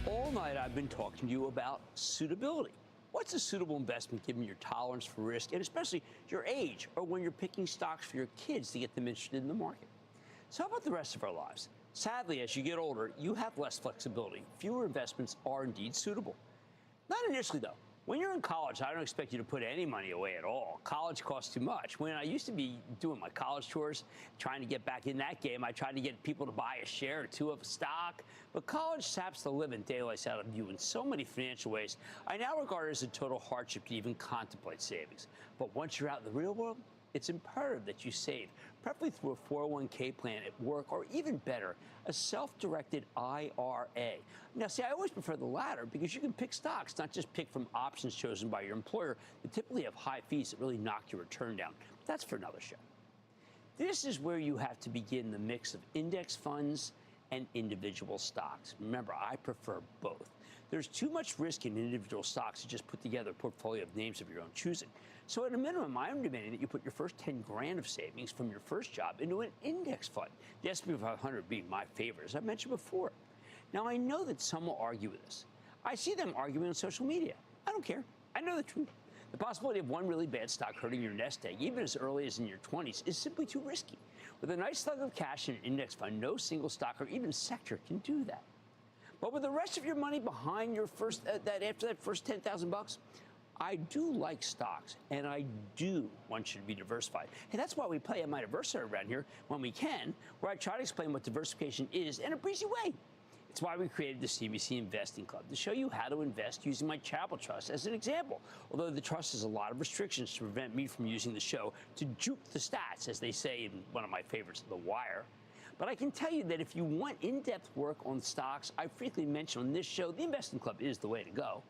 All night I've been talking to you about suitability. What's a suitable investment given your tolerance for risk and especially your age or when you're picking stocks for your kids to get them interested in the market? So how about the rest of our lives? Sadly, as you get older, you have less flexibility. Fewer investments are indeed suitable. Not initially, though. When you're in college, I don't expect you to put any money away at all. College costs too much. When I used to be doing my college tours, trying to get back in that game, I tried to get people to buy a share or two of a stock. But college saps the living daylights out of you in so many financial ways, I now regard it as a total hardship to even contemplate savings. But once you're out in the real world, it's imperative that you save, preferably through a 401k plan at work, or even better, a self-directed IRA. Now, see, I always prefer the latter because you can pick stocks, not just pick from options chosen by your employer that typically have high fees that really knock your return down. But that's for another show. This is where you have to begin the mix of index funds and individual stocks. Remember, I prefer both. There's too much risk in individual stocks to just put together a portfolio of names of your own choosing. So at a minimum, I'm demanding that you put your first 10 grand of savings from your first job into an index fund. The S&P 500 being my favorite, as I mentioned before. Now, I know that some will argue with this. I see them arguing on social media. I don't care. I know the truth. The possibility of one really bad stock hurting your nest egg, even as early as in your 20s, is simply too risky. With a nice slug of cash in an index fund, no single stock or even sector can do that. But with the rest of your money behind your first, after that first 10,000 bucks, I do like stocks, and I do want you to be diversified. Hey, that's why we play at My Diversity around here when we can, where I try to explain what diversification is in a breezy way. It's why we created the CBC Investing Club, to show you how to invest using my charitable trust as an example. Although the trust has a lot of restrictions to prevent me from using the show to juke the stats, as they say in one of my favorites, The Wire. But I can tell you that if you want in-depth work on stocks I frequently mention on this show, the Investing Club is the way to go.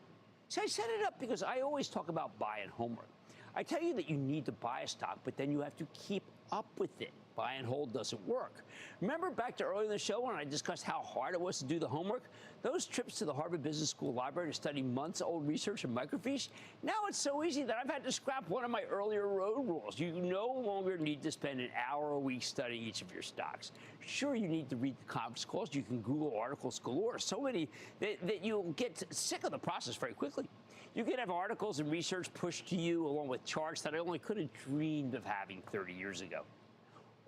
So I set it up because I always talk about buying homework. I tell you that you need to buy a stock, but then you have to keep up with it. Buy and hold doesn't work. Remember back to earlier in the show when I discussed how hard it was to do the homework? Those trips to the Harvard Business School library to study months-old research and microfiche? Now it's so easy that I've had to scrap one of my earlier road rules. You no longer need to spend an hour a week studying each of your stocks. Sure, you need to read the conference calls. You can Google articles galore, so many that you'll get sick of the process very quickly. You can have articles and research pushed to you along with charts that I only could have dreamed of having 30 years ago.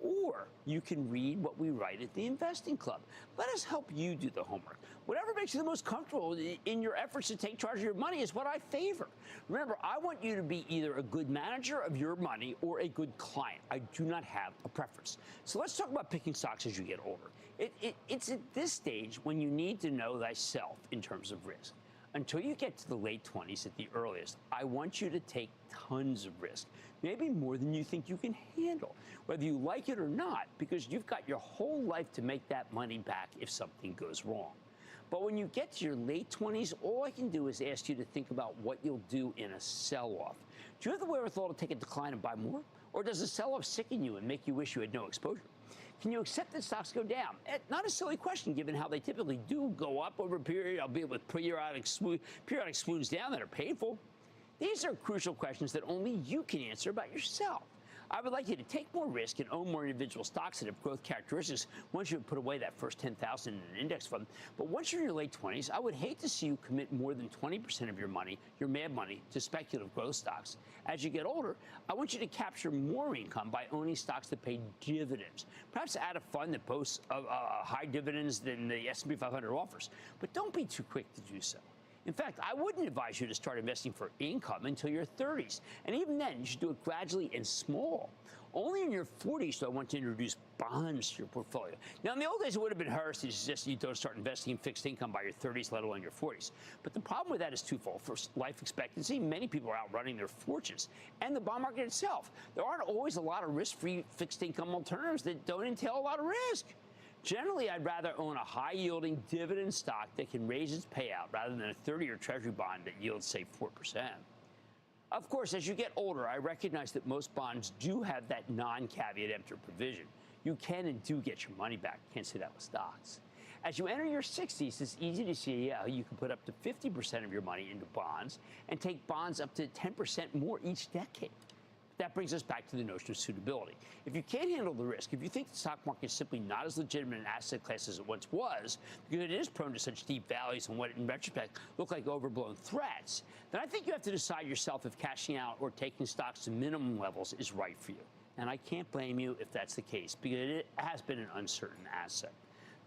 Or you can read what we write at the Investing Club. Let us help you do the homework. Whatever makes you the most comfortable in your efforts to take charge of your money is what I favor. Remember, I want you to be either a good manager of your money or a good client. I do not have a preference. So let's talk about picking stocks as you get older. It's at this stage when you need to know thyself in terms of risk. Until you get to the late 20s at the earliest, I want you to take tons of risk, maybe more than you think you can handle, whether you like it or not, because you've got your whole life to make that money back if something goes wrong. But when you get to your late 20s, all I can do is ask you to think about what you'll do in a sell-off. Do you have the wherewithal to take a decline and buy more? Or does a sell-off sicken you and make you wish you had no exposure? Can you accept that stocks go down? Not a silly question, given how they typically do go up over a period, albeit with periodic swoons down that are painful. These are crucial questions that only you can answer about yourself. I would like you to take more risk and own more individual stocks that have growth characteristics once you have put away that first 10,000 in an index fund. But once you're in your late 20s, I would hate to see you commit more than 20% of your money, your mad money, to speculative growth stocks. As you get older, I want you to capture more income by owning stocks that pay dividends. Perhaps add a fund that boasts high dividends than the S&P 500 offers. But don't be too quick to do so. In fact, I wouldn't advise you to start investing for income until your 30s. And even then, you should do it gradually and small. Only in your 40s do I want to introduce bonds to your portfolio. Now, in the old days, it would have been heresy to suggest you don't start investing in fixed income by your 30s, let alone your 40s. But the problem with that is twofold. First, life expectancy. Many people are outrunning their fortunes. And the bond market itself. There aren't always a lot of risk-free fixed income alternatives that don't entail a lot of risk. Generally, I'd rather own a high-yielding dividend stock that can raise its payout rather than a 30-year Treasury bond that yields, say, 4%. Of course, as you get older, I recognize that most bonds do have that non-caveat emptor provision. You can and do get your money back. Can't say that with stocks. As you enter your 60s, it's easy to see how you can put up to 50% of your money into bonds and take bonds up to 10% more each decade. That brings us back to the notion of suitability. If you can't handle the risk, if you think the stock market is simply not as legitimate an asset class as it once was, because it is prone to such deep valleys and what in retrospect look like overblown threats, then I think you have to decide yourself if cashing out or taking stocks to minimum levels is right for you. And I can't blame you if that's the case, because it has been an uncertain asset.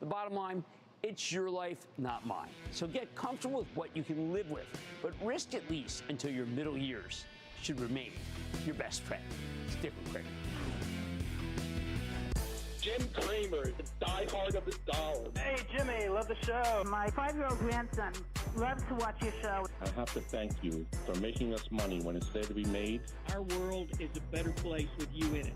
The bottom line, it's your life, not mine. So get comfortable with what you can live with, but risk at least until your middle years should remain your best friend. Stick with Craig. Jim Cramer, the diehard of the dollar. Hey, Jimmy, love the show. My 5-year-old grandson loves to watch your show. I have to thank you for making us money when it's there to be made. Our world is a better place with you in it.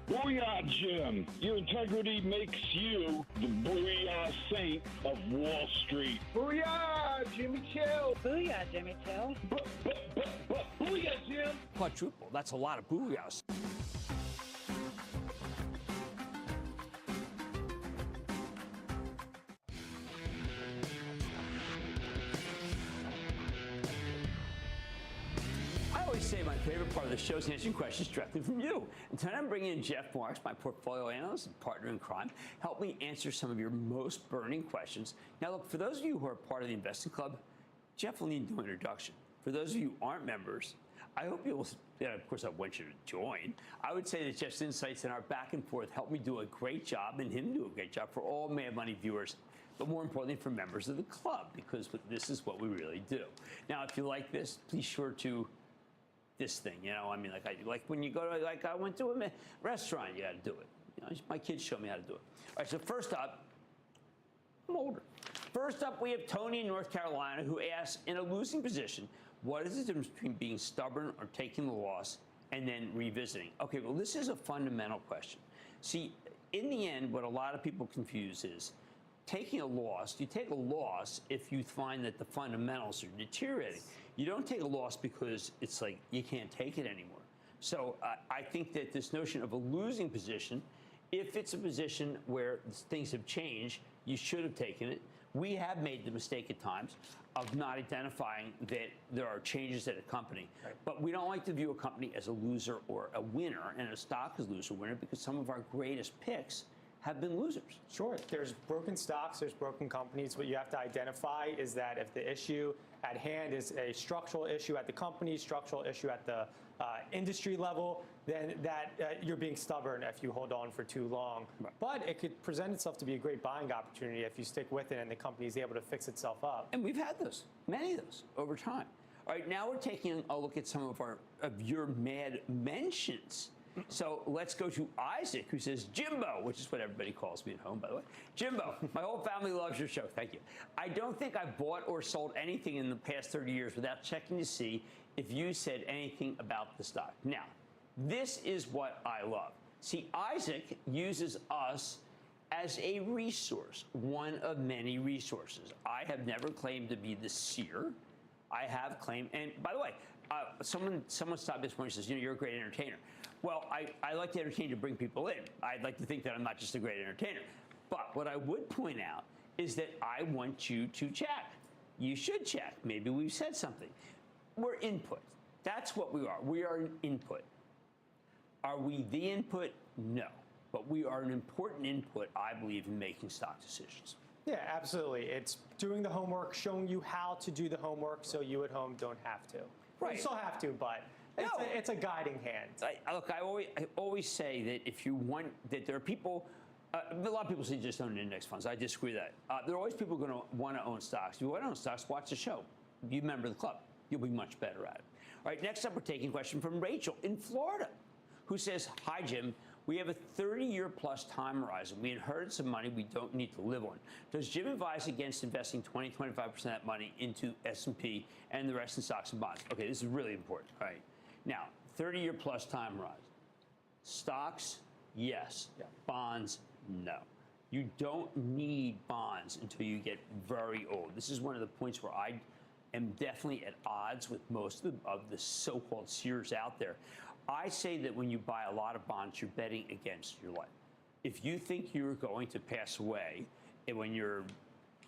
Booyah, Jim. Your integrity makes you the booyah saint of Wall Street. Booyah, Jimmy Chill. Booyah, Jimmy Chill. Booyah, Jim. Quadruple. That's a lot of booyahs. I always say my favorite part of the show is answering questions directly from you. And tonight I'm bringing in Jeff Marks, my portfolio analyst and partner in crime. Help me answer some of your most burning questions. Now, look, for those of you who are part of the Investing Club, Jeff will need no introduction. For those of you who aren't members, I hope you'll, of course, I want you to join. I would say that Jeff's insights and our back and forth help me do a great job and him do a great job for all Mad Money viewers, but more importantly for members of the club, because this is what we really do. Now, if you like this, please sure to this thing, you know, I mean, like when you go to, like I went to a restaurant, you got to do it. You know, my kids show me how to do it. All right, so first up, I'm older. First up, we have Tony in North Carolina who asks, in a losing position, what is the difference between being stubborn or taking the loss and then revisiting? Okay, well, this is a fundamental question. See, in the end, what a lot of people confuse is taking a loss. You take a loss if you find that the fundamentals are deteriorating. You don't take a loss because it's like you can't take it anymore. So I think that this notion of a losing position, if it's a position where things have changed, you should have taken it. We have made the mistake at times of not identifying that there are changes at a company. Right. But we don't like to view a company as a loser or a winner, and a stock as loser or winner, because some of our greatest picks have been losers. Sure. There's broken stocks, there's broken companies. What you have to identify is that if the issue at hand is a structural issue at the company, structural issue at the industry level, then you're being stubborn if you hold on for too long. Right. But it could present itself to be a great buying opportunity if you stick with it and the company is able to fix itself up. And we've had those, many of those, over time. All right, now we're taking a look at some of your mad mentions. So let's go to Isaac, who says, Jimbo, which is what everybody calls me at home, by the way. Jimbo, my whole family loves your show. Thank you. I don't think I've bought or sold anything in the past 30 years without checking to see if you said anything about the stock. Now, this is what I love. See, Isaac uses us as a resource, one of many resources. I have never claimed to be the seer. I have claimed, and by the way, someone stopped this point and says, you know, you're a great entertainer. Well, I like to entertain to bring people in. I'd like to think that I'm not just a great entertainer. But what I would point out is that I want you to check. You should check. Maybe we've said something. We're input. That's what we are. We are an input. Are we the input? No. But we are an important input, I believe, in making stock decisions. Yeah, absolutely. It's doing the homework, showing you how to do the homework so you at home don't have to. Right. You still have to, but it's a guiding hand. Look, I always say that if you want, that there are people, a lot of people say just own index funds. I disagree with that. There are always people going to want to own stocks. If you want to own stocks, watch the show. Be a member of the club. You'll be much better at it. All right, next up, we're taking a question from Rachel in Florida, who says, hi, Jim. We have a 30-year plus time horizon. We inherited some money we don't need to live on. Does Jim advise against investing 20-25% of that money into S&P and the rest in stocks and bonds? Okay, this is really important. All right. Now, 30-year plus time horizon. Stocks, yes. Yeah. Bonds, no. You don't need bonds until you get very old. This is one of the points where I am definitely at odds with most of the so-called seers out there. I say that when you buy a lot of bonds, you're betting against your life. If you think you're going to pass away when you're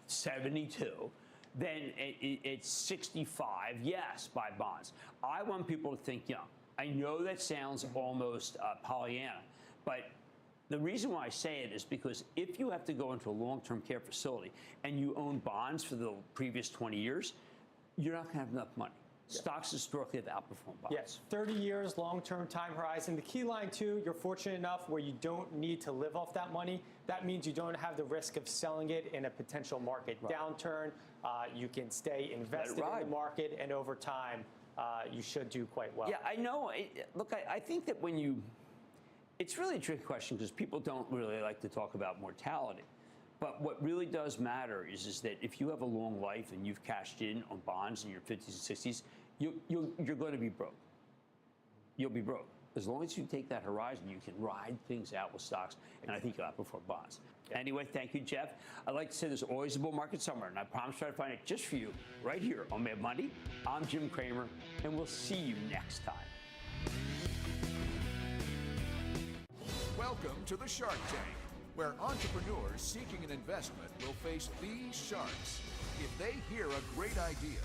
72, then it's 65, yes, buy bonds. I want people to think young. I know that sounds almost Pollyanna, but the reason why I say it is because if you have to go into a long-term care facility and you own bonds for the previous 20 years, you're not going to have enough money. Yeah. Stocks historically have outperformed bonds. Yes, 30 years, long-term time horizon. The key line, too, you're fortunate enough where you don't need to live off that money. That means you don't have the risk of selling it in a potential market downturn. You can stay invested in the market, and over time, you should do quite well. Yeah, I know. Look, I think that when you... It's really a tricky question because people don't really like to talk about mortality. But what really does matter is that if you have a long life and you've cashed in on bonds in your 50s and 60s, you're going to be broke. You'll be broke. as long as you take that horizon, you can ride things out with stocks, and I think you'll outperform bonds. Anyway, thank you, Jeff. I'd like to say there's always a bull market somewhere, and I promise to try to find it just for you right here on Mad Monday. I'm Jim Cramer, and we'll see you next time. Welcome to the Shark Tank, where entrepreneurs seeking an investment will face these sharks. If they hear a great idea,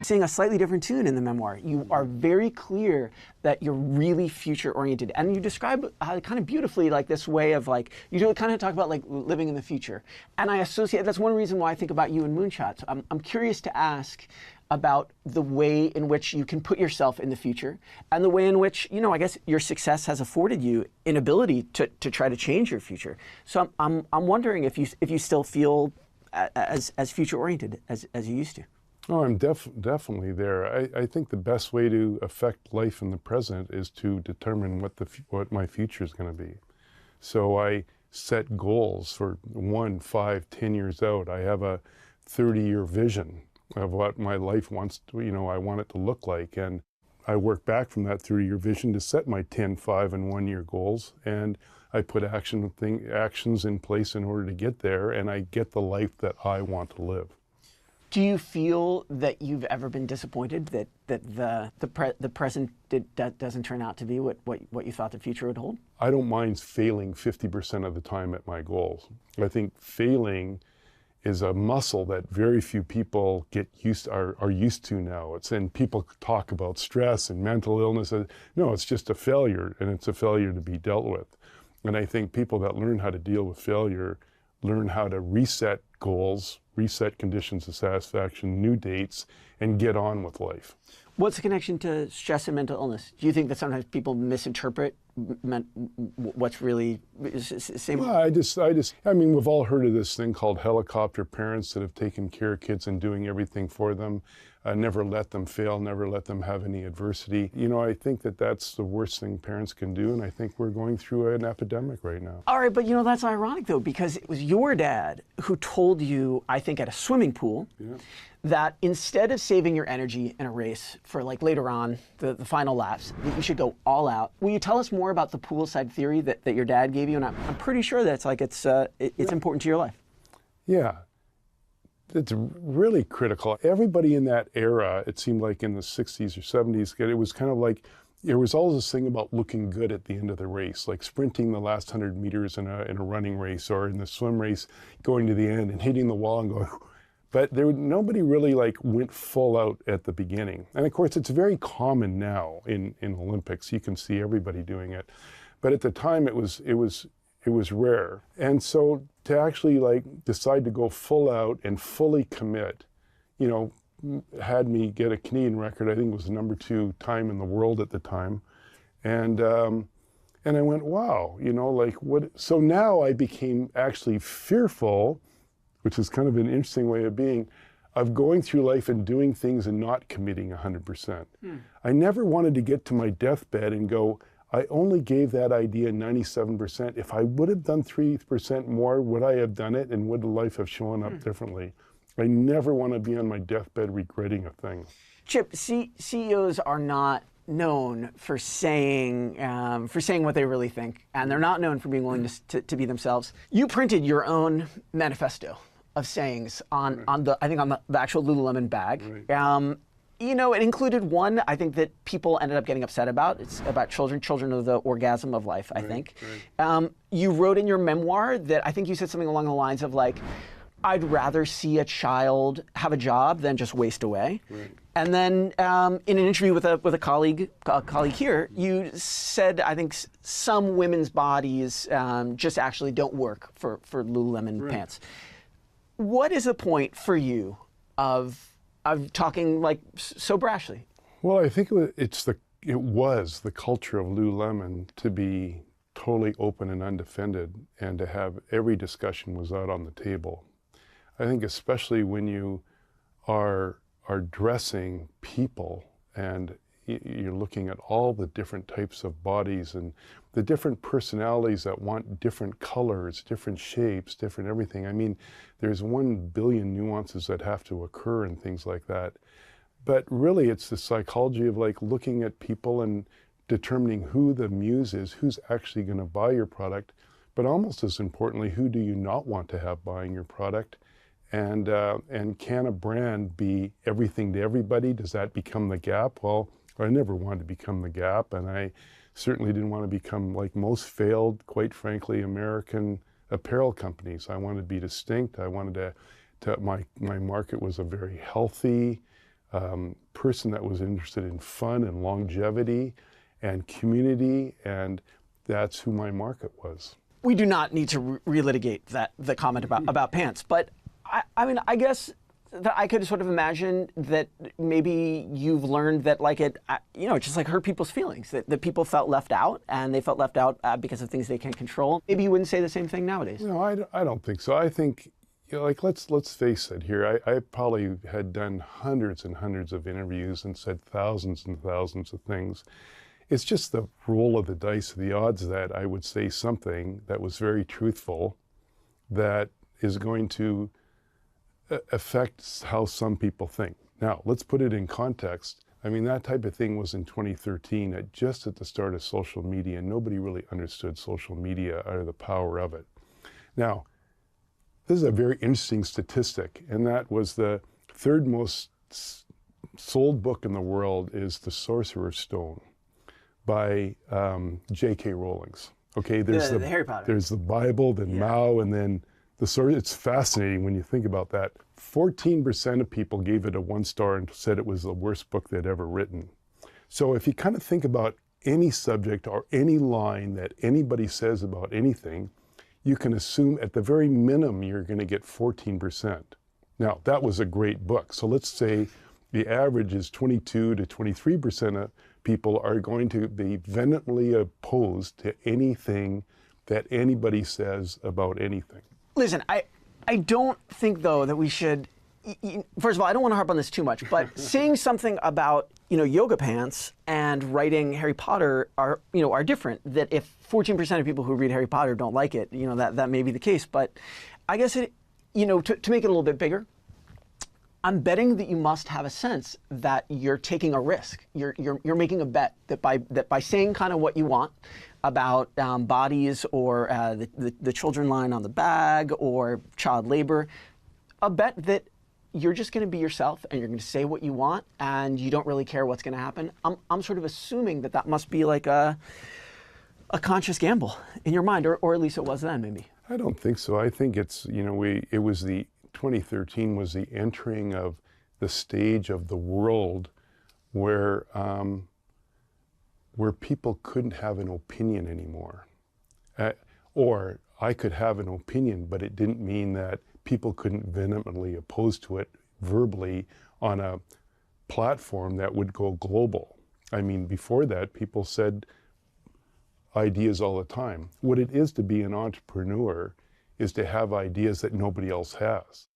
sing a slightly different tune in the memoir. You are very clear that you're really future oriented, and you describe kind of beautifully like this way of like, you do kind of talk about like living in the future. And I associate, that's one reason why I think about you in Moonshots. I'm curious to ask about the way in which you can put yourself in the future, and the way in which, you know, I guess your success has afforded you an ability to try to change your future. So I'm wondering if you still feel as future oriented as you used to. Oh, I'm definitely there. I think the best way to affect life in the present is to determine what my future is going to be. So I set goals for 1, 5, 10 years out. I have a 30-year vision of what my life wants to, you know, I want it to look like. And I work back from that 30-year vision to set my 10, 5, and 1-year goals. And I put actions in place in order to get there, and I get the life that I want to live. Do you feel that you've ever been disappointed that the present doesn't turn out to be what you thought the future would hold? I don't mind failing 50% of the time at my goals. I think failing is a muscle that very few people are used to now. And people talk about stress and mental illness. No, it's just a failure, and it's a failure to be dealt with. And I think people that learn how to deal with failure learn how to reset goals, reset conditions of satisfaction, new dates, and get on with life. What's the connection to stress and mental illness? Do you think that sometimes people misinterpret what's really same? Well, I mean, we've all heard of this thing called helicopter parents that have taken care of kids and doing everything for them, never let them fail, never let them have any adversity. You know, I think that that's the worst thing parents can do, and I think we're going through an epidemic right now. All right, but you know, that's ironic though, because it was your dad who told you, I think at a swimming pool, that instead of saving your energy in a race for like later on, the final laps, that you should go all out. Will you tell us more about the poolside theory that your dad gave you? And I'm pretty sure that's like it's important to your life. Yeah, it's really critical. Everybody in that era, it seemed like in the 60s or 70s, it was kind of like, there was always this thing about looking good at the end of the race, like sprinting the last 100 meters in a running race, or in the swim race, going to the end and hitting the wall and going, but nobody really like went full out at the beginning. And of course, it's very common now in Olympics. You can see everybody doing it. But at the time, it was rare. And so to actually like decide to go full out and fully commit, you know, had me get a Canadian record. I think it was the #2 time in the world at the time. And I went, wow, you know, like what? So now I became actually fearful, which is kind of an interesting way of being, of going through life and doing things and not committing 100%. I never wanted to get to my deathbed and go, I only gave that idea 97%. If I would have done 3% more, would I have done it, and would life have shown up differently? I never want to be on my deathbed regretting a thing. Chip, CEOs are not known for saying what they really think, and they're not known for being willing to be themselves. You printed your own manifesto of sayings on the actual Lululemon bag. Right. You know, it included one I think that people ended up getting upset about. It's about children of the orgasm of life, I think. Right. You wrote in your memoir that I think you said something along the lines of like, I'd rather see a child have a job than just waste away. Right. And then in an interview with a colleague here, you said, I think some women's bodies just actually don't work for Lululemon pants. What is the point for you of talking like so brashly? Well, I think it was the culture of Lululemon to be totally open and undefended, and to have every discussion was out on the table. I think especially when you are dressing people and you're looking at all the different types of bodies and the different personalities that want different colors, different shapes, different everything. I mean, there's 1 billion nuances that have to occur and things like that. But really, it's the psychology of like looking at people and determining who the muse is, who's actually going to buy your product, but almost as importantly, who do you not want to have buying your product? And can a brand be everything to everybody? Does that become the Gap? Well, I never wanted to become the Gap, and I certainly didn't want to become like most failed, quite frankly, American apparel companies. I wanted to be distinct. I wanted my market was a very healthy person that was interested in fun and longevity and community, and that's who my market was. We do not need to relitigate the comment about pants, but I mean, I guess that I could sort of imagine that maybe you've learned that like it just like hurt people's feelings, that people felt left out, and they felt left out because of things they can't control. Maybe you wouldn't say the same thing nowadays. No, I don't think so. I think, you know, like let's face it here. I probably had done hundreds and hundreds of interviews and said thousands and thousands of things. It's just the roll of the dice, the odds that I would say something that was very truthful that is going to affect how some people think. Now, let's put it in context. I mean, that type of thing was in 2013, just at the start of social media, and nobody really understood social media or the power of it. Now, this is a very interesting statistic, and that was the third most sold book in the world is The Sorcerer's Stone by J.K. Rowling. Okay, there's the Harry Potter. There's the Bible, then Mao, and then it's fascinating when you think about that. 14% of people gave it a 1 star and said it was the worst book they'd ever written. So if you kind of think about any subject or any line that anybody says about anything, you can assume at the very minimum you're going to get 14%. Now, that was a great book. So let's say the average is 22 to 23% of people are going to be vehemently opposed to anything that anybody says about anything. Listen, I don't think, though, that we should, first of all, I don't want to harp on this too much, but saying something about, yoga pants and writing Harry Potter are different. That if 14% of people who read Harry Potter don't like it, that may be the case. But I guess to make it a little bit bigger, I'm betting that you must have a sense that you're taking a risk. You're making a bet that by saying kind of what you want about bodies or the children line on the bag or child labor, a bet that you're just going to be yourself and you're going to say what you want and you don't really care what's going to happen. I'm sort of assuming that must be like a conscious gamble in your mind, or at least it was then, maybe. I don't think so. I think it's, it was 2013 was the entering of the stage of the world where people couldn't have an opinion anymore. Or I could have an opinion, but it didn't mean that people couldn't vehemently oppose to it verbally on a platform that would go global. I mean, before that, people said ideas all the time. What it is to be an entrepreneur is to have ideas that nobody else has.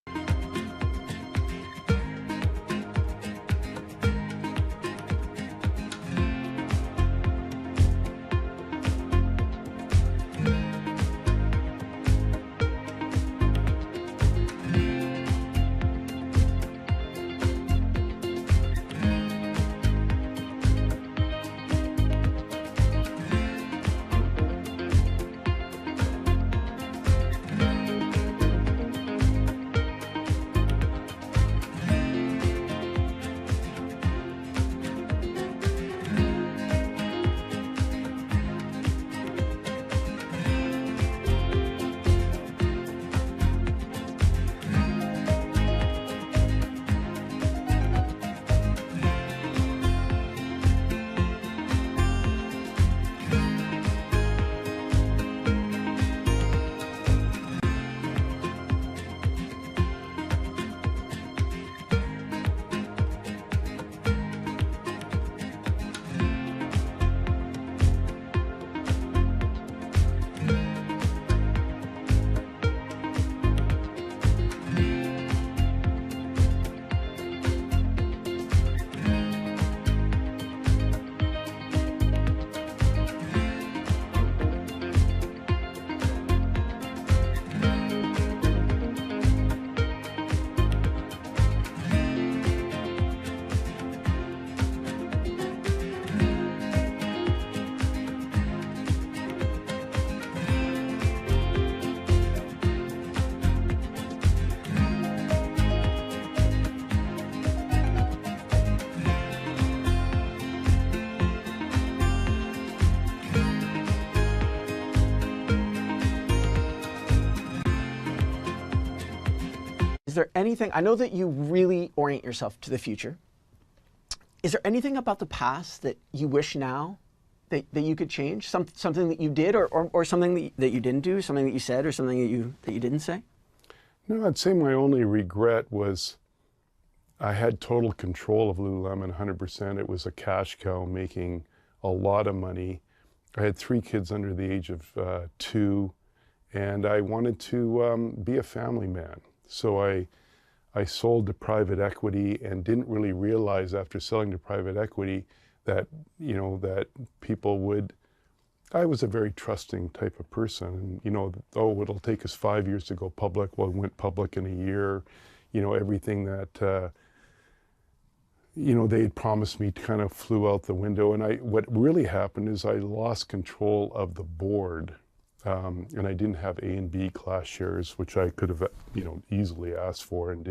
Is there anything, I know that you really orient yourself to the future. Is there anything about the past that you wish now that you could change? Something that you did or something that you didn't do, something that you said or something that you didn't say? No, I'd say my only regret was I had total control of Lululemon 100%. It was a cash cow making a lot of money. I had 3 kids under the age of 2, and I wanted to be a family man. So I sold to private equity and didn't really realize after selling to private equity that, that people would, I was a very trusting type of person. And, it'll take us 5 years to go public. Well, we went public in a year. Everything that, they had promised me kind of flew out the window. And what really happened is I lost control of the board. And I didn't have A and B class shares, which I could have, easily asked for, and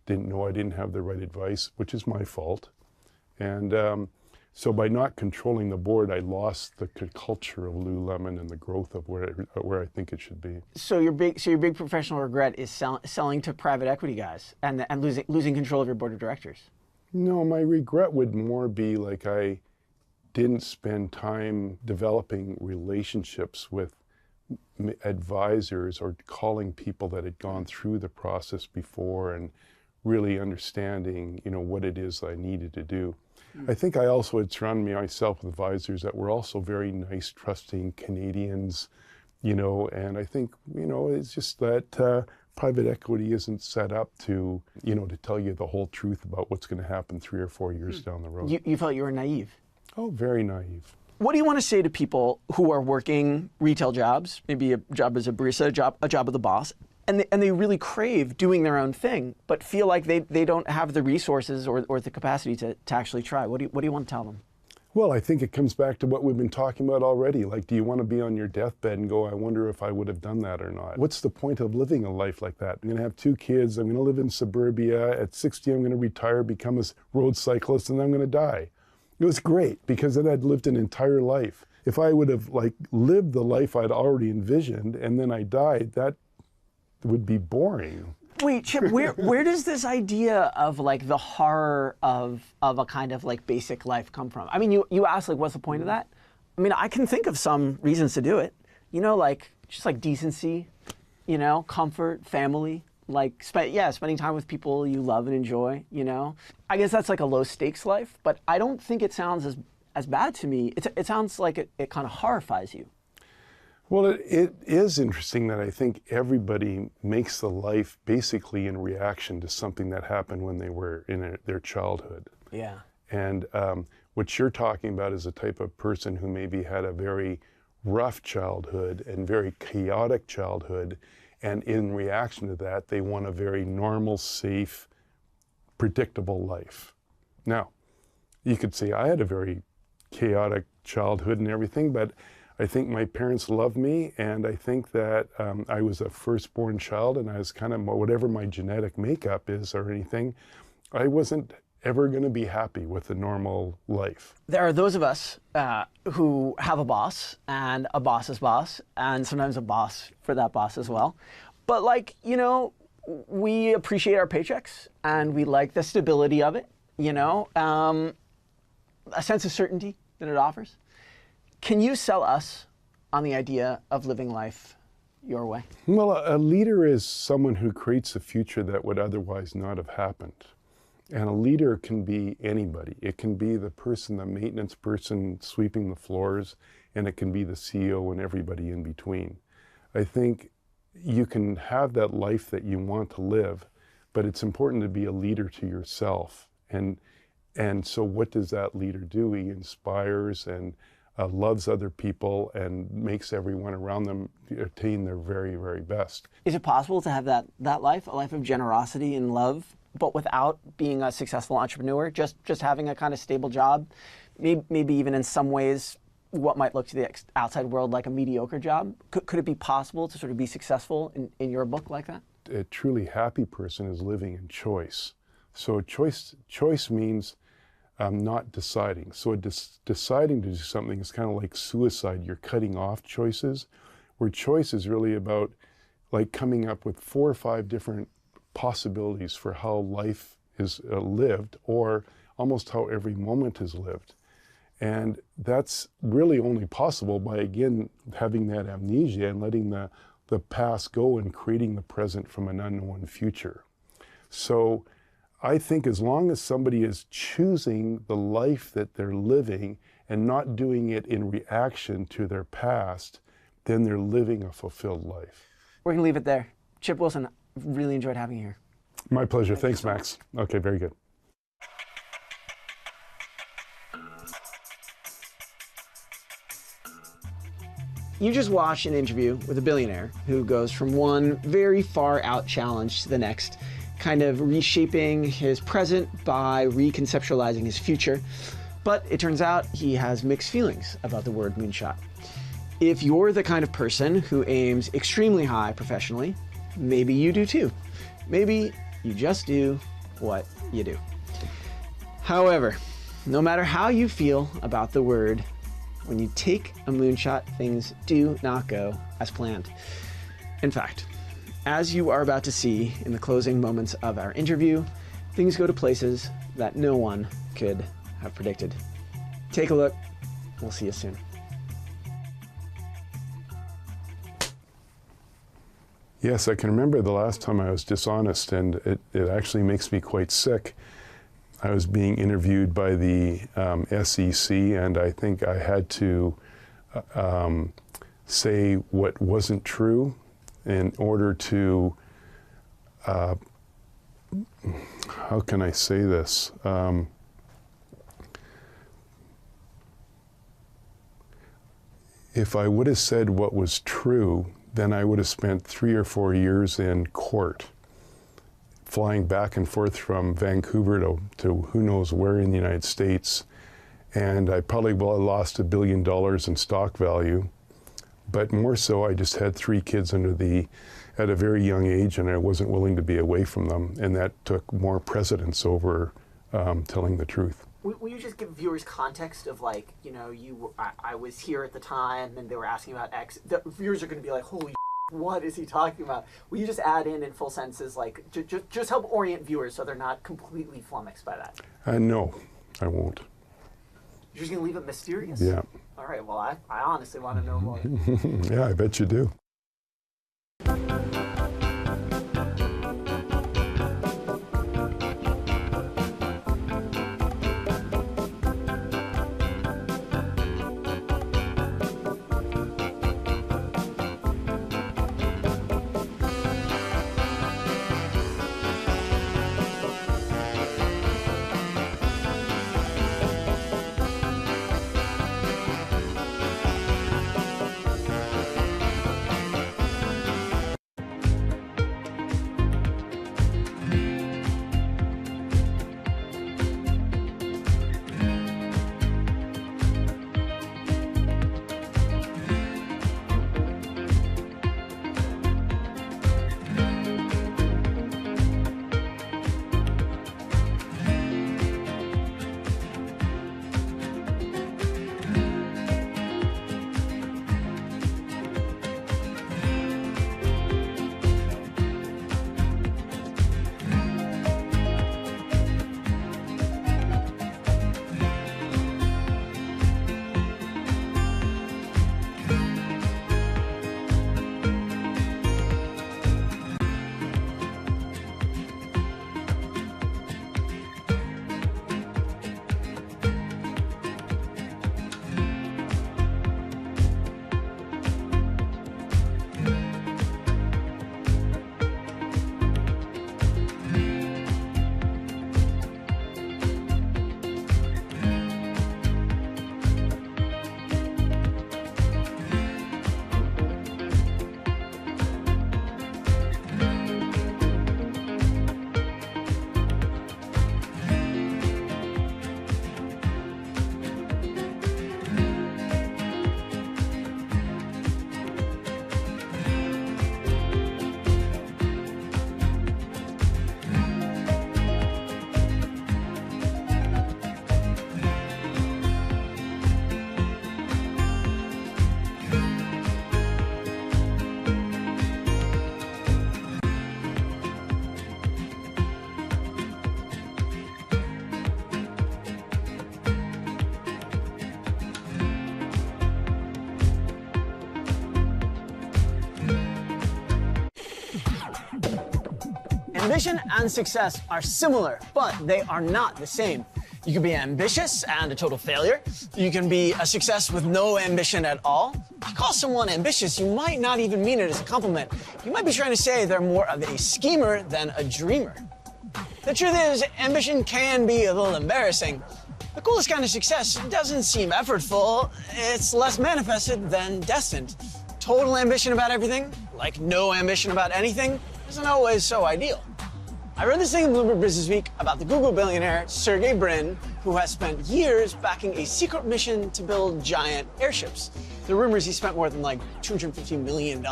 didn't know I didn't have the right advice, which is my fault. And So by not controlling the board, I lost the culture of Lululemon and the growth of where I think it should be. So your big professional regret is selling to private equity guys and losing control of your board of directors. No, my regret would more be like I didn't spend time developing relationships with advisors or calling people that had gone through the process before and really understanding, what it is I needed to do. I think I also had surrounded myself with advisors that were also very nice, trusting Canadians, and I think, it's just that private equity isn't set up to, to tell you the whole truth about what's going to happen 3 or 4 years down the road. You felt you were naive? Oh, very naive. What do you want to say to people who are working retail jobs, maybe a job as a barista, a job with a boss, and they really crave doing their own thing, but feel like they don't have the resources or the capacity to actually try? What do you want to tell them? Well, I think it comes back to what we've been talking about already. Like, do you want to be on your deathbed and go, I wonder if I would have done that or not? What's the point of living a life like that? I'm going to have 2 kids. I'm going to live in suburbia. At 60, I'm going to retire, become a road cyclist, and then I'm going to die. It was great because then I'd lived an entire life. If I would have lived the life I'd already envisioned and then I died, that would be boring. Wait, Chip, where does this idea of the horror of a kind of basic life come from? I mean, you asked what's the point of that? I mean, I can think of some reasons to do it. Just decency, comfort, family, spending time with people you love and enjoy, I guess that's a low stakes life, but I don't think it sounds as bad to me. It sounds like it kind of horrifies you. Well, it is interesting that I think everybody makes the life basically in reaction to something that happened when they were in their childhood. Yeah. And what you're talking about is a type of person who maybe had a very rough childhood and very chaotic childhood. And in reaction to that, they want a very normal, safe, predictable life. Now, you could say I had a very chaotic childhood and everything, but I think my parents loved me, and I think that I was a firstborn child, and I was kind of, whatever my genetic makeup is or anything, I wasn't ever going to be happy with a normal life. There are those of us who have a boss and a boss's boss, and sometimes a boss for that boss as well. But we appreciate our paychecks, and we like the stability of it, a sense of certainty that it offers. Can you sell us on the idea of living life your way? Well, a leader is someone who creates a future that would otherwise not have happened. And a leader can be anybody. It can be the maintenance person sweeping the floors, and it can be the CEO and everybody in between. I think you can have that life that you want to live, but it's important to be a leader to yourself. And so what does that leader do? He inspires and loves other people and makes everyone around them attain their very, very best. Is it possible to have that life, a life of generosity and love, but without being a successful entrepreneur, just having a kind of stable job, maybe even in some ways what might look to the outside world like a mediocre job? Could it be possible to sort of be successful in your book like that? A truly happy person is living in choice. So choice means not deciding. So deciding to do something is kind of like suicide. You're cutting off choices, where choice is really about coming up with 4 or 5 different possibilities for how life is lived, or almost how every moment is lived. And that's really only possible by, again, having that amnesia and letting the past go and creating the present from an unknown future. So I think as long as somebody is choosing the life that they're living and not doing it in reaction to their past, then they're living a fulfilled life. We're going to leave it there. Chip Wilson, really enjoyed having you here. My pleasure. Thanks, Max. Okay, very good. You just watched an interview with a billionaire who goes from one very far out challenge to the next, kind of reshaping his present by reconceptualizing his future. But it turns out he has mixed feelings about the word moonshot. If you're the kind of person who aims extremely high professionally, maybe you do too. Maybe you just do what you do. However, no matter how you feel about the word, when you take a moonshot, things do not go as planned. In fact, as you are about to see in the closing moments of our interview, things go to places that no one could have predicted. Take a look. We'll see you soon. Yes, I can remember the last time I was dishonest, and it actually makes me quite sick. I was being interviewed by the SEC, and I think I had to say what wasn't true in order to, how can I say this? If I would have said what was true, then I would have spent 3 or 4 years in court, flying back and forth from Vancouver to who knows where in the United States. And I probably will have lost $1 billion in stock value. But more so, I just had 3 kids at a very young age, and I wasn't willing to be away from them. And that took more precedence over telling the truth. Will you just give viewers context of, like, you know, I was here at the time and they were asking about X. The viewers are going to be like, holy what is he talking about? Will you just add in full sentences, like, just help orient viewers so they're not completely flummoxed by that? No, I won't. You're just going to leave it mysterious? Yeah. All right, well, I honestly want to know more. Yeah, I bet you do. Ambition and success are similar, but they are not the same. You can be ambitious and a total failure. You can be a success with no ambition at all. If you call someone ambitious, you might not even mean it as a compliment. You might be trying to say they're more of a schemer than a dreamer. The truth is, ambition can be a little embarrassing. The coolest kind of success doesn't seem effortful. It's less manifested than destined. Total ambition about everything, like no ambition about anything, isn't always so ideal. I read this thing in Bloomberg Businessweek about the Google billionaire Sergey Brin, who has spent years backing a secret mission to build giant airships. The rumors he spent more than like $250 million.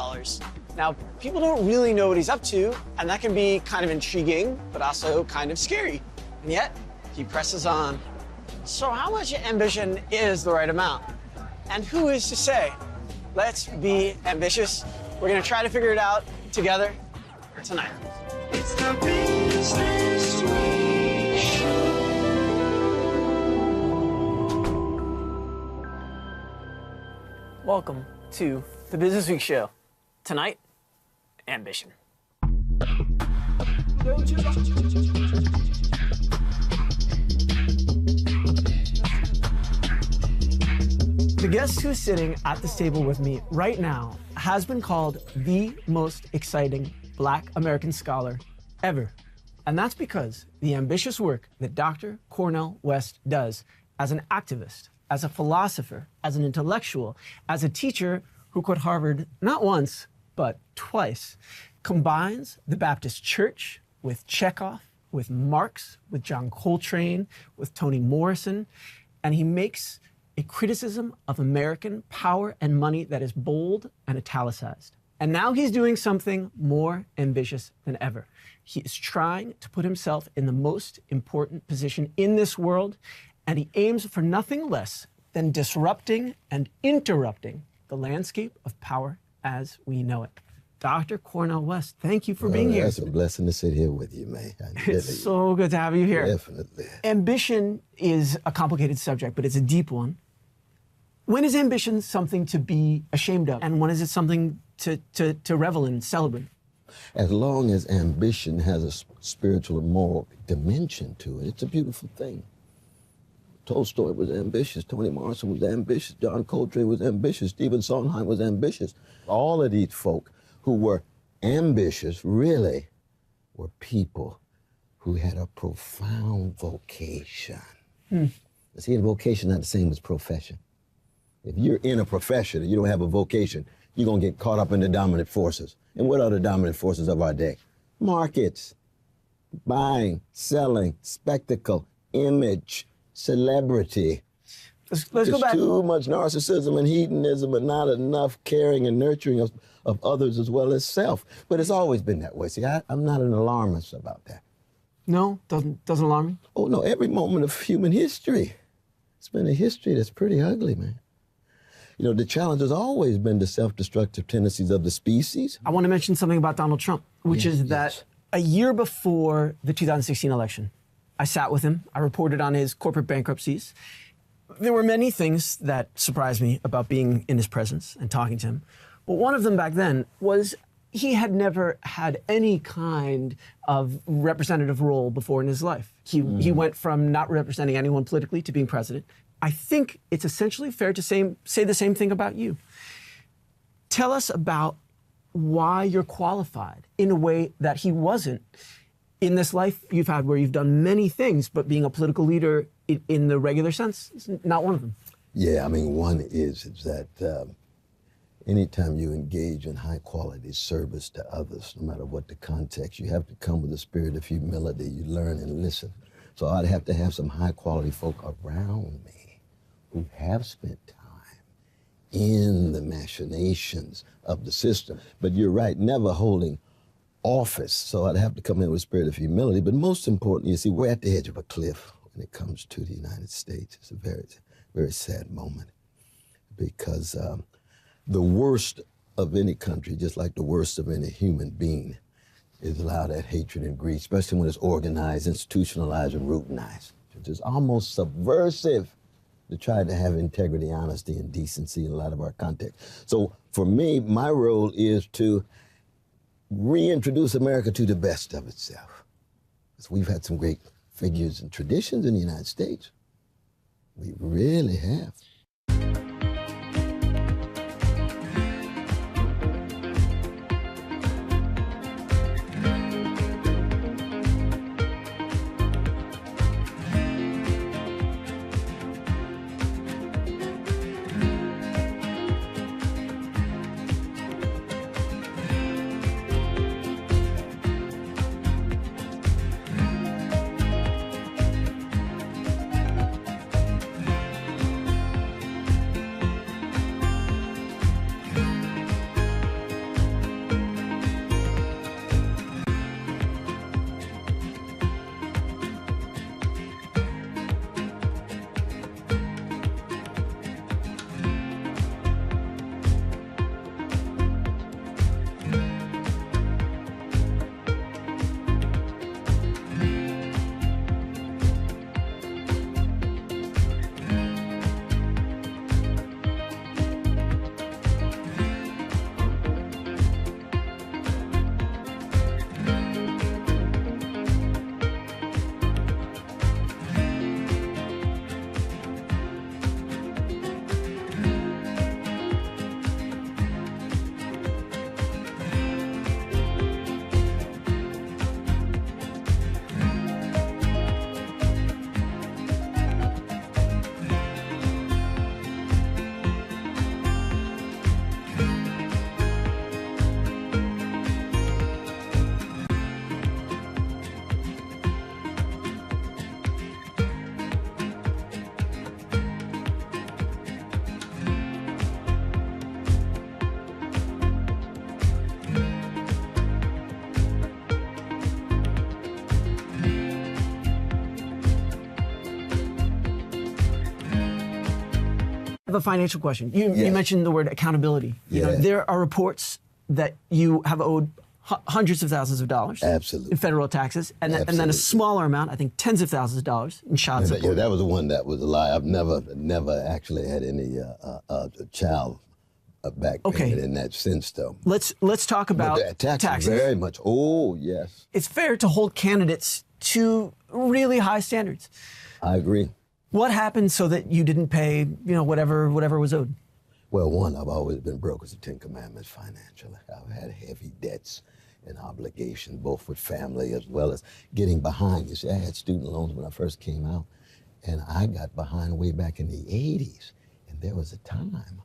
Now, people don't really know what he's up to, and that can be kind of intriguing, but also kind of scary. And yet, he presses on. So how much ambition is the right amount? And who is to say? Let's be ambitious. We're gonna try to figure it out together tonight. It's the Business Week Show. Welcome to the Business Week Show. Tonight, ambition. The guest who's sitting at this table with me right now has been called the most exciting Black American scholar ever. And that's because the ambitious work that Dr. Cornel West does as an activist, as a philosopher, as an intellectual, as a teacher who quit Harvard not once, but twice, combines the Baptist Church with Chekhov, with Marx, with John Coltrane, with Toni Morrison, and he makes a criticism of American power and money that is bold and italicized. And now he's doing something more ambitious than ever. He is trying to put himself in the most important position in this world, and he aims for nothing less than disrupting and interrupting the landscape of power as we know it. Dr. Cornel West, thank you for being here. It's a blessing to sit here with you, man. It's so good to have you here. Definitely. Ambition is a complicated subject, but it's a deep one. When is ambition something to be ashamed of? And when is it something to revel in and celebrate? As long as ambition has a spiritual and moral dimension to it, it's a beautiful thing. Tolstoy was ambitious. Toni Morrison was ambitious. John Coltrane was ambitious. Stephen Sondheim was ambitious. All of these folk who were ambitious really were people who had a profound vocation. See, a vocation is not the same as profession. If you're in a profession and you don't have a vocation, you're going to get caught up in the dominant forces. And what are the dominant forces of our day? Markets, buying, selling, spectacle, image, celebrity. Let's go back. Too much narcissism and hedonism and not enough caring and nurturing of others as well as self. But it's always been that way. See, I'm not an alarmist about that. No? Doesn't alarm me? Oh, no. Every moment of human history, it's been a history that's pretty ugly, man. You know, the challenge has always been the self-destructive tendencies of the species. I want to mention something about Donald Trump, which is that a year before the 2016 election, I sat with him. I reported on his corporate bankruptcies. There were many things that surprised me about being in his presence and talking to him. But one of them back then was he had never had any kind of representative role before in his life. He went from not representing anyone politically to being president. I think it's essentially fair to say the same thing about you. Tell us about why you're qualified in a way that he wasn't in this life you've had where you've done many things, but being a political leader in the regular sense is not one of them. Yeah, I mean, one is that anytime you engage in high quality service to others, no matter what the context, you have to come with a spirit of humility. You learn and listen. So I'd have to have some high quality folk around me who have spent time in the machinations of the system. But you're right, never holding office. So I'd have to come in with a spirit of humility. But most importantly, you see, we're at the edge of a cliff when it comes to the United States. It's a very, very sad moment because the worst of any country, just like the worst of any human being, is allow that hatred and greed, especially when it's organized, institutionalized, and routinized. It's just almost subversive to try to have integrity, honesty, and decency in a lot of our context. So for me, my role is to reintroduce America to the best of itself. Because we've had some great figures and traditions in the United States. We really have. I have a financial question. You mentioned the word accountability. You know, there are reports that you have owed hundreds of thousands of dollars in federal taxes, and then a smaller amount, I think tens of thousands of dollars in child support. Yeah, that was the one that was a lie. I've never actually had any child back payment in that sense, though. Let's talk about taxes. Very much. Oh, yes. It's fair to hold candidates to really high standards. I agree. What happened so that you didn't pay, whatever was owed? Well, one, I've always been broke as the Ten Commandments financially. I've had heavy debts and obligations, both with family as well as getting behind. You see, I had student loans when I first came out, and I got behind way back in the 80s. And there was a time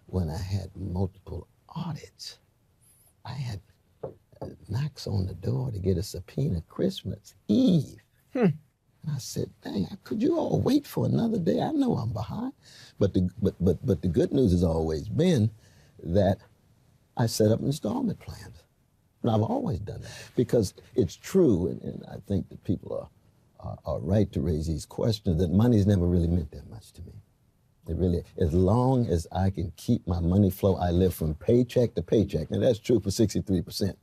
when I had multiple audits. I had knocks on the door to get a subpoena Christmas Eve. And I said, dang, could you all wait for another day? I know I'm behind. But the good news has always been that I set up installment plans. And I've always done that because it's true, and I think that people are right to raise these questions, that money's never really meant that much to me. It really, as long as I can keep my money flow, I live from paycheck to paycheck. And that's true for 63%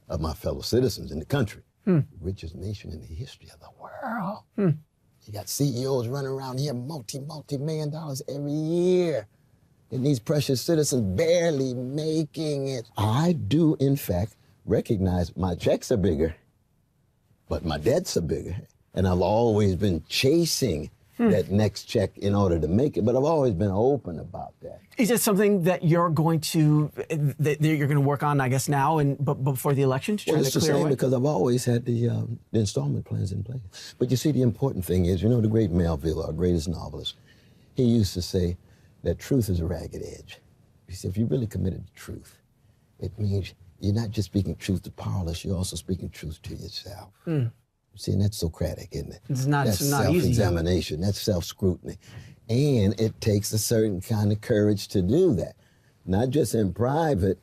of my fellow citizens in the country. The richest nation in the history of the world. You got CEOs running around here multi-million dollars every year. And these precious citizens barely making it. I do, in fact, recognize my checks are bigger, but my debts are bigger. And I've always been chasing that next check in order to make it, but I've always been open about that. Is it something that you're going to work on, I guess, now but before the election to try to clear away? It's the same because I've always had the installment plans in place. But you see, the important thing is, the great Melville, our greatest novelist, he used to say that truth is a ragged edge. He said, if you're really committed to truth, it means you're not just speaking truth to powerless, you're also speaking truth to yourself. See, and that's Socratic, isn't it? It's not easy. That's self-examination, that's self-scrutiny. And it takes a certain kind of courage to do that. Not just in private,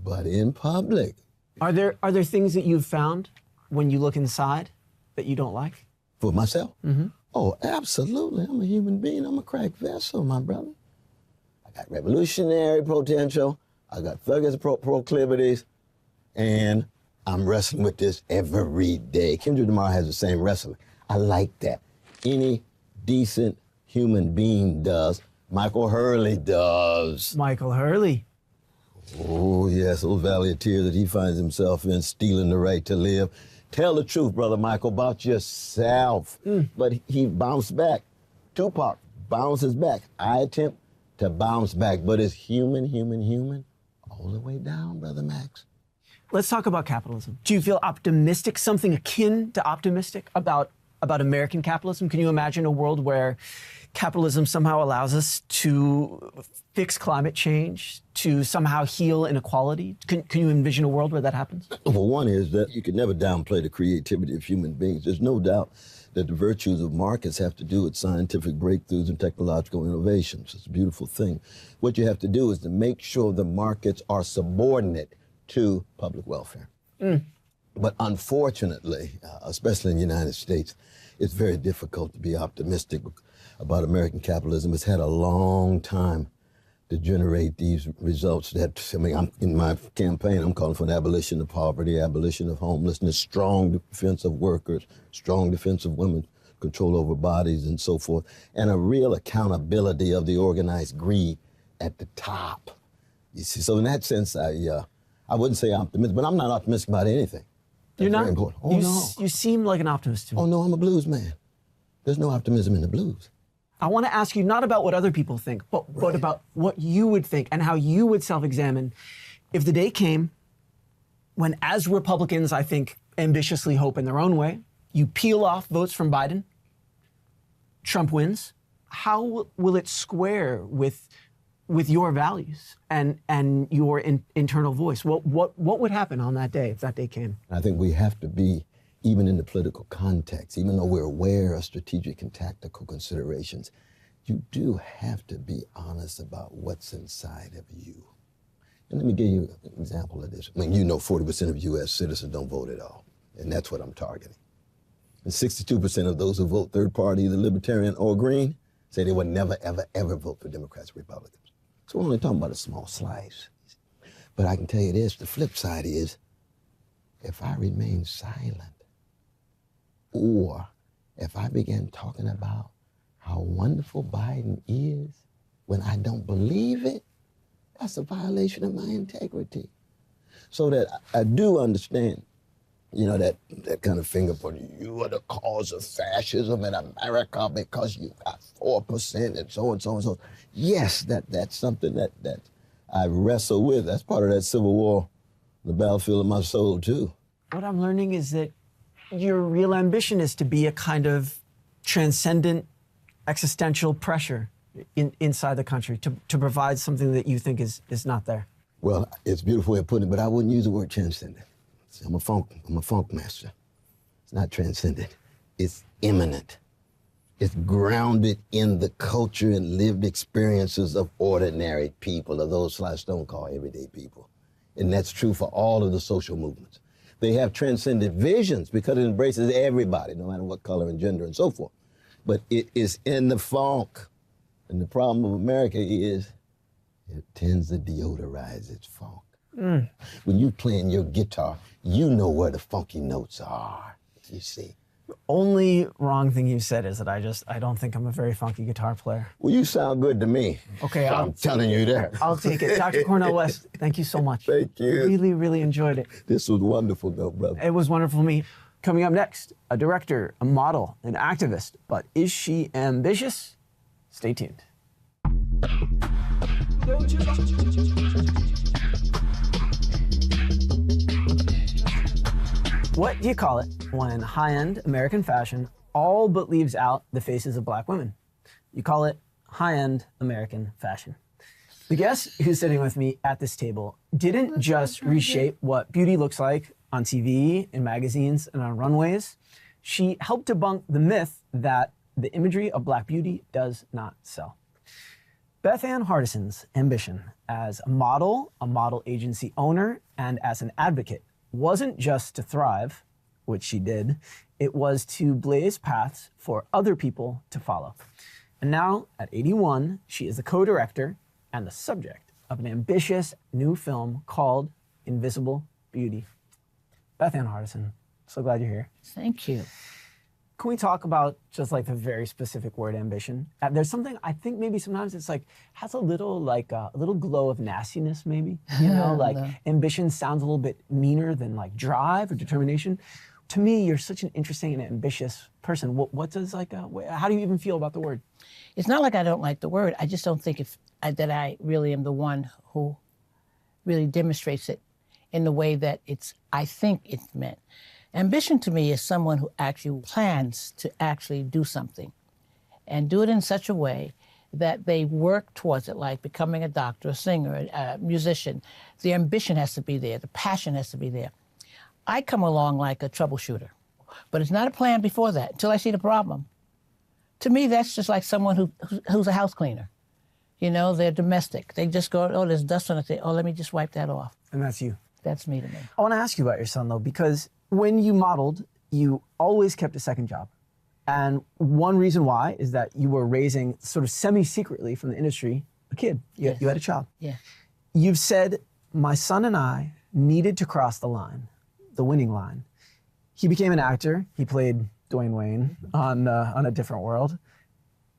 but in public. Are there things that you've found when you look inside that you don't like? For myself? Oh, absolutely. I'm a human being. I'm a cracked vessel, my brother. I got revolutionary potential. I got thuggish proclivities. And I'm wrestling with this every day. Kendrick Lamar has the same wrestling. I like that. Any decent human being does. Michael Hurley does. Michael Hurley. Oh, yes, those valley of tears that he finds himself in, stealing the right to live. Tell the truth, Brother Michael, about yourself. But he bounced back. Tupac bounces back. I attempt to bounce back, but it's human, all the way down, Brother Max. Let's talk about capitalism. Do you feel optimistic, something akin to optimistic about American capitalism? Can you imagine a world where capitalism somehow allows us to fix climate change, to somehow heal inequality? Can you envision a world where that happens? Well, one is that you can never downplay the creativity of human beings. There's no doubt that the virtues of markets have to do with scientific breakthroughs and technological innovations. It's a beautiful thing. What you have to do is to make sure the markets are subordinate to public welfare. But unfortunately, especially in the United States, it's very difficult to be optimistic about American capitalism. It's had a long time to generate these results. In my campaign, I'm calling for an abolition of poverty, abolition of homelessness, strong defense of workers, strong defense of women, control over bodies and so forth, and a real accountability of the organized greed at the top. You see, so in that sense, I wouldn't say optimistic, but I'm not optimistic about anything. You're not? Very important. Oh, no. You seem like an optimist to me. Oh, no, I'm a blues man. There's no optimism in the blues. I want to ask you not about what other people think, but about what you would think and how you would self-examine if the day came when, as Republicans, I think, ambitiously hope in their own way, you peel off votes from Biden, Trump wins. How will it square with your values and your internal voice? What would happen on that day if that day came? I think we have to be, even in the political context, even though we're aware of strategic and tactical considerations, you do have to be honest about what's inside of you. And let me give you an example of this. 40% of U.S. citizens don't vote at all, and that's what I'm targeting. And 62% of those who vote third party, either Libertarian or Green, say they would never, ever, ever vote for Democrats or Republicans. So we're only talking about a small slice. But I can tell you this, the flip side is, if I remain silent, or if I begin talking about how wonderful Biden is when I don't believe it, that's a violation of my integrity. So that I do understand, you know, that kind of finger pointing, you are the cause of fascism in America because you got 4% and so and so and so. Yes, that's something that I wrestle with. That's part of that Civil War, the battlefield of my soul too. What I'm learning is that your real ambition is to be a kind of transcendent existential pressure inside the country to provide something that you think is not there. Well, it's a beautiful way of putting it, but I wouldn't use the word transcendent. See, I'm a funk master. It's not transcendent. It's immanent. It's grounded in the culture and lived experiences of ordinary people, of those Sly Stone call everyday people. And that's true for all of the social movements. They have transcendent visions because it embraces everybody, no matter what color and gender and so forth. But it is in the funk. And the problem of America is it tends to deodorize its funk. When you're playing your guitar, you know where the funky notes are, you see. The only wrong thing you said is that I don't think I'm a very funky guitar player. Well, you sound good to me. Okay, I'm telling you that. I'll take it. Dr. Cornel West, thank you so much. Thank you. Really, really enjoyed it. This was wonderful though, brother. It was wonderful for me. Coming up next, a director, a model, an activist, but is she ambitious? Stay tuned. What do you call it when high-end American fashion all but leaves out the faces of black women? You call it high-end American fashion. The guest who's sitting with me at this table didn't just reshape what beauty looks like on TV, in magazines, and on runways. She helped debunk the myth that the imagery of black beauty does not sell. Beth Ann Hardison's ambition as a model agency owner, and as an advocate wasn't just to thrive, which she did, it was to blaze paths for other people to follow. And now, at 81, she is the co-director and the subject of an ambitious new film called Invisible Beauty. Beth Ann Hardison, so glad you're here. Thank you. Can we talk about just like the very specific word ambition? There's something I think maybe sometimes it's like has a little glow of nastiness maybe, you know, like No. Ambition sounds a little bit meaner than like drive or determination. To me, you're such an interesting and ambitious person. What does how do you even feel about the word? It's not like I don't like the word. I just don't think that I really am the one who really demonstrates it in the way that I think it's meant. Ambition to me is someone who actually plans to actually do something and do it in such a way that they work towards it, like becoming a doctor, a singer, a musician. The ambition has to be there. The passion has to be there. I come along like a troubleshooter, but it's not a plan before that until I see the problem. To me, that's just like someone who's a house cleaner. You know, they're domestic. They just go, oh, there's dust on it. Oh, let me just wipe that off. And that's you. That's me to me. I want to ask you about your son, though, because when you modeled, you always kept a second job. And one reason why is that you were raising, sort of semi-secretly from the industry, a kid. You had a child. Yeah. You've said, my son and I needed to cross the line, the winning line. He became an actor. He played Dwayne Wayne on A Different World.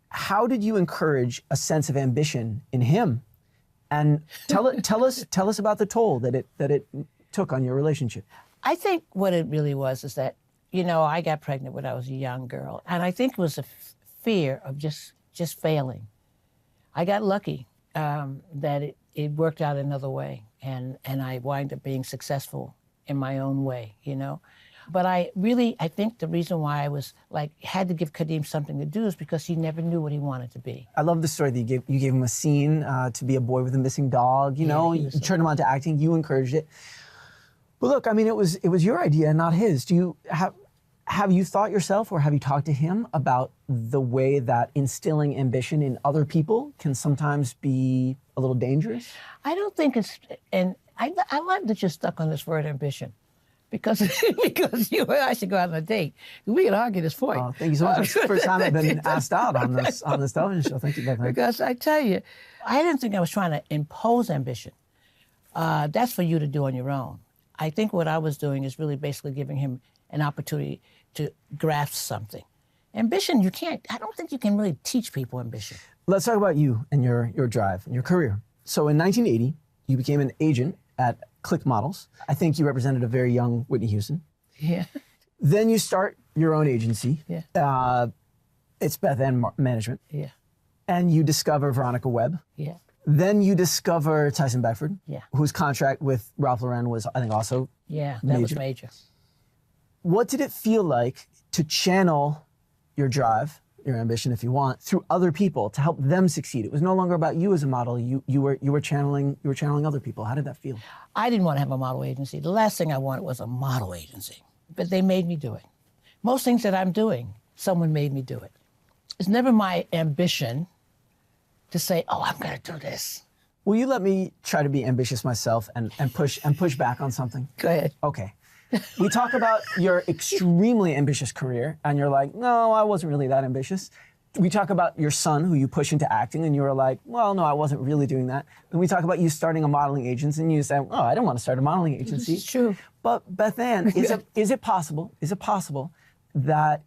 How did you encourage a sense of ambition in him? And tell us about the toll that it took on your relationship. I think what it really was is that, you know, I got pregnant when I was a young girl, and I think it was a fear of just failing. I got lucky that it worked out another way, and I wound up being successful in my own way, you know. But I think the reason why I was had to give Kadeem something to do is because he never knew what he wanted to be. I love the story that you gave him a scene to be a boy with a missing dog. You know, you turned him on to acting. You encouraged it. But look, I mean, it was your idea, not his. Do you have you thought yourself, or have you talked to him about the way that instilling ambition in other people can sometimes be a little dangerous? I don't think it's, and I like that you're stuck on this word ambition, Because you and I should go out on a date. We can argue this point. Oh, thank you so much. It's the first time I've been asked out on this television show. Thank you, Beth Ann. Because I tell you, I didn't think I was trying to impose ambition. That's for you to do on your own. I think what I was doing is really basically giving him an opportunity to grasp something. Ambition, I don't think you can really teach people ambition. Let's talk about you and your drive and your career. So in 1980, you became an agent at Click Models. I think you represented a very young Whitney Houston. Yeah. Then you start your own agency. Yeah. It's Beth Ann Management. Yeah. And you discover Veronica Webb. Yeah. Then you discover Tyson Beckford. Yeah. Whose contract with Ralph Lauren was, I think, also Yeah, that was major. What did it feel like to channel your drive, your ambition, if you want, through other people to help them succeed? It was no longer about you as a model. You were channeling other people. How did that feel? I didn't want to have a model agency. The last thing I wanted was a model agency, but they made me do it. Most things that I'm doing, someone made me do it. It's never my ambition to say, oh, I'm going to do this. Will you let me try to be ambitious myself and push back on something? Go ahead. Okay. We talk about your extremely ambitious career, and you're like, no, I wasn't really that ambitious. We talk about your son, who you push into acting, and you were like, well, no, I wasn't really doing that. And we talk about you starting a modeling agency, and you say, oh, I don't want to start a modeling agency. It's true. But Beth Ann, is it possible that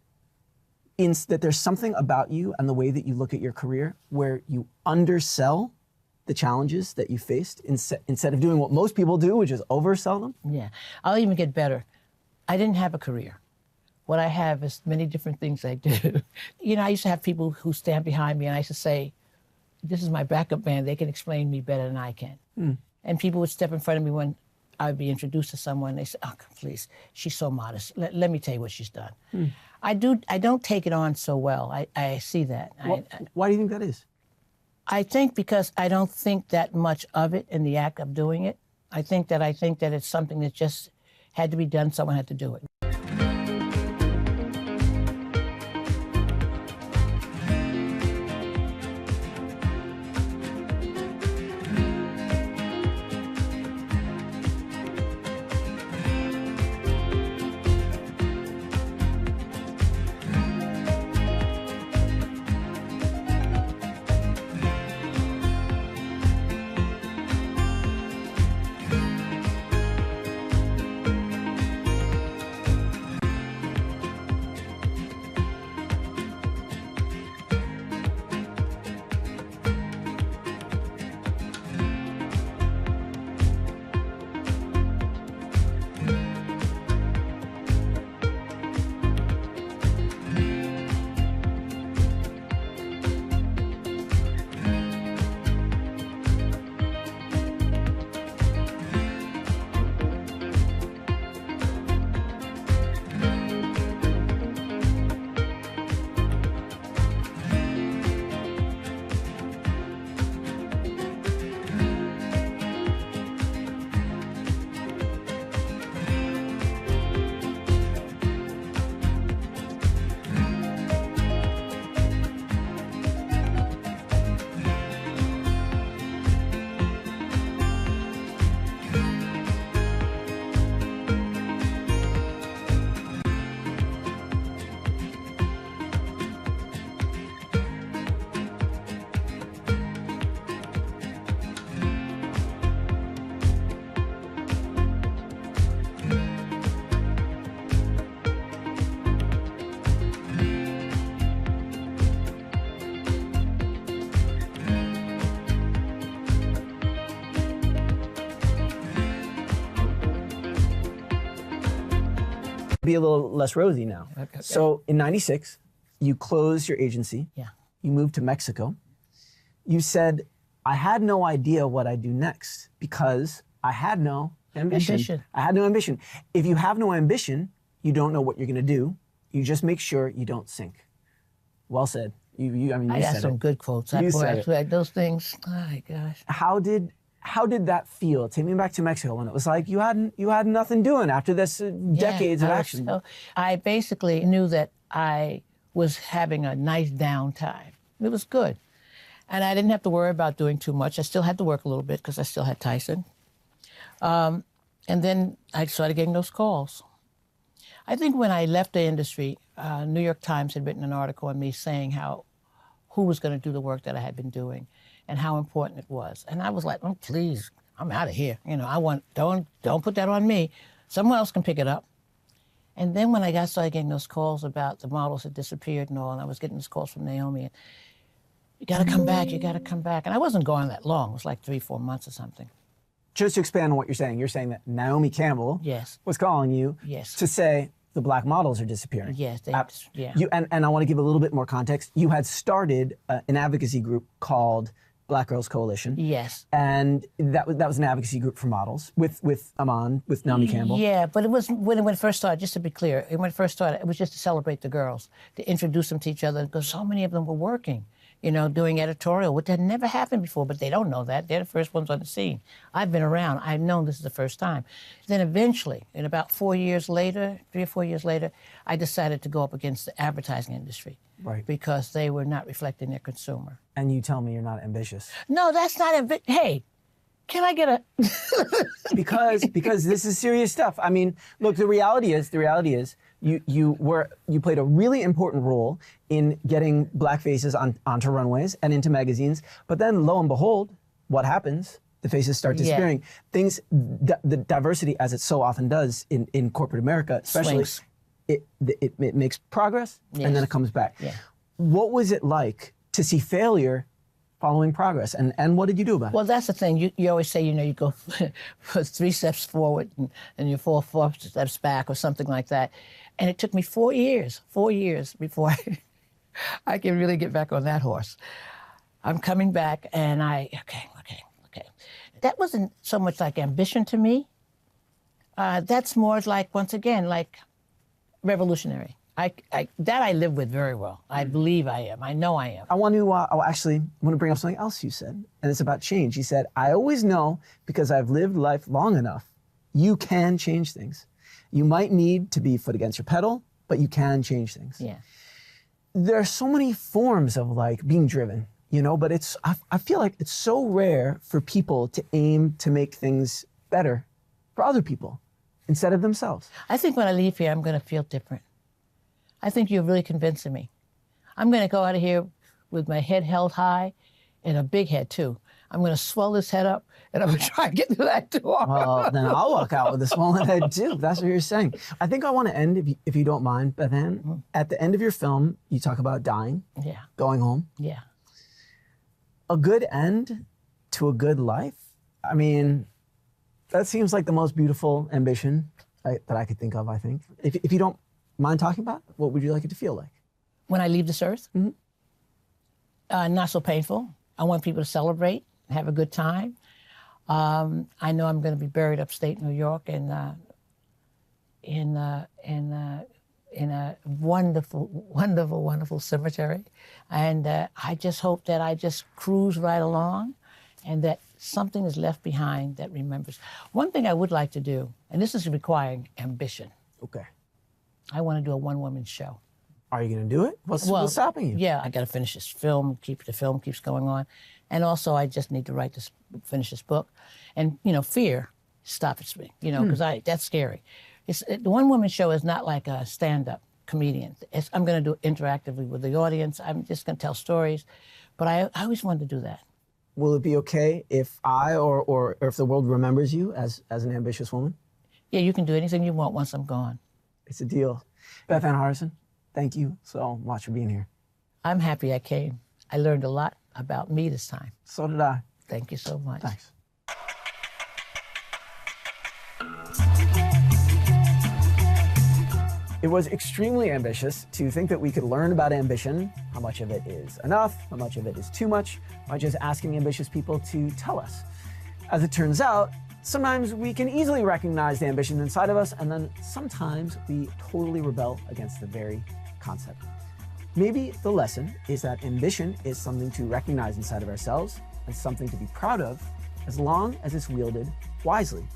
that there's something about you and the way that you look at your career where you undersell the challenges that you faced instead of doing what most people do, which is oversell them? Yeah. I'll even get better. I didn't have a career. What I have is many different things I do. You know, I used to have people who stand behind me, and I used to say, this is my backup band. They can explain me better than I can. And people would step in front of me when I would be introduced to someone. They say, oh, please, she's so modest. Let me tell you what she's done. I don't take it on so well. I see that. Why do you think that is? I think because I don't think that much of it in the act of doing it. I think that it's something that just had to be done. Someone had to do it. Be a little less rosy now. Okay. So in '96, you closed your agency. Yeah. You moved to Mexico. You said, I had no idea what I'd do next because I had no ambition. I had no ambition. If you have no ambition, you don't know what you're going to do. You just make sure you don't sink. Well said. You I got said some it. good quotes. You said it. Those things. Oh my gosh. How did that feel? Take me back to Mexico when it was like you had nothing doing after this decades of action. So I basically knew that I was having a nice downtime. It was good. And I didn't have to worry about doing too much. I still had to work a little bit because I still had Tyson. And then I started getting those calls. I think when I left the industry, New York Times had written an article on me saying who was going to do the work that I had been doing and how important it was. And I was like, oh, please, I'm out of here. You know, don't put that on me. Someone else can pick it up. And then when I started getting those calls about the models had disappeared and all, and I was getting those calls from Naomi, and you got to come back, you got to come back. And I wasn't going that long. It was like 3-4 months or something. Just to expand on what you're saying that Naomi Campbell was calling you to say the black models are disappearing. Yes, yeah. And I want to give a little bit more context. You had started an advocacy group called Black Girls Coalition. Yes. And that was an advocacy group for models with Aman, with Naomi Campbell. Yeah, but it was when it first started, just to be clear, when it first started, it was just to celebrate the girls, to introduce them to each other, because so many of them were working, you know, doing editorial, which had never happened before, but they don't know that. They're the first ones on the scene. I've been around. I've known this is the first time. Then eventually, in about 3 or 4 years later, I decided to go up against the advertising industry. Right. Because they were not reflecting their consumer. And you tell me you're not ambitious. No, that's not hey, can I get a... because this is serious stuff. I mean, look, the reality is you played a really important role in getting black faces onto runways and into magazines. But then lo and behold, what happens? The faces start disappearing. Yeah. The diversity, as it so often does in corporate America, especially, it makes progress and then it comes back. Yeah. What was it like to see failure following progress, and what did you do about it? Well, that's the thing. You always say, you know, you go 3 steps forward and you fall 4 steps back or something like that. And it took me 4 years before I can really get back on that horse. I'm coming back and okay. That wasn't so much like ambition to me. That's more like, once again, like revolutionary. That I live with very well. I believe I am. I know I am. I want to bring up something else you said, and it's about change. You said, I always know, because I've lived life long enough, you can change things. You might need to be foot against your pedal, but you can change things. Yeah. There are so many forms of like being driven, you know, but I feel like it's so rare for people to aim to make things better for other people instead of themselves. I think when I leave here, I'm going to feel different. I think you're really convincing me. I'm going to go out of here with my head held high, and a big head too. I'm going to swell this head up, and I'm going to try and get through that door. Well, then I'll walk out with a swollen head too, if that's what you're saying. I think I want to end, if you don't mind, Beth Ann. At the end of your film, you talk about dying, going home. Yeah. A good end to a good life? I mean, that seems like the most beautiful ambition that I could think of, I think. If you don't mind talking about it, what would you like it to feel like? When I leave this earth? Not so painful. I want people to celebrate, have a good time. I know I'm going to be buried upstate New York in a wonderful, wonderful, wonderful cemetery. And I just hope that I just cruise right along and that something is left behind that remembers. One thing I would like to do, and this is requiring ambition. Okay. I want to do a one-woman show. Are you going to do it? What's stopping you? Yeah, I got to finish this film. The film keeps going on. And also, I just need to finish this book. And, you know, fear stops me, you know, because that's scary. The one-woman show is not like a stand-up comedian. I'm going to do it interactively with the audience. I'm just going to tell stories. But I always wanted to do that. Will it be okay if I or if the world remembers you as an ambitious woman? Yeah, you can do anything you want once I'm gone. It's a deal. Beth Ann Hardison, thank you so much for being here. I'm happy I came. I learned a lot about me this time. So did I. Thank you so much. Thanks. It was extremely ambitious to think that we could learn about ambition, how much of it is enough, how much of it is too much, by just asking ambitious people to tell us. As it turns out, sometimes we can easily recognize the ambition inside of us, and then sometimes we totally rebel against the very concept. Maybe the lesson is that ambition is something to recognize inside of ourselves and something to be proud of, as long as it's wielded wisely.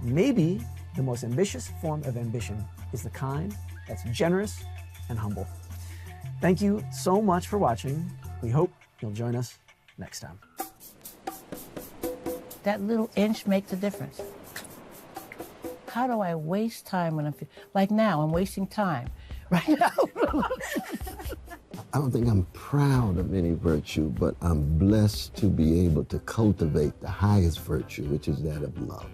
Maybe the most ambitious form of ambition is the kind that's generous and humble. Thank you so much for watching. We hope you'll join us next time. That little inch makes a difference. how do I waste time when I'm, like now, I'm wasting time right now. I don't think I'm proud of any virtue, but I'm blessed to be able to cultivate the highest virtue, which is that of love.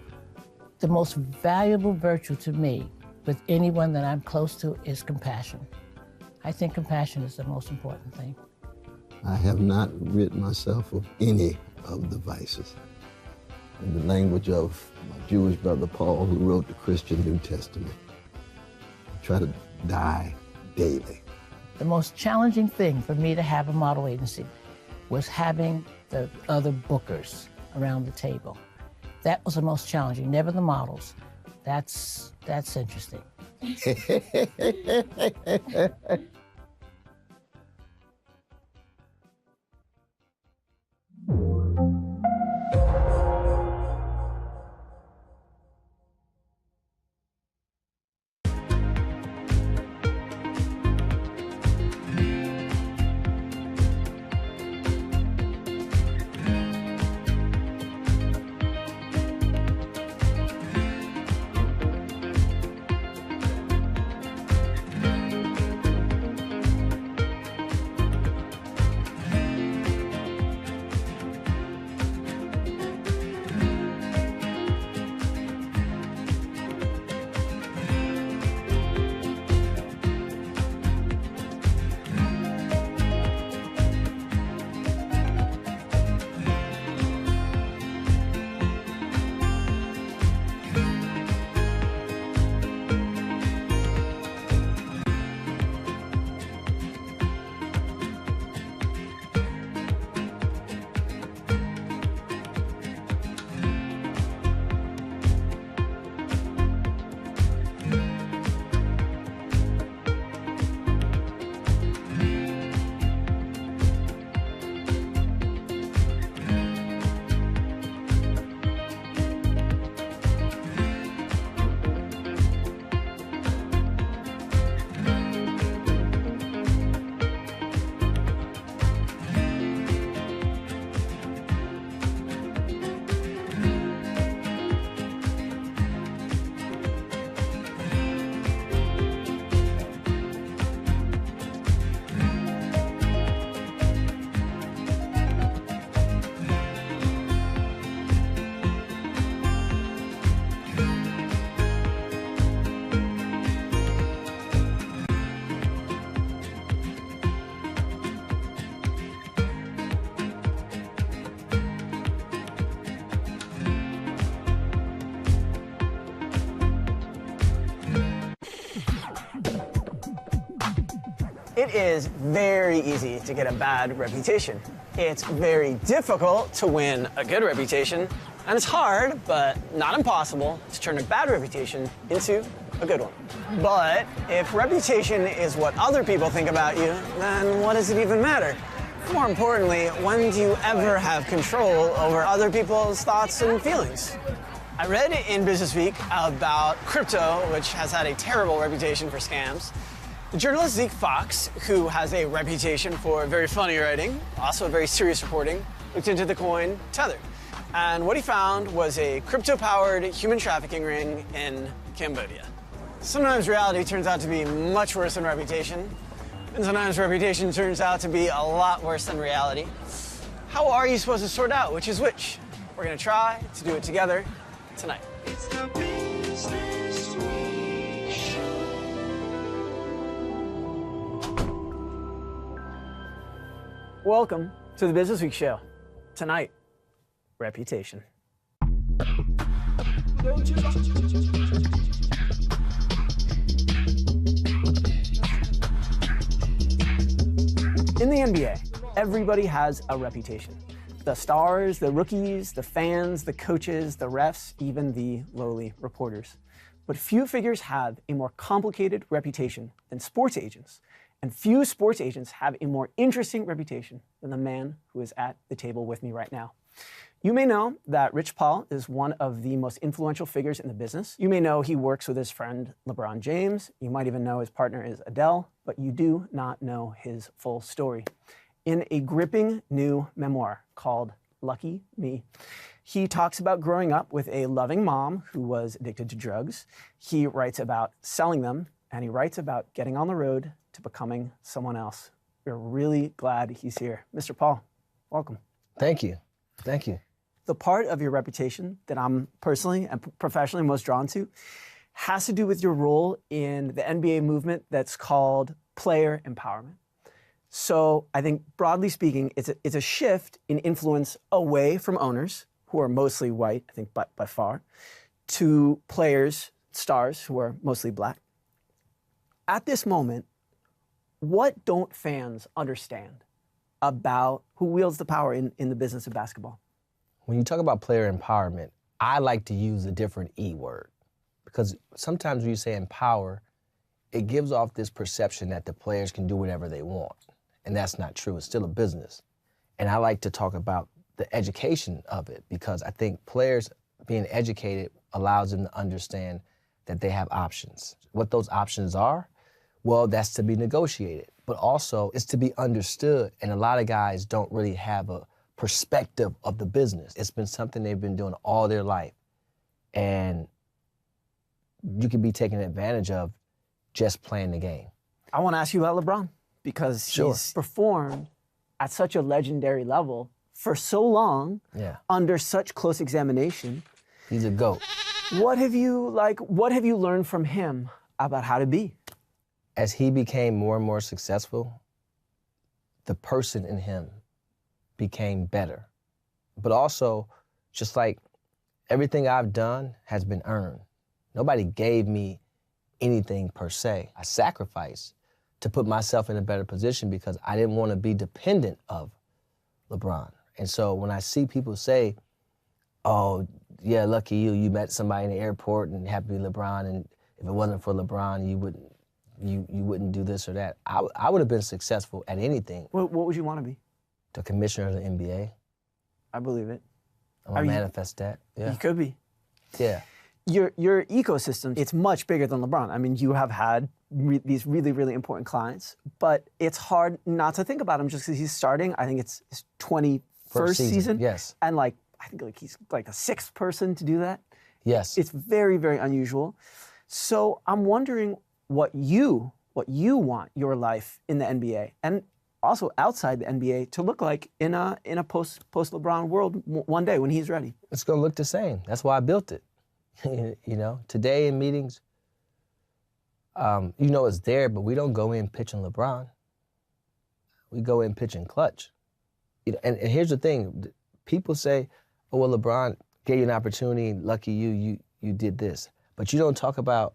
The most valuable virtue to me with anyone that I'm close to is compassion. I think compassion is the most important thing. I have not rid myself of any of the vices. In the language of my Jewish brother Paul, who wrote the Christian New Testament, I try to die daily. The most challenging thing for me to have a model agency was having the other bookers around the table. That was the most challenging, never the models. That's interesting. It is very easy to get a bad reputation. It's very difficult to win a good reputation, and it's hard, but not impossible, to turn a bad reputation into a good one. But if reputation is what other people think about you, then what does it even matter? More importantly, when do you ever have control over other people's thoughts and feelings? I read in Business Week about crypto, which has had a terrible reputation for scams. The journalist Zeke Fox, who has a reputation for very funny writing, also very serious reporting, looked into the coin Tether. And what he found was a crypto-powered human trafficking ring in Cambodia. Sometimes reality turns out to be much worse than reputation, and sometimes reputation turns out to be a lot worse than reality. How are you supposed to sort out which is which? We're gonna try to do it together tonight. It's the Business Week Show. Welcome to the Business Week Show. Tonight, reputation. In the NBA, everybody has a reputation. The stars, the rookies, the fans, the coaches, the refs, even the lowly reporters. But few figures have a more complicated reputation than sports agents, and few sports agents have a more interesting reputation than the man who is at the table with me right now. You may know that Rich Paul is one of the most influential figures in the business. You may know he works with his friend LeBron James. You might even know his partner is Adele, but you do not know his full story. In a gripping new memoir called lucky me. He talks about growing up with a loving mom who was addicted to drugs. He writes about selling them, and he writes about getting on the road to becoming someone else. We're really glad he's here. Mr. Paul, welcome. Thank you. Thank you. The part of your reputation that I'm personally and professionally most drawn to has to do with your role in the NBA movement that's called player empowerment. So I think broadly speaking, it's a shift in influence away from owners, who are mostly white, I think by far, to players, stars, who are mostly black. At this moment, what don't fans understand about who wields the power in the business of basketball? When you talk about player empowerment, I like to use a different E word, because sometimes when you say empower, it gives off this perception that the players can do whatever they want. And that's not true. It's still a business. And I like to talk about the education of it, because I think players being educated allows them to understand that they have options. What those options are, well, that's to be negotiated, but also it's to be understood. And a lot of guys don't really have a perspective of the business. It's been something they've been doing all their life. And you can be taken advantage of just playing the game. I want to ask you about LeBron, because he's performed at such a legendary level for so long, under such close examination. He's a GOAT. What have you learned from him about how to be? As he became more and more successful, the person in him became better. But also, just like everything I've done has been earned. Nobody gave me anything per se. I sacrificed to put myself in a better position because I didn't want to be dependent of LeBron. And so when I see people say, oh, yeah, lucky you met somebody in the airport and happened to be LeBron, and if it wasn't for LeBron, you wouldn't do this or that. I would have been successful at anything. What would you want to be? The commissioner of the NBA. I believe it. I'm going to manifest that. Yeah. You could be. Yeah. Your ecosystem, it's much bigger than LeBron. I mean, you have had these really, really important clients, but it's hard not to think about him just because he's starting. I think it's his 21st season. Yes. And I think he's like the 6th person to do that. Yes. It's very, very unusual. So I'm wondering what you want your life in the NBA and also outside the NBA to look like in a post LeBron world one day when he's ready. It's going to look the same. That's why I built it. You know, today in meetings, it's there, but we don't go in pitching LeBron. We go in pitching clutch. And here's the thing. People say, oh, well, LeBron gave you an opportunity, lucky you did this. But you don't talk about,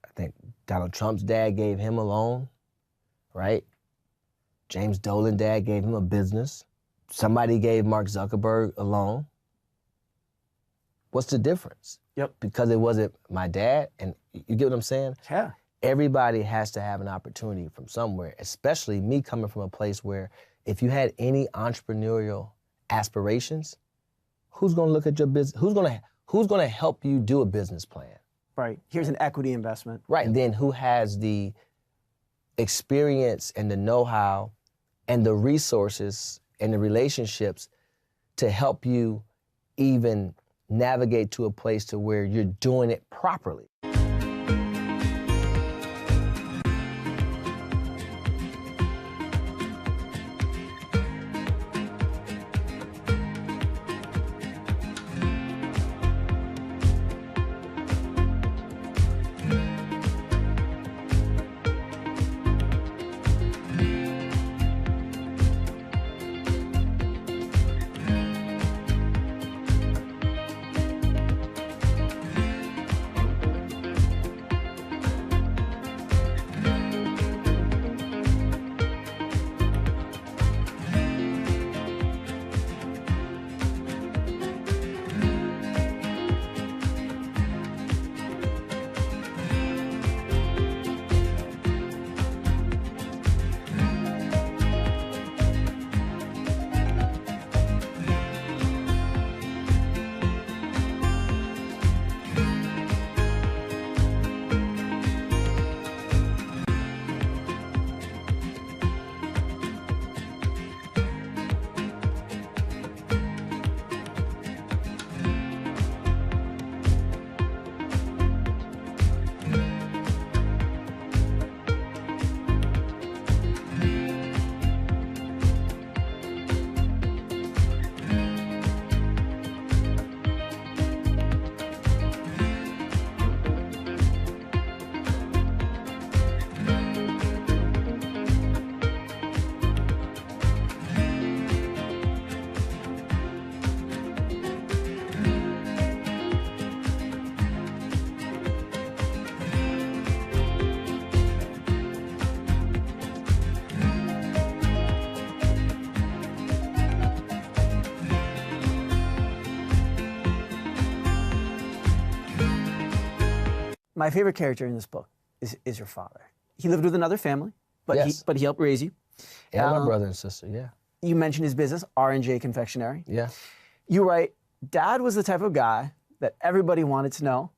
I think Donald Trump's dad gave him a loan, right? James Dolan's dad gave him a business. Somebody gave Mark Zuckerberg a loan. What's the difference? Yep. Because it wasn't my dad, and you get what I'm saying? Yeah. Everybody has to have an opportunity from somewhere, especially me coming from a place where if you had any entrepreneurial aspirations, who's going to look at your business? Who's going to help you do a business plan? Right. Here's an equity investment. Right. And then who has the experience and the know-how and the resources and the relationships to help you even navigate to a place to where you're doing it properly. My favorite character in this book is your father. He lived with another family, but Yes. he helped raise you. Yeah, my brother and sister, yeah. You mentioned his business, R&J Confectionery. Yeah. You write, Dad was the type of guy that everybody wanted to know,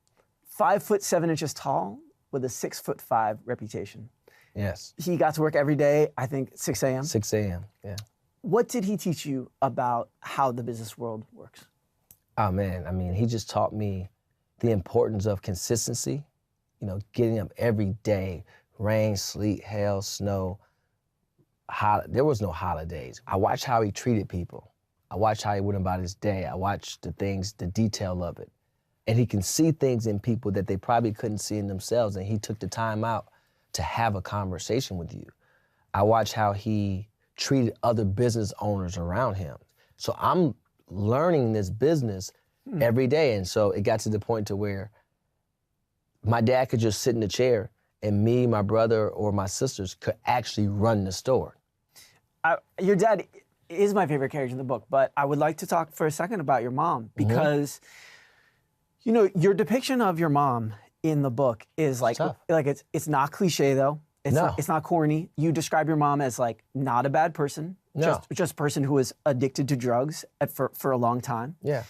5'7" tall with a 6'5" reputation. Yes. He got to work every day, I think 6 a.m. 6 a.m., yeah. What did he teach you about how the business world works? Oh man, I mean, he just taught me the importance of consistency, you know, getting up every day, rain, sleet, hail, snow. There was no holidays. I watched how he treated people. I watched how he went about his day. I watched the things, the detail of it. And he can see things in people that they probably couldn't see in themselves, and he took the time out to have a conversation with you. I watched how he treated other business owners around him. So I'm learning this business every day. And so it got to the point to where my dad could just sit in the chair and me, my brother, or my sisters could actually run the store. Your dad is my favorite character in the book, but I would like to talk for a second about your mom because, you know, your depiction of your mom in the book is like it's not cliche though. It's not corny. You describe your mom as like not a bad person, just a person who was addicted to drugs for a long time. Yeah.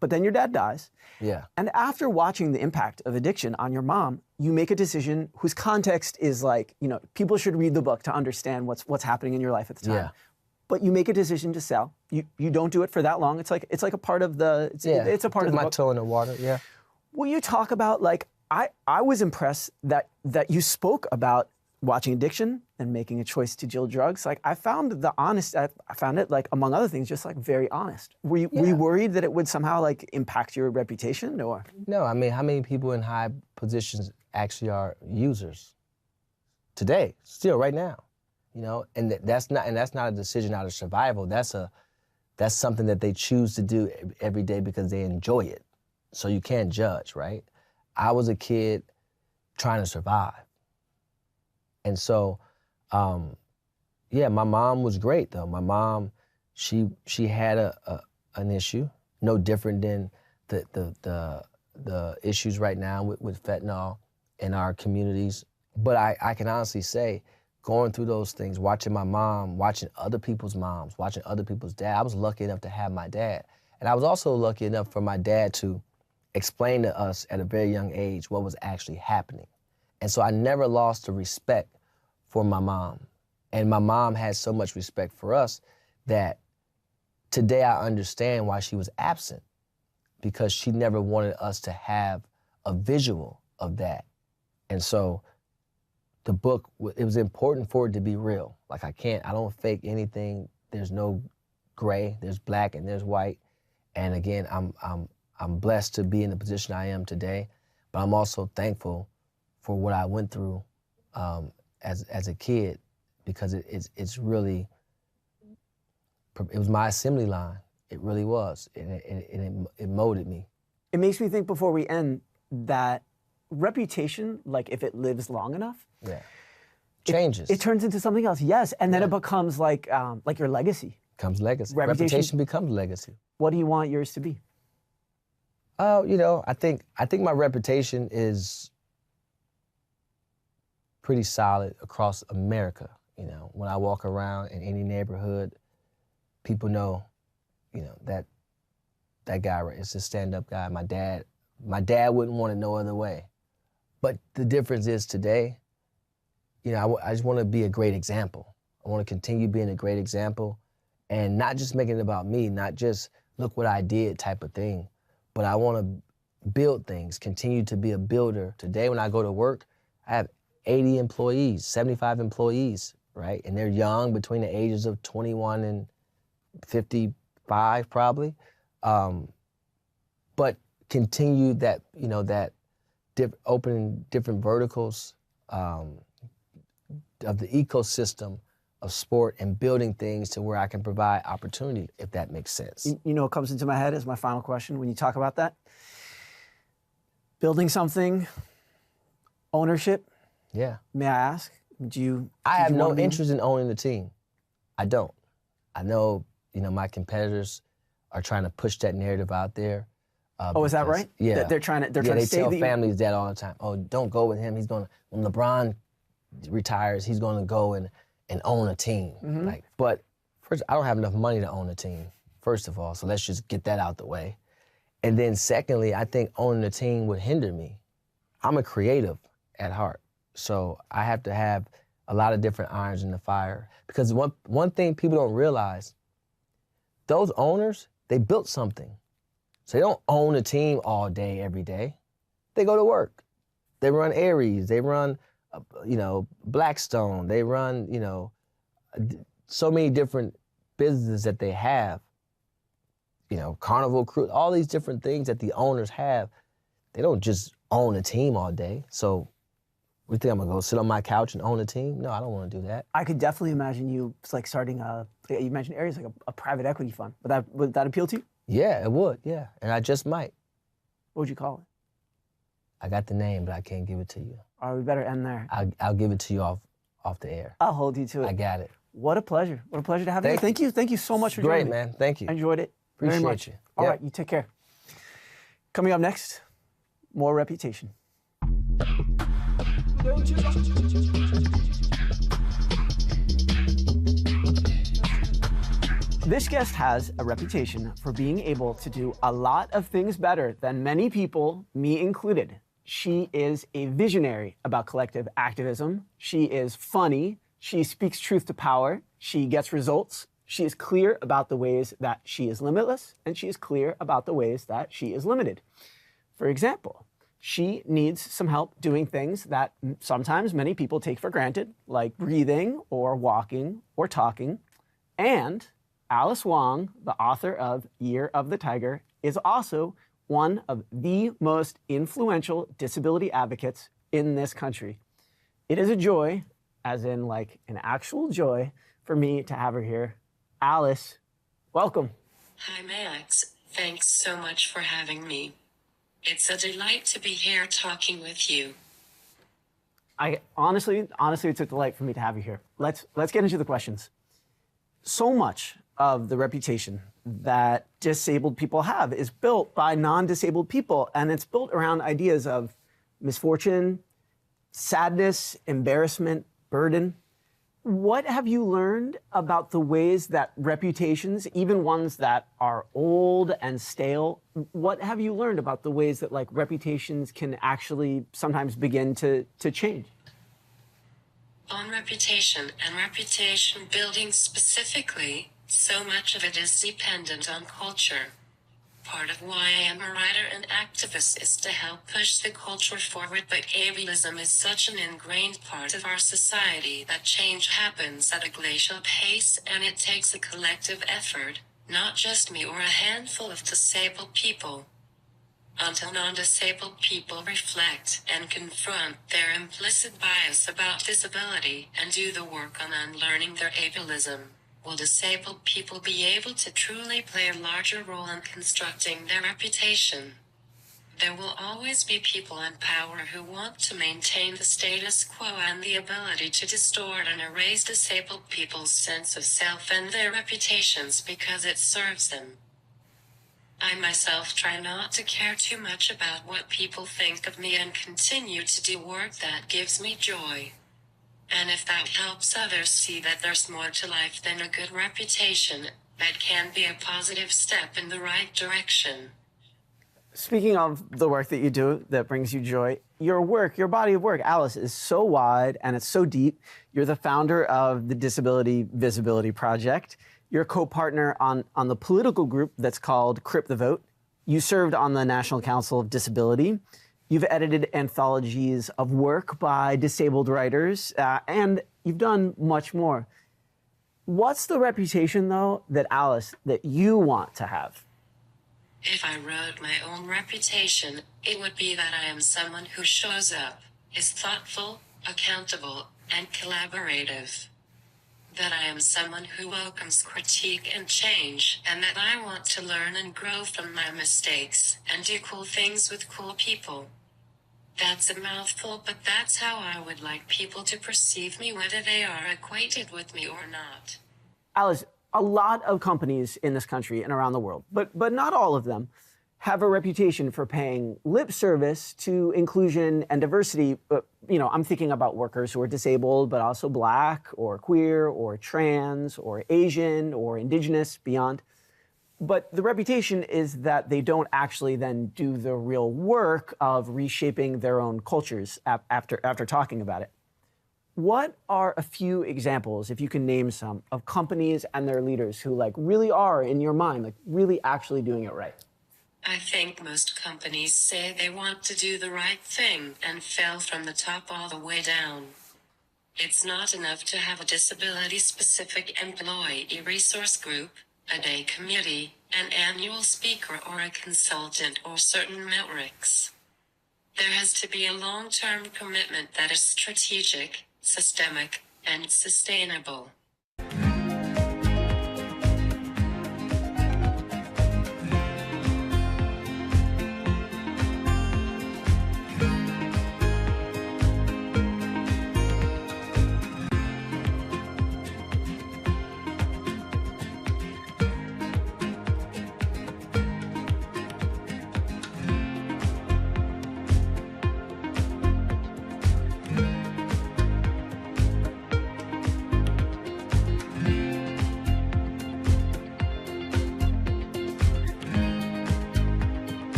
But then your dad dies. Yeah. And after watching the impact of addiction on your mom, you make a decision whose context is like, you know, people should read the book to understand what's happening in your life at the time. Yeah. But you make a decision to sell. You don't do it for that long. It's like a part of the it's a part of the my book. toe in the water, yeah. Will you talk about like I was impressed that you spoke about watching addiction and making a choice to deal drugs. Like I found it like among other things just like very honest. Were you worried that it would somehow like impact your reputation or? No, I mean, how many people in high positions actually are users today, still right now? You know, and that's not a decision out of survival. That's something that they choose to do every day because they enjoy it. So you can't judge, right? I was a kid trying to survive. And so, yeah, my mom was great though. My mom, she had an issue, no different than the issues right now with fentanyl in our communities. But I can honestly say, going through those things, watching my mom, watching other people's moms, watching other people's dad, I was lucky enough to have my dad. And I was also lucky enough for my dad to explain to us at a very young age what was actually happening. And so I never lost the respect for my mom. And my mom had so much respect for us that today I understand why she was absent, because she never wanted us to have a visual of that. And so the book, it was important for it to be real. Like I don't fake anything. There's no gray, there's black and there's white. And again, I'm blessed to be in the position I am today, but I'm also thankful for what I went through as a kid, because it's really, it was my assembly line. It really was, and it molded me. It makes me think before we end that reputation, like if it lives long enough, changes. It turns into something else, yes, and then it becomes like your legacy. Becomes legacy. Reputation becomes legacy. What do you want yours to be? You know, I think my reputation is pretty solid across America. You know, when I walk around in any neighborhood, people know, you know, that guy is a stand-up guy. My dad wouldn't want it no other way. But the difference is today, you know, I just want to be a great example. I want to continue being a great example and not just making it about me, not just look what I did type of thing, but I want to build things, continue to be a builder. Today when I go to work, I have 80 employees, 75 employees, right? And they're young, between the ages of 21 and 55 probably. But continue that, you know, that opening different verticals of the ecosystem of sport and building things to where I can provide opportunity, if that makes sense. You know what comes into my head as my final question when you talk about that? Building something, ownership. Yeah. May I ask? I have no interest in owning the team. I don't. I know, you know, my competitors are trying to push that narrative out there. Oh, is that right? Yeah. They're trying to. They save tell the families that all the time. Oh, don't go with him. He's gonna when LeBron retires, he's gonna go and own a team. Like, but first, I don't have enough money to own a team. First of all, so let's just get that out the way. And then secondly, I think owning a team would hinder me. I'm a creative at heart, so I have to have a lot of different irons in the fire. Because one thing people don't realize, those owners, they built something. So they don't own a team all day, every day. They go to work. They run Aries, they run, Blackstone, they run, so many different businesses that they have. Carnival Cruise, all these different things that the owners have. They don't just own a team all day. So you think I'm gonna go sit on my couch and own a team? No, I don't want to do that. I could definitely imagine you like starting you mentioned Aries, like a private equity fund. Would that appeal to you? Yeah, it would, yeah. And I just might. What would you call it? I got the name, but I can't give it to you. All right, we better end there. I'll give it to you off the air. I'll hold you to it. I got it. What a pleasure. What a pleasure to have you. Thank you. Thank you so much for joining me. Great, man. Thank you. I enjoyed it Appreciate very much. you. All Yep. right, you take care. Coming up next, more reputation. This guest has a reputation for being able to do a lot of things better than many people, me included. She is a visionary about collective activism. She is funny. She speaks truth to power. She gets results. She is clear about the ways that she is limitless, and she is clear about the ways that she is limited. For example, she needs some help doing things that sometimes many people take for granted, like breathing or walking or talking. And Alice Wong, the author of Year of the Tiger, is also one of the most influential disability advocates in this country. It is a joy, as in like an actual joy, for me to have her here. Alice, welcome. Hi, Max. Thanks so much for having me. It's a delight to be here talking with you. Honestly, it's a delight for me to have you here. Let's get into the questions. So much of the reputation that disabled people have is built by non-disabled people, and it's built around ideas of misfortune, sadness, embarrassment, burden. What have you learned about the ways that reputations, even ones that are old and stale, what have you learned about the ways that like reputations can actually sometimes begin to change? On reputation and reputation building specifically, so much of it is dependent on culture. Part of why I am a writer and activist is to help push the culture forward, but ableism is such an ingrained part of our society that change happens at a glacial pace, and it takes a collective effort, not just me or a handful of disabled people. Until non-disabled people reflect and confront their implicit bias about disability and do the work on unlearning their ableism, will disabled people be able to truly play a larger role in constructing their reputation? There will always be people in power who want to maintain the status quo and the ability to distort and erase disabled people's sense of self and their reputations because it serves them. I myself try not to care too much about what people think of me and continue to do work that gives me joy. And if that helps others see that there's more to life than a good reputation, that can be a positive step in the right direction. Speaking of the work that you do that brings you joy, your work, your body of work, Alice, is so wide and it's so deep. You're the founder of the Disability Visibility Project. You're a co-partner on the political group that's called Crip the Vote. You served on the National Council of Disability. You've edited anthologies of work by disabled writers, and you've done much more. What's the reputation, though, that Alice, that you want to have? If I wrote my own reputation, it would be that I am someone who shows up, is thoughtful, accountable, and collaborative. That I am someone who welcomes critique and change, and that I want to learn and grow from my mistakes, and do cool things with cool people. That's a mouthful, but that's how I would like people to perceive me, whether they are acquainted with me or not. Alice, a lot of companies in this country and around the world, but not all of them, have a reputation for paying lip service to inclusion and diversity. I'm thinking about workers who are disabled, but also Black or queer or trans or Asian or indigenous, beyond. But the reputation is that they don't actually then do the real work of reshaping their own cultures after talking about it. What are a few examples, if you can name some, of companies and their leaders who really are, in your mind, really actually doing it right? I think most companies say they want to do the right thing and fail from the top all the way down. It's not enough to have a disability-specific employee resource group, a day committee, an annual speaker or a consultant or certain metrics. There has to be a long-term commitment that is strategic, systemic, and sustainable.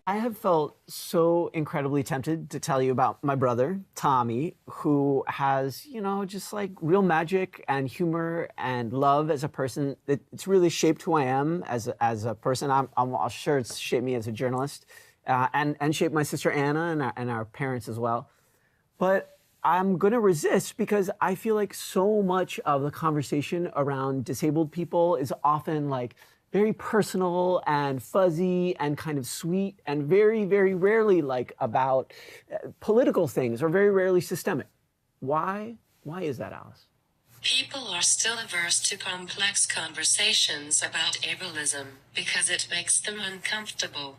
I have felt so incredibly tempted to tell you about my brother, Tommy, who has, just real magic and humor and love as a person. It's really shaped who I am as a person. I'm sure it's shaped me as a journalist and shaped my sister Anna and our parents as well. But I'm going to resist because I feel like so much of the conversation around disabled people is often very personal and fuzzy and kind of sweet and very, very rarely about political things or very rarely systemic. Why? Why is that, Alice? People are still averse to complex conversations about ableism because it makes them uncomfortable.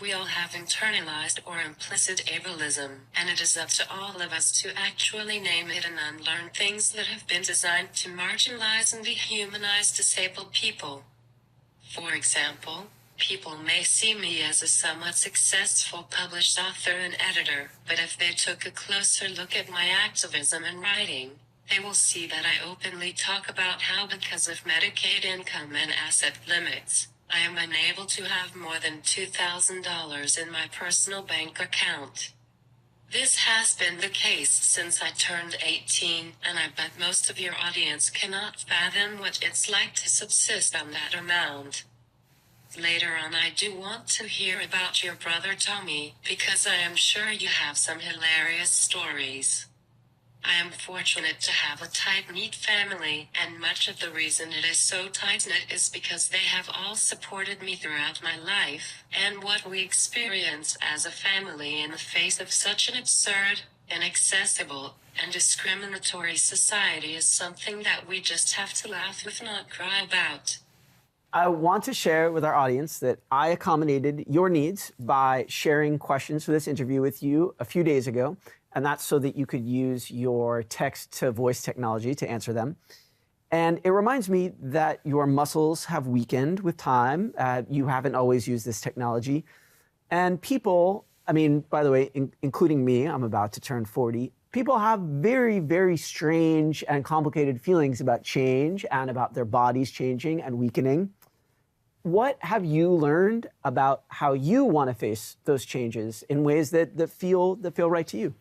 We all have internalized or implicit ableism, and it is up to all of us to actually name it and unlearn things that have been designed to marginalize and dehumanize disabled people. For example, people may see me as a somewhat successful published author and editor, but if they took a closer look at my activism and writing, they will see that I openly talk about how because of Medicaid income and asset limits, I am unable to have more than $2,000 in my personal bank account. This has been the case since I turned 18, and I bet most of your audience cannot fathom what it's like to subsist on that amount. Later on, I do want to hear about your brother Tommy, because I am sure you have some hilarious stories. I am fortunate to have a tight-knit family, and much of the reason it is so tight-knit is because they have all supported me throughout my life, and what we experience as a family in the face of such an absurd, inaccessible, and discriminatory society is something that we just have to laugh if not cry about. I want to share with our audience that I accommodated your needs by sharing questions for this interview with you a few days ago. and that's so that you could use your text-to-voice technology to answer them. And it reminds me that your muscles have weakened with time. You haven't always used this technology. And people, I mean, by the way, including me, I'm about to turn 40, people have very, very strange and complicated feelings about change and about their bodies changing and weakening. What have you learned about how you want to face those changes in ways that feel right to you?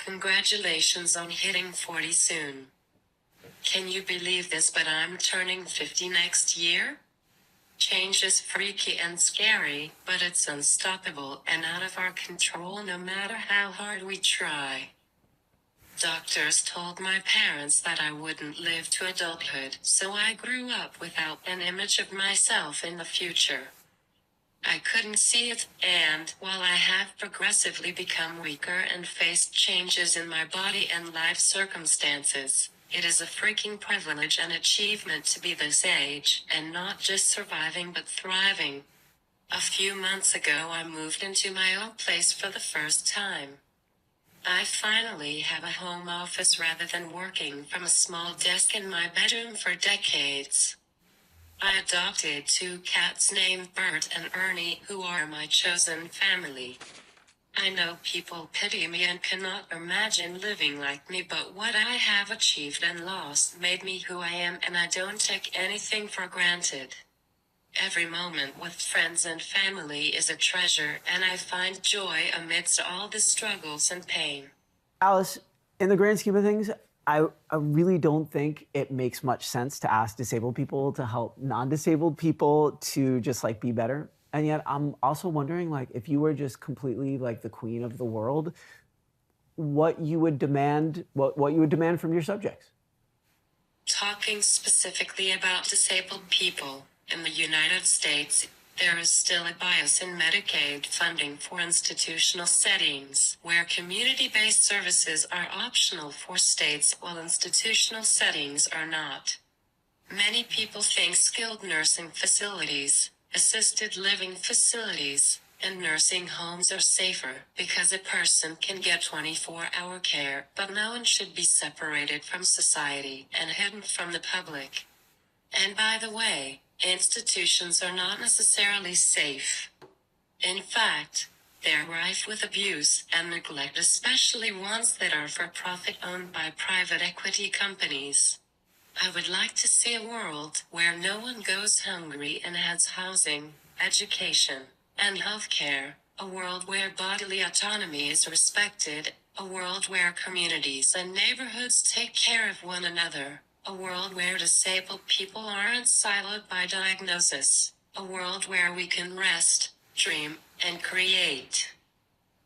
Congratulations on hitting 40 soon. Can you believe this, but I'm turning 50 next year? Change is freaky and scary, but it's unstoppable and out of our control no matter how hard we try. Doctors told my parents that I wouldn't live to adulthood, so I grew up without an image of myself in the future. I couldn't see it, and while I have progressively become weaker and faced changes in my body and life circumstances, it is a freaking privilege and achievement to be this age, and not just surviving but thriving. A few months ago I moved into my own place for the first time. I finally have a home office rather than working from a small desk in my bedroom for decades. I adopted 2 cats named Bert and Ernie, who are my chosen family. I know people pity me and cannot imagine living like me, but what I have achieved and lost made me who I am, and I don't take anything for granted. Every moment with friends and family is a treasure, and I find joy amidst all the struggles and pain. Alice, in the grand scheme of things, I really don't think it makes much sense to ask disabled people to help non-disabled people to just like be better. And yet I'm also wondering, like, if you were just completely like the queen of the world, what you would demand, what you would demand from your subjects. Talking specifically about disabled people, in the United States, there is still a bias in Medicaid funding for institutional settings, where community-based services are optional for states while institutional settings are not. Many people think skilled nursing facilities, assisted living facilities, and nursing homes are safer because a person can get 24-hour care, but no one should be separated from society and hidden from the public. And by the way, institutions are not necessarily safe. In fact, they're rife with abuse and neglect, especially ones that are for profit owned by private equity companies. I would like to see a world where no one goes hungry and has housing, education, and healthcare, a world where bodily autonomy is respected, a world where communities and neighborhoods take care of one another. A world where disabled people aren't siloed by diagnosis. A world where we can rest, dream, and create.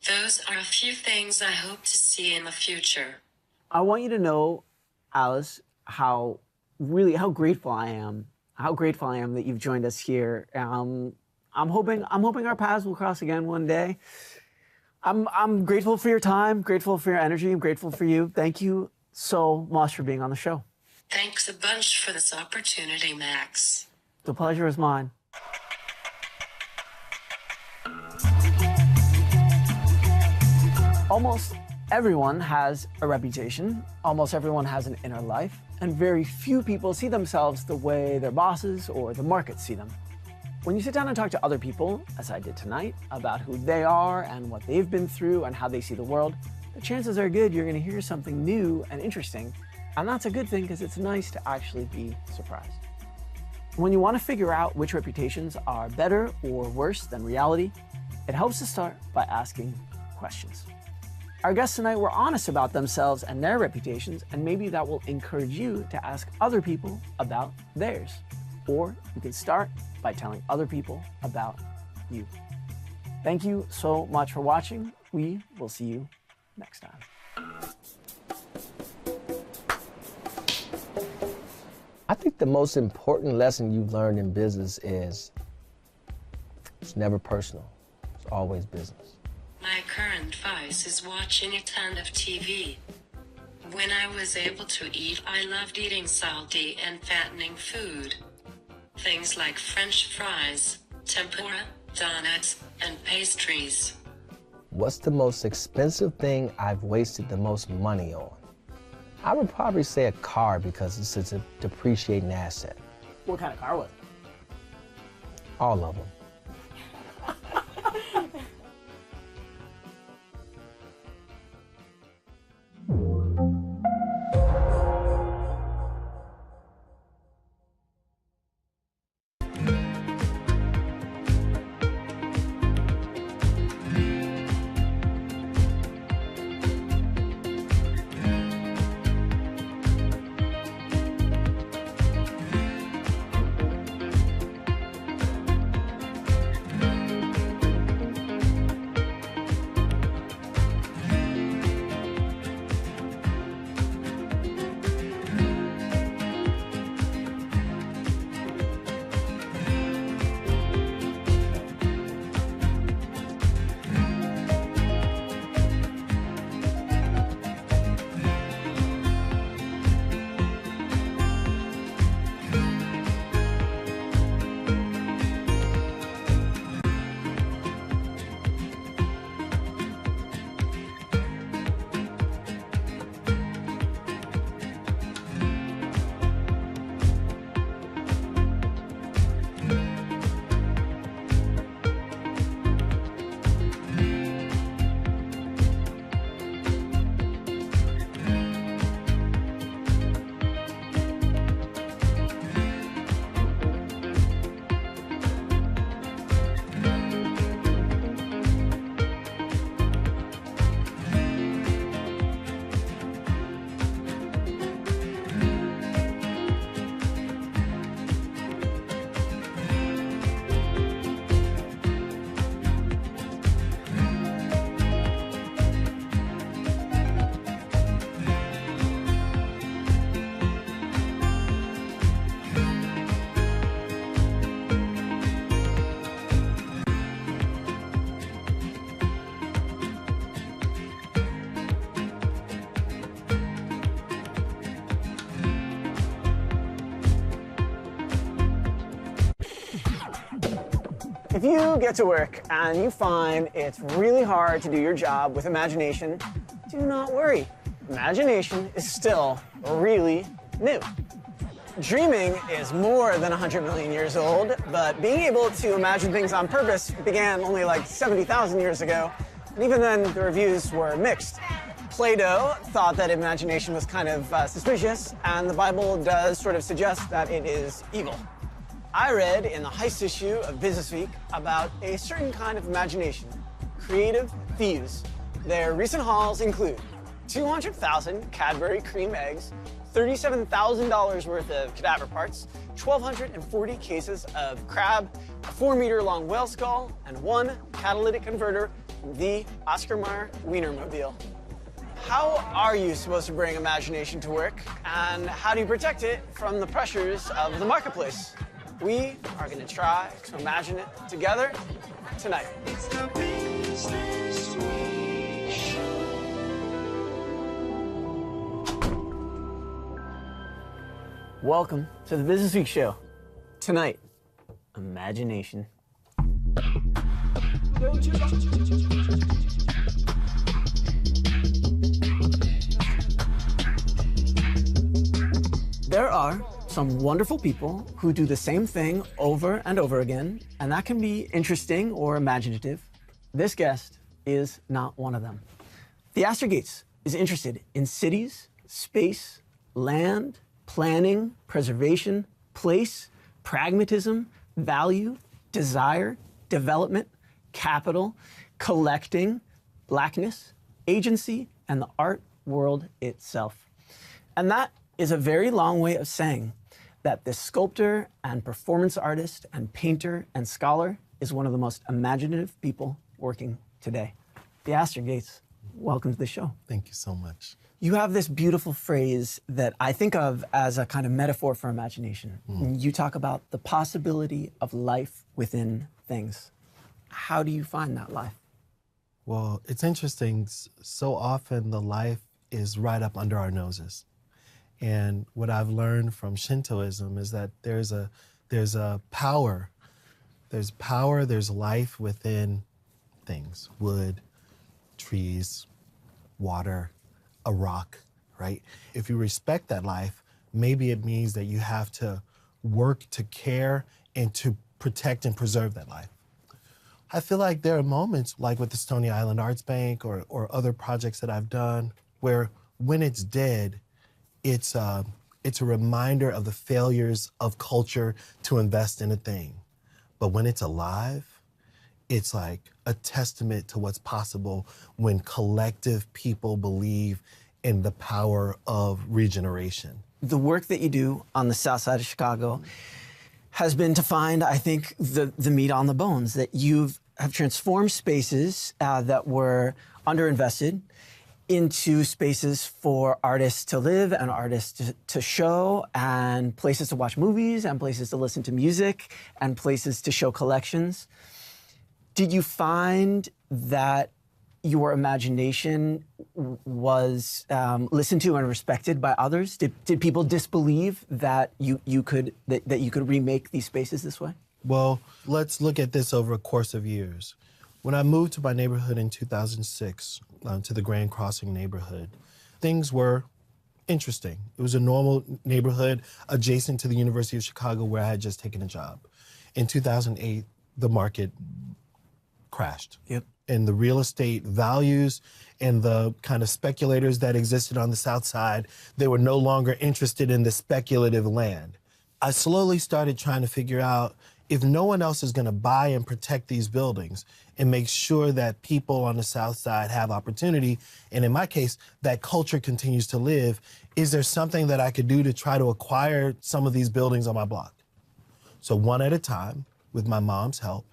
Those are a few things I hope to see in the future. I want you to know, Alice, how grateful I am. How grateful I am that you've joined us here. I'm hoping our paths will cross again one day. I'm grateful for your time, grateful for your energy, I'm grateful for you. Thank you so much for being on the show. Thanks a bunch for this opportunity, Max. The pleasure is mine. Almost everyone has a reputation. Almost everyone has an inner life. And very few people see themselves the way their bosses or the market see them. When you sit down and talk to other people, as I did tonight, about who they are and what they've been through and how they see the world, the chances are good you're going to hear something new and interesting. And that's a good thing because it's nice to actually be surprised. When you want to figure out which reputations are better or worse than reality, it helps to start by asking questions. Our guests tonight were honest about themselves and their reputations, and maybe that will encourage you to ask other people about theirs. Or you can start by telling other people about you. Thank you so much for watching. We will see you next time. I think the most important lesson you've learned in business is it's never personal. It's always business. My current vice is watching a ton of TV. When I was able to eat, I loved eating salty and fattening food. Things like French fries, tempura, donuts, and pastries. What's the most expensive thing I've wasted the most money on? I would probably say a car because it's a depreciating asset. What kind of car was it? All of them. If you get to work and you find it's really hard to do your job with imagination, do not worry. Imagination is still really new. Dreaming is more than 100 million years old, but being able to imagine things on purpose began only like 70,000 years ago, and even then the reviews were mixed. Plato thought that imagination was kind of suspicious, and the Bible does sort of suggest that it is evil. I read in the heist issue of Business Week about a certain kind of imagination, creative thieves. Their recent hauls include 200,000 Cadbury cream eggs, $37,000 worth of cadaver parts, 1,240 cases of crab, a 4-meter-long whale skull, and 1 catalytic converter from the Oscar Mayer Wienermobile. How are you supposed to bring imagination to work, and how do you protect it from the pressures of the marketplace? We are going to try to imagine it together tonight. It's the Business Week Show. Welcome to the Business Week Show. Tonight, imagination. There are some wonderful people who do the same thing over and over again, and that can be interesting or imaginative. This guest is not one of them. Theaster Gates is interested in cities, space, land, planning, preservation, place, pragmatism, value, desire, development, capital, collecting, blackness, agency, and the art world itself. And that is a very long way of saying that this sculptor and performance artist and painter and scholar is one of the most imaginative people working today. Theaster Gates, welcome to the show. Thank you so much. You have this beautiful phrase that I think of as a kind of metaphor for imagination. You talk about the possibility of life within things. How do you find that life? Well, it's interesting. So often the life is right up under our noses. And what I've learned from Shintoism is that there's a power. There's power, there's life within things. Wood, trees, water, a rock, right? If you respect that life, maybe it means that you have to work to care and to protect and preserve that life. I feel like there are moments, like with the Stony Island Arts Bank or other projects that I've done, where when it's dead, it's a reminder of the failures of culture to invest in a thing. But when it's alive, it's like a testament to what's possible when collective people believe in the power of regeneration. The work that you do on the south side of Chicago has been to find, I think, the meat on the bones, that have transformed spaces that were underinvested into spaces for artists to live and artists to show, and places to watch movies and places to listen to music and places to show collections. Did you find that your imagination was listened to and respected by others? Did people disbelieve that you could remake these spaces this way? Well, let's look at this over a course of years. When I moved to my neighborhood in 2006, to the Grand Crossing neighborhood, things were interesting. It was a normal neighborhood adjacent to the University of Chicago where I had just taken a job. In 2008, the market crashed. Yep. And the real estate values and the kind of speculators that existed on the South Side, they were no longer interested in the speculative land. I slowly started trying to figure out, if no one else is going to buy and protect these buildings and make sure that people on the South Side have opportunity, and in my case, that culture continues to live, is there something that I could do to try to acquire some of these buildings on my block? So one at a time, with my mom's help,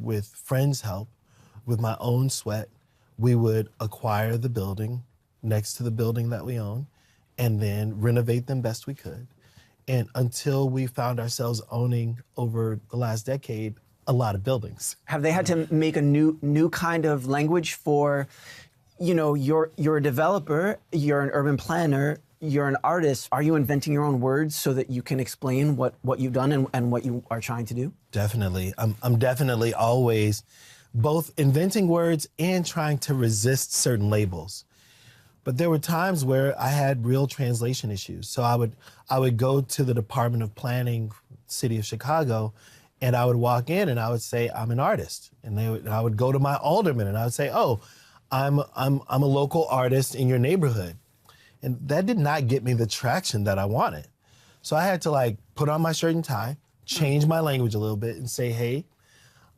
with friends' help, with my own sweat, we would acquire the building next to the building that we own and then renovate them best we could. And until we found ourselves owning, over the last decade, a lot of buildings. Have they had to make a new kind of language for, you're a developer, you're an urban planner, you're an artist. Are you inventing your own words so that you can explain what you've done and what you are trying to do? Definitely. I'm definitely always both inventing words and trying to resist certain labels. But there were times where I had real translation issues. So I would go to the Department of Planning, City of Chicago, and I would walk in and I would say, I'm an artist. And I would go to my alderman and I would say, oh, I'm a local artist in your neighborhood. And that did not get me the traction that I wanted. So I had to put on my shirt and tie, change my language a little bit and say, hey,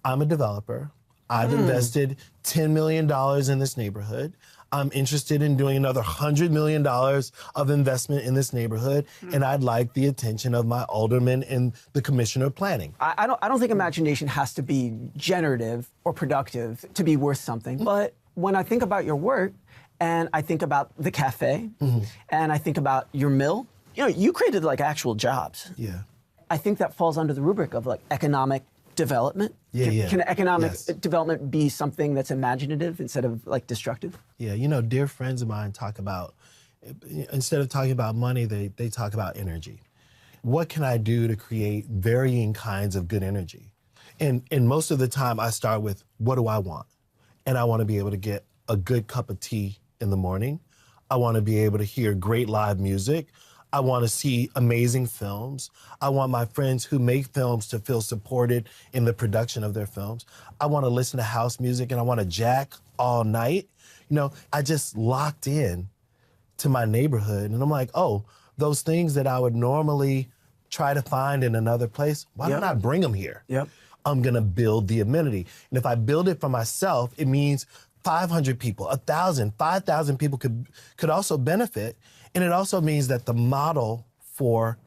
I'm a developer. I've invested $10 million in this neighborhood. I'm interested in doing another $100 million of investment in this neighborhood, and I'd like the attention of my alderman and the commissioner of planning. I don't think imagination has to be generative or productive to be worth something. But when I think about your work, and I think about the cafe, and I think about your mill, you created actual jobs. Yeah. I think that falls under the rubric of economic development. Can economic development be something that's imaginative instead of destructive? Yeah, dear friends of mine talk about, instead of talking about money, they talk about energy. What can I do to create varying kinds of good energy? And most of the time I start with, what do I want? And I want to be able to get a good cup of tea in the morning. I want to be able to hear great live music. I want to see amazing films. I want my friends who make films to feel supported in the production of their films. I want to listen to house music and I want to jack all night. I just locked in to my neighborhood and I'm like, oh, those things that I would normally try to find in another place, why don't I bring them here? Yep. I'm going to build the amenity. And if I build it for myself, it means 500 people, 1,000, 5,000 people could also benefit. And it also means that the model for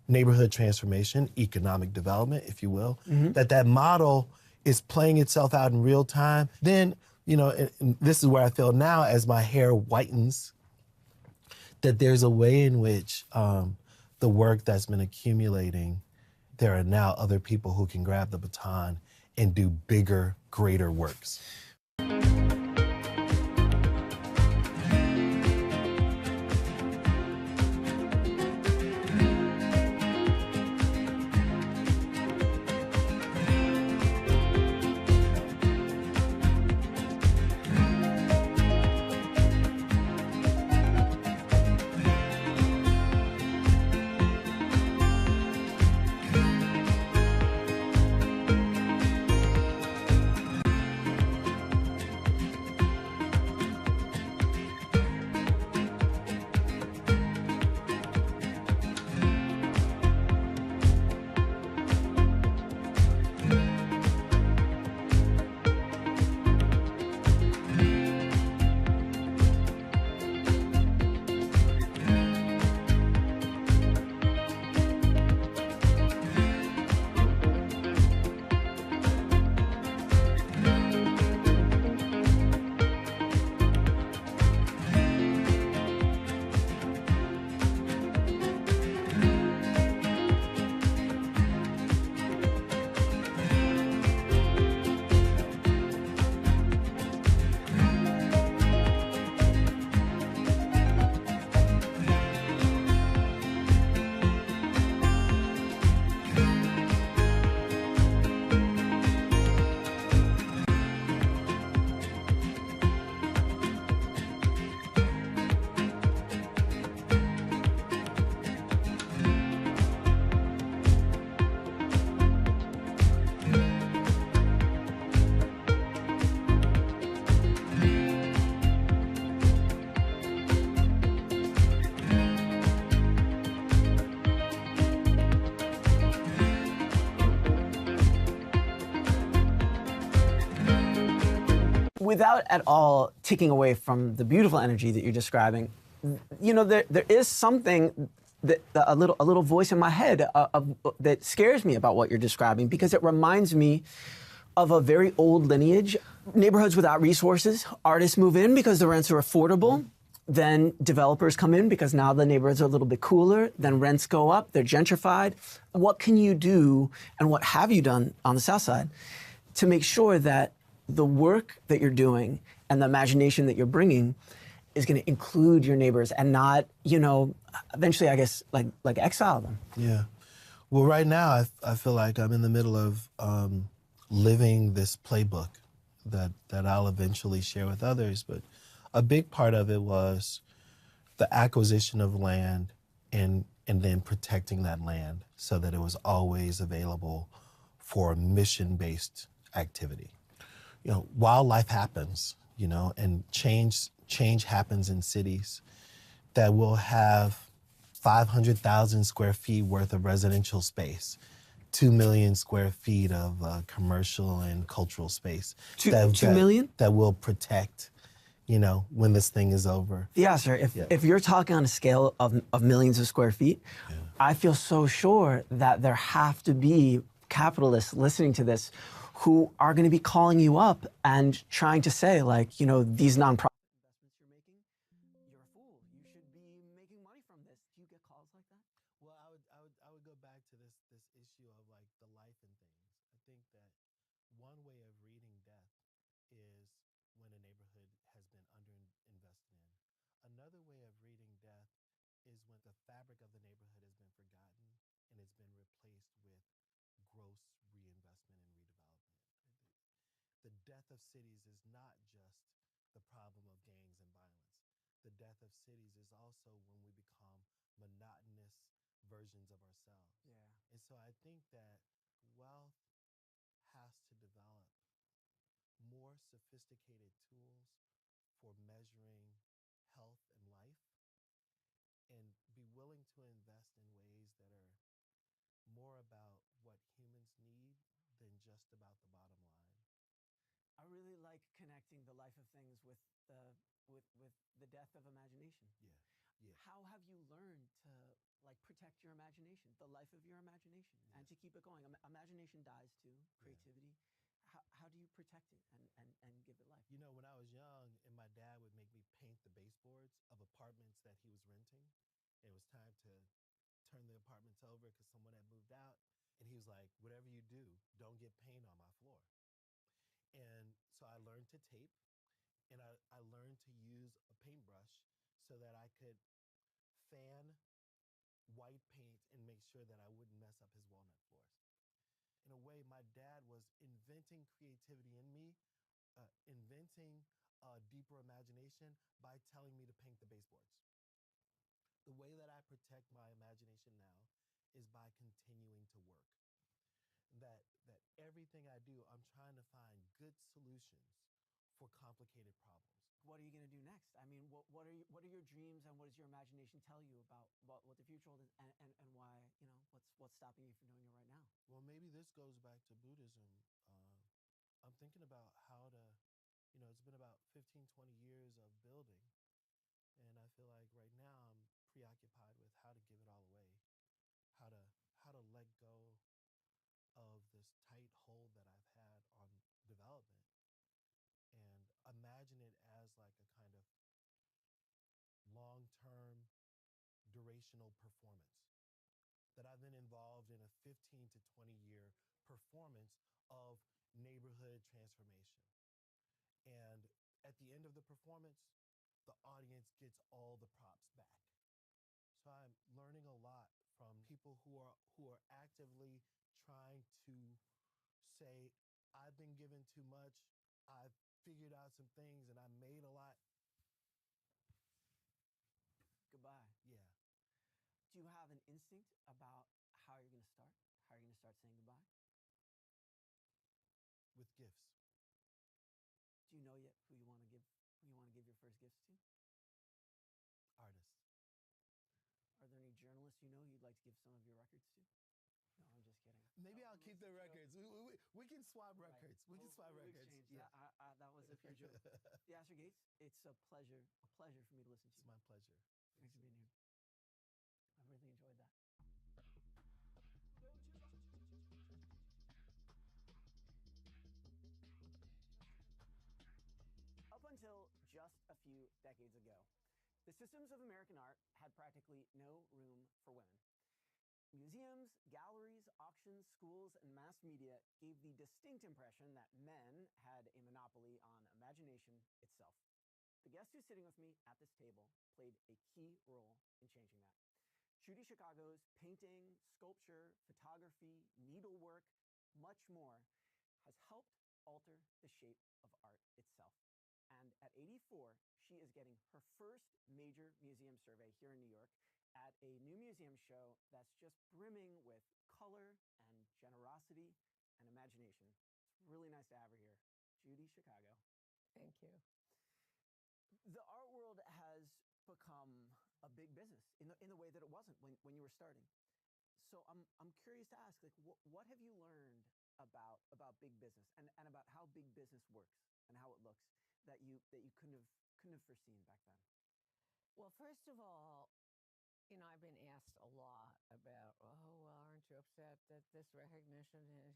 neighborhood transformation, economic development, if you will, that model is playing itself out in real time. Then, and this is where I feel now as my hair whitens, that there's a way in which the work that's been accumulating, there are now other people who can grab the baton and do bigger, greater works. without at all taking away from the beautiful energy that you're describing, you know, there is something that a little voice in my head that scares me about what you're describing, because it reminds me of a very old lineage. Neighborhoods without resources, artists move in because the rents are affordable. Then developers come in because now the neighborhoods are a little bit cooler. Then rents go up, they're gentrified. What can you do, and what have you done on the South Side to make sure that the work that you're doing and the imagination that you're bringing is going to include your neighbors and not, you know, eventually, I guess, like exile them? Yeah. Well, right now, I feel like I'm in the middle of living this playbook that I'll eventually share with others. But a big part of it was the acquisition of land and then protecting that land so that it was always available for mission-based activity. You know, wildlife happens, you know, and change happens in cities that will have 500,000 square feet worth of residential space, 2 million square feet of commercial and cultural space. 2 million? That will protect, you know, when this thing is over. Yeah, sir. If you're talking on a scale of millions of square feet, I feel so sure that there have to be capitalists listening to this who are going to be calling you up and trying to say, like, you know, these nonprofit investments you're making, you're a fool. You should be making money from this. Do you get calls like that? Well, I would go back to this issue of like the life and things. I think that one way of reading death is when a neighborhood has been underinvested in. Another way of reading death is when the fabric of the neighborhood has been forgotten and it's been replaced with gross reinvestment and redevelopment. The death of cities is not just the problem of gangs and violence. The death of cities is also when we become monotonous versions of ourselves. Yeah. And so I think that wealth has to develop more sophisticated tools for measuring health and life, and be willing to invest in ways that are more about what humans need than just about the bottom line. I really like connecting the life of things with the death of imagination. Yeah. How have you learned to like protect your imagination, the life of your imagination, and to keep it going? Imagination dies too, creativity. How do you protect it and give it life? You know, when I was young and my dad would make me paint the baseboards of apartments that he was renting, it was time to turn the apartments over because someone had moved out. And he was like, whatever you do, don't get paint on my floor. And so I learned to tape, and I learned to use a paintbrush so that I could fan white paint and make sure that I wouldn't mess up his walnut floors. In a way, my dad was inventing creativity in me, inventing a deeper imagination by telling me to paint the baseboards. The way that I protect my imagination now is by continuing to work. That everything I do, I'm trying to find good solutions for complicated problems. What are you going to do next? I mean, what are your dreams, and what does your imagination tell you about what the future holds, and why, you know, what's stopping you from doing it right now? Well, maybe this goes back to Buddhism. I'm thinking about how to, you know, it's been about 15, 20 years of building, and I feel like right now I'm preoccupied with how to give it all away, how to let go of this tight hold that I've had on development and imagine it as like a kind of long-term durational performance. That I've been involved in a 15 to 20 year performance of neighborhood transformation. And at the end of the performance, the audience gets all the props back. So I'm learning a lot from people who are actively trying to say, I've been given too much, I've figured out some things, and I made a lot. Goodbye. Yeah. Do you have an instinct about how you're going to start? How are you going to start saying goodbye? With gifts. Do you know yet who you want to give your first gifts to? Artists. Are there any journalists you know you'd like to give some of your records to? No, I'm just kidding. Maybe I'll keep the records. We can swap records. We can swap records. Yeah, that was a pure joke. Yasser Gates, it's a pleasure for me to listen to you. It's my pleasure. Thanks for being here. I really enjoyed that. Up until just a few decades ago, the systems of American art had practically no room for women. Museums, galleries, auctions, schools, and mass media gave the distinct impression that men had a monopoly on imagination itself. The guest who's sitting with me at this table played a key role in changing that. Judy Chicago's painting, sculpture, photography, needlework, much more, has helped alter the shape of art itself. And at 84, she is getting her first major museum survey here in New York at a new museum show that's just brimming with color and generosity and imagination. It's really nice to have her here. Judy Chicago. Thank you. The art world has become a big business in the way that it wasn't when you were starting. So I'm curious to ask, like, what have you learned about big business and about how big business works and how it looks that you couldn't have foreseen back then? Well, first of all, you know, I've been asked a lot about, oh, well, aren't you upset that this recognition has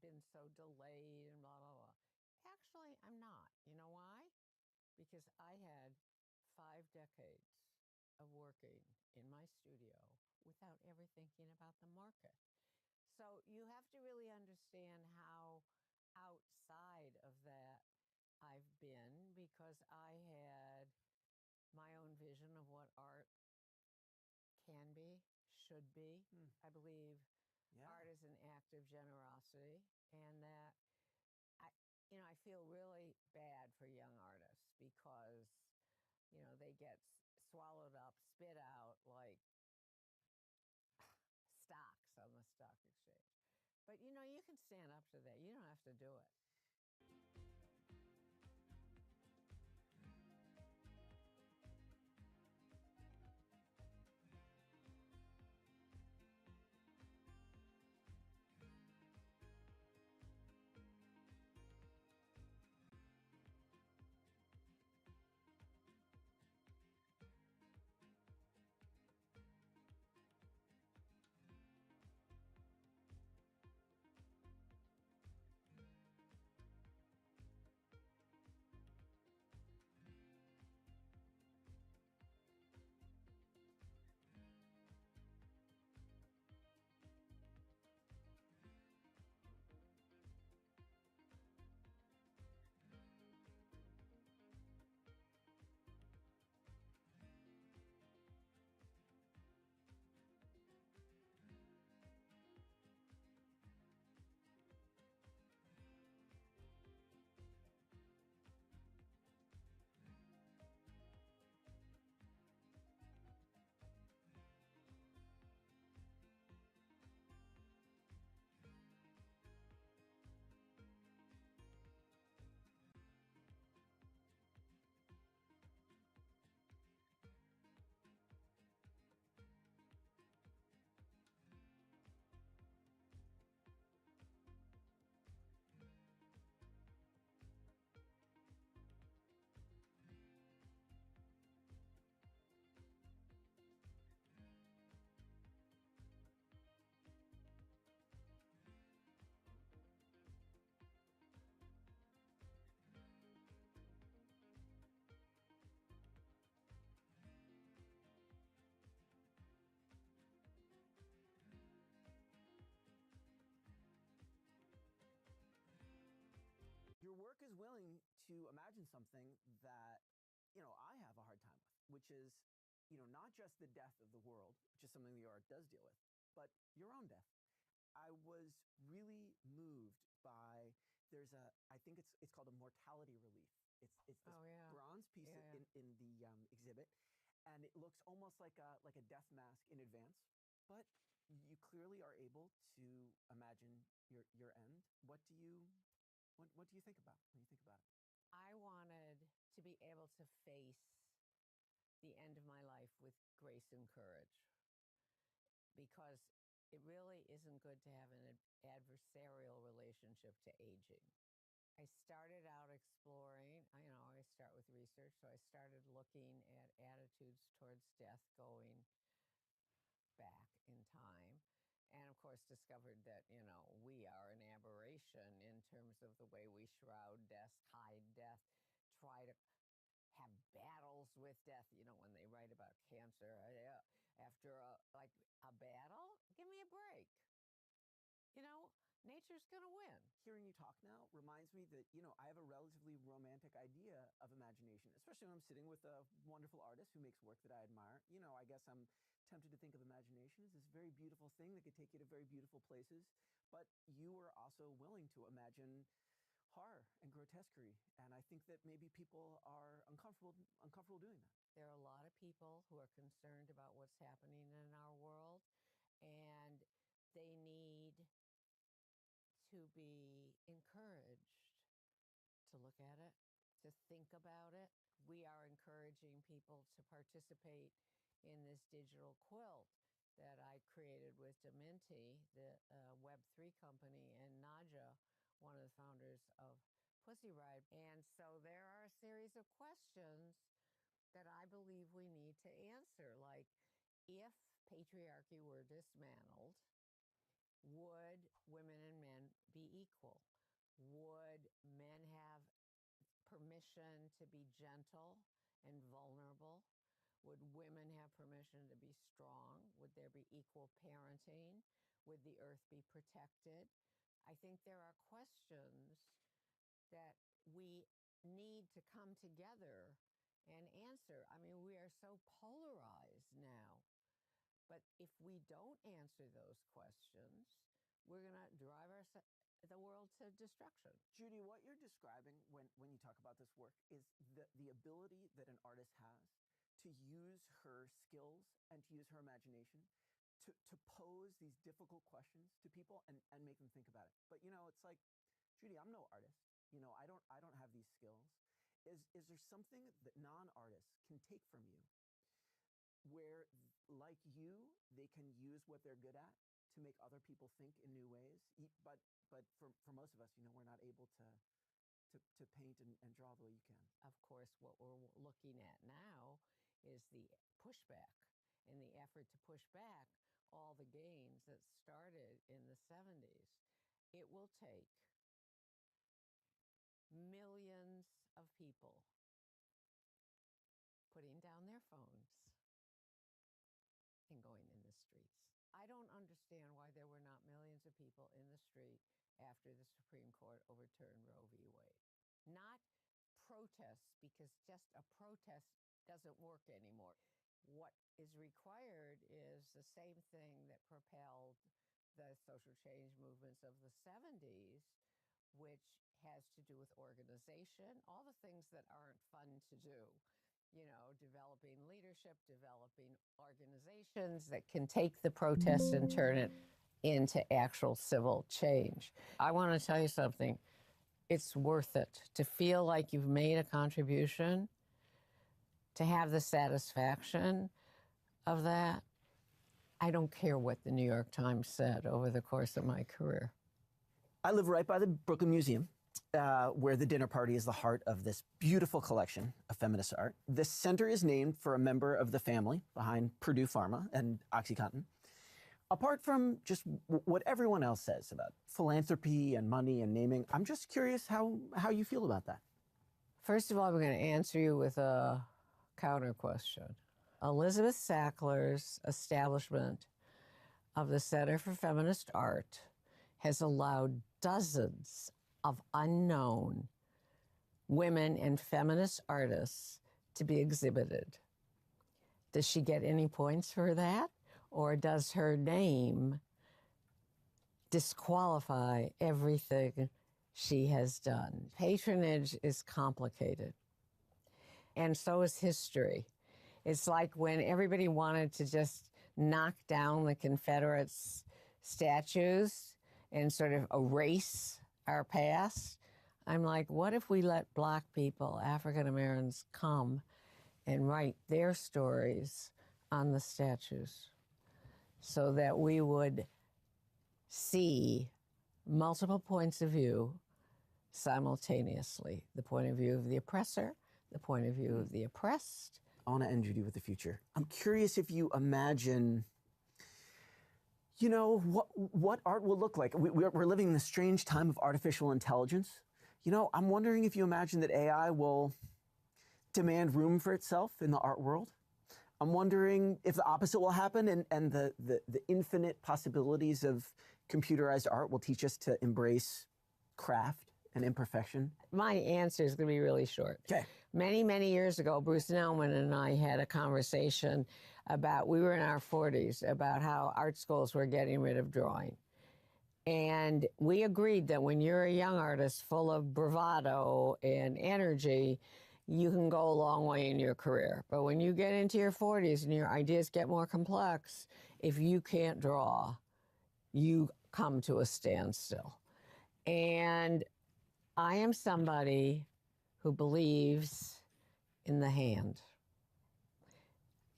been so delayed and blah, blah, blah. Actually, I'm not. You know why? Because I had 5 decades of working in my studio without ever thinking about the market. So you have to really understand how outside of that I've been, because I had my own vision of what art can be, should be. I believe art is an act of generosity, and that I feel really bad for young artists because, you know, they get swallowed up, spit out like stocks on the stock exchange. But, you know, you can stand up to that. You don't have to do it. Your work is willing to imagine something that, you know, I have a hard time with, which is, you know, not just the death of the world, which is something the art does deal with, but your own death. I was really moved by, I think it's called a mortality relief. It's this bronze piece in the exhibit, and it looks almost like a death mask in advance, but you clearly are able to imagine your end. What do you think about when you think about it? I wanted to be able to face the end of my life with grace and courage, because it really isn't good to have an adversarial relationship to aging. I started out exploring, I start with research, so I started looking at attitudes towards death going back in time. And of course, discovered that, we are an aberration in terms of the way we shroud death, hide death, try to have battles with death. When they write about cancer, after a battle, give me a break. Nature's going to win. Hearing you talk now reminds me that, I have a relatively romantic idea of imagination, especially when I'm sitting with a wonderful artist who makes work that I admire. I guess I'm tempted to think of imagination as this very beautiful thing that could take you to very beautiful places. But you are also willing to imagine horror and grotesquerie. And I think that maybe people are uncomfortable doing that. There are a lot of people who are concerned about what's happening in our world, and they need to be encouraged to look at it, to think about it. We are encouraging people to participate in this digital quilt that I created with Dementi, the Web3 company, and Naja, one of the founders of Pussy Riot. And so there are a series of questions that I believe we need to answer, like, if patriarchy were dismantled, would women and men be equal? Would men have permission to be gentle and vulnerable? Would women have permission to be strong? Would there be equal parenting? Would the earth be protected? I think there are questions that we need to come together and answer. I mean, we are so polarized now. But if we don't answer those questions, we're going to drive the world to destruction. Judy, what you're describing when you talk about this work is the ability that an artist has to use her skills and to use her imagination to pose these difficult questions to people and make them think about it. But, it's like, Judy, I'm no artist. I don't have these skills. Is there something that non-artists can take from you where, like you, they can use what they're good at to make other people think in new ways? But for most of us, we're not able to paint and draw the way you can. Of course, what we're looking at now is the pushback and the effort to push back all the gains that started in the 70s. It will take millions of people putting down their phones and going in the streets. I don't understand why there were not millions of people in the street after the Supreme Court overturned Roe v. Wade. Not protests, because just a protest doesn't work anymore. What is required is the same thing that propelled the social change movements of the 70s, which has to do with organization, all the things that aren't fun to do. Developing leadership, developing organizations that can take the protest and turn it into actual civil change. I want to tell you something. It's worth it to feel like you've made a contribution, to have the satisfaction of that. I don't care what the New York Times said over the course of my career. I live right by the Brooklyn Museum, where the dinner party is the heart of this beautiful collection of feminist art. The center is named for a member of the family behind Purdue Pharma and OxyContin. Apart from just what everyone else says about philanthropy and money and naming, I'm just curious how you feel about that. First of all, I'm going to answer you with a counter question. Elizabeth Sackler's establishment of the Center for Feminist Art has allowed dozens of unknown women and feminist artists to be exhibited. Does she get any points for that? Or does her name disqualify everything she has done? Patronage is complicated, and so is history. It's like when everybody wanted to just knock down the Confederates' statues and sort of erase our past. I'm like, what if we let Black people, African Americans, come and write their stories on the statues so that we would see multiple points of view simultaneously. The point of view of the oppressor, the point of view of the oppressed. I want to end, Judy, with the future. I'm curious if you imagine, you know, what art will look like. We're living in this strange time of artificial intelligence. You know, I'm wondering if you imagine that AI will demand room for itself in the art world. I'm wondering if the opposite will happen and the infinite possibilities of computerized art will teach us to embrace craft and imperfection. My answer is going to be really short. Okay. Many, many years ago, Bruce Nauman and I had a conversation about, we were in our 40s, about how art schools were getting rid of drawing. And we agreed that when you're a young artist full of bravado and energy, you can go a long way in your career. But when you get into your 40s and your ideas get more complex, if you can't draw, you come to a standstill. And I am somebody who believes in the hand.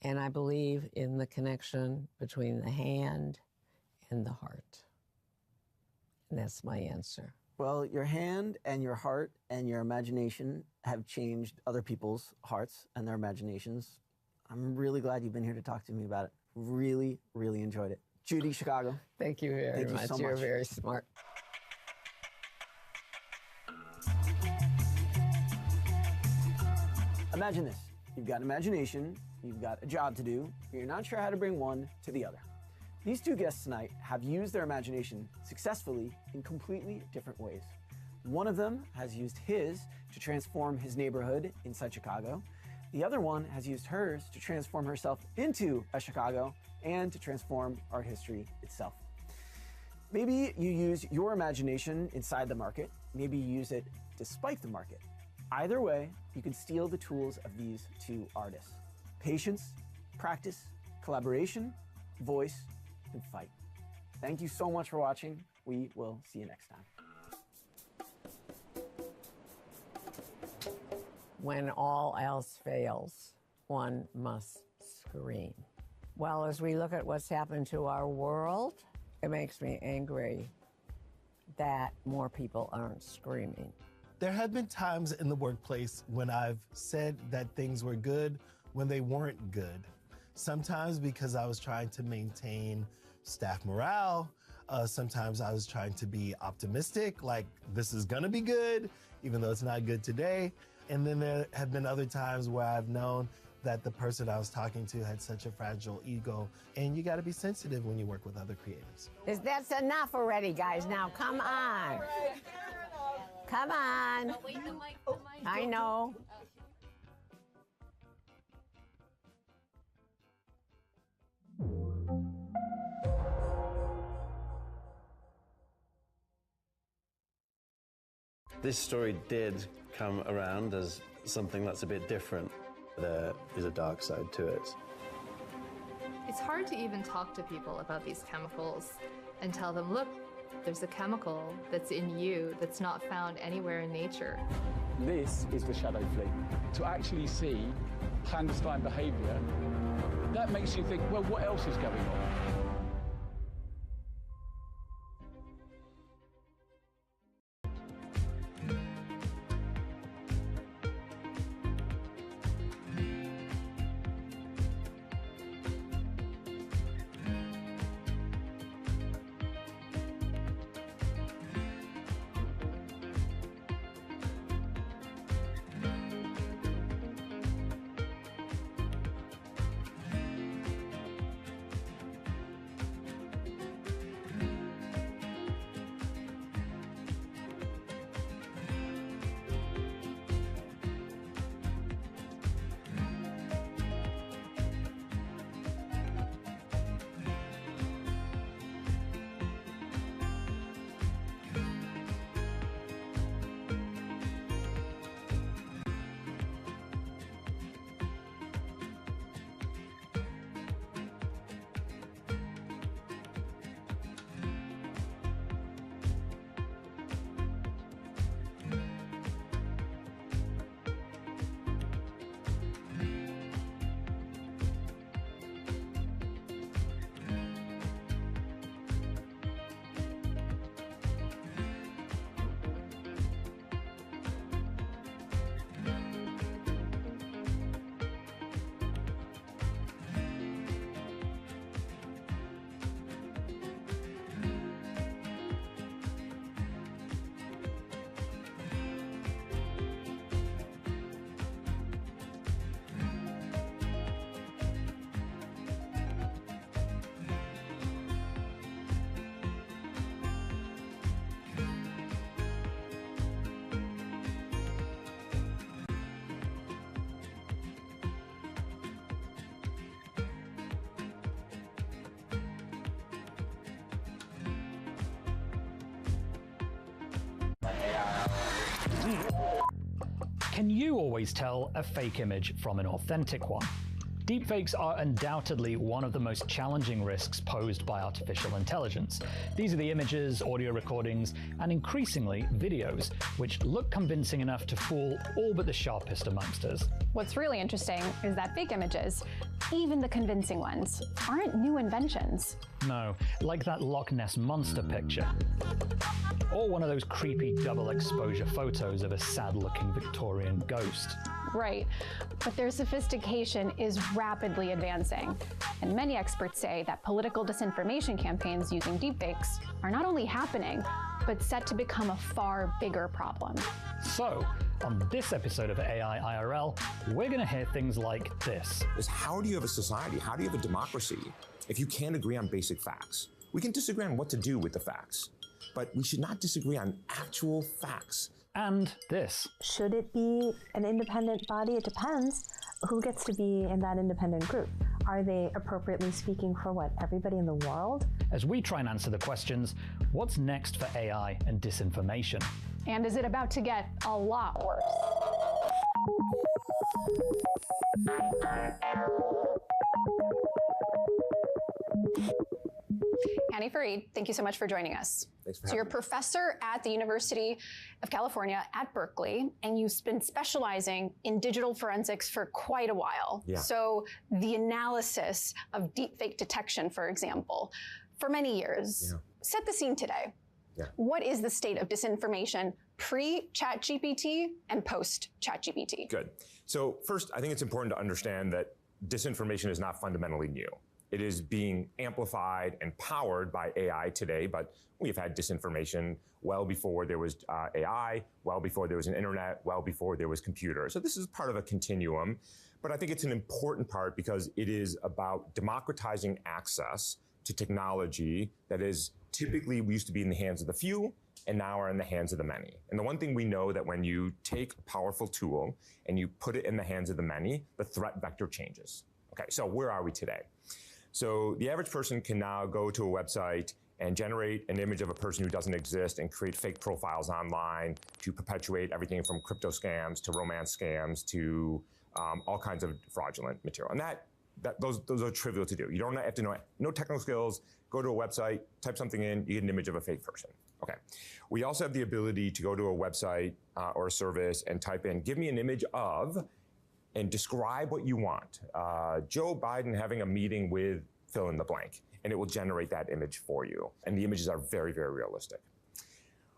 And I believe in the connection between the hand and the heart. And that's my answer. Well, your hand and your heart and your imagination have changed other people's hearts and their imaginations. I'm really glad you've been here to talk to me about it. Really, really enjoyed it. Judy, Chicago. Thank you very much. You're very smart. Imagine this. You've got imagination, you've got a job to do, but you're not sure how to bring one to the other. These two guests tonight have used their imagination successfully in completely different ways. One of them has used his to transform his neighborhood inside Chicago. The other one has used hers to transform herself into a Chicago and to transform art history itself. Maybe you use your imagination inside the market. Maybe you use it despite the market. Either way, you can steal the tools of these two artists. Patience, practice, collaboration, voice, and fight. Thank you so much for watching. We will see you next time. When all else fails, one must scream. Well, as we look at what's happened to our world, it makes me angry that more people aren't screaming. There have been times in the workplace when I've said that things were good when they weren't good. Sometimes because I was trying to maintain staff morale. Sometimes I was trying to be optimistic, like this is gonna be good, even though it's not good today. And then there have been other times where I've known that the person I was talking to had such a fragile ego, and you gotta be sensitive when you work with other creatives. That's enough already, guys. Now, come on. Come on. I know. This story did come around as something that's a bit different. There is a dark side to it. It's hard to even talk to people about these chemicals and tell them, look, there's a chemical that's in you that's not found anywhere in nature. This is the shadow fleet. To actually see clandestine behaviour, that makes you think, well, what else is going on? Can you always tell a fake image from an authentic one? Deepfakes are undoubtedly one of the most challenging risks posed by artificial intelligence. These are the images, audio recordings, and increasingly videos, which look convincing enough to fool all but the sharpest amongst us. What's really interesting is that fake images, even the convincing ones, aren't new inventions. No, like that Loch Ness Monster picture. Or one of those creepy double exposure photos of a sad-looking Victorian ghost. Right, but their sophistication is rapidly advancing. And many experts say that political disinformation campaigns using deepfakes are not only happening, but set to become a far bigger problem. So, on this episode of AI IRL, we're going to hear things like this. How do you have a society? How do you have a democracy if you can't agree on basic facts? We can disagree on what to do with the facts, but we should not disagree on actual facts. And this. Should it be an independent body? It depends. Who gets to be in that independent group? Are they appropriately speaking for what, everybody in the world? As we try and answer the questions, what's next for AI and disinformation? And is it about to get a lot worse? Annie Farid, thank you so much for joining us. Thanks for having me. You're a professor at the University of California at Berkeley, and you've been specializing in digital forensics for quite a while. Yeah. So the analysis of deepfake detection, for example, for many years. Yeah. Set the scene today. Yeah. What is the state of disinformation pre-ChatGPT and post-ChatGPT? Good. So first, I think it's important to understand that disinformation is not fundamentally new. It is being amplified and powered by AI today, but we've had disinformation well before there was AI, well before there was an internet, well before there was computers. So this is part of a continuum, but I think it's an important part because it is about democratizing access to technology that is typically used to be in the hands of the few and now are in the hands of the many. And the one thing we know that when you take a powerful tool and you put it in the hands of the many, the threat vector changes. Okay, so where are we today? So the average person can now go to a website and generate an image of a person who doesn't exist and create fake profiles online to perpetuate everything from crypto scams to romance scams to all kinds of fraudulent material. And those are trivial to do. You don't have to know no technical skills. Go to a website, type something in, you get an image of a fake person. Okay. We also have the ability to go to a website or a service and type in, give me an image of, and describe what you want. Joe Biden having a meeting with fill in the blank, and it will generate that image for you. And the images are very, very realistic.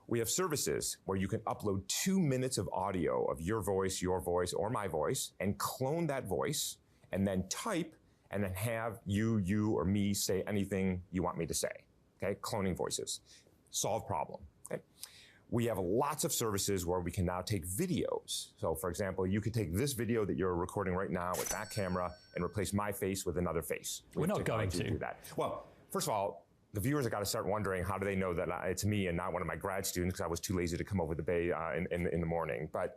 We have services where you can upload 2 minutes of audio of your voice, or my voice, and clone that voice, and then type, and then have you, or me say anything you want me to say. Okay, cloning voices. Solve problem. Okay. We have lots of services where we can now take videos. So for example, you could take this video that you're recording right now with that camera and replace my face with another face. We're not going to do that. Well, first of all, the viewers have got to start wondering, how do they know that it's me and not one of my grad students because I was too lazy to come over the bay in the morning. But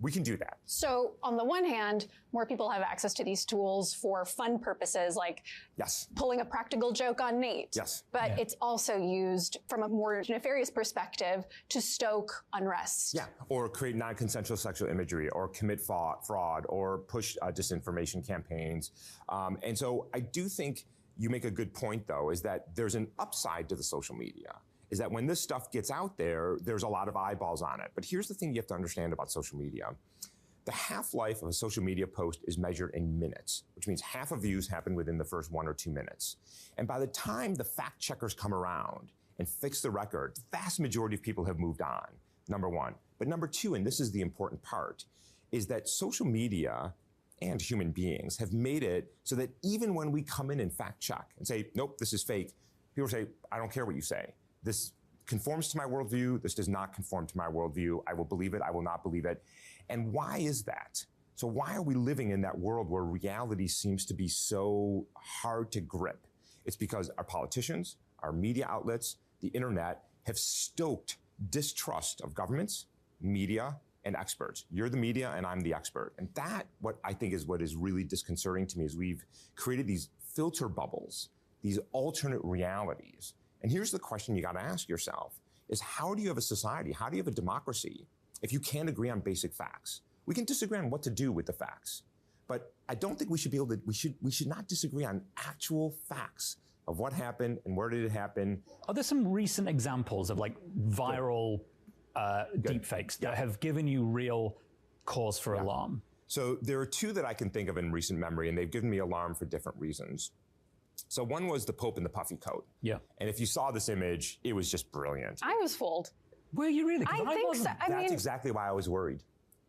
we can do that. So on the one hand, more people have access to these tools for fun purposes, like pulling a practical joke on Nate. Yes. But it's also used from a more nefarious perspective to stoke unrest. Yeah, or create non-consensual sexual imagery, or commit fraud, or push disinformation campaigns. And so I do think you make a good point, though, is that there's an upside to the social media. Is that when this stuff gets out there, there's a lot of eyeballs on it. But here's the thing you have to understand about social media. The half-life of a social media post is measured in minutes, which means half of views happen within the first 1 or 2 minutes. And by the time the fact checkers come around and fix the record, the vast majority of people have moved on, number one. But number two, and this is the important part, is that social media and human beings have made it so that even when we come in and fact check and say, nope, this is fake, people say, I don't care what you say. This conforms to my worldview. This does not conform to my worldview. I will believe it. I will not believe it. And why is that? So why are we living in that world where reality seems to be so hard to grip? It's because our politicians, our media outlets, the internet have stoked distrust of governments, media, and experts. You're the media and I'm the expert. And that, what I think is what is really disconcerting to me, is we've created these filter bubbles, these alternate realities. And here's the question you got to ask yourself, is how do you have a society, how do you have a democracy if you can't agree on basic facts? We can disagree on what to do with the facts, but I don't think we should be able to, we should not disagree on actual facts of what happened and where did it happen. Are there some recent examples of like viral deepfakes that have given you real cause for alarm? So there are two that I can think of in recent memory, and they've given me alarm for different reasons. So one was the Pope in the puffy coat. Yeah. And if you saw this image, it was just brilliant. I was fooled. Were you really? I think so. That's exactly why I was worried,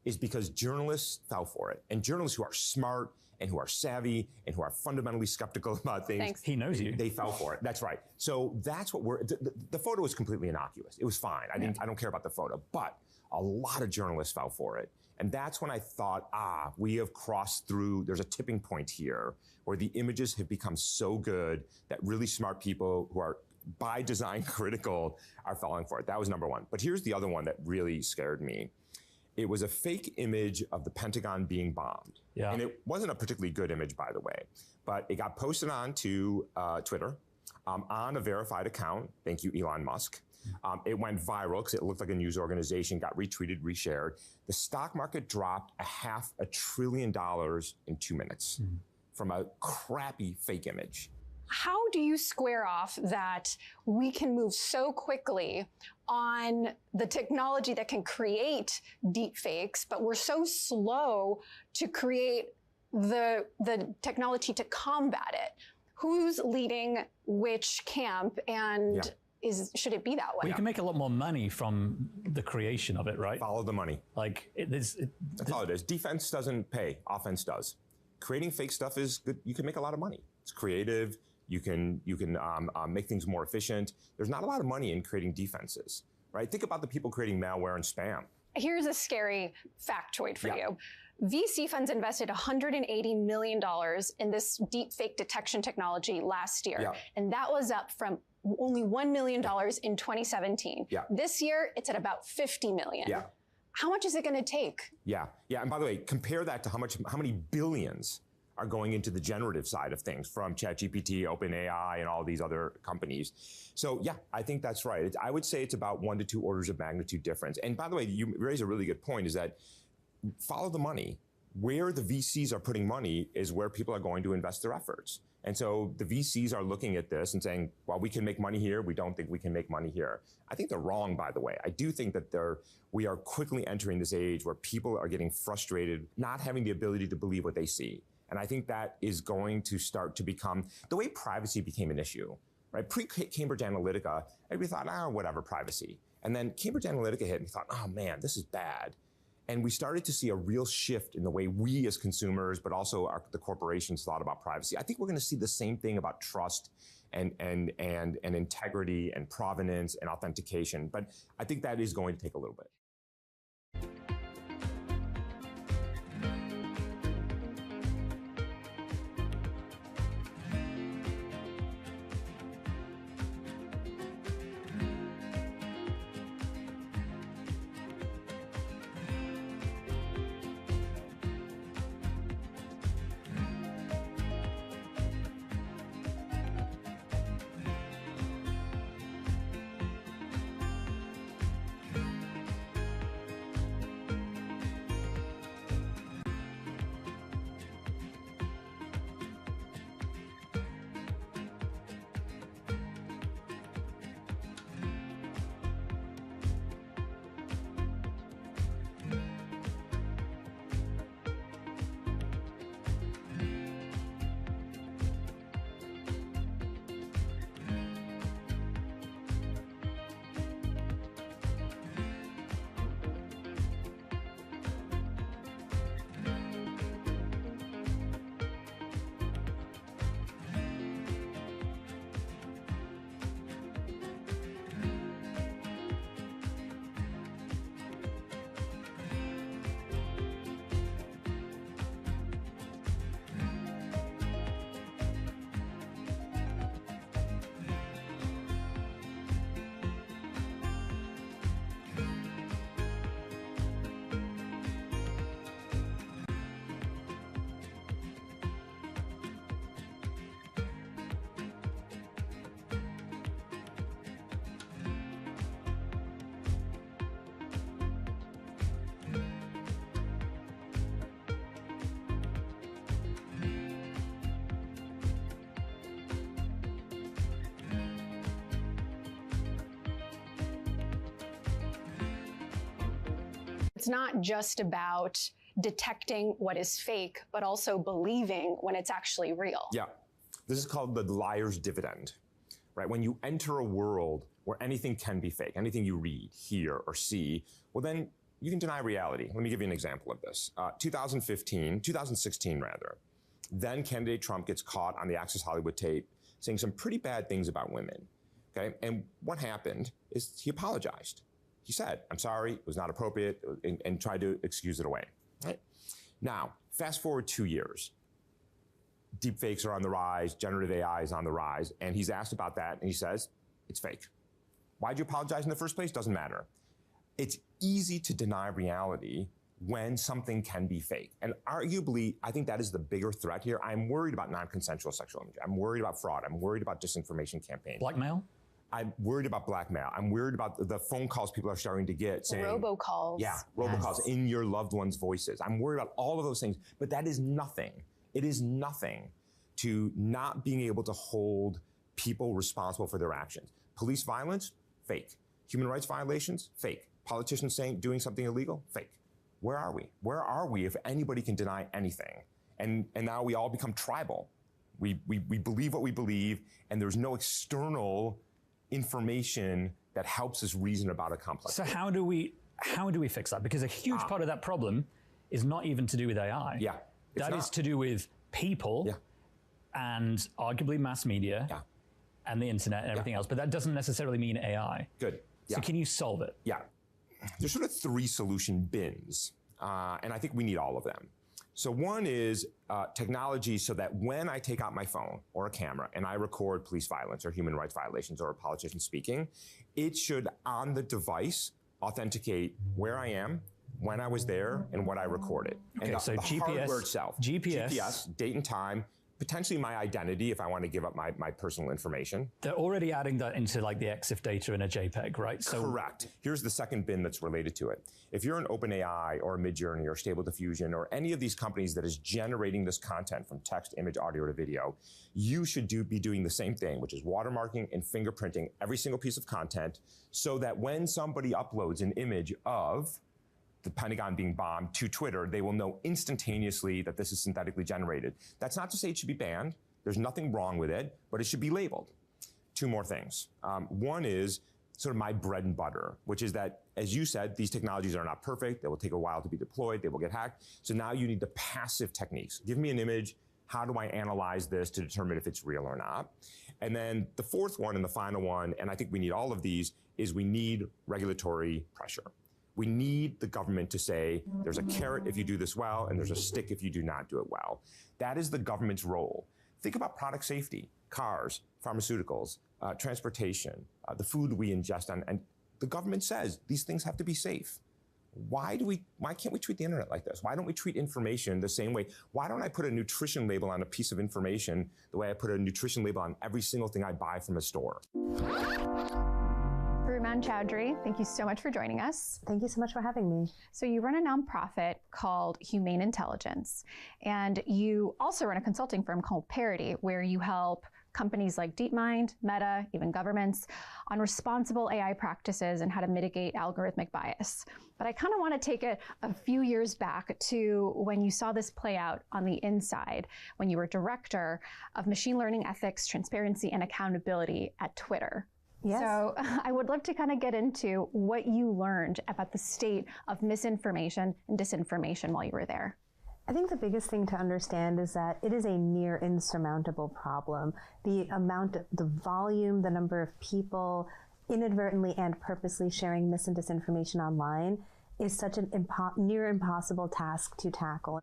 is because journalists fell for it. And journalists who are smart and who are savvy and who are fundamentally skeptical about things. Thanks. He knows you. They fell for it. That's right. So that's what the photo was completely innocuous. It was fine. I don't care about the photo, but a lot of journalists fell for it. And that's when I thought, we have crossed through, there's a tipping point here where the images have become so good that really smart people who are by design critical are falling for it. That was number one. But here's the other one that really scared me. It was a fake image of the Pentagon being bombed. Yeah. And it wasn't a particularly good image, by the way, but it got posted onto Twitter on a verified account. Thank you, Elon Musk. It went viral because it looked like a news organization, got retweeted, reshared. The stock market dropped $500 billion in 2 minutes from a crappy fake image. How do you square off that we can move so quickly on the technology that can create deep fakes, but we're so slow to create the technology to combat it? Who's leading which camp, and should it be that way? Well, you can make a lot more money from the creation of it, right? Follow the money. Like that's all it is. Defense doesn't pay, offense does. Creating fake stuff is good. You can make a lot of money. It's creative. You can make things more efficient. There's not a lot of money in creating defenses, right? Think about the people creating malware and spam. Here's a scary factoid for you. VC funds invested $180 million in this deep fake detection technology last year. And that was up from only $1 million in 2017. This year, it's at about $50 million. How much is it going to take? And by the way, compare that to how many billions are going into the generative side of things from ChatGPT, OpenAI, and all these other companies. So I think that's right. I would say it's about 1 to 2 orders of magnitude difference. And by the way, you raise a really good point, is that follow the money. Where the VCs are putting money is where people are going to invest their efforts. And so the VCs are looking at this and saying, well, we can make money here. We don't think we can make money here. I think they're wrong, by the way. I do think that we are quickly entering this age where people are getting frustrated, not having the ability to believe what they see. And I think that is going to start to become the way privacy became an issue, right? Pre-Cambridge Analytica, everybody thought, whatever, privacy. And then Cambridge Analytica hit and we thought, oh man, this is bad. And we started to see a real shift in the way we as consumers, but also the corporations thought about privacy. I think we're going to see the same thing about trust and integrity and provenance and authentication. But I think that is going to take a little bit. It's not just about detecting what is fake, but also believing when it's actually real. Yeah. This is called the liar's dividend, right? When you enter a world where anything can be fake, anything you read, hear, or see, well, then you can deny reality. Let me give you an example of this. 2016 rather, then candidate Trump gets caught on the Access Hollywood tape saying some pretty bad things about women, okay? And what happened is he apologized. He said, I'm sorry, it was not appropriate, and tried to excuse it away, right? Now, fast forward 2 years. Deepfakes are on the rise, generative AI is on the rise, and he's asked about that, and he says, it's fake. Why'd you apologize in the first place? Doesn't matter. It's easy to deny reality when something can be fake. And arguably, I think that is the bigger threat here. I'm worried about non-consensual sexual imagery. I'm worried about fraud. I'm worried about disinformation campaigns. Blackmail? I'm worried about blackmail. I'm worried about the phone calls people are starting to get saying— robocalls. Yeah, robocalls in your loved ones' voices. I'm worried about all of those things, but that is nothing. It is nothing to not being able to hold people responsible for their actions. Police violence, fake. Human rights violations, fake. Politicians doing something illegal, fake. Where are we? Where are we if anybody can deny anything? And now we all become tribal. We believe what we believe, and there's no external information that helps us reason about a complex. So how do we fix that? Because a huge part of that problem is not even to do with AI. Yeah. That is to do with people and arguably mass media and the internet and everything else. But that doesn't necessarily mean AI. Good. So can you solve it? Yeah. There's sort of 3 solution bins, and I think we need all of them. So one is technology so that when I take out my phone or a camera and I record police violence or human rights violations or a politician speaking, it should, on the device, authenticate where I am, when I was there, and what I recorded. Okay, and so the GPS, hardware itself. GPS, date and time, potentially my identity if I want to give up my personal information. They're already adding that into like the EXIF data in a JPEG, right? So correct. Here's the second bin that's related to it. If you're an OpenAI or a Midjourney or Stable Diffusion or any of these companies that is generating this content from text, image, audio to video, you should be doing the same thing, which is watermarking and fingerprinting every single piece of content so that when somebody uploads an image of the Pentagon being bombed to Twitter, they will know instantaneously that this is synthetically generated. That's not to say it should be banned. There's nothing wrong with it, but it should be labeled. 2 more things. One is sort of my bread and butter, which is that, as you said, these technologies are not perfect. They will take a while to be deployed. They will get hacked. So now you need the passive techniques. Give me an image. How do I analyze this to determine if it's real or not? And then the fourth one and the final one, and I think we need all of these, is we need regulatory pressure. We need the government to say, there's a carrot if you do this well, and there's a stick if you do not do it well. That is the government's role. Think about product safety, cars, pharmaceuticals, transportation, the food we ingest, and the government says these things have to be safe. Why can't we treat the internet like this? Why don't we treat information the same way? Why don't I put a nutrition label on a piece of information the way I put a nutrition label on every single thing I buy from a store? Ruman Chowdhury, thank you so much for joining us. Thank you so much for having me. So you run a nonprofit called Humane Intelligence, and you also run a consulting firm called Parity, where you help companies like DeepMind, Meta, even governments on responsible AI practices and how to mitigate algorithmic bias. But I kind of want to take it a few years back to when you saw this play out on the inside, when you were director of machine learning ethics, transparency, and accountability at Twitter. Yes. So I would love to kind of get into what you learned about the state of misinformation and disinformation while you were there. I think the biggest thing to understand is that it is a near insurmountable problem. The volume, the number of people inadvertently and purposely sharing mis and disinformation online is such an near impossible task to tackle.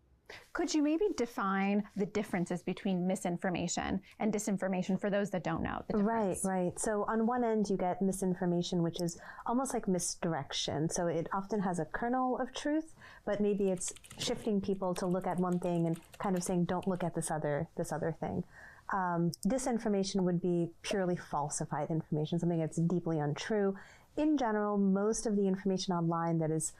Could you maybe define the differences between misinformation and disinformation for those that don't know the difference? Right. So on one end, you get misinformation, which is almost like misdirection. So it often has a kernel of truth, but maybe it's shifting people to look at one thing and kind of saying, don't look at this other thing. Disinformation would be purely falsified information, something that's deeply untrue. In general, most of the information online that is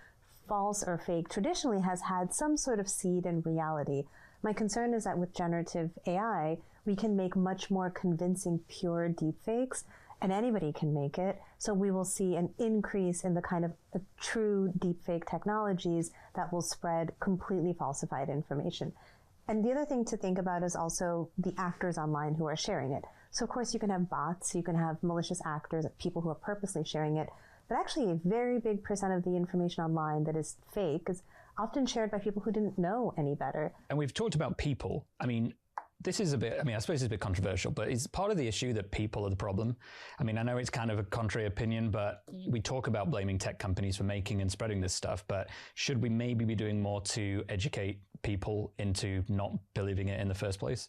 false or fake traditionally has had some sort of seed in reality. My concern is that with generative AI, we can make much more convincing pure deepfakes and anybody can make it. So we will see an increase in the kind of true deepfake technologies that will spread completely falsified information. And the other thing to think about is also the actors online who are sharing it. So of course you can have bots, you can have malicious actors, people who are purposely sharing it, but actually a very big percent of the information online that is fake is often shared by people who didn't know any better. And we've talked about people. I mean, this is a bit, I suppose it's a bit controversial, but is part of the issue that people are the problem? I mean, I know it's kind of a contrary opinion, but we talk about blaming tech companies for making and spreading this stuff, but should we maybe be doing more to educate people into not believing it in the first place?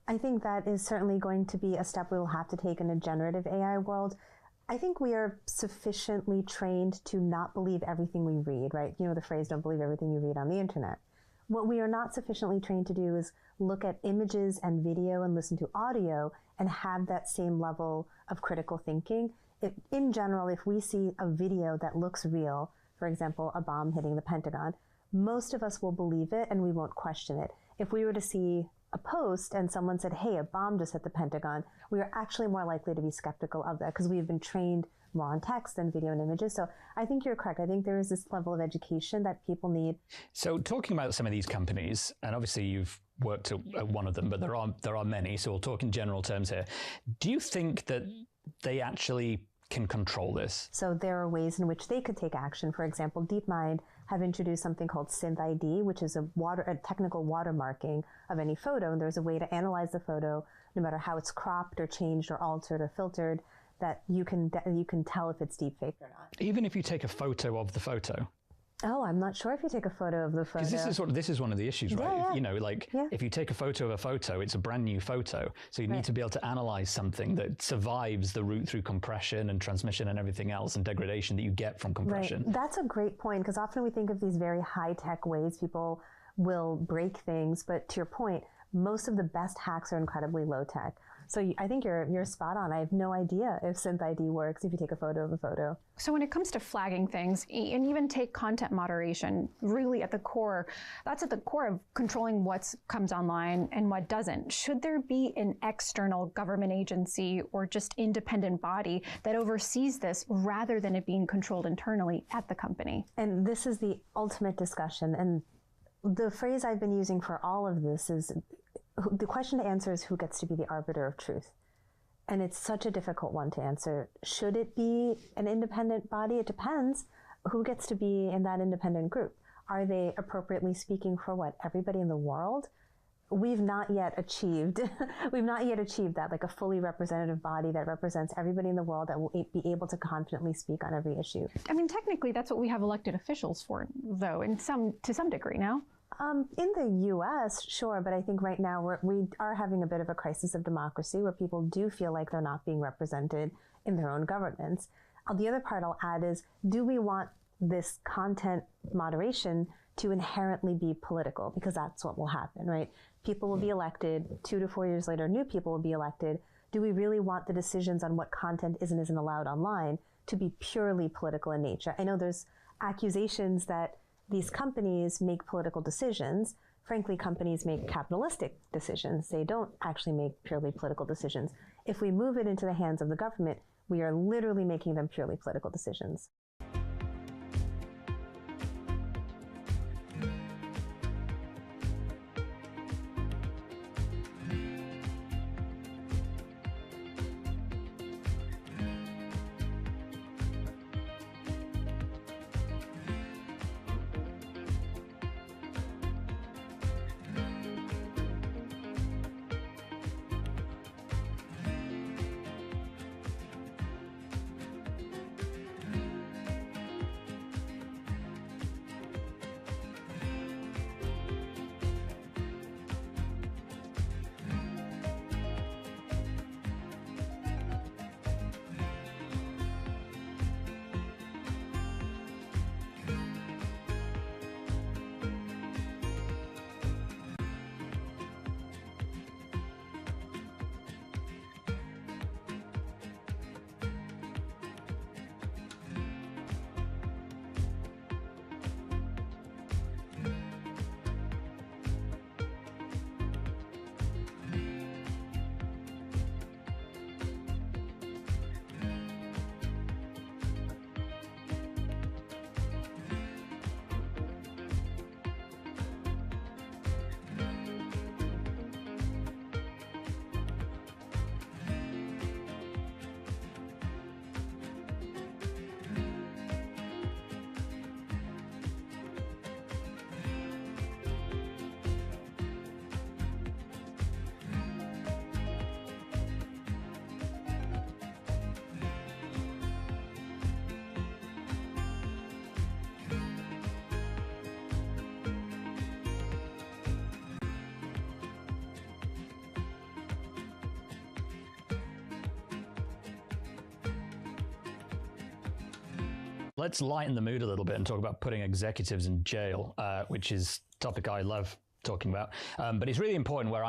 I think that is certainly going to be a step we will have to take in a generative AI world. I think we are sufficiently trained to not believe everything we read, right? You know the phrase, don't believe everything you read on the internet. What we are not sufficiently trained to do is look at images and video and listen to audio and have that same level of critical thinking. In general, if we see a video that looks real, for example, a bomb hitting the Pentagon, most of us will believe it and we won't question it. If we were to see a post and someone said, hey, a bomb just hit the Pentagon, we are actually more likely to be skeptical of that because we've been trained more on text than video and images. So I think you're correct. I think there is this level of education that people need. So talking about some of these companies, and obviously you've worked at one of them, but there are many, so we'll talk in general terms here. Do you think that they actually can control this? So there are ways in which they could take action. For example, DeepMind have introduced something called SynthID, which is a technical watermarking of any photo. And there's a way to analyze the photo, no matter how it's cropped or changed or altered or filtered, that you can tell if it's deepfake or not. Even if you take a photo of the photo? Oh, I'm not sure if you take a photo of the photo. Because this is one of the issues, right? Yeah. You know, like if you take a photo of a photo, it's a brand new photo. So you need to be able to analyze something that survives the route through compression and transmission and everything else and degradation that you get from compression. Right. That's a great point, because often we think of these very high-tech ways people will break things, but to your point, most of the best hacks are incredibly low-tech. So I think you're spot on. I have no idea if SynthID works if you take a photo of a photo. So when it comes to flagging things, and even take content moderation, really at the core, that's at the core of controlling what comes online and what doesn't. Should there be an external government agency or just independent body that oversees this rather than it being controlled internally at the company? And this is the ultimate discussion. And the phrase I've been using for all of this is, the question to answer is who gets to be the arbiter of truth. And it's such a difficult one to answer. Should it be an independent body? It depends who gets to be in that independent group. Are they appropriately speaking for what? Everybody in the world? We've not yet achieved that, like a fully representative body that represents everybody in the world that will be able to confidently speak on every issue. I mean, technically that's what we have elected officials for, though, to some degree now. In the U.S., sure, but I think right now we are having a bit of a crisis of democracy where people do feel like they're not being represented in their own governments. The other part I'll add is, do we want this content moderation to inherently be political? Because that's what will happen, right? People will be elected, 2 to 4 years later, new people will be elected. Do we really want the decisions on what content is and isn't allowed online to be purely political in nature? I know there's accusations that these companies make political decisions. Frankly, companies make capitalistic decisions. They don't actually make purely political decisions. If we move it into the hands of the government, we are literally making them purely political decisions. let's lighten the mood a little bit and talk about putting executives in jail, which is a topic I love talking about. But it's really important where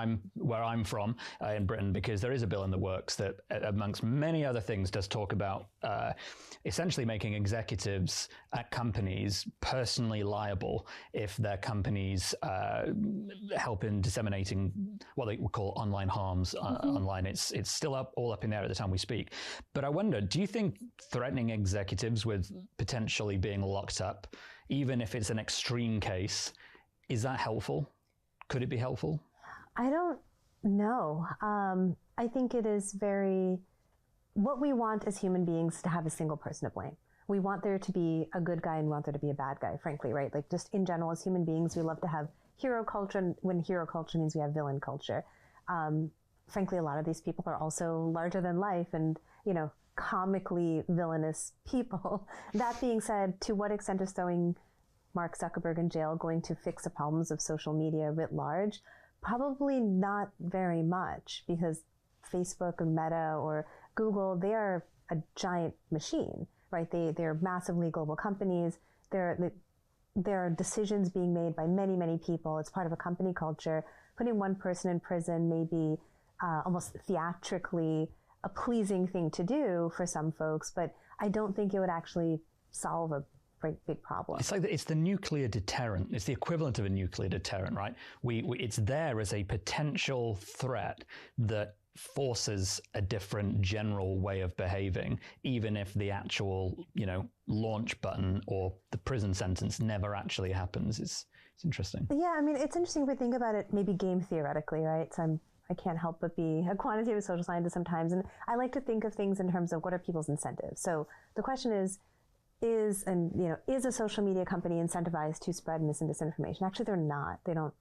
I'm from in Britain, because there is a bill in the works that, amongst many other things, does talk about essentially making executives at companies personally liable if their companies help in disseminating what they would call online harms online. It's still all up in the air at the time we speak. But I wonder, do you think threatening executives with potentially being locked up, even if it's an extreme case, is that helpful? Could it be helpful? I don't know. I think it is what we want as human beings to have a single person to blame. We want there to be a good guy and we want there to be a bad guy, frankly, right? Like, just in general, as human beings, we love to have hero culture, and when hero culture means we have villain culture. Frankly, a lot of these people are also larger than life and, comically villainous people. That being said, to what extent is throwing Mark Zuckerberg in jail going to fix the problems of social media writ large? Probably not very much, because Facebook or Meta or Google, they are a giant machine, right? They're massively global companies. There are decisions being made by many, many people. It's part of a company culture. Putting one person in prison may be almost theatrically a pleasing thing to do for some folks, but I don't think it would actually solve a big problem. It's like it's the nuclear deterrent. It's the equivalent of a nuclear deterrent, right? It's there as a potential threat that forces a different general way of behaving, even if the actual, launch button or the prison sentence never actually happens. It's interesting. Yeah, I mean, it's interesting if we think about it maybe game theoretically, right? So I can't help but be a quantitative social scientist sometimes, and I like to think of things in terms of what are people's incentives. So the question is a social media company incentivized to spread mis and disinformation? Actually, they're not. They don't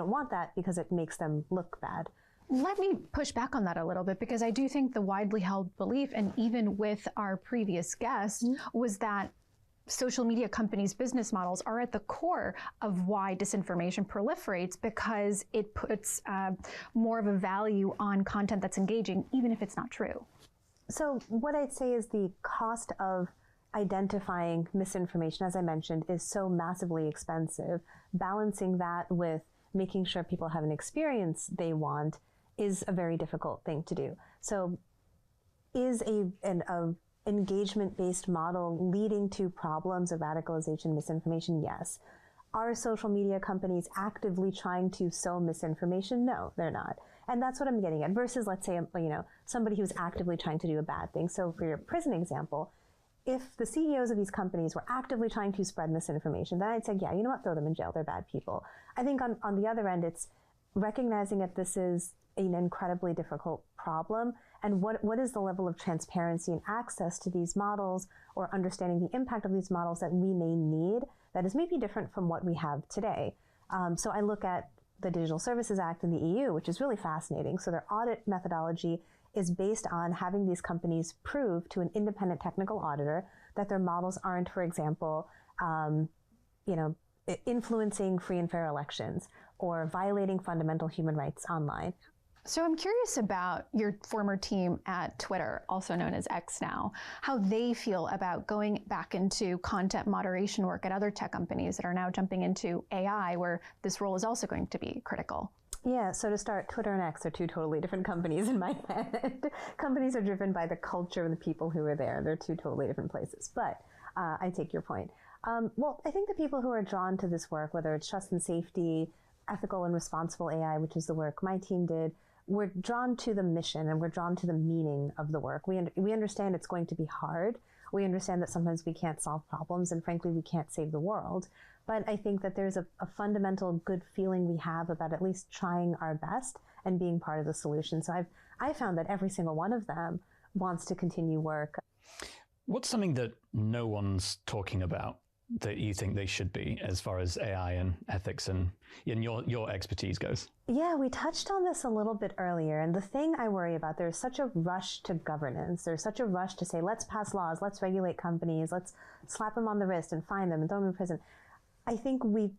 want that because it makes them look bad. Let me push back on that a little bit, because I do think the widely held belief, and even with our previous guest, was that social media companies' business models are at the core of why disinformation proliferates, because it puts more of a value on content that's engaging, even if it's not true. So what I'd say is the cost of identifying misinformation, as I mentioned, is so massively expensive. Balancing that with making sure people have an experience they want is a very difficult thing to do. So is an engagement-based model leading to problems of radicalization, misinformation? Yes. Are social media companies actively trying to sow misinformation? No, they're not. And that's what I'm getting at, versus, let's say, somebody who's actively trying to do a bad thing. So for your prison example, if the CEOs of these companies were actively trying to spread misinformation, then I'd say, yeah, you know what, throw them in jail, they're bad people. I think on the other end, it's recognizing that this is an incredibly difficult problem, and what is the level of transparency and access to these models, or understanding the impact of these models that we may need that is maybe different from what we have today. So I look at the Digital Services Act in the EU, which is really fascinating. So their audit methodology is based on having these companies prove to an independent technical auditor that their models aren't, for example, influencing free and fair elections or violating fundamental human rights online. So I'm curious about your former team at Twitter, also known as X now, how they feel about going back into content moderation work at other tech companies that are now jumping into AI, where this role is also going to be critical. Yeah, so to start, Twitter and X are two totally different companies in my head. Companies are driven by the culture and the people who are there. They're two totally different places, but I take your point. Well, I think the people who are drawn to this work, whether it's trust and safety, ethical and responsible AI, which is the work my team did, we're drawn to the mission and we're drawn to the meaning of the work. We understand it's going to be hard. We understand that sometimes we can't solve problems, and frankly, we can't save the world. But I think that there's a fundamental good feeling we have about at least trying our best and being part of the solution. So I found that every single one of them wants to continue work. What's something that no one's talking about that you think they should be, as far as AI and ethics and your expertise goes? Yeah, we touched on this a little bit earlier. And the thing I worry about, there's such a rush to governance. There's such a rush to say, let's pass laws, let's regulate companies, let's slap them on the wrist and fine them and throw them in prison. I think we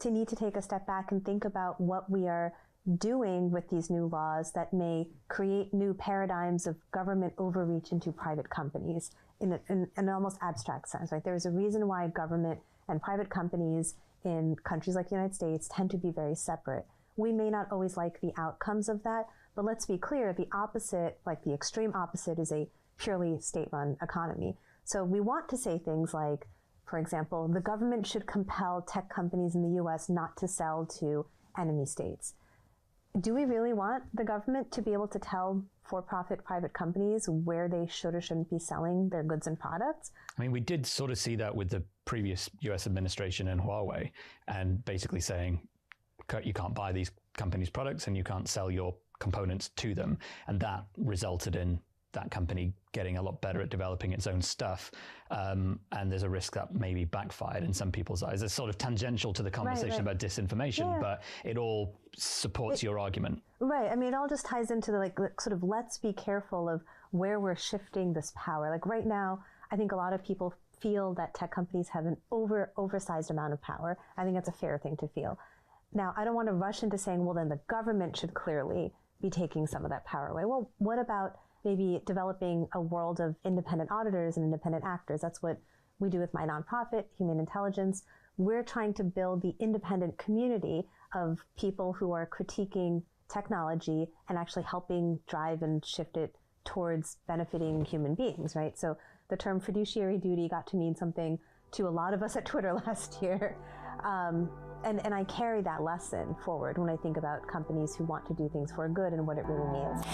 need to take a step back and think about what we are doing with these new laws that may create new paradigms of government overreach into private companies in an almost abstract sense, right? There's a reason why government and private companies in countries like the United States tend to be very separate. We may not always like the outcomes of that, but let's be clear, the opposite, like the extreme opposite, is a purely state-run economy. So we want to say things like, for example, the government should compel tech companies in the US not to sell to enemy states. Do we really want the government to be able to tell for-profit private companies where they should or shouldn't be selling their goods and products? I mean, we did sort of see that with the previous US administration and Huawei, and basically saying you can't buy these companies' products and you can't sell your components to them. And that resulted in that company getting a lot better at developing its own stuff. And there's a risk that maybe backfired in some people's eyes. It's sort of tangential to the conversation about disinformation, but it all supports your argument. Right. I mean, it all just ties into the sort of let's be careful of where we're shifting this power. Like right now, I think a lot of people feel that tech companies have an oversized amount of power. I think that's a fair thing to feel. Now, I don't want to rush into saying, well, then the government should clearly be taking some of that power away. Well, what about maybe developing a world of independent auditors and independent actors? That's what we do with my nonprofit, Human Intelligence. We're trying to build the independent community of people who are critiquing technology and actually helping drive and shift it towards benefiting human beings, right? So the term fiduciary duty got to mean something to a lot of us at Twitter last year. And I carry that lesson forward when I think about companies who want to do things for good and what it really means.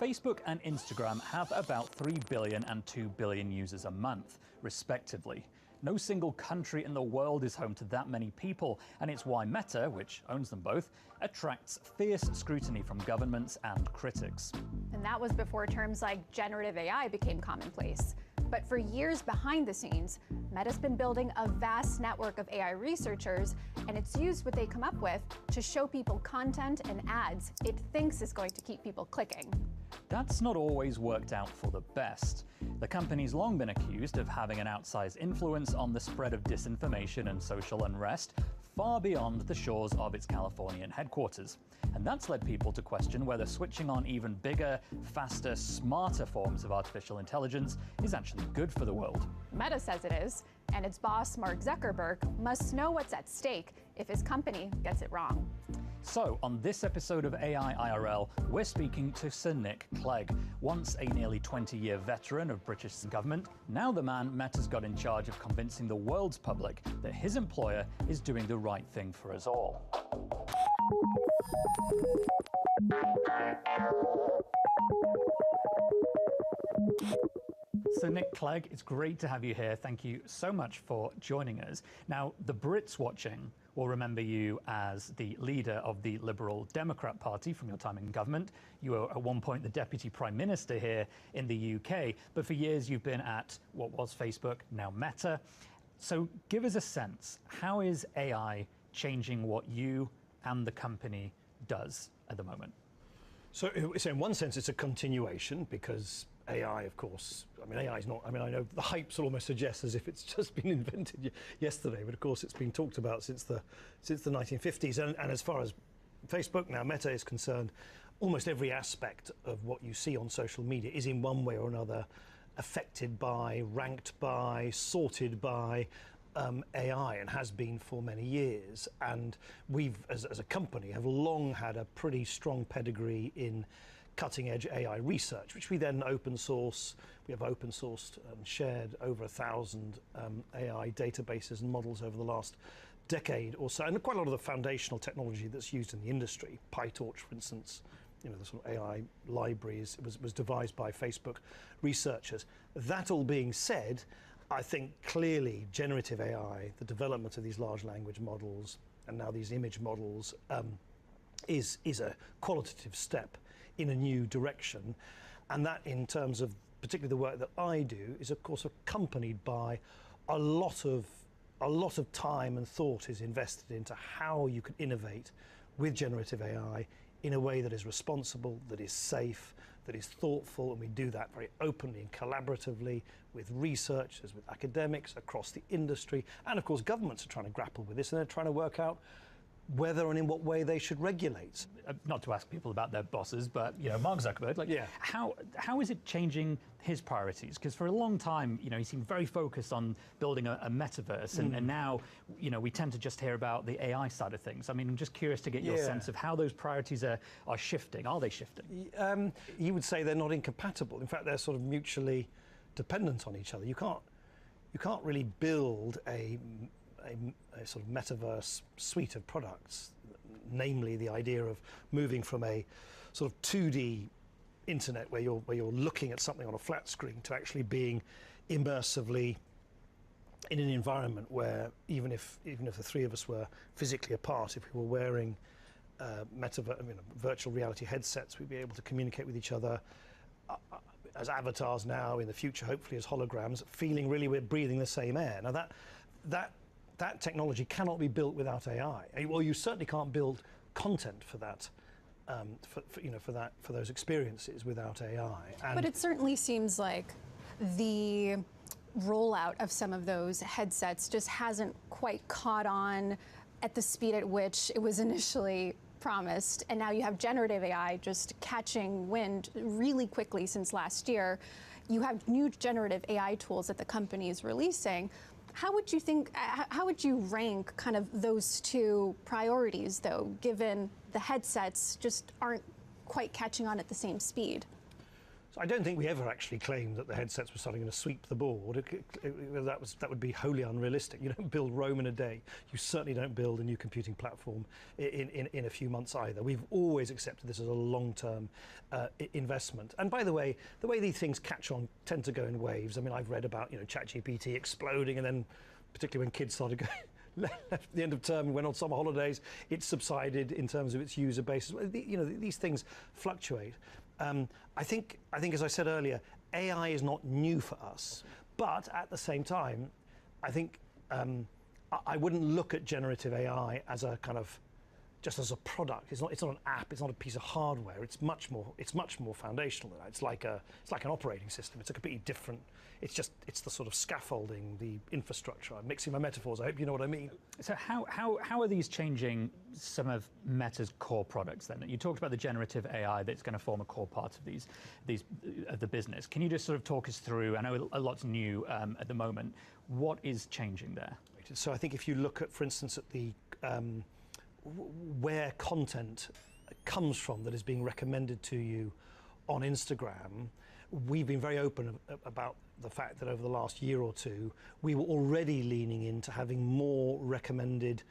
Facebook and Instagram have about 3 billion and 2 billion users a month, respectively. No single country in the world is home to that many people, and it's why Meta, which owns them both, attracts fierce scrutiny from governments and critics. And that was before terms like generative AI became commonplace. But for years behind the scenes, Meta's been building a vast network of AI researchers, and it's used what they come up with to show people content and ads it thinks is going to keep people clicking. That's not always worked out for the best. The company's long been accused of having an outsized influence on the spread of disinformation and social unrest, far beyond the shores of its Californian headquarters. And that's led people to question whether switching on even bigger, faster, smarter forms of artificial intelligence is actually good for the world. Meta says it is, and its boss, Mark Zuckerberg, must know what's at stake if his company gets it wrong. So, on this episode of AI IRL, we're speaking to Sir Nick Clegg, once a nearly 20-year veteran of British government. Now the man Meta's got in charge of convincing the world's public that his employer is doing the right thing for us all. So Nick Clegg, it's great to have you here. Thank you so much for joining us. Now, the Brits watching will remember you as the leader of the Liberal Democrat Party from your time in government. You were at one point the Deputy Prime Minister here in the UK, but for years you've been at what was Facebook, now Meta. So give us a sense, how is AI changing what you and the company does at the moment? So in one sense, it's a continuation because AI, of course, I mean, AI is not, I mean, I know the hype almost suggests as if it's just been invented yesterday, but of course it's been talked about since the 1950s. And as far as Facebook, now Meta, is concerned, almost every aspect of what you see on social media is in one way or another affected by, ranked by, sorted by AI, and has been for many years. And we've, as a company, have long had a pretty strong pedigree in cutting-edge AI research, which we then open source. We have open sourced and shared over 1,000 AI databases and models over the last decade or so, and quite a lot of the foundational technology that's used in the industry. PyTorch, for instance, you know, the sort of AI libraries was devised by Facebook researchers. That all being said, I think clearly generative AI, the development of these large language models, and now these image models, is a qualitative step in a new direction. And that, in terms of particularly the work that I do, is of course accompanied by a lot of time and thought is invested into how you can innovate with generative AI in a way that is responsible, that is safe, that is thoughtful, and we do that very openly and collaboratively with researchers, with academics across the industry, and of course governments are trying to grapple with this, and they're trying to work out whether and in what way they should regulate. Not to ask people about their bosses, but you know, Mark Zuckerberg, like, yeah, how is it changing his priorities? Because for a long time, you know, he seemed very focused on building a metaverse, and now, you know, we tend to just hear about the AI side of things. I mean, I'm just curious to get your sense of how those priorities are shifting. Are they shifting? You would say they're not incompatible. In fact, they're sort of mutually dependent on each other. You can't really build a sort of metaverse suite of products, namely the idea of moving from a sort of 2D internet where you're looking at something on a flat screen to actually being immersively in an environment where even if the three of us were physically apart, if we were wearing virtual reality headsets, we'd be able to communicate with each other as avatars now, in the future hopefully as holograms, feeling really we're breathing the same air. Now that technology cannot be built without AI. Well, you certainly can't build content for that, for those experiences without AI. But it certainly seems like the rollout of some of those headsets just hasn't quite caught on at the speed at which it was initially promised. And now you have generative AI just catching wind really quickly since last year. You have new generative AI tools that the company is releasing. How would you rank kind of those two priorities, though, given the headsets just aren't quite catching on at the same speed? So I don't think we ever actually claimed that the headsets were suddenly going to sweep the board. That would be wholly unrealistic. You don't build Rome in a day. You certainly don't build a new computing platform in a few months either. We've always accepted this as a long-term investment. And by the way these things catch on tend to go in waves. I mean, I've read about, you know, ChatGPT exploding, and then particularly when kids started going left the end of term and went on summer holidays, it subsided in terms of its user base. You know, these things fluctuate. I think, as I said earlier, AI is not new for us, but at the same time, I think I wouldn't look at generative AI as a kind of just as a product. It's not an app. It's not a piece of hardware. It's much more foundational than that. It's like an operating system. It's a completely different. It's the sort of scaffolding, the infrastructure. I'm mixing my metaphors. I hope you know what I mean. So how are these changing some of Meta's core products then? You talked about the generative AI that's going to form a core part of the business. Can you just sort of talk us through? I know a lot's new at the moment. What is changing there? So I think if you look at, for instance, at the where content comes from that is being recommended to you on Instagram, we've been very open about the fact that over the last year or two, we were already leaning into having more recommended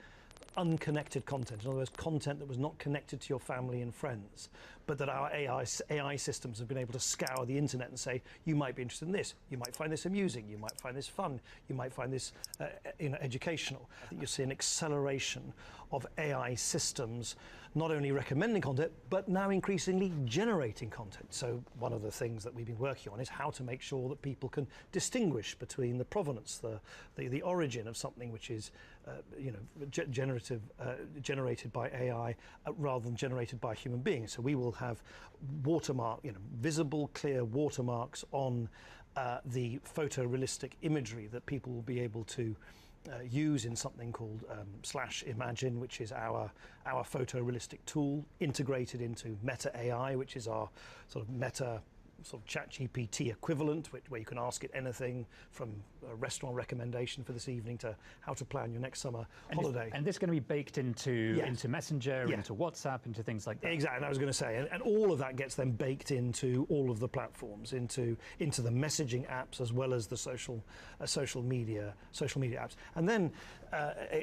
unconnected content. In other words, content that was not connected to your family and friends, but that our AI systems have been able to scour the internet and say, you might be interested in this, you might find this amusing, you might find this fun, you might find this educational. I think you'll see an acceleration of AI systems not only recommending content, but now increasingly generating content. So one of the things that we've been working on is how to make sure that people can distinguish between the provenance, the origin of something which is generated by AI rather than generated by human beings. So we will have visible, clear watermarks on the photorealistic imagery that people will be able to use in something called /Imagine, which is our photorealistic tool integrated into Meta AI, which is our sort of Meta sort of ChatGPT equivalent, where you can ask it anything from a restaurant recommendation for this evening to how to plan your next summer holiday. And this is going to be baked into Messenger, into WhatsApp, into things like that. Exactly, and I was going to say, and all of that gets then baked into all of the platforms, into the messaging apps as well as the social media apps. And then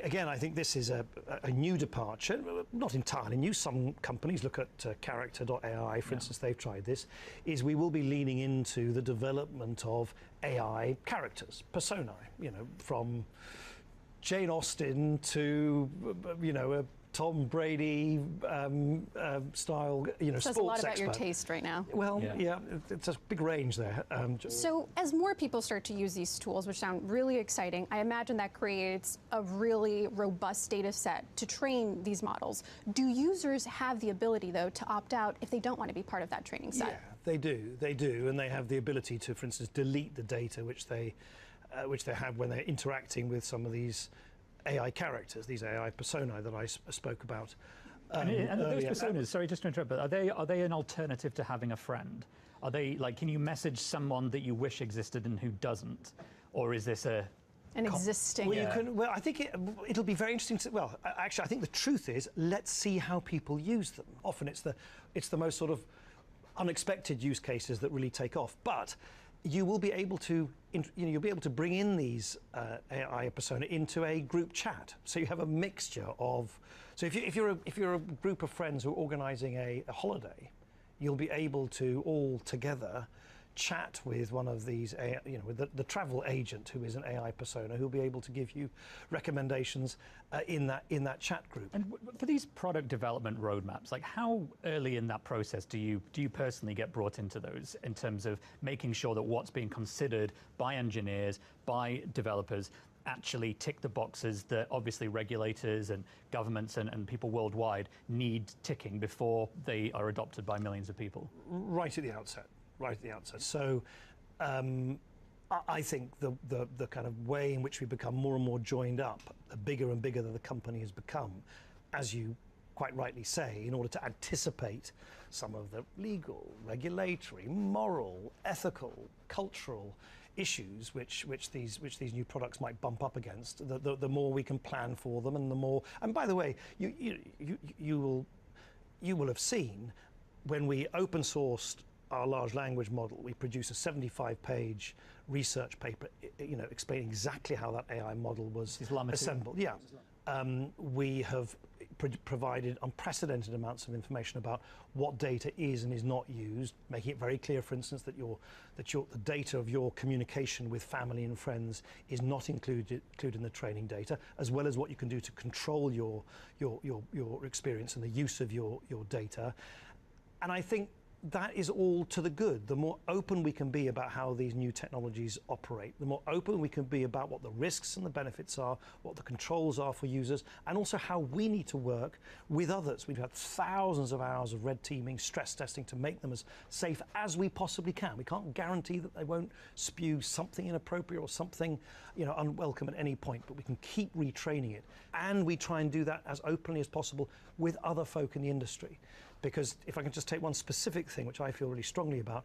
again, I think this is a new departure, not entirely new. Some companies look at Character.ai, for instance, they've tried this. Is we will be leaning into the development of AI characters, personae, from Jane Austen to, a Tom Brady style, sports Says a lot about expert. your taste right now. Well, yeah, it's a big range there. So as more people start to use these tools, which sound really exciting, I imagine that creates a really robust data set to train these models. Do users have the ability, though, to opt out if they don't want to be part of that training set? Yeah, they do, and they have the ability to, for instance, delete the data which they have when they're interacting with some of these AI characters, these AI personae that I spoke about. And those personas, sorry, just to interrupt, but are they an alternative to having a friend? Are they can you message someone that you wish existed and who doesn't, or is this an existing? Well, I think it'll be very interesting. Actually, I think the truth is, let's see how people use them. Often it's the most sort of unexpected use cases that really take off, but you will be able to, you'll be able to bring in these AI persona into a group chat. So you have a mixture of. So if you're a group of friends who are organising a holiday, you'll be able to all together chat with one of these, with the travel agent who is an AI persona who'll be able to give you recommendations in that chat group. And for these product development roadmaps, how early in that process do you personally get brought into those in terms of making sure that what's being considered by engineers, by developers, actually tick the boxes that obviously regulators and governments and people worldwide need ticking before they are adopted by millions of people? Right at the outset. So I think the kind of way in which we become more and more joined up, the bigger and bigger that the company has become, as you quite rightly say, in order to anticipate some of the legal, regulatory, moral, ethical, cultural issues which these new products might bump up against, the more we can plan for them, and the more. And by the way, you will have seen when we open sourced our large language model, we produce a 75-page research paper, explaining exactly how that AI model was assembled. Yeah, we have provided unprecedented amounts of information about what data is and is not used, making it very clear, for instance, that the data of your communication with family and friends is not included in the training data, as well as what you can do to control your experience and the use of your data. And I think that is all to the good. The more open we can be about how these new technologies operate, the more open we can be about what the risks and the benefits are, what the controls are for users, and also how we need to work with others. We've had thousands of hours of red teaming, stress testing to make them as safe as we possibly can. We can't guarantee that they won't spew something inappropriate or something, unwelcome at any point, but we can keep retraining it. And we try and do that as openly as possible with other folk in the industry. Because if I can just take one specific thing, which I feel really strongly about,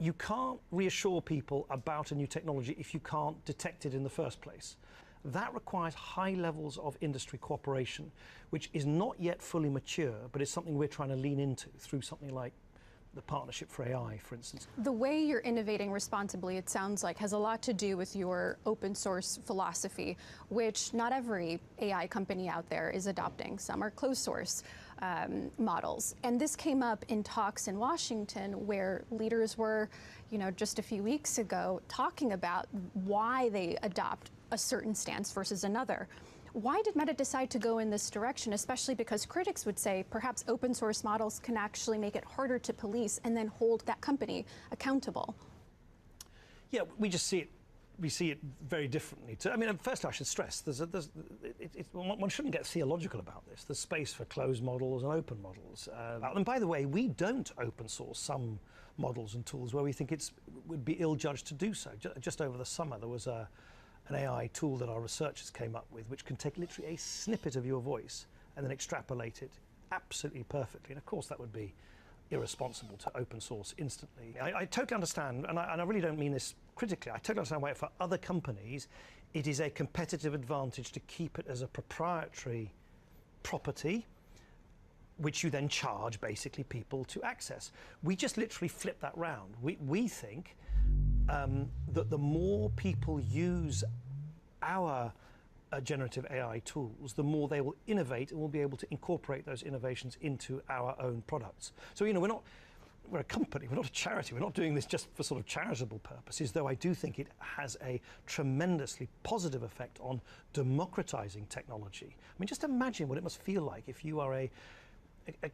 you can't reassure people about a new technology if you can't detect it in the first place. That requires high levels of industry cooperation, which is not yet fully mature, but is something we're trying to lean into through something like the Partnership for AI, for instance. The way you're innovating responsibly, it sounds like, has a lot to do with your open source philosophy, which not every AI company out there is adopting. Some are closed source models. And this came up in talks in Washington where leaders were, just a few weeks ago talking about why they adopt a certain stance versus another. Why did Meta decide to go in this direction, especially because critics would say perhaps open source models can actually make it harder to police and then hold that company accountable? Yeah, we see it very differently. First I should stress, one shouldn't get theological about this. There's space for closed models and open models. And by the way, we don't open source some models and tools where we think it would be ill-judged to do so. Just over the summer, there was an AI tool that our researchers came up with, which can take literally a snippet of your voice and then extrapolate it absolutely perfectly. And of course, that would be irresponsible to open source instantly. I totally understand, and I really don't mean this critically, I totally understand why for other companies, it is a competitive advantage to keep it as a proprietary property, which you then charge basically people to access. We just literally flip that round. We think that the more people use our generative AI tools, the more they will innovate and we'll be able to incorporate those innovations into our own products. So, we're a company, we're not a charity, we're not doing this just for sort of charitable purposes, though I do think it has a tremendously positive effect on democratizing technology. Just imagine what it must feel like if you are a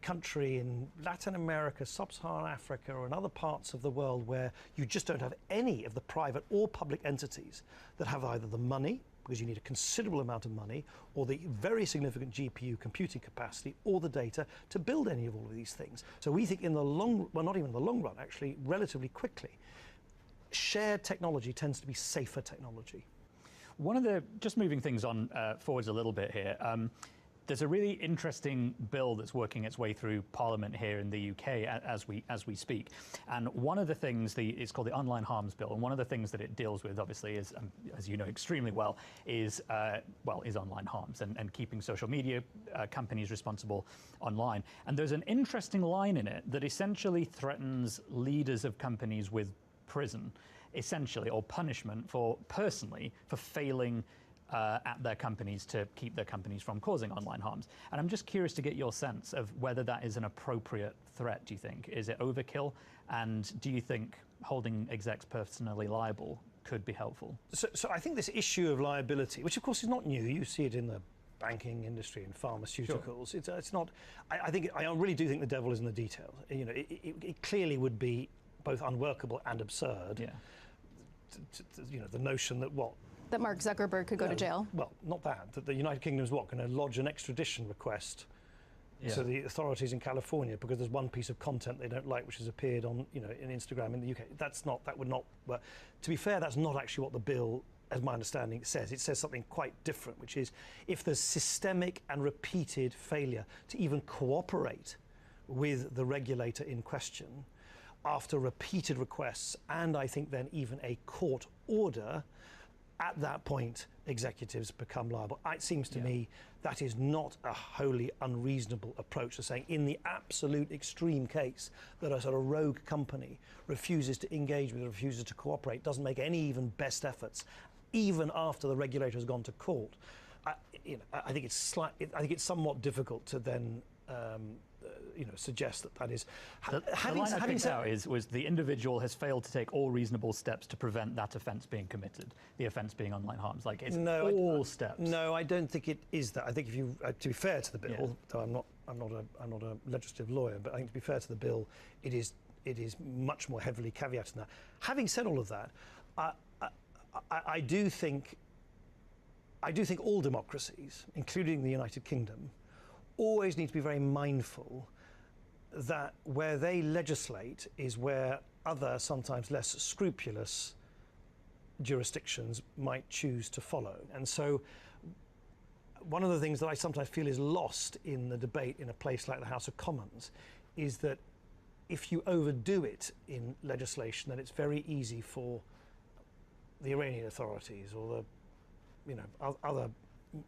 country in Latin America, Sub-Saharan Africa, or in other parts of the world where you just don't have any of the private or public entities that have either the money, because you need a considerable amount of money, or the very significant GPU computing capacity, or the data to build any of all of these things. So we think in the long, well, not even the long run, actually, relatively quickly, shared technology tends to be safer technology. One of the, just moving things on forwards a little bit here, There's a really interesting bill that's working its way through Parliament here in the UK as we speak, and one of the things it's called the Online Harms Bill, and one of the things that it deals with, obviously, is as you know extremely well, is online harms and keeping social media companies responsible online. And there's an interesting line in it that essentially threatens leaders of companies with prison, essentially, or punishment for failing at their companies to keep their companies from causing online harms. And I'm just curious to get your sense of whether that is an appropriate threat, do you think? Is it overkill? And do you think holding execs personally liable could be helpful? So I think this issue of liability, which of course is not new, you see it in the banking industry and pharmaceuticals. Sure. It's not. I really do think the devil is in the details. You know, it clearly would be both unworkable and absurd. Yeah. You know, the notion that that Mark Zuckerberg could go to jail? Well, not that. That the United Kingdom is going to lodge an extradition request to the authorities in California because there's one piece of content they don't like which has appeared on, in Instagram in the UK. That would not work. To be fair, that's not actually what the bill, as my understanding, says. It says something quite different, which is if there's systemic and repeated failure to even cooperate with the regulator in question after repeated requests and I think then even a court order, at that point, executives become liable. It seems to me that is not a wholly unreasonable approach to saying, in the absolute extreme case that a sort of rogue company refuses to engage with, refuses to cooperate, doesn't make any even best efforts, even after the regulator has gone to court. I think it's somewhat difficult to then suggest that is. The line I picked out was the individual has failed to take all reasonable steps to prevent that offence being committed. The offence being online harms, like it's all steps. No, I don't think it is that. I think if you, to be fair to the bill, though I'm not a legislative lawyer, but I think to be fair to the bill, it is much more heavily caveated than that. Having said all of that, I do think all democracies, including the United Kingdom, always need to be very mindful that where they legislate is where other, sometimes less scrupulous jurisdictions might choose to follow. And so one of the things that I sometimes feel is lost in the debate in a place like the House of Commons is that if you overdo it in legislation, then it's very easy for the Iranian authorities or the other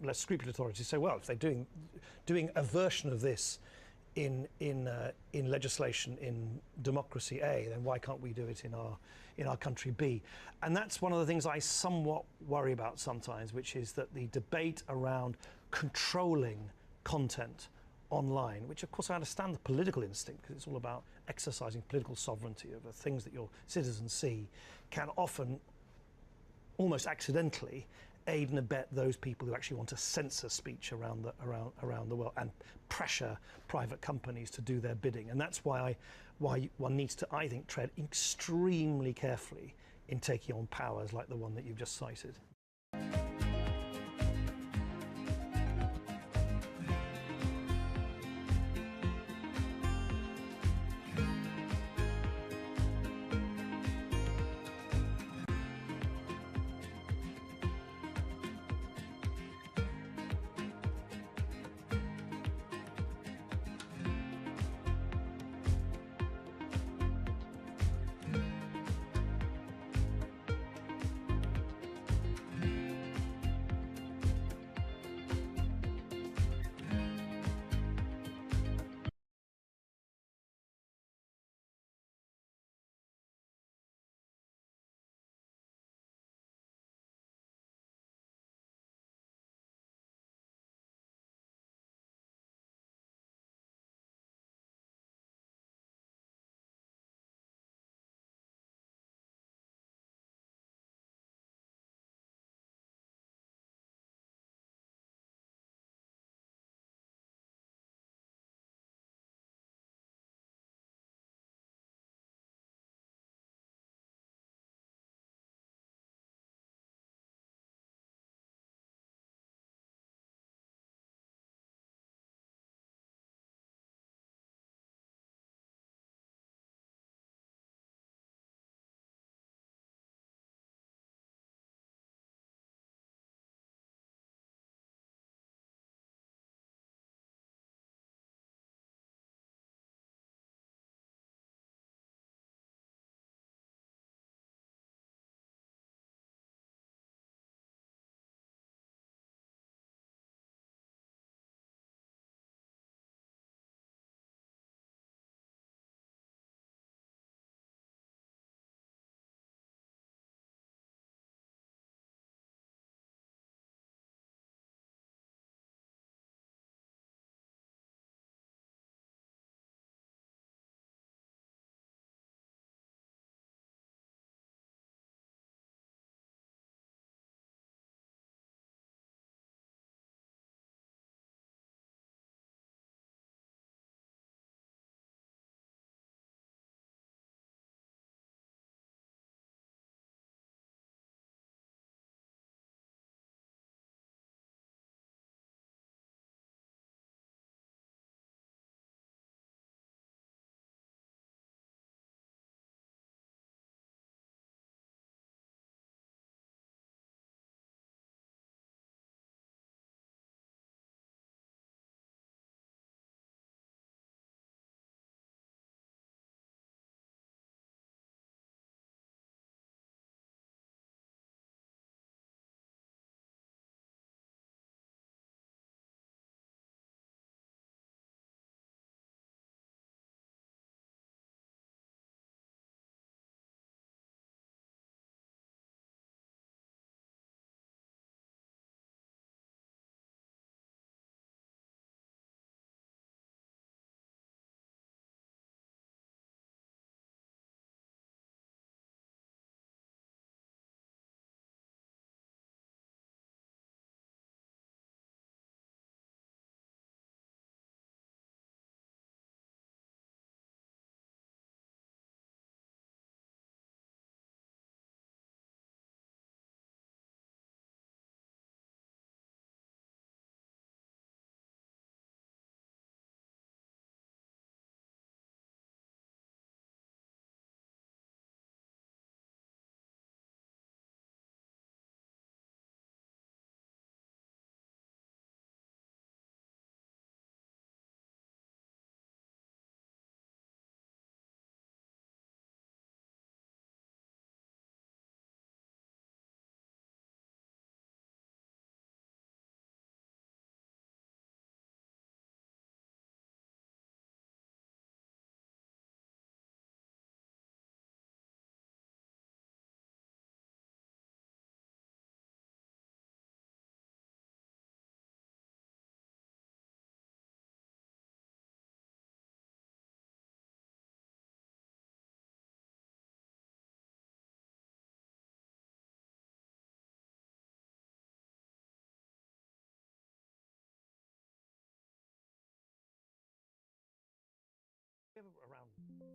less scrupulous authorities say, well, if they're doing a version of this in legislation in democracy A, then why can't we do it in our country B? And that's one of the things I somewhat worry about sometimes, which is that the debate around controlling content online, which of course I understand the political instinct because it's all about exercising political sovereignty over things that your citizens see, can often almost accidentally aid and abet those people who actually want to censor speech around the world and pressure private companies to do their bidding. And that's why one needs to, I think, tread extremely carefully in taking on powers like the one that you've just cited.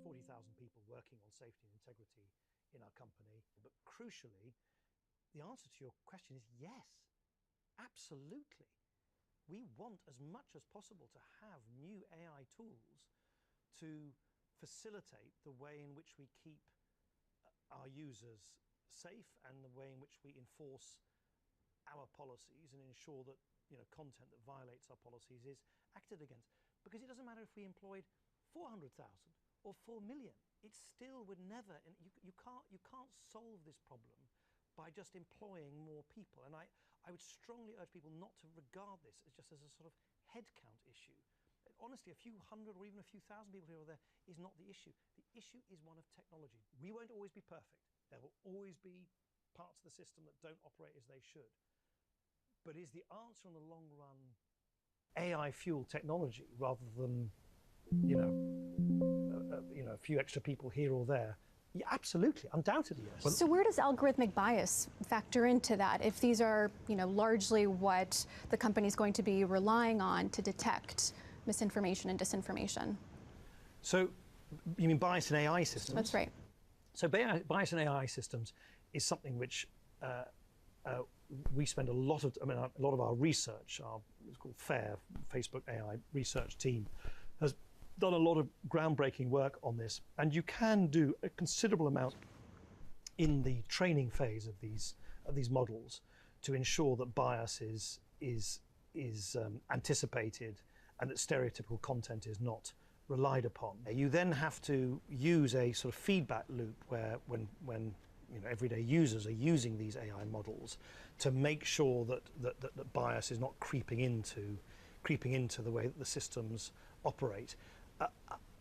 40,000 people working on safety and integrity in our company. But crucially, the answer to your question is yes, absolutely. We want as much as possible to have new AI tools to facilitate the way in which we keep our users safe and the way in which we enforce our policies and ensure that content that violates our policies is acted against. Because it doesn't matter if we employed 400,000 or 4 million, it still would never, and you can't solve this problem by just employing more people. And I would strongly urge people not to regard this as just as a sort of headcount issue. Honestly, a few hundred or even a few thousand people here or there is not the issue. The issue is one of technology. We won't always be perfect. There will always be parts of the system that don't operate as they should. But is the answer in the long run AI-fueled technology rather than, a few extra people here or there? Yeah, absolutely, undoubtedly, yes. So where does algorithmic bias factor into that? If these are, largely what the company's going to be relying on to detect misinformation and disinformation? So you mean bias in AI systems? That's right. So bias in AI systems is something which we spend a lot of our research, it's called FAIR, Facebook AI research team, has done a lot of groundbreaking work on this, and you can do a considerable amount in the training phase of these models to ensure that bias is anticipated and that stereotypical content is not relied upon. You then have to use a sort of feedback loop where when everyday users are using these AI models to make sure that bias is not creeping into the way that the systems operate.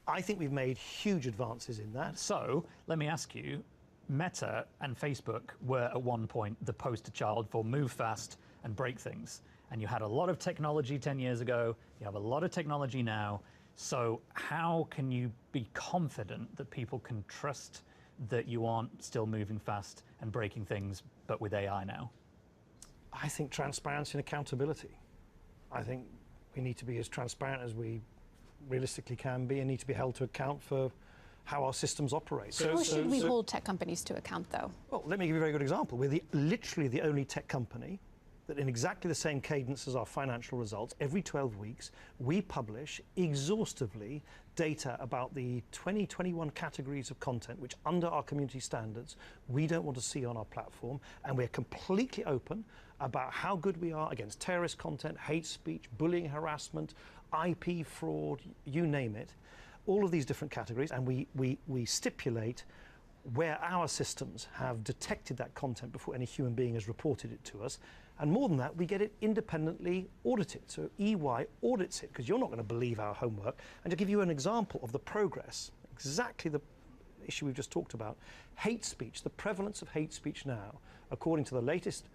I think we've made huge advances in that. So let me ask you, Meta and Facebook were at one point the poster child for move fast and break things. And you had a lot of technology 10 years ago, you have a lot of technology now. So how can you be confident that people can trust that you aren't still moving fast and breaking things, but with AI now? I think transparency and accountability. I think we need to be as transparent as we realistically can be and need to be held to account for how our systems operate. How should we hold tech companies to account, though? Well, let me give you a very good example. We're literally the only tech company that in exactly the same cadence as our financial results, every 12 weeks, we publish exhaustively data about the 2021 categories of content which, under our community standards, we don't want to see on our platform, and we're completely open about how good we are against terrorist content, hate speech, bullying, harassment, IP fraud, you name it, all of these different categories, and we stipulate where our systems have detected that content before any human being has reported it to us. And more than that, we get it independently audited. So EY audits it, because you're not going to believe our homework. And to give you an example of the progress, exactly the issue we've just talked about, hate speech, the prevalence of hate speech now, according to the latest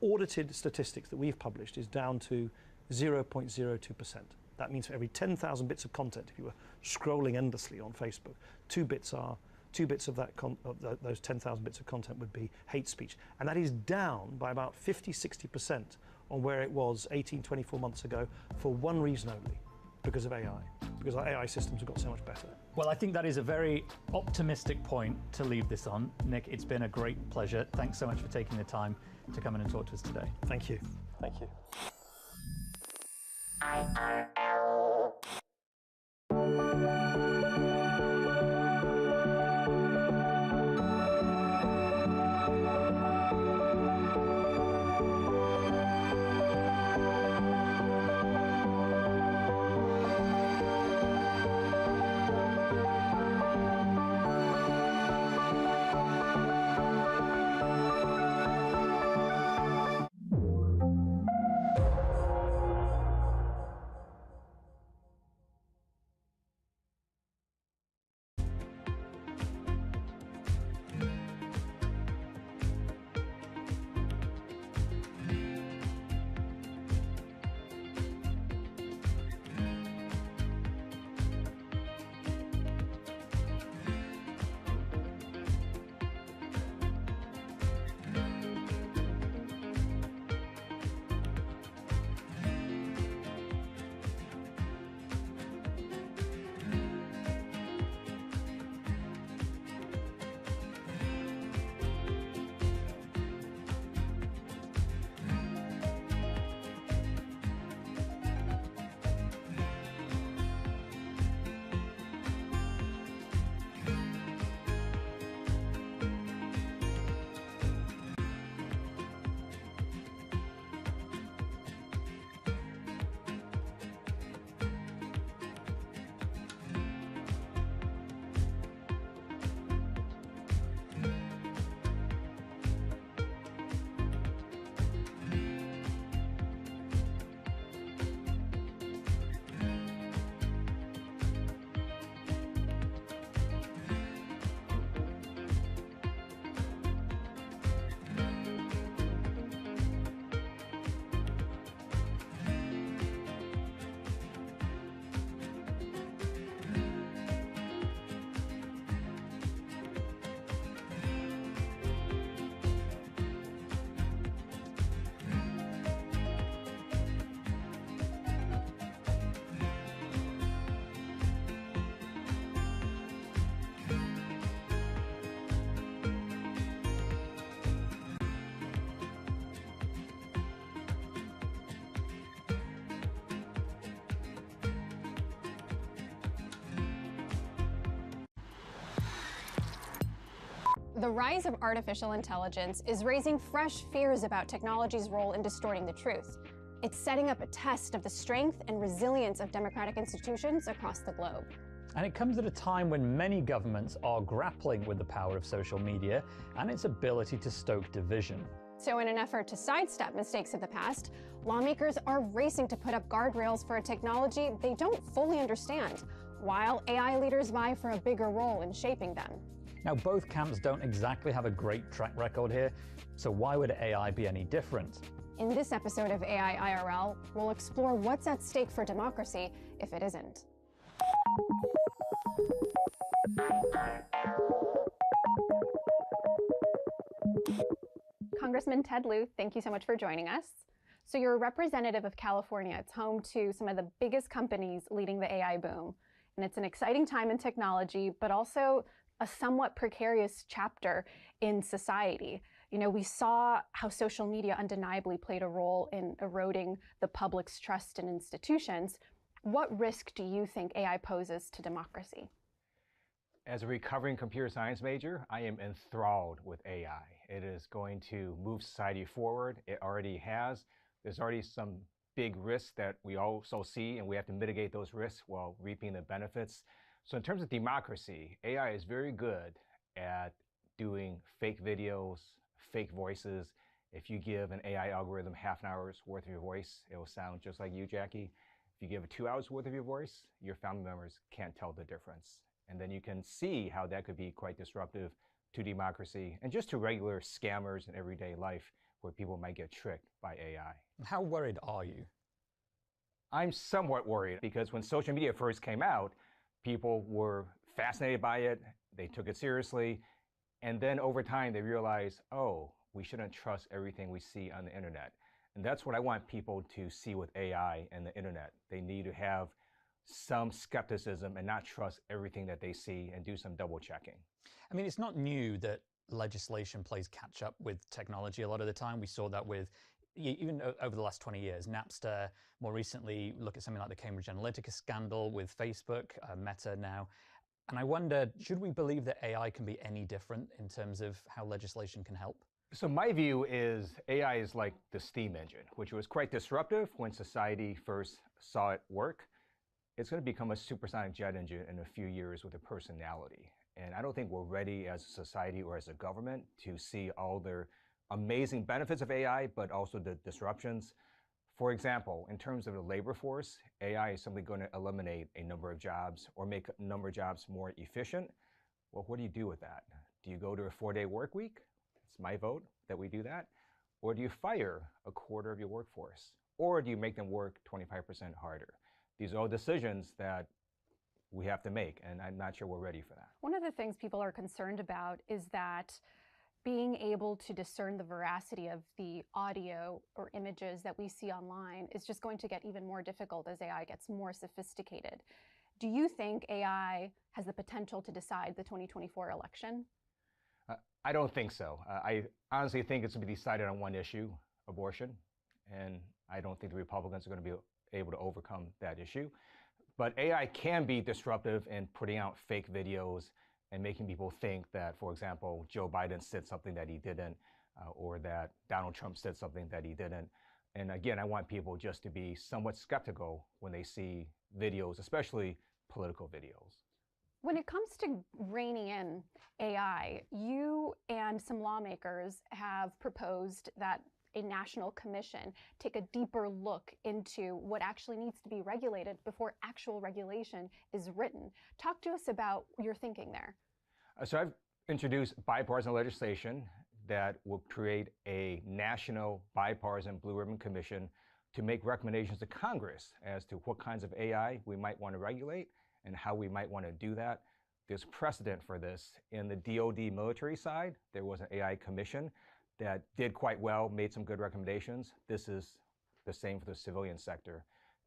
audited statistics that we've published, is down to 0.02%. That means for every 10,000 bits of content, if you were scrolling endlessly on Facebook, two bits of that those 10,000 bits of content would be hate speech. And that is down by about 50-60% on where it was 18, 24 months ago, for one reason only, because of AI. Because our AI systems have got so much better. Well, I think that is a very optimistic point to leave this on. Nick, it's been a great pleasure. Thanks so much for taking the time to come in and talk to us today. Thank you. Thank you. The rise of artificial intelligence is raising fresh fears about technology's role in distorting the truth. It's setting up a test of the strength and resilience of democratic institutions across the globe. And it comes at a time when many governments are grappling with the power of social media and its ability to stoke division. So in an effort to sidestep mistakes of the past, lawmakers are racing to put up guardrails for a technology they don't fully understand, while AI leaders vie for a bigger role in shaping them. Now, both camps don't exactly have a great track record here, so why would AI be any different? In this episode of AI IRL, we'll explore what's at stake for democracy if it isn't. Congressman Ted Lieu, thank you so much for joining us. So you're a representative of California. It's home to some of the biggest companies leading the AI boom. And it's an exciting time in technology, but also a somewhat precarious chapter in society. You know, we saw how social media undeniably played a role in eroding the public's trust in institutions. What risk do you think AI poses to democracy? As a recovering computer science major, I am enthralled with AI. It is going to move society forward. It already has. There's already some big risks that we also see, and we have to mitigate those risks while reaping the benefits. So in terms of democracy, AI is very good at doing fake videos, fake voices. If you give an AI algorithm half an hour's worth of your voice, it will sound just like you, Jackie. If you give it 2 hours worth of your voice, your family members can't tell the difference. And then you can see how that could be quite disruptive to democracy and just to regular scammers in everyday life where people might get tricked by AI. How worried are you? I'm somewhat worried because when social media first came out, people were fascinated by it, they took it seriously, and then over time they realized, oh, we shouldn't trust everything we see on the internet. And that's what I want people to see with AI and the internet. They need to have some skepticism and not trust everything that they see and do some double checking. I mean, it's not new that legislation plays catch up with technology a lot of the time. We saw that with, even over the last 20 years, Napster, more recently, look at something like the Cambridge Analytica scandal with Facebook, Meta now. And I wonder, should we believe that AI can be any different in terms of how legislation can help? So my view is AI is like the steam engine, which was quite disruptive when society first saw it work. It's going to become a supersonic jet engine in a few years with a personality. And I don't think we're ready as a society or as a government to see all the amazing benefits of AI, but also the disruptions. For example, in terms of the labor force, AI is simply going to eliminate a number of jobs or make a number of jobs more efficient. Well, what do you do with that? Do you go to a 4-day work week? It's my vote that we do that. Or do you fire a quarter of your workforce? Or do you make them work 25% harder? These are all decisions that we have to make, and I'm not sure we're ready for that. One of the things people are concerned about is that being able to discern the veracity of the audio or images that we see online is just going to get even more difficult as AI gets more sophisticated. Do you think AI has the potential to decide the 2024 election? I don't think so. I honestly think it's going to be decided on one issue, abortion, and I don't think the Republicans are going to be able to overcome that issue. But AI can be disruptive in putting out fake videos and making people think that, for example, Joe Biden said something that he didn't, or that Donald Trump said something that he didn't. And again, I want people just to be somewhat skeptical when they see videos, especially political videos. When it comes to reining in AI, you and some lawmakers have proposed that a national commission take a deeper look into what actually needs to be regulated before actual regulation is written. Talk to us about your thinking there. So I've introduced bipartisan legislation that will create a national bipartisan Blue Ribbon Commission to make recommendations to Congress as to what kinds of AI we might want to regulate and how we might want to do that. There's precedent for this. In the DoD military side, there was an AI commission that did quite well, made some good recommendations. This is the same for the civilian sector.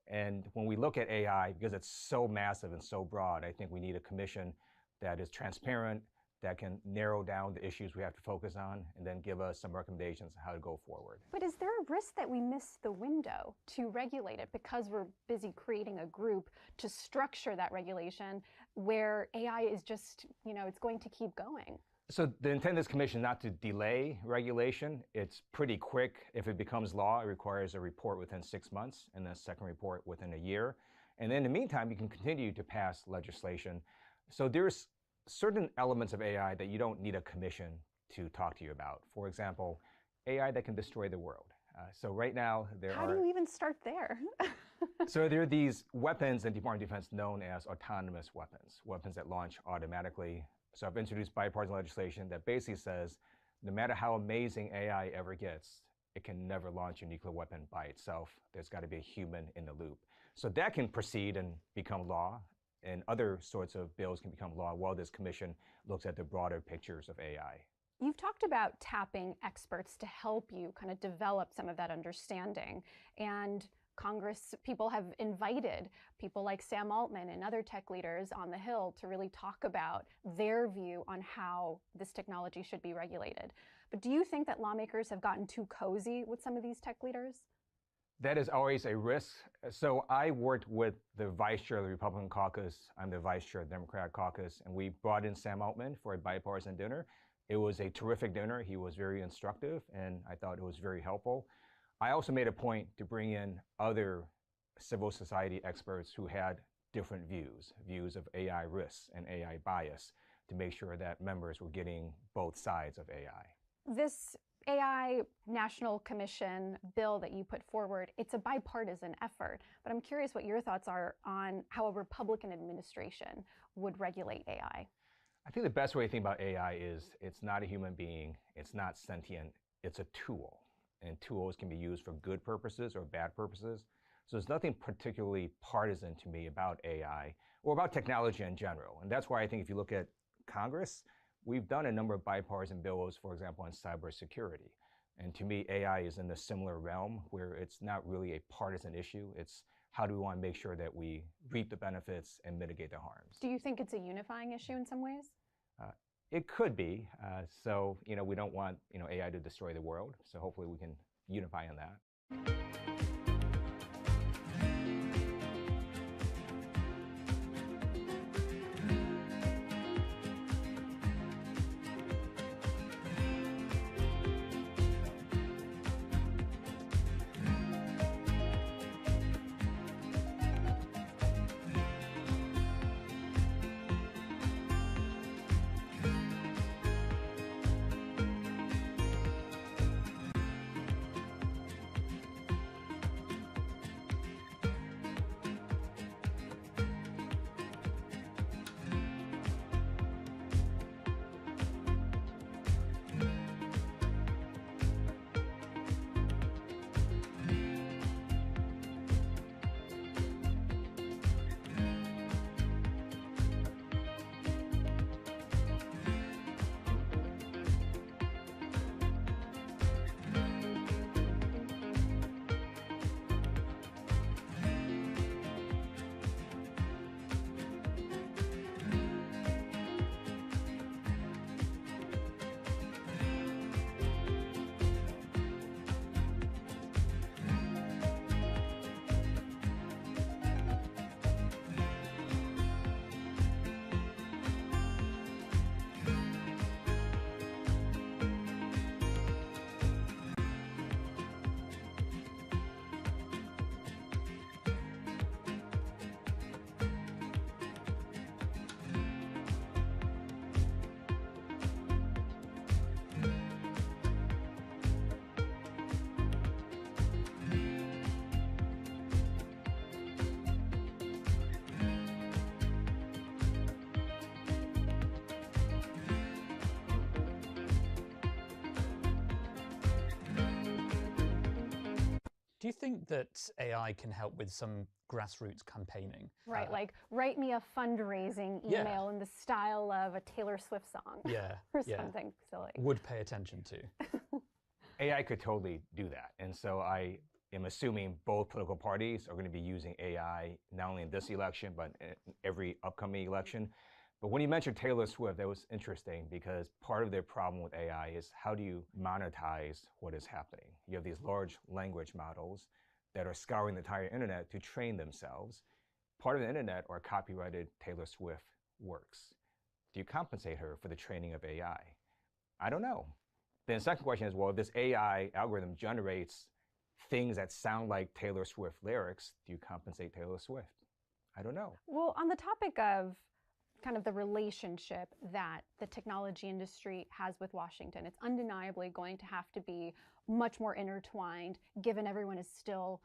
And when we look at AI, because it's so massive and so broad, I think we need a commission that is transparent, that can narrow down the issues we have to focus on, and then give us some recommendations on how to go forward. But is there a risk that we miss the window to regulate it because we're busy creating a group to structure that regulation where AI is just, it's going to keep going? So the intent of this commission is not to delay regulation. It's pretty quick. If it becomes law, it requires a report within 6 months and a second report within a year. And then in the meantime, you can continue to pass legislation. So there's certain elements of AI that you don't need a commission to talk to you about. For example, AI that can destroy the world. So right now, How do you even start there? So there are these weapons in Department of Defense known as autonomous weapons, weapons that launch automatically. So I've introduced bipartisan legislation that basically says, no matter how amazing AI ever gets, it can never launch a nuclear weapon by itself. There's got to be a human in the loop. So that can proceed and become law, and other sorts of bills can become law while this commission looks at the broader pictures of AI. You've talked about tapping experts to help you kind of develop some of that understanding. And Congress people have invited people like Sam Altman and other tech leaders on the Hill to really talk about their view on how this technology should be regulated. But do you think that lawmakers have gotten too cozy with some of these tech leaders? That is always a risk. So I worked with the vice chair of the Republican caucus. I'm the vice chair of the Democratic caucus, and we brought in Sam Altman for a bipartisan dinner. It was a terrific dinner. He was very instructive, and I thought it was very helpful. I also made a point to bring in other civil society experts who had different views of AI risks and AI bias, to make sure that members were getting both sides of AI. This AI National Commission bill that you put forward, it's a bipartisan effort, but I'm curious what your thoughts are on how a Republican administration would regulate AI. I think the best way to think about AI is it's not a human being, it's not sentient, it's a tool. And tools can be used for good purposes or bad purposes. So there's nothing particularly partisan to me about AI or about technology in general. And that's why I think if you look at Congress, we've done a number of bipartisan bills, for example, on cybersecurity. And to me, AI is in a similar realm where it's not really a partisan issue. It's how do we want to make sure that we reap the benefits and mitigate the harms. Do you think it's a unifying issue in some ways? It could be. So, we don't want, AI to destroy the world. So hopefully we can unify on that. Do you think that AI can help with some grassroots campaigning? Right, like write me a fundraising email in the style of a Taylor Swift song. Yeah, or something silly. Would pay attention to. AI could totally do that. And so I am assuming both political parties are going to be using AI, not only in this election, but in every upcoming election. But when you mentioned Taylor Swift, that was interesting because part of their problem with AI is how do you monetize what is happening? You have these large language models that are scouring the entire internet to train themselves. Part of the internet are copyrighted Taylor Swift works. Do you compensate her for the training of AI? I don't know. Then the second question is, well, if this AI algorithm generates things that sound like Taylor Swift lyrics, do you compensate Taylor Swift? I don't know. Well, on the topic of kind of the relationship that the technology industry has with Washington, it's undeniably going to have to be much more intertwined, given everyone is still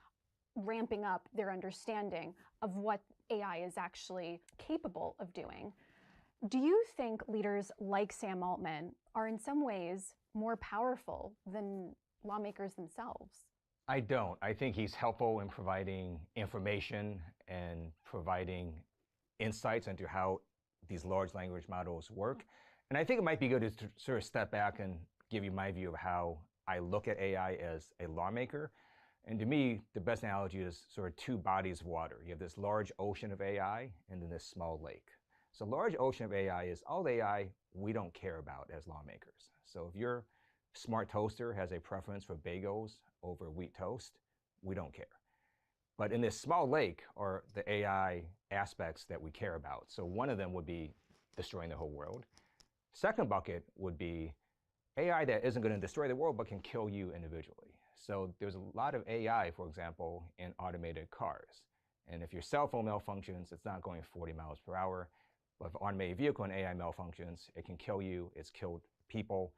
ramping up their understanding of what AI is actually capable of doing. Do you think leaders like Sam Altman are in some ways more powerful than lawmakers themselves? I don't. I think he's helpful in providing information and providing insights into how these large language models work. And I think it might be good to sort of step back and give you my view of how I look at AI as a lawmaker. And to me, the best analogy is sort of two bodies of water. You have this large ocean of AI and then this small lake. So large ocean of AI is all the AI we don't care about as lawmakers. So if your smart toaster has a preference for bagels over wheat toast, we don't care. But in this small lake are the AI aspects that we care about. So one of them would be destroying the whole world. Second bucket would be AI that isn't going to destroy the world but can kill you individually. So there's a lot of AI, for example, in automated cars. And if your cell phone malfunctions, it's not going 40 miles per hour. But if an automated vehicle and AI malfunctions, it can kill you. It's killed people.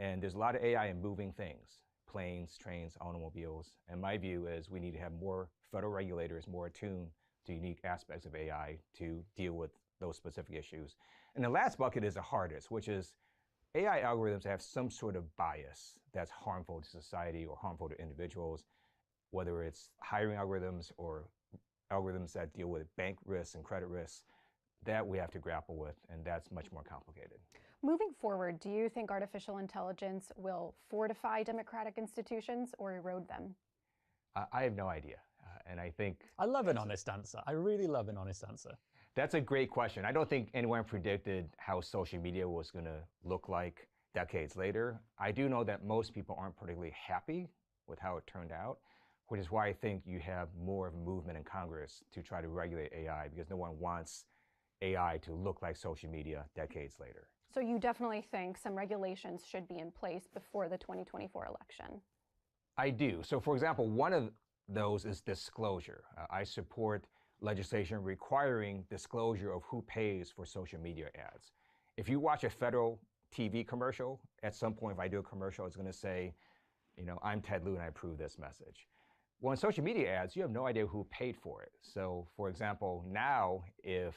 And there's a lot of AI in moving things, planes, trains, automobiles. And my view is we need to have more federal regulators more attuned to unique aspects of AI to deal with those specific issues. And the last bucket is the hardest, which is AI algorithms have some sort of bias that's harmful to society or harmful to individuals, whether it's hiring algorithms or algorithms that deal with bank risks and credit risks. That we have to grapple with, and that's much more complicated. Moving forward, do you think artificial intelligence will fortify democratic institutions or erode them? I have no idea. And I think... I love an honest answer. I really love an honest answer. That's a great question. I don't think anyone predicted how social media was going to look like decades later. I do know that most people aren't particularly happy with how it turned out, which is why I think you have more of a movement in Congress to try to regulate AI, because no one wants AI to look like social media decades later. So you definitely think some regulations should be in place before the 2024 election? I do. So for example, one of those is disclosure. I support legislation requiring disclosure of who pays for social media ads. If you watch a federal TV commercial, at some point if I do a commercial, it's going to say, I'm Ted Lieu and I approve this message. Well, in social media ads, you have no idea who paid for it. So for example, now if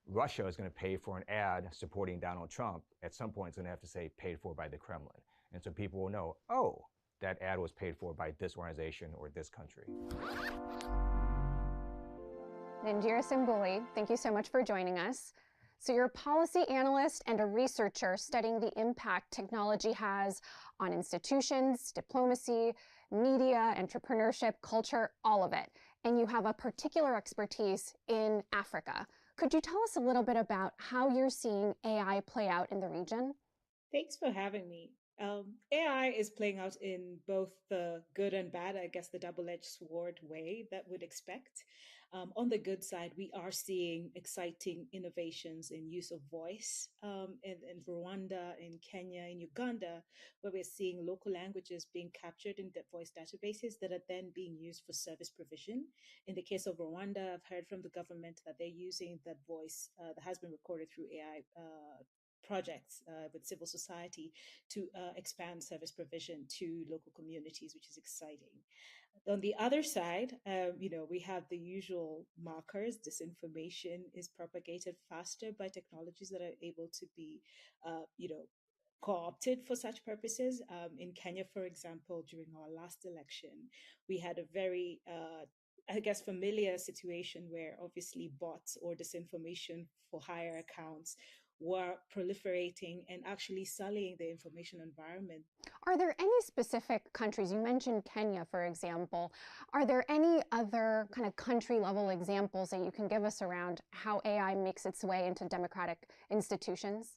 Russia is going to pay for an ad supporting Donald Trump, at some point it's going to have to say paid for by the Kremlin. And so people will know, oh, that ad was paid for by this organization or this country. Nandira Simbuli, thank you so much for joining us. So you're a policy analyst and a researcher studying the impact technology has on institutions, diplomacy, media, entrepreneurship, culture, all of it. And you have a particular expertise in Africa. Could you tell us a little bit about how you're seeing AI play out in the region? Thanks for having me. AI is playing out in both the good and bad, I guess the double-edged sword way that we'd expect. On the good side, we are seeing exciting innovations in use of voice in Rwanda, in Kenya, in Uganda, where we're seeing local languages being captured in the voice databases that are then being used for service provision. In the case of Rwanda, I've heard from the government that they're using that voice that has been recorded through AI projects with civil society to expand service provision to local communities, which is exciting. On the other side, we have the usual markers. Disinformation is propagated faster by technologies that are able to be, co-opted for such purposes. In Kenya, for example, during our last election, we had a very familiar situation where obviously bots or disinformation for hire accounts were proliferating and actually sullying the information environment. Are there any specific countries, you mentioned Kenya, for example, are there any other kind of country level examples that you can give us around how AI makes its way into democratic institutions?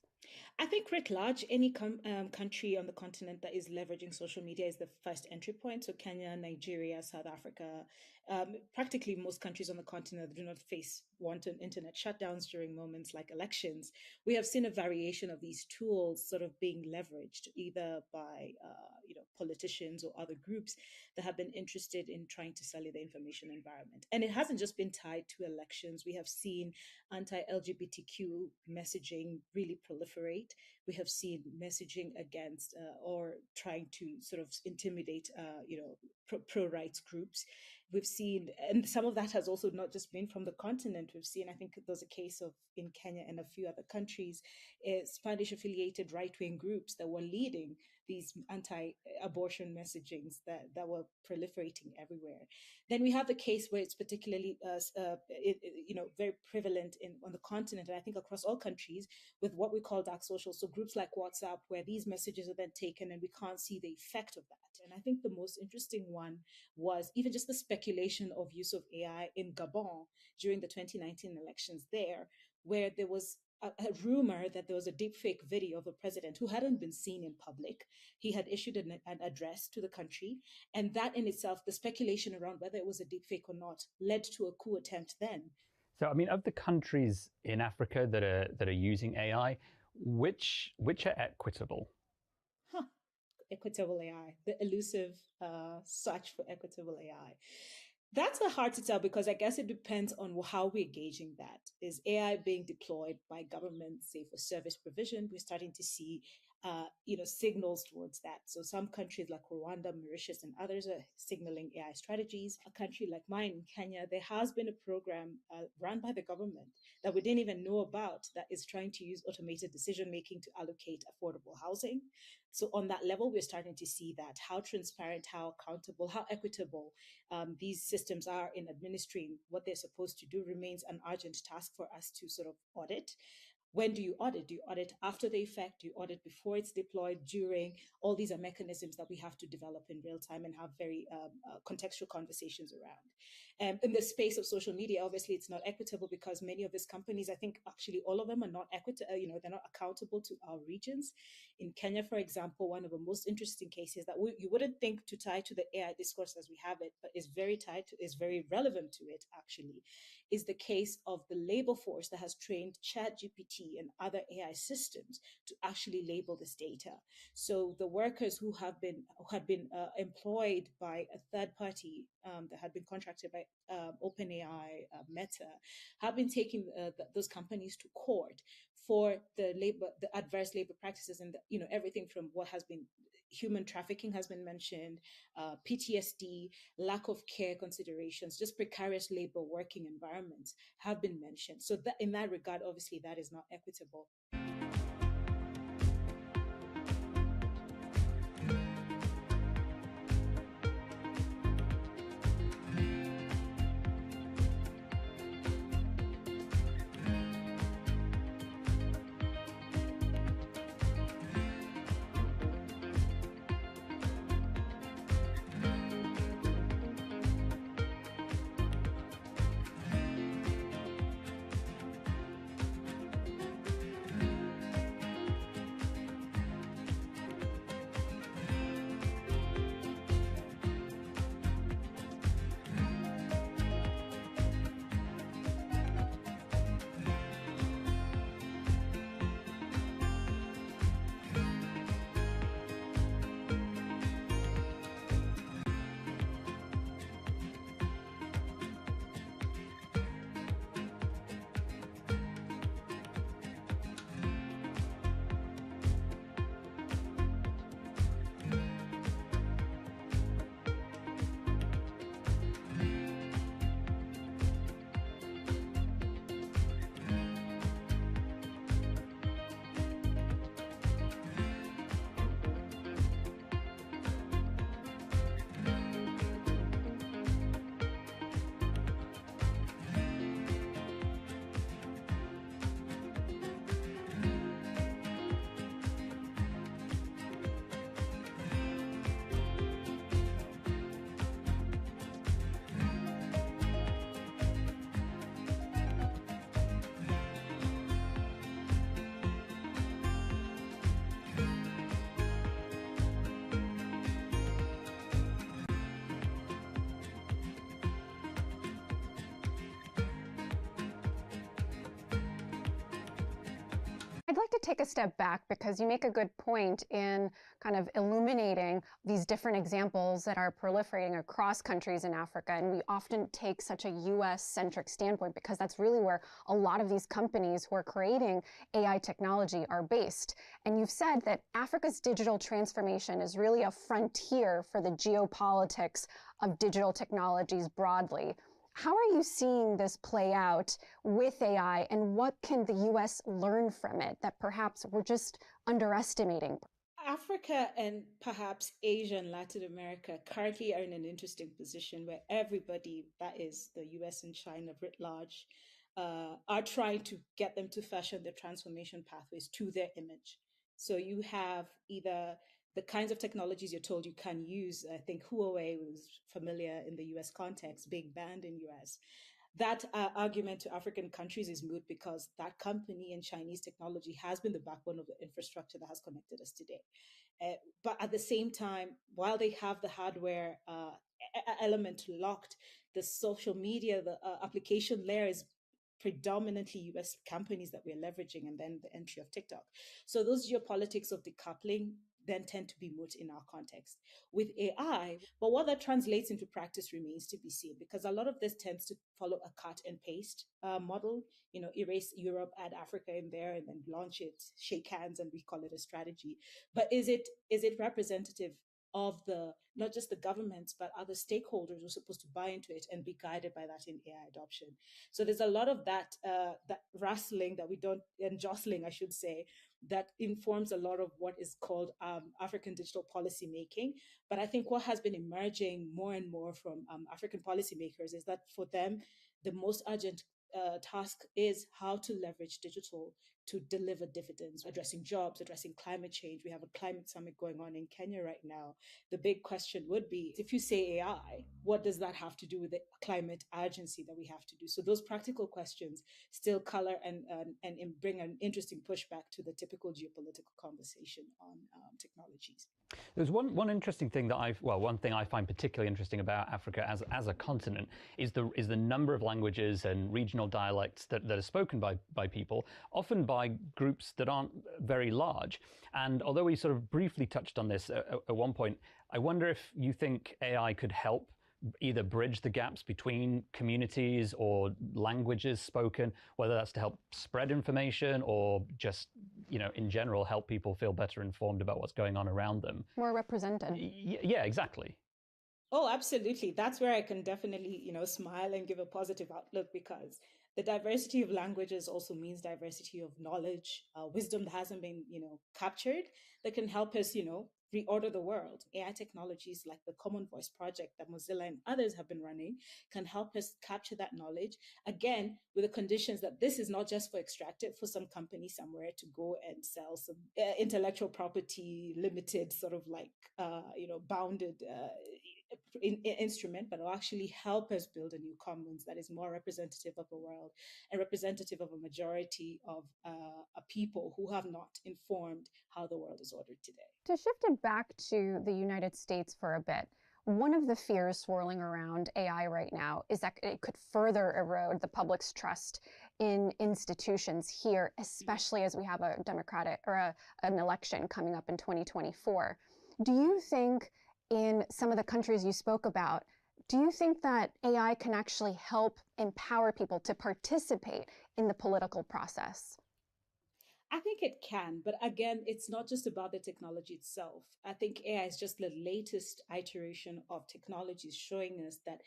I think writ large, any country on the continent that is leveraging social media is the first entry point. So Kenya, Nigeria, South Africa, Practically most countries on the continent do not face wanton internet shutdowns during moments like elections. We have seen a variation of these tools sort of being leveraged either by politicians or other groups that have been interested in trying to sully the information environment. And it hasn't just been tied to elections. We have seen anti-LGBTQ messaging really proliferate. We have seen messaging against or trying to sort of intimidate, pro-rights groups. We've seen, and some of that has also not just been from the continent. We've seen, I think there's a case of in Kenya and a few other countries, Spanish-affiliated right-wing groups that were leading these anti-abortion messagings that were proliferating everywhere. Then we have the case where it's particularly, very prevalent on the continent, and I think across all countries, with what we call dark social. So groups like WhatsApp, where these messages are then taken and we can't see the effect of that. And I think the most interesting one was even just the speculation of use of AI in Gabon during the 2019 elections there, where there was a rumor that there was a deepfake video of a president who hadn't been seen in public. He had issued an address to the country, and that in itself, the speculation around whether it was a deepfake or not, led to a coup attempt then. So, I mean, of the countries in Africa that are using AI, which are equitable? Equitable AI, the elusive search for equitable AI. That's hard to tell because I guess it depends on how we're gauging that. Is AI being deployed by governments, say for service provision? We're starting to see signals towards that. So some countries like Rwanda, Mauritius, and others are signaling AI strategies. A country like mine in Kenya, there has been a program run by the government that we didn't even know about that is trying to use automated decision-making to allocate affordable housing. So on that level, we're starting to see that how transparent, how accountable, how equitable these systems are in administering what they're supposed to do remains an urgent task for us to sort of audit. When do you audit? Do you audit after the effect? Do you audit before it's deployed, during? All these are mechanisms that we have to develop in real time and have very contextual conversations around. In the space of social media, obviously, it's not equitable because many of these companies, I think actually all of them are not equitable, they're not accountable to our regions. In Kenya, for example, one of the most interesting cases that you wouldn't think to tie to the AI discourse as we have it, but is very relevant to it actually, is the case of the labor force that has trained ChatGPT and other AI systems to actually label this data. So the workers who had been employed by a third party that had been contracted by OpenAI, Meta, have been taking those companies to court for the adverse labor practices, and everything from what has been human trafficking has been mentioned, PTSD, lack of care considerations, just precarious labor working environments have been mentioned. So that in that regard, obviously, that is not equitable. like to take a step back because you make a good point in kind of illuminating these different examples that are proliferating across countries in Africa. And we often take such a US-centric standpoint because that's really where a lot of these companies who are creating AI technology are based. And you've said that Africa's digital transformation is really a frontier for the geopolitics of digital technologies broadly. How are you seeing this play out with AI, and what can the US learn from it that perhaps we're just underestimating? Africa and perhaps Asia and Latin America currently are in an interesting position where everybody, that is the US and China writ large, are trying to get them to fashion their transformation pathways to their image. So you have either the kinds of technologies you're told you can use. I think Huawei was familiar in the US context, being banned in US. That argument to African countries is moot because that company and Chinese technology has been the backbone of the infrastructure that has connected us today. But at the same time, while they have the hardware element locked, the social media, the application layer is predominantly US companies that we're leveraging, and then the entry of TikTok. So those geopolitics of decoupling then tend to be moot in our context with AI. But what that translates into practice remains to be seen, because a lot of this tends to follow a cut and paste model, erase Europe, add Africa in there, and then launch it, shake hands, and we call it a strategy. But is it representative of not just the governments, but other stakeholders who are supposed to buy into it and be guided by that in AI adoption? So there's a lot of that wrestling that we don't, and jostling, I should say, that informs a lot of what is called African digital policy making. But I think what has been emerging more and more from African policymakers is that for them, the most urgent task is how to leverage digital to deliver dividends, addressing jobs, addressing climate change. We have a climate summit going on in Kenya right now. The big question would be, if you say AI, what does that have to do with the climate urgency that we have to do? So those practical questions still color and bring an interesting pushback to the typical geopolitical conversation on technologies. There's one interesting thing that one thing I find particularly interesting about Africa as a continent is the number of languages and regional dialects that are spoken by people, often by groups that aren't very large. And although we sort of briefly touched on this at one point, I wonder if you think AI could help either bridge the gaps between communities or languages spoken, whether that's to help spread information or just, in general, help people feel better informed about what's going on around them. More represented. Yeah, exactly. Oh, absolutely. That's where I can definitely, smile and give a positive outlook, because the diversity of languages also means diversity of knowledge, wisdom that hasn't been, captured, that can help us, reorder the world. AI technologies like the Common Voice project that Mozilla and others have been running can help us capture that knowledge, again, with the conditions that this is not just for extractive for some company somewhere to go and sell some intellectual property limited sort of like, bounded instrument, but will actually help us build a new commons that is more representative of the world and representative of a majority of a people who have not informed how the world is ordered today. To shift it back to the United States for a bit, one of the fears swirling around AI right now is that it could further erode the public's trust in institutions here, especially as we have a democratic or an election coming up in 2024. Do you think in some of the countries you spoke about, do you think that AI can actually help empower people to participate in the political process? I think it can, but again, it's not just about the technology itself. I think AI is just the latest iteration of technologies showing us that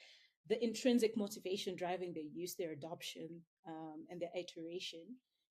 the intrinsic motivation driving their use, their adoption, and their iteration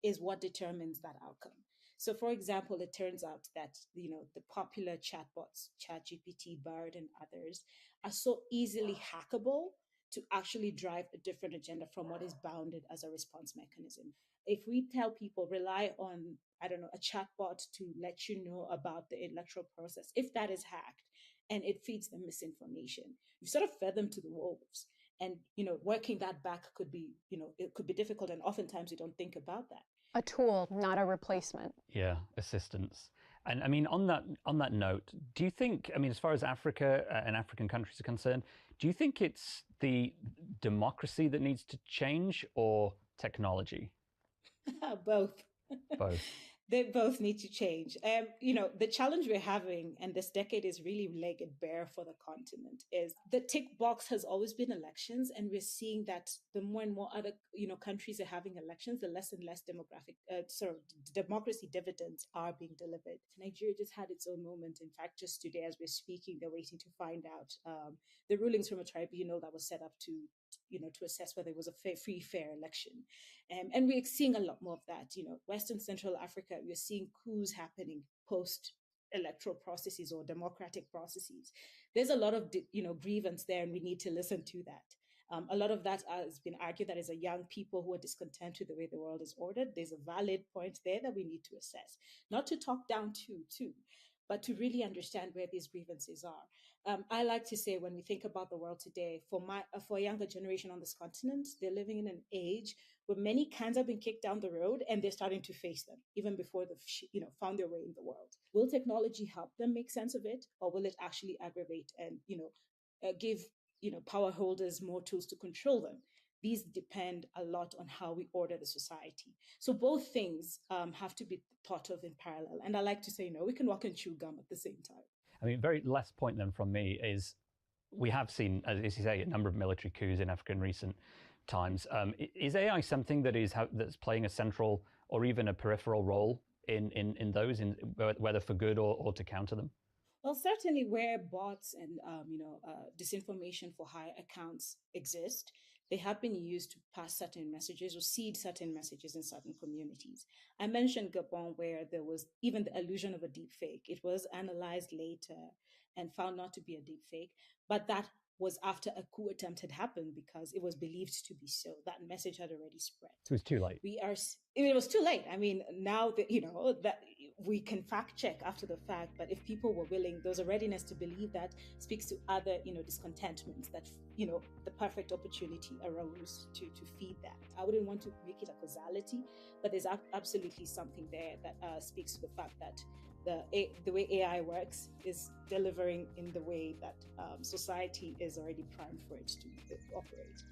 is what determines that outcome. So, for example, it turns out that, the popular chatbots, ChatGPT, Bard, and others are so easily hackable to actually drive a different agenda from what is bounded as a response mechanism. If we tell people rely on, a chatbot to let you know about the electoral process, if that is hacked and it feeds them misinformation, you sort of fed them to the wolves. And, working that back could be, it could be difficult. And oftentimes we don't think about that. A tool, not a replacement. Yeah, assistance. And I mean, on that note, do you think, as far as Africa and African countries are concerned, do you think it's the democracy that needs to change or technology? Both. Both. They both need to change. The challenge we're having, and this decade is really laying it bare for the continent, is the tick box has always been elections, and we're seeing that the more and more other, countries are having elections, the less and less democracy dividends are being delivered. Nigeria just had its own moment. In fact, just today, as we're speaking, they're waiting to find out the rulings from a tribunal that was set up to assess whether it was a free, fair election. And we're seeing a lot more of that. Western Central Africa, we're seeing coups happening post electoral processes or democratic processes. There's a lot of grievance there, and we need to listen to that. A lot of that has been argued that is a young people who are discontent with the way the world is ordered. There's a valid point there that we need to assess, not to talk down to, but to really understand where these grievances are. I like to say, when we think about the world today, for a younger generation on this continent, they're living in an age where many cans have been kicked down the road, and they're starting to face them even before they've found their way in the world. Will technology help them make sense of it, or will it actually aggravate and give power holders more tools to control them? These depend a lot on how we order the society. So both things have to be thought of in parallel. And I like to say, we can walk and chew gum at the same time. I mean, very last point then from me is, we have seen, as you say, a number of military coups in Africa in recent times. Is AI something that's playing a central or even a peripheral role in those, whether for good or to counter them? Well, certainly where bots and disinformation for hire accounts exist, they have been used to pass certain messages or seed certain messages in certain communities. I mentioned Gabon, where there was even the illusion of a deep fake. It was analyzed later and found not to be a deep fake, but that was after a coup attempt had happened, because it was believed to be so. That message had already spread. So it was too late. It was too late. I mean, now that that we can fact check after the fact, but if people were willing, there was a readiness to believe that speaks to other, discontentments that, the perfect opportunity arose to feed that. I wouldn't want to make it a causality, but there's absolutely something there that speaks to the fact that the way AI works is delivering in the way that society is already primed for it to operate.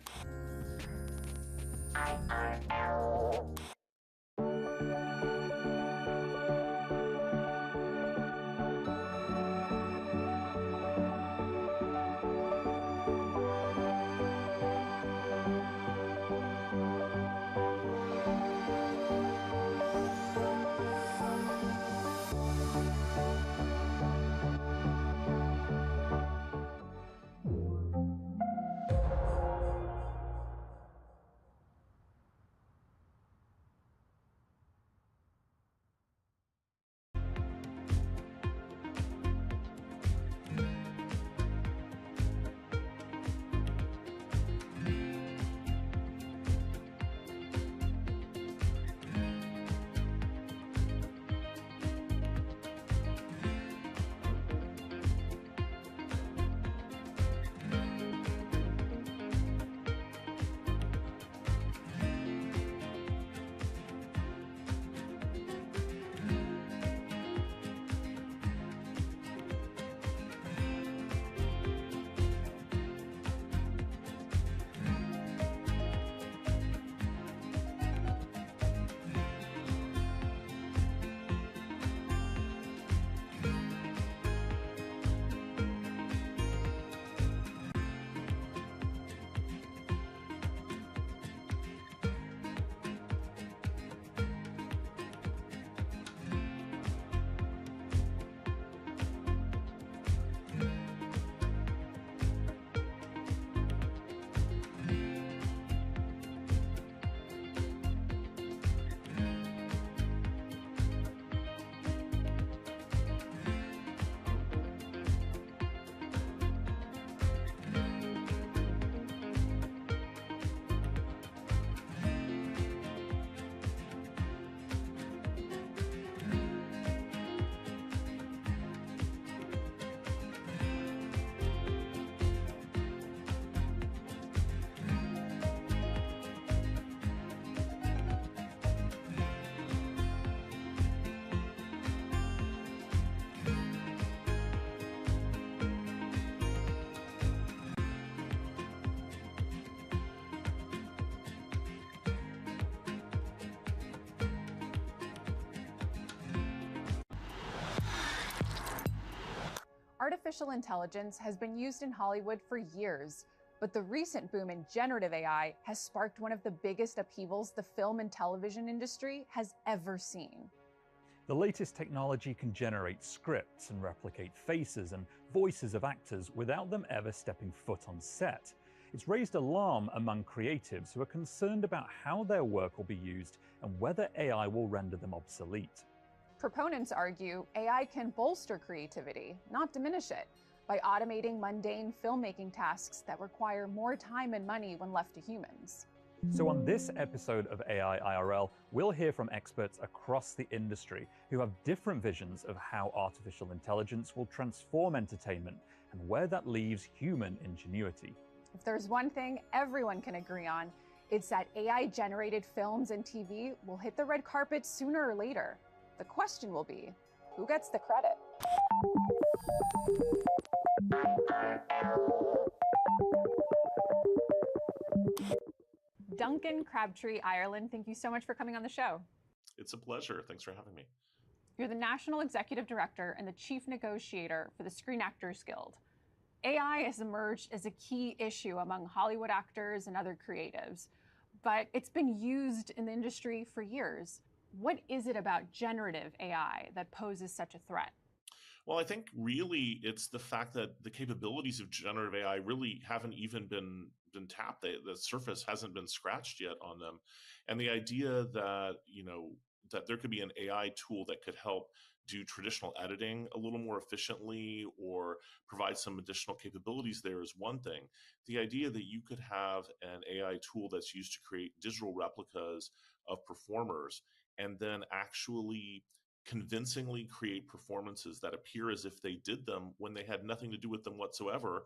Artificial intelligence has been used in Hollywood for years, but the recent boom in generative AI has sparked one of the biggest upheavals the film and television industry has ever seen. The latest technology can generate scripts and replicate faces and voices of actors without them ever stepping foot on set. It's raised alarm among creatives who are concerned about how their work will be used and whether AI will render them obsolete. Proponents argue AI can bolster creativity, not diminish it, by automating mundane filmmaking tasks that require more time and money when left to humans. So on this episode of AI IRL, we'll hear from experts across the industry who have different visions of how artificial intelligence will transform entertainment and where that leaves human ingenuity. If there's one thing everyone can agree on, it's that AI-generated films and TV will hit the red carpet sooner or later. The question will be, who gets the credit? Duncan Crabtree, Ireland, thank you so much for coming on the show. It's a pleasure. Thanks for having me. You're the National Executive Director and the Chief Negotiator for the Screen Actors Guild. AI has emerged as a key issue among Hollywood actors and other creatives, but it's been used in the industry for years. What is it about generative AI that poses such a threat? Well, I think really it's the fact that the capabilities of generative AI really haven't even been tapped. The surface hasn't been scratched yet on them. And the idea that, that there could be an AI tool that could help do traditional editing a little more efficiently or provide some additional capabilities there is one thing. The idea that you could have an AI tool that's used to create digital replicas of performers and then actually convincingly create performances that appear as if they did them when they had nothing to do with them whatsoever,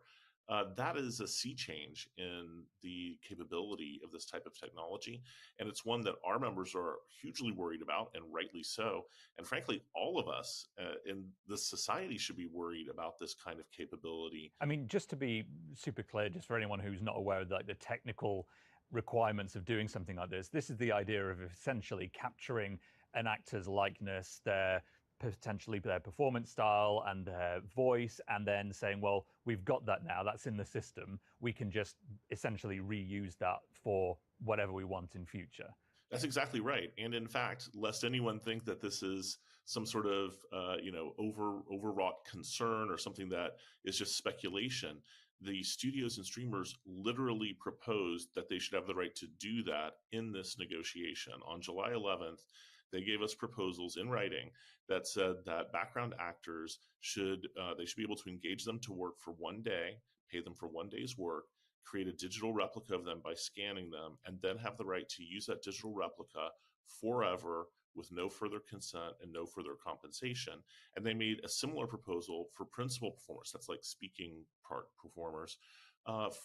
that is a sea change in the capability of this type of technology. And it's one that our members are hugely worried about, and rightly so. And frankly, all of us in this society should be worried about this kind of capability. I mean, just to be super clear, just for anyone who's not aware of the technical requirements of doing something like this is the idea of essentially capturing an actor's likeness, potentially their performance style and their voice, and then saying, well, we've got that now, that's in the system, we can just essentially reuse that for whatever we want in future. That's exactly right. And in fact, lest anyone think that this is some sort of overwrought concern or something that is just speculation, the studios and streamers literally proposed that they should have the right to do that in this negotiation. On July 11th, they gave us proposals in writing that said that background actors should be able to engage them to work for one day, pay them for one day's work, create a digital replica of them by scanning them, and then have the right to use that digital replica forever with no further consent and no further compensation. And they made a similar proposal for principal performers, that's like speaking part performers,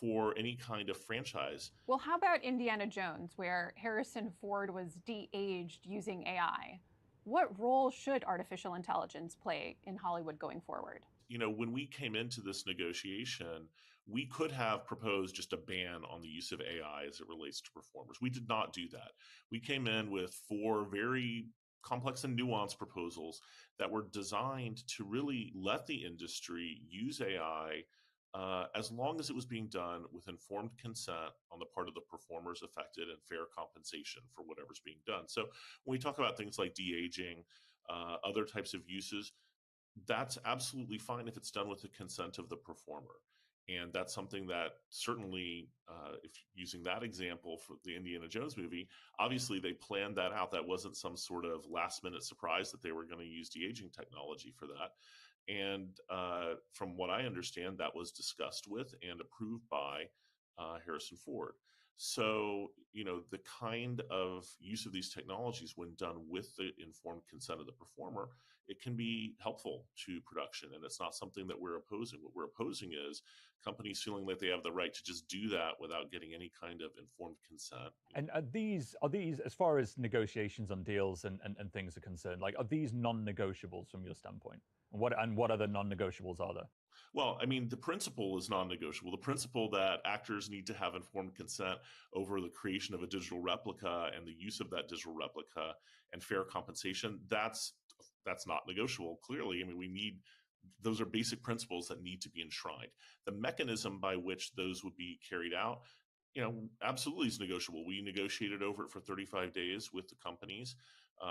for any kind of franchise. Well, how about Indiana Jones, where Harrison Ford was de-aged using AI? What role should artificial intelligence play in Hollywood going forward? When we came into this negotiation, we could have proposed just a ban on the use of AI as it relates to performers. We did not do that. We came in with 4 very complex and nuanced proposals that were designed to really let the industry use AI as long as it was being done with informed consent on the part of the performers affected and fair compensation for whatever's being done. So when we talk about things like de-aging, other types of uses, that's absolutely fine if it's done with the consent of the performer. And that's something that certainly, if using that example for the Indiana Jones movie, obviously they planned that out. That wasn't some sort of last minute surprise that they were going to use de-aging technology for that. And from what I understand, that was discussed with and approved by Harrison Ford. So, the kind of use of these technologies when done with the informed consent of the performer, it can be helpful to production. And it's not something that we're opposing. What we're opposing is companies feeling like they have the right to just do that without getting any kind of informed consent. And are these, as far as negotiations on deals and things are concerned, are these non-negotiables from your standpoint? And what other non-negotiables are there? Well, I mean, the principle is non-negotiable. The principle that actors need to have informed consent over the creation of a digital replica and the use of that digital replica and fair compensation, that's not negotiable. Clearly, I mean, we need those are basic principles that need to be enshrined. The mechanism by which those would be carried out, absolutely is negotiable. We negotiated over it for 35 days with the companies.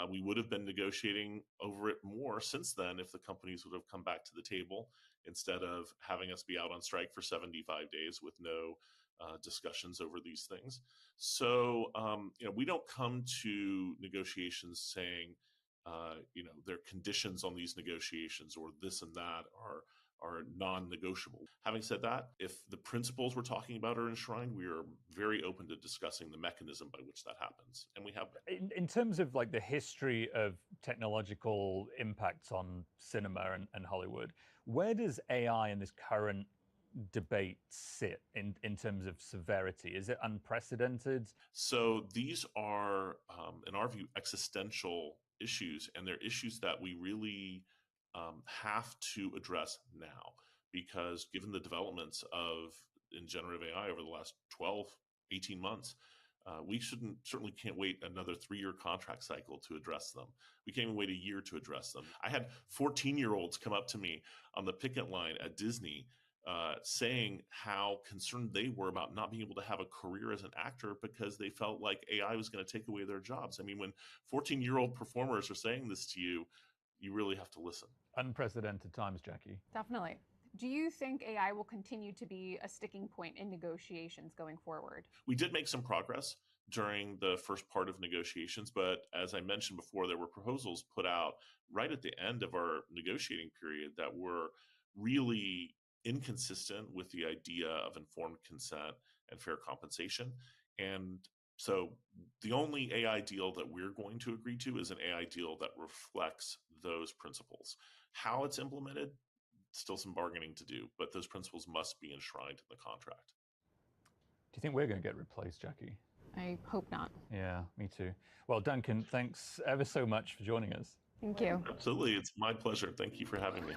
We would have been negotiating over it more since then if the companies would have come back to the table instead of having us be out on strike for 75 days with no discussions over these things. So, we don't come to negotiations saying, there are conditions on these negotiations or this and that are non-negotiable. Having said that, if the principles we're talking about are enshrined, we are very open to discussing the mechanism by which that happens, and we have been. In terms of like the history of technological impacts on cinema and Hollywood, where does AI in this current debate sit in terms of severity? Is it unprecedented? So these are, in our view, existential issues, and they're issues that we really have to address now, because given the developments in generative AI over the last 12, 18 months, we certainly can't wait another 3-year contract cycle to address them. We can't even wait a year to address them. I had 14-year-olds come up to me on the picket line at Disney saying how concerned they were about not being able to have a career as an actor because they felt like AI was going to take away their jobs. I mean, when 14-year-old performers are saying this to you, you really have to listen. Unprecedented times, Jackie. Definitely. Do you think AI will continue to be a sticking point in negotiations going forward? We did make some progress during the first part of negotiations, but as I mentioned before, there were proposals put out right at the end of our negotiating period that were really inconsistent with the idea of informed consent and fair compensation. And so the only AI deal that we're going to agree to is an AI deal that reflects those principles. How it's implemented, still some bargaining to do, but those principles must be enshrined in the contract. Do you think we're going to get replaced, Jackie? I hope not. Yeah, me too. Well, Duncan, thanks ever so much for joining us. Thank you. Absolutely. It's my pleasure. Thank you for having me.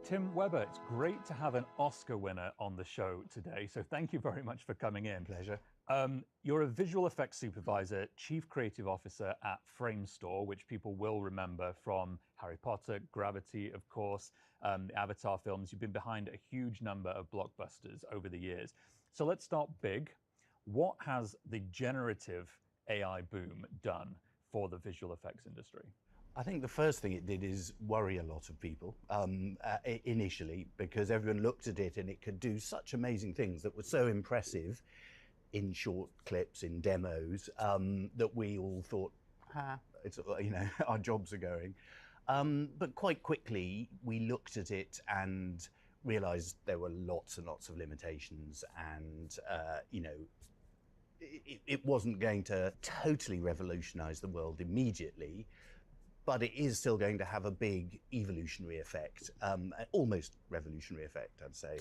Tim Weber, it's great to have an Oscar winner on the show today, so thank you very much for coming in. Pleasure. You're a visual effects supervisor, chief creative officer at Framestore, which people will remember from Harry Potter, Gravity, of course, the Avatar films. You've been behind a huge number of blockbusters over the years. So let's start big. What has the generative AI boom done for the visual effects industry? I think the first thing it did is worry a lot of people initially, because everyone looked at it and it could do such amazing things that were so impressive in short clips, in demos, that we all thought, it's, our jobs are going. But quite quickly, we looked at it and realized there were lots and lots of limitations, and it wasn't going to totally revolutionize the world immediately, but it is still going to have a big evolutionary effect, almost revolutionary effect, I'd say.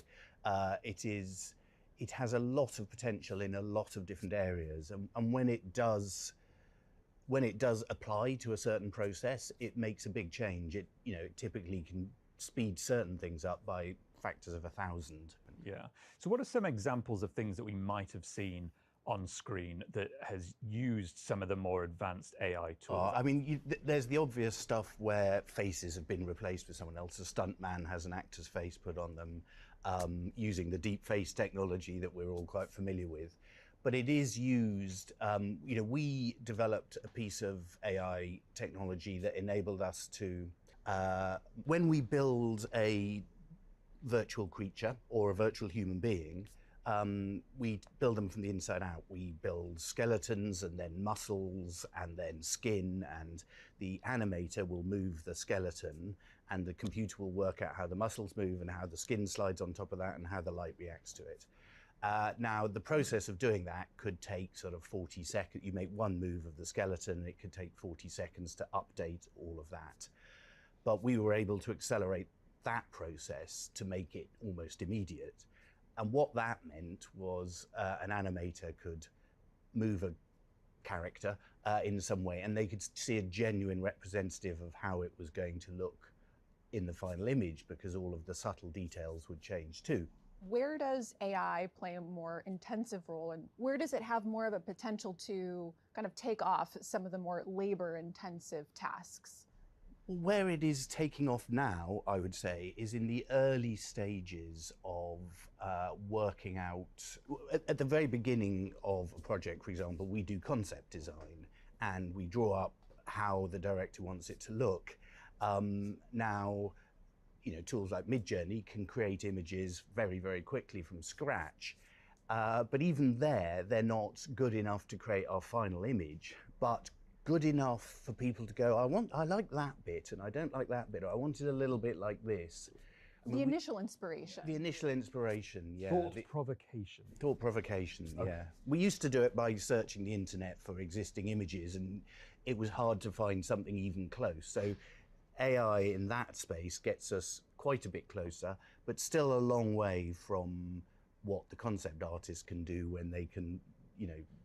It has a lot of potential in a lot of different areas, and when it does apply to a certain process, it makes a big change. It typically can speed certain things up by factors of 1,000. Yeah. So what are some examples of things that we might have seen on screen that has used some of the more advanced AI tools? I mean, there's the obvious stuff where faces have been replaced with someone else. A stuntman has an actor's face put on them, using the deep face technology that we're all quite familiar with. But it is used, we developed a piece of AI technology that enabled us to, when we build a virtual creature or a virtual human being, we build them from the inside out. We build skeletons and then muscles and then skin, and the animator will move the skeleton and the computer will work out how the muscles move and how the skin slides on top of that and how the light reacts to it. Now, the process of doing that could take sort of 40 seconds. You make one move of the skeleton, it could take 40 seconds to update all of that. But we were able to accelerate that process to make it almost immediate. And what that meant was an animator could move a character in some way, and they could see a genuine representative of how it was going to look in the final image, because all of the subtle details would change too. Where does AI play a more intensive role, and where does it have more of a potential to kind of take off some of the more labor-intensive tasks? Where it is taking off now, I would say, is in the early stages of working out. At the very beginning of a project, for example, we do concept design and we draw up how the director wants it to look. Now, tools like Midjourney can create images very, very quickly from scratch. But even there, they're not good enough to create our final image, but good enough for people to go, I like that bit and I don't like that bit, or I want it a little bit like this. The initial inspiration. The initial inspiration, yeah. Thought provocation. Thought provocation, yeah. We used to do it by searching the internet for existing images, and it was hard to find something even close. So AI in that space gets us quite a bit closer, but still a long way from what the concept artist can do when they can,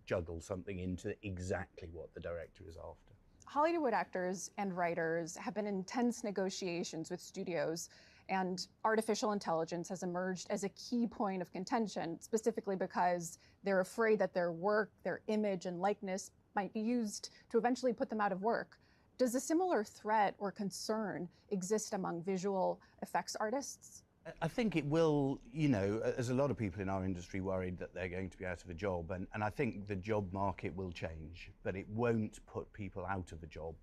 juggle something into exactly what the director is after. Hollywood actors and writers have been in intense negotiations with studios, and artificial intelligence has emerged as a key point of contention, specifically because they're afraid that their work, their image and likeness might be used to eventually put them out of work. Does a similar threat or concern exist among visual effects artists? I think it will, there's a lot of people in our industry worried that they're going to be out of a job, and I think the job market will change, but it won't put people out of a job.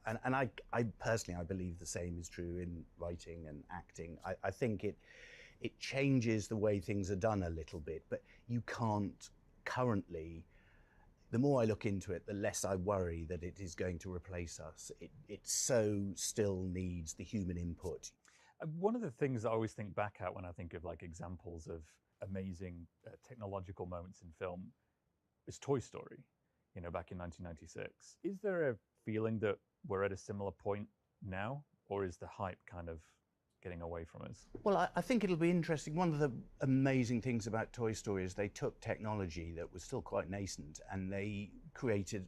And I personally, I believe the same is true in writing and acting. I think it changes the way things are done a little bit, but you can't currently. The more I look into it, the less I worry that it is going to replace us. It so still needs the human input. One of the things I always think back at when I think of examples of amazing technological moments in film is Toy Story, back in 1996. Is there a feeling that we're at a similar point now, or is the hype kind of getting away from us? Well, I think it'll be interesting. One of the amazing things about Toy Story is they took technology that was still quite nascent and they created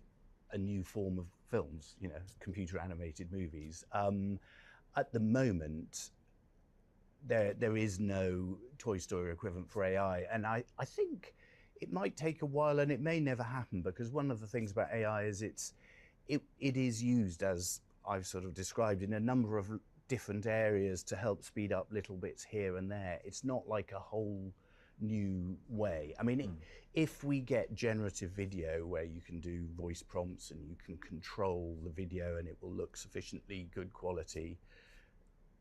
a new form of films, computer animated movies. At the moment, there is no Toy Story equivalent for AI, and I think it might take a while and it may never happen, because one of the things about AI is it is used, as I've sort of described, in a number of different areas to help speed up little bits here and there. It's not like a whole new way. I mean, if we get generative video where you can do voice prompts and you can control the video and it will look sufficiently good quality,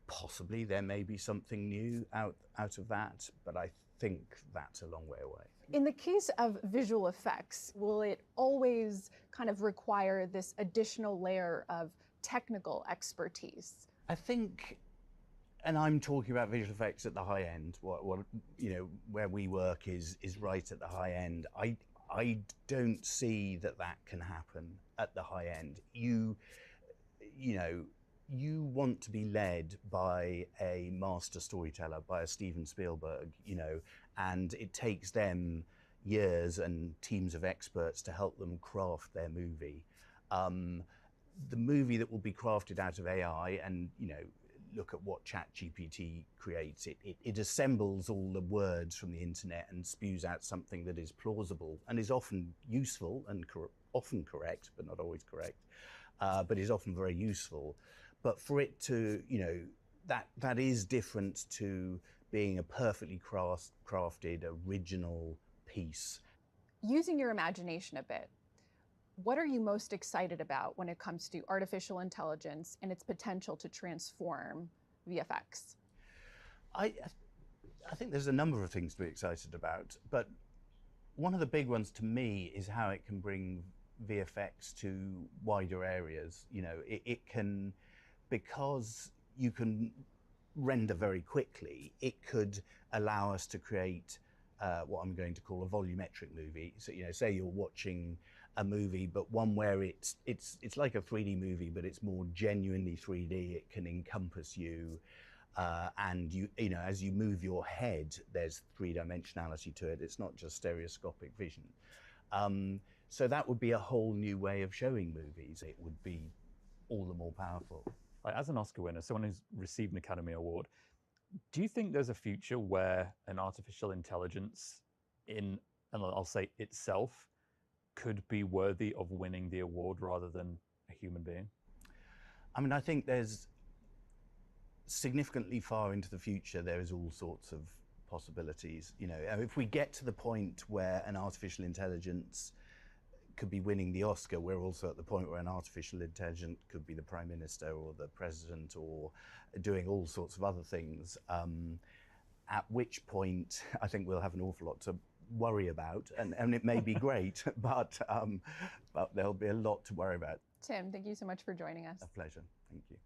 possibly there may be something new out of that, but I think that's a long way away. In the case of visual effects, will it always kind of require this additional layer of technical expertise? I think, and I'm talking about visual effects at the high end. What you know, where we work is right at the high end. I don't see that can happen at the high end. You know, you want to be led by a master storyteller, by a Steven Spielberg, you know, and it takes them years and teams of experts to help them craft their movie. The movie that will be crafted out of AI, and you know, look at what ChatGPT creates. It assembles all the words from the internet and spews out something that is plausible and is often useful and often correct, but not always correct, but is often very useful. But for it to, you know, that is different to being a perfectly crafted, original piece. Using your imagination a bit, what are you most excited about when it comes to artificial intelligence and its potential to transform VFX? I think there's a number of things to be excited about, but one of the big ones to me is how it can bring VFX to wider areas. You know, it can, because you can render very quickly, it could allow us to create what I'm going to call a volumetric movie. So, you know, say you're watching a movie, but one where it's like a 3D movie, but it's more genuinely 3D. It can encompass you, and you know, as you move your head, there's three-dimensionality to it. It's not just stereoscopic vision. So that would be a whole new way of showing movies. It would be all the more powerful. Like, as an Oscar winner, someone who's received an Academy Award, do you think there's a future where an artificial intelligence and I'll say itself, could be worthy of winning the award rather than a human being? I mean, I think there's significantly far into the future, there is all sorts of possibilities. You know, if we get to the point where an artificial intelligence could be winning the Oscar, we're also at the point where an artificial intelligence could be the Prime Minister or the President or doing all sorts of other things. At which point, I think we'll have an awful lot to worry about, and it may be great, but there'll be a lot to worry about. Tim, thank you so much for joining us. A pleasure. Thank you.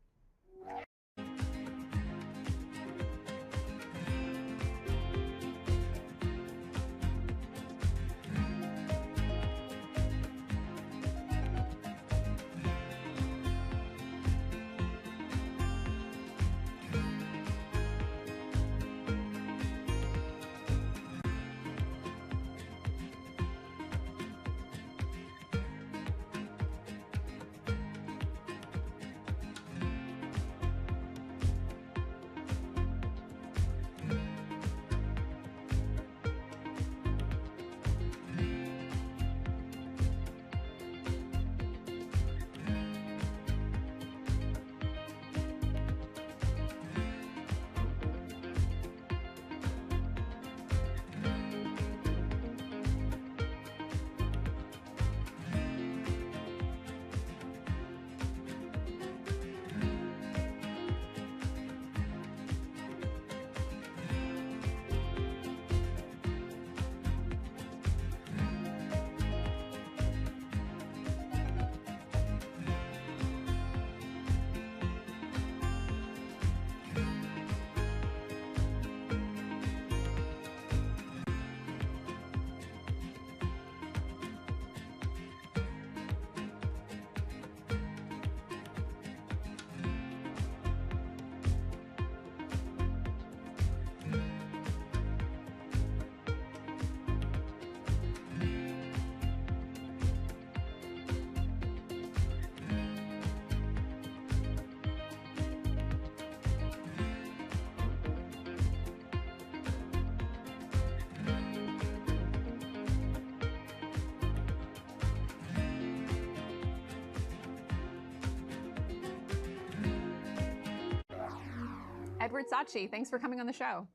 Edward Saatchi, thanks for coming on the show.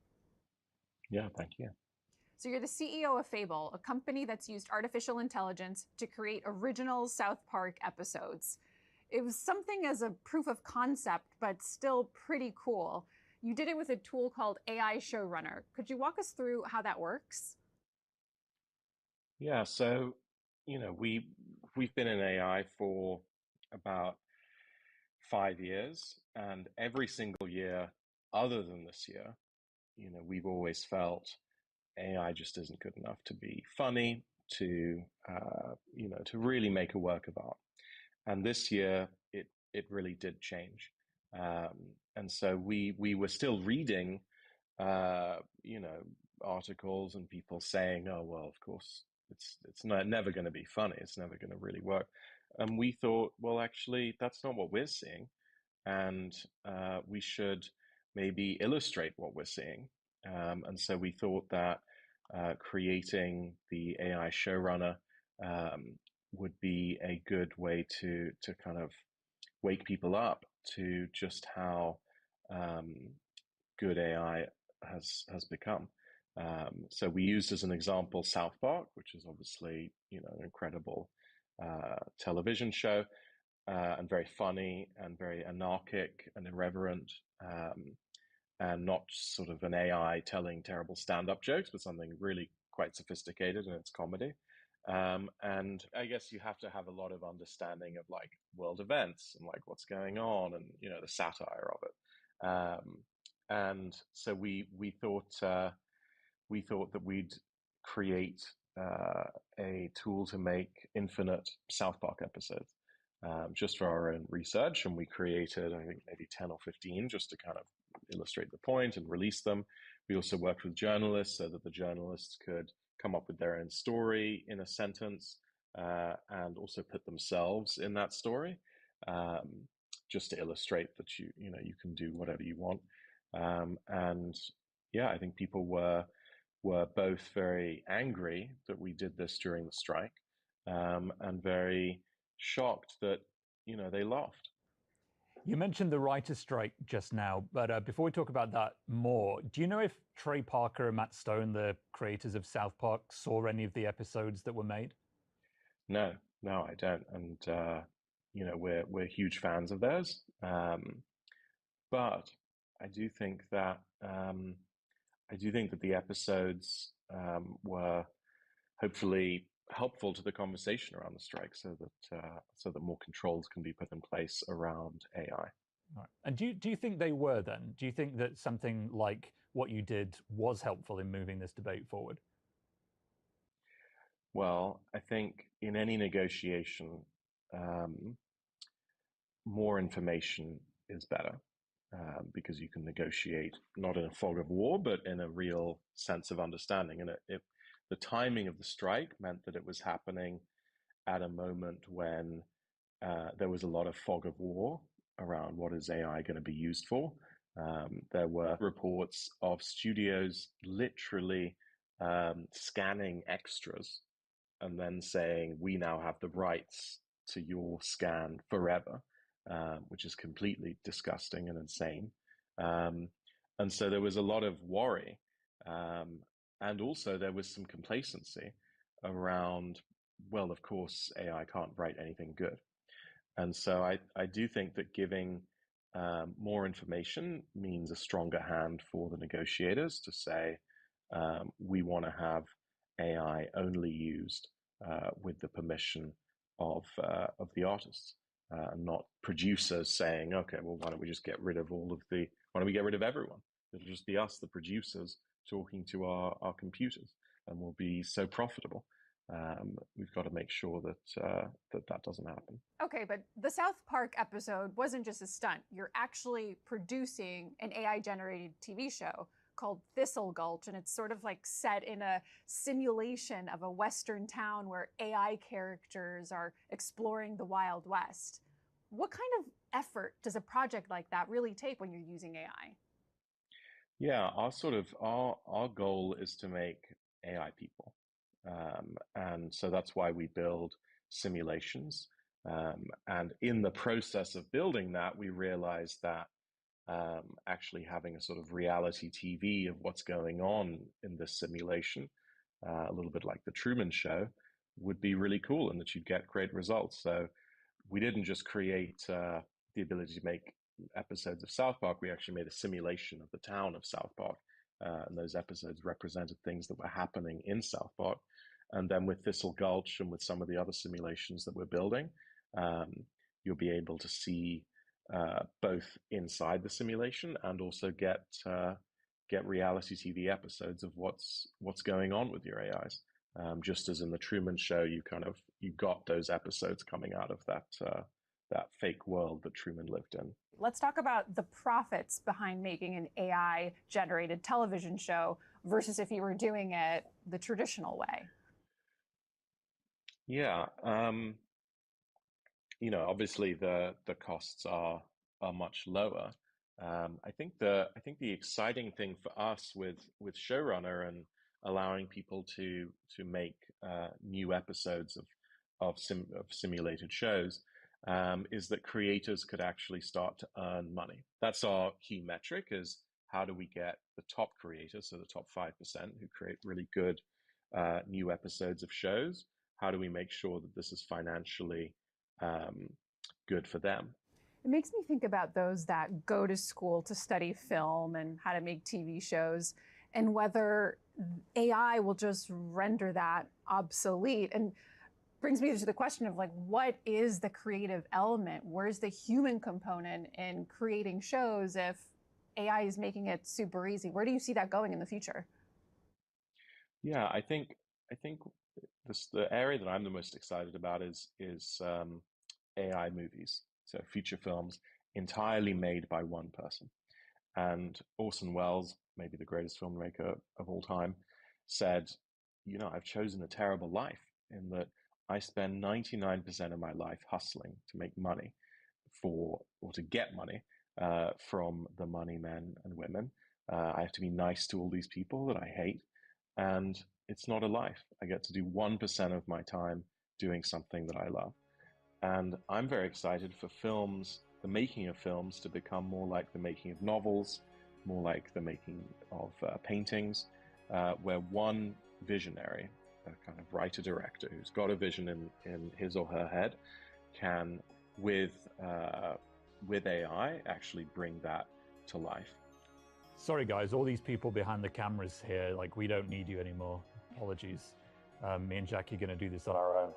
Yeah, thank you. So you're the CEO of Fable, a company that's used artificial intelligence to create original South Park episodes. It was something as a proof of concept, but still pretty cool. You did it with a tool called AI Showrunner. Could you walk us through how that works? Yeah, so, you know, we've been in AI for about 5 years, and every single year other than this year, we've always felt AI just isn't good enough to be funny, to to really make a work of art. And this year, it really did change. And so we were still reading, articles and people saying, "Oh well, of course, it's never going to be funny. It's never going to really work." And we thought, well, actually, that's not what we're seeing, and we should maybe illustrate what we're seeing. And so we thought that creating the AI showrunner would be a good way to kind of wake people up to just how good AI has become. So we used as an example South Park, which is obviously an incredible television show, and very funny and very anarchic and irreverent, and not sort of an AI telling terrible stand-up jokes, but something really quite sophisticated in its comedy. And I guess you have to have a lot of understanding of like world events and like what's going on and the satire of it. And so we thought that we'd create a tool to make infinite South Park episodes, just for our own research, and we created, I think, maybe 10 or 15 just to kind of illustrate the point and release them. We also worked with journalists so that the journalists could come up with their own story in a sentence, and also put themselves in that story, just to illustrate that you can do whatever you want. And yeah, I think people were both very angry that we did this during the strike, and very shocked that they laughed. You mentioned the writer's strike just now, but before we talk about that more, do you know if Trey Parker and Matt Stone, the creators of South Park, saw any of the episodes that were made? No, I don't, and we're huge fans of theirs, but I do think that the episodes were hopefully helpful to the conversation around the strike, so that more controls can be put in place around AI. Right. And do you think they were then? Do you think that something like what you did was helpful in moving this debate forward? Well, I think in any negotiation, more information is better, because you can negotiate not in a fog of war, but in a real sense of understanding. And the timing of the strike meant that it was happening at a moment when there was a lot of fog of war around what is AI going to be used for. There were reports of studios literally scanning extras and then saying, we now have the rights to your scan forever, which is completely disgusting and insane. And so there was a lot of worry. And also there was some complacency around, well, of course, AI can't write anything good. And so I do think that giving more information means a stronger hand for the negotiators to say, we want to have AI only used with the permission of the artists, not producers saying, okay, well, why don't we just get rid of why don't we get rid of everyone? It'll just be us, the producers, talking to our computers, and we'll be so profitable. We've got to make sure that that doesn't happen. Okay, but the South Park episode wasn't just a stunt. You're actually producing an AI-generated TV show called Thistle Gulch, and it's sort of like set in a simulation of a Western town where AI characters are exploring the Wild West. What kind of effort does a project like that really take when you're using AI? Yeah, our goal is to make AI people. And so that's why we build simulations. And in the process of building that, we realized that actually having a sort of reality TV of what's going on in this simulation, a little bit like the Truman Show, would be really cool, and that you'd get great results. So we didn't just create the ability to make episodes of South Park. We actually made a simulation of the town of South Park. And those episodes represented things that were happening in South Park. And then with Thistle Gulch and with some of the other simulations that we're building, you'll be able to see both inside the simulation and also get reality TV episodes of what's going on with your AIs. Just as in the Truman Show, you got those episodes coming out of that fake world that Truman lived in. Let's talk about the profits behind making an AI-generated television show versus if you were doing it the traditional way. Yeah, obviously the costs are much lower. I think the exciting thing for us with Showrunner and allowing people to make new episodes of simulated shows is that creators could actually start to earn money. That's our key metric: is how do we get the top creators, so the top 5% who create really good new episodes of shows? How do we make sure that this is financially good for them? It makes me think about those that go to school to study film and how to make TV shows, and whether AI will just render that obsolete. And brings me to the question of, like, what is the creative element? Where's the human component in creating shows if AI is making it super easy? Where do you see that going in the future? Yeah, I think the area that I'm the most excited about is AI movies, so feature films entirely made by one person. And Orson Welles, maybe the greatest filmmaker of all time, said, I've chosen a terrible life in that I spend 99% of my life hustling to make money or to get money from the money men and women. I have to be nice to all these people that I hate. And it's not a life. I get to do 1% of my time doing something that I love. And I'm very excited for films, the making of films, to become more like the making of novels, more like the making of paintings, where one visionary, a kind of writer-director who's got a vision in his or her head, can, with AI, actually bring that to life. Sorry, guys, all these people behind the cameras here, like, we don't need you anymore. Apologies. Me and Jackie are going to do this on our own.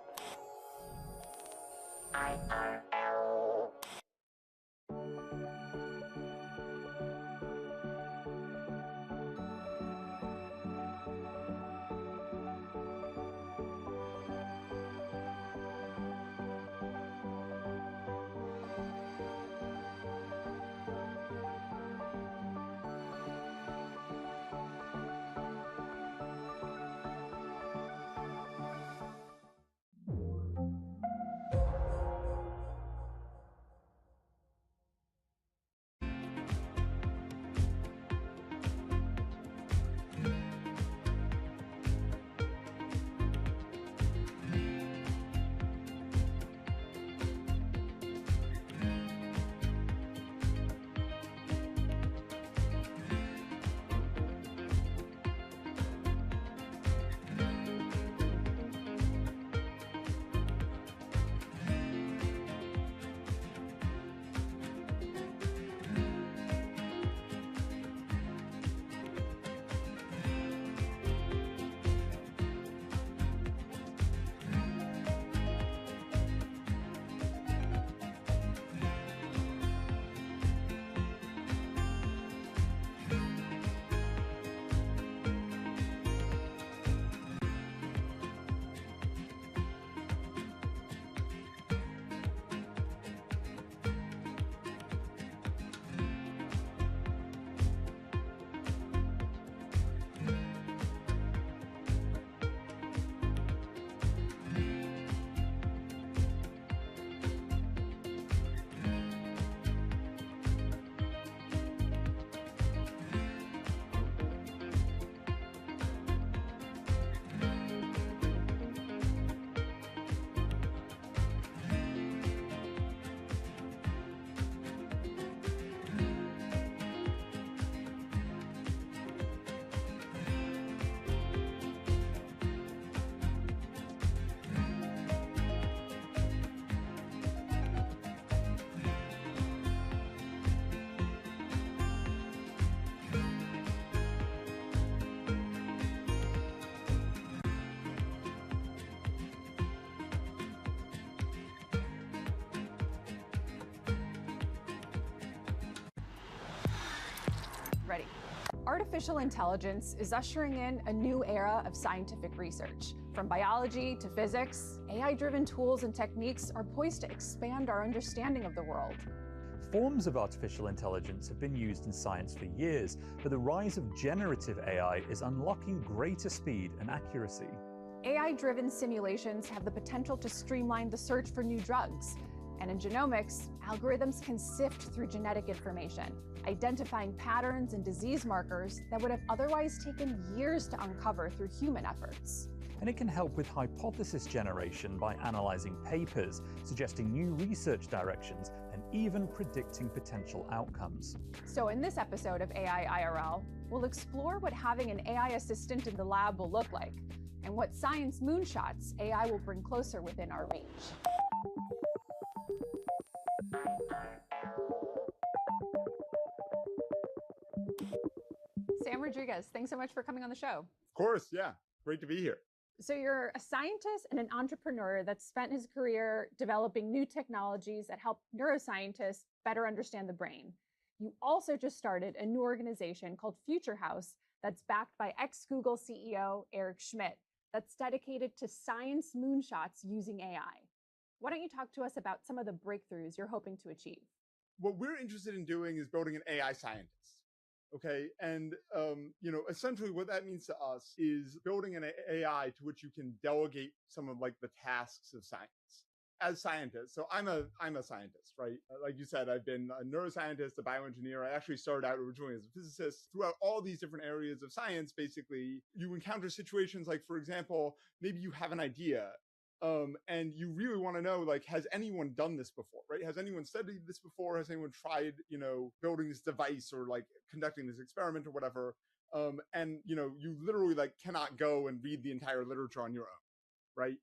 Artificial intelligence is ushering in a new era of scientific research. From biology to physics, AI-driven tools and techniques are poised to expand our understanding of the world. Forms of artificial intelligence have been used in science for years, but the rise of generative AI is unlocking greater speed and accuracy. AI-driven simulations have the potential to streamline the search for new drugs. And in genomics, algorithms can sift through genetic information, identifying patterns and disease markers that would have otherwise taken years to uncover through human efforts. And it can help with hypothesis generation by analyzing papers, suggesting new research directions, and even predicting potential outcomes. So in this episode of AI IRL, we'll explore what having an AI assistant in the lab will look like, and what science moonshots AI will bring closer within our reach. Sam Rodriguez, thanks so much for coming on the show. Of course, yeah. Great to be here. So you're a scientist and an entrepreneur that's spent his career developing new technologies that help neuroscientists better understand the brain. You also just started a new organization called Future House that's backed by ex-Google CEO Eric Schmidt that's dedicated to science moonshots using AI. Why don't you talk to us about some of the breakthroughs you're hoping to achieve? What we're interested in doing is building an AI scientist. Okay. And, essentially what that means to us is building an AI to which you can delegate some of like the tasks of science as scientists. So I'm a scientist, right? Like you said, I've been a neuroscientist, a bioengineer. I actually started out originally as a physicist. Throughout all these different areas of science, basically, you encounter situations like, for example, maybe you have an idea. And you really want to know, like, has anyone done this before, right? Has anyone studied this before? Has anyone tried, building this device or like conducting this experiment or whatever? And you literally like cannot go and read the entire literature on your own, right?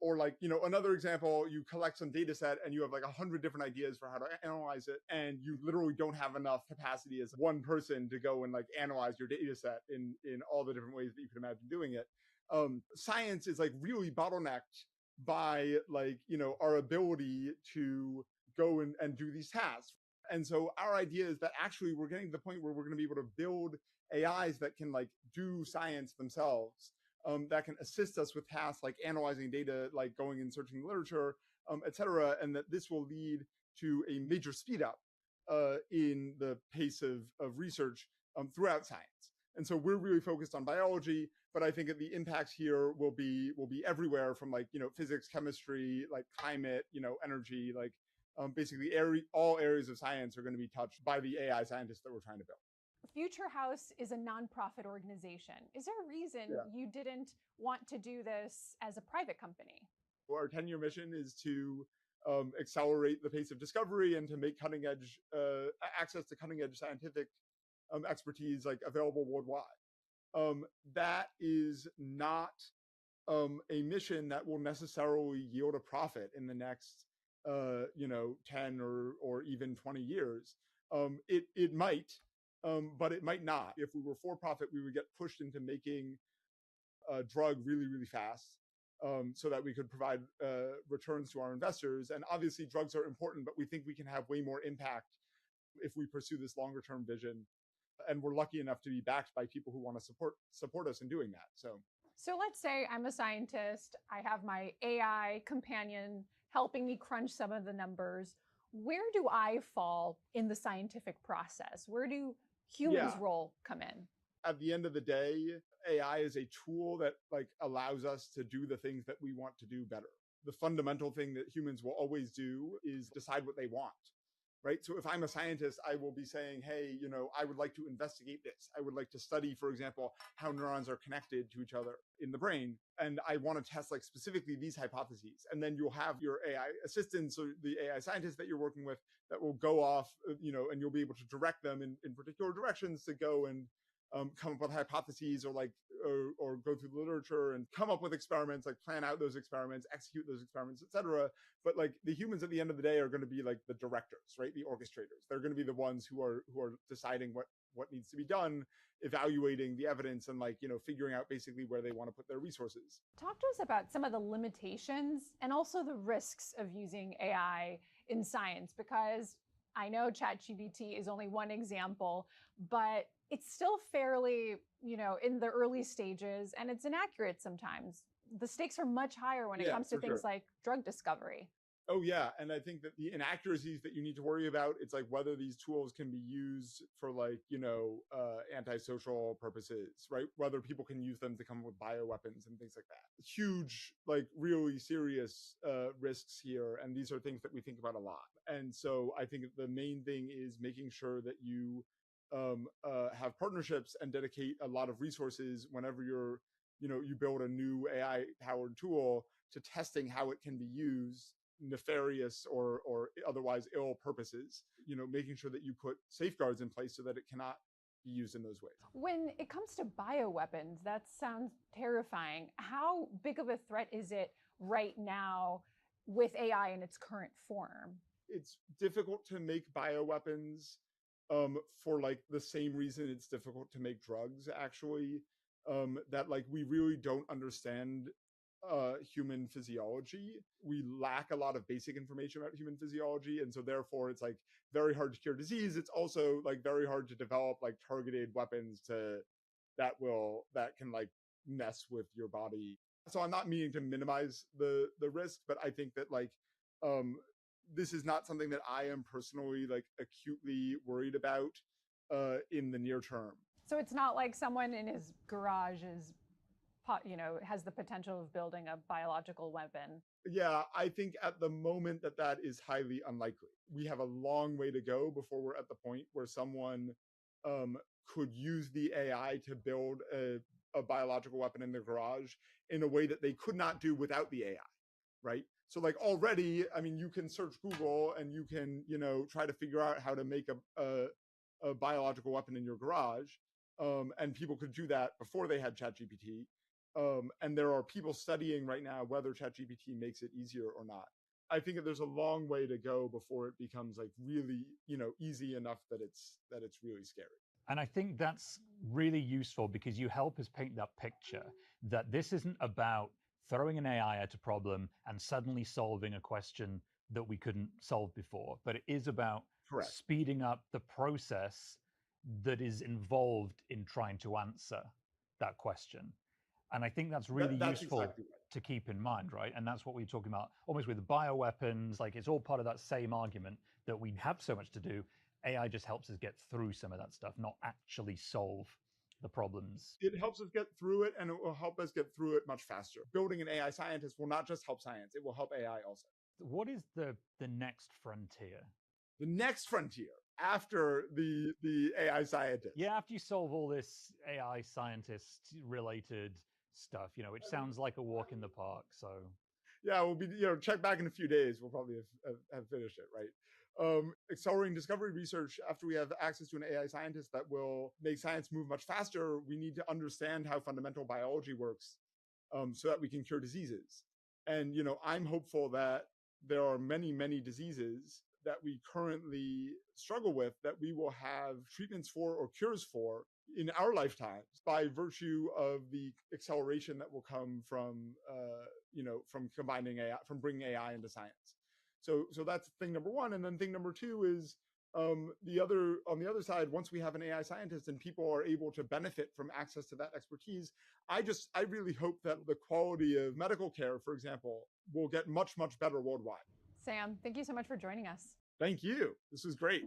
Or like, another example, you collect some data set and you have like 100 different ideas for how to analyze it. And you literally don't have enough capacity as one person to go and like analyze your data set in all the different ways that you could imagine doing it. Science is like really bottlenecked by like, our ability to go and do these tasks. And so our idea is that actually we're getting to the point where we're going to be able to build AIs that can like do science themselves, that can assist us with tasks like analyzing data, like going and searching the literature, et cetera. And that this will lead to a major speed up in the pace of research throughout science. And so we're really focused on biology, but I think that the impacts here will be everywhere from like, physics, chemistry, like climate, energy, like basically all areas of science are going to be touched by the AI scientists that we're trying to build. Future House is a nonprofit organization. Is there a reason you didn't want to do this as a private company? Our 10-year mission is to accelerate the pace of discovery and to make access to cutting edge scientific expertise like available worldwide. That is not a mission that will necessarily yield a profit in the next 10 or even 20 years. It might, but it might not. If we were for profit, we would get pushed into making a drug really, really fast, so that we could provide returns to our investors. And obviously drugs are important, but we think we can have way more impact if we pursue this longer term vision. And we're lucky enough to be backed by people who want to support us in doing that. So let's say I'm a scientist. I have my AI companion helping me crunch some of the numbers. Where do I fall in the scientific process? Where do humans' role come in? At the end of the day, AI is a tool that like allows us to do the things that we want to do better. The fundamental thing that humans will always do is decide what they want. Right. So if I'm a scientist, I will be saying, hey, I would like to investigate this. I would like to study, for example, how neurons are connected to each other in the brain. And I want to test like specifically these hypotheses. And then you'll have your AI assistants or the AI scientists that you're working with that will go off, and you'll be able to direct them in particular directions to go and come up with hypotheses or go through the literature and come up with experiments, like plan out those experiments, execute those experiments, et cetera. But like the humans at the end of the day are going to be like the directors, right? The orchestrators. They're going to be the ones who are deciding what needs to be done, evaluating the evidence and figuring out basically where they want to put their resources. Talk to us about some of the limitations and also the risks of using AI in science, because I know ChatGPT is only one example, but it's still fairly, in the early stages, and it's inaccurate sometimes. The stakes are much higher when it comes to things like drug discovery. Oh yeah, and I think that the inaccuracies that you need to worry about, it's like whether these tools can be used for like, antisocial purposes, right? Whether people can use them to come up with bioweapons and things like that. Huge, like really serious risks here, and these are things that we think about a lot. And so I think the main thing is making sure that you have partnerships and dedicate a lot of resources whenever you build a new AI powered tool to testing how it can be used nefarious or otherwise ill purposes, making sure that you put safeguards in place so that it cannot be used in those ways. When it comes to bioweapons, that sounds terrifying. How big of a threat is it right now with AI in its current form? It's difficult to make bioweapons for like the same reason it's difficult to make drugs, actually, that like we really don't understand human physiology. We lack a lot of basic information about human physiology, and so therefore it's like very hard to cure disease. It's also like very hard to develop like targeted weapons that can like mess with your body. So I'm not meaning to minimize the risk, but I think that like this is not something that I am personally like acutely worried about in the near term. So it's not like someone in his garage has the potential of building a biological weapon. Yeah, I think at the moment that is highly unlikely. We have a long way to go before we're at the point where someone could use the AI to build a biological weapon in their garage in a way that they could not do without the AI, right? So like already, I mean, you can search Google and you can, try to figure out how to make a biological weapon in your garage. And people could do that before they had ChatGPT. And there are people studying right now whether ChatGPT makes it easier or not. I think that there's a long way to go before it becomes like really, easy enough that it's really scary. And I think that's really useful because you help us paint that picture that this isn't about throwing an AI at a problem and suddenly solving a question that we couldn't solve before, but it is about speeding up the process that is involved in trying to answer that question. And I think that's really useful to keep in mind, right? And that's what we're talking about almost with the bioweapons. Like it's all part of that same argument that we have so much to do. AI just helps us get through some of that stuff, not actually solve the problems. It helps us get through it, and it will help us get through it much faster. Building an AI scientist will not just help science, it will help AI also. What is the next frontier? The next frontier after the AI scientist. Yeah, after you solve all this AI scientist related stuff, which sounds like a walk in the park. So yeah, we'll be, check back in a few days. We'll probably have finished it, right? Accelerating discovery research, after we have access to an AI scientist that will make science move much faster, we need to understand how fundamental biology works so that we can cure diseases. And, I'm hopeful that there are many, many diseases that we currently struggle with that we will have treatments for or cures for in our lifetimes by virtue of the acceleration that will come from, from combining AI, from bringing AI into science. So that's thing number one. And then thing number two is on the other side, once we have an AI scientist and people are able to benefit from access to that expertise, I really hope that the quality of medical care, for example, will get much, much better worldwide. Sam, thank you so much for joining us. Thank you. This was great.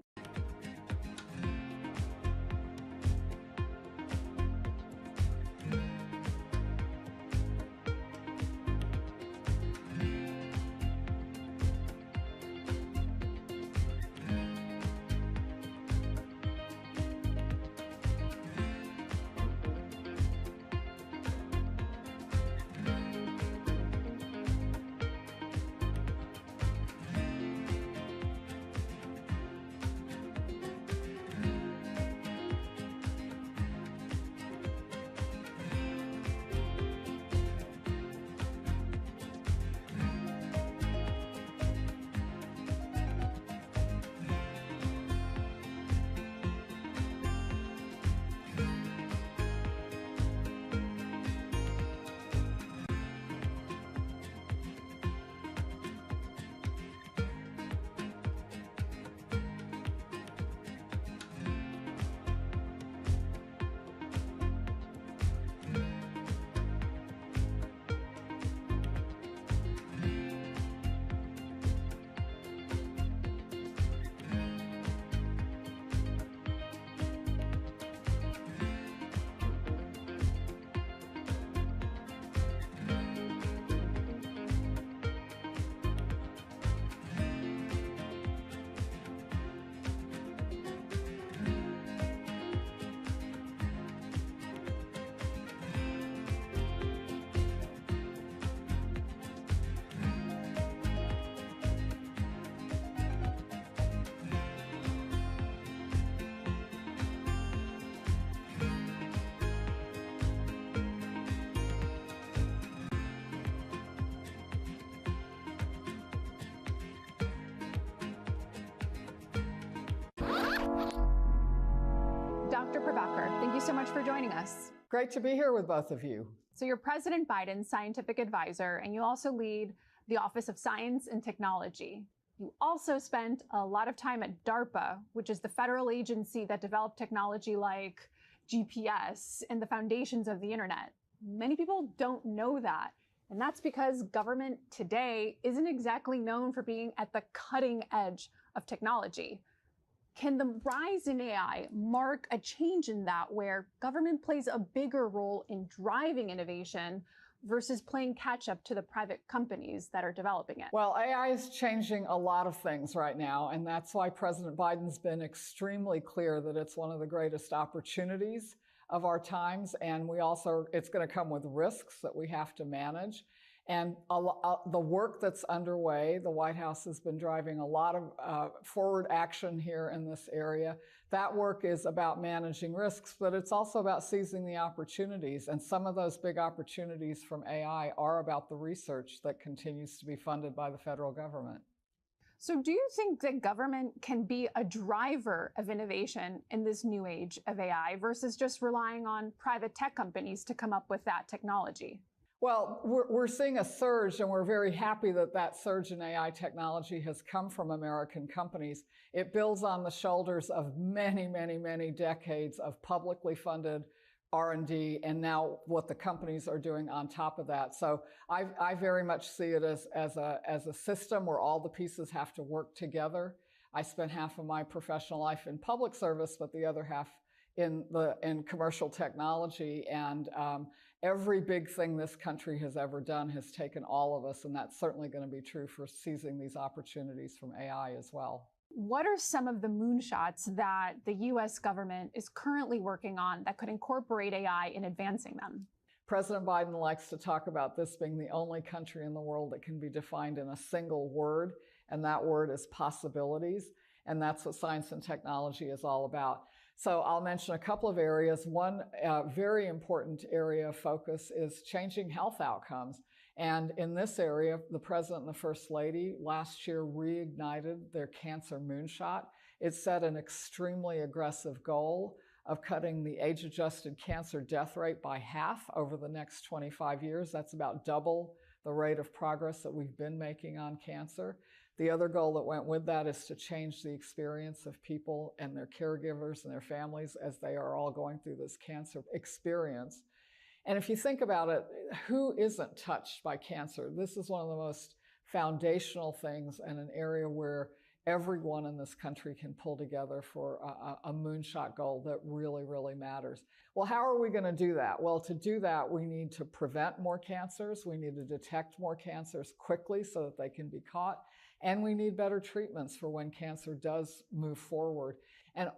Dr. Prabhakar, thank you so much for joining us. Great to be here with both of you. So you're President Biden's scientific advisor, and you also lead the Office of Science and Technology. You also spent a lot of time at DARPA, which is the federal agency that developed technology like GPS and the foundations of the internet. Many people don't know that. And that's because government today isn't exactly known for being at the cutting edge of technology. Can the rise in AI mark a change in that, where government plays a bigger role in driving innovation versus playing catch up to the private companies that are developing it? Well, AI is changing a lot of things right now, and that's why President Biden's been extremely clear that it's one of the greatest opportunities of our times, and it's going to come with risks that we have to manage. And the work that's underway, the White House has been driving a lot of forward action here in this area. That work is about managing risks, but it's also about seizing the opportunities. And some of those big opportunities from AI are about the research that continues to be funded by the federal government. So do you think that government can be a driver of innovation in this new age of AI versus just relying on private tech companies to come up with that technology? Well, we're seeing a surge, and we're very happy that that surge in AI technology has come from American companies. It builds on the shoulders of many, many, many decades of publicly funded R&D, and now what the companies are doing on top of that. So I very much see it as a system where all the pieces have to work together. I spent half of my professional life in public service, but the other half in commercial technology, and every big thing this country has ever done has taken all of us, and that's certainly going to be true for seizing these opportunities from AI as well. What are some of the moonshots that the US government is currently working on that could incorporate AI in advancing them? President Biden likes to talk about this being the only country in the world that can be defined in a single word, and that word is possibilities, and that's what science and technology is all about. So I'll mention a couple of areas. One very important area of focus is changing health outcomes. And in this area, the President and the First Lady last year reignited their cancer moonshot. It set an extremely aggressive goal of cutting the age-adjusted cancer death rate by half over the next 25 years. That's about double the rate of progress that we've been making on cancer. The other goal that went with that is to change the experience of people and their caregivers and their families as they are all going through this cancer experience. And if you think about it, who isn't touched by cancer? This is one of the most foundational things, and an area where everyone in this country can pull together for a moonshot goal that really, really matters. Well, how are we going to do that? Well, to do that, we need to prevent more cancers. We need to detect more cancers quickly so that they can be caught. And we need better treatments for when cancer does move forward. And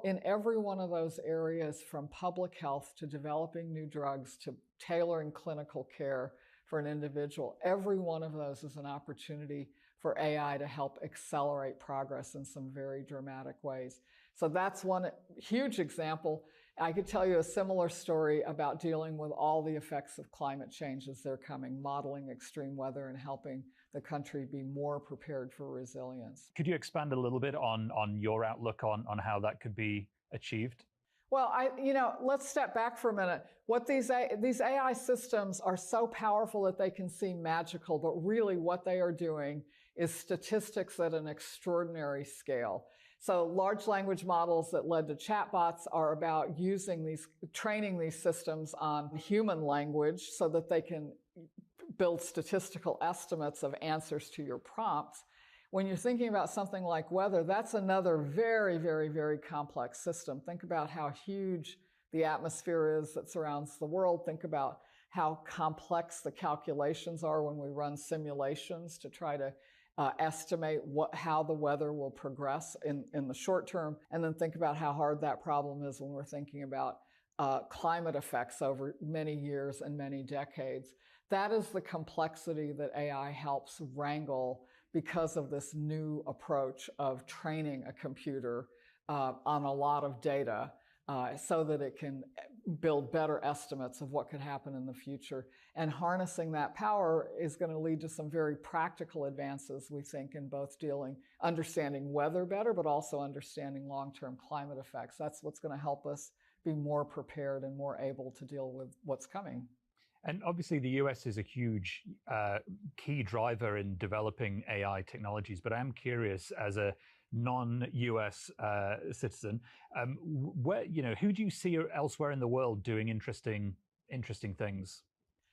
in every one of those areas, from public health to developing new drugs to tailoring clinical care for an individual, every one of those is an opportunity for AI to help accelerate progress in some very dramatic ways. So that's one huge example. I could tell you a similar story about dealing with all the effects of climate change as they're coming, modeling extreme weather and helping the country be more prepared for resilience. Could you expand a little bit on your outlook on how that could be achieved? Well, let's step back for a minute. What these AI systems are so powerful that they can seem magical, but really what they are doing is statistics at an extraordinary scale. So large language models that led to chatbots are about training these systems on human language so that they can build statistical estimates of answers to your prompts. When you're thinking about something like weather, that's another very, very, very complex system. Think about how huge the atmosphere is that surrounds the world. Think about how complex the calculations are when we run simulations to try to estimate how the weather will progress in the short term, and then think about how hard that problem is when we're thinking about climate effects over many years and many decades. That is the complexity that AI helps wrangle because of this new approach of training a computer on a lot of data so that it can build better estimates of what could happen in the future. And harnessing that power is going to lead to some very practical advances, we think, in both understanding weather better, but also understanding long-term climate effects. That's what's going to help us be more prepared and more able to deal with what's coming. And obviously, the US is a huge key driver in developing AI technologies. But I'm curious, as a non-US citizen, who do you see elsewhere in the world doing interesting things?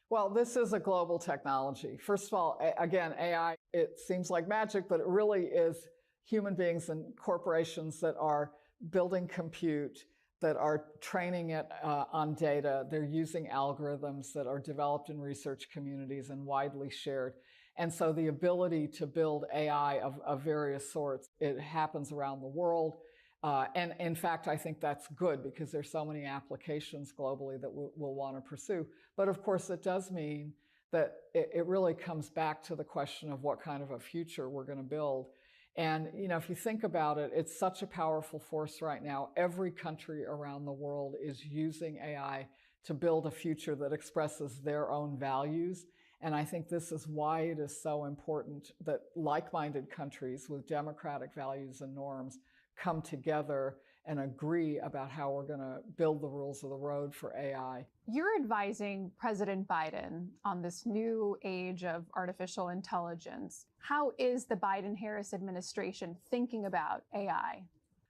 Well, this is a global technology. First of all, again, AI, it seems like magic, but it really is human beings and corporations that are building compute, that are training it on data. They're using algorithms that are developed in research communities and widely shared. And so the ability to build AI of various sorts, it happens around the world. And in fact, I think that's good because there's so many applications globally that we'll want to pursue. But of course, it does mean that it really comes back to the question of what kind of a future we're going to build. And, if you think about it, it's such a powerful force right now. Every country around the world is using AI to build a future that expresses their own values. And I think this is why it is so important that like-minded countries with democratic values and norms come together and agree about how we're going to build the rules of the road for AI. You're advising President Biden on this new age of artificial intelligence. How is the Biden-Harris administration thinking about AI?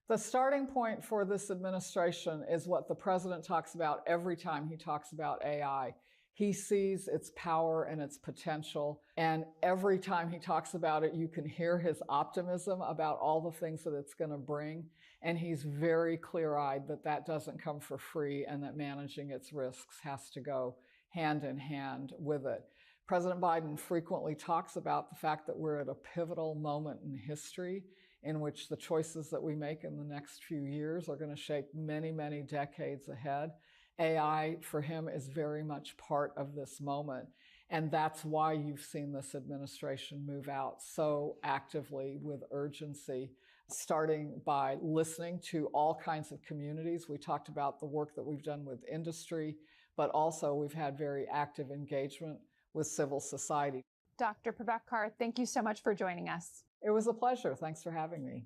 The starting point for this administration is what the president talks about every time he talks about AI. He sees its power and its potential. And every time he talks about it, you can hear his optimism about all the things that it's going to bring. And he's very clear-eyed that that doesn't come for free and that managing its risks has to go hand in hand with it. President Biden frequently talks about the fact that we're at a pivotal moment in history in which the choices that we make in the next few years are going to shape many, many decades ahead. AI for him is very much part of this moment. And that's why you've seen this administration move out so actively with urgency, starting by listening to all kinds of communities. We talked about the work that we've done with industry, but also we've had very active engagement with civil society. Dr. Prabhakar, thank you so much for joining us. It was a pleasure. Thanks for having me.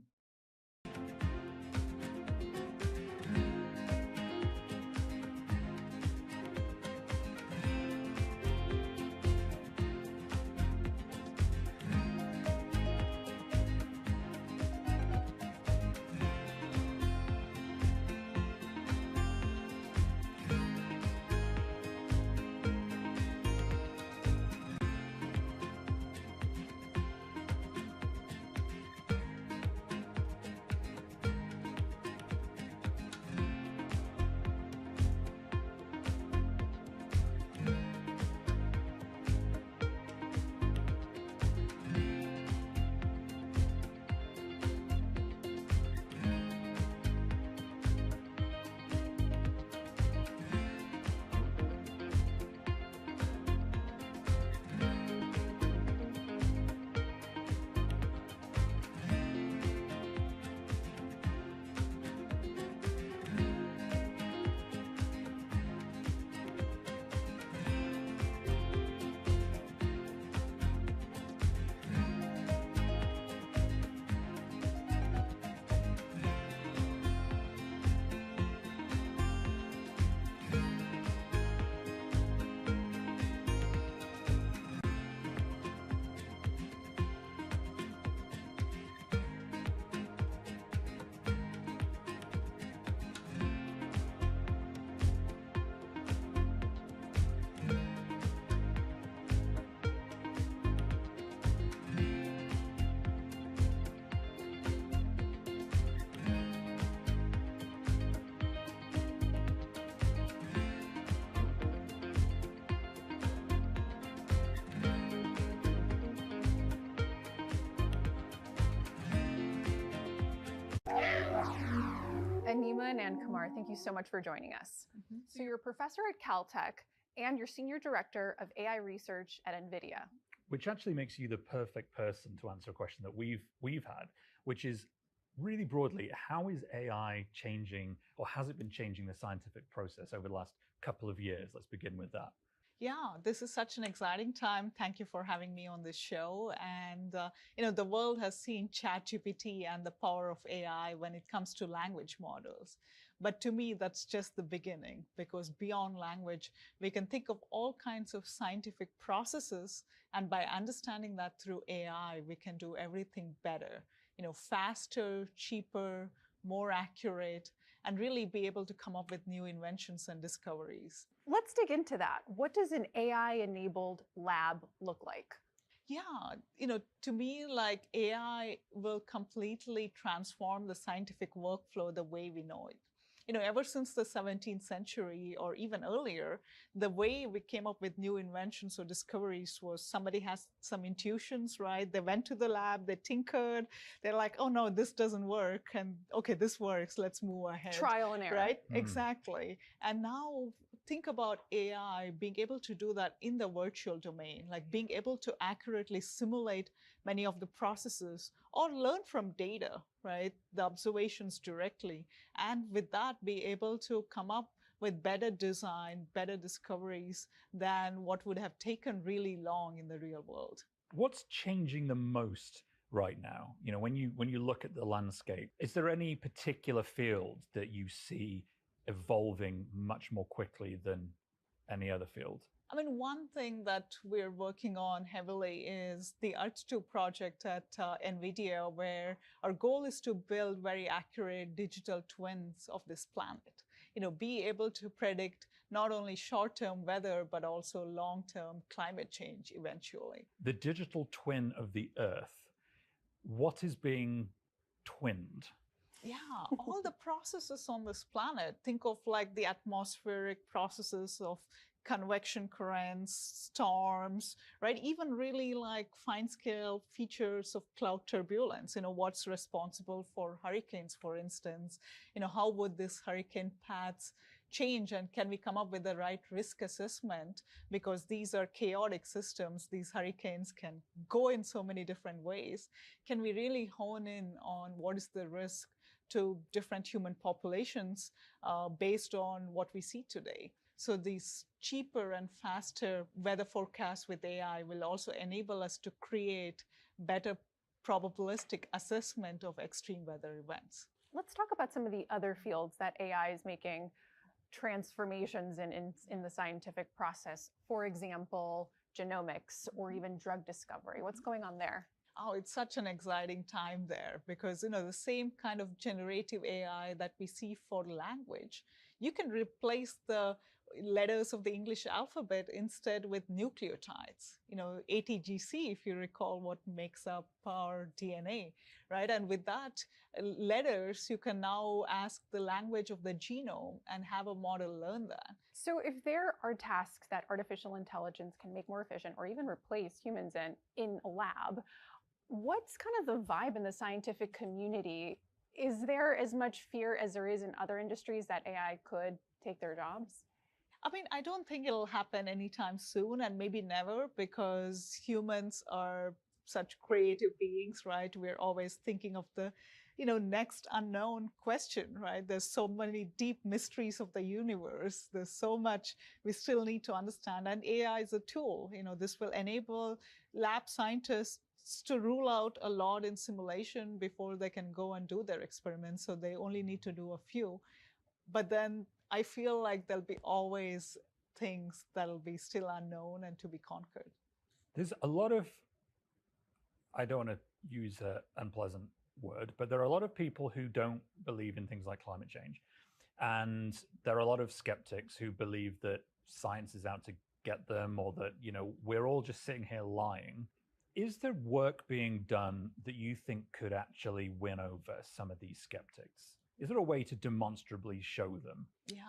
Anima and Kumar, thank you so much for joining us. So you're a professor at Caltech and you're senior director of AI research at NVIDIA. Which actually makes you the perfect person to answer a question that we've had, which is really broadly, how is AI changing, or has it been changing the scientific process over the last couple of years? Let's begin with that. Yeah, this is such an exciting time. Thank you for having me on this show. And, the world has seen ChatGPT and the power of AI when it comes to language models. But to me, that's just the beginning, because beyond language, we can think of all kinds of scientific processes. And by understanding that through AI, we can do everything better, faster, cheaper, more accurate, and really be able to come up with new inventions and discoveries. Let's dig into that. What does an AI-enabled lab look like? Yeah, to me, like AI will completely transform the scientific workflow the way we know it. Ever since the 17th century or even earlier, the way we came up with new inventions or discoveries was somebody has some intuitions, right? They went to the lab, they tinkered, they're like, oh no, this doesn't work. And okay, this works, let's move ahead. Trial and error. Right? Exactly. And now think about AI being able to do that in the virtual domain, like being able to accurately simulate many of the processes or learn from data, right? The observations directly. And with that, be able to come up with better design, better discoveries than what would have taken really long in the real world. What's changing the most right now? When you look at the landscape, is there any particular field that you see evolving much more quickly than any other field? I mean, one thing that we're working on heavily is the Earth-2 project at NVIDIA, where our goal is to build very accurate digital twins of this planet. Be able to predict not only short-term weather, but also long-term climate change eventually. The digital twin of the Earth, what is being twinned? Yeah, all the processes on this planet. Think of like the atmospheric processes of convection currents, storms, right? Even really like fine scale features of cloud turbulence, what's responsible for hurricanes, for instance, how would this hurricane paths change, and can we come up with the right risk assessment? Because these are chaotic systems. These hurricanes can go in so many different ways. Can we really hone in on what is the risk to different human populations based on what we see today? So these cheaper and faster weather forecasts with AI will also enable us to create better probabilistic assessment of extreme weather events. Let's talk about some of the other fields that AI is making transformations in the scientific process. For example, genomics or even drug discovery. What's going on there? Oh, it's such an exciting time there because, the same kind of generative AI that we see for language, you can replace the letters of the English alphabet instead with nucleotides. ATGC, if you recall what makes up our DNA, right? And with that letters, you can now ask the language of the genome and have a model learn that. So if there are tasks that artificial intelligence can make more efficient or even replace humans in a lab, what's kind of the vibe in the scientific community? Is there as much fear as there is in other industries that AI could take their jobs? I mean, I don't think it'll happen anytime soon, and maybe never, because humans are such creative beings, right? We're always thinking of the, next unknown question, right? There's so many deep mysteries of the universe. There's so much we still need to understand, and AI is a tool. This will enable lab scientists to rule out a lot in simulation before they can go and do their experiments. So they only need to do a few. But then I feel like there'll be always things that'll be still unknown and to be conquered. There's a lot of, I don't want to use an unpleasant word, but there are a lot of people who don't believe in things like climate change. And there are a lot of skeptics who believe that science is out to get them, or that, we're all just sitting here lying. Is there work being done that you think could actually win over some of these skeptics? Is there a way to demonstrably show them? Yeah,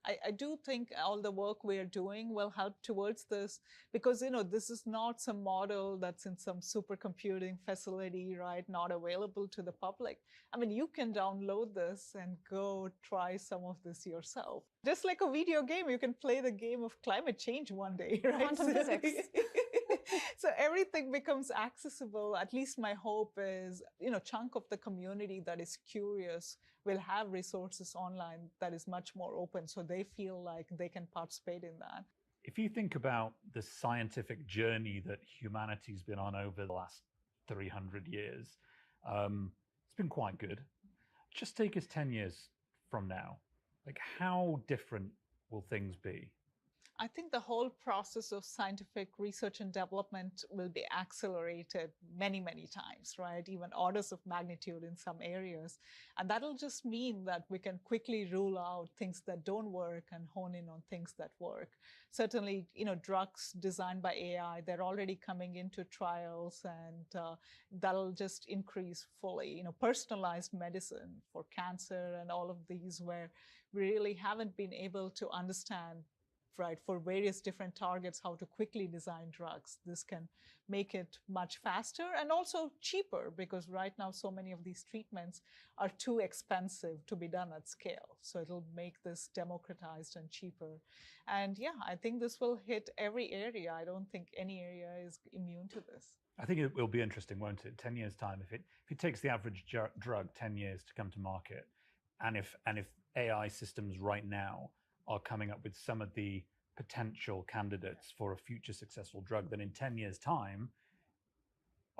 I do think all the work we're doing will help towards this because, this is not some model that's in some supercomputing facility, right? Not available to the public. I mean, you can download this and go try some of this yourself. Just like a video game, you can play the game of climate change one day, right? Quantum physics. So everything becomes accessible. At least my hope is, chunk of the community that is curious will have resources online that is much more open, so they feel like they can participate in that. If you think about the scientific journey that humanity's been on over the last 300 years, it's been quite good. Just take us 10 years from now. Like, how different will things be? I think the whole process of scientific research and development will be accelerated many, many times, right? Even orders of magnitude in some areas. And that'll just mean that we can quickly rule out things that don't work and hone in on things that work. Certainly, drugs designed by AI, they're already coming into trials, and that'll just increase fully. Personalized medicine for cancer and all of these, where we really haven't been able to understand, right, for various different targets, how to quickly design drugs. This can make it much faster and also cheaper, because right now so many of these treatments are too expensive to be done at scale. So it'll make this democratized and cheaper. And yeah, I think this will hit every area. I don't think any area is immune to this. I think it will be interesting, won't it? 10 years' time, if it takes the average drug 10 years to come to market, and if AI systems right now are coming up with some of the potential candidates for a future successful drug, then in 10 years' time,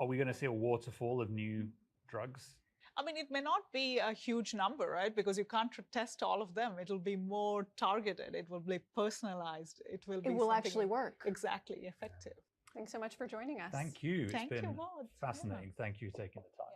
are we going to see a waterfall of new drugs? I mean, it may not be a huge number, right? Because you can't test all of them. It'll be more targeted. It will be personalized. It will actually work. Exactly, effective. Thanks so much for joining us. Thank you. Thank it's been you, Maud. fascinating. Yeah. Thank you for taking the time.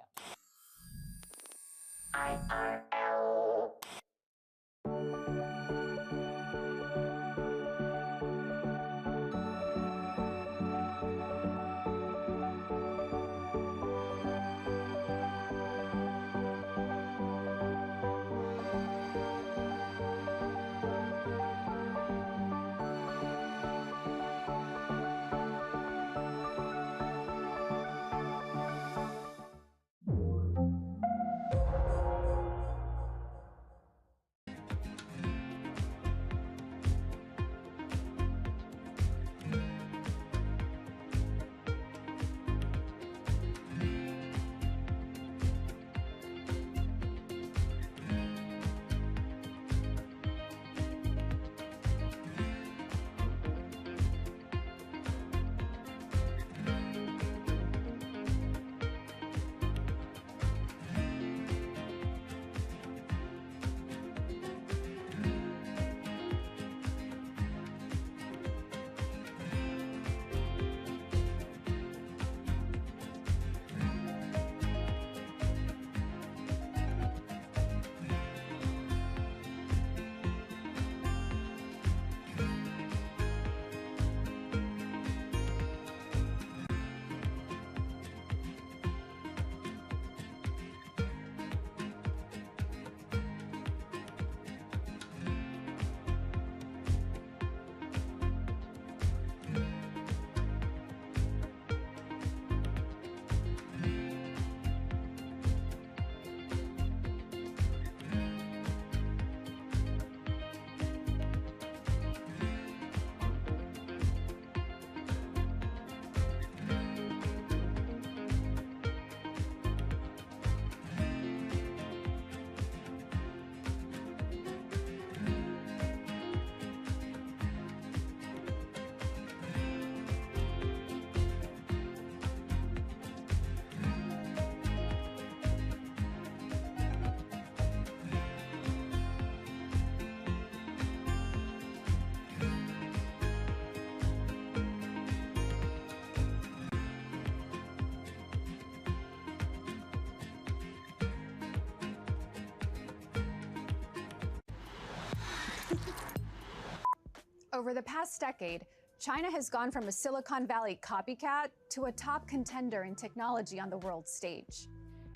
Over the past decade, China has gone from a Silicon Valley copycat to a top contender in technology on the world stage.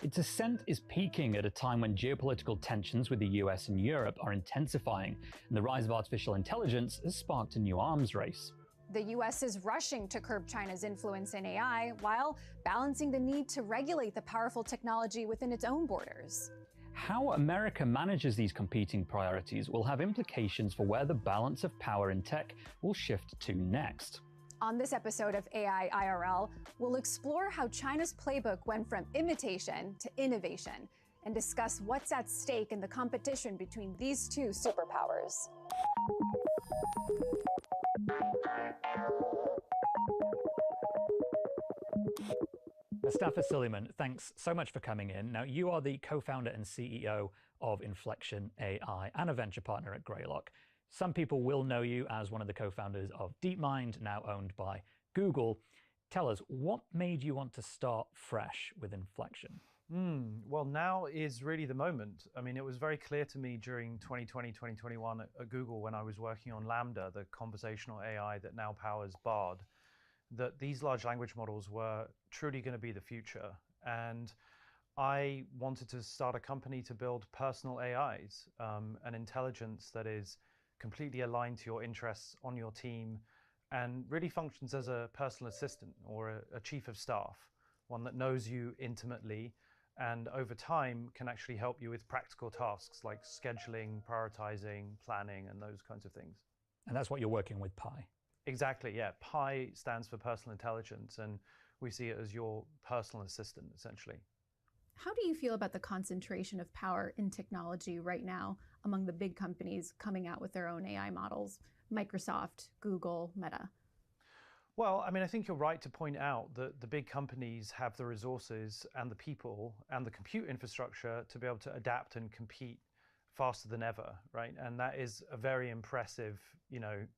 Its ascent is peaking at a time when geopolitical tensions with the US and Europe are intensifying, and the rise of artificial intelligence has sparked a new arms race. The US is rushing to curb China's influence in AI while balancing the need to regulate the powerful technology within its own borders. How America manages these competing priorities will have implications for where the balance of power in tech will shift to next. On this episode of AI IRL, we'll explore how China's playbook went from imitation to innovation and discuss what's at stake in the competition between these two superpowers. Mustafa Suleiman, thanks so much for coming in. Now, you are the co-founder and CEO of Inflection AI and a venture partner at Greylock. Some people will know you as one of the co-founders of DeepMind, now owned by Google. Tell us, what made you want to start fresh with Inflection? Well, now is really the moment. I mean, it was very clear to me during 2020, 2021 at Google when I was working on Lambda, the conversational AI that now powers Bard, that these large language models were truly going to be the future. And I wanted to start a company to build personal AIs, an intelligence that is completely aligned to your interests on your team and really functions as a personal assistant or a chief of staff, one that knows you intimately and over time can actually help you with practical tasks like scheduling, prioritizing, planning, and those kinds of things. And that's what you're working with Pi. Exactly, yeah. Pi stands for personal intelligence, and we see it as your personal assistant, essentially. How do you feel about the concentration of power in technology right now among the big companies coming out with their own AI models? Microsoft, Google, Meta. Well, I mean, I think you're right to point out that the big companies have the resources and the people and the compute infrastructure to be able to adapt and compete faster than ever, right? And that is a very impressive,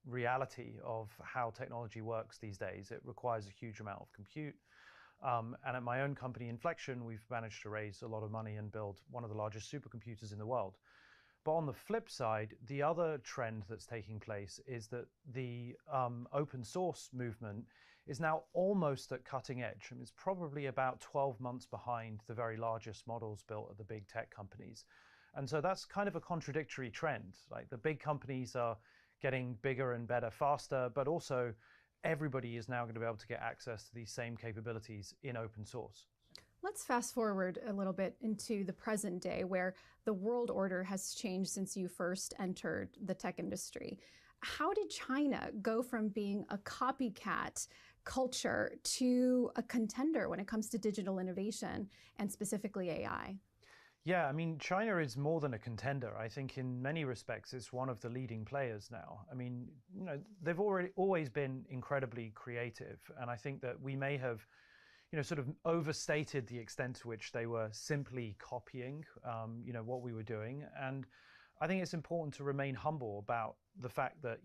reality of how technology works these days. It requires a huge amount of compute. And at my own company, Inflection, we've managed to raise a lot of money and build one of the largest supercomputers in the world. But on the flip side, the other trend that's taking place is that the open source movement is now almost at cutting edge. I mean, it's probably about 12 months behind the very largest models built at the big tech companies. And so that's kind of a contradictory trend. Like the big companies are getting bigger and better faster, but also everybody is now going to be able to get access to these same capabilities in open source. Let's fast forward a little bit into the present day where the world order has changed since you first entered the tech industry. How did China go from being a copycat culture to a contender when it comes to digital innovation and specifically AI? Yeah, I mean, China is more than a contender. I think in many respects, it's one of the leading players now. I mean, they've always been incredibly creative. And I think that we may have sort of overstated the extent to which they were simply copying, what we were doing. And I think it's important to remain humble about the fact that,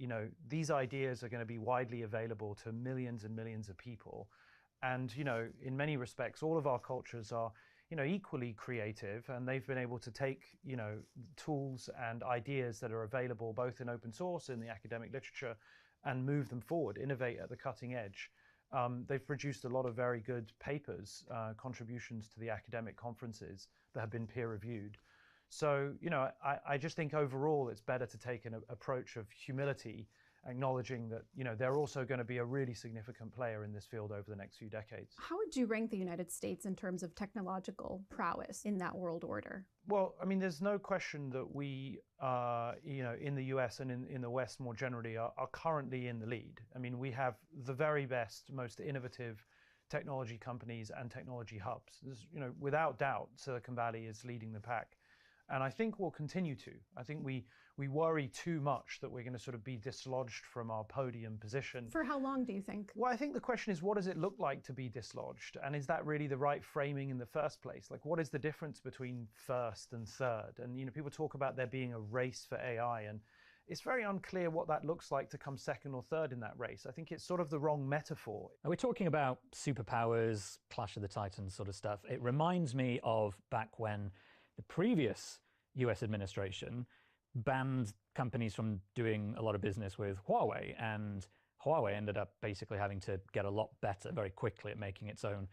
these ideas are going to be widely available to millions and millions of people. And, in many respects, all of our cultures are, equally creative, and they've been able to take, tools and ideas that are available both in open source, in the academic literature, and move them forward, innovate at the cutting edge. They've produced a lot of very good papers, contributions to the academic conferences that have been peer-reviewed. So, I just think overall it's better to take an approach of humility, acknowledging that, they're also going to be a really significant player in this field over the next few decades. How would you rank the United States in terms of technological prowess in that world order? Well, I mean, there's no question that we, in the US and in the West more generally, are currently in the lead. I mean, we have the very best, most innovative technology companies and technology hubs. There's, without doubt, Silicon Valley is leading the pack. And I think we'll continue to. I think we worry too much that we're going to sort of be dislodged from our podium position. For how long do you think? Well, I think the question is, what does it look like to be dislodged? And is that really the right framing in the first place? Like, what is the difference between first and third? And, people talk about there being a race for AI, and it's very unclear what that looks like to come second or third in that race. I think it's sort of the wrong metaphor. Are we talking about superpowers, Clash of the Titans sort of stuff? It reminds me of back when the previous US administration banned companies from doing a lot of business with Huawei, and Huawei ended up basically having to get a lot better very quickly at making its own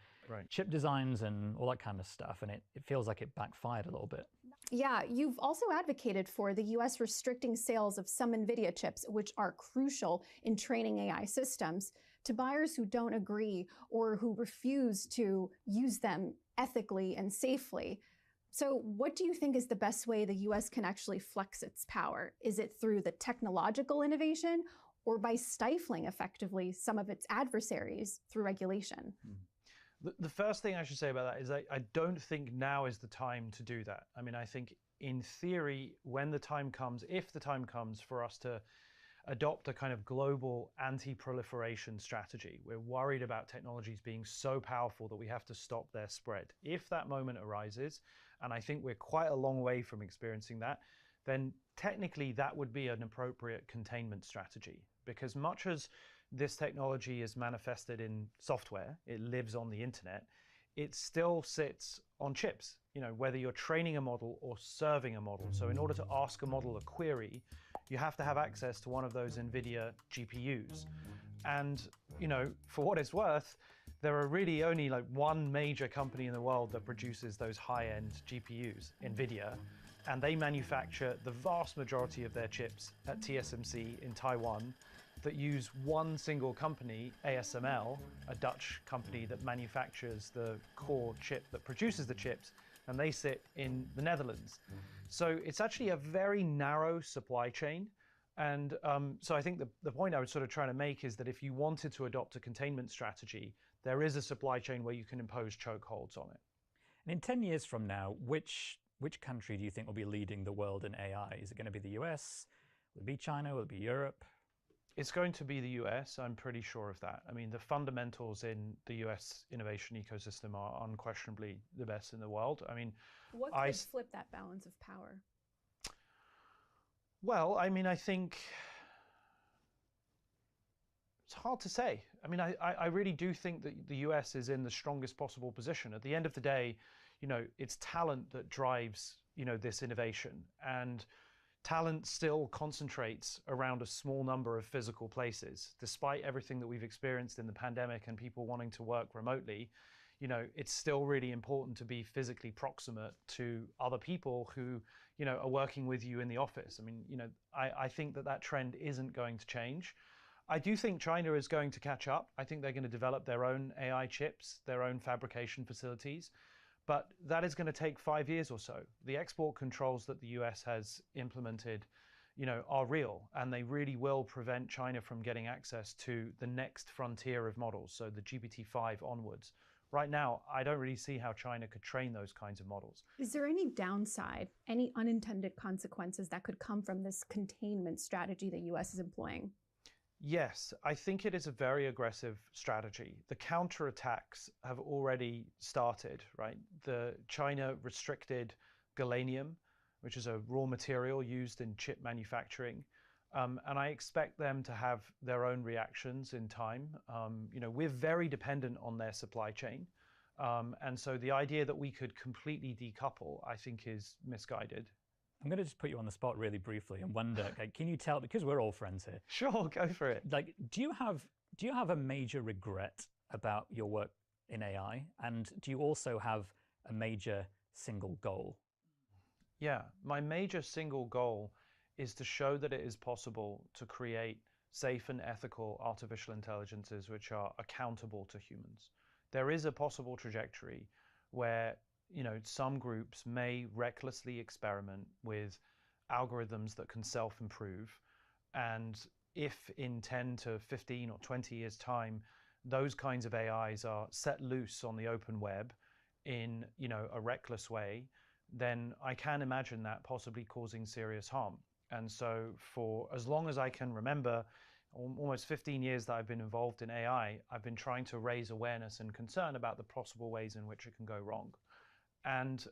chip designs and all that kind of stuff, and it feels like it backfired a little bit. Yeah, you've also advocated for the US restricting sales of some NVIDIA chips, which are crucial in training AI systems, to buyers who don't agree or who refuse to use them ethically and safely. So what do you think is the best way the US can actually flex its power? Is it through the technological innovation or by stifling effectively some of its adversaries through regulation? The first thing I should say about that is I don't think now is the time to do that. I mean, I think in theory, when the time comes, if the time comes for us to adopt a kind of global anti-proliferation strategy. We're worried about technologies being so powerful that we have to stop their spread. If that moment arises, and I think we're quite a long way from experiencing that, then technically that would be an appropriate containment strategy. Because much as this technology is manifested in software, it lives on the internet, it still sits on chips, whether you're training a model or serving a model. So in order to ask a model a query, you have to have access to one of those NVIDIA GPUs. And, for what it's worth, there are really only like one major company in the world that produces those high-end GPUs, NVIDIA, and they manufacture the vast majority of their chips at TSMC in Taiwan that use one single company, ASML, a Dutch company that manufactures the core chip that produces the chips, and they sit in the Netherlands. So it's actually a very narrow supply chain. And so I think the point I was sort of trying to make is that if you wanted to adopt a containment strategy, there is a supply chain where you can impose chokeholds on it. And in 10 years from now, which country do you think will be leading the world in AI? Is it going to be the US? Will it be China? Will it be Europe? It's going to be the US, I'm pretty sure of that. I mean, the fundamentals in the US innovation ecosystem are unquestionably the best in the world. I mean, what could flip that balance of power? Well, I mean, I think it's hard to say. I mean, I really do think that the US is in the strongest possible position. At the end of the day, it's talent that drives, this innovation. And talent still concentrates around a small number of physical places. Despite everything that we've experienced in the pandemic and people wanting to work remotely, it's still really important to be physically proximate to other people who, are working with you in the office. I mean, I think that trend isn't going to change. I do think China is going to catch up. I think they're going to develop their own AI chips, their own fabrication facilities. But that is going to take 5 years or so. The export controls that the US has implemented, are real, and they really will prevent China from getting access to the next frontier of models, so the GPT-5 onwards. Right now, I don't really see how China could train those kinds of models. Is there any downside, any unintended consequences that could come from this containment strategy the US is employing? Yes, I think it is a very aggressive strategy. The counterattacks have already started, right? China restricted gallium, which is a raw material used in chip manufacturing. And I expect them to have their own reactions in time. We're very dependent on their supply chain. And so the idea that we could completely decouple, I think, is misguided. I'm going to just put you on the spot really briefly and wonder, can you tell, because we're all friends here. Sure, go for it. Do you have a major regret about your work in AI? And do you also have a major single goal? Yeah, my major single goal is to show that it is possible to create safe and ethical artificial intelligences which are accountable to humans. There is a possible trajectory where some groups may recklessly experiment with algorithms that can self-improve. And if in 10 to 15 or 20 years' time, those kinds of AIs are set loose on the open web in a reckless way, then I can imagine that possibly causing serious harm. And so for as long as I can remember, almost 15 years that I've been involved in AI, I've been trying to raise awareness and concern about the possible ways in which it can go wrong. And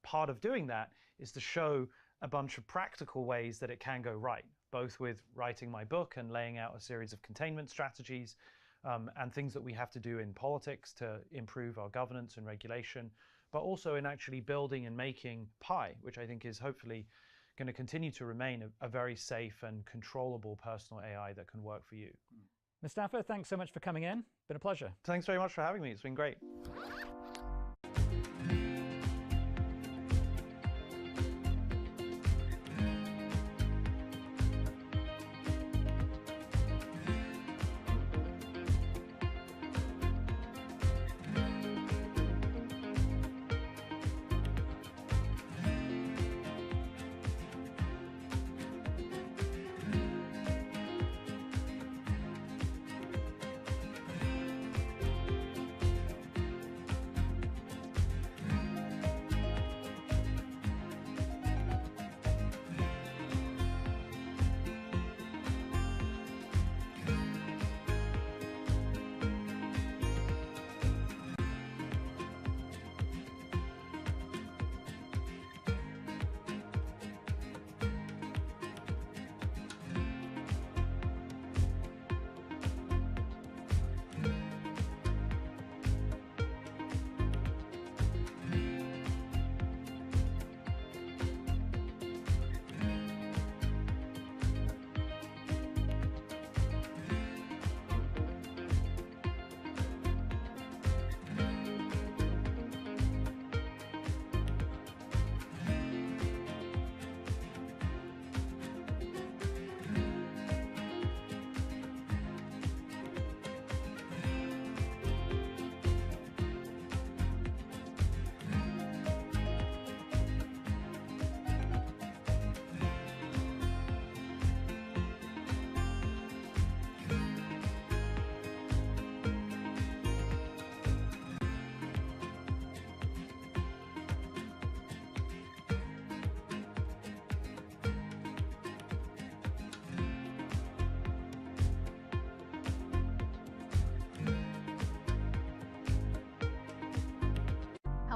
part of doing that is to show a bunch of practical ways that it can go right, both with writing my book and laying out a series of containment strategies and things that we have to do in politics to improve our governance and regulation, but also in actually building and making Pi, which I think is hopefully going to continue to remain a very safe and controllable personal AI that can work for you. Mustafa, thanks so much for coming in. Been a pleasure. Thanks very much for having me. It's been great.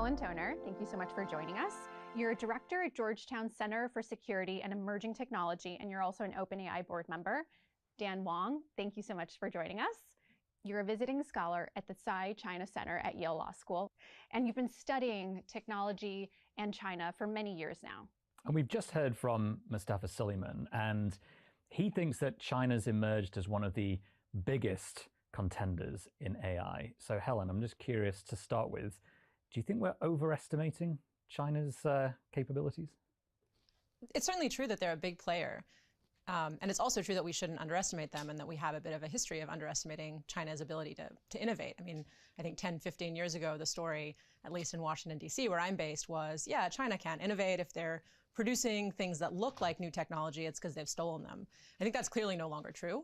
Helen Toner, thank you so much for joining us. You're a director at Georgetown Center for Security and Emerging Technology, and you're also an OpenAI board member. Dan Wang, thank you so much for joining us. You're a visiting scholar at the Tsai China Center at Yale Law School, and you've been studying technology and China for many years now. And we've just heard from Mustafa Suleyman, and he thinks that China's emerged as one of the biggest contenders in AI. So Helen, I'm just curious to start with, do you think we're overestimating China's capabilities? It's certainly true that they're a big player. And it's also true that we shouldn't underestimate them and that we have a bit of a history of underestimating China's ability to innovate. I mean, I think 10, 15 years ago, the story, at least in Washington, D.C., where I'm based, was, yeah, China can't innovate. If they're producing things that look like new technology, it's because they've stolen them. I think that's clearly no longer true.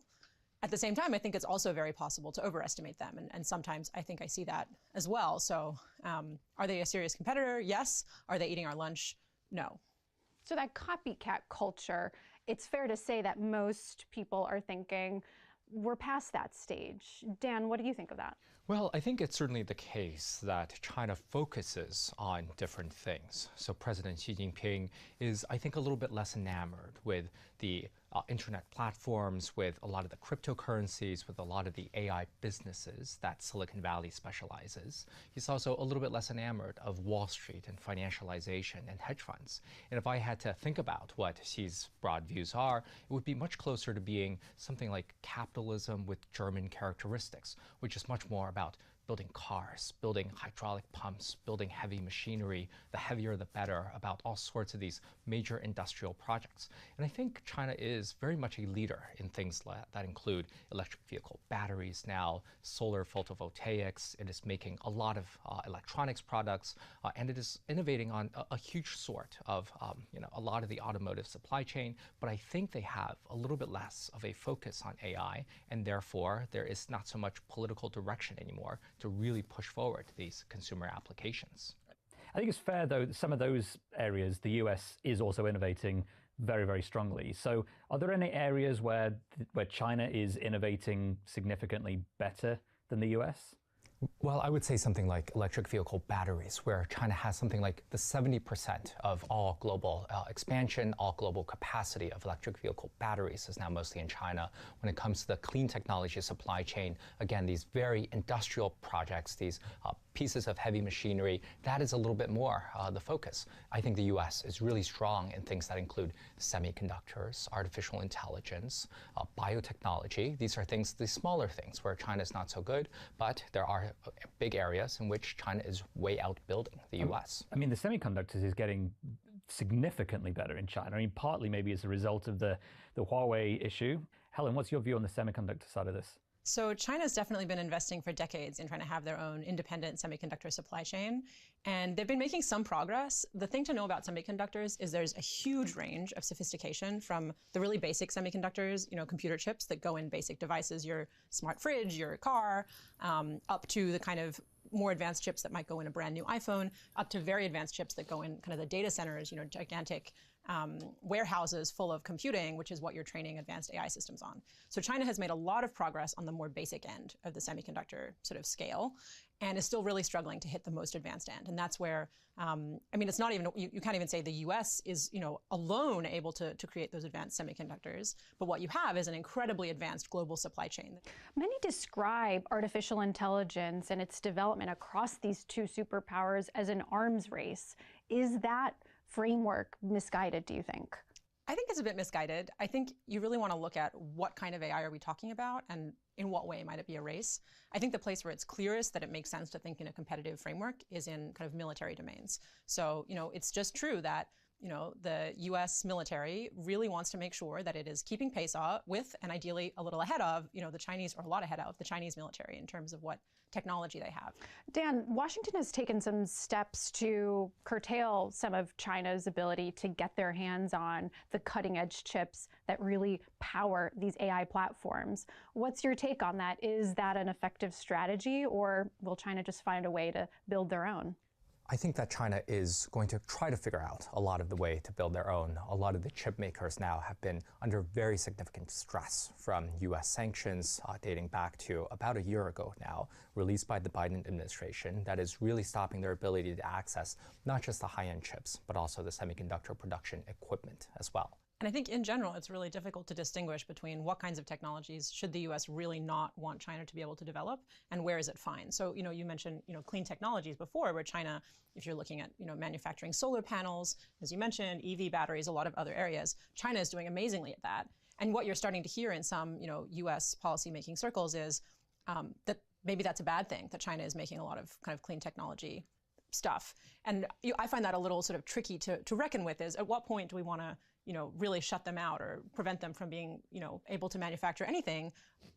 At the same time, I think it's also very possible to overestimate them. And sometimes I think I see that as well. So are they a serious competitor? Yes. Are they eating our lunch? No. So that copycat culture, it's fair to say that most people are thinking we're past that stage. Dan, what do you think of that? Well, I think it's certainly the case that China focuses on different things. So President Xi Jinping is, I think, a little bit less enamored with the internet platforms, with a lot of the cryptocurrencies, with a lot of the AI businesses that Silicon Valley specializes. He's also a little bit less enamored of Wall Street and financialization and hedge funds. And if I had to think about what Xi's broad views are, it would be much closer to being something like capitalism with German characteristics, which is much more about building cars, building hydraulic pumps, building heavy machinery, the heavier the better, about all sorts of these major industrial projects. And I think China is very much a leader in things that include electric vehicle batteries now, solar photovoltaics. It is making a lot of electronics products, and it is innovating on a huge sort of a lot of the automotive supply chain. But I think they have a little bit less of a focus on AI, and therefore there is not so much political direction anymore to really push forward these consumer applications. I think it's fair, though, some of those areas, the US is also innovating very, very strongly. So are there any areas where China is innovating significantly better than the US? Well, I would say something like electric vehicle batteries, where China has something like the 70% of all global expansion, all global capacity of electric vehicle batteries is now mostly in China. When it comes to the clean technology supply chain, again, these very industrial projects, these pieces of heavy machinery, that is a little bit more the focus. I think the US is really strong in things that include semiconductors, artificial intelligence, biotechnology. These are things, the smaller things where China is not so good, but there are big areas in which China is way outbuilding the US. I mean, the semiconductors is getting significantly better in China. I mean, partly maybe as a result of the Huawei issue. Helen, what's your view on the semiconductor side of this? So China's definitely been investing for decades in trying to have their own independent semiconductor supply chain. And they've been making some progress. The thing to know about semiconductors is there's a huge range of sophistication, from the really basic semiconductors, computer chips that go in basic devices, your smart fridge, your car, up to the kind of more advanced chips that might go in a brand new iPhone, up to very advanced chips that go in kind of the data centers, gigantic warehouses full of computing, which is what you're training advanced AI systems on. So China has made a lot of progress on the more basic end of the semiconductor sort of scale, and is still really struggling to hit the most advanced end. And that's where, it's not even, you can't even say the US is, alone able to create those advanced semiconductors. But what you have is an incredibly advanced global supply chain. Many describe artificial intelligence and its development across these two superpowers as an arms race. Is that framework misguided, do you think? I think it's a bit misguided. I think you really want to look at what kind of AI are we talking about, and in what way might it be a race. I think the place where it's clearest that it makes sense to think in a competitive framework is in kind of military domains. So, it's just true that the US military really wants to make sure that it is keeping pace with, and ideally a little ahead of, the Chinese, or a lot ahead of the Chinese military in terms of what technology they have. Dan, Washington has taken some steps to curtail some of China's ability to get their hands on the cutting edge chips that really power these AI platforms. What's your take on that? Is that an effective strategy, or will China just find a way to build their own? I think that China is going to try to figure out a lot of the way to build their own. A lot of the chip makers now have been under very significant stress from US sanctions dating back to about a year ago now, released by the Biden administration, that is really stopping their ability to access not just the high-end chips, but also the semiconductor production equipment as well. And I think in general, it's really difficult to distinguish between what kinds of technologies should the US really not want China to be able to develop, and where is it fine. So, you mentioned, clean technologies before, where China, if you're looking at, manufacturing solar panels, as you mentioned, EV batteries, a lot of other areas, China is doing amazingly at that. And what you're starting to hear in some, US policymaking circles is that maybe that's a bad thing, that China is making a lot of kind of clean technology stuff. And I find that a little sort of tricky to reckon with, is at what point do we want to really shut them out or prevent them from being, able to manufacture anything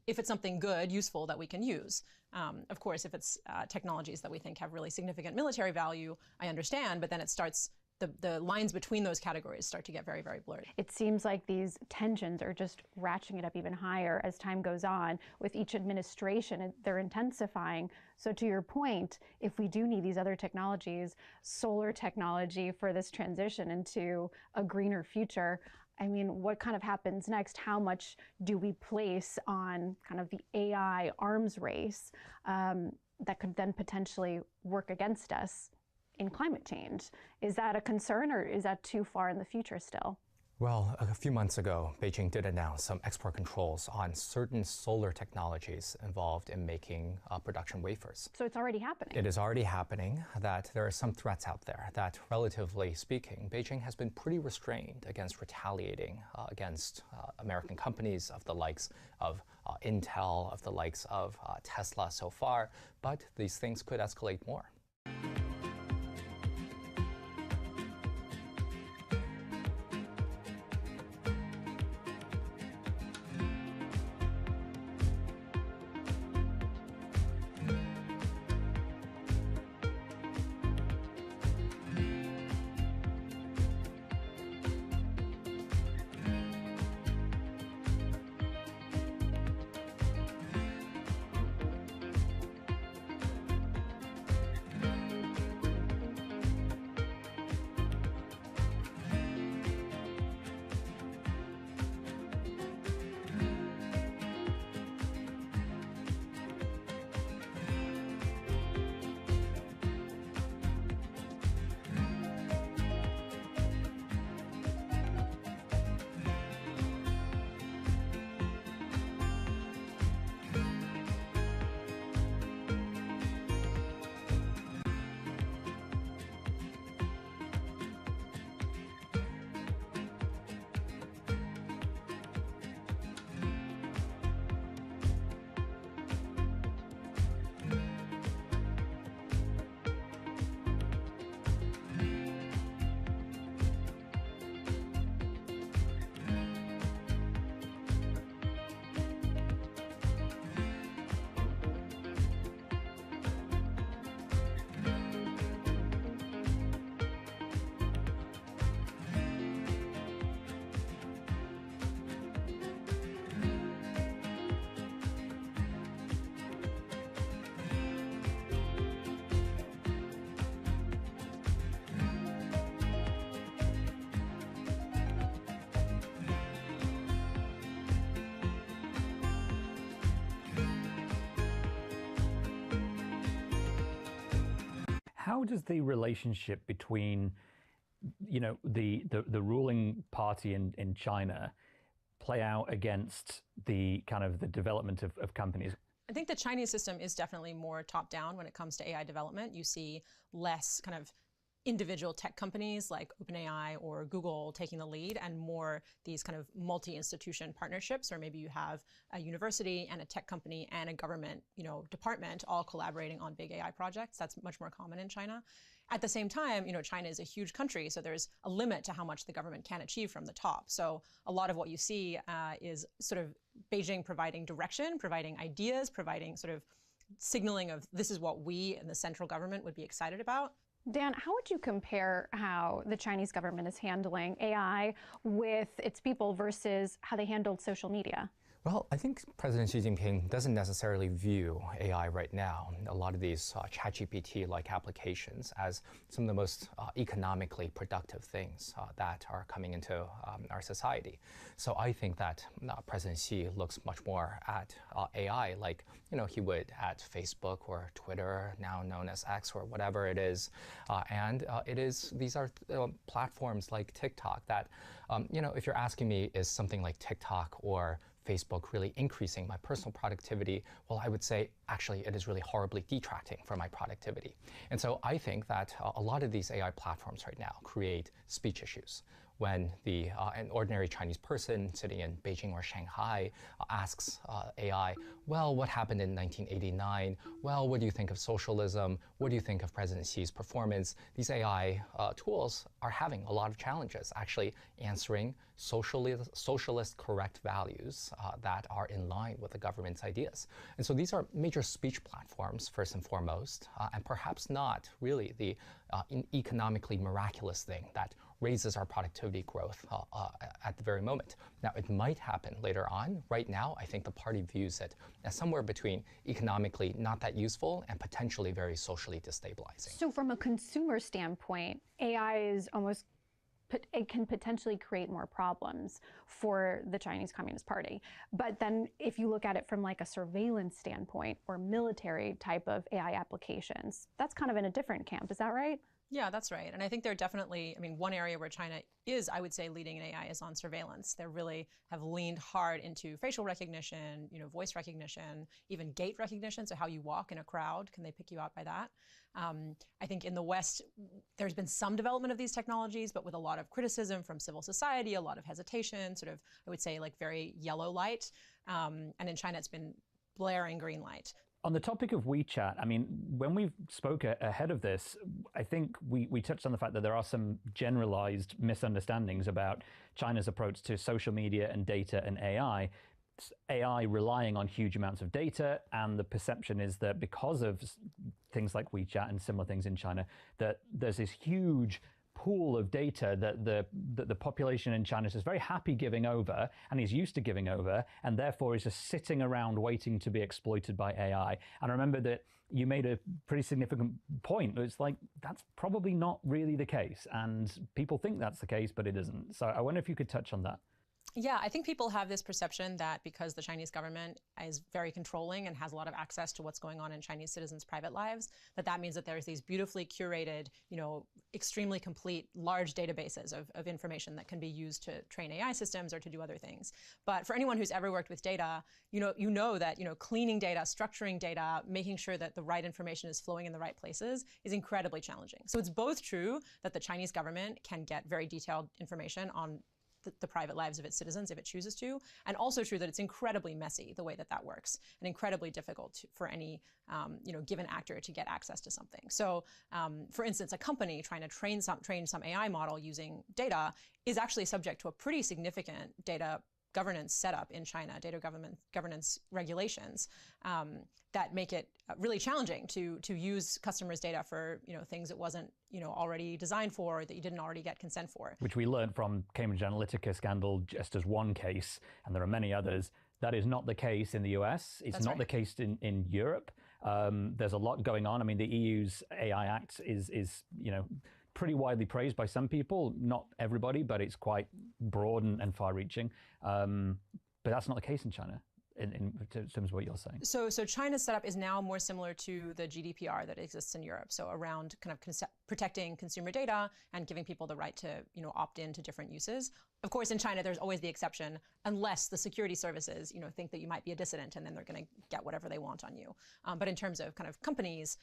if it's something good, useful that we can use. Of course, if it's technologies that we think have really significant military value, I understand, but then it starts, the lines between those categories start to get very, very blurred. It seems like these tensions are just ratcheting it up even higher as time goes on. With each administration, they're intensifying. So to your point, if we do need these other technologies, solar technology for this transition into a greener future, I mean, what kind of happens next? How much do we place on kind of the AI arms race that could then potentially work against us in climate change? Is that a concern, or is that too far in the future still? Well, a few months ago, Beijing did announce some export controls on certain solar technologies involved in making production wafers. So it's already happening. It is already happening, that there are some threats out there that, relatively speaking, Beijing has been pretty restrained against retaliating against American companies of the likes of Intel, of the likes of Tesla so far, but these things could escalate more. How does the relationship between, the ruling party in China play out against the kind of the development of companies? I think the Chinese system is definitely more top-down when it comes to AI development. You see less kind of individual tech companies like OpenAI or Google taking the lead, and more these kind of multi-institution partnerships, or maybe you have a university and a tech company and a government, department all collaborating on big AI projects. That's much more common in China. At the same time, China is a huge country, so there's a limit to how much the government can achieve from the top. So a lot of what you see is sort of Beijing providing direction, providing ideas, providing sort of signaling of this is what we in the central government would be excited about. Dan, how would you compare how the Chinese government is handling AI with its people versus how they handled social media? Well, I think President Xi Jinping doesn't necessarily view AI right now, a lot of these ChatGPT-like applications, as some of the most economically productive things that are coming into our society. So I think that President Xi looks much more at AI like he would at Facebook or Twitter, now known as X or whatever it is. These are platforms like TikTok that, if you're asking me, is something like TikTok or Facebook really increasing my personal productivity? Well, I would say actually it is really horribly detracting from my productivity. And so I think that a lot of these AI platforms right now create speech issues. When an ordinary Chinese person sitting in Beijing or Shanghai asks AI, well, what happened in 1989? Well, what do you think of socialism? What do you think of President Xi's performance? These AI tools are having a lot of challenges actually answering socialist correct values that are in line with the government's ideas. And so these are major speech platforms, first and foremost, and perhaps not really the economically miraculous thing that raises our productivity growth at the very moment. Now, it might happen later on. Right now, I think the party views it as somewhere between economically not that useful and potentially very socially destabilizing. So from a consumer standpoint, AI is almost, it can potentially create more problems for the Chinese Communist Party. But then if you look at it from like a surveillance standpoint or military type of AI applications, that's kind of in a different camp. Is that right? Yeah, that's right. And I think they're definitely, one area where China is, I would say, leading in AI is on surveillance. They really have leaned hard into facial recognition, voice recognition, even gait recognition. So how you walk in a crowd, can they pick you out by that? I think in the West, there's been some development of these technologies, but with a lot of criticism from civil society, a lot of hesitation, sort of, I would say, like very yellow light. And in China, it's been blaring green light. On the topic of WeChat, when we spoke ahead of this, I think we touched on the fact that there are some generalized misunderstandings about China's approach to social media and data and AI. AI relying on huge amounts of data, and the perception is that because of things like WeChat and similar things in China, that there's this huge pool of data that the population in China is just very happy giving over and is used to giving over, and therefore is just sitting around waiting to be exploited by AI. And I remember that you made a pretty significant point. It's like, that's probably not really the case. And people think that's the case, but it isn't. So I wonder if you could touch on that. Yeah, I think people have this perception that because the Chinese government is very controlling and has a lot of access to what's going on in Chinese citizens' private lives, that means that there's these beautifully curated, extremely complete, large databases of information that can be used to train AI systems or to do other things. But for anyone who's ever worked with data, you know that cleaning data, structuring data, making sure that the right information is flowing in the right places is incredibly challenging. So it's both true that the Chinese government can get very detailed information on the private lives of its citizens if it chooses to, and also true that it's incredibly messy the way that works, and incredibly difficult for any given actor to get access to something. So for instance, a company trying to train some AI model using data is actually subject to a pretty significant data governance setup in China, data governance regulations that make it really challenging to use customers' data for things it wasn't already designed for, that you didn't already get consent for. Which we learned from Cambridge Analytica scandal just as one case, and there are many others. That is not the case in the US. It's not the case in Europe. There's a lot going on. The EU's AI Act is pretty widely praised by some people, not everybody, but it's quite broad and far-reaching. But that's not the case in China, in terms of what you're saying. So China's setup is now more similar to the GDPR that exists in Europe. So around kind of protecting consumer data and giving people the right to opt in to different uses. Of course, in China, there's always the exception, unless the security services think that you might be a dissident, and then they're going to get whatever they want on you. But in terms of kind of companies,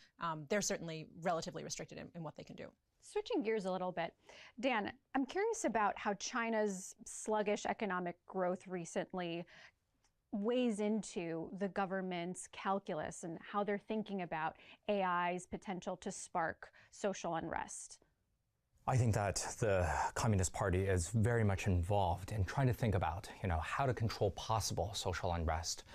they're certainly relatively restricted in what they can do. Switching gears a little bit, Dan, I'm curious about how China's sluggish economic growth recently weighs into the government's calculus and how they're thinking about AI's potential to spark social unrest. I think that the Communist Party is very much involved in trying to think about, how to control possible social unrest.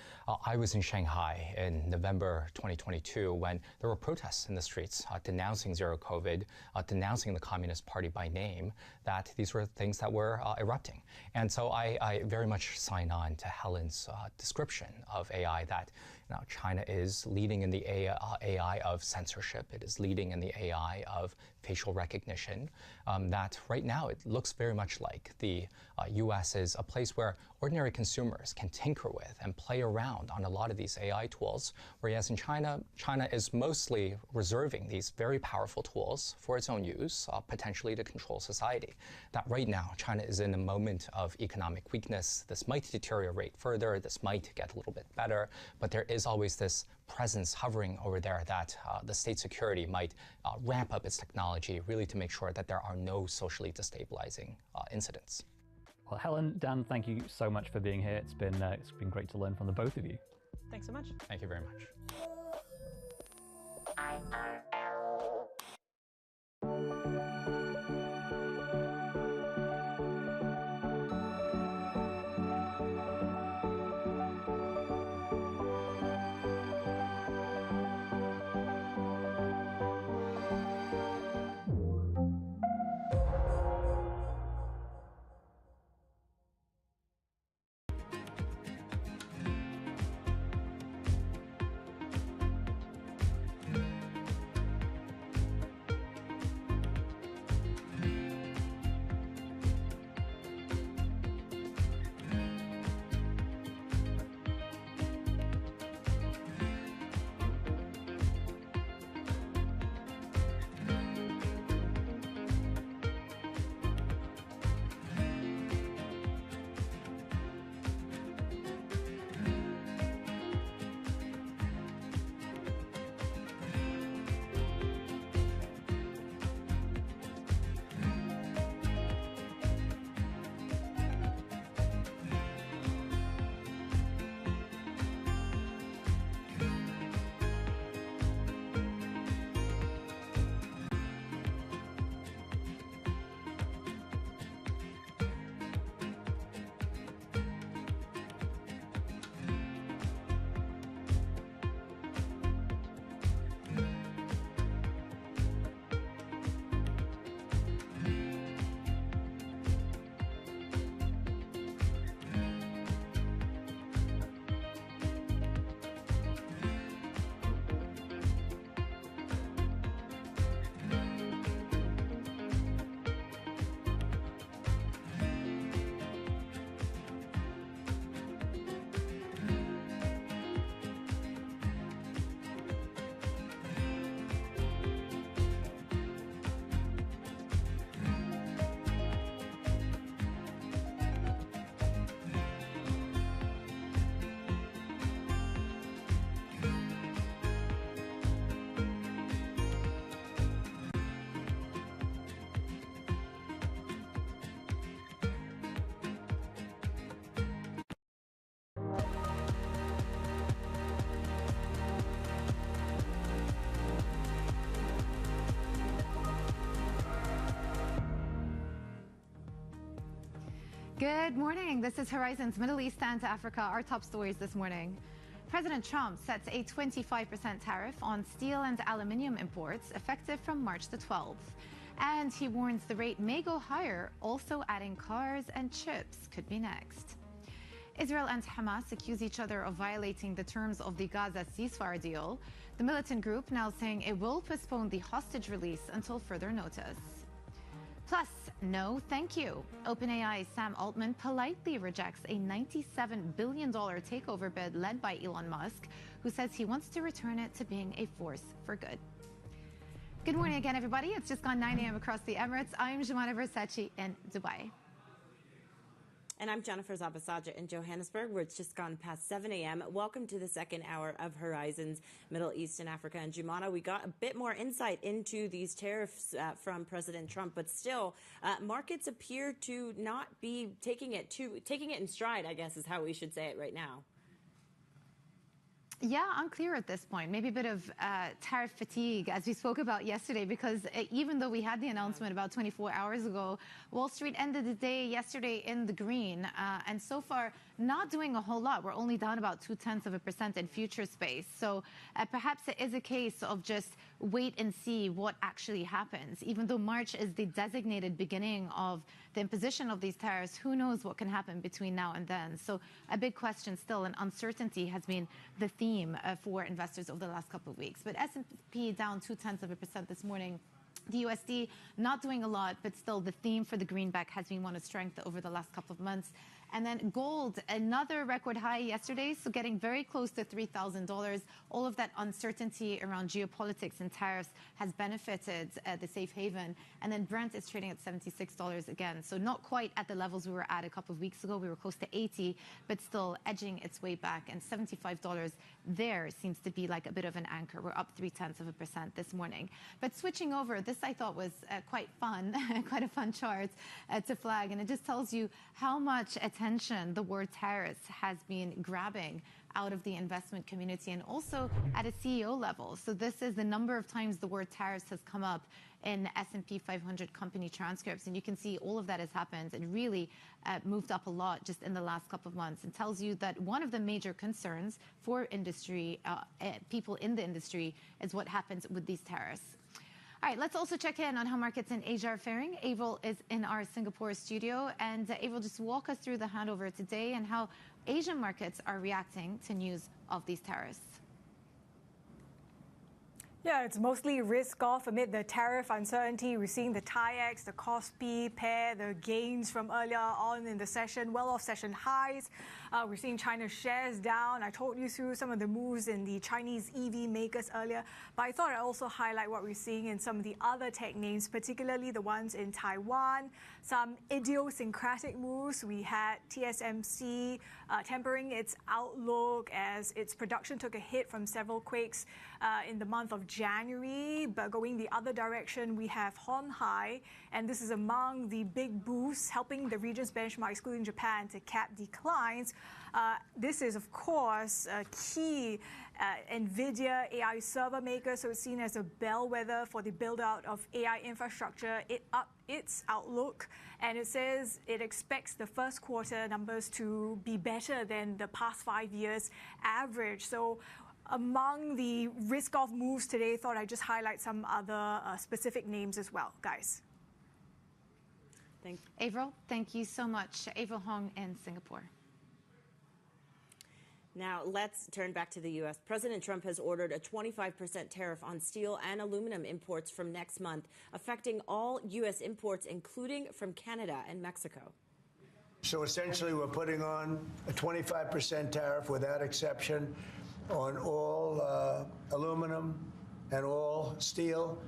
I was in Shanghai in November 2022 when there were protests in the streets denouncing zero COVID, denouncing the Communist Party by name, that these were things that were erupting. And so I very much sign on to Helen's description of AI, that China is leading in the AI of censorship. It is leading in the AI of facial recognition. That right now it looks very much like the US is a place where ordinary consumers can tinker with and play around on a lot of these AI tools, whereas in China is mostly reserving these very powerful tools for its own use, potentially to control society. That right now China is in a moment of economic weakness. This might deteriorate further, this might get a little bit better, but there is always this presence hovering over there that the state security might ramp up its technology, really to make sure that there are no socially destabilizing incidents. Well, Helen, Dan, thank you so much for being here. It's been great to learn from the both of you. Thanks so much. Thank you very much. Good morning. This is Horizon's Middle East and Africa. Our top stories this morning. President Trump sets a 25% tariff on steel and aluminium imports effective from March the 12th. And he warns the rate may go higher, also adding cars and chips could be next. Israel and Hamas accuse each other of violating the terms of the Gaza ceasefire deal. The militant group now saying it will postpone the hostage release until further notice. Plus, no thank you. OpenAI's Sam Altman politely rejects a $97 billion takeover bid led by Elon Musk, who says he wants to return it to being a force for good. Good morning again, everybody. It's just gone 9 a.m. across the Emirates. I'm Jumana Versace in Dubai. And I'm Jennifer Zabasaja in Johannesburg, where it's just gone past 7 a.m. Welcome to the second hour of Horizons Middle East and Africa. And Jumana, we got a bit more insight into these tariffs from President Trump, but still, markets appear to not be taking it in stride, I guess is how we should say it right now. Yeah, unclear at this point. Maybe a bit of tariff fatigue, as we spoke about yesterday, because even though we had the announcement about 24 hours ago, Wall Street ended the day yesterday in the green, and so far not doing a whole lot. We're only down about 0.2% in future space. So perhaps it is a case of just wait and see what actually happens. Even though March is the designated beginning of the imposition of these tariffs, who knows what can happen between now and then. So a big question still, and uncertainty has been the theme for investors over the last couple of weeks. But S&P down 0.2% this morning. The USD not doing a lot, but still the theme for the greenback has been one of strength over the last couple of months. And then gold, another record high yesterday, so getting very close to $3,000. All of that uncertainty around geopolitics and tariffs has benefited the safe haven. And then Brent is trading at $76 again. So not quite at the levels we were at a couple of weeks ago. We were close to 80, but still edging its way back. And $75 there seems to be like a bit of an anchor. We're up 0.3% this morning. But switching over, this I thought was quite fun, quite a fun chart to flag. And it just tells you how much attention the word tariffs has been grabbing out of the investment community and also at a CEO level. So this is the number of times the word tariffs has come up in S&P 500 company transcripts. And you can see all of that has happened and really moved up a lot just in the last couple of months, and tells you that one of the major concerns for industry, people in the industry, is what happens with these tariffs. All right, let's also check in on how markets in Asia are faring. Avril is in our Singapore studio. And Avril, just walk us through the handover today and how Asian markets are reacting to news of these tariffs. Yeah, it's mostly risk off amid the tariff uncertainty. We're seeing the TAIEX, the KOSPI pair, the gains from earlier on in the session, well off session highs. We're seeing China shares down. I told you through some of the moves in the Chinese EV makers earlier, but I thought I'd also highlight what we're seeing in some of the other tech names, particularly the ones in Taiwan. Some idiosyncratic moves. We had TSMC tempering its outlook as its production took a hit from several quakes in the month of January, but going the other direction, we have Hon Hai, and this is among the big boosts helping the region's benchmark, excluding Japan, to cap declines. This is, of course, a key NVIDIA AI server maker, so it's seen as a bellwether for the build-out of AI infrastructure. It upped its outlook, and it says it expects the first quarter numbers to be better than the past 5 years average. So among the risk-off moves today, thought I'd just highlight some other specific names as well, guys. Avril, thank you so much. Avril Hong in Singapore. Now, let's turn back to the U.S. President Trump has ordered a 25% tariff on steel and aluminum imports from next month, affecting all U.S. imports, including from Canada and Mexico. So essentially, we're putting on a 25% tariff without exception on all aluminum and all steel.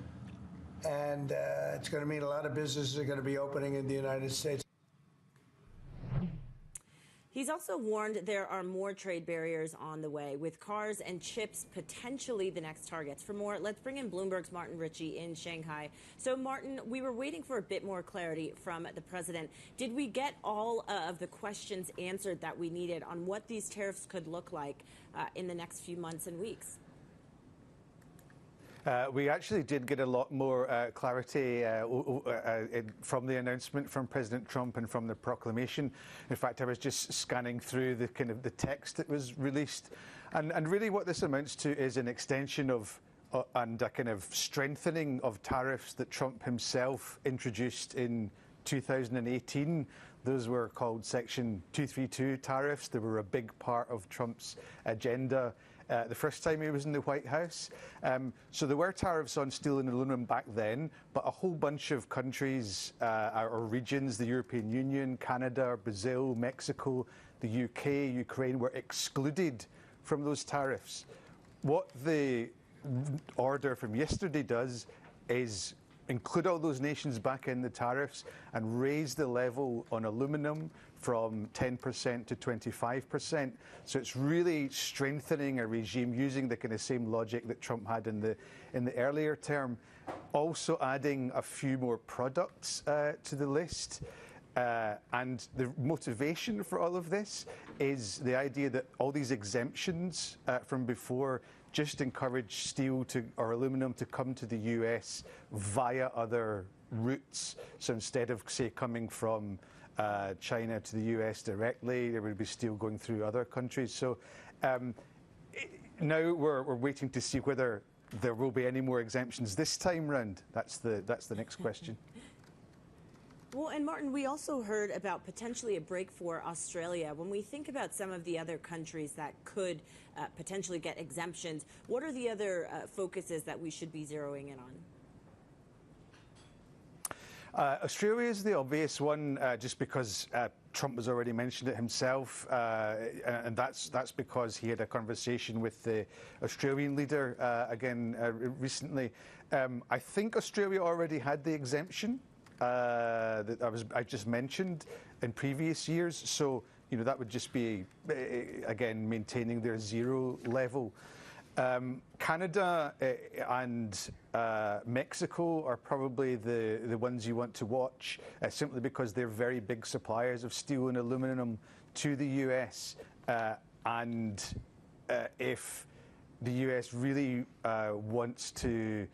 And it's going to mean a lot of businesses are going to be opening in the United States. He's also warned there are more trade barriers on the way, with cars and chips potentially the next targets. For more, let's bring in Bloomberg's Martin Ritchie in Shanghai. So, Martin, we were waiting for a bit more clarity from the president. Did we get all of the questions answered that we needed on what these tariffs could look like in the next few months and weeks? We actually did get a lot more clarity from the announcement from President Trump and from the proclamation. In fact, I was just scanning through the kind of the text that was released, and really what this amounts to is an extension of and a kind of strengthening of tariffs that Trump himself introduced in 2018. Those were called Section 232 tariffs. They were a big part of Trump's agenda the first time he was in the White House. So there were tariffs on steel and aluminum back then, but a whole bunch of countries or regions, the European Union, Canada, Brazil, Mexico, the UK, Ukraine, were excluded from those tariffs. What the order from yesterday does is include all those nations back in the tariffs and raise the level on aluminum from 10% to 25%. So it's really strengthening a regime using the kind of same logic that Trump had in the earlier term. Also adding a few more products to the list. And the motivation for all of this is the idea that all these exemptions from before just encourage steel or aluminum to come to the US via other routes. So instead of, say, coming from China to the US directly, there would be steel going through other countries. So now we're waiting to see whether there will be any more exemptions this time round. That's the next question. Well, and Martin, we also heard about potentially a break for Australia. When we think about some of the other countries that could potentially get exemptions, what are the other focuses that we should be zeroing in on? Australia is the obvious one, just because Trump has already mentioned it himself, and that's because he had a conversation with the Australian leader again recently. I think Australia already had the exemption that I just mentioned in previous years, so that would just be again maintaining their zero level. Canada and Mexico are probably the ones you want to watch, simply because they're very big suppliers of steel and aluminum to the US, and if the US really wants to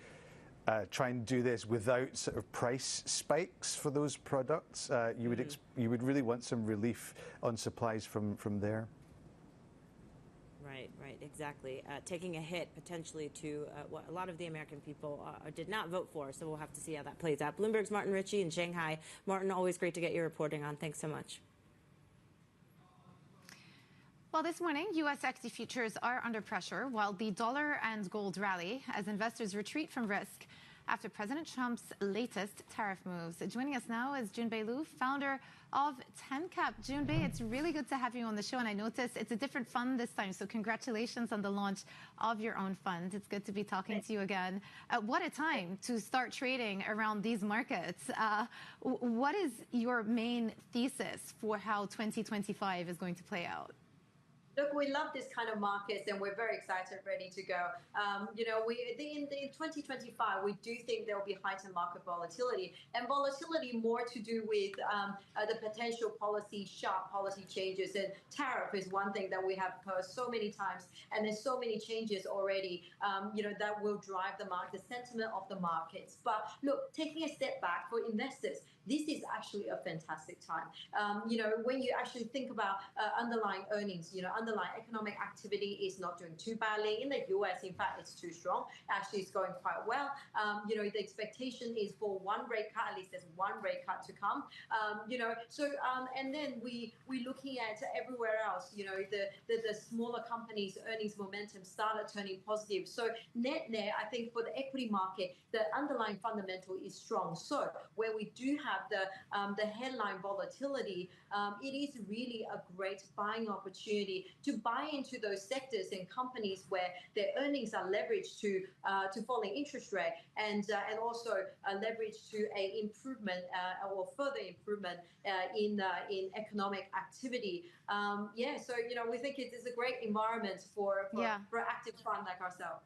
try and do this without sort of price spikes for those products, you would really want some relief on supplies from there. Right, exactly. Taking a hit potentially to what a lot of the American people did not vote for, so we'll have to see how that plays out. Bloomberg's Martin Ritchie in Shanghai. Martin, always great to get your reporting on. Thanks so much. Well, this morning, U.S. equity futures are under pressure while the dollar and gold rally as investors retreat from risk after President Trump's latest tariff moves. Joining us now is Junbei Liu, founder of TenCap. Junbei, it's really good to have you on the show, and I noticed it's a different fund this time, so congratulations on the launch of your own fund. It's good to be talking to you again. What a time to start trading around these markets. What is your main thesis for how 2025 is going to play out? Look, we love this kind of markets, and we're very excited, ready to go. In 2025, we do think there will be heightened market volatility, and volatility more to do with the potential sharp policy changes. And tariff is one thing that we have heard so many times, and there's so many changes already, that will drive the sentiment of the markets. But look, taking a step back for investors, this is actually a fantastic time. When you actually think about underlying earnings, underlying economic activity is not doing too badly. In the US, in fact, it's too strong. Actually, it's going quite well. The expectation is for one rate cut, at least there's one rate cut to come. And then we're looking at everywhere else, the smaller companies' earnings momentum started turning positive. So net, I think for the equity market, the underlying fundamental is strong. So where we do have the headline volatility, it is really a great buying opportunity to buy into those sectors and companies where their earnings are leveraged to falling interest rate, and also leveraged to a improvement or further improvement in economic activity. So we think it is a great environment for an active fund like ourselves.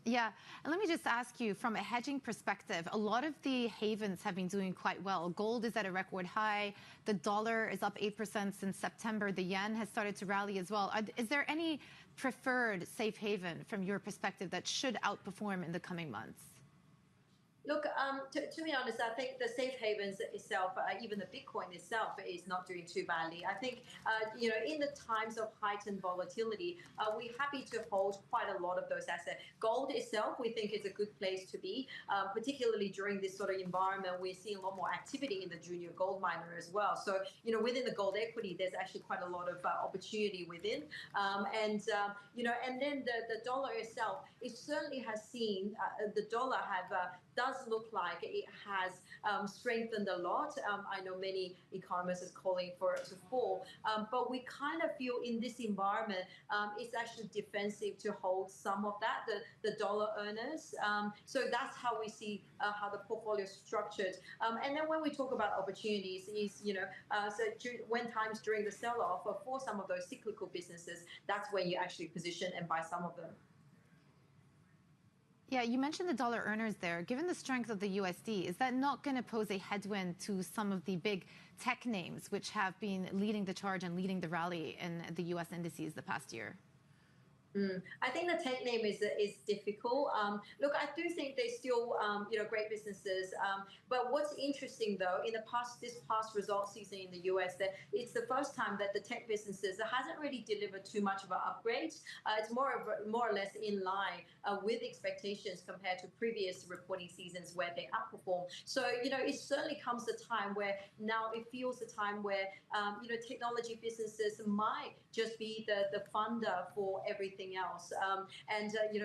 Yeah, and let me just ask you, from a hedging perspective, a lot of the havens have been doing quite well. Gold is at a record high. The dollar is up 8% since September. The yen has started to rally as well. Is there any preferred safe haven from your perspective that should outperform in the coming months? Look, to be honest, I think the safe havens itself, even the Bitcoin itself, is not doing too badly. I think, in the times of heightened volatility, we're happy to hold quite a lot of those assets. Gold itself, we think, is a good place to be, particularly during this sort of environment. We're seeing a lot more activity in the junior gold miner as well. So, within the gold equity, there's actually quite a lot of opportunity within. And then the dollar itself, it certainly has seen the dollar does look like it has strengthened a lot. I know many economists are calling for it to fall, but we kind of feel in this environment, it's actually defensive to hold some of that, the dollar earners. So that's how we see how the portfolio is structured. And then when we talk about opportunities, when times during the sell-off for some of those cyclical businesses, that's when you actually position and buy some of them. Yeah, you mentioned the dollar earners there. Given the strength of the USD, is that not going to pose a headwind to some of the big tech names which have been leading the charge and leading the rally in the US indices the past year? I think the tech name is difficult. Look, I do think they're still great businesses. But what's interesting though, in this past result season in the US, that it's the first time that the tech businesses hasn't really delivered too much of an upgrade. It's more or less in line with expectations compared to previous reporting seasons where they outperform. So it certainly comes a time where now it feels a time where technology businesses might just be the funder for everything else.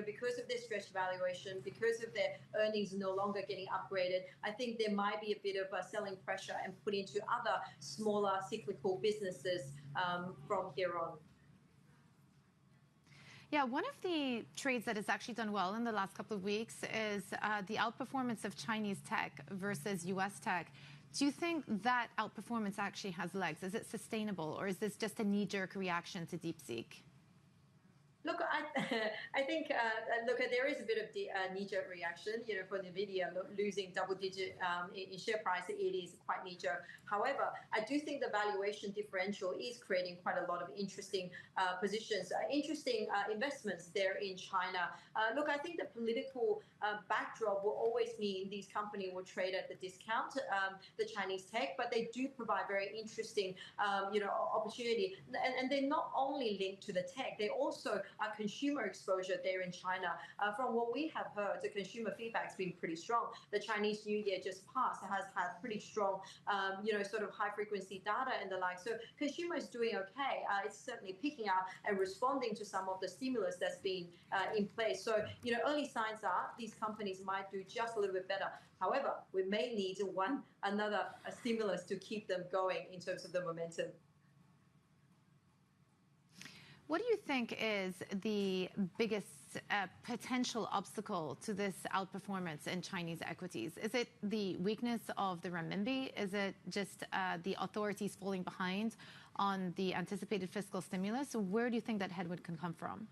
Because of their stretched valuation, because of their earnings no longer getting upgraded, I think there might be a bit of a selling pressure and put into other smaller cyclical businesses from here on. Yeah, one of the trades that has actually done well in the last couple of weeks is the outperformance of Chinese tech versus US tech. Do you think that outperformance actually has legs? Is it sustainable, or is this just a knee-jerk reaction to DeepSeek? Look, I think there is a bit of knee-jerk reaction. For Nvidia losing double-digit in share price, it is quite knee-jerk. However, I do think the valuation differential is creating quite a lot of interesting positions, interesting investments there in China. Look, I think the political backdrop will always mean these companies will trade at the discount, the Chinese tech, but they do provide very interesting, opportunity. And they're not only linked to the tech, they also are consumer exposure there in China. From what we have heard, the consumer feedback's been pretty strong. The Chinese New Year just passed has had pretty strong, sort of high frequency data and the like. So consumers doing okay. It's certainly picking up and responding to some of the stimulus that's been in place. So, early signs are these companies might do just a little bit better. However, we may need another stimulus to keep them going in terms of the momentum. What do you think is the biggest potential obstacle to this outperformance in Chinese equities? Is it the weakness of the renminbi? Is it just the authorities falling behind on the anticipated fiscal stimulus? Where do you think that headwind can come from?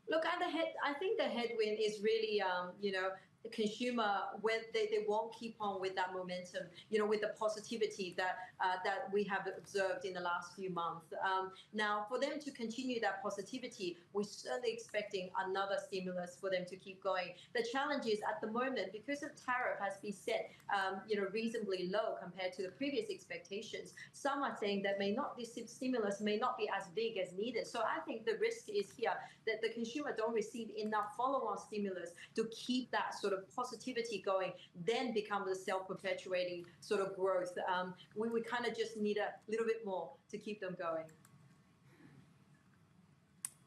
Look, I think the headwind is really, the consumer, when they won't keep on with that momentum, with the positivity that we have observed in the last few months. Now, for them to continue that positivity, we're certainly expecting another stimulus for them to keep going. The challenge is at the moment, because the tariff has been set, reasonably low compared to the previous expectations. Some are saying that this stimulus may not be as big as needed. So I think the risk is here that the consumer don't receive enough follow-on stimulus to keep that sort of positivity going, then become the self-perpetuating sort of growth. We would kind of just need a little bit more to keep them going.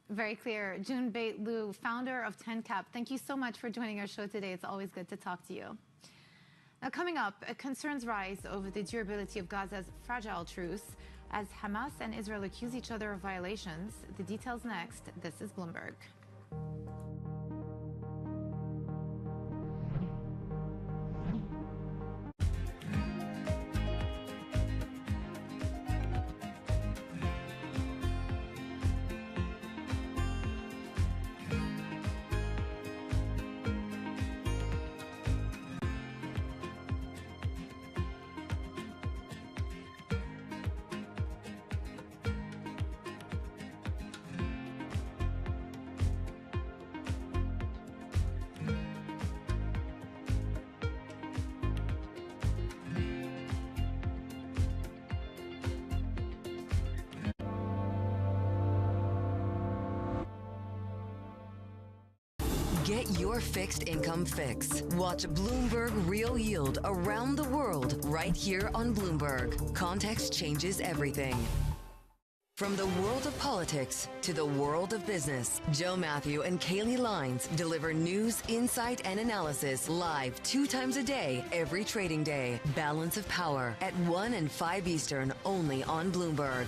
Very clear. Junbei Liu, founder of TenCap, thank you so much for joining our show today. It's always good to talk to you. Now, coming up, concerns rise over the durability of Gaza's fragile truce as Hamas and Israel accuse each other of violations. The details next. This is Bloomberg. Get your fixed income fix. Watch Bloomberg Real Yield around the world right here on Bloomberg. Context changes everything. From the world of politics to the world of business, Joe Matthew and Kaylee Lines deliver news, insight, and analysis live 2 times a day, every trading day. Balance of Power at 1 and 5 Eastern, only on Bloomberg.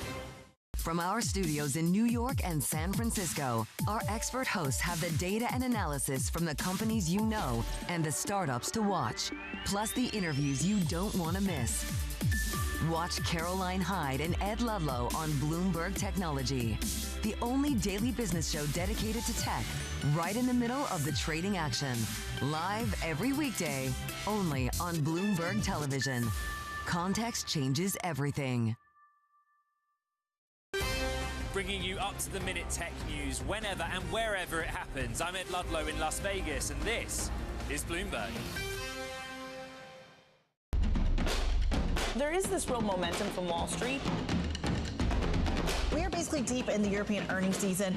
From our studios in New York and San Francisco, our expert hosts have the data and analysis from the companies you know and the startups to watch, plus the interviews you don't want to miss. Watch Caroline Hyde and Ed Ludlow on Bloomberg Technology. the only daily business show dedicated to tech, right in the middle of the trading action. Live every weekday, only on Bloomberg Television. Context changes everything. Bringing you up-to-the-minute tech news whenever and wherever it happens. I'm Ed Ludlow in Las Vegas, and this is Bloomberg. There is this real momentum from Wall Street. We are basically deep in the European earnings season.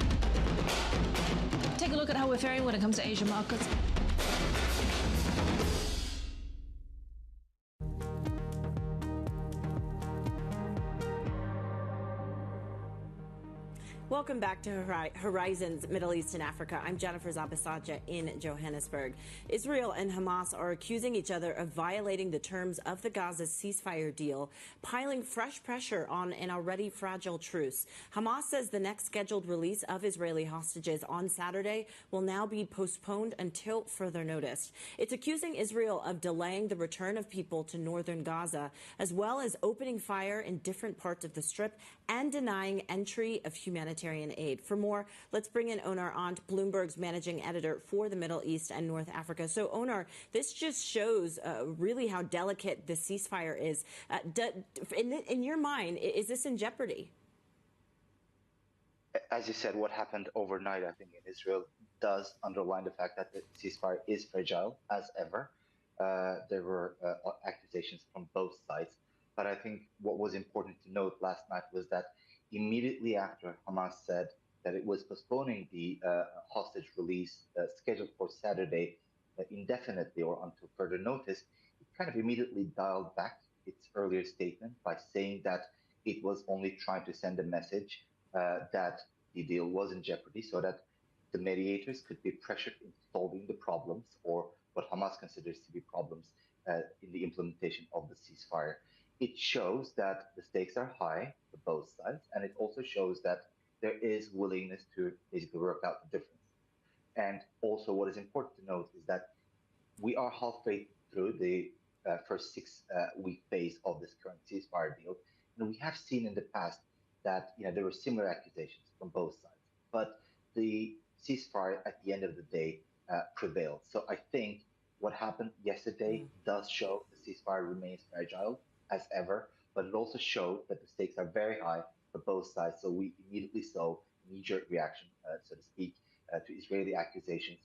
Take a look at how we're faring when it comes to Asian markets. Welcome back to Horizons Middle East and Africa. I'm Jennifer Zabasajja in Johannesburg. Israel and Hamas are accusing each other of violating the terms of the Gaza ceasefire deal, piling fresh pressure on an already fragile truce. Hamas says the next scheduled release of Israeli hostages on Saturday will now be postponed until further notice. It's accusing Israel of delaying the return of people to northern Gaza, as well as opening fire in different parts of the Strip and denying entry of humanitarian aid. For more, let's bring in Onar Ant, Bloomberg's managing editor for the Middle East and North Africa. So, Onar, this just shows really how delicate the ceasefire is. In your mind, is this in jeopardy? As you said, what happened overnight, I think, in Israel does underline the fact that the ceasefire is fragile, as ever. There were accusations from both sides. But I think what was important to note last night was that immediately after Hamas said that it was postponing the hostage release scheduled for Saturday indefinitely or until further notice, it kind of immediately dialed back its earlier statement by saying that it was only trying to send a message that the deal was in jeopardy so that the mediators could be pressured in solving the problems or what Hamas considers to be problems in the implementation of the ceasefire. It shows that the stakes are high for both sides, and it also shows that there is willingness to basically work out the difference. And also what is important to note is that we are halfway through the first 6-week phase of this current ceasefire deal, and we have seen in the past that there were similar accusations from both sides. But the ceasefire at the end of the day prevailed. So I think what happened yesterday does show the ceasefire remains fragile as ever, but it also showed that the stakes are very high for both sides. So we immediately saw knee-jerk reaction, so to speak, to Israeli accusations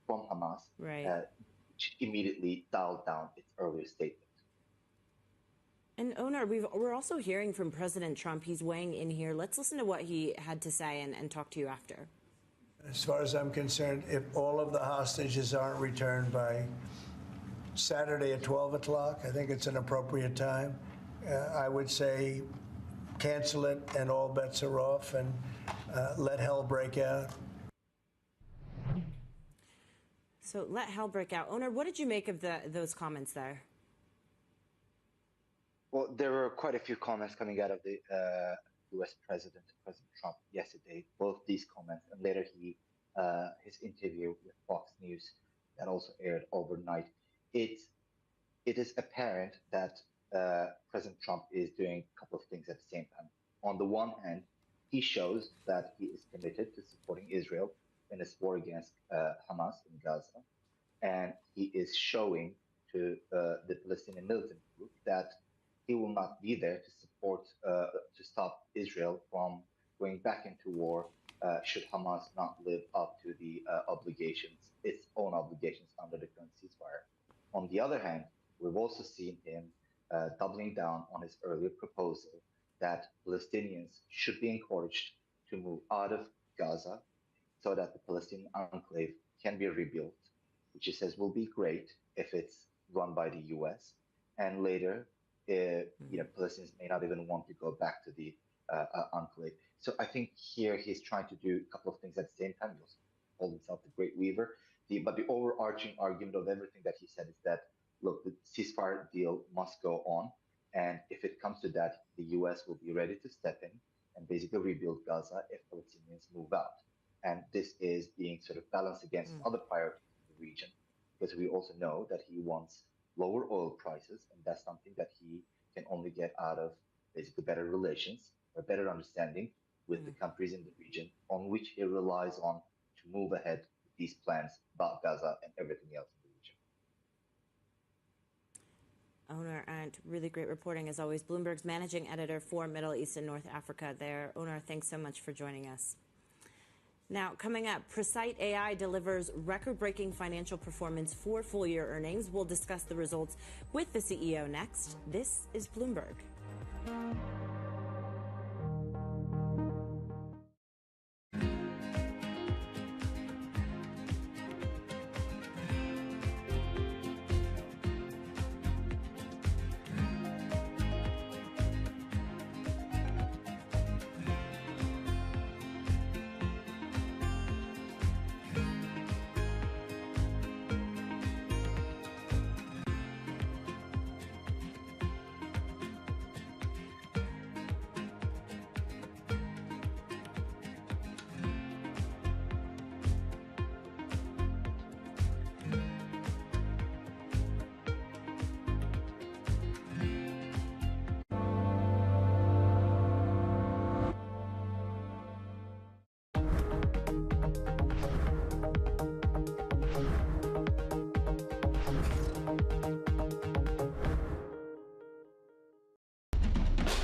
from Hamas, which immediately dialed down its earlier statement. And Onar, we're also hearing from President Trump. He's weighing in here. Let's listen to what he had to say and talk to you after. As far as I'm concerned, if all of the hostages aren't returned by Saturday at 12 o'clock, I think it's an appropriate time. I would say cancel it and all bets are off and let hell break out. So let hell break out. Onar, what did you make of those comments there? Well, there were quite a few comments coming out of the U.S. President Trump yesterday, both these comments and later his interview with Fox News that also aired overnight. It is apparent that President Trump is doing a couple of things at the same time. On the one hand, he shows that he is committed to supporting Israel in its war against Hamas in Gaza, and he is showing to the Palestinian militant group that he will not be there to support, to stop Israel from going back into war should Hamas not live up to the its own obligations under the current ceasefire. On the other hand, we've also seen him doubling down on his earlier proposal that Palestinians should be encouraged to move out of Gaza so that the Palestinian enclave can be rebuilt, which he says will be great if it's run by the U.S. And later, Palestinians may not even want to go back to the enclave. So I think here he's trying to do a couple of things at the same time. He also called himself the Great Weaver. But the overarching argument of everything that he said is that, look, the ceasefire deal must go on. And if it comes to that, the U.S. will be ready to step in and basically rebuild Gaza if Palestinians move out. And this is being sort of balanced against other priorities in the region, because we also know that he wants lower oil prices, and that's something that he can only get out of basically better relations or better understanding with the countries in the region on which he relies on to move ahead with these plans about Gaza and everything else in the region. Onar Arndt, really great reporting as always. Bloomberg's managing editor for Middle East and North Africa there. Onar, thanks so much for joining us. Now, coming up, Precite AI delivers record-breaking financial performance for full-year earnings. We'll discuss the results with the CEO next. This is Bloomberg.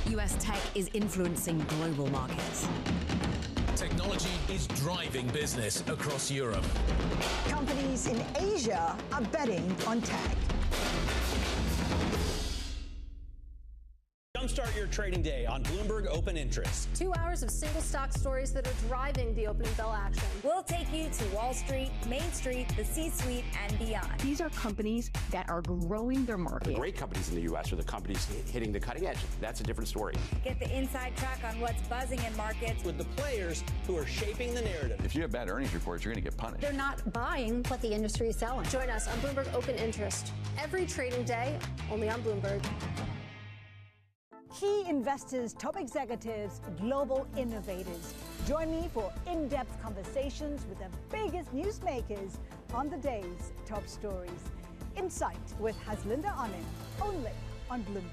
US tech is influencing global markets. Technology is driving business across Europe. Companies in Asia are betting on tech. Jumpstart your trading day on Bloomberg Open Interest. 2 hours of single stock stories that are driving the opening bell action. We'll take you to Wall Street, Main Street, the C-suite, and beyond. These are companies that are growing their market. The great companies in the U.S. are the companies hitting the cutting edge. That's a different story. Get the inside track on what's buzzing in markets. With the players who are shaping the narrative. If you have bad earnings reports, you're going to get punished. They're not buying what the industry is selling. Join us on Bloomberg Open Interest. Every trading day, only on Bloomberg. Key investors, top executives, global innovators. Join me for in-depth conversations with the biggest newsmakers on the day's top stories. Insight with Haslinda Onin, only on Bloomberg.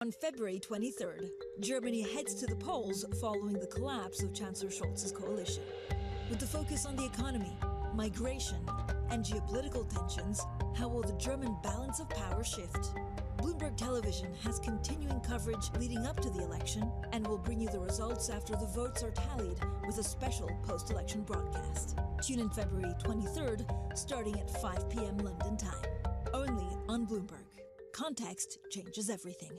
On February 23rd, Germany heads to the polls following the collapse of Chancellor Scholz's coalition. With the focus on the economy, migration, and geopolitical tensions, how will the German balance of power shift? Bloomberg Television has continuing coverage leading up to the election and will bring you the results after the votes are tallied with a special post-election broadcast. Tune in February 23rd, starting at 5 p.m. London time. Only on Bloomberg. Context changes everything.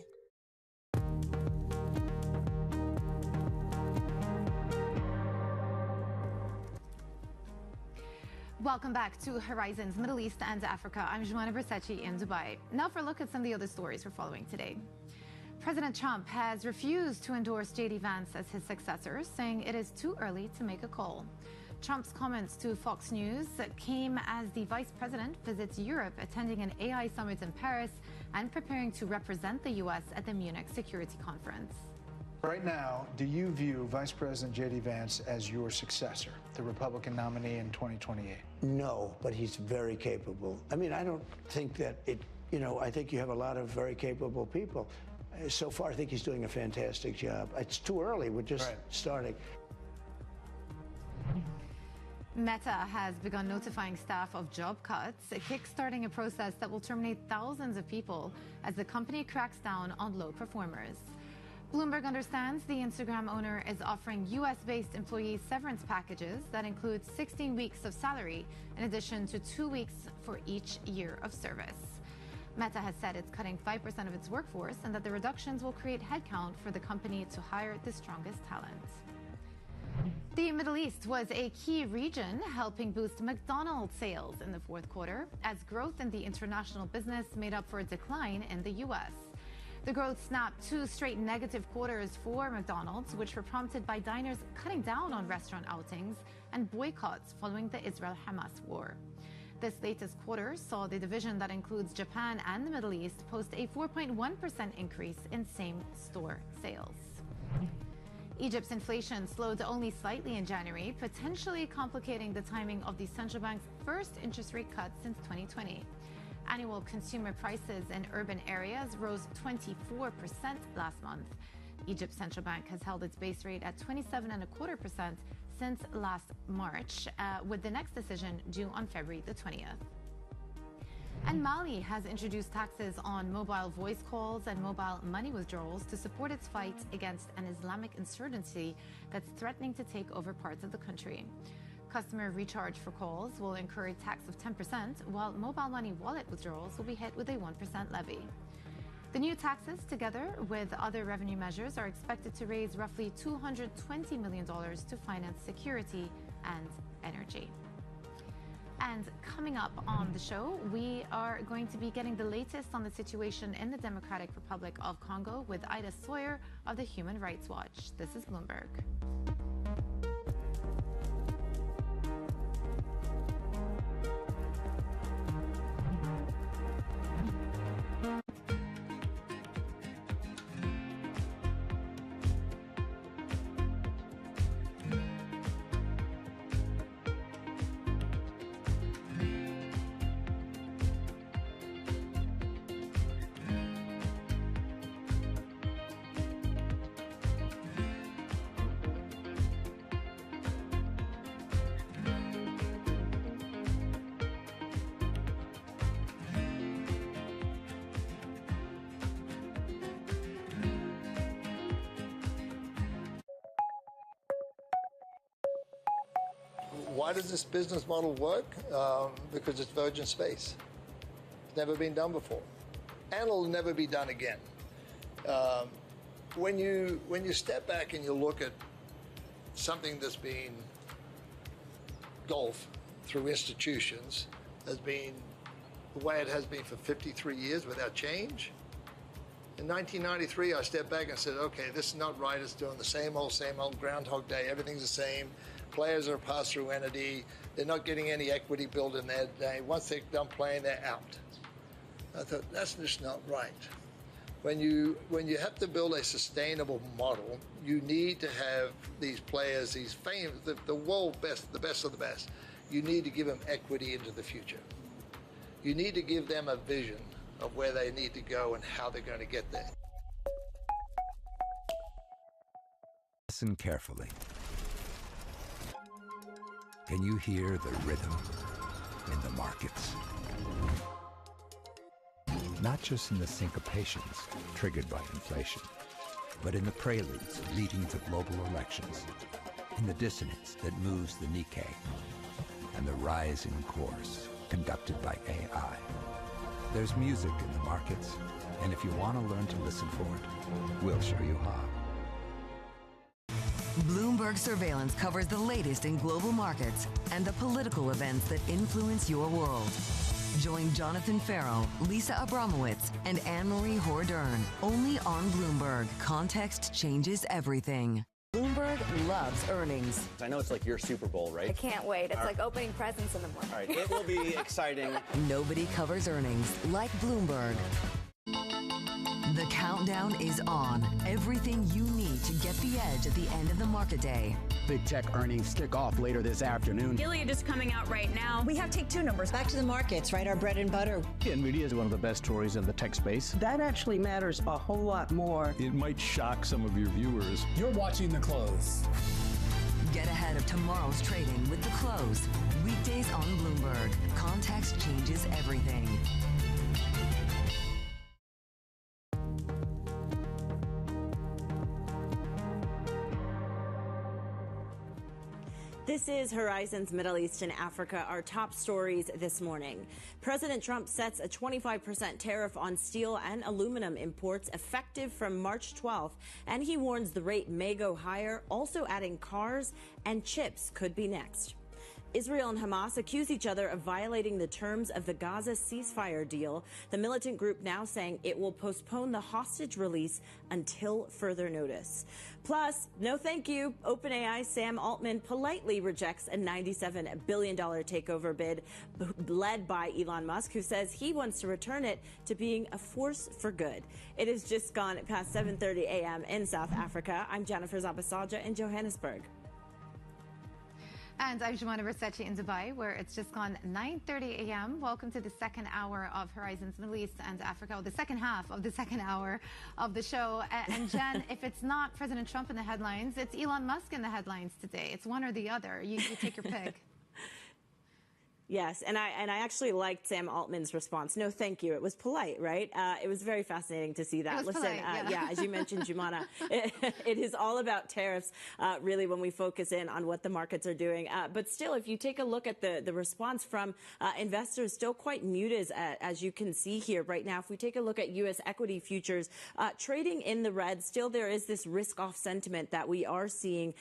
Welcome back to Horizons Middle East and Africa. I'm Joanna Bersachi in Dubai. Now for a look at some of the other stories we're following today. President Trump has refused to endorse J.D. Vance as his successor, saying it is too early to make a call. Trump's comments to Fox News came as the vice president visits Europe, attending an AI summit in Paris and preparing to represent the U.S. at the Munich Security Conference. Right now, do you view Vice President J.D. Vance as your successor, the Republican nominee in 2028? No, but he's very capable. I mean, I don't think that I think you have a lot of very capable people. So far, I think he's doing a fantastic job. It's too early. We're just starting. Meta has begun notifying staff of job cuts, kickstarting a process that will terminate thousands of people as the company cracks down on low performers. Bloomberg understands the Instagram owner is offering U.S.-based employees severance packages that include 16 weeks of salary in addition to 2 weeks for each year of service. Meta has said it's cutting 5% of its workforce and that the reductions will create headcount for the company to hire the strongest talent. The Middle East was a key region helping boost McDonald's sales in the fourth quarter as growth in the international business made up for a decline in the U.S. The growth snapped 2 straight negative quarters for McDonald's, which were prompted by diners cutting down on restaurant outings and boycotts following the Israel-Hamas war. This latest quarter saw the division that includes Japan and the Middle East post a 4.1% increase in same-store sales. Egypt's inflation slowed only slightly in January, potentially complicating the timing of the central bank's first interest rate cut since 2020. Annual consumer prices in urban areas rose 24% last month. Egypt's central bank has held its base rate at 27.25% since last March, with the next decision due on February the 20th. And Mali has introduced taxes on mobile voice calls and mobile money withdrawals to support its fight against an Islamic insurgency that's threatening to take over parts of the country. Customer recharge for calls will incur a tax of 10%, while mobile money wallet withdrawals will be hit with a 1% levy. The new taxes, together with other revenue measures, are expected to raise roughly $220 million to finance security and energy. And coming up on the show, we are going to be getting the latest on the situation in the Democratic Republic of Congo with Ida Sawyer of the Human Rights Watch. This is Bloomberg. Why does this business model work? Because it's virgin space. It's never been done before, and it'll never be done again. When you step back and you look at something that's been golf through institutions has been the way it has been for 53 years without change. In 1993, I stepped back and said, okay, this is not right. It's doing the same old Groundhog Day. Everything's the same. Players are a pass-through entity. They're not getting any equity built in their day. Once they're done playing, they're out. I thought, that's just not right. When you have to build a sustainable model, you need to have these players, these famous, the world best, the best of the best. You need to give them equity into the future. You need to give them a vision of where they need to go and how they're going to get there. Listen carefully. Can you hear the rhythm in the markets? Not just in the syncopations triggered by inflation, but in the preludes leading to global elections, in the dissonance that moves the Nikkei, and the rising course conducted by AI. There's music in the markets, and if you want to learn to listen for it, we'll show you how. Bloomberg Surveillance covers the latest in global markets and the political events that influence your world. Join Jonathan Farrow, Lisa Abramowitz, and Anne-Marie Hordern, only on Bloomberg. Context changes everything. Bloomberg loves earnings. I know it's like your Super Bowl, right? I can't wait. It's like opening presents in the morning. All right, it will be exciting. Nobody covers earnings like Bloomberg. The countdown is on. Everything you need to get the edge at the end of the market day. Big tech earnings kick off later this afternoon. Gilead is coming out right now. We have take two numbers. Back to the markets, right? Our bread and butter. NVIDIA is one of the best stories in the tech space. That actually matters a whole lot more. It might shock some of your viewers. You're watching The Close. Get ahead of tomorrow's trading with The Close. Weekdays on Bloomberg. Context changes everything. This is Horizons Middle East and Africa, our top stories this morning. President Trump sets a 25% tariff on steel and aluminum imports effective from March 12th, and he warns the rate may go higher, also adding cars and chips could be next. Israel and Hamas accuse each other of violating the terms of the Gaza ceasefire deal. The militant group now saying it will postpone the hostage release until further notice. Plus, no thank you. OpenAI Sam Altman politely rejects a $97 billion takeover bid led by Elon Musk, who says he wants to return it to being a force for good. It is just gone past 7:30 a.m. in South Africa. I'm Jennifer Zabasaja in Johannesburg. And I'm Jumana Versace in Dubai, where it's just gone 9:30 a.m. Welcome to the second hour of Horizons Middle East and Africa, or the second half of the second hour of the show. And Jen, if it's not President Trump in the headlines, it's Elon Musk in the headlines today. It's one or the other. You take your pick. Yes, and I actually liked Sam Altman's response. No, thank you. It was polite, right? It was very fascinating to see that. Listen, polite, yeah, as you mentioned, Jumana, it is all about tariffs, really, when we focus in on what the markets are doing. But still, if you take a look at the response from investors, still quite muted, as you can see here right now. If we take a look at U.S. equity futures, trading in the red, still there is this risk-off sentiment that we are seeing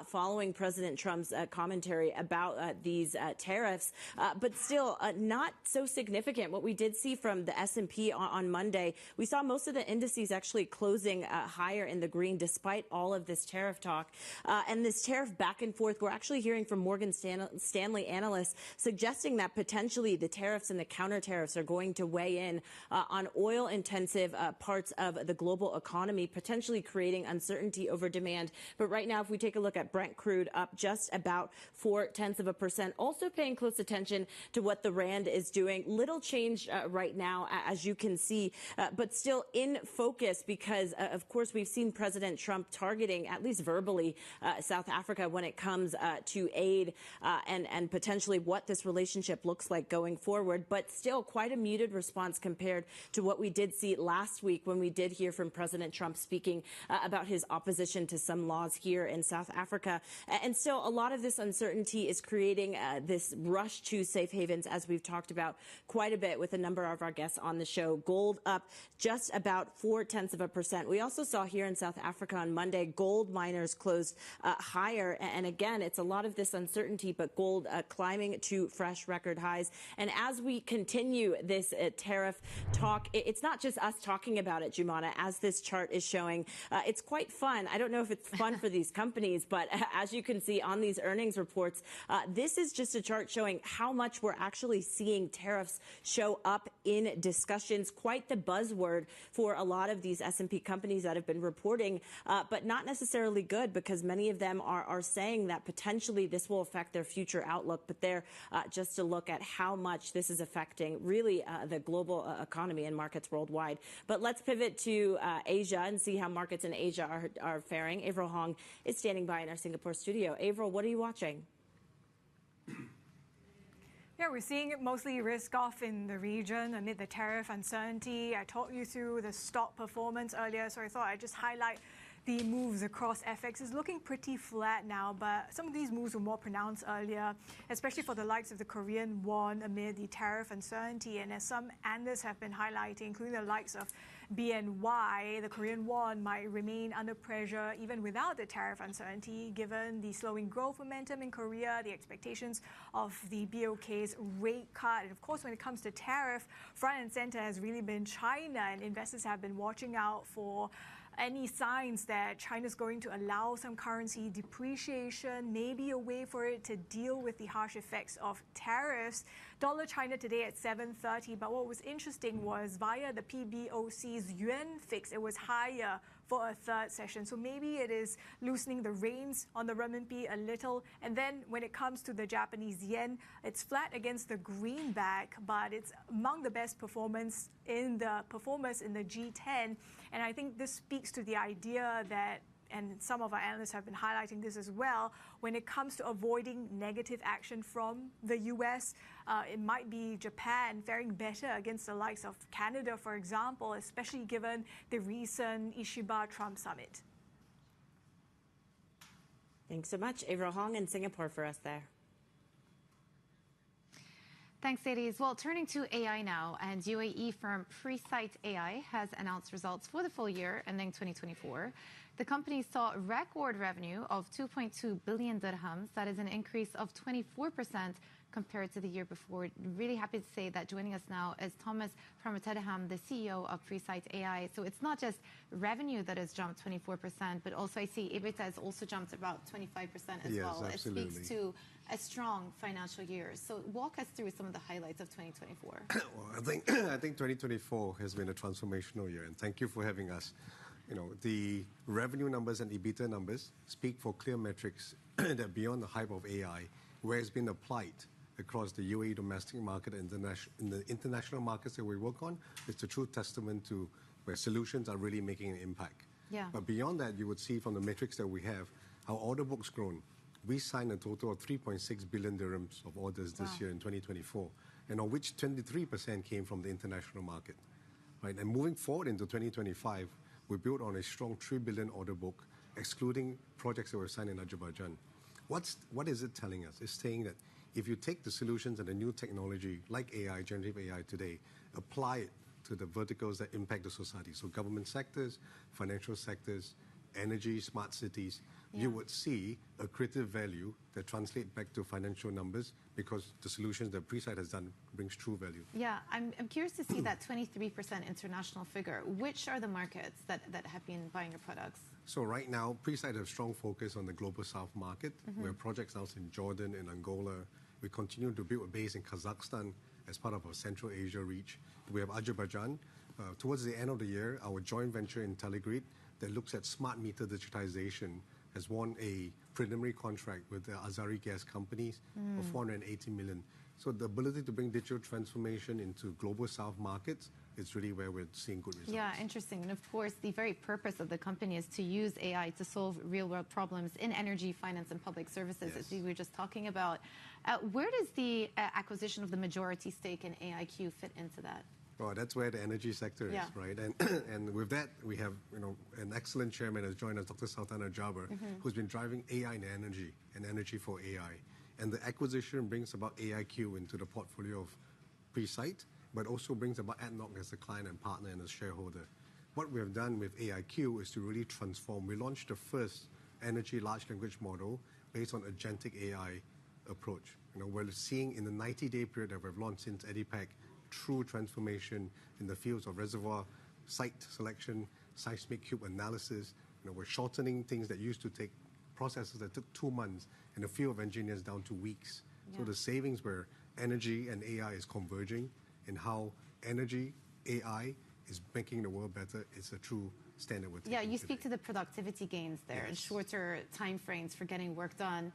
following President Trump's commentary about these tariffs. But still not so significant. What we did see from the S&P on Monday, we saw most of the indices actually closing higher in the green despite all of this tariff talk. And this tariff back and forth, we're actually hearing from Morgan Stanley analysts suggesting that potentially the tariffs and the counter tariffs are going to weigh in on oil-intensive parts of the global economy, potentially creating uncertainty over demand. But right now, if we take a look at Brent crude, up just about 0.4%, also paying close attention to what the rand is doing. Little change right now, as you can see, but still in focus because, of course, we've seen President Trump targeting, at least verbally, South Africa when it comes to aid and potentially what this relationship looks like going forward. But still quite a muted response compared to what we did see last week when we did hear from President Trump speaking about his opposition to some laws here in South Africa. And still a lot of this uncertainty is creating this rush to safe havens, as we've talked about quite a bit with a number of our guests on the show. Gold up just about 0.4%. We also saw here in South Africa on Monday, gold miners closed higher. And again, it's a lot of this uncertainty, but gold climbing to fresh record highs. And as we continue this tariff talk, it's not just us talking about it, Jumana, as this chart is showing. It's quite fun. I don't know if it's fun for these companies, but as you can see on these earnings reports, this is just a chart showing how much we're actually seeing tariffs show up in discussions. Quite the buzzword for a lot of these S&P companies that have been reporting, but not necessarily good because many of them are saying that potentially this will affect their future outlook. But there, just to look at how much this is affecting really the global economy and markets worldwide. But let's pivot to Asia and see how markets in Asia are faring. Avril Hong is standing by in our Singapore studio. Avril, what are you watching? Yeah, we're seeing mostly risk off in the region amid the tariff uncertainty. I talked you through the stock performance earlier, so I thought I'd just highlight the moves across FX. Is looking pretty flat now, but some of these moves were more pronounced earlier, especially for the likes of the Korean won amid the tariff uncertainty. And as some analysts have been highlighting, including the likes of BNY, the Korean won might remain under pressure even without the tariff uncertainty, given the slowing growth momentum in Korea, the expectations of the BOK's rate cut. And of course, when it comes to tariff, front and center has really been China, and investors have been watching out for any signs that China's going to allow some currency depreciation, maybe a way for it to deal with the harsh effects of tariffs. Dollar China today at 7.30, but what was interesting was via the PBOC's yuan fix, it was higher for a third session. So maybe it is loosening the reins on the renminbi a little. And then when it comes to the Japanese yen, it's flat against the greenback, but it's among the best performers in the G10. And I think this speaks to the idea that, and some of our analysts have been highlighting this as well, when it comes to avoiding negative action from the US, it might be Japan faring better against the likes of Canada, for example, especially given the recent Ishiba-Trump summit. Thanks so much. Avril Hong in Singapore for us there. Thanks, ladies. Well, turning to AI now, and UAE firm Presight AI has announced results for the full year ending 2024. The company saw record revenue of 2.2 billion dirhams. That is an increase of 24% compared to the year before. Really happy to say that joining us now is Thomas Parmatedham, the CEO of Presight AI. So it's not just revenue that has jumped 24%, but also I see EBITDA has also jumped about 25% as well. Absolutely. It speaks to a strong financial year. So walk us through some of the highlights of 2024. Well, I think 2024 has been a transformational year, and thank you for having us. You know, the revenue numbers and EBITDA numbers speak for clear metrics that beyond the hype of AI, where it's been applied across the UAE domestic market and in the international markets that we work on, it's a true testament to where solutions are really making an impact. Yeah. But beyond that, you would see from the metrics that we have, our order book's grown. We signed a total of 3.6 billion dirhams of orders this year in 2024, and of which 23% came from the international market. Right? And moving forward into 2025, we built on a strong 3 billion order book, excluding projects that were signed in Azerbaijan. What is it telling us? It's saying that if you take the solutions and the new technology, like AI, generative AI today, apply it to the verticals that impact the society, so government sectors, financial sectors, energy, smart cities, you would see a creative value that translates back to financial numbers because the solutions that Presight has done brings true value. Yeah, I'm curious to see that 23% international figure. Which are the markets that have been buying your products? So right now, Presight has strong focus on the global south market. We have projects now in Jordan and Angola. We continue to build a base in Kazakhstan as part of our Central Asia reach. We have Azerbaijan. Towards the end of the year, our joint venture in Telegrid that looks at smart meter digitization has won a preliminary contract with the Azari gas companies for 480 million. So the ability to bring digital transformation into global south markets is really where we're seeing good results. Yeah, interesting. And of course, the very purpose of the company is to use AI to solve real-world problems in energy, finance, and public services, as we were just talking about. Where does the acquisition of the majority stake in AIQ fit into that? Well, that's where the energy sector is, right? And with that, we have an excellent chairman has joined us, Dr. Sultana Jaber, who's been driving AI in energy and energy for AI. And the acquisition brings about AIQ into the portfolio of Presight, but also brings about ADNOC as a client and partner and a shareholder. What we have done with AIQ is to really transform. We launched the first energy large language model based on agentic AI approach. We're seeing in the 90-day period that we've launched since EDIPAC, true transformation in the fields of reservoir site selection, seismic cube analysis. We're shortening things that used to take processes that took 2 months in a field of engineers down to weeks. So the savings where energy and AI is converging and how energy, AI is making the world better is a true standard. Yeah, you speak to the productivity gains there and shorter timeframes for getting work done.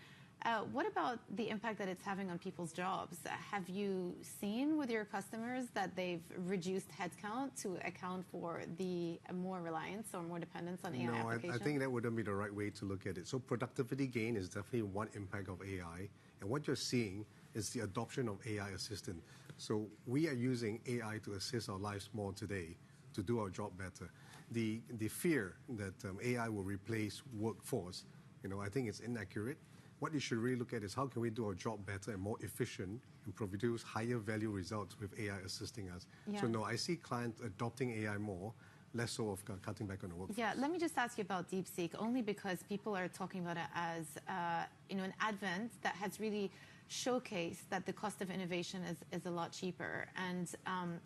What about the impact that it's having on people's jobs? Have you seen with your customers that they've reduced headcount to account for the more reliance or more dependence on AI applications? No, I think that wouldn't be the right way to look at it. So productivity gain is definitely one impact of AI. And what you're seeing is the adoption of AI assistant. So we are using AI to assist our lives more today to do our job better. The fear that AI will replace workforce, I think it's inaccurate. What you should really look at is how can we do our job better and more efficient and produce higher value results with AI assisting us. So no, I see clients adopting AI more, less so of cutting back on the workforce. Yeah, let me just ask you about DeepSeek, only because people are talking about it as an advent that has really showcased that the cost of innovation is a lot cheaper. And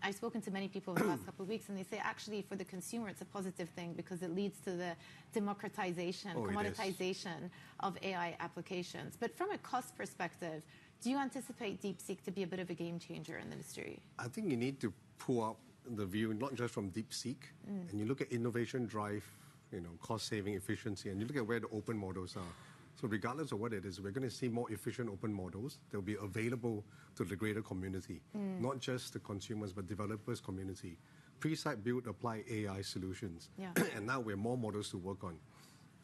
I've spoken to many people over the last couple of weeks, and they say actually for the consumer it's a positive thing because it leads to the democratization, commoditization of AI applications. But from a cost perspective, do you anticipate DeepSeek to be a bit of a game changer in the industry? I think you need to pull up the view, not just from DeepSeek, and you look at innovation drive, cost saving, efficiency, and you look at where the open models are. So regardless of what it is, we're going to see more efficient open models that will be available to the greater community, not just the consumers, but developers community. Presight build, apply AI solutions, and now we have more models to work on.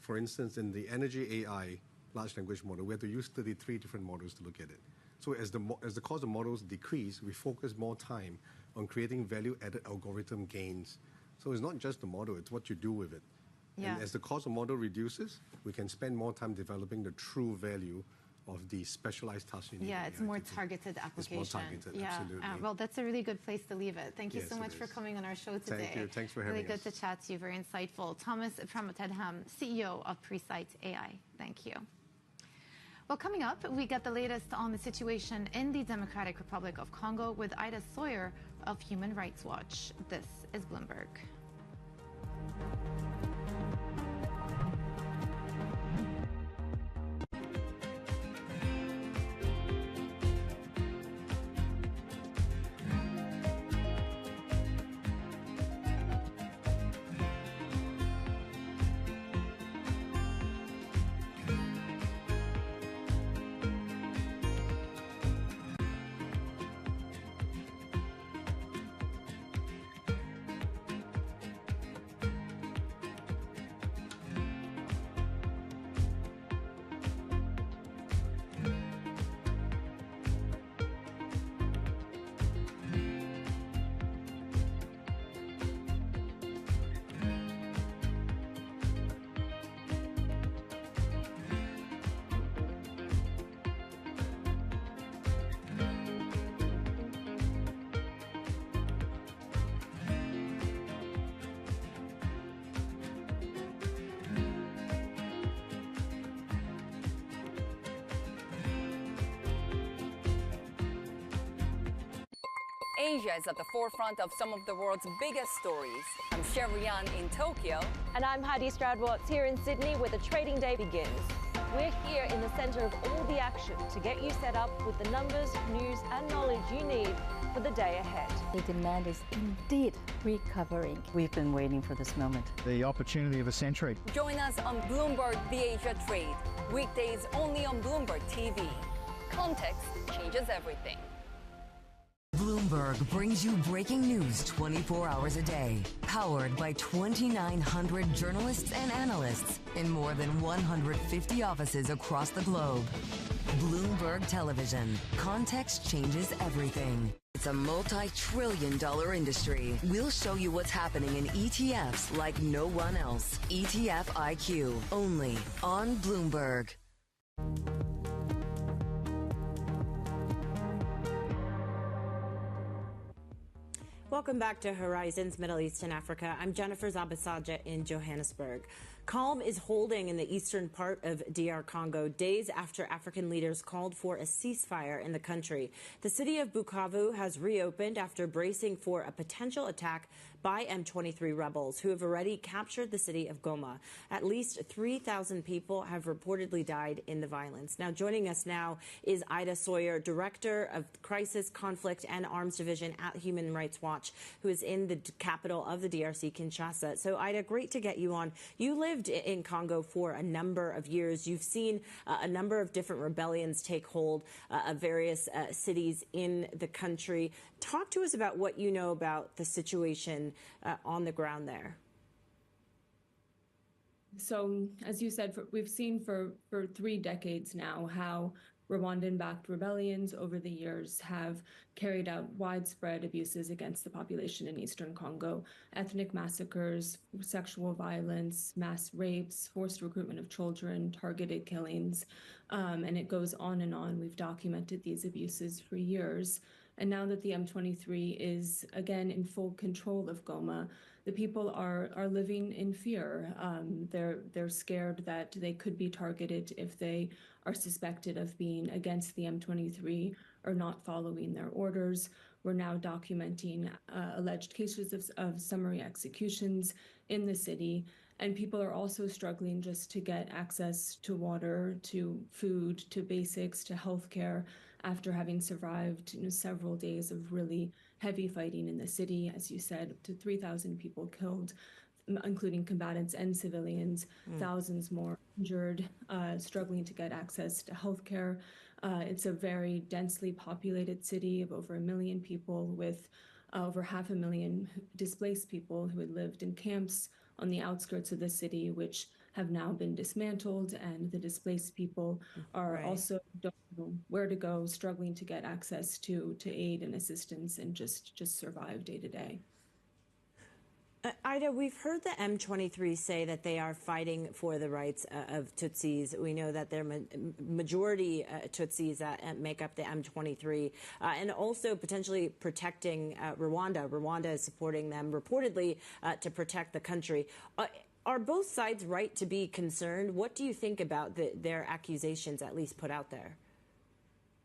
For instance, in the energy AI large language model, we have to use 33 different models to look at it. So as the cost of models decrease, we focus more time on creating value-added algorithm gains. So it's not just the model, it's what you do with it. And as the cost of model reduces, we can spend more time developing the true value of the specialized tasks you need. Yeah, it's more targeted application. It's more targeted, absolutely. Well, that's a really good place to leave it. Thank you so much for coming on our show today. Thank you. Thanks for having us. Really good to chat to you. Very insightful. Thomas Pramotedham, CEO of Presight AI. Thank you. Well, coming up, we get the latest on the situation in the Democratic Republic of Congo with Ida Sawyer of Human Rights Watch. This is Bloomberg. Asia is at the forefront of some of the world's biggest stories. I'm Sherrian in Tokyo. And I'm Heidi Stroud-Watts here in Sydney, where the trading day begins. We're here in the center of all the action to get you set up with the numbers, news, and knowledge you need for the day ahead. The demand is indeed recovering. We've been waiting for this moment. The opportunity of a century. Join us on Bloomberg The Asia Trade. Weekdays only on Bloomberg TV. Context changes everything. Bloomberg brings you breaking news 24 hours a day. Powered by 2,900 journalists and analysts in more than 150 offices across the globe. Bloomberg Television. Context changes everything. It's a multi-trillion-dollar industry. We'll show you what's happening in ETFs like no one else. ETF IQ. Only on Bloomberg. Welcome back to Horizons Middle East and Africa. I'm Jennifer Zabasaja in Johannesburg. Calm is holding in the eastern part of DR Congo days after African leaders called for a ceasefire in the country. The city of Bukavu has reopened after bracing for a potential attack by M23 rebels who have already captured the city of Goma. At least 3,000 people have reportedly died in the violence. Now, joining us now is Ida Sawyer, Director of Crisis, Conflict and Arms Division at Human Rights Watch, who is in the capital of the DRC, Kinshasa. So, Ida, great to get you on. You lived in Congo for a number of years. You've seen a number of different rebellions take hold of various cities in the country. Talk to us about what you know about the situation on the ground there. So, as you said, we've seen for 3 decades now how Rwandan-backed rebellions over the years have carried out widespread abuses against the population in eastern Congo, ethnic massacres, sexual violence, mass rapes, forced recruitment of children, targeted killings, and it goes on and on. We've documented these abuses for years. And now that the M23 is again in full control of Goma, the people are living in fear. They're scared that they could be targeted if they are suspected of being against the M23 or not following their orders. We're now documenting alleged cases of summary executions in the city. And people are also struggling just to get access to water, to food, to basics, to healthcare after having survived several days of really heavy fighting in the city. As you said, up to 3,000 people killed, including combatants and civilians, thousands more injured, struggling to get access to healthcare. It's a very densely populated city of over 1 million people with over 500,000 displaced people who had lived in camps on the outskirts of the city, which have now been dismantled, and the displaced people are also don't know where to go, struggling to get access to aid and assistance, and just survive day to day. Ida, we've heard the M23 say that they are fighting for the rights of Tutsis. We know that they're majority Tutsis that make up the M23, and also potentially protecting Rwanda. Rwanda is supporting them reportedly to protect the country. Are both sides right to be concerned? What do you think about their accusations, at least put out there?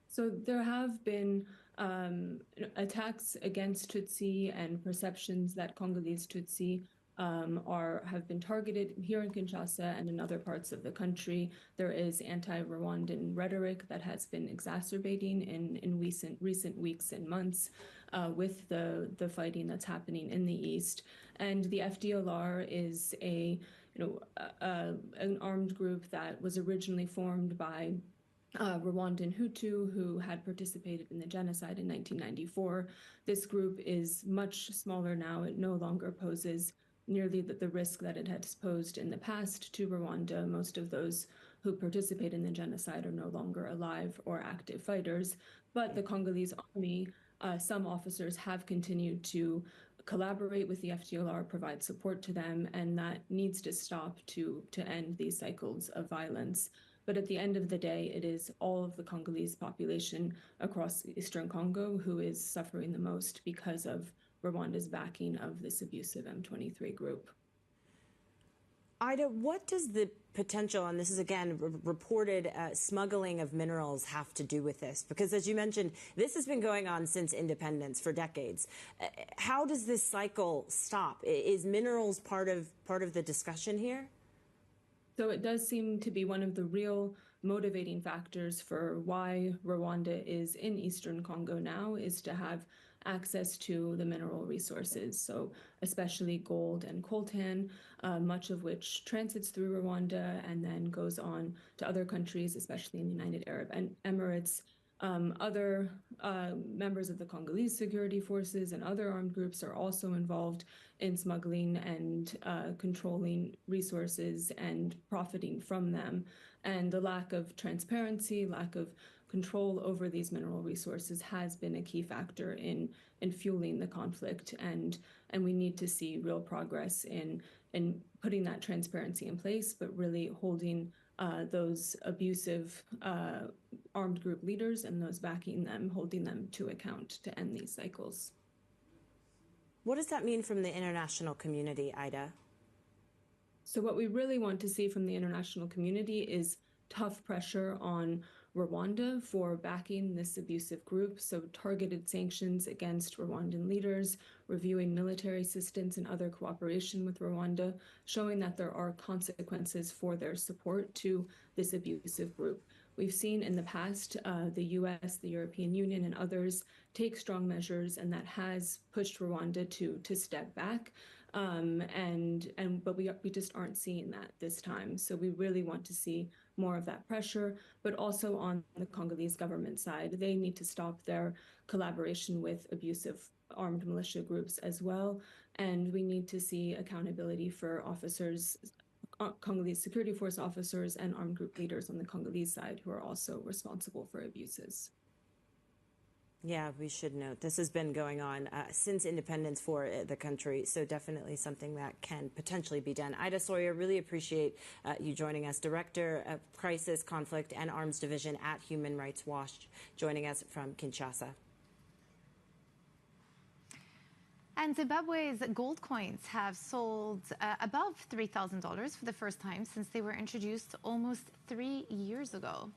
So there have been attacks against Tutsi and perceptions that Congolese Tutsi have been targeted here in Kinshasa and in other parts of the country. There is anti-Rwandan rhetoric that has been exacerbating in recent weeks and months with the fighting that's happening in the east. And the FDLR is an armed group that was originally formed by Rwandan Hutu who had participated in the genocide in 1994. This group is much smaller now. It no longer poses nearly the risk that it has posed in the past to Rwanda. Most of those who participate in the genocide are no longer alive or active fighters. But the Congolese army, some officers have continued to collaborate with the FDLR, provide support to them, and that needs to stop to end these cycles of violence. But at the end of the day, it is all of the Congolese population across eastern Congo who is suffering the most because of Rwanda's backing of this abusive M23 group. Ida, what does the potential, and this is again reported, smuggling of minerals have to do with this? Because as you mentioned, this has been going on since independence for decades. How does this cycle stop? Is minerals part of the discussion here? So it does seem to be one of the real motivating factors for why Rwanda is in Eastern Congo now, is to have access to the mineral resources, so especially gold and coltan, much of which transits through Rwanda and then goes on to other countries, especially in the United Arab Emirates. Other members of the Congolese security forces and other armed groups are also involved in smuggling and controlling resources and profiting from them. And the lack of transparency, lack of control over these mineral resources has been a key factor in fueling the conflict. And we need to see real progress in putting that transparency in place, but really holding those abusive armed group leaders and those backing them, holding them to account to end these cycles. What does that mean from the international community, Ida? So what we really want to see from the international community is tough pressure on Rwanda for backing this abusive group, so targeted sanctions against Rwandan leaders, reviewing military assistance and other cooperation with Rwanda, showing that there are consequences for their support to this abusive group. We've seen in the past the US, the European Union, and others take strong measures, and that has pushed Rwanda to step back. But we just aren't seeing that this time. So we really want to see more of that pressure, but also on the Congolese government side, they need to stop their collaboration with abusive armed militia groups as well. And we need to see accountability for officers, Congolese security force officers and armed group leaders on the Congolese side who are also responsible for abuses. Yeah, we should note this has been going on since independence for the country, so definitely something that can potentially be done. Ida Sawyer, really appreciate you joining us, Director of Crisis, Conflict and Arms Division at Human Rights Watch, joining us from Kinshasa. And Zimbabwe's gold coins have sold above $3,000 for the first time since they were introduced almost 3 years ago.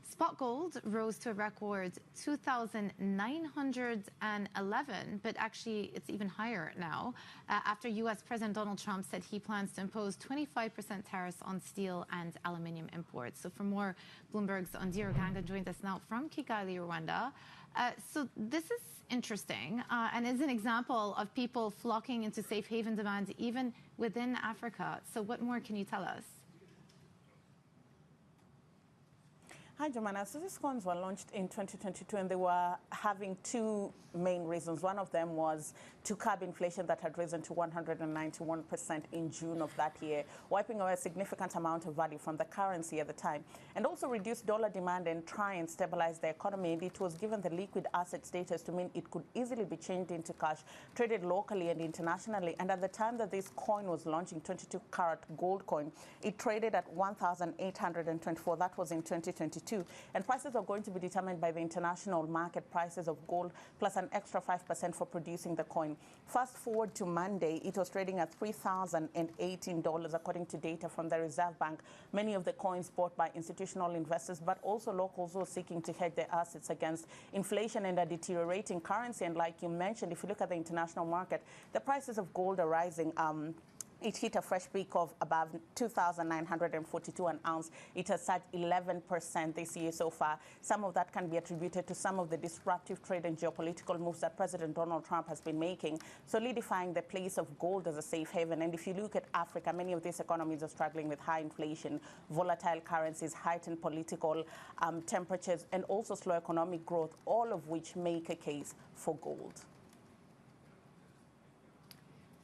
Spot gold rose to a record 2,911, but actually it's even higher now after U.S. President Donald Trump said he plans to impose 25% tariffs on steel and aluminium imports. So for more, Bloomberg's Ondiro Ganga joins us now from Kigali, Rwanda. So this is interesting and is an example of people flocking into safe haven demand even within Africa. So what more can you tell us? Hi, Jomana. So these coins were launched in 2022, and they were having two main reasons. One of them was to curb inflation that had risen to 191% in June of that year, wiping away a significant amount of value from the currency at the time, and also reduce dollar demand and try and stabilize the economy. And it was given the liquid asset status to mean it could easily be changed into cash, traded locally and internationally. And at the time that this coin was launching, 22-karat gold coin, it traded at 1,824. That was in 2022. And prices are going to be determined by the international market prices of gold, plus an extra 5% for producing the coin. Fast forward to Monday, it was trading at $3,018, according to data from the Reserve Bank. Many of the coins bought by institutional investors, but also locals who are seeking to hedge their assets against inflation and a deteriorating currency. And like you mentioned, if you look at the international market, the prices of gold are rising. It hit a fresh peak of above 2,942 an ounce. It has surged 11% this year so far. Some of that can be attributed to some of the disruptive trade and geopolitical moves that President Donald Trump has been making, solidifying the place of gold as a safe haven. And if you look at Africa, many of these economies are struggling with high inflation, volatile currencies, heightened political temperatures, and also slow economic growth, all of which make a case for gold.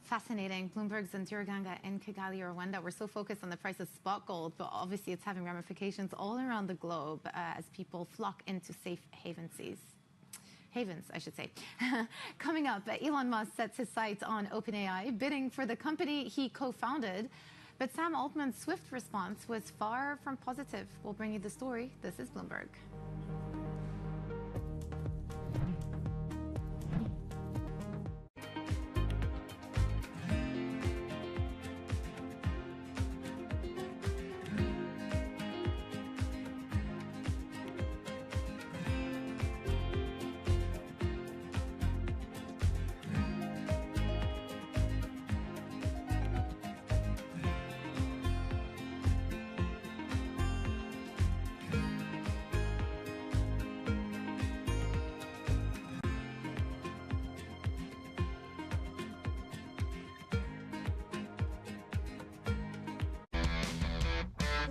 Fascinating. Bloomberg's Ondiro Ganga in Kigali, Rwanda. We're so focused on the price of spot gold, but obviously it's having ramifications all around the globe as people flock into safe havens, I should say. Coming up, Elon Musk sets his sights on OpenAI, bidding for the company he co-founded. But Sam Altman's swift response was far from positive. We'll bring you the story. This is Bloomberg.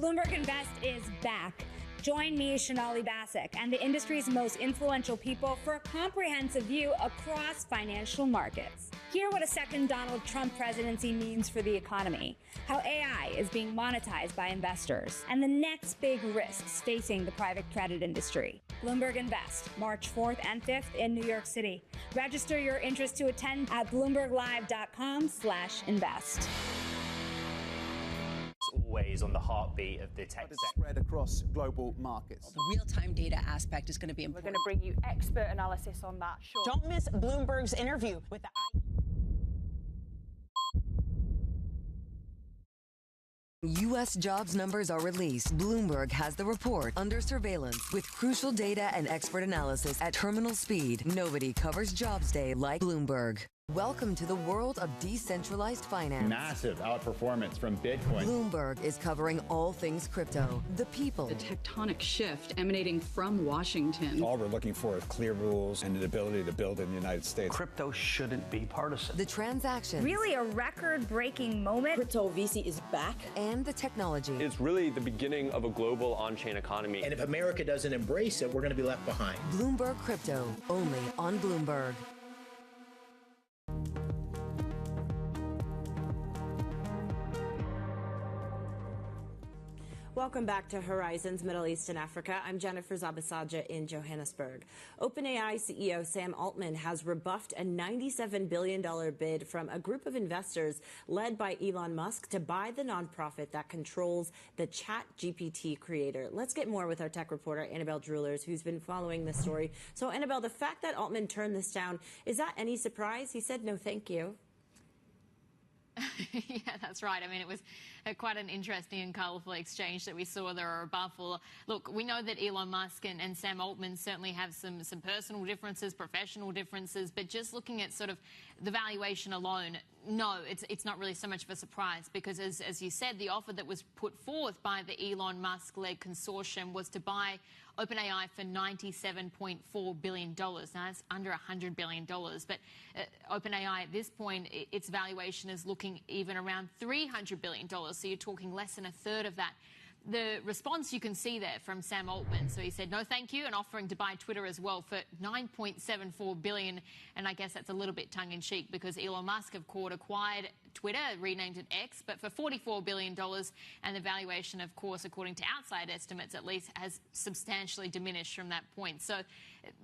Bloomberg Invest is back. Join me, Shonali Basak, and the industry's most influential people for a comprehensive view across financial markets. Hear what a second Donald Trump presidency means for the economy, how AI is being monetized by investors, and the next big risks facing the private credit industry. Bloomberg Invest, March 4th and 5th in New York City. Register your interest to attend at bloomberglive.com/invest. Always on the heartbeat of the tech sector. Spread across global markets. The real-time data aspect is going to be important. We're going to bring you expert analysis on that. Sure. Don't miss Bloomberg's interview with the U.S. jobs numbers are released. Bloomberg has the report under surveillance with crucial data and expert analysis at terminal speed. Nobody covers Jobs Day like Bloomberg. Welcome to the world of decentralized finance. Massive outperformance from Bitcoin. Bloomberg is covering all things crypto, the people. The tectonic shift emanating from Washington. All we're looking for is clear rules and the ability to build in the United States. Crypto shouldn't be partisan. The transactions. Really a record-breaking moment. Crypto VC is back. And the technology. It's really the beginning of a global on-chain economy. And if America doesn't embrace it, we're going to be left behind. Bloomberg Crypto, only on Bloomberg. Welcome back to Horizons Middle East and Africa. I'm Jennifer Zabasaja in Johannesburg. OpenAI CEO Sam Altman has rebuffed a $97 billion bid from a group of investors led by Elon Musk to buy the nonprofit that controls the ChatGPT creator. Let's get more with our tech reporter, Annabelle Drulers, who's been following this story. So, Annabelle, the fact that Altman turned this down, is that any surprise? He said no thank you. Yeah, that's right. I mean, it was quite an interesting and colourful exchange that we saw there or above. Look, we know that Elon Musk and Sam Altman certainly have some personal differences, professional differences, but just looking at sort of the valuation alone, no, it's not really so much of a surprise because, as you said, the offer that was put forth by the Elon Musk-led consortium was to buy OpenAI for $97.4 billion. Now, that's under $100 billion. But OpenAI, at this point, its valuation is looking even around $300 billion. So you're talking less than a third of that. The response you can see there from Sam Altman. So he said, no, thank you, and offering to buy Twitter as well for $9.74 billion. And I guess that's a little bit tongue-in-cheek because Elon Musk, of course, acquired Twitter, renamed it X, but for $44 billion. And the valuation, of course, according to outside estimates at least, has substantially diminished from that point. So,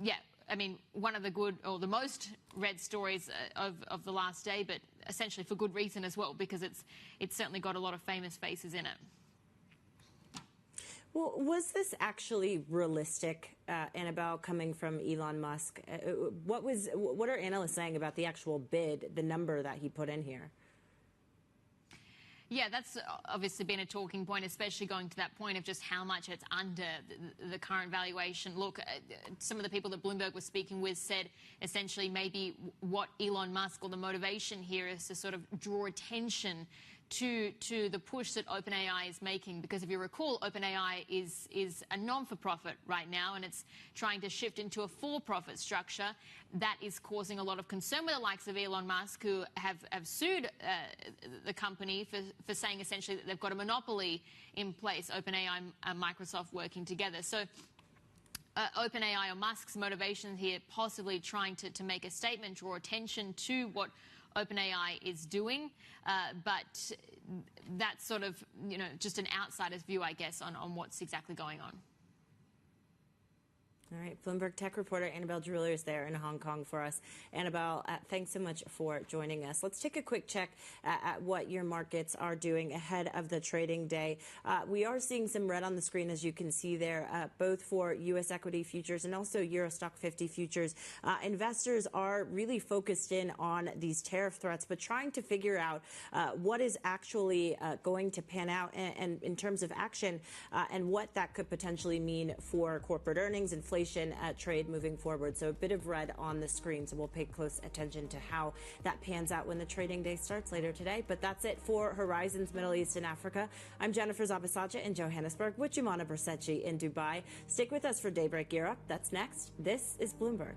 yeah, I mean, one of the good or the most read stories of the last day, but essentially for good reason as well, because it's certainly got a lot of famous faces in it. Well, was this actually realistic, Annabelle, coming from Elon Musk? What are analysts saying about the actual bid, the number that he put in here? Yeah, that's obviously been a talking point, especially going to that point of just how much it's under the current valuation. Look, some of the people that Bloomberg was speaking with said essentially maybe what Elon Musk or the motivation here is to sort of draw attention to the push that OpenAI is making, because if you recall, OpenAI is a non-for-profit right now, and it's trying to shift into a for-profit structure. That is causing a lot of concern with the likes of Elon Musk, who have sued the company for saying essentially that they've got a monopoly in place, OpenAI and Microsoft working together. So OpenAI or Musk's motivation here, possibly trying to make a statement, draw attention to what OpenAI is doing, but that's sort of, just an outsider's view, I guess, on what's exactly going on. All right, Bloomberg tech reporter Annabelle Drulers is there in Hong Kong for us. Annabelle, thanks so much for joining us. Let's take a quick check at what your markets are doing ahead of the trading day. We are seeing some red on the screen, as you can see there, both for U.S. equity futures and also Euro Stock 50 futures. Investors are really focused in on these tariff threats, but trying to figure out what is actually going to pan out and in terms of action and what that could potentially mean for corporate earnings, inflation, trade moving forward. So a bit of red on the screen. So we'll pay close attention to how that pans out when the trading day starts later today. But that's it for Horizons Middle East and Africa. I'm Jennifer Zabasaja in Johannesburg with Jumana Bersetchi in Dubai. Stick with us for Daybreak Europe. That's next. This is Bloomberg.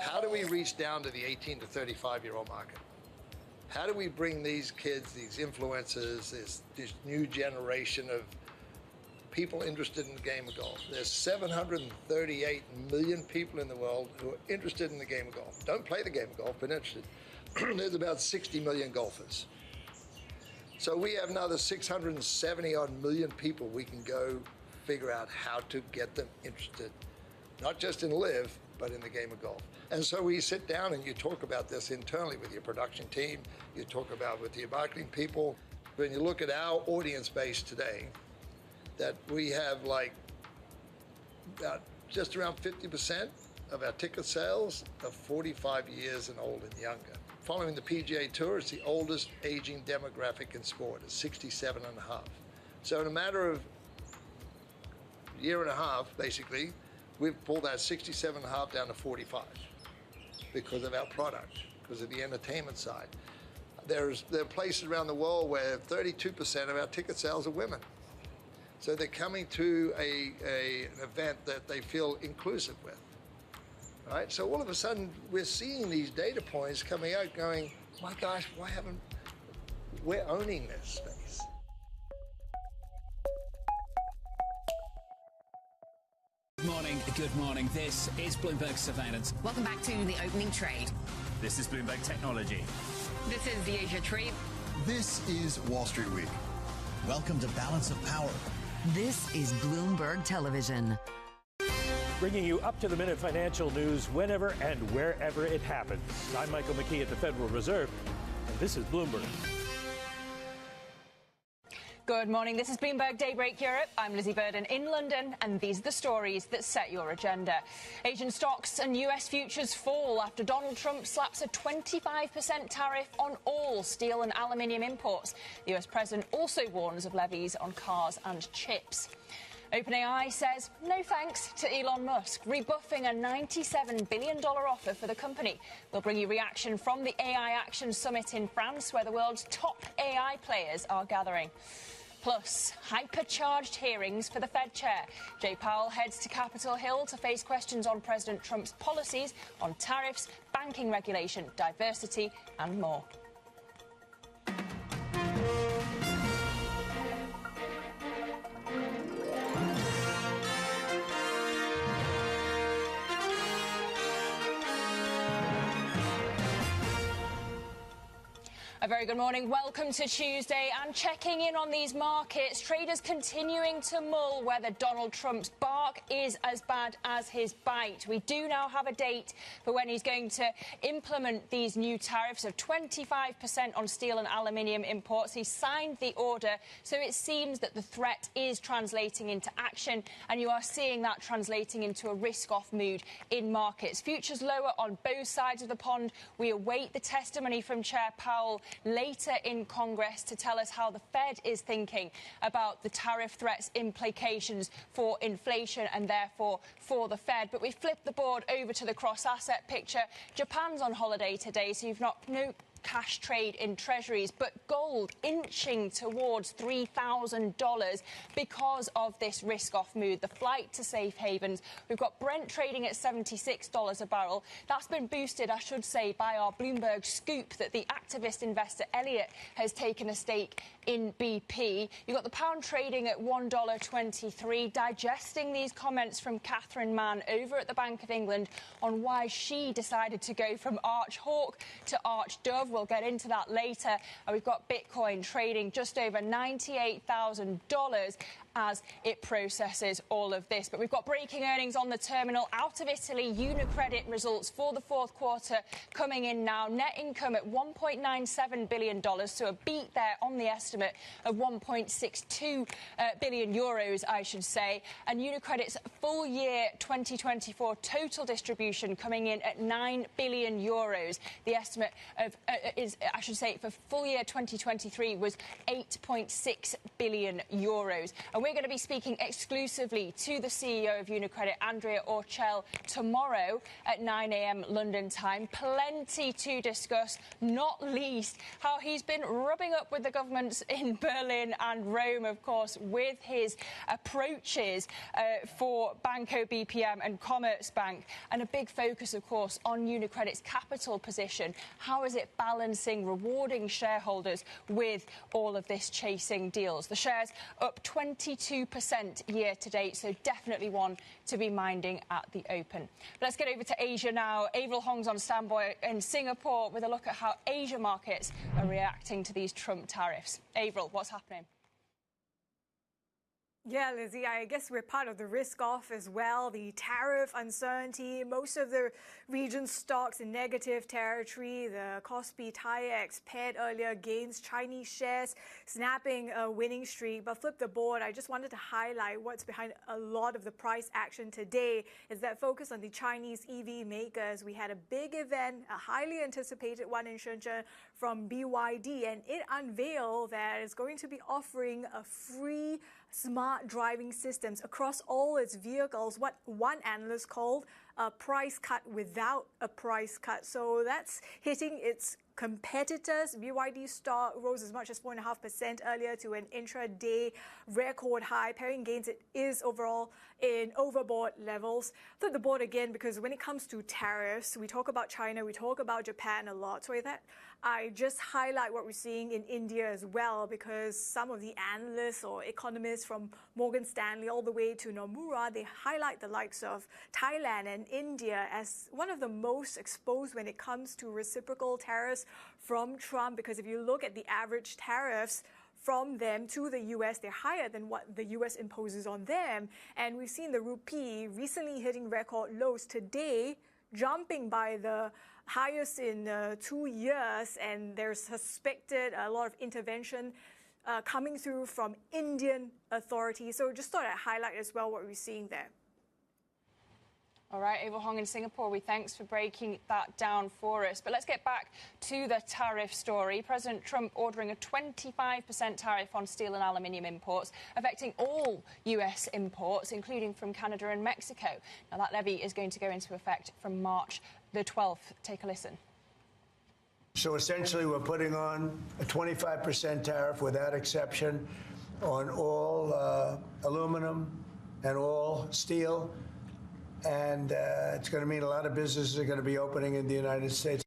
How do we reach down to the 18 to 35-year-old market? How do we bring these kids, these influencers, this new generation of people interested in the game of golf? There's 738 million people in the world who are interested in the game of golf. Don't play the game of golf, but interested. There's about 60 million golfers. So we have another 670-odd million people we can go figure out how to get them interested, not just in live, but in the game of golf. And so we sit down and you talk about this internally with your production team, you talk about with your marketing people. When you look at our audience base today, that we have like about just around 50% of our ticket sales are 45 years and old and younger. Following the PGA Tour, it's the oldest aging demographic in sport. It's 67 and a half. So in a matter of a year and a half, basically, we've pulled that 67 and a half down to 45 because of our product, because of the entertainment side. There are places around the world where 32% of our ticket sales are women. So they're coming to an event that they feel inclusive with, right? So all of a sudden, we're seeing these data points coming out going, my gosh, we're owning this space. Good morning. This is Bloomberg Surveillance. Welcome back to the opening trade. This is Bloomberg Technology. This is the Asia trade. This is Wall Street Week. Welcome to Balance of Power. This is Bloomberg Television. Bringing you up-to-the-minute financial news whenever and wherever it happens. I'm Michael McKee at the Federal Reserve, and this is Bloomberg. Good morning. This is Bloomberg Daybreak Europe. I'm Lizzie Burden in London, and these are the stories that set your agenda. Asian stocks and US futures fall after Donald Trump slaps a 25% tariff on all steel and aluminium imports. The US president also warns of levies on cars and chips. OpenAI says no thanks to Elon Musk, rebuffing a $97 billion offer for the company. We'll bring you reaction from the AI Action Summit in France, where the world's top AI players are gathering. Plus, hypercharged hearings for the Fed chair. Jay Powell heads to Capitol Hill to face questions on President Trump's policies on tariffs, banking regulation, diversity, and more. A very good morning. Welcome to Tuesday, and checking in on these markets, traders continuing to mull whether Donald Trump's bark is as bad as his bite. We do now have a date for when he's going to implement these new tariffs of 25% on steel and aluminium imports. He signed the order, so it seems that the threat is translating into action, and you are seeing that translating into a risk-off mood in markets. Futures lower on both sides of the pond. We await the testimony from Chair Powell later in Congress to tell us how the Fed is thinking about the tariff threats implications for inflation and therefore for the Fed. But we flipped the board over to the cross-asset picture. Japan's on holiday today, so you've no cash trade in treasuries, but gold inching towards $3,000 because of this risk-off mood, the flight to safe havens. We've got Brent trading at $76 a barrel. That's been boosted, I should say, by our Bloomberg scoop that the activist investor Elliott has taken a stake in BP. You've got the pound trading at $1.23, digesting these comments from Catherine Mann over at the Bank of England on why she decided to go from Arch Hawk to Arch Dove. We'll get into that later. And we've got Bitcoin trading just over $98,000 as it processes all of this. But we've got breaking earnings on the terminal out of Italy. UniCredit results for the fourth quarter coming in now. Net income at $1.97 billion, so a beat there on the estimate of 1.62 billion euros, I should say. And UniCredit's full year 2024 total distribution coming in at 9 billion euros. The estimate of for full year 2023 was 8.6 billion euros. And And we're going to be speaking exclusively to the CEO of UniCredit, Andrea Orcel, tomorrow at 9 a.m. London time. Plenty to discuss, not least how he's been rubbing up with the governments in Berlin and Rome, of course, with his approaches for Banco BPM and Commerzbank, and a big focus, of course, on UniCredit's capital position. How is it balancing rewarding shareholders with all of this chasing deals? The shares up 22% year to date, so definitely one to be minding at the open. But let's get over to Asia now. Avril Hong's on standby in Singapore with a look at how Asia markets are reacting to these Trump tariffs. Avril, what's happening? Yeah, Lizzie, I guess we're part of the risk-off as well. The tariff uncertainty, most of the region's stocks in negative territory. The Kospi TAIEX paired earlier gains, Chinese shares snapping a winning streak. But flip the board, I just wanted to highlight what's behind a lot of the price action today is that focus on the Chinese EV makers. We had a big event, a highly anticipated one in Shenzhen from BYD, and it unveiled that it's going to be offering a free smart driving systems across all its vehicles, what one analyst called a price cut without a price cut. So that's hitting its competitors. BYD stock rose as much as 4.5% earlier to an intraday record high. Pairing gains, it is overall in overbought levels. Flip the board again, because when it comes to tariffs, we talk about China, we talk about Japan a lot. So with that, I just highlight what we're seeing in India as well, because some of the analysts or economists from Morgan Stanley all the way to Nomura, they highlight the likes of Thailand and India as one of the most exposed when it comes to reciprocal tariffs from Trump, because if you look at the average tariffs from them to the US, they're higher than what the US imposes on them. And we've seen the rupee recently hitting record lows today, jumping by the highest in 2 years, and there's suspected a lot of intervention coming through from Indian authorities. So just thought I'd highlight as well what we're seeing there. All right, Avril Hong in Singapore, we thanks for breaking that down for us. But let's get back to the tariff story. President Trump ordering a 25% tariff on steel and aluminium imports, affecting all US imports, including from Canada and Mexico. Now, that levy is going to go into effect from March the 12th. Take a listen. So essentially, we're putting on a 25% tariff without exception on all aluminum and all steel. And it's going to mean a lot of businesses are going to be opening in the United States.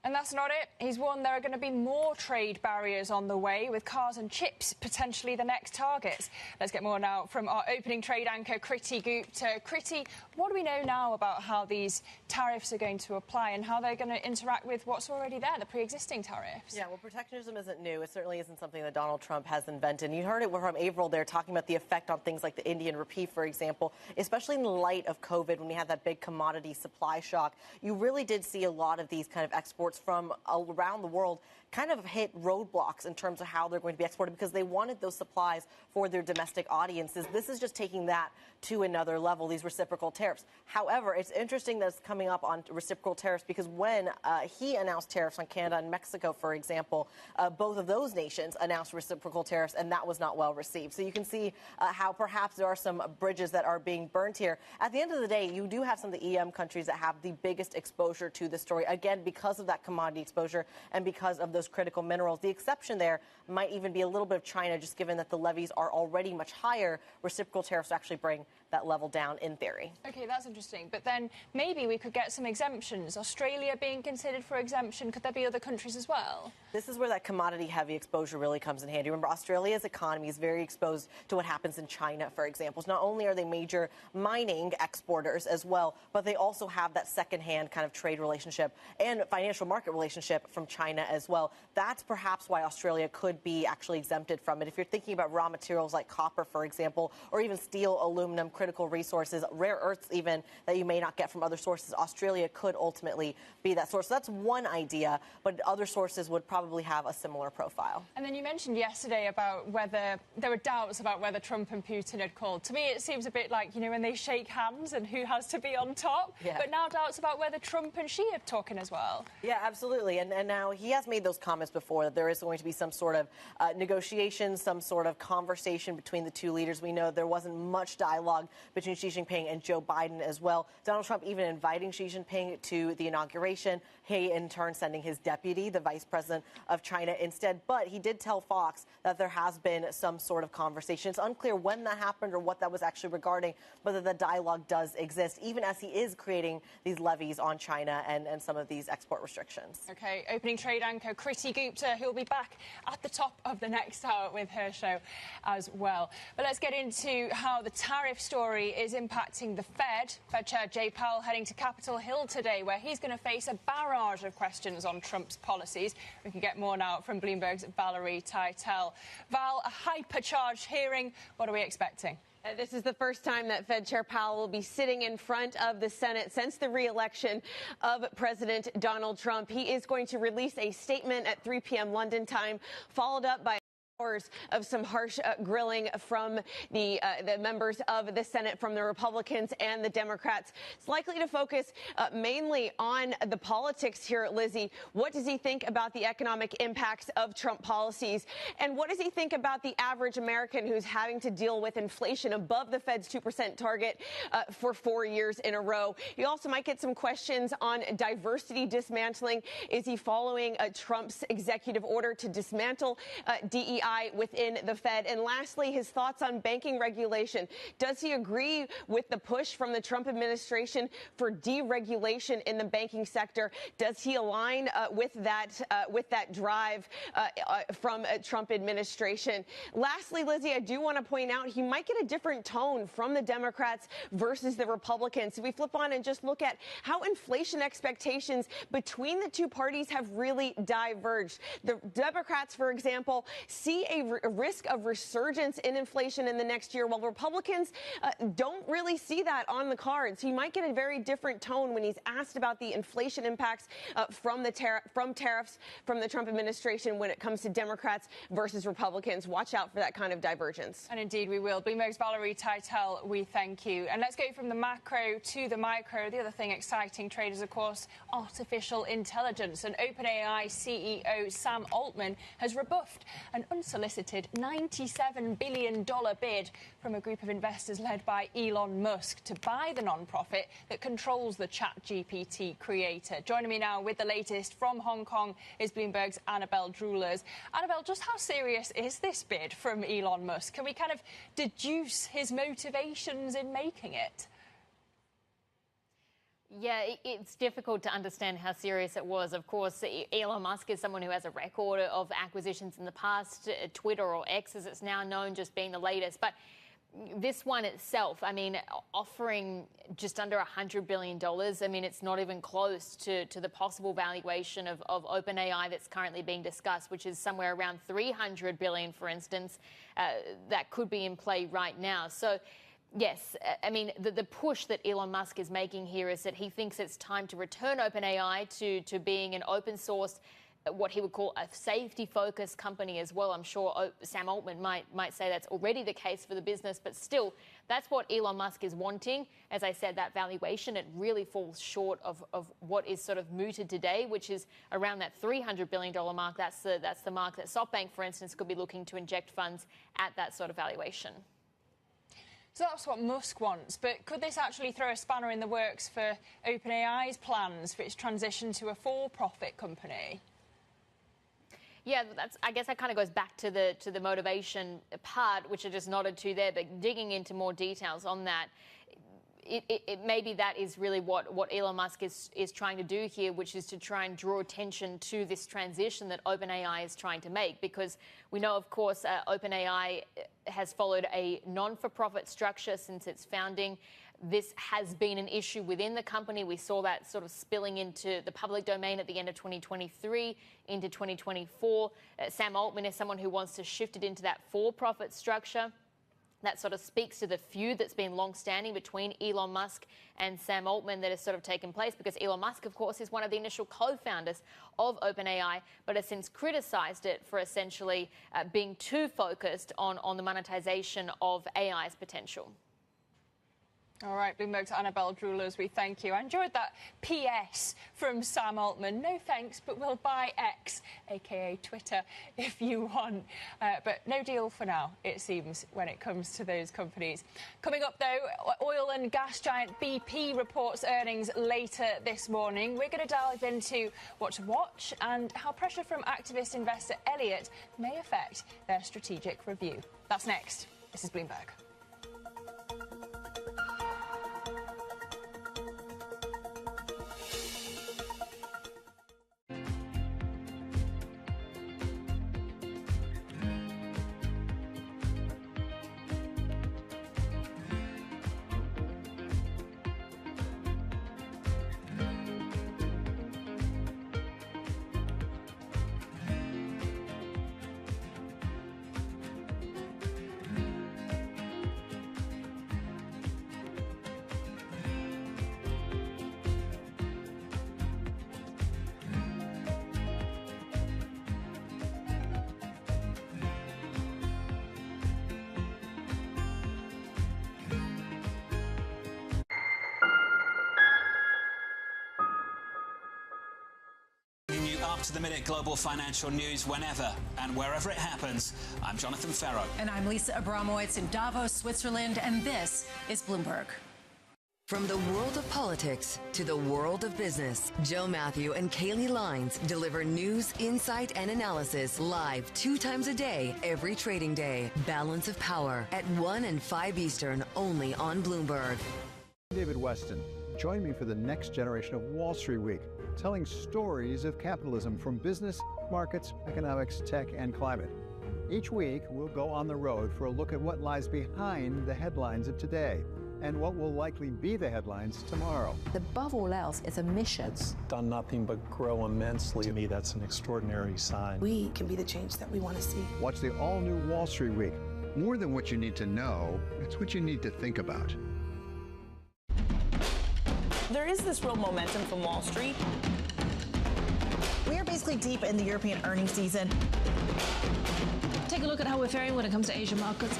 And that's not it. He's warned there are going to be more trade barriers on the way, with cars and chips potentially the next targets. Let's get more now from our opening trade anchor, Kriti Gupta. Kriti, what do we know now about how these tariffs are going to apply and how they're going to interact with what's already there, the pre-existing tariffs? Yeah, well, protectionism isn't new. It certainly isn't something that Donald Trump has invented. You heard it from Avril there talking about the effect on things like the Indian rupee, for example, especially in light of COVID when we had that big commodity supply shock. You really did see a lot of these kind of exports from around the world kind of hit roadblocks in terms of how they're going to be exported because they wanted those supplies for their domestic audiences. This is just taking that to another level, these reciprocal tariffs. However, it's interesting that it's coming up on reciprocal tariffs because when he announced tariffs on Canada and Mexico, for example, both of those nations announced reciprocal tariffs, and that was not well received. So you can see how perhaps there are some bridges that are being burnt here. At the end of the day, you do have some of the EM countries that have the biggest exposure to the story, again, because of that commodity exposure and because of those critical minerals. The exception there might even be a little bit of China, just given that the levies are already much higher. Reciprocal tariffs actually bring that level down in theory. OK, that's interesting. But then maybe we could get some exemptions. Australia being considered for exemption. Could there be other countries as well? This is where that commodity-heavy exposure really comes in handy. Remember, Australia's economy is very exposed to what happens in China, for example. So not only are they major mining exporters as well, but they also have that second-hand kind of trade relationship and financial market relationship from China as well. That's perhaps why Australia could be actually exempted from it. If you're thinking about raw materials like copper, for example, or even steel, aluminum, critical resources, rare earths even, that you may not get from other sources, Australia could ultimately be that source. So that's one idea, but other sources would probably have a similar profile. And then you mentioned yesterday about whether there were doubts about whether Trump and Putin had called. To me, it seems a bit like, you know, when they shake hands and who has to be on top. Yeah. But now doubts about whether Trump and Xi are talking as well. Yeah, Yeah, absolutely. And now he has made those comments before that there is going to be some sort of negotiation, some sort of conversation between the two leaders. We know there wasn't much dialogue between Xi Jinping and Joe Biden as well. Donald Trump even inviting Xi Jinping to the inauguration. He, in turn, sending his deputy, the vice president of China, instead. But he did tell Fox that there has been some sort of conversation. It's unclear when that happened or what that was actually regarding, but that the dialogue does exist, even as he is creating these levies on China and some of these export restrictions. OK, opening trade anchor Kriti Gupta, who'll be back at the top of the next hour with her show as well. But let's get into how the tariff story is impacting the Fed. Fed Chair Jay Powell heading to Capitol Hill today, where he's going to face a barrage of questions on Trump's policies. We can get more now from Bloomberg's Valerie Teitel. Val, a hypercharged hearing. What are we expecting? This is the first time that Fed Chair Powell will be sitting in front of the Senate since the re-election of President Donald Trump. He is going to release a statement at 3 p.m. London time, followed up by hours of some harsh grilling from the members of the Senate, from the Republicans and the Democrats. It's likely to focus mainly on the politics here, Lizzie. What does he think about the economic impacts of Trump policies? And what does he think about the average American who's having to deal with inflation above the Fed's 2% target for 4 years in a row? He also might get some questions on diversity dismantling. Is he following Trump's executive order to dismantle DEI within the Fed? And lastly, his thoughts on banking regulation. Does he agree with the push from the Trump administration for deregulation in the banking sector? Does he align with that drive from Trump administration? Lastly, Lizzie, I do want to point out he might get a different tone from the Democrats versus the Republicans. If we flip on and just look at how inflation expectations between the two parties have really diverged. The Democrats, for example, see a risk of resurgence in inflation in the next year, while Republicans don't really see that on the cards. He might get a very different tone when he's asked about the inflation impacts from tariffs from the Trump administration when it comes to Democrats versus Republicans. Watch out for that kind of divergence. And indeed we will. Bloomberg's Valerie Teitel, we thank you. And let's go from the macro to the micro. The other thing exciting traders, of course, artificial intelligence. And OpenAI CEO Sam Altman has rebuffed an unsolicited $97 billion bid from a group of investors led by Elon Musk to buy the nonprofit that controls the ChatGPT creator. Joining me now with the latest from Hong Kong is Bloomberg's Annabelle Drulers. Annabelle, just how serious is this bid from Elon Musk? Can we kind of deduce his motivations in making it? Yeah, it's difficult to understand how serious it was. Of course, Elon Musk is someone who has a record of acquisitions in the past, Twitter or X as it's now known, just being the latest. But this one itself, I mean, offering just under $100 billion, I mean, it's not even close to the possible valuation of OpenAI that's currently being discussed, which is somewhere around $300 billion, for instance, that could be in play right now. So, yes, I mean, the push that Elon Musk is making here is that he thinks it's time to return OpenAI to being an open source, what he would call a safety-focused company as well. I'm sure Sam Altman might say that's already the case for the business, but still, that's what Elon Musk is wanting. As I said, that valuation, it really falls short of what is sort of mooted today, which is around that $300 billion mark. That's the mark that SoftBank, for instance, could be looking to inject funds at that sort of valuation. So that's what Musk wants, but could this actually throw a spanner in the works for OpenAI's plans for its transition to a for-profit company? Yeah, I guess that kind of goes back to the motivation part, which I just nodded to there, but digging into more details on that, maybe that is really what Elon Musk is trying to do here, which is to try and draw attention to this transition that OpenAI is trying to make, because we know, of course, OpenAI has followed a non-for-profit structure since its founding. This has been an issue within the company. We saw that sort of spilling into the public domain at the end of 2023 into 2024. Sam Altman is someone who wants to shift it into that for-profit structure. That sort of speaks to the feud that's been long-standing between Elon Musk and Sam Altman that has sort of taken place, because Elon Musk, of course, is one of the initial co-founders of OpenAI, but has since criticized it for essentially being too focused on the monetization of AI's potential. All right, Bloomberg's Annabelle Drewlers, we thank you. I enjoyed that PS from Sam Altman. No thanks, but we'll buy X, a.k.a. Twitter, if you want. But no deal for now, it seems, when it comes to those companies. Coming up, though, oil and gas giant BP reports earnings later this morning. We're going to dive into what to watch and how pressure from activist investor Elliott may affect their strategic review. That's next. This is Bloomberg. Up-to-the-minute global financial news whenever and wherever it happens. I'm Jonathan Ferro. And I'm Lisa Abramowitz in Davos, Switzerland, and this is Bloomberg. From the world of politics to the world of business, Joe Matthew and Kaylee Lines deliver news, insight, and analysis live 2 times a day, every trading day. Balance of Power at 1 and 5 Eastern, only on Bloomberg. David Weston. Join me for the next generation of Wall Street Week, telling stories of capitalism from business, markets, economics, tech, and climate. Each week, we'll go on the road for a look at what lies behind the headlines of today and what will likely be the headlines tomorrow. Above all else, it's a mission. It's done nothing but grow immensely. To me, that's an extraordinary sign. We can be the change that we want to see. Watch the all-new Wall Street Week. More than what you need to know, it's what you need to think about. There is this real momentum from Wall Street. We are basically deep in the European earnings season. Take a look at how we're faring when it comes to Asian markets.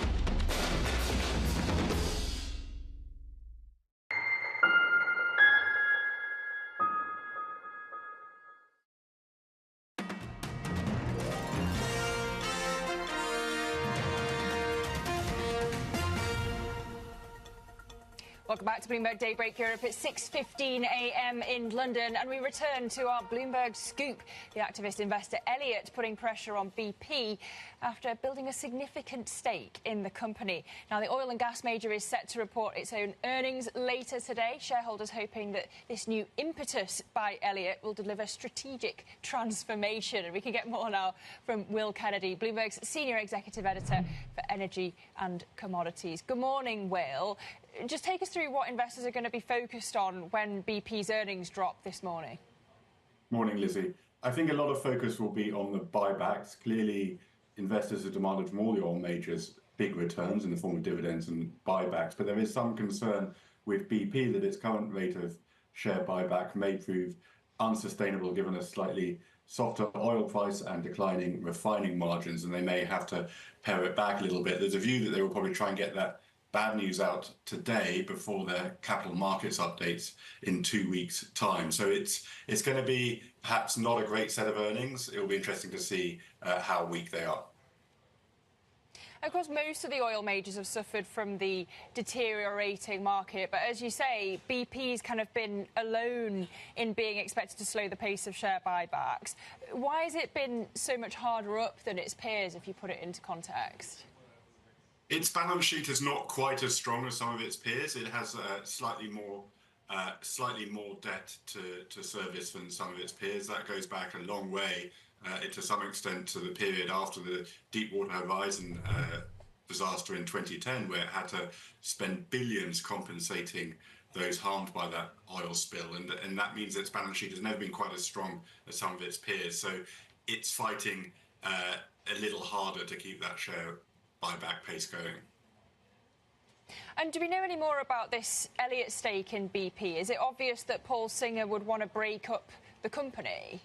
Welcome back to Bloomberg Daybreak Europe. It's 6:15 a.m. in London, and we return to our Bloomberg scoop. The activist investor Elliott putting pressure on BP after building a significant stake in the company. Now, the oil and gas major is set to report its own earnings later today. Shareholders hoping that this new impetus by Elliott will deliver strategic transformation. And we can get more now from Will Kennedy, Bloomberg's senior executive editor for energy and commodities. Good morning, Will. Just take us through what investors are going to be focused on when BP's earnings drop this morning. Morning, Lizzie. I think a lot of focus will be on the buybacks. Clearly, investors have demanded from all the oil majors big returns in the form of dividends and buybacks, but there is some concern with BP that its current rate of share buyback may prove unsustainable given a slightly softer oil price and declining refining margins, and they may have to pare it back a little bit. There's a view that they will probably try and get that bad news out today before their capital markets updates in 2 weeks' time. So it's going to be perhaps not a great set of earnings. It will be interesting to see how weak they are. Of course, most of the oil majors have suffered from the deteriorating market. But as you say, BP's kind of been alone in being expected to slow the pace of share buybacks. Why has it been so much harder up than its peers, if you put it into context? Its balance sheet is not quite as strong as some of its peers. It has slightly more debt to service than some of its peers. That goes back a long way, to some extent, to the period after the Deepwater Horizon disaster in 2010, where it had to spend billions compensating those harmed by that oil spill. And that means its balance sheet has never been quite as strong as some of its peers. So it's fighting a little harder to keep that share buyback pace going. And do we know any more about this Elliott stake in BP? Is it obvious that Paul Singer would want to break up the company?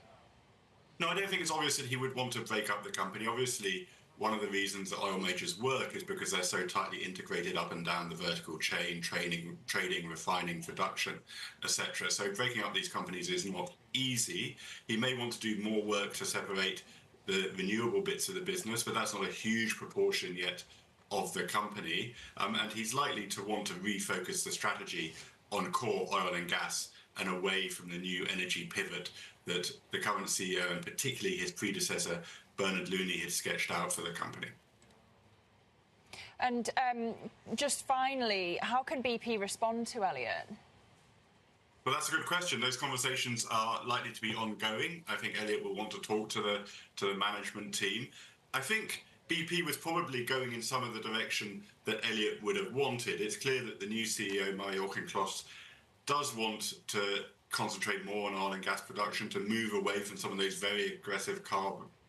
No, I don't think it's obvious that he would want to break up the company. Obviously, one of the reasons that oil majors work is because they're so tightly integrated up and down the vertical chain, trading, refining, production, etc. So breaking up these companies is not easy. He may want to do more work to separate the renewable bits of the business, but that's not a huge proportion yet of the company. And he's likely to want to refocus the strategy on core oil and gas and away from the new energy pivot that the current CEO and particularly his predecessor, Bernard Looney, had sketched out for the company. And just finally, how can BP respond to Elliott? Well, that's a good question. Those conversations are likely to be ongoing. I think Elliott will want to talk to the management team. I think BP was probably going in some of the direction that Elliott would have wanted. It's clear that the new CEO, Marie-Joachim Kloss, does want to concentrate more on oil and gas production, to move away from some of those very aggressive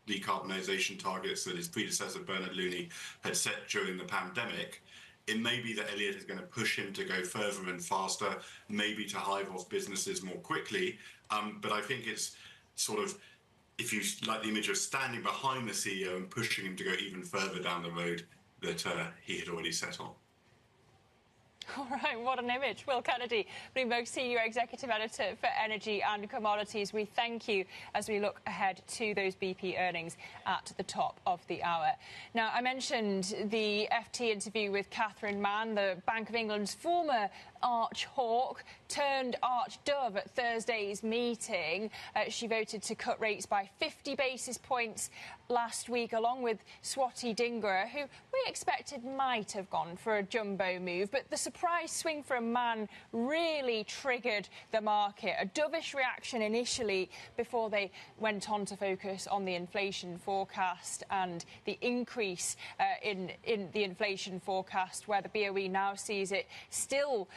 decarbonisation targets that his predecessor, Bernard Looney, had set during the pandemic. It may be that Elliott is going to push him to go further and faster, maybe to hive off businesses more quickly. But I think it's sort of, if you like the image of standing behind the CEO and pushing him to go even further down the road that he had already set on. All right, what an image. Will Kennedy, Bloomberg Senior Executive Editor for Energy and Commodities. We thank you as we look ahead to those BP earnings at the top of the hour. Now, I mentioned the FT interview with Catherine Mann, the Bank of England's former arch hawk turned arch dove at Thursday's meeting. She voted to cut rates by 50 basis points last week, along with Swati Dhingra, who we expected might have gone for a jumbo move. But the surprise swing for a man really triggered the market. A dovish reaction initially before they went on to focus on the inflation forecast and the increase in the inflation forecast, where the BOE now sees it still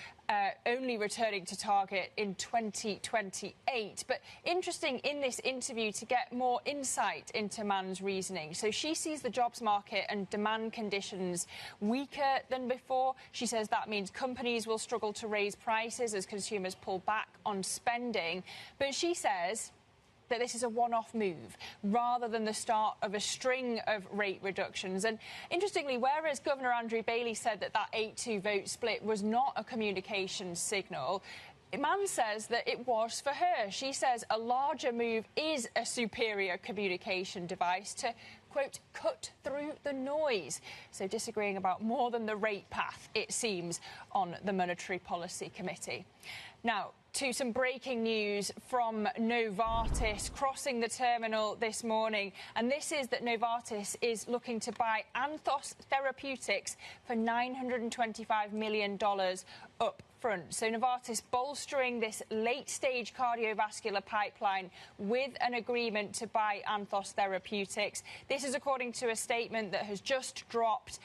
only returning to target in 2028. But interesting in this interview to get more insight into Mann's reasoning. So she sees the jobs market and demand conditions weaker than before. She says that means companies will struggle to raise prices as consumers pull back on spending. But she says that this is a one-off move rather than the start of a string of rate reductions. And interestingly, whereas Governor Andrew Bailey said that 8-2 vote split was not a communication signal, Mann says that it was for her. She says a larger move is a superior communication device to, quote, cut through the noise. So disagreeing about more than the rate path, it seems, on the Monetary Policy Committee. Now, to some breaking news from Novartis crossing the terminal this morning. And this is that Novartis is looking to buy Anthos Therapeutics for $925 million up front. So Novartis bolstering this late-stage cardiovascular pipeline with an agreement to buy Anthos Therapeutics. This is according to a statement that has just dropped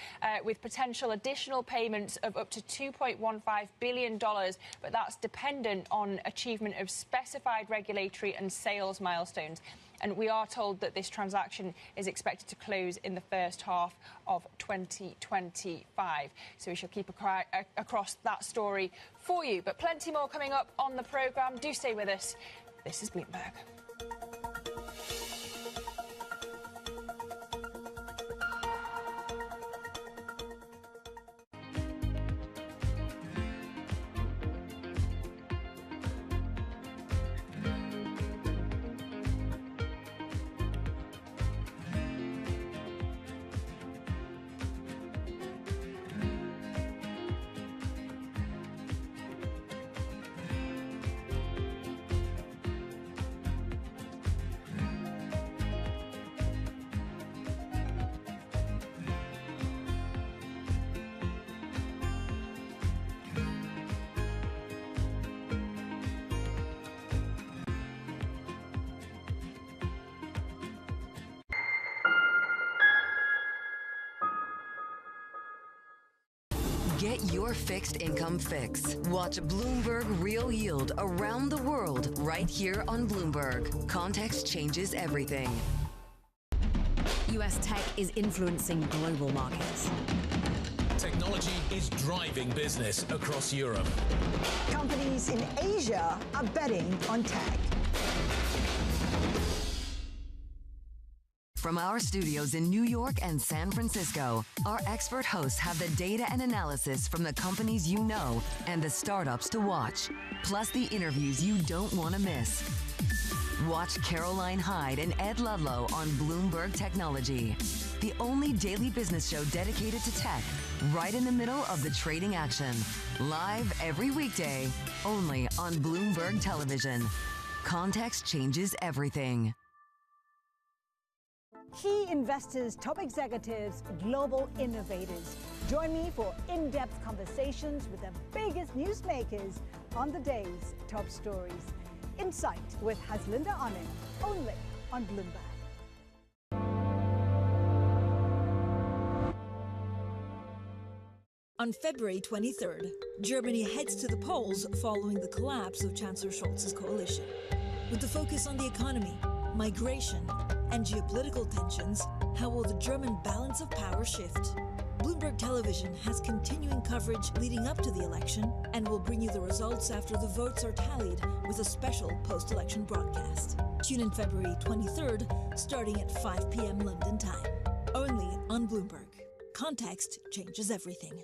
with potential additional payments of up to $2.15 billion, but that's dependent on achievement of specified regulatory and sales milestones. And we are told that this transaction is expected to close in the first half of 2025. So we shall keep across that story for you. But plenty more coming up on the programme. Do stay with us. This is Bloomberg. Get your fixed income fix. Watch Bloomberg Real Yield around the world right here on Bloomberg. Context changes everything. U.S. tech is influencing global markets. Technology is driving business across Europe. Companies in Asia are betting on tech. From our studios in New York and San Francisco, our expert hosts have the data and analysis from the companies you know and the startups to watch, plus the interviews you don't want to miss. Watch Caroline Hyde and Ed Ludlow on Bloomberg Technology, the only daily business show dedicated to tech, right in the middle of the trading action. Live every weekday, only on Bloomberg Television. Context changes everything. Key investors, top executives, global innovators. Join me for in-depth conversations with the biggest newsmakers on the day's top stories. Insight with Haslinda Anand, only on Bloomberg. On February 23rd, Germany heads to the polls following the collapse of Chancellor Scholz's coalition. With the focus on the economy, migration, and geopolitical tensions, how will the German balance of power shift? Bloomberg Television has continuing coverage leading up to the election and will bring you the results after the votes are tallied with a special post-election broadcast. Tune in February 23rd, starting at 5 p.m. London time. Only on Bloomberg. Context changes everything.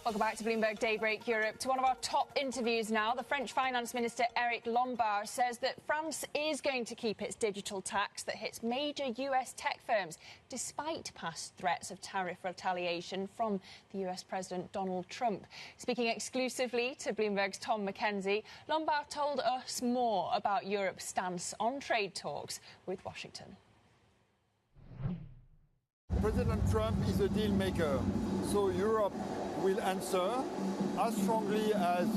Welcome back to Bloomberg Daybreak Europe. To one of our top interviews now, the French Finance Minister Eric Lombard says that France is going to keep its digital tax that hits major US tech firms, despite past threats of tariff retaliation from the US President Donald Trump. Speaking exclusively to Bloomberg's Tom Mackenzie, Lombard told us more about Europe's stance on trade talks with Washington. President Trump is a deal maker, so Europe will answer as strongly as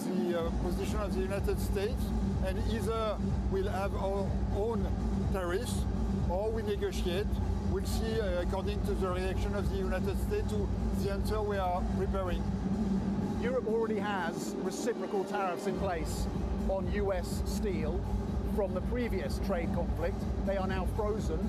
the position of the United States, and either we'll have our own tariffs or we negotiate. We'll see according to the reaction of the United States to the answer we are preparing. Europe already has reciprocal tariffs in place on US steel from the previous trade conflict. They are now frozen.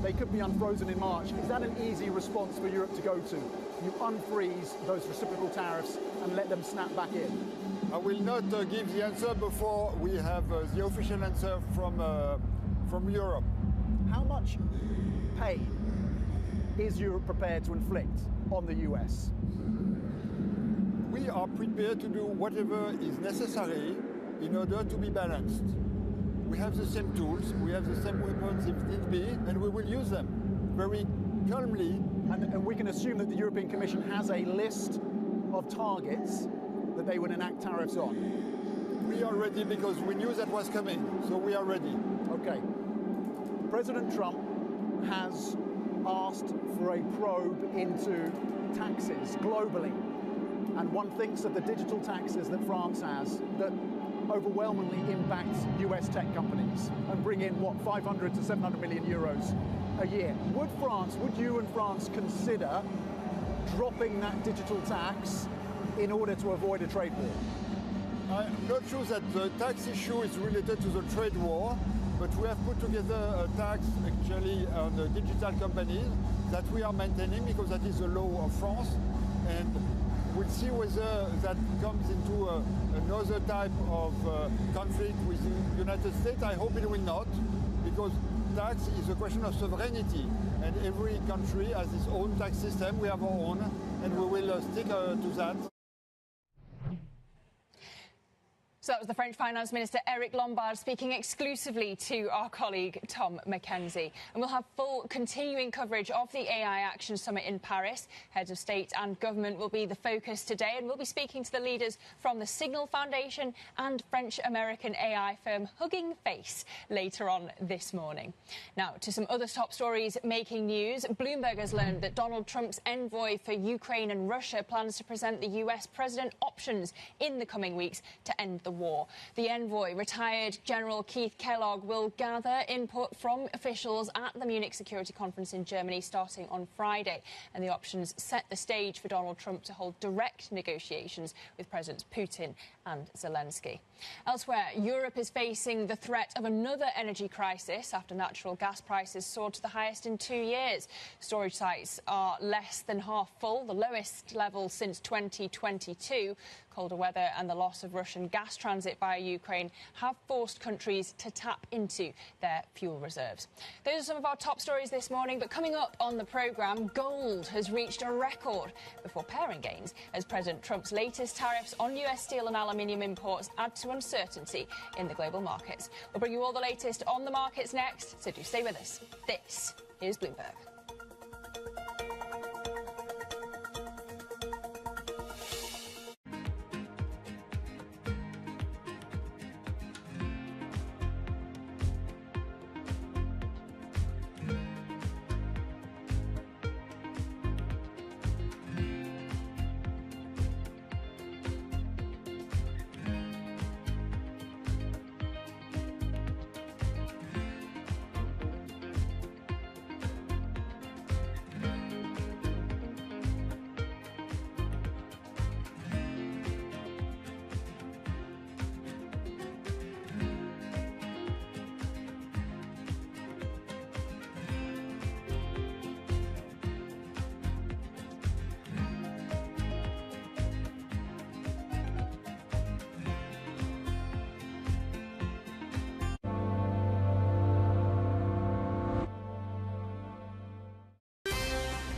They could be unfrozen in March. Is that an easy response for Europe to go to? You unfreeze those reciprocal tariffs and let them snap back in? I will not give the answer before we have the official answer from Europe. How much pain is Europe prepared to inflict on the US? We are prepared to do whatever is necessary in order to be balanced. We have the same tools, we have the same weapons if need be, and we will use them very calmly. And we can assume that the European Commission has a list of targets that they would enact tariffs on. We are ready because we knew that was coming, so we are ready. Okay. President Trump has asked for a probe into taxes globally. And one thinks of the digital taxes that France has that overwhelmingly impact US tech companies and bring in, 500 to 700 million euros a year. Would you and France consider dropping that digital tax in order to avoid a trade war? I'm not sure that the tax issue is related to the trade war, but we have put together a tax actually on the digital companies that we are maintaining because that is the law of France, and we'll see whether that comes into another type of conflict with the United States. I hope it will not, because tax is a question of sovereignty, and every country has its own tax system. We have our own, and we will stick to that. So that was the French Finance Minister Eric Lombard speaking exclusively to our colleague Tom Mackenzie. And we'll have full continuing coverage of the AI Action Summit in Paris. Heads of state and government will be the focus today, and we'll be speaking to the leaders from the Signal Foundation and French-American AI firm Hugging Face later on this morning. Now, to some other top stories making news. Bloomberg has learned that Donald Trump's envoy for Ukraine and Russia plans to present the US president options in the coming weeks to end the war. The envoy, retired General Keith Kellogg, will gather input from officials at the Munich Security Conference in Germany starting on Friday. And the options set the stage for Donald Trump to hold direct negotiations with Presidents Putin and Zelensky. Elsewhere, Europe is facing the threat of another energy crisis after natural gas prices soared to the highest in 2 years. Storage sites are less than half full, the lowest level since 2022. Colder weather and the loss of Russian gas transit via Ukraine have forced countries to tap into their fuel reserves. Those are some of our top stories this morning, but coming up on the programme, gold has reached a record before paring gains as President Trump's latest tariffs on US steel and aluminium imports add to uncertainty in the global markets. We'll bring you all the latest on the markets next, so do stay with us. This is Bloomberg.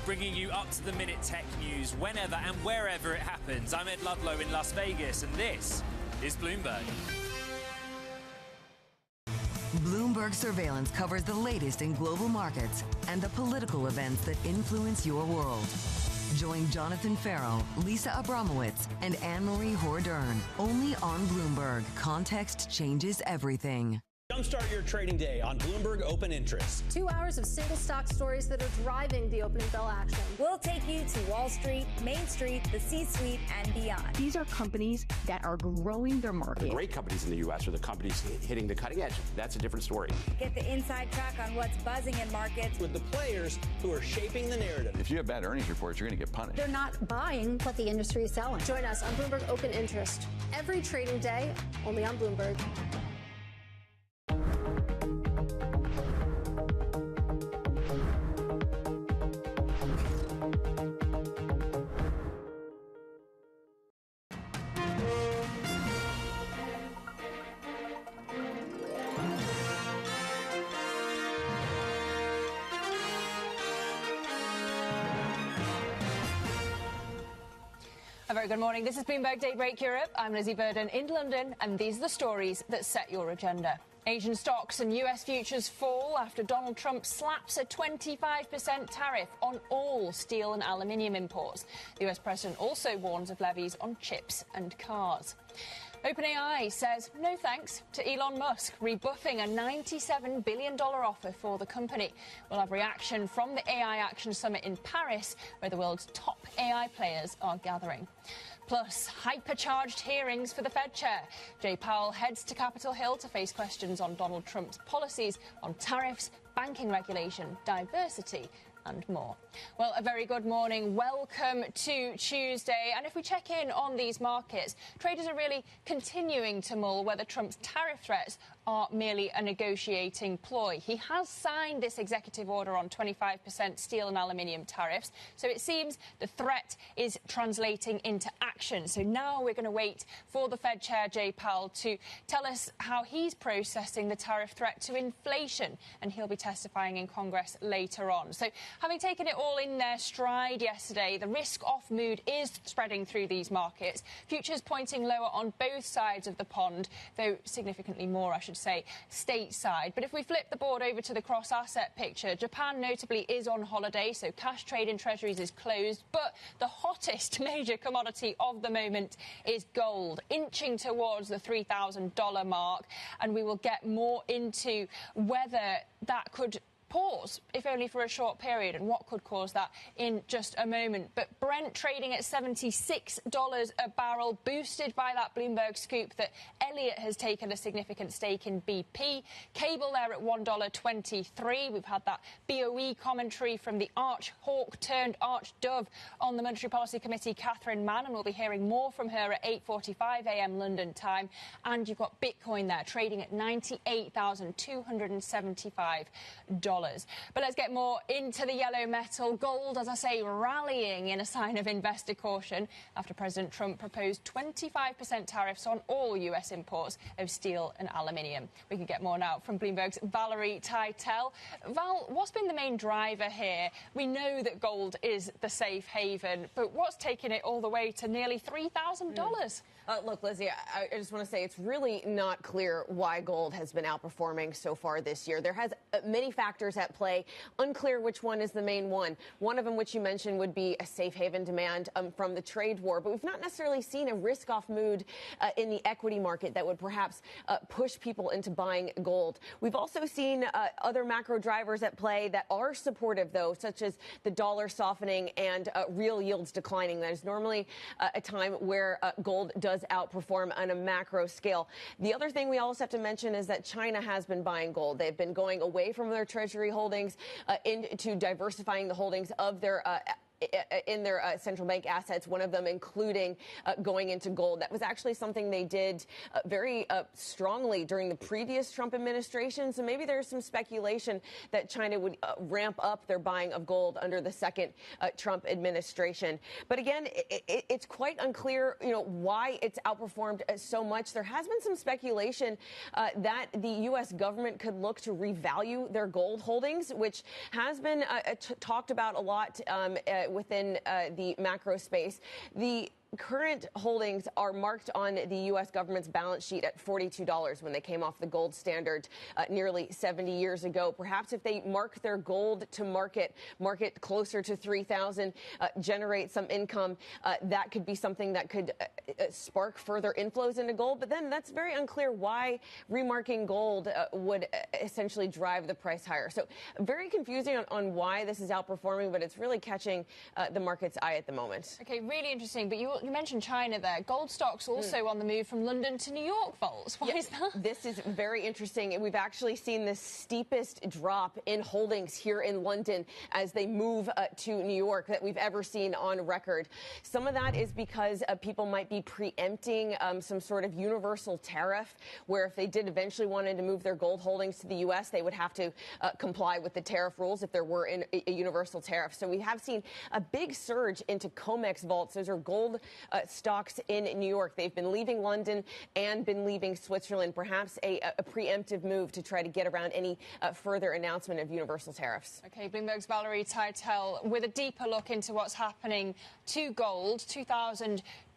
Bringing you up-to-the-minute tech news whenever and wherever it happens. I'm Ed Ludlow in Las Vegas, and this is Bloomberg. Bloomberg Surveillance covers the latest in global markets and the political events that influence your world. Join Jonathan Farrow, Lisa Abramowitz, and Anne-Marie Hordern only on Bloomberg. Context changes everything. Jumpstart your trading day on Bloomberg Open Interest. 2 hours of single stock stories that are driving the opening bell action. We'll take you to Wall Street, Main Street, the C-suite, and beyond. These are companies that are growing their market. The great companies in the U.S. are the companies hitting the cutting edge. That's a different story. Get the inside track on what's buzzing in markets. With the players who are shaping the narrative. If you have bad earnings reports, you're going to get punished. They're not buying what the industry is selling. Join us on Bloomberg Open Interest every trading day, only on Bloomberg. A very good morning. This is Bloomberg Daybreak Europe. I'm Lizzie Burden in London, and these are the stories that set your agenda. Asian stocks and US futures fall after Donald Trump slaps a 25% tariff on all steel and aluminium imports. The US president also warns of levies on chips and cars. OpenAI says no thanks to Elon Musk, rebuffing a $97 billion offer for the company. We'll have reaction from the AI Action Summit in Paris, where the world's top AI players are gathering. Plus, hypercharged hearings for the Fed chair. Jay Powell heads to Capitol Hill to face questions on Donald Trump's policies on tariffs, banking regulation, diversity, and more. Well, a very good morning. Welcome to Tuesday. And if we check in on these markets, traders are really continuing to mull whether Trump's tariff threats are merely a negotiating ploy. He has signed this executive order on 25% steel and aluminium tariffs, so it seems the threat is translating into action. So now we're going to wait for the Fed chair, Jay Powell, to tell us how he's processing the tariff threat to inflation, and he'll be testifying in Congress later on. So having taken it all in their stride yesterday, the risk-off mood is spreading through these markets. Futures pointing lower on both sides of the pond, though significantly more, I should say, stateside. But if we flip the board over to the cross-asset picture, Japan notably is on holiday, so cash trade in treasuries is closed. But the hottest major commodity of the moment is gold, inching towards the $3,000 mark. And we will get more into whether that could pause, if only for a short period, and what could cause that in just a moment. But Brent trading at $76 a barrel, boosted by that Bloomberg scoop that Elliott has taken a significant stake in BP. Cable there at $1.23. We've had that BOE commentary from the arch-hawk turned arch-dove on the Monetary Policy Committee, Catherine Mann, and we'll be hearing more from her at 8:45 a.m. London time. And you've got Bitcoin there trading at $98,275. But let's get more into the yellow metal. Gold, as I say, rallying in a sign of investor caution after President Trump proposed 25% tariffs on all US imports of steel and aluminium. We can get more now from Bloomberg's Valerie Teitel. Val, what's been the main driver here? We know that gold is the safe haven, but what's taken it all the way to nearly $3,000? Look, Lizzie, I just want to say it's really not clear why gold has been outperforming so far this year. There has many factors at play. Unclear which one is the main one. One of them, which you mentioned, would be a safe haven demand from the trade war. But we've not necessarily seen a risk-off mood in the equity market that would perhaps push people into buying gold. We've also seen other macro drivers at play that are supportive, though, such as the dollar softening and real yields declining. That is normally a time where gold does outperform on a macro scale. The other thing we also have to mention is that China has been buying gold. They've been going away from their treasury holdings into diversifying the holdings of their in their central bank assets, one of them including going into gold. That was actually something they did very strongly during the previous Trump administration. So maybe there's some speculation that China would ramp up their buying of gold under the second Trump administration. But again, it's quite unclear, why it's outperformed so much. There has been some speculation that the U.S. government could look to revalue their gold holdings, which has been talked about a lot within the macro space. The current holdings are marked on the U.S. government's balance sheet at $42 when they came off the gold standard nearly 70 years ago. Perhaps if they mark their gold to market closer to $3,000, generate some income, that could be something that could spark further inflows into gold. But then that's very unclear why remarking gold would essentially drive the price higher. So very confusing on why this is outperforming, but it's really catching the market's eye at the moment. Okay, really interesting. But you mentioned China there. Gold stocks also on the move from London to New York vaults. Why is that? This is very interesting. We've actually seen the steepest drop in holdings here in London as they move to New York that we've ever seen on record. Some of that is because people might be preempting some sort of universal tariff, where if they did eventually wanted to move their gold holdings to the U.S., they would have to comply with the tariff rules if there were a universal tariff. So we have seen a big surge into COMEX vaults. Those are gold stocks in New York. They've been leaving London and been leaving Switzerland, perhaps a preemptive move to try to get around any further announcement of universal tariffs. Okay, Bloomberg's Valerie Teitel with a deeper look into what's happening to gold.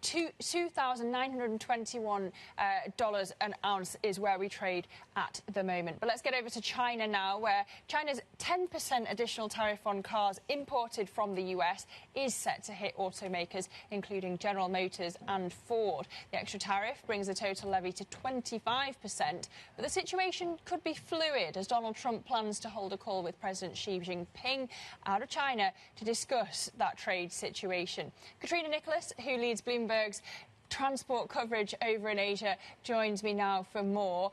$2,921 an ounce is where we trade at the moment. But let's get over to China now, where China's 10% additional tariff on cars imported from the US is set to hit automakers, including General Motors and Ford. The extra tariff brings the total levy to 25%, but the situation could be fluid as Donald Trump plans to hold a call with President Xi Jinping out of China to discuss that trade situation. Katrina Nicholas, who leads Bloomberg's transport coverage over in Asia, joins me now for more.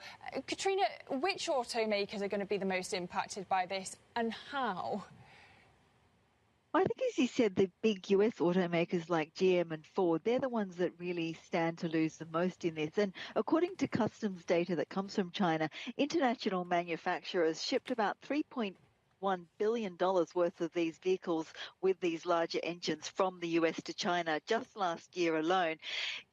Katrina, which automakers are going to be the most impacted by this and how? I think, as you said, the big US automakers like GM and Ford, they're the ones that really stand to lose the most in this. And according to customs data that comes from China, international manufacturers shipped about $3.1 billion worth of these vehicles with these larger engines from the US to China just last year alone.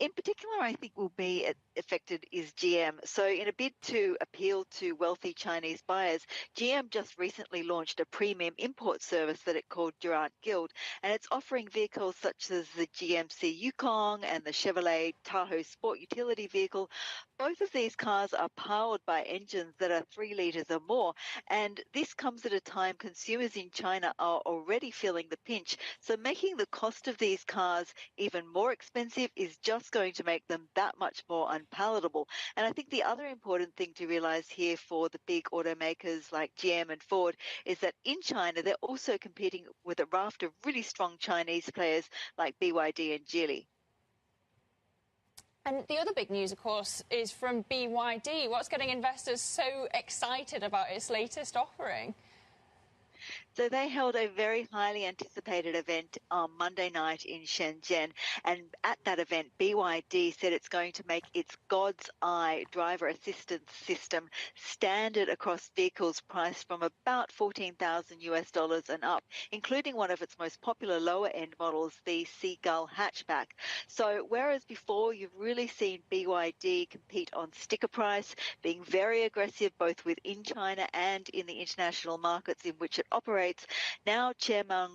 In particular, I think will be affected is GM. So in a bid to appeal to wealthy Chinese buyers, GM just recently launched a premium import service that it called Durant Guild, and it's offering vehicles such as the GMC Yukon and the Chevrolet Tahoe Sport utility vehicle. Both of these cars are powered by engines that are 3 litres or more, and this comes at a time consumers in China are already feeling the pinch. So making the cost of these cars even more expensive is just going to make them that much more unpopular. palatable. And I think the other important thing to realize here for the big automakers like GM and Ford is that in China, they're also competing with a raft of really strong Chinese players like BYD and Geely. And the other big news, of course, is from BYD. What's getting investors so excited about its latest offering? So they held a very highly anticipated event on Monday night in Shenzhen. And at that event, BYD said it's going to make its God's Eye driver assistance system standard across vehicles priced from about $14,000 and up, including one of its most popular lower-end models, the Seagull hatchback. So whereas before you've really seen BYD compete on sticker price, being very aggressive both within China and in the international markets in which it operates, now Chairman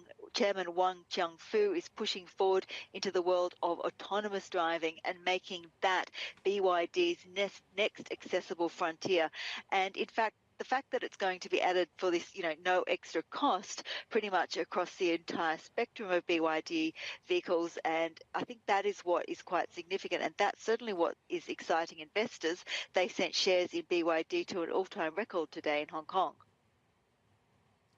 Wang Jiangfu is pushing forward into the world of autonomous driving and making that BYD's next accessible frontier. And in fact, the fact that it's going to be added for this, no extra cost pretty much across the entire spectrum of BYD vehicles. And I think that is what is quite significant. And that's certainly what is exciting investors. They sent shares in BYD to an all-time record today in Hong Kong.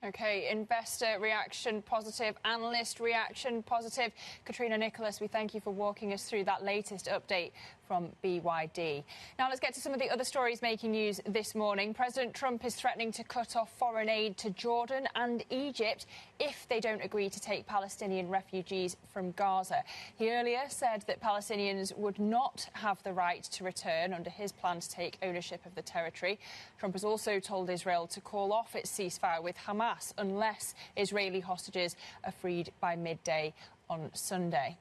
OK, investor reaction positive, analyst reaction positive. Katrina Nicholas, we thank you for walking us through that latest update from BYD. Now let's get to some of the other stories making news this morning. President Trump is threatening to cut off foreign aid to Jordan and Egypt if they don't agree to take Palestinian refugees from Gaza. He earlier said that Palestinians would not have the right to return under his plan to take ownership of the territory. Trump has also told Israel to call off its ceasefire with Hamas unless Israeli hostages are freed by midday on Sunday.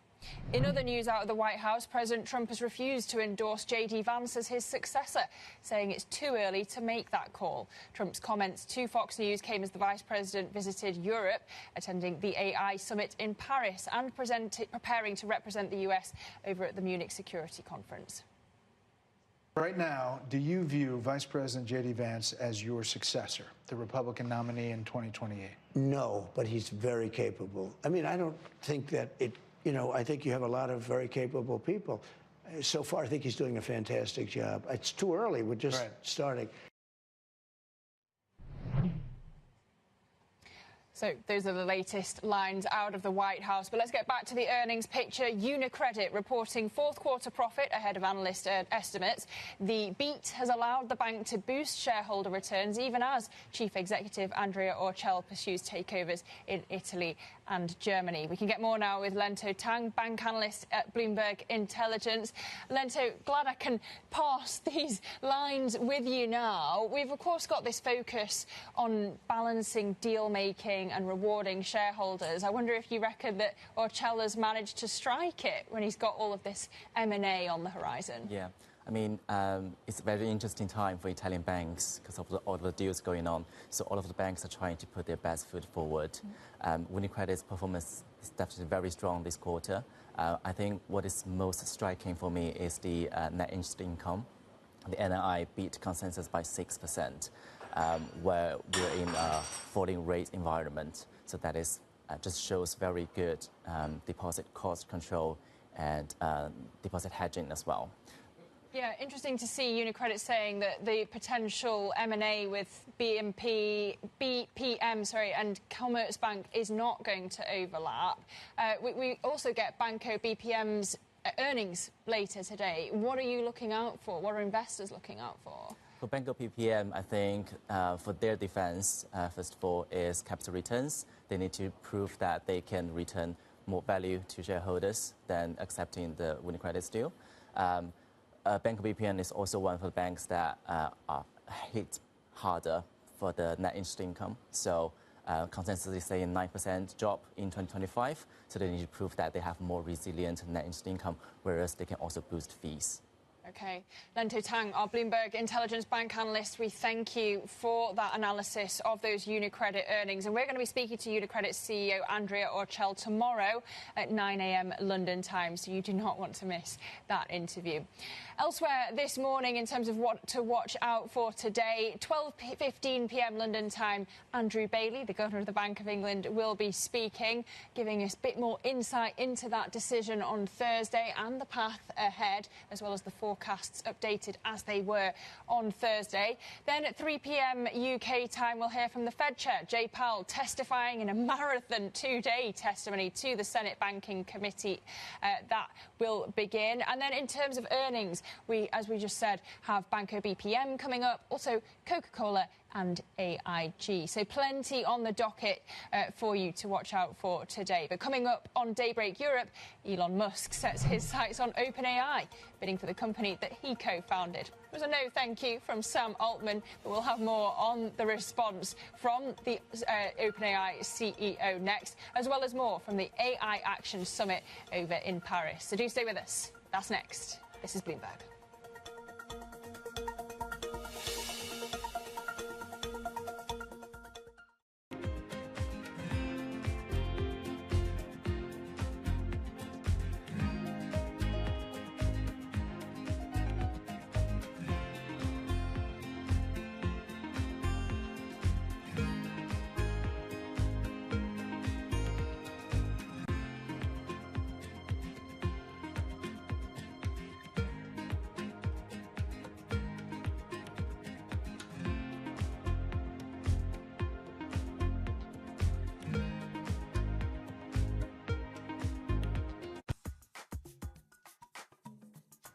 In other news out of the White House, President Trump has refused to endorse J.D. Vance as his successor, saying it's too early to make that call. Trump's comments to Fox News came as the vice president visited Europe, attending the AI summit in Paris and preparing to represent the U.S. over at the Munich Security Conference. Right now, do you view Vice President J.D. Vance as your successor, the Republican nominee in 2028? No, but he's very capable. I mean, I don't think that I think you have a lot of very capable people. So far, I think he's doing a fantastic job. It's too early. We're just starting. So those are the latest lines out of the White House. But let's get back to the earnings picture. UniCredit reporting fourth quarter profit ahead of analyst estimates. The beat has allowed the bank to boost shareholder returns, even as Chief Executive Andrea Orcel pursues takeovers in Italy and Germany. We can get more now with Lento Tang, bank analyst at Bloomberg Intelligence. Lento, glad I can pass these lines with you now. We've, of course, got this focus on balancing deal-making and rewarding shareholders. I wonder if you reckon that Orcel has managed to strike it when he's got all of this M&A on the horizon. Yeah. I mean, it's a very interesting time for Italian banks because of all the deals going on. So all of the banks are trying to put their best foot forward. UniCredit's performance is definitely very strong this quarter. I think what is most striking for me is the net interest income. The NII beat consensus by 6%, where we're in a falling rate environment. So that is just shows very good deposit cost control and deposit hedging as well. Yeah, interesting to see UniCredit saying that the potential M&A with BPM, and Commerzbank is not going to overlap. We also get Banco BPM's earnings later today. What are you looking out for? What are investors looking out for? For Banco BPM, I think for their defense, first of all, is capital returns. They need to prove that they can return more value to shareholders than accepting the UniCredit deal. Banco BPM is also one of the banks that are hit harder for the net interest income. So consensus is saying 9% drop in 2025. So they need to prove that they have more resilient net interest income, whereas they can also boost fees. OK. Lento Tang, our Bloomberg Intelligence bank analyst, we thank you for that analysis of those UniCredit earnings. And we're going to be speaking to UniCredit's CEO, Andrea Orcel, tomorrow at 9 a.m. London time, so you do not want to miss that interview. Elsewhere this morning, in terms of what to watch out for today, 12:15 p.m. London time, Andrew Bailey, the Governor of the Bank of England, will be speaking, giving us a bit more insight into that decision on Thursday and the path ahead, as well as the forecast forecasts updated as they were on Thursday. Then at 3 p.m. UK time, we'll hear from the Fed Chair, Jay Powell, testifying in a marathon two-day testimony to the Senate Banking Committee. That will begin. And then in terms of earnings, we, as we just said, have Banco BPM coming up, also Coca-Cola and AIG. So plenty on the docket for you to watch out for today. But coming up on Daybreak Europe, Elon Musk sets his sights on OpenAI, bidding for the company that he co-founded. There was a no thank you from Sam Altman, but we'll have more on the response from the OpenAI CEO next, as well as more from the AI Action Summit over in Paris. So do stay with us. That's next. This is Bloomberg.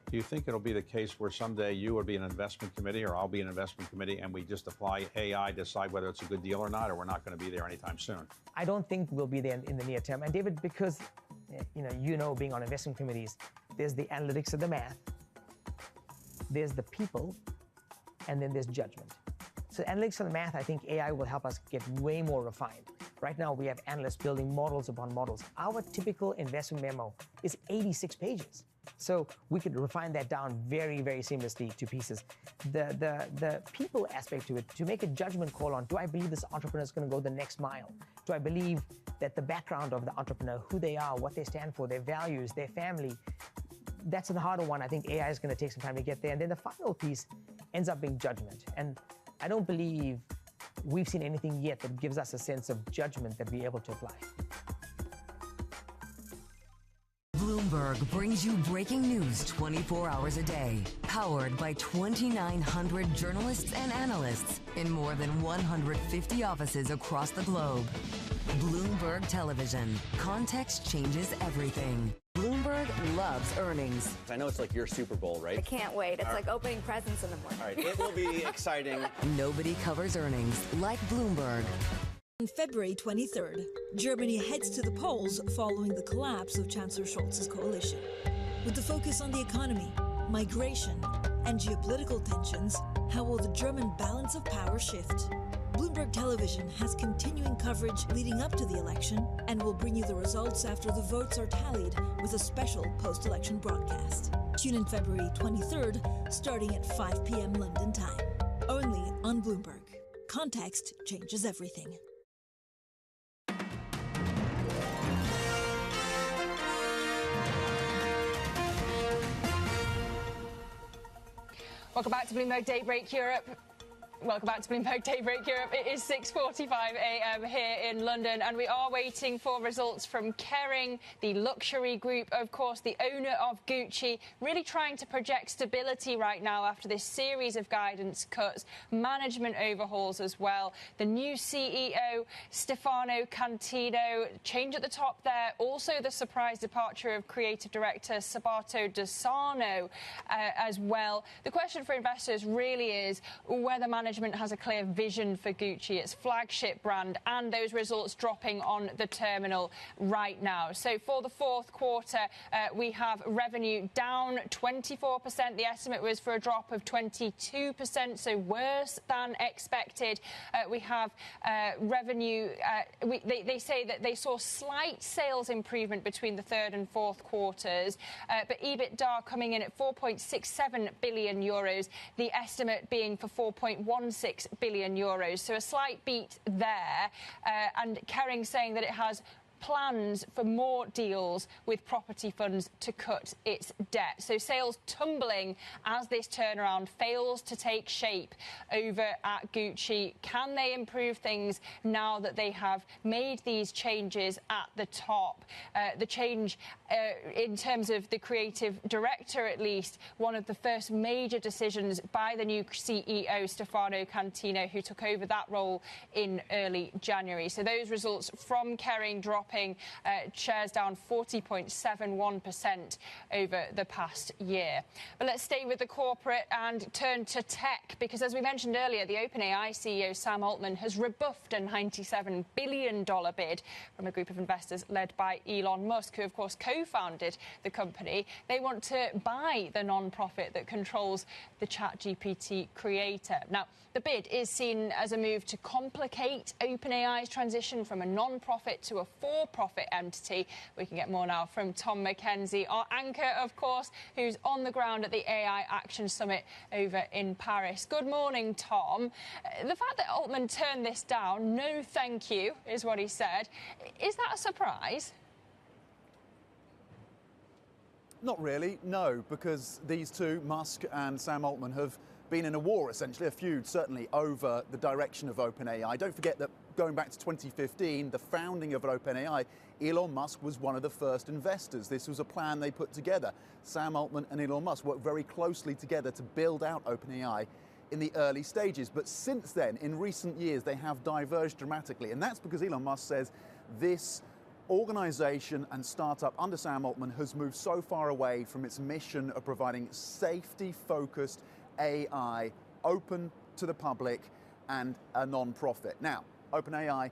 Do you think it'll be the case where someday you will be an investment committee or I'll be an investment committee and we just apply AI, decide whether it's a good deal or not, or we're not going to be there anytime soon? I don't think we'll be there in the near term. And David, because, being on investment committees, there's the analytics of the math, there's the people, and then there's judgment. So analytics of the math, I think AI will help us get way more refined. Right now, we have analysts building models upon models. Our typical investment memo is 86 pages. So we could refine that down very, very seamlessly to pieces. The people aspect to it, to make a judgment call on, do I believe this entrepreneur is going to go the next mile? Do I believe that the background of the entrepreneur, who they are, what they stand for, their values, their family, that's the harder one. I think AI is going to take some time to get there. And then the final piece ends up being judgment. And I don't believe we've seen anything yet that gives us a sense of judgment that we're able to apply. Bloomberg brings you breaking news 24 hours a day, powered by 2,900 journalists and analysts in more than 150 offices across the globe. Bloomberg Television. Context changes everything. Bloomberg loves earnings. I know it's like your Super Bowl, right? I can't wait. It's like opening presents in the morning. All right, it will be exciting. Nobody covers earnings like Bloomberg. On February 23rd, Germany heads to the polls following the collapse of Chancellor Scholz's coalition. With the focus on the economy, migration, and geopolitical tensions, how will the German balance of power shift? Bloomberg Television has continuing coverage leading up to the election and will bring you the results after the votes are tallied with a special post-election broadcast. Tune in February 23rd, starting at 5 p.m. London time. Only on Bloomberg. Context changes everything. Welcome back to Bloomberg Daybreak Europe. Welcome back to Bloomberg Daybreak Europe. It is 6:45 a.m. here in London, and we are waiting for results from Kering, the luxury group, of course, the owner of Gucci, really trying to project stability right now after this series of guidance cuts, management overhauls as well. The new CEO, Stefano Cantino, change at the top there. Also the surprise departure of creative director Sabato De Sarno as well. The question for investors really is whether management has a clear vision for Gucci, its flagship brand, and those results dropping on the terminal right now. So for the fourth quarter, we have revenue down 24%. The estimate was for a drop of 22%, so worse than expected. We have revenue. They say that they saw slight sales improvement between the third and fourth quarters, but EBITDA coming in at 4.67 billion euros, the estimate being for 4.16 billion euros. So a slight beat there, and Kering saying that it has plans for more deals with property funds to cut its debt. So sales tumbling as this turnaround fails to take shape over at Gucci. Can they improve things now that they have made these changes at the top? The change in terms of the creative director, at least, one of the first major decisions by the new CEO, Stefano Cantino, who took over that role in early January. So those results from Kering dropping, shares down 40.71% over the past year. But let's stay with the corporate and turn to tech, because as we mentioned earlier, the OpenAI CEO Sam Altman has rebuffed a $97 billion bid from a group of investors led by Elon Musk, who of course co-founded the company. They want to buy the non-profit that controls the ChatGPT creator. Now, the bid is seen as a move to complicate OpenAI's transition from a non-profit to a for-profit entity. We can get more now from Tom McKenzie, our anchor, of course, who's on the ground at the AI Action Summit over in Paris. Good morning, Tom. The fact that Altman turned this down, no thank you, is what he said. Is that a surprise? Not really, no, because these two, Musk and Sam Altman, have been in a war, essentially, a feud, certainly, over the direction of OpenAI. Don't forget that going back to 2015, the founding of OpenAI, Elon Musk was one of the first investors. This was a plan they put together. Sam Altman and Elon Musk worked very closely together to build out OpenAI in the early stages. But since then, in recent years, they have diverged dramatically. And that's because Elon Musk says this organization and startup under Sam Altman has moved so far away from its mission of providing safety-focused AI open to the public and a non-profit. Now, OpenAI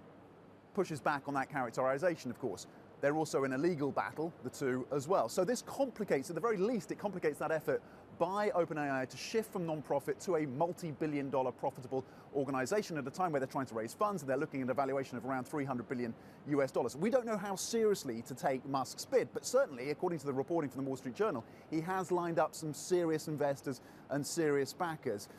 pushes back on that characterization, of course. They're also in a legal battle, the two as well. So this complicates, at the very least, it complicates that effort by OpenAI to shift from non-profit to a multi-billion-dollar profitable organization at a time where they're trying to raise funds and they're looking at a valuation of around $300 billion US. We don't know how seriously to take Musk's bid, but certainly, according to the reporting from the Wall Street Journal, he has lined up some serious investors and serious backers.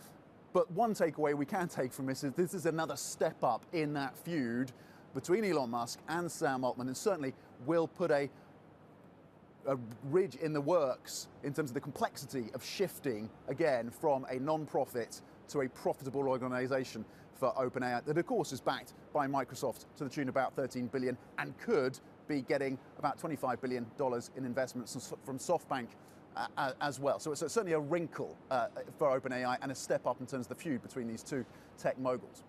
But one takeaway we can take from this is another step up in that feud between Elon Musk and Sam Altman, and certainly will put a ridge in the works in terms of the complexity of shifting, again, from a non-profit to a profitable organization for OpenAI that, of course, is backed by Microsoft to the tune of about $13 billion and could be getting about $25 billion in investments from SoftBank as well. So it's certainly a wrinkle for OpenAI and a step up in terms of the feud between these two tech moguls.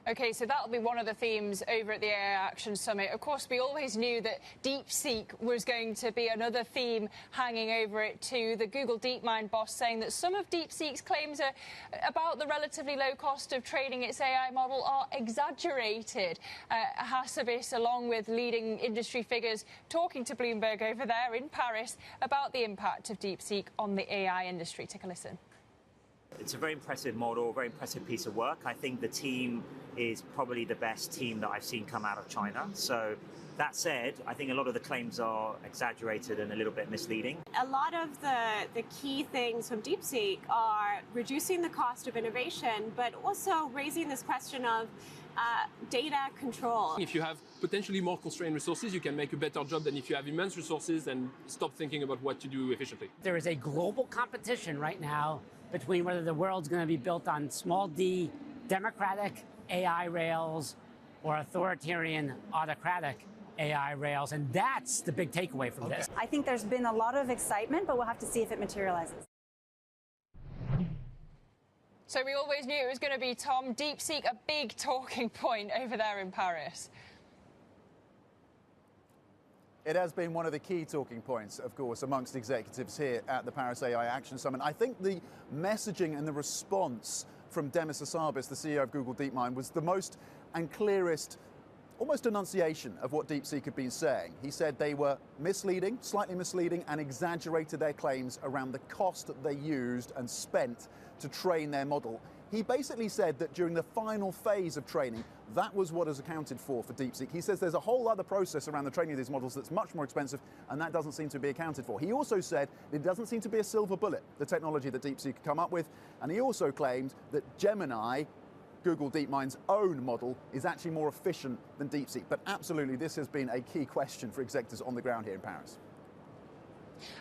OK, so that'll be one of the themes over at the AI Action Summit. Of course, we always knew that DeepSeek was going to be another theme hanging over it too. The Google DeepMind boss saying that some of DeepSeek's claims about the relatively low cost of training its AI model are exaggerated. Hassabis, along with leading industry figures, talking to Bloomberg over there in Paris about the impact of DeepSeek on the AI industry. Take a listen. It's a very impressive model, very impressive piece of work. I think the team is probably the best team that I've seen come out of China. So that said, I think a lot of the claims are exaggerated and a little bit misleading. A lot of the key things from DeepSeek are reducing the cost of innovation, but also raising this question of data control. If you have potentially more constrained resources, you can make a better job than if you have immense resources and stop thinking about what to do efficiently. There is a global competition right now between whether the world's going to be built on small d, democratic AI rails, or authoritarian, autocratic AI rails. And that's the big takeaway from this. I think there's been a lot of excitement, but we'll have to see if it materializes. So we always knew it was going to be, Tom, DeepSeek, a big talking point over there in Paris. It has been one of the key talking points, of course, amongst executives here at the Paris AI Action Summit. I think the messaging and the response from Demis Hassabis, the CEO of Google DeepMind, was the most and clearest, almost enunciation of what DeepSeek had been saying. He said they were misleading, slightly misleading, and exaggerated their claims around the cost that they used and spent to train their model. He basically said that during the final phase of training, that was what is accounted for DeepSeek. He says there's a whole other process around the training of these models that's much more expensive, and that doesn't seem to be accounted for. He also said it doesn't seem to be a silver bullet, the technology that DeepSeek could come up with, and he also claimed that Gemini, Google DeepMind's own model is actually more efficient than DeepSeek. But absolutely, this has been a key question for executives on the ground here in Paris.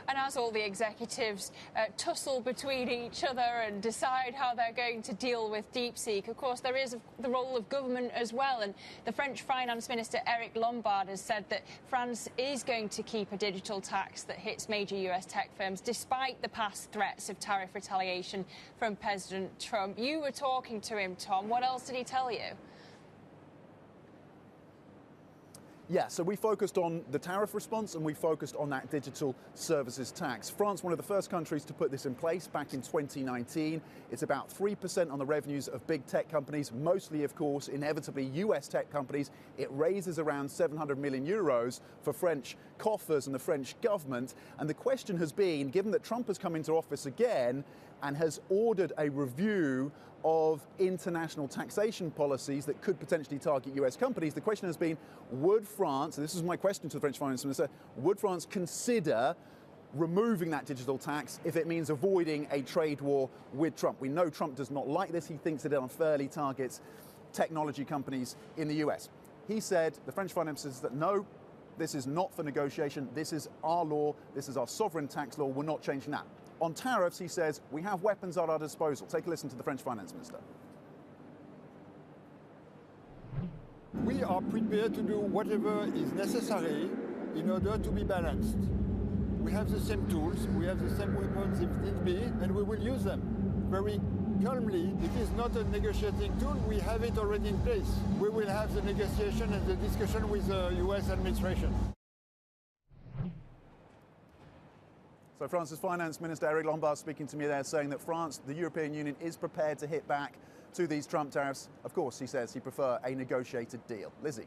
And as all the executives tussle between each other and decide how they're going to deal with DeepSeek, of course, there is the role of government as well. And the French Finance Minister, Eric Lombard, has said that France is going to keep a digital tax that hits major US tech firms, despite the past threats of tariff retaliation from President Trump. You were talking to him, Tom. What else did he tell you? Yeah, so we focused on the tariff response and we focused on that digital services tax. France, one of the first countries to put this in place back in 2019. It's about 3% on the revenues of big tech companies, mostly, of course, inevitably US tech companies. It raises around 700 million euros for French coffers and the French government. And the question has been, given that Trump has come into office again and has ordered a review of international taxation policies that could potentially target US companies, the question has been, would France, and this is my question to the French Finance Minister, would France consider removing that digital tax if it means avoiding a trade war with Trump? We know Trump does not like this. He thinks it unfairly targets technology companies in the US. He said, the French Finance Minister, that no, this is not for negotiation. This is our law. This is our sovereign tax law. We're not changing that. On tariffs, he says, we have weapons at our disposal. Take a listen to the French Finance Minister. We are prepared to do whatever is necessary in order to be balanced. We have the same tools, we have the same weapons if need be, and we will use them very calmly. It is not a negotiating tool, we have it already in place. We will have the negotiation and the discussion with the US administration. So France's Finance Minister Eric Lombard speaking to me there, saying that France, the European Union, is prepared to hit back to these Trump tariffs. Of course, he says he'd prefer a negotiated deal. Lizzie.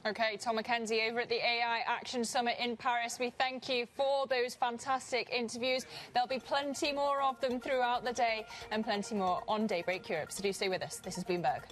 OK, Tom Mackenzie over at the AI Action Summit in Paris. We thank you for those fantastic interviews. There'll be plenty more of them throughout the day and plenty more on Daybreak Europe. So do stay with us. This is Bloomberg.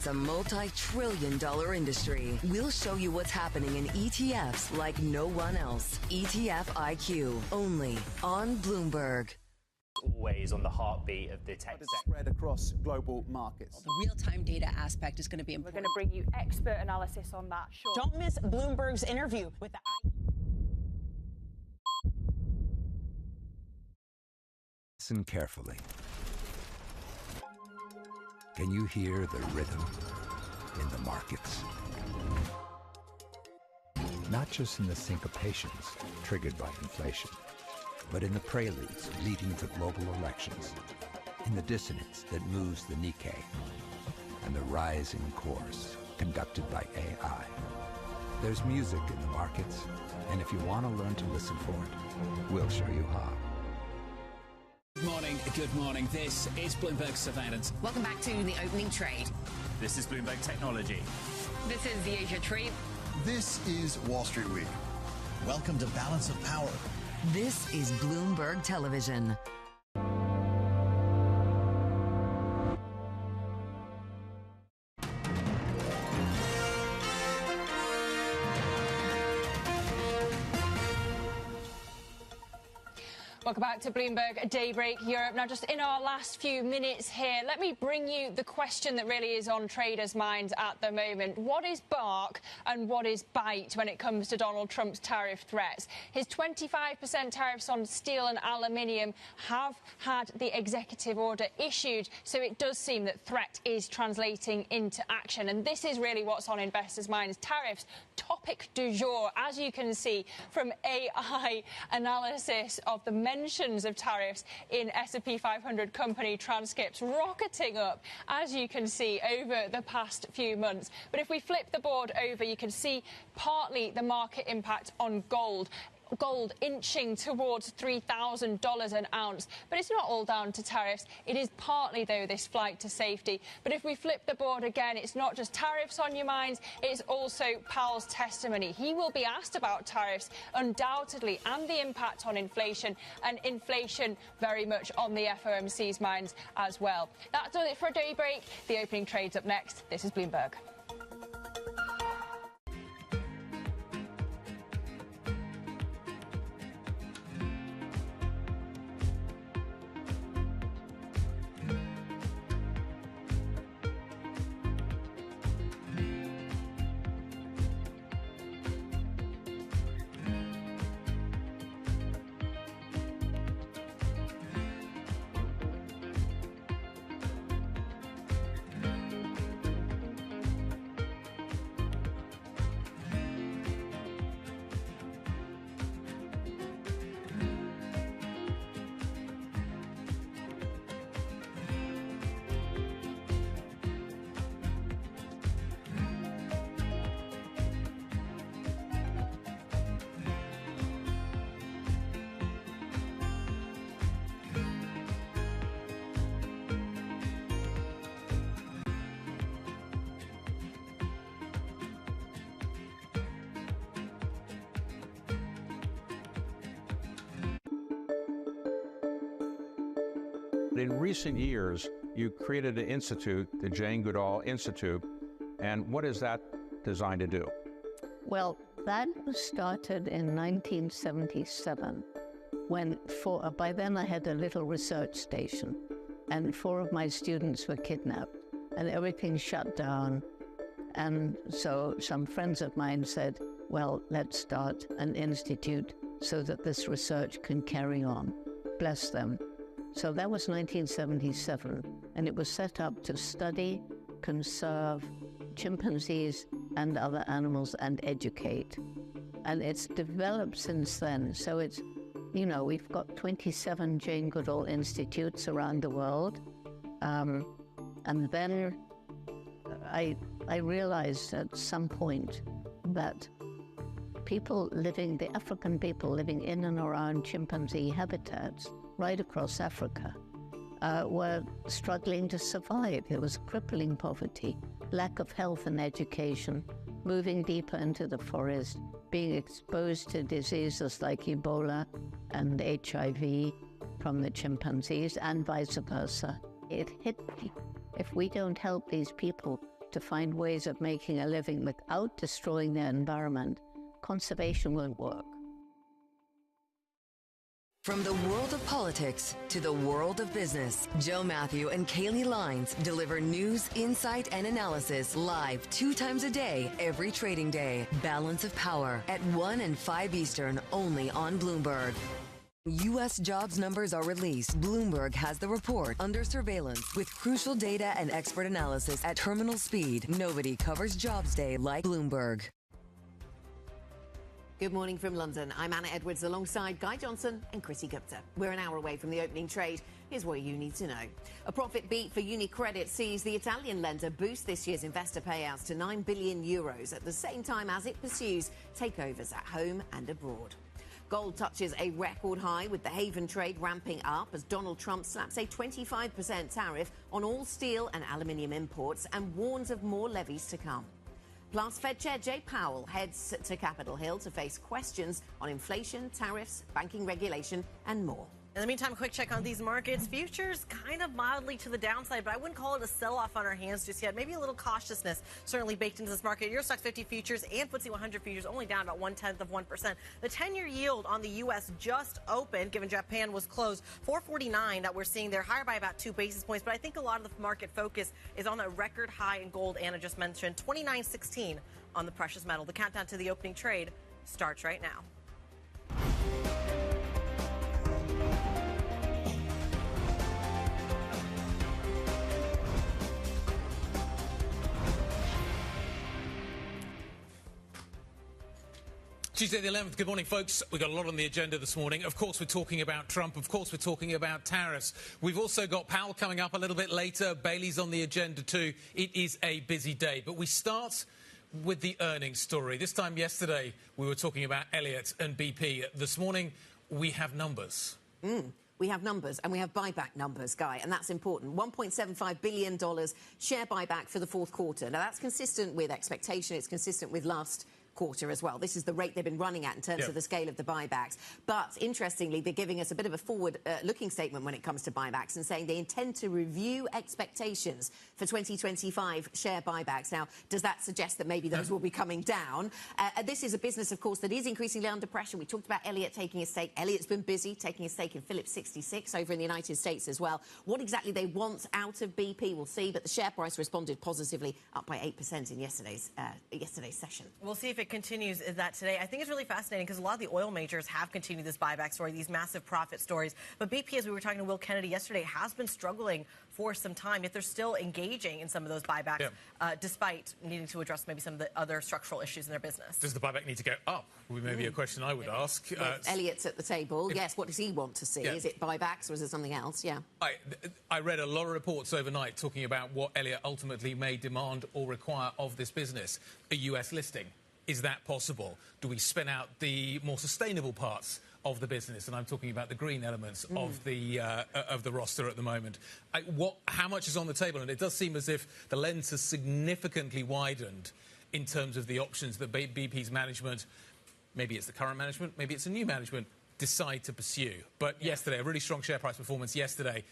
It's a multi-trillion-dollar industry. We'll show you what's happening in ETFs like no one else. ETF IQ, only on Bloomberg. Always on the heartbeat of the tech sector. Spread across global markets. The real-time data aspect is going to be important. We're going to bring you expert analysis on that. Sure. Don't miss Bloomberg's interview with the Listen carefully. Can you hear the rhythm in the markets? Not just in the syncopations triggered by inflation, but in the preludes leading to global elections, in the dissonance that moves the Nikkei, and the rising chorus conducted by AI. There's music in the markets, and if you want to learn to listen for it, we'll show you how. Good morning. This is Bloomberg Surveillance. Welcome back to the opening trade. This is Bloomberg Technology. This is the Asia trade. This is Wall Street Week. Welcome to Balance of Power. This is Bloomberg Television. Welcome back to Bloomberg Daybreak Europe. Now, just in our last few minutes here, let me bring you the question that really is on traders' minds at the moment. What is bark and what is bite when it comes to Donald Trump's tariff threats? His 25% tariffs on steel and aluminium have had the executive order issued, so it does seem that threat is translating into action. And this is really what's on investors' minds. Tariffs topic du jour, as you can see from AI analysis of the mentions of tariffs in S&P 500 company transcripts rocketing up, as you can see, over the past few months. But if we flip the board over, you can see partly the market impact on gold. Gold inching towards $3,000 an ounce. But it's not all down to tariffs. It is partly, though, this flight to safety. But if we flip the board again, it's not just tariffs on your minds, it's also Powell's testimony. He will be asked about tariffs, undoubtedly, and the impact on inflation, and inflation very much on the FOMC's minds as well. That does it for a daybreak. The opening trade's up next. This is Bloomberg. In recent years, you created an institute, the Jane Goodall Institute, and what is that designed to do? Well, that was started in 1977, when by then I had a little research station, and 4 of my students were kidnapped, and everything shut down. And so some friends of mine said, well, let's start an institute so that this research can carry on. Bless them. So that was 1977, and it was set up to study, conserve chimpanzees and other animals and educate. And it's developed since then. So it's, you know, we've got 27 Jane Goodall Institutes around the world. And then I realized at some point that the African people living in and around chimpanzee habitats right across Africa were struggling to survive. There was crippling poverty, lack of health and education, moving deeper into the forest, being exposed to diseases like Ebola and HIV from the chimpanzees and vice versa. It hit me. If we don't help these people to find ways of making a living without destroying their environment, conservation won't work. From the world of politics to the world of business, Joe Matthew and Kaylee Lines deliver news, insight, and analysis live 2 times a day, every trading day. Balance of Power at 1 and 5 Eastern, only on Bloomberg. U.S. jobs numbers are released. Bloomberg has the report under surveillance with crucial data and expert analysis at terminal speed. Nobody covers Jobs Day like Bloomberg. Good morning from London. I'm Anna Edwards alongside Guy Johnson and Chrissy Gupta. We're an hour away from the opening trade. Here's what you need to know. A profit beat for UniCredit sees the Italian lender boost this year's investor payouts to €9 billion at the same time as it pursues takeovers at home and abroad. Gold touches a record high with the Haven trade ramping up as Donald Trump slaps a 25% tariff on all steel and aluminium imports and warns of more levies to come. Plus, Fed Chair Jay Powell heads to Capitol Hill to face questions on inflation, tariffs, banking regulation, and more. In the meantime, a quick check on these markets. Futures kind of mildly to the downside, but I wouldn't call it a sell-off on our hands just yet. Maybe a little cautiousness certainly baked into this market. Eurostoxx 50 futures and FTSE 100 futures only down about 0.1%. The 10-year yield on the U.S. just opened, given Japan was closed, 4.49 that we're seeing there, higher by about 2 basis points. But I think a lot of the market focus is on that record high in gold Anna just mentioned, 29.16 on the precious metal. The countdown to the opening trade starts right now. Tuesday the 11th. Good morning, folks. We've got a lot on the agenda this morning. Of course, we're talking about Trump. Of course, we're talking about tariffs. We've also got Powell coming up a little bit later. Bailey's on the agenda too. It is a busy day. But we start with the earnings story. This time yesterday, we were talking about Elliott and BP. This morning, we have numbers. We have numbers, and we have buyback numbers, Guy, and that's important. $1.75 billion share buyback for the fourth quarter. Now, that's consistent with expectation. It's consistent with last quarter as well. This is the rate they've been running at in terms of the scale of the buybacks. But interestingly, they're giving us a bit of a forward-looking statement when it comes to buybacks and saying they intend to review expectations for 2025 share buybacks. Now, does that suggest that maybe those will be coming down? This is a business, of course, that is increasingly under pressure. We talked about Elliott taking a stake. Elliott's been busy taking a stake in Phillips 66 over in the United States as well. What exactly they want out of BP, we'll see. But the share price responded positively, up by 8% in yesterday's session. We'll see if it continues that today. I think it's really fascinating because a lot of the oil majors have continued this buyback story, these massive profit stories. But BP, as we were talking to Will Kennedy yesterday, has been struggling for some time, yet they're still engaging in some of those buybacks, despite needing to address maybe some of the other structural issues in their business. Does the buyback need to go up? Maybe a question I would ask. Elliott's at the table. Yes, what does he want to see? Is it buybacks or is it something else? Yeah. I read a lot of reports overnight talking about what Elliott ultimately may demand or require of this business. A US listing. Is that possible? Do we spin out the more sustainable parts of the business? And I'm talking about the green elements of the roster at the moment. How much is on the table? And it does seem as if the lens has significantly widened in terms of the options that BP's management, maybe it's the current management, maybe it's a new management, decide to pursue. But yesterday, a really strong share price performance yesterday.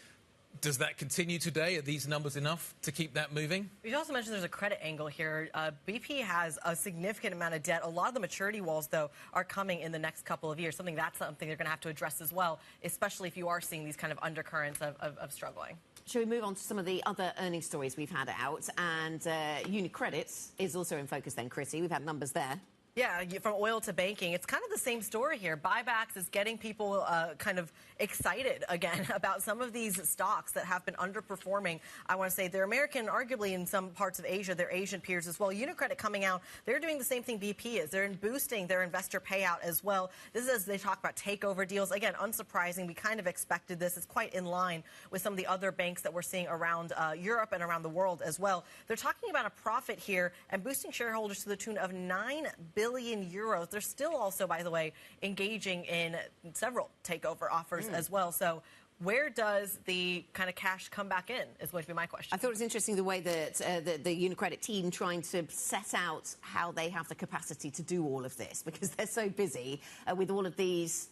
Does that continue today? Are these numbers enough to keep that moving? You also mentioned there's a credit angle here. BP has a significant amount of debt. A lot of the maturity walls, though, are coming in the next couple of years. That's something they're going to have to address as well, especially if you are seeing these kind of undercurrents of struggling. Shall we move on to some of the other earnings stories we've had out? And UniCredit is also in focus then, Chrissy. We've had numbers there. Yeah, from oil to banking, it's kind of the same story here. Buybacks is getting people kind of excited again about some of these stocks that have been underperforming. I want to say they're American, arguably in some parts of Asia, they're Asian peers as well. UniCredit coming out, they're doing the same thing BP is. They're boosting their investor payout as well. This is as they talk about takeover deals. Again, unsurprising. We kind of expected this. It's quite in line with some of the other banks that we're seeing around Europe and around the world as well. They're talking about a profit here and boosting shareholders to the tune of €9 billion. They're still also, by the way, engaging in several takeover offers as well. So where does the kind of cash come back in is going to be my question. I thought it was interesting the way that the UniCredit team trying to set out how they have the capacity to do all of this, because they're so busy with all of these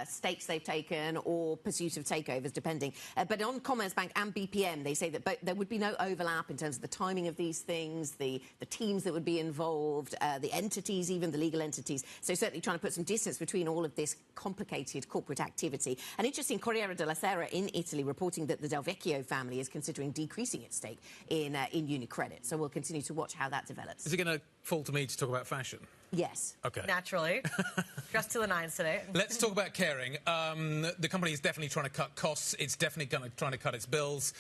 stakes they've taken or pursuit of takeovers, depending. But on Commerzbank and BPM, they say that there would be no overlap in terms of the timing of these things, the teams that would be involved, the entities, even the legal entities. So certainly trying to put some distance between all of this complicated corporate activity. And interesting, Corriere della Sera in Italy reporting that the Del Vecchio family is considering decreasing its stake in UniCredit. So we'll continue to watch how that develops. Is it going to fall to me to talk about fashion? Yes. Okay. Naturally. Dressed to the nines today. Let's talk about Caring. The company is definitely trying to cut costs. It's definitely trying to cut its bills.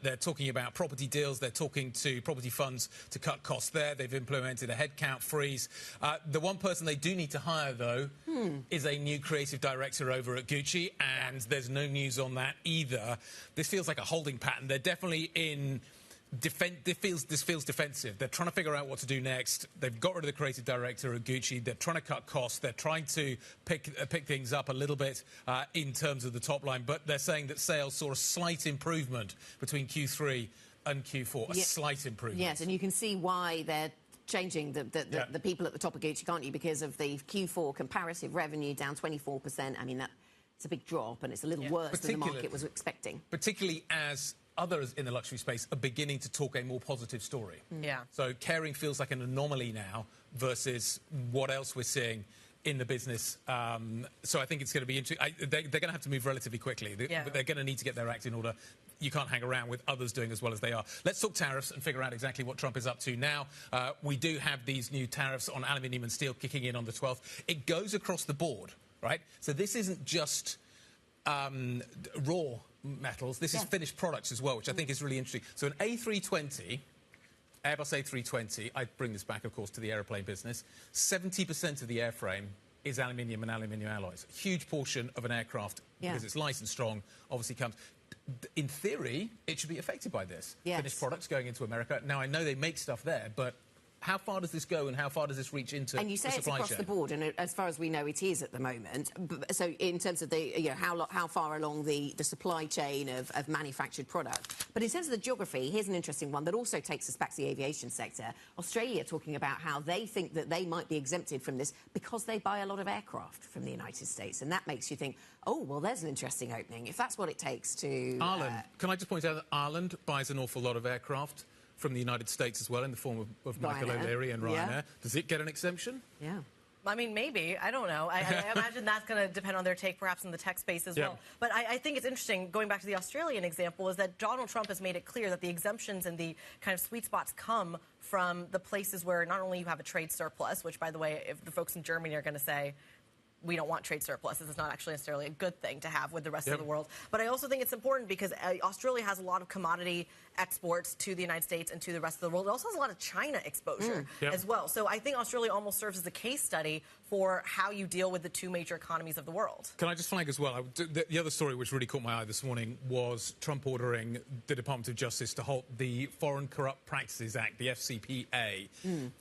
They're talking about property deals. They're talking to property funds to cut costs there. They've implemented a headcount freeze. The one person they do need to hire, though, is a new creative director over at Gucci, and there's no news on that either. This feels like a holding pattern. They're definitely in... This feels defensive. They're trying to figure out what to do next. They've got rid of the creative director at Gucci. They're trying to cut costs. They're trying to pick things up a little bit in terms of the top line. But they're saying that sales saw a slight improvement between Q3 and Q4. A slight improvement. Yes, and you can see why they're changing the people at the top of Gucci, can't you? Because of the Q4 comparative revenue down 24%. I mean, it's a big drop, and it's a little worse than the market was expecting. Particularly as others in the luxury space are beginning to talk a more positive story. Yeah. So Caring feels like an anomaly now versus what else we're seeing in the business. So I think it's going to be interesting. They're going to have to move relatively quickly. They're going to need to get their act in order. You can't hang around with others doing as well as they are. Let's talk tariffs and figure out exactly what Trump is up to now. We do have these new tariffs on aluminium and steel kicking in on the 12th. It goes across the board, right? So this isn't just raw metals. This is finished products as well, which I think is really interesting. So an A320 Airbus A320, I bring this back, of course, to the aeroplane business. 70% of the airframe is aluminium and aluminium alloys. A huge portion of an aircraft, because it's light and strong, obviously comes... In theory, it should be affected by this. Yes. Finished products going into America. Now, I know they make stuff there, but how far does this go and how far does this reach into the supply chain? And you say it's across the board, and as far as we know, it is at the moment. So in terms of the, how far along the supply chain of manufactured product. But in terms of the geography, here's an interesting one that also takes us back to the aviation sector. Australia talking about how they think that they might be exempted from this because they buy a lot of aircraft from the United States. And that makes you think, oh, well, there's an interesting opening, if that's what it takes to... Ireland. Can I just point out that Ireland buys an awful lot of aircraft from the United States as well, in the form of Michael O'Leary and Ryanair. Yeah. Does it get an exemption? Yeah. I mean, maybe. I don't know. I imagine that's going to depend on their take, perhaps, in the tech space as well. But I think it's interesting, going back to the Australian example, is that Donald Trump has made it clear that the exemptions and the kind of sweet spots come from the places where not only you have a trade surplus, which, by the way, if the folks in Germany are going to say, we don't want trade surpluses. It's not actually necessarily a good thing to have with the rest of the world. But I also think it's important because Australia has a lot of commodity exports to the United States and to the rest of the world. It also has a lot of China exposure as well. So I think Australia almost serves as a case study for how you deal with the two major economies of the world. Can I just flag as well, the other story which really caught my eye this morning was Trump ordering the Department of Justice to halt the Foreign Corrupt Practices Act, the FCPA.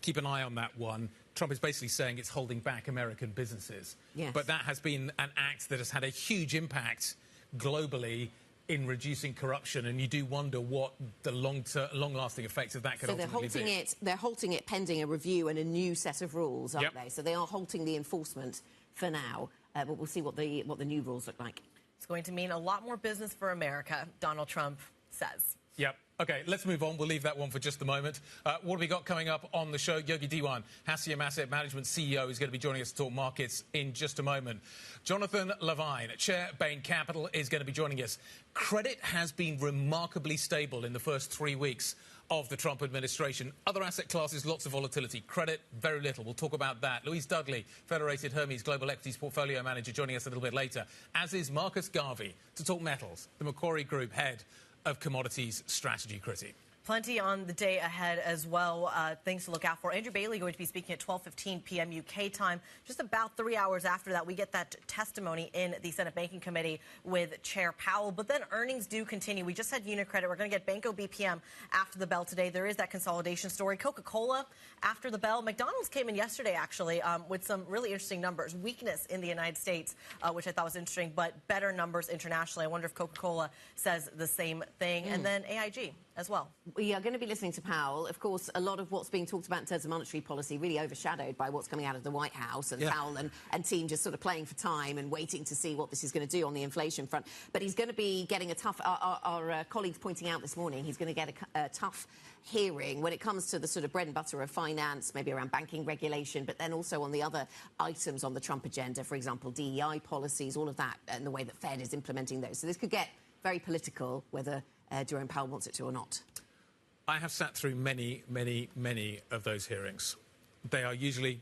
Keep an eye on that one. Trump is basically saying it's holding back American businesses. Yes. But that has been an act that has had a huge impact globally in reducing corruption, and you do wonder what the long-lasting effects of that could ultimately be. They're halting it pending a review and a new set of rules, aren't they? So they are halting the enforcement for now, but we'll see what the new rules look like. It's going to mean a lot more business for America, Donald Trump says. Yep. OK, let's move on. We'll leave that one for just a moment. What have we got coming up on the show? Yogi Diwan, Hassiem Asset Management CEO, is going to be joining us to talk markets in just a moment. Jonathan Levine, Chair, Bain Capital, is going to be joining us. Credit has been remarkably stable in the first 3 weeks of the Trump administration. Other asset classes, lots of volatility. Credit, very little. We'll talk about that. Louise Dudley, Federated Hermes Global Equities Portfolio Manager, joining us a little bit later, as is Marcus Garvey, to talk metals, the Macquarie Group Head of Commodities Strategy. Critique. Plenty on the day ahead as well. Things to look out for. Andrew Bailey going to be speaking at 12:15 p.m. UK time. Just about 3 hours after that, we get that testimony in the Senate Banking Committee with Chair Powell. But then earnings do continue. We just had UniCredit. We're going to get Banco BPM after the bell today. There is that consolidation story. Coca-Cola after the bell. McDonald's came in yesterday, actually, with some really interesting numbers. Weakness in the United States, which I thought was interesting, but better numbers internationally. I wonder if Coca-Cola says the same thing. And then AIG as well. We are going to be listening to Powell. Of course, a lot of what's being talked about in terms of monetary policy really overshadowed by what's coming out of the White House, and Powell and team just sort of playing for time and waiting to see what this is going to do on the inflation front. But he's going to be getting a tough... Our colleagues pointing out this morning, he's going to get a tough hearing when it comes to the sort of bread and butter of finance, maybe around banking regulation, but then also on the other items on the Trump agenda, for example, DEI policies, all of that, and the way that Fed is implementing those. So this could get very political, whether Jerome Powell wants it to or not. I have sat through many, many, many of those hearings. They are usually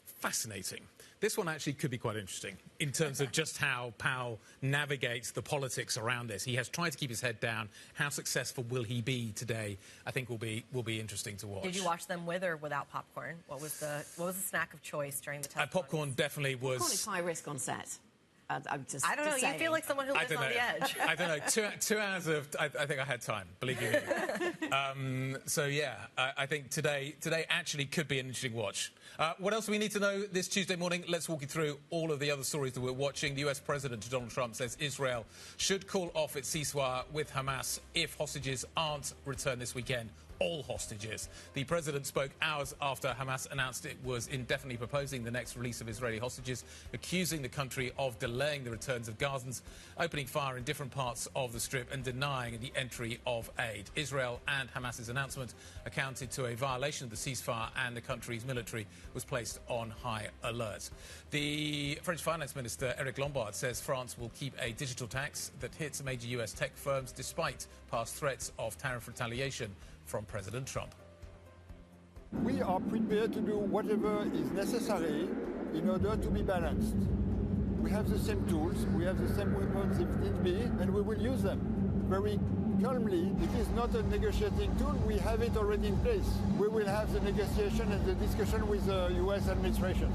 fascinating. This one actually could be quite interesting in terms of just how Powell navigates the politics around this. He has tried to keep his head down. How successful will he be today? I think will be interesting to watch. Did you watch them with or without popcorn? What was the snack of choice during the testimony? Popcorn definitely was. Popcorn is high risk on set. I don't know. You feel like someone who lives on the edge. I don't know. 2 hours of... I think I had time, believe you me. So, yeah, I think today actually could be an interesting watch. What else do we need to know this Tuesday morning? Let's walk you through all of the other stories that we're watching. The US President, Donald Trump, says Israel should call off its ceasefire with Hamas if hostages aren't returned this weekend. All hostages. The president spoke hours after Hamas announced it was indefinitely proposing the next release of Israeli hostages, accusing the country of delaying the returns of Gazans, opening fire in different parts of the Strip and denying the entry of aid. Israel and Hamas's announcement accounted to a violation of the ceasefire, and the country's military was placed on high alert. The French Finance Minister, Eric Lombard, says France will keep a digital tax that hits major US tech firms despite past threats of tariff retaliation from President Trump. We are prepared to do whatever is necessary in order to be balanced. We have the same tools, we have the same weapons if need be, and we will use them very calmly. It is not a negotiating tool. We have it already in place. We will have the negotiation and the discussion with the US administration.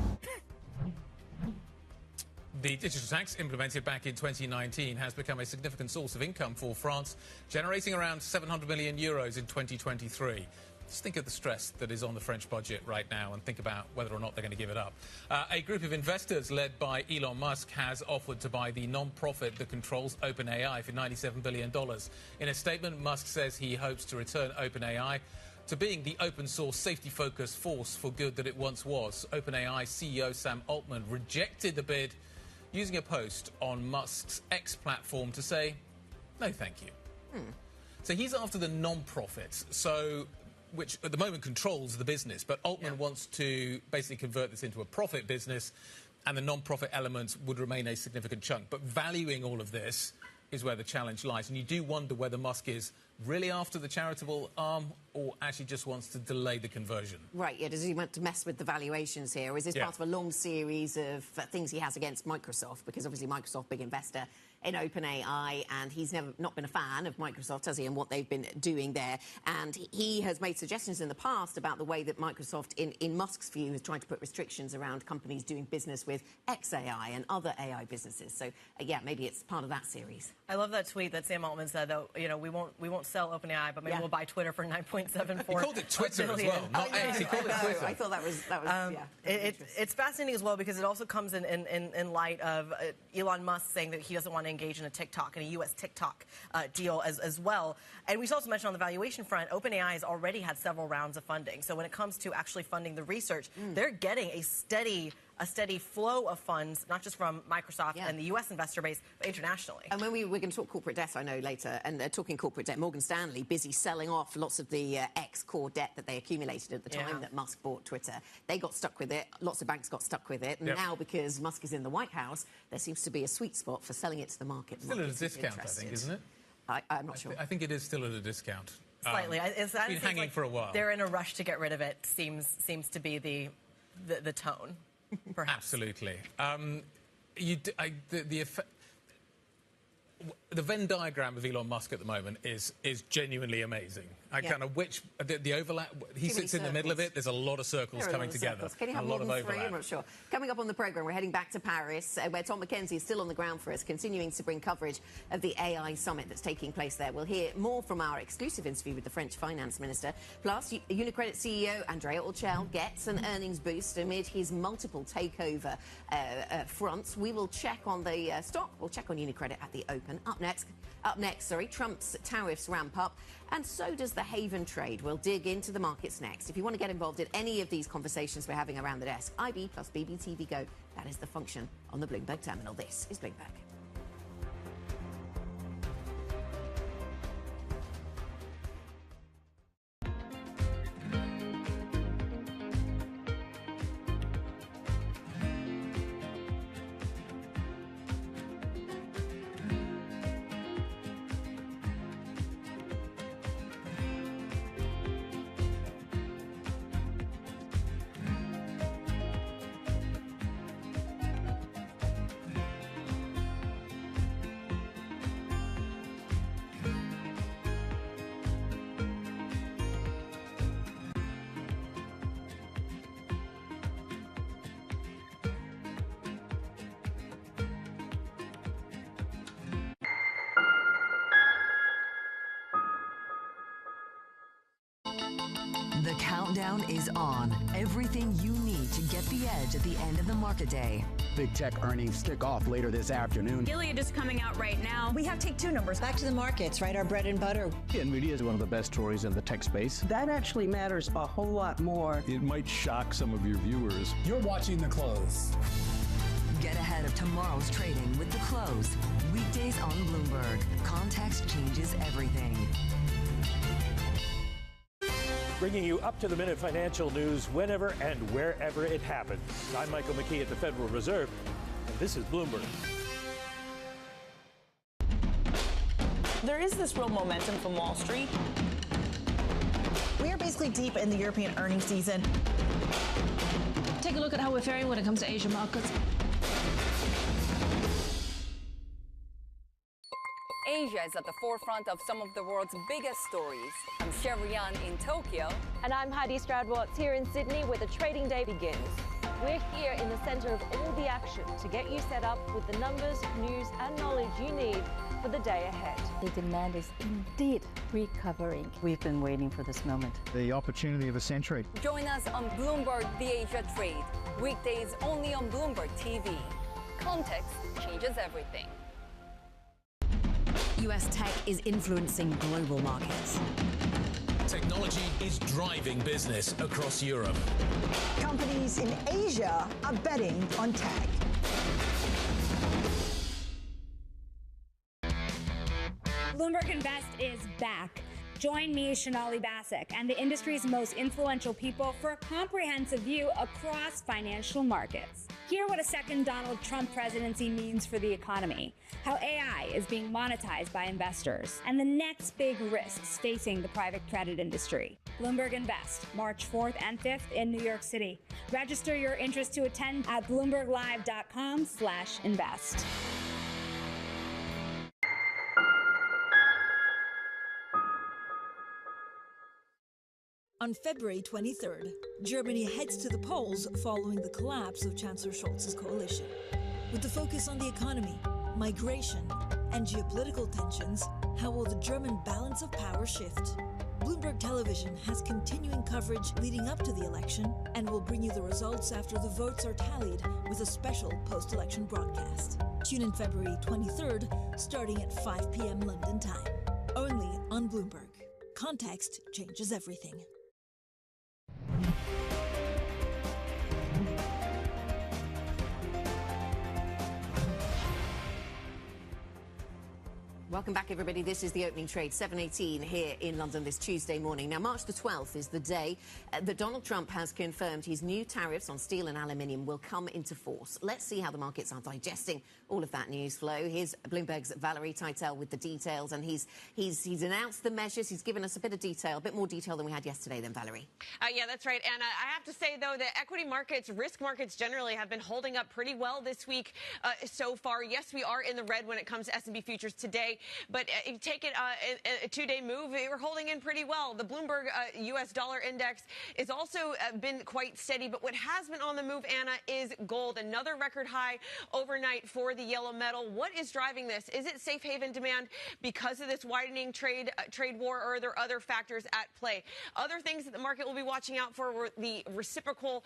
The digital tax implemented back in 2019 has become a significant source of income for France, generating around 700 million euros in 2023. Just think of the stress that is on the French budget right now and think about whether or not they're going to give it up. A group of investors led by Elon Musk has offered to buy the non-profit that controls OpenAI for $97 billion. In a statement, Musk says he hopes to return OpenAI to being the open-source, safety-focused force for good that it once was. OpenAI CEO Sam Altman rejected the bid, using a post on Musk's X platform to say, no, thank you. So he's after the non-profit, which at the moment controls the business, but Altman wants to basically convert this into a profit business, and the non-profit element would remain a significant chunk. But valuing all of this is where the challenge lies, and you do wonder whether Musk is really after the charitable arm or actually just wants to delay the conversion. Right, yeah, does he want to mess with the valuations here, or is this part of a long series of things he has against Microsoft? Because obviously Microsoft, big investor in OpenAI, and he's not been a fan of Microsoft, has he, and what they've been doing there. And he has made suggestions in the past about the way that Microsoft, in Musk's view, has tried to put restrictions around companies doing business with XAI and other AI businesses. So, yeah, maybe it's part of that series. I love that tweet that Sam Altman said, though, you know, we won't sell OpenAI, but maybe we'll buy Twitter for 9.74 He called it Twitter billion. as well, not X. He called it Twitter. I thought that was it's fascinating as well because it also comes in light of Elon Musk saying that he doesn't want to engage in a U.S. TikTok deal as well. And we should also mention on the valuation front, OpenAI has already had several rounds of funding. So when it comes to actually funding the research, they're getting a steady flow of funds, not just from Microsoft and the U.S. investor base, but internationally. And when we're going to talk corporate debt, I know, later, and talking corporate debt, Morgan Stanley busy selling off lots of the ex-core debt that they accumulated at the time that Musk bought Twitter. They got stuck with it. Lots of banks got stuck with it. And now, because Musk is in the White House, there seems to be a sweet spot for selling it to the market. Still at a discount, I think, isn't it? I'm not sure. I think it is still at a discount. Slightly. It's been hanging like for a while. They're in a rush to get rid of it, seems to be the tone. Perhaps. Absolutely. The Venn diagram of Elon Musk at the moment is genuinely amazing. Kind of the overlap. He sits in the middle of it. There's a lot of circles coming together. Can you have more than three? I'm not sure. Coming up on the programme, we're heading back to Paris, where Tom McKenzie is still on the ground for us, continuing to bring coverage of the AI summit that's taking place there. We'll hear more from our exclusive interview with the French finance minister. Plus, UniCredit CEO Andrea Orcel gets an earnings boost amid his multiple takeover fronts. We will check on the stock. We'll check on UniCredit at the open. Up next, Trump's tariffs ramp up, and so does the Haven trade. We'll dig into the markets next. If you want to get involved in any of these conversations we're having around the desk, IB plus BBTV Go, that is the function on the Bloomberg terminal. This is Bloomberg. The countdown is on. Everything you need to get the edge at the end of the market day. Big tech earnings kick off later this afternoon. Gilead is coming out right now. We have Take-Two numbers. Back to the markets, right? Our bread and butter. NVIDIA is one of the best stories in the tech space. That actually matters a whole lot more. It might shock some of your viewers. You're watching The Close. Get ahead of tomorrow's trading with The Close. Weekdays on Bloomberg. Context changes everything. Bringing you up-to-the-minute financial news whenever and wherever it happens. I'm Michael McKee at the Federal Reserve, and this is Bloomberg. There is this real momentum from Wall Street. We are basically deep in the European earnings season. Take a look at how we're faring when it comes to Asian markets. Asia is at the forefront of some of the world's biggest stories. I'm Sherrian in Tokyo. And I'm Heidi Stroud-Watts here in Sydney, where the trading day begins. We're here in the centre of all the action to get you set up with the numbers, news and knowledge you need for the day ahead. The demand is indeed recovering. We've been waiting for this moment. The opportunity of a century. Join us on Bloomberg The Asia Trade. Weekdays only on Bloomberg TV. Context changes everything. US tech is influencing global markets. Technology is driving business across Europe. Companies in Asia are betting on tech. Bloomberg Invest is back. Join me, Shonali Basak, and the industry's most influential people for a comprehensive view across financial markets. Hear what a second Donald Trump presidency means for the economy, how AI is being monetized by investors, and the next big risks facing the private credit industry. Bloomberg Invest, March 4th and 5th in New York City. Register your interest to attend at bloomberglive.com/invest. On February 23rd, Germany heads to the polls following the collapse of Chancellor Scholz's coalition. With the focus on the economy, migration, and geopolitical tensions, how will the German balance of power shift? Bloomberg Television has continuing coverage leading up to the election and will bring you the results after the votes are tallied with a special post-election broadcast. Tune in February 23rd, starting at 5 p.m. London time. Only on Bloomberg. Context changes everything. Welcome back, everybody. This is the opening trade, 7:18 here in London this Tuesday morning. Now, March the 12th is the day that Donald Trump has confirmed his new tariffs on steel and aluminium will come into force. Let's see how the markets are digesting all of that news flow. Here's Bloomberg's Valerie Teitel with the details, and he's announced the measures. He's given us a bit of detail, a bit more detail than we had yesterday. Then, Valerie. Yeah, that's right. And I have to say, though, that equity markets, risk markets generally have been holding up pretty well this week so far. Yes, we are in the red when it comes to S&P futures today. But if you take it a two-day move, we're holding in pretty well. The Bloomberg U.S. dollar index is also been quite steady. But what has been on the move, Anna, is gold. Another record high overnight for the yellow metal. What is driving this? Is it safe haven demand because of this widening trade war, or are there other factors at play? Other things that the market will be watching out for were the reciprocal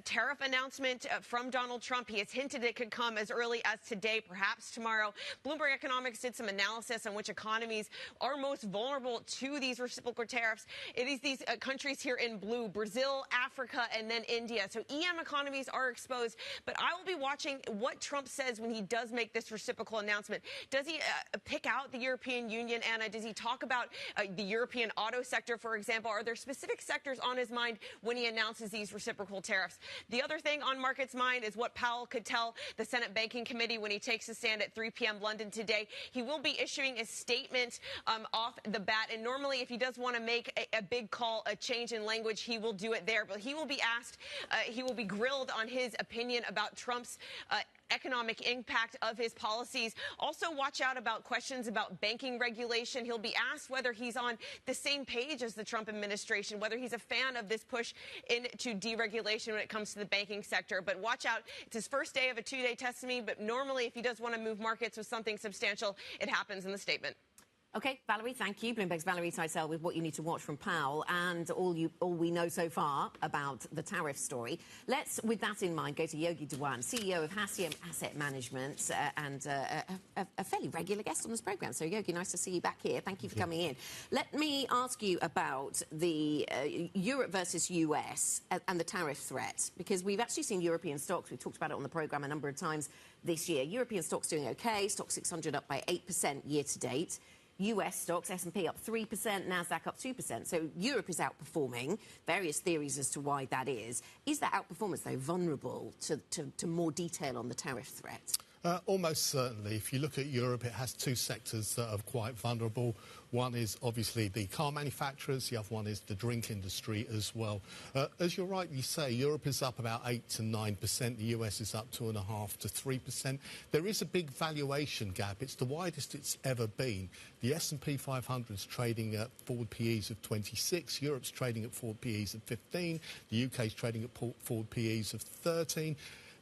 tariff announcement from Donald Trump. He has hinted it could come as early as today, perhaps tomorrow. Bloomberg Economics did some analysis on which economies are most vulnerable to these reciprocal tariffs. It is these countries here in blue: Brazil, Africa, and then India. So EM economies are exposed. But I will be watching what Trump says when he does make this reciprocal announcement. Does he pick out the European Union, Anna? Does he talk about the European auto sector, for example? Are there specific sectors on his mind when he announces these reciprocal tariffs? The other thing on markets' mind is what Powell could tell the Senate Banking Committee when he takes a stand at 3 p.m. London today. He will be issuing a statement off the bat, and normally if he does want to make a big call, a change in language, he will do it there. But he will be asked, he will be grilled on his opinion about Trump's economic impact of his policies. Also, watch out about questions about banking regulation. He'll be asked whether he's on the same page as the Trump administration, whether he's a fan of this push into deregulation when it comes to the banking sector. But watch out. It's his first day of a two-day testimony, but normally if he does want to move markets with something substantial, it happens in the statement. Okay, Valerie, thank you. Bloomberg's Valerie Teitel with what you need to watch from Powell and all we know so far about the tariff story. Let's, with that in mind, go to Yogi Dewan, CEO of Hassiem Asset Management, and a fairly regular guest on this programme. So, Yogi, nice to see you back here. Thank you for coming in. Let me ask you about the Europe versus US and the tariff threat, because we've actually seen European stocks. We've talked about it on the programme a number of times this year. European stocks doing okay. Stock 600 up by 8% year to date. US stocks, S&P up 3%, NASDAQ up 2%. So Europe is outperforming. Various theories as to why that is. Is that outperformance, though, vulnerable to more detail on the tariff threat? Almost certainly. If you look at Europe, it has two sectors that are quite vulnerable. One is obviously the car manufacturers, the other one is the drink industry as well. As you rightly say, Europe is up about 8 to 9%, the US is up 2.5 to 3%. There is a big valuation gap. It's the widest it's ever been. The S&P 500 is trading at forward PEs of 26, Europe's trading at forward PEs of 15, the UK is trading at forward PEs of 13.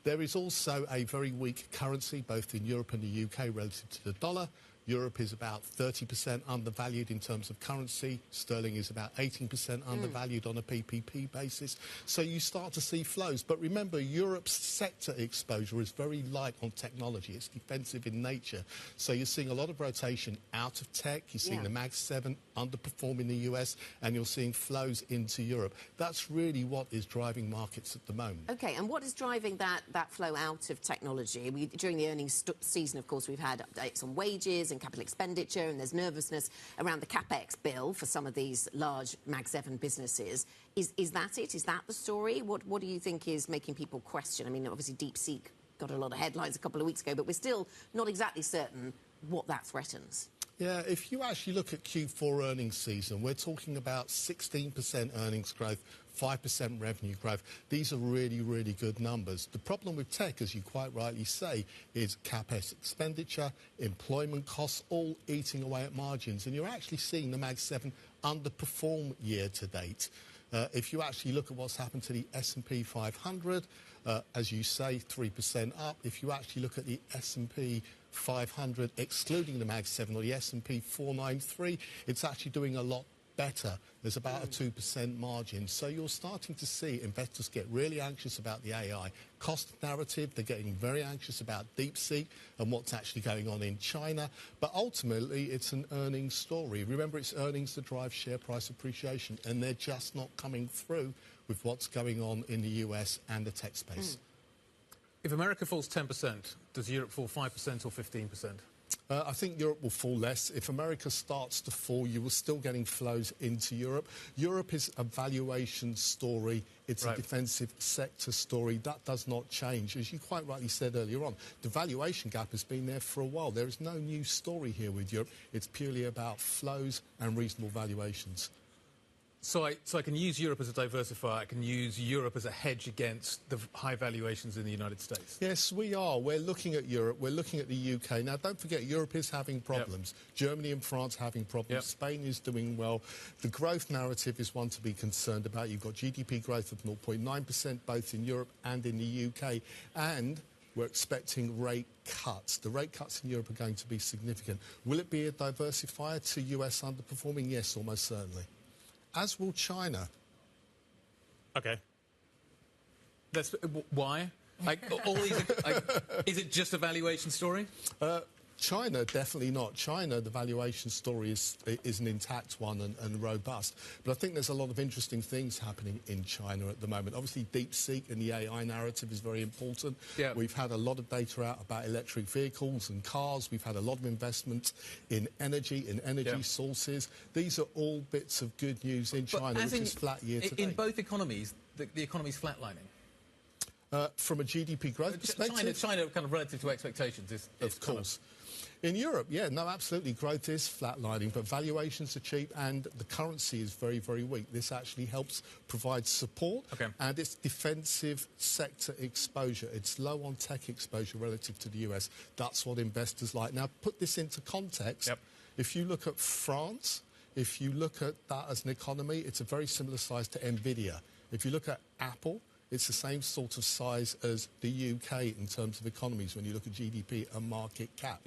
There is also a very weak currency, both in Europe and the UK, relative to the dollar. Europe is about 30% undervalued in terms of currency. Sterling is about 18% undervalued on a PPP basis. So you start to see flows. But remember, Europe's sector exposure is very light on technology. It's defensive in nature. So you're seeing a lot of rotation out of tech. You're seeing the Mag 7 underperform in the US, and you're seeing flows into Europe. That's really what is driving markets at the moment. OK, and what is driving that flow out of technology? During the earnings season, of course, we've had updates on wages and capital expenditure, and there's nervousness around the capex bill for some of these large Mag 7 businesses. Is that it? Is that the story? What do you think is making people question? I mean, obviously DeepSeek got a lot of headlines a couple of weeks ago, but we're still not exactly certain what that threatens. Yeah, if you actually look at Q4 earnings season, we're talking about 16% earnings growth, 5% revenue growth. These are really, really good numbers. The problem with tech, as you quite rightly say, is CapEx expenditure, employment costs, all eating away at margins. And you're actually seeing the Mag 7 underperform year to date. If you actually look at what's happened to the S&P 500, as you say, 3% up. If you actually look at the S&P 500, excluding the Mag 7 or the S&P 493, it's actually doing a lot better. There's about a 2% margin. So you're starting to see investors get really anxious about the AI cost narrative. They're getting very anxious about DeepSeek and what's actually going on in China. But ultimately, it's an earnings story. Remember, it's earnings that drive share price appreciation, and they're just not coming through with what's going on in the US and the tech space. If America falls 10%, does Europe fall 5% or 15%? I think Europe will fall less. If America starts to fall, you will still getting flows into Europe. Europe is a valuation story. It's a defensive sector story. That does not change. As you quite rightly said earlier on, the valuation gap has been there for a while. There is no new story here with Europe. It's purely about flows and reasonable valuations. So I can use Europe as a diversifier. I can use Europe as a hedge against the high valuations in the United States. Yes, we are. We're looking at Europe. We're looking at the UK. Now, don't forget, Europe is having problems. Germany and France having problems. Spain is doing well. The growth narrative is one to be concerned about. You've got GDP growth of 0.9%, both in Europe and in the UK. And we're expecting rate cuts. The rate cuts in Europe are going to be significant. Will it be a diversifier to US underperforming? Yes, almost certainly. As will China. OK. Why? Like, all these is it just a valuation story? China, definitely not. China, the valuation story is an intact one and robust. But I think there's a lot of interesting things happening in China at the moment. Obviously, DeepSeek and the AI narrative is very important. We've had a lot of data out about electric vehicles and cars. We've had a lot of investment in energy sources. These are all bits of good news in China, which is flat year to date. In both economies, the economy's flatlining. From a GDP growth perspective? China kind of relative to expectations is of course. In Europe, absolutely, growth is flatlining, but valuations are cheap and the currency is very, very weak. This actually helps provide support, and it's defensive sector exposure. It's low on tech exposure relative to the US. That's what investors like. Now, put this into context. If you look at France, if you look at that as an economy, it's a very similar size to NVIDIA. If you look at Apple, it's the same sort of size as the UK in terms of economies when you look at GDP and market cap.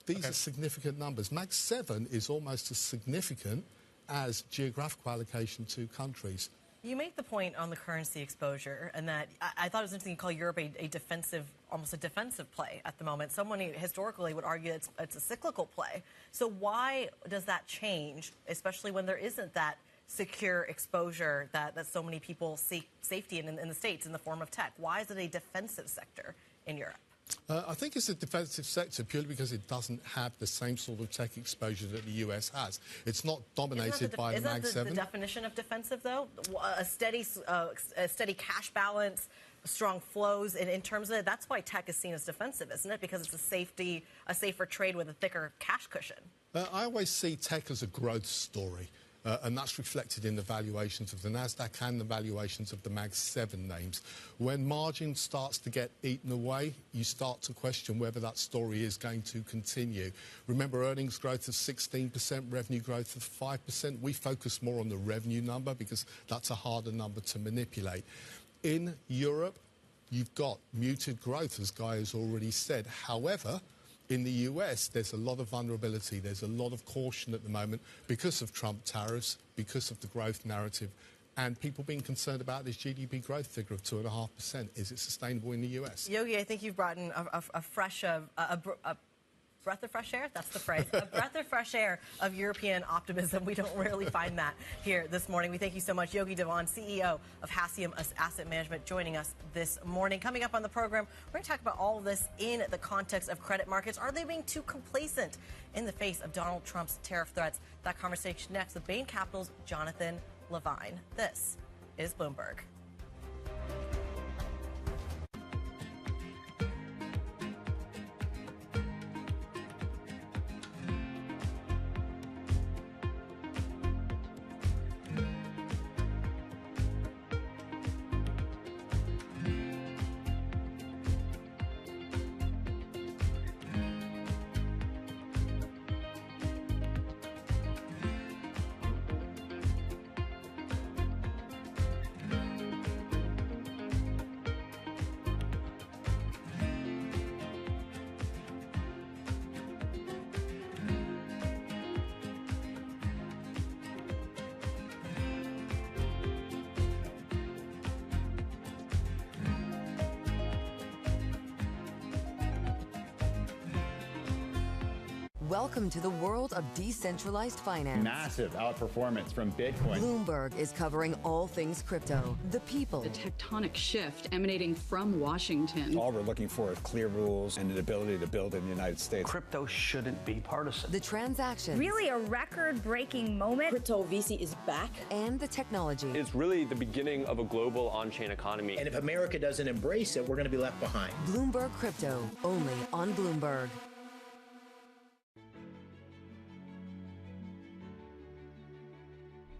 These are significant numbers. Mag 7 is almost as significant as geographical allocation to countries. You make the point on the currency exposure, and that I thought it was interesting you call Europe a defensive, almost a defensive play at the moment. Someone historically would argue it's a cyclical play. So why does that change, especially when there isn't that secure exposure that so many people seek safety in the States in the form of tech? Why is it a defensive sector in Europe? I think it's a defensive sector purely because it doesn't have the same sort of tech exposure that the US has. It's not dominated by the Mag 7. Isn't the definition of defensive, though? A steady cash balance, strong flows in terms of it. That's why tech is seen as defensive, isn't it? Because it's a safer trade with a thicker cash cushion. I always see tech as a growth story. And that's reflected in the valuations of the Nasdaq and the valuations of the Mag 7 names. When margin starts to get eaten away, you start to question whether that story is going to continue. Remember, earnings growth of 16%, revenue growth of 5%. We focus more on the revenue number because that's a harder number to manipulate. In Europe, you've got muted growth, as Guy has already said. However, in the US, there's a lot of vulnerability. There's a lot of caution at the moment because of Trump tariffs, because of the growth narrative, and people being concerned about this GDP growth figure of 2.5%. Is it sustainable in the US? Yogi, I think you've brought in a breath of fresh air, that's the phrase, a breath of fresh air of European optimism. We don't rarely find that here this morning. We thank you so much. Yogi Devan, CEO of Hassium Asset Management, joining us this morning. Coming up on the program, we're going to talk about all of this in the context of credit markets. Are they being too complacent in the face of Donald Trump's tariff threats? That conversation next with Bain Capital's Jonathan Levine. This is Bloomberg. Welcome to the world of decentralized finance. Massive outperformance from Bitcoin. Bloomberg is covering all things crypto, the people, the tectonic shift emanating from Washington. All we're looking for is clear rules and an ability to build in the United States. Crypto shouldn't be partisan. The transactions. Really a record-breaking moment. Crypto VC is back. And the technology. It's really the beginning of a global on-chain economy. And if America doesn't embrace it, we're going to be left behind. Bloomberg Crypto, only on Bloomberg.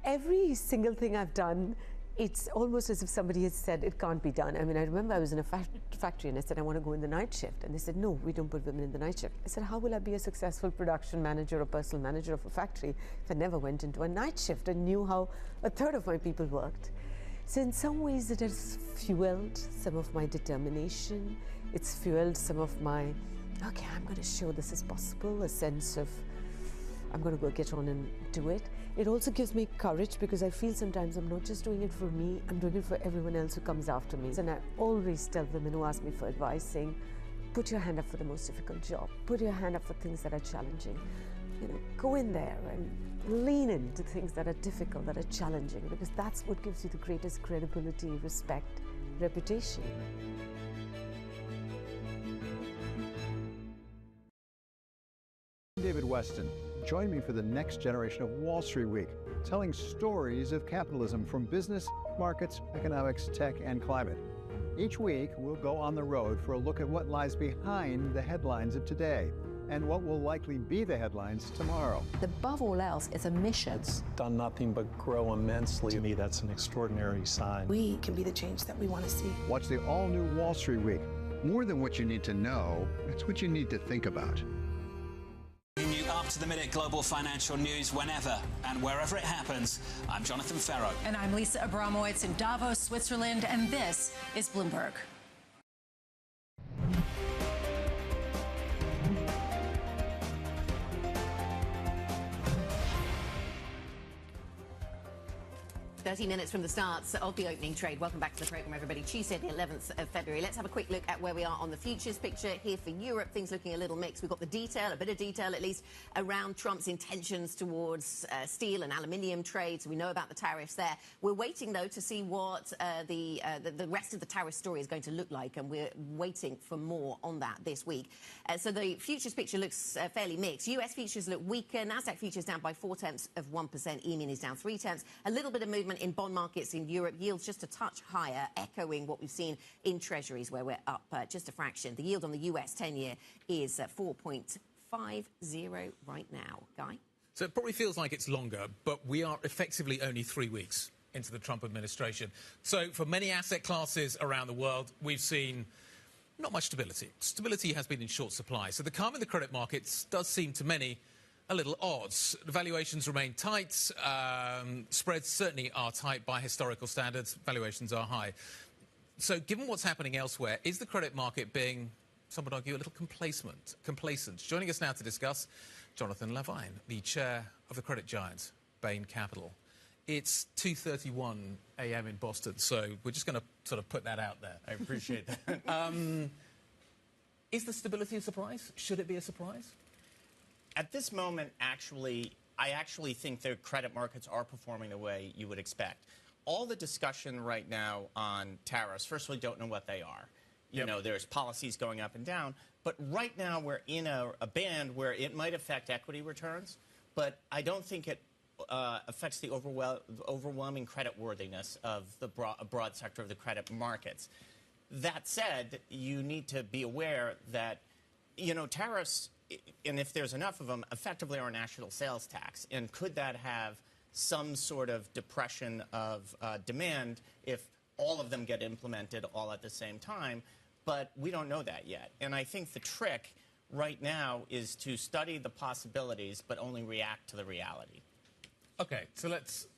Every single thing I've done, it's almost as if somebody has said it can't be done. I mean, I remember I was in a factory and I said, I want to go in the night shift. And they said, no, we don't put women in the night shift. I said, how will I be a successful production manager or personal manager of a factory if I never went into a night shift and knew how a third of my people worked? So in some ways, it has fueled some of my determination. It's fueled some of my, okay, I'm going to show this is possible, a sense of, I'm going to go get on and do it. It also gives me courage because I feel sometimes I'm not just doing it for me, I'm doing it for everyone else who comes after me. And I always tell women who ask me for advice saying, put your hand up for the most difficult job. Put your hand up for things that are challenging. You know, go in there and lean into things that are difficult, that are challenging, because that's what gives you the greatest credibility, respect, reputation. David Weston. Join me for the next generation of Wall Street Week, telling stories of capitalism from business, markets, economics, tech, and climate. Each week, we'll go on the road for a look at what lies behind the headlines of today and what will likely be the headlines tomorrow. Above all else, it's a mission. It's done nothing but grow immensely. To me, that's an extraordinary sign. We can be the change that we want to see. Watch the all-new Wall Street Week. More than what you need to know, it's what you need to think about. Up-to-the-minute global financial news whenever and wherever it happens. I'm Jonathan Ferro. And I'm Lisa Abramowitz in Davos, Switzerland, and this is Bloomberg. Thirty minutes from the start of the opening trade. Welcome back to the program, everybody. Tuesday, the 11th of February. Let's have a quick look at where we are on the futures picture here for Europe. Things looking a little mixed. We've got the detail, a bit of detail at least, around Trump's intentions towards steel and aluminium trade. So we know about the tariffs there. We're waiting, though, to see what the rest of the tariff story is going to look like, and we're waiting for more on that this week. So the futures picture looks fairly mixed. US futures look weaker. Nasdaq futures down by 0.4%. E-mini is down 0.3. A little bit of movement segment in bond markets in Europe. Yields just a touch higher, echoing what we've seen in Treasuries, where we're up just a fraction. The yield on the US 10-year is 4.50 right now. Guy? So it probably feels like it's longer, but we are effectively only 3 weeks into the Trump administration. So for many asset classes around the world, we've seen not much stability. Stability has been in short supply. So the calm in the credit markets does seem to many a little odd. The valuations remain tight. Spreads certainly are tight by historical standards. Valuations are high. So given what's happening elsewhere, is the credit market being, some would argue, a little complacent? Joining us now to discuss, Jonathan Levine, the chair of the credit giant, Bain Capital. It's 2:31 a.m. in Boston, so we're just going to sort of put that out there. I appreciate that. Is the stability a surprise? Should it be a surprise? At this moment, I actually think the credit markets are performing the way you would expect. All the discussion right now on tariffs, first we don't know what they are. You know, there's policies going up and down, but right now we're in a band where it might affect equity returns, but I don't think it affects the overwhelming creditworthiness of the broad sector of the credit markets. That said, you need to be aware that, you know, tariffs, and if there's enough of them, effectively are a national sales tax. And could that have some sort of depression of demand if all of them get implemented all at the same time? But we don't know that yet. And I think the trick right now is to study the possibilities, but only react to the reality. Okay, so let's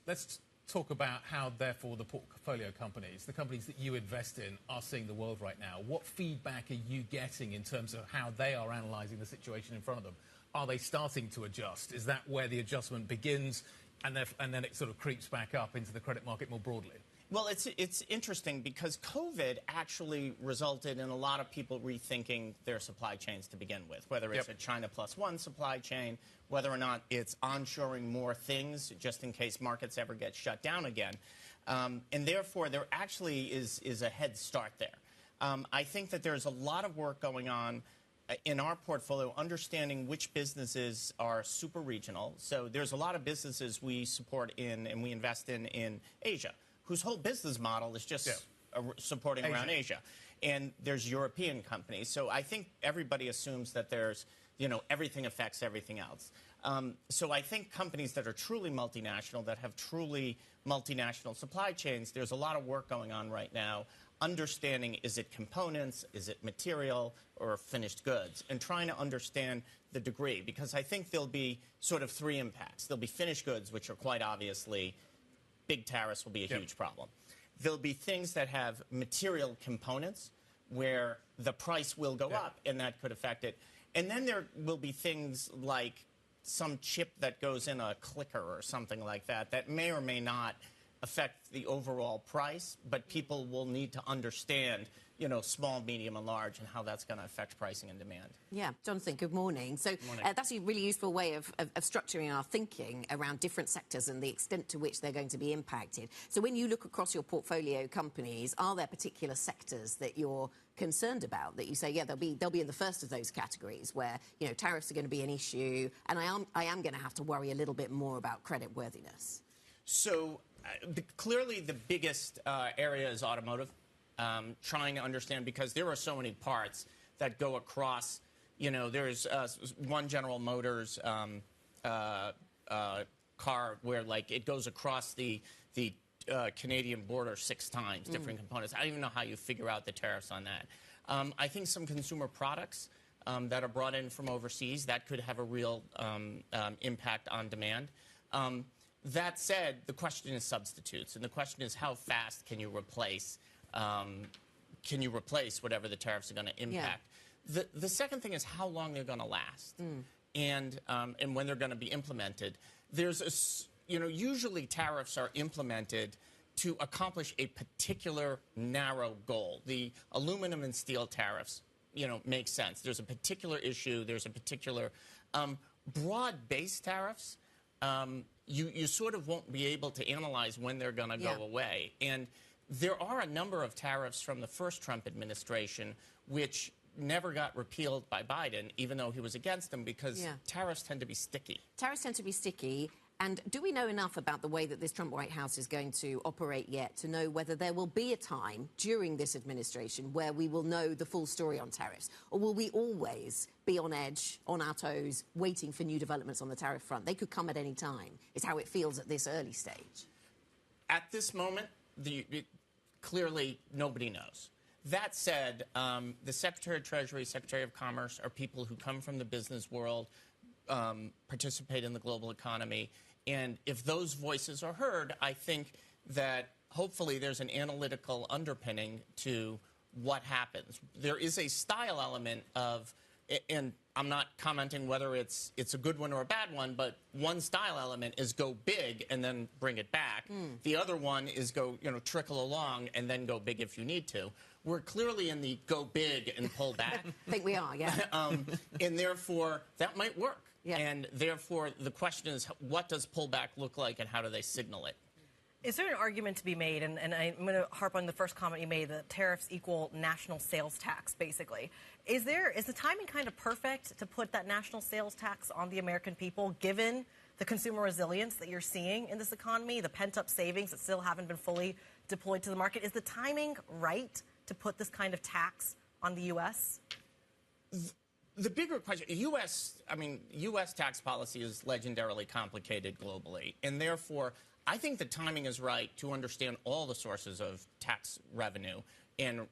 talk about how, therefore, the portfolio companies, the companies that you invest in, are seeing the world right now. What feedback are you getting in terms of how they are analysing the situation in front of them? Are they starting to adjust? Is that where the adjustment begins, and then it sort of creeps back up into the credit market more broadly? Well, it's interesting because COVID actually resulted in a lot of people rethinking their supply chains to begin with, whether it's a China +1 supply chain, whether or not it's onshoring more things just in case markets ever get shut down again. And therefore, there actually is a head start there. I think that there's a lot of work going on in our portfolio, understanding which businesses are super regional. So there's a lot of businesses we support in and we invest in Asia, whose whole business model is just supporting around Asia. And there's European companies. So I think everybody assumes that there's, you know, everything affects everything else. So I think companies that are truly multinational, that have truly multinational supply chains, there's a lot of work going on right now, understanding, is it components, is it material, or finished goods, and trying to understand the degree. Because I think there'll be sort of three impacts. There'll be finished goods, which are quite obviously big tariffs will be a huge problem. There'll be things that have material components where the price will go up, and that could affect it. And then there will be things like some chip that goes in a clicker or something like that that may or may not affect the overall price, but people will need to understand, you know, small, medium, and large, and how that's going to affect pricing and demand. Yeah, Jonathan, good morning. So that's a really useful way of structuring our thinking around different sectors and the extent to which they're going to be impacted. So when you look across your portfolio companies, are there particular sectors that you're concerned about, that you say, yeah, they'll be in the first of those categories where, you know, tariffs are going to be an issue, and I am going to have to worry a little bit more about creditworthiness? So clearly the biggest area is automotive. Trying to understand, because there are so many parts that go across, you know, there's one General Motors car where, like, it goes across the Canadian border 6 times, different components. I don't even know how you figure out the tariffs on that. I think some consumer products that are brought in from overseas, that could have a real impact on demand. That said, the question is substitutes, and the question is how fast can you replace whatever the tariffs are going to impact. The second thing is how long they're going to last, and when they're going to be implemented. There's you know, usually tariffs are implemented to accomplish a particular narrow goal. The aluminum and steel tariffs, you know, make sense. There's a particular issue. There's a particular broad-based tariffs. You sort of won't be able to analyze when they're going to go away. And there are a number of tariffs from the first Trump administration which never got repealed by Biden, even though he was against them, because tariffs tend to be sticky. Tariffs tend to be sticky, And do we know enough about the way that this Trump White House is going to operate yet to know whether there will be a time during this administration where we will know the full story on tariffs? Or will we always be on edge, on our toes, waiting for new developments on the tariff front? They could come at any time, is how it feels at this early stage. At this moment, clearly nobody knows. That said, the Secretary of Treasury, Secretary of Commerce are people who come from the business world, participate in the global economy. And if those voices are heard, I think that hopefully there's an analytical underpinning to what happens. There is a style element of, and I'm not commenting whether it's a good one or a bad one, but one style element is go big and then bring it back. The other one is go, trickle along and then go big if you need to. We're clearly in the go big and pull back. I think we are, yeah. And therefore, that might work. Yeah. And therefore, the question is, what does pullback look like and how do they signal it? Is there an argument to be made, and I'm going to harp on the first comment you made, that tariffs equal national sales tax, basically. Is the timing kind of perfect to put that national sales tax on the American people, given the consumer resilience that you're seeing in this economy, the pent-up savings that still haven't been fully deployed to the market? Is the timing right to put this kind of tax on the U.S.? The bigger question, U.S. tax policy is legendarily complicated globally, and therefore, I think the timing is right to understand all the sources of tax revenue and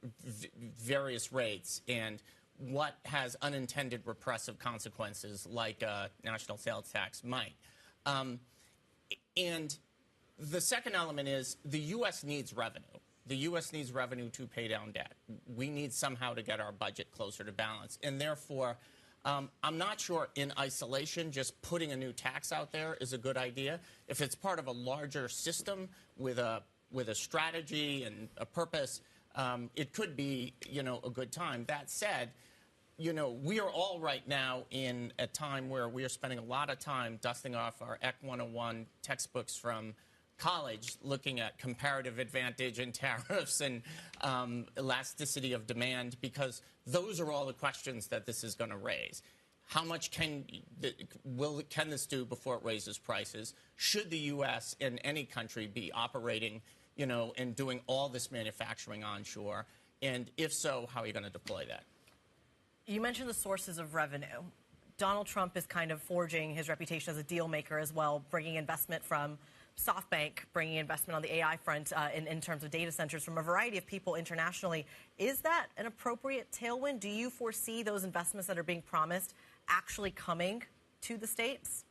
various rates and what has unintended repressive consequences like a national sales tax might. And the second element is the U.S. needs revenue. The U.S. needs revenue to pay down debt. We need somehow to get our budget closer to balance. And therefore, I'm not sure in isolation just putting a new tax out there is a good idea. If it's part of a larger system with a strategy and a purpose, it could be, a good time. That said, we are all right now in a time where we are spending a lot of time dusting off our Ec 101 textbooks from college, looking at comparative advantage and tariffs and elasticity of demand, because those are all the questions that this is going to raise. How much can this do before it raises prices? Should the U.S. and any country be operating, and doing all this manufacturing onshore? And if so, how are you going to deploy that? You mentioned the sources of revenue. Donald Trump is kind of forging his reputation as a deal maker as well, bringing investment from SoftBank, bringing investment on the AI front in terms of data centers from a variety of people internationally. Is that an appropriate tailwind? Do you foresee those investments that are being promised actually coming to the States?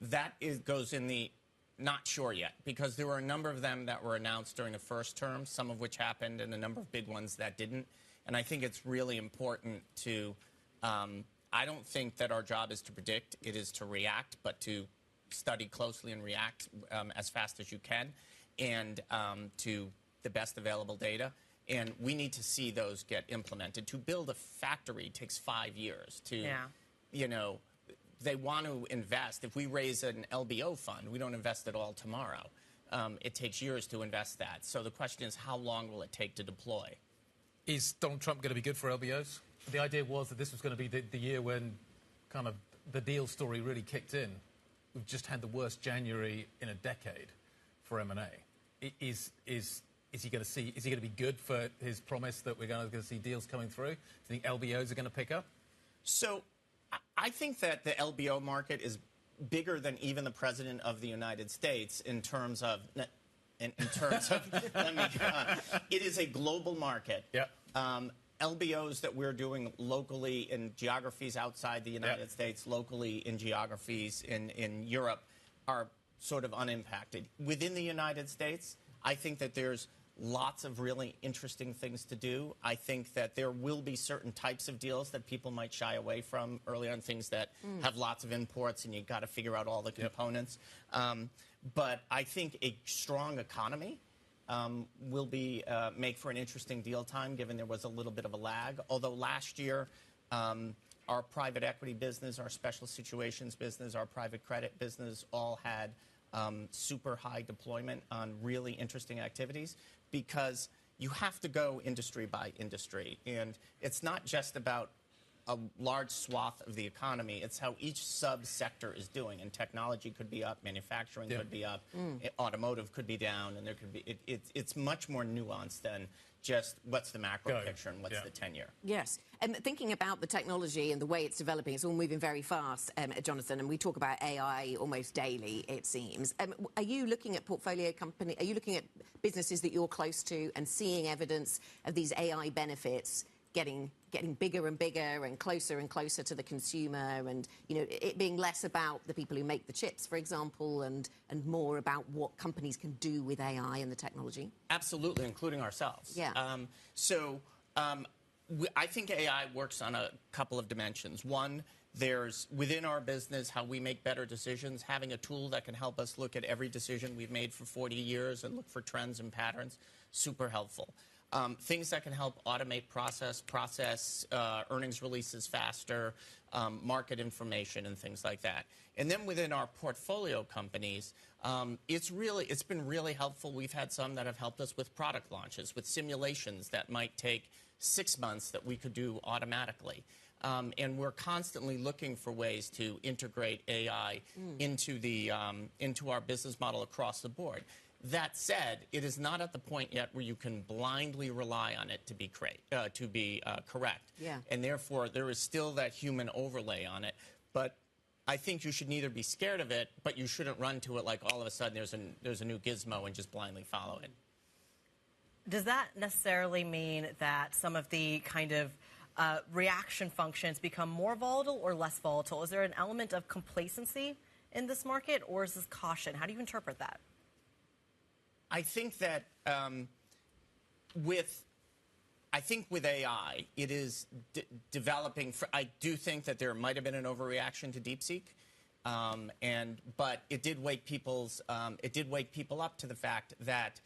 That goes in the not sure yet, because there were a number of them that were announced during the first term, some of which happened, and a number of big ones that didn't. And I think it's really important to, I don't think that our job is to predict, it is to react, but to study closely and react as fast as you can, and to the best available data. And we need to see those get implemented. To build a factory takes 5 years. They want to invest. If we raise an LBO fund, we don't invest it all tomorrow. It takes years to invest that. So the question is, how long will it take to deploy? Is Donald Trump going to be good for LBOs? The idea was that this was going to be the year when kind of the deal story really kicked in. We've just had the worst January in a decade for M&A. Is he going to see? Is he going to be good for his promise that we're going to see deals coming through? Do you think LBOs are going to pick up? So, I think that the LBO market is bigger than even the president of the United States in terms of. It is a global market. Yeah. LBOs that we're doing locally in geographies outside the United States, locally in geographies in Europe, are sort of unimpacted. Within the United States, I think that there's lots of really interesting things to do. I think that there will be certain types of deals that people might shy away from early on, things that have lots of imports and you've got to figure out all the components. But I think a strong economy will make for an interesting deal time, given there was a little bit of a lag. Although last year, our private equity business, our special situations business, our private credit business all had super high deployment on really interesting activities, because you have to go industry by industry. And it's not just about a large swath of the economy. It's how each subsector is doing. And technology could be up, manufacturing could be up, automotive could be down, and there could be. It's much more nuanced than just what's the macro picture and what's the 10-year. Yes. And thinking about the technology and the way it's developing, it's all moving very fast, Jonathan, and we talk about AI almost daily, it seems. Are you looking at portfolio company? Are you looking at businesses that you're close to and seeing evidence of these AI benefits getting bigger and bigger and closer to the consumer, and it being less about the people who make the chips, for example, and more about what companies can do with AI and the technology? Absolutely, including ourselves. Yeah. I think AI works on a couple of dimensions. One, there's within our business how we make better decisions. Having a tool that can help us look at every decision we've made for 40 years and look for trends and patterns, super helpful. Things that can help automate process earnings releases faster, market information and things like that. And then within our portfolio companies, it's been really helpful. We've had some that have helped us with product launches, with simulations that might take 6 months that we could do automatically. And we're constantly looking for ways to integrate AI into our business model across the board. That said, it is not at the point yet where you can blindly rely on it to be correct. Yeah. And therefore, there is still that human overlay on it. But I think you should neither be scared of it, but you shouldn't run to it like all of a sudden there's a new gizmo and just blindly follow it. Does that necessarily mean that some of the kind of reaction functions become more volatile or less volatile? Is there an element of complacency in this market, or is this caution? How do you interpret that? I think that with AI, it is developing. I do think that there might have been an overreaction to DeepSeek, but it did wake people up to the fact that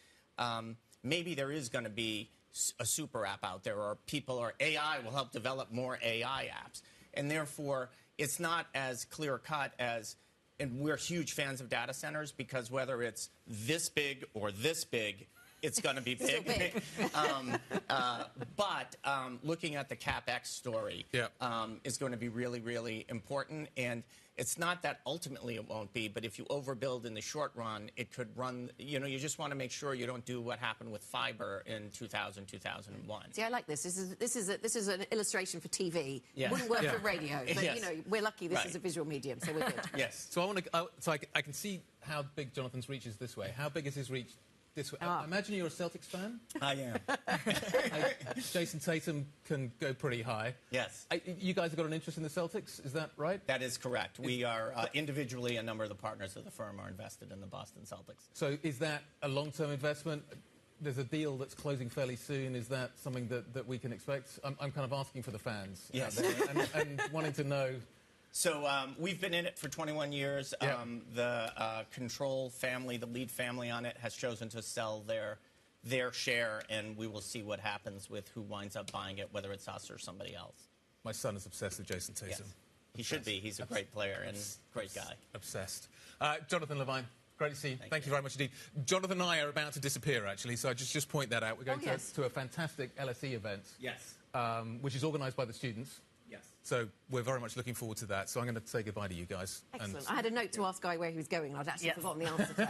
maybe there is going to be a super app out there, or AI will help develop more AI apps, and therefore it's not as clear cut as. And we're huge fans of data centers because whether it's this big or this big, it's going to be big. But looking at the CapEx story is going to be really, really important. And it's not that ultimately it won't be, but if you overbuild in the short run, it could run, you just want to make sure you don't do what happened with fiber in 2000, 2001. See, I like this. This is an illustration for TV. Yeah. Wouldn't work for radio, but Yes. We're lucky this is a visual medium, so we're good. Yes. So I can see how big Jonathan's reach is this way. How big is his reach this way? I imagine you're a Celtics fan. I am. Jason Tatum can go pretty high. Yes. You guys have got an interest in the Celtics, is that right? That is correct. We are individually, a number of the partners of the firm are invested in the Boston Celtics. So is that a long-term investment? There's a deal that's closing fairly soon. Is that something that we can expect? I'm kind of asking for the fans. Yes. And wanting to know. So we've been in it for 21 years. Yeah. The control family, the lead family on it, has chosen to sell their share, and we will see what happens with who winds up buying it, whether it's us or somebody else. My son is obsessed with Jason Tatum. Yes. He should be. He's a great player and great guy. Obsessed. Jonathan Levine, great to see you. Thank you very much indeed. Jonathan and I are about to disappear, actually, so I just point that out. We're going to a fantastic LSE event. Yes. Which is organised by the students. Yes. So we're very much looking forward to that. So I'm going to say goodbye to you guys. Excellent. I had a note to ask Guy where he was going, and I'd actually forgotten the answer to that.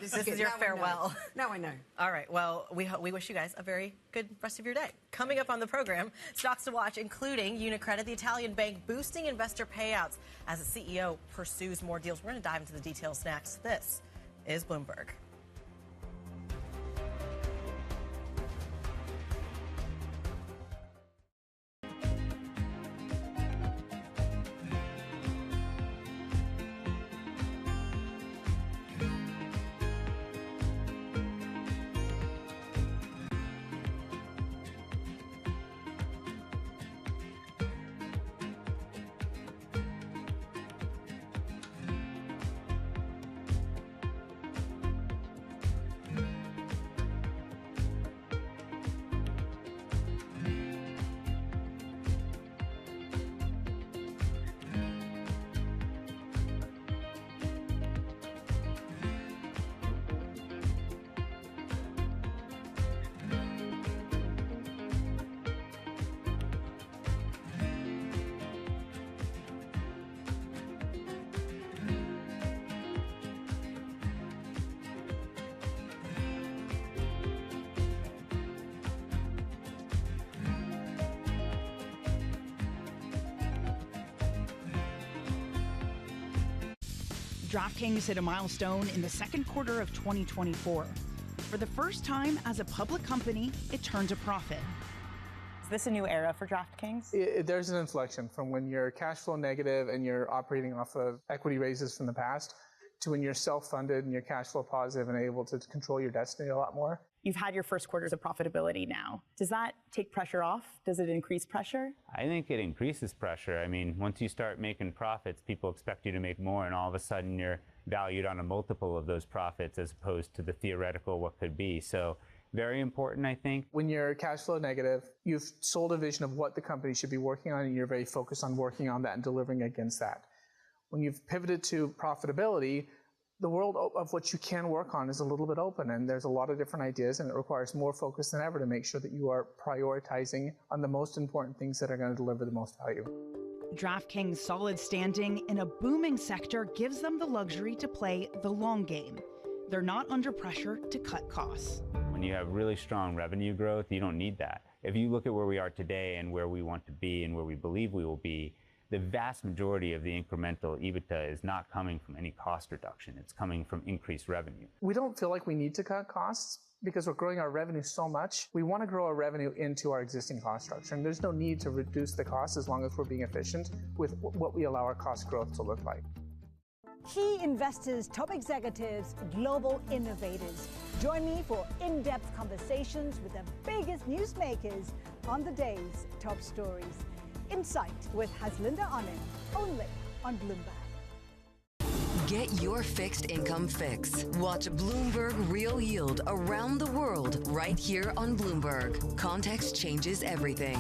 This is your farewell. Now I know. All right. Well, we wish you guys a very good rest of your day. Coming up on the program, stocks to watch, including UniCredit, the Italian bank, boosting investor payouts as the CEO pursues more deals. We're going to dive into the details next. This is Bloomberg. DraftKings hit a milestone in the second quarter of 2024. For the first time as a public company, it turned a profit. Is this a new era for DraftKings? There's an inflection from when you're cash flow negative and you're operating off of equity raises from the past to when you're self-funded and you're cash flow positive and able to control your destiny a lot more. You've had your first quarters of profitability now. Does that take pressure off? Does it increase pressure? I think it increases pressure. I mean, once you start making profits, people expect you to make more, and all of a sudden you're valued on a multiple of those profits as opposed to the theoretical what could be. So very important, I think. When you're cash flow negative, you've sold a vision of what the company should be working on, and you're very focused on working on that and delivering against that. When you've pivoted to profitability, the world of what you can work on is a little bit open, and there's a lot of different ideas, and it requires more focus than ever to make sure that you are prioritizing on the most important things that are going to deliver the most value. DraftKings' solid standing in a booming sector gives them the luxury to play the long game. They're not under pressure to cut costs. When you have really strong revenue growth, you don't need that. If you look at where we are today and where we want to be and where we believe we will be, the vast majority of the incremental EBITDA is not coming from any cost reduction. It's coming from increased revenue. We don't feel like we need to cut costs because we're growing our revenue so much. We want to grow our revenue into our existing cost structure, and there's no need to reduce the cost as long as we're being efficient with what we allow our cost growth to look like. Key investors, top executives, global innovators. Join me for in-depth conversations with the biggest newsmakers on the day's top stories. Insight with Haslinda Anand, only on Bloomberg. Get your fixed income fix. Watch Bloomberg Real Yield around the world right here on Bloomberg. Context changes everything.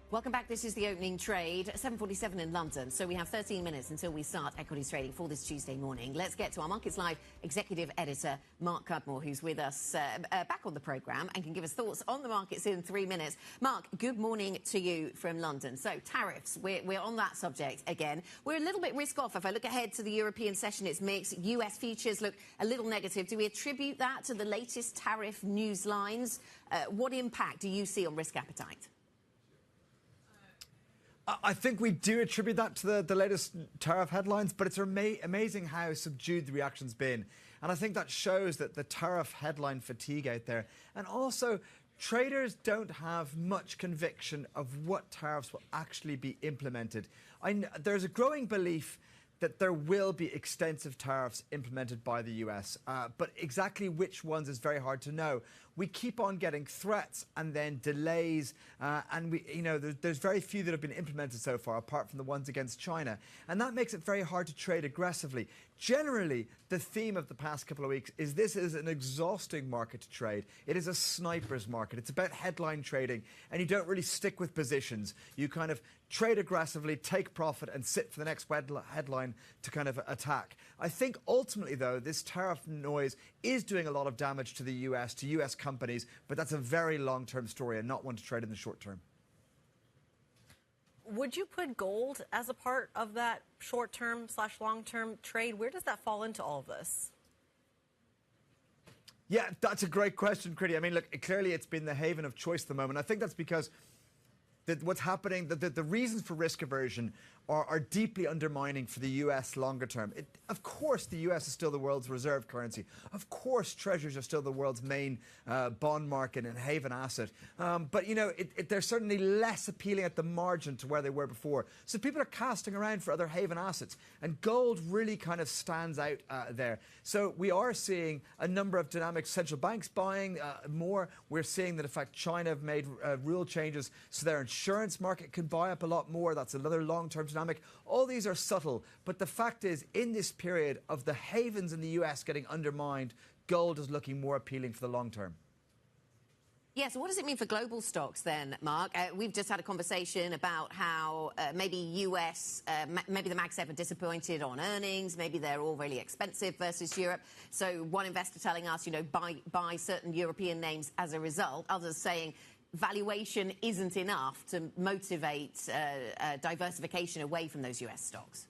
Welcome back. This is the opening trade, 7:47 in London. So we have 13 minutes until we start equities trading for this Tuesday morning. Let's get to our Markets Live executive editor, Mark Cudmore, who's with us back on the programme and can give us thoughts on the markets in 3 minutes. Mark, good morning to you from London. So tariffs, we're on that subject again. We're a little bit risk off. If I look ahead to the European session, it's mixed. US futures look a little negative. Do we attribute that to the latest tariff news lines? What impact do you see on risk appetite? I think we do attribute that to the latest tariff headlines, but it's amazing how subdued the reaction's been. And I think that shows that the tariff headline fatigue out there. And also, traders don't have much conviction of what tariffs will actually be implemented. There's a growing belief that there will be extensive tariffs implemented by the US, but exactly which ones is very hard to know. We keep on getting threats and then delays, and there's very few that have been implemented so far, apart from the ones against China, and that makes it very hard to trade aggressively. Generally, the theme of the past couple of weeks is this is an exhausting market to trade. It is a sniper's market. It's about headline trading, and you don't really stick with positions. You kind of trade aggressively, take profit, and sit for the next headline to kind of attack. I think ultimately, though, this tariff noise is doing a lot of damage to the US, to US companies, but that's a very long-term story and not one to trade in the short term. Would you put gold as a part of that short-term / long-term trade? Where does that fall into all of this? Yeah, that's a great question, Critty. I mean, look, clearly it's been the haven of choice at the moment. I think that's because what's happening, the reasons for risk aversion are deeply undermining for the US longer term. Of course, the US is still the world's reserve currency. Of course, treasuries are still the world's main bond market and haven asset. But, they're certainly less appealing at the margin to where they were before. So people are casting around for other haven assets. And gold really kind of stands out there. So we are seeing a number of dynamic central banks buying more. We're seeing that, in fact, China have made rule changes so their insurance market can buy up a lot more. That's another long-term dynamic. All these are subtle, but the fact is, in this period of the havens in the US getting undermined, gold is looking more appealing for the long term. Yeah, so what does it mean for global stocks then, Mark? We've just had a conversation about how maybe maybe the Mag 7 disappointed on earnings, maybe they're all really expensive versus Europe. So one investor telling us, buy certain European names as a result. Others saying valuation isn't enough to motivate diversification away from those US stocks.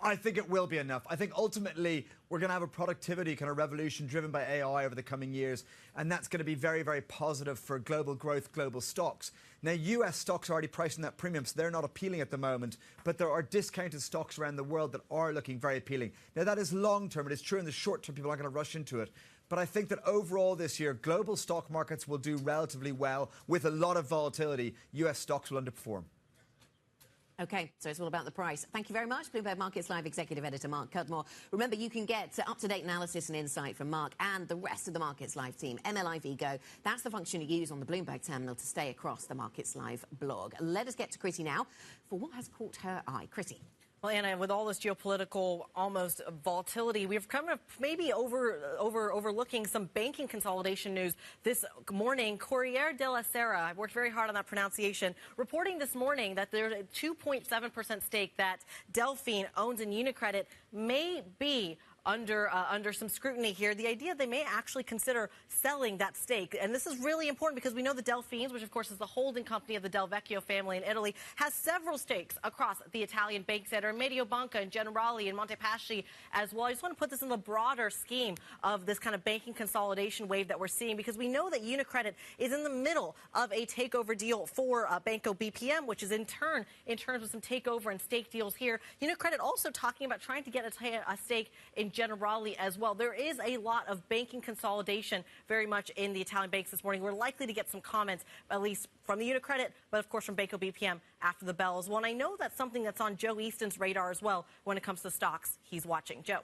I think it will be enough. I think ultimately we're going to have a productivity kind of revolution driven by AI over the coming years, and that's going to be very, very positive for global growth, global stocks. Now, US stocks are already pricing that premium, so they're not appealing at the moment, but there are discounted stocks around the world that are looking very appealing. Now, that is long-term. It is true in the short term, people aren't going to rush into it. But I think that overall this year, global stock markets will do relatively well. With a lot of volatility, US stocks will underperform. OK, so it's all about the price. Thank you very much, Bloomberg Markets Live Executive Editor Mark Cudmore. Remember, you can get up-to-date analysis and insight from Mark and the rest of the Markets Live team. MLIV Go, that's the function you use on the Bloomberg terminal to stay across the Markets Live blog. Let us get to Chrissy now for what has caught her eye. Chrissy. Well, Anna, with all this geopolitical almost volatility, we've kind of maybe overlooking some banking consolidation news this morning. Corriere della Sera, I worked very hard on that pronunciation, reporting this morning that there's a 2.7% stake that Delphine owns in UniCredit may be under some scrutiny here. The idea they may actually consider selling that stake. And this is really important because we know the Delphines, which of course is the holding company of the Del Vecchio family in Italy, has several stakes across the Italian bank sector, Mediobanca and Generali and Montepaschi as well. I just want to put this in the broader scheme of this kind of banking consolidation wave that we're seeing, because we know that UniCredit is in the middle of a takeover deal for Banco BPM, which is in turn in terms of some takeover and stake deals here. UniCredit also talking about trying to get a stake in Generali as well. There is a lot of banking consolidation very much in the Italian banks this morning. We're likely to get some comments, at least from the UniCredit, but of course from Banco BPM after the bell as well. And I know that's something that's on Joe Easton's radar as well when it comes to stocks he's watching. Joe.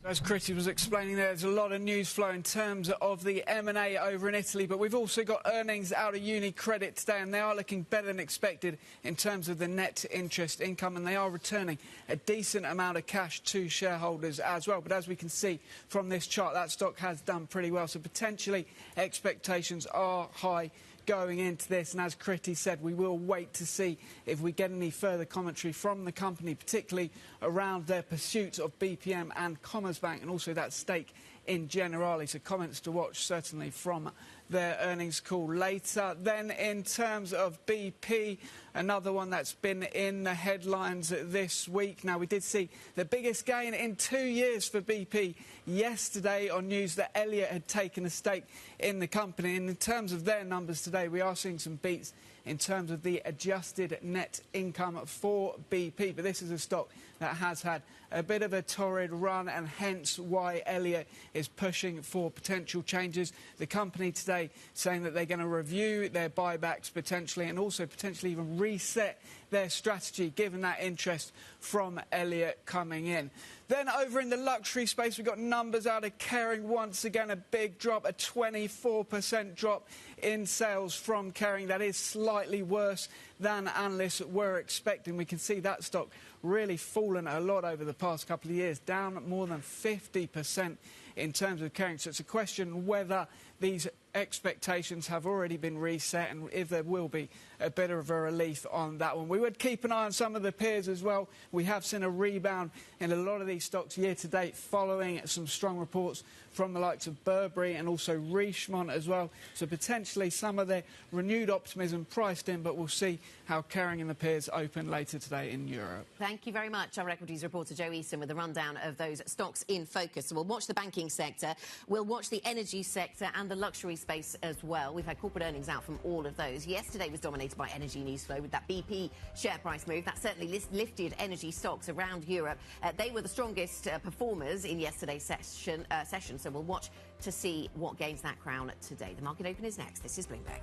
As Chrissy was explaining, there's a lot of news flow in terms of the M&A over in Italy, but we've also got earnings out of UniCredit today, and they are looking better than expected in terms of the net interest income, and they are returning a decent amount of cash to shareholders as well. But as we can see from this chart, that stock has done pretty well, so potentially expectations are high going into this, and as Critty said, we will wait to see if we get any further commentary from the company, particularly around their pursuit of BPM and Commerzbank, and also that stake in Generali. So comments to watch certainly from their earnings call later. Then in terms of BP, another one that's been in the headlines this week. Now, we did see the biggest gain in 2 years for BP yesterday on news that Elliott had taken a stake in the company. And in terms of their numbers today, we are seeing some beats in terms of the adjusted net income for BP. But this is a stock that has had a bit of a torrid run, and hence why Elliott is pushing for potential changes. The company today saying that they're going to review their buybacks potentially, and also potentially even reset their strategy given that interest from Elliott coming in. Then over in the luxury space, we've got numbers out of Kering. Once again, a big drop, a 24% drop in sales from Kering. That is slightly worse than analysts were expecting. We can see that stock really fallen a lot over the past couple of years, down more than 50% in terms of Kering. So it's a question whether these expectations have already been reset and if there will be a bit of a relief on that one. We would keep an eye on some of the peers as well. We have seen a rebound in a lot of these stocks year to date following some strong reports from the likes of Burberry and also Richemont as well. So potentially some of their renewed optimism priced in, but we'll see how Kering and the peers open later today in Europe. Thank you very much. Our equities reporter Joe Easton with a rundown of those stocks in focus. So we'll watch the banking sector, we'll watch the energy sector and the luxury space as well. We've had corporate earnings out from all of those. Yesterday was dominated by energy news flow with that BP share price move. That certainly lifted energy stocks around Europe. They were the strongest performers in yesterday's session, so we'll watch to see what gains that crown today. The market open is next. This is Bloomberg.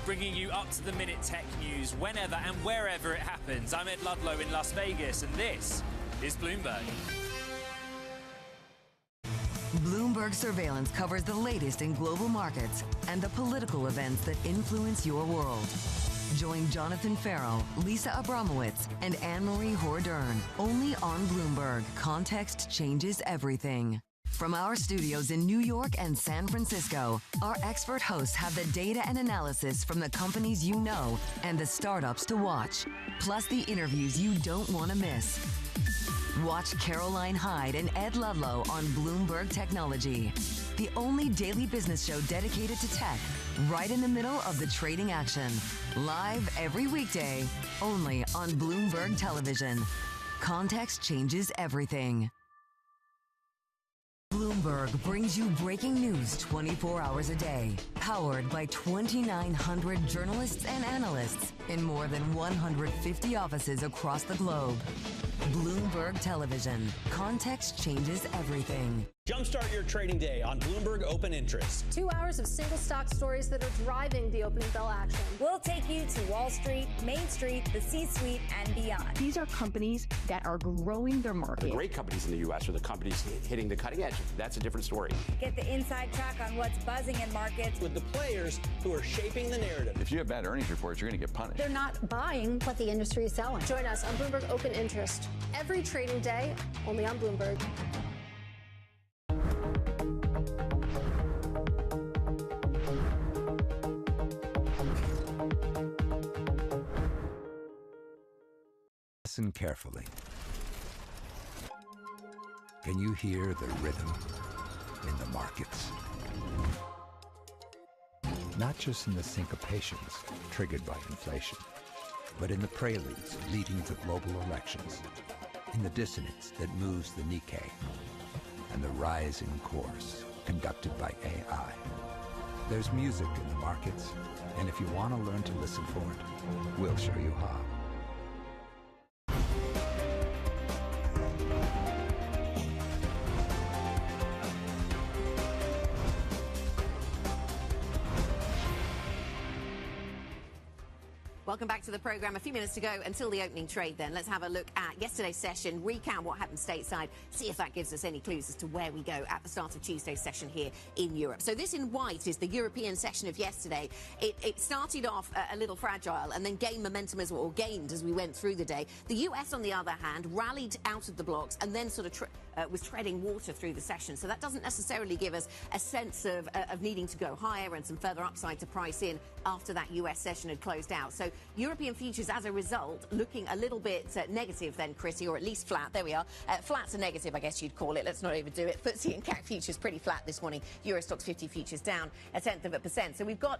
Bringing you up-to-the-minute tech news whenever and wherever it happens. I'm Ed Ludlow in Las Vegas, and this is Bloomberg. Bloomberg Surveillance covers the latest in global markets and the political events that influence your world. Join Jonathan Farrow, Lisa Abramowitz, and Anne-Marie Hordern only on Bloomberg. Context changes everything. From our studios in New York and San Francisco, our expert hosts have the data and analysis from the companies you know and the startups to watch, plus the interviews you don't want to miss. Watch Caroline Hyde and Ed Ludlow on Bloomberg Technology, the only daily business show dedicated to tech, right in the middle of the trading action. Live every weekday, only on Bloomberg Television. Context changes everything. Bloomberg brings you breaking news 24 hours a day, powered by 2,900 journalists and analysts in more than 150 offices across the globe. Bloomberg Television. Context changes everything. Jumpstart your trading day on Bloomberg Open Interest. 2 hours of single stock stories that are driving the opening bell action. We'll take you to Wall Street, Main Street, the C-suite, and beyond. These are companies that are growing their market. The great companies in the U.S. are the companies hitting the cutting edge. That's a different story. Get the inside track on what's buzzing in markets. With the players who are shaping the narrative. If you have bad earnings reports, you're going to get punished. They're not buying what the industry is selling. Join us on Bloomberg Open Interest. Every trading day, only on Bloomberg. Listen carefully. Can you hear the rhythm in the markets? Not just in the syncopations triggered by inflation, but in the preludes leading to global elections, in the dissonance that moves the Nikkei, and the rising course conducted by AI. There's music in the markets, and if you want to learn to listen for it, we'll show you how. Welcome back to the program. A few minutes to go until the opening trade then. Let's have a look at yesterday's session, recap what happened stateside, see if that gives us any clues as to where we go at the start of Tuesday's session here in Europe. So this in white is the European session of yesterday. It started off a little fragile and then gained momentum or gained as we went through the day. The US, on the other hand, rallied out of the blocks and then sort of was treading water through the session. So that doesn't necessarily give us a sense of needing to go higher and some further upside to price in after that US session had closed out. So European futures, as a result, looking a little bit negative then, Chrissy, or at least flat. There we are. Flat to negative, I guess you'd call it. Let's not overdo it. FTSE and CAC futures pretty flat this morning. Euro Stoxx 50 futures down 0.1%. So we've got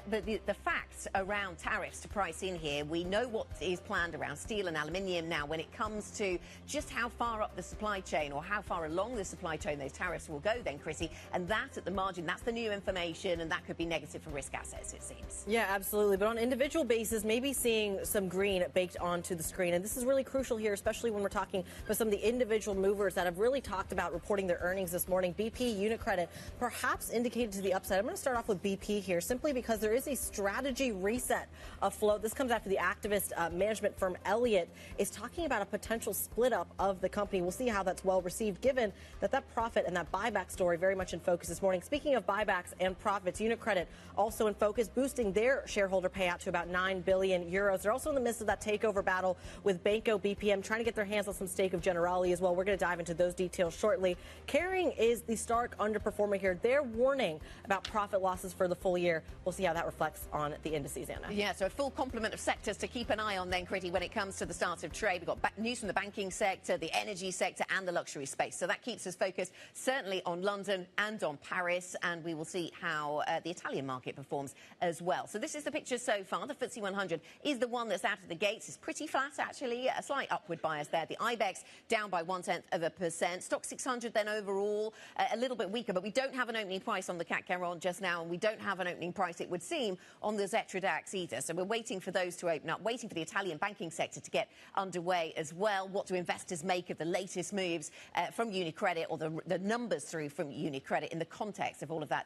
the facts around tariffs to price in here. We know what is planned around steel and aluminium now when it comes to just how far up the supply chain or how far along the supply chain those tariffs will go then, Chrissy. And that at the margin, that's the new information, and that could be negative for risk assets, it seems. Yeah, absolutely. But on an individual basis, maybe seeing some green baked onto the screen. And this is really crucial here, especially when we're talking about some of the individual movers that have really talked about reporting their earnings this morning. BP, UniCredit, perhaps indicated to the upside. I'm going to start off with BP here simply because there is a strategy reset afloat. This comes after the activist management firm Elliott is talking about a potential split up of the company. We'll see how that's well received, given that profit and that buyback story very much in focus this morning. Speaking of buybacks and profits, UniCredit also in focus, boosting their shareholder payout to about 9 billion euros. They're also in the midst of that takeover battle with Banco BPM, trying to get their hands on some stake of Generali as well. We're going to dive into those details shortly. Kering is the stark underperformer here. They're warning about profit losses for the full year. We'll see how that reflects on the indices, Anna. Yeah, so a full complement of sectors to keep an eye on then, Critty, when it comes to the start of trade. We've got news from the banking sector, the energy sector, and the luxury space. So that keeps us focused certainly on London and on Paris, and we will see how the Italian market performs as well. So this is the picture so far. The FTSE 100 is the one that's out of the gates. It's pretty flat, actually. A slight upward bias there. The IBEX down by 0.1%. Stoxx 600 then overall a little bit weaker, but we don't have an opening price on the CAC 40 just now, and we don't have an opening price, it would seem, on the Xetra DAX either. So we're waiting for those to open up, waiting for the Italian banking sector to get underway as well. What do investors make of the latest moves from UniCredit, or the numbers through from UniCredit in the context of all of that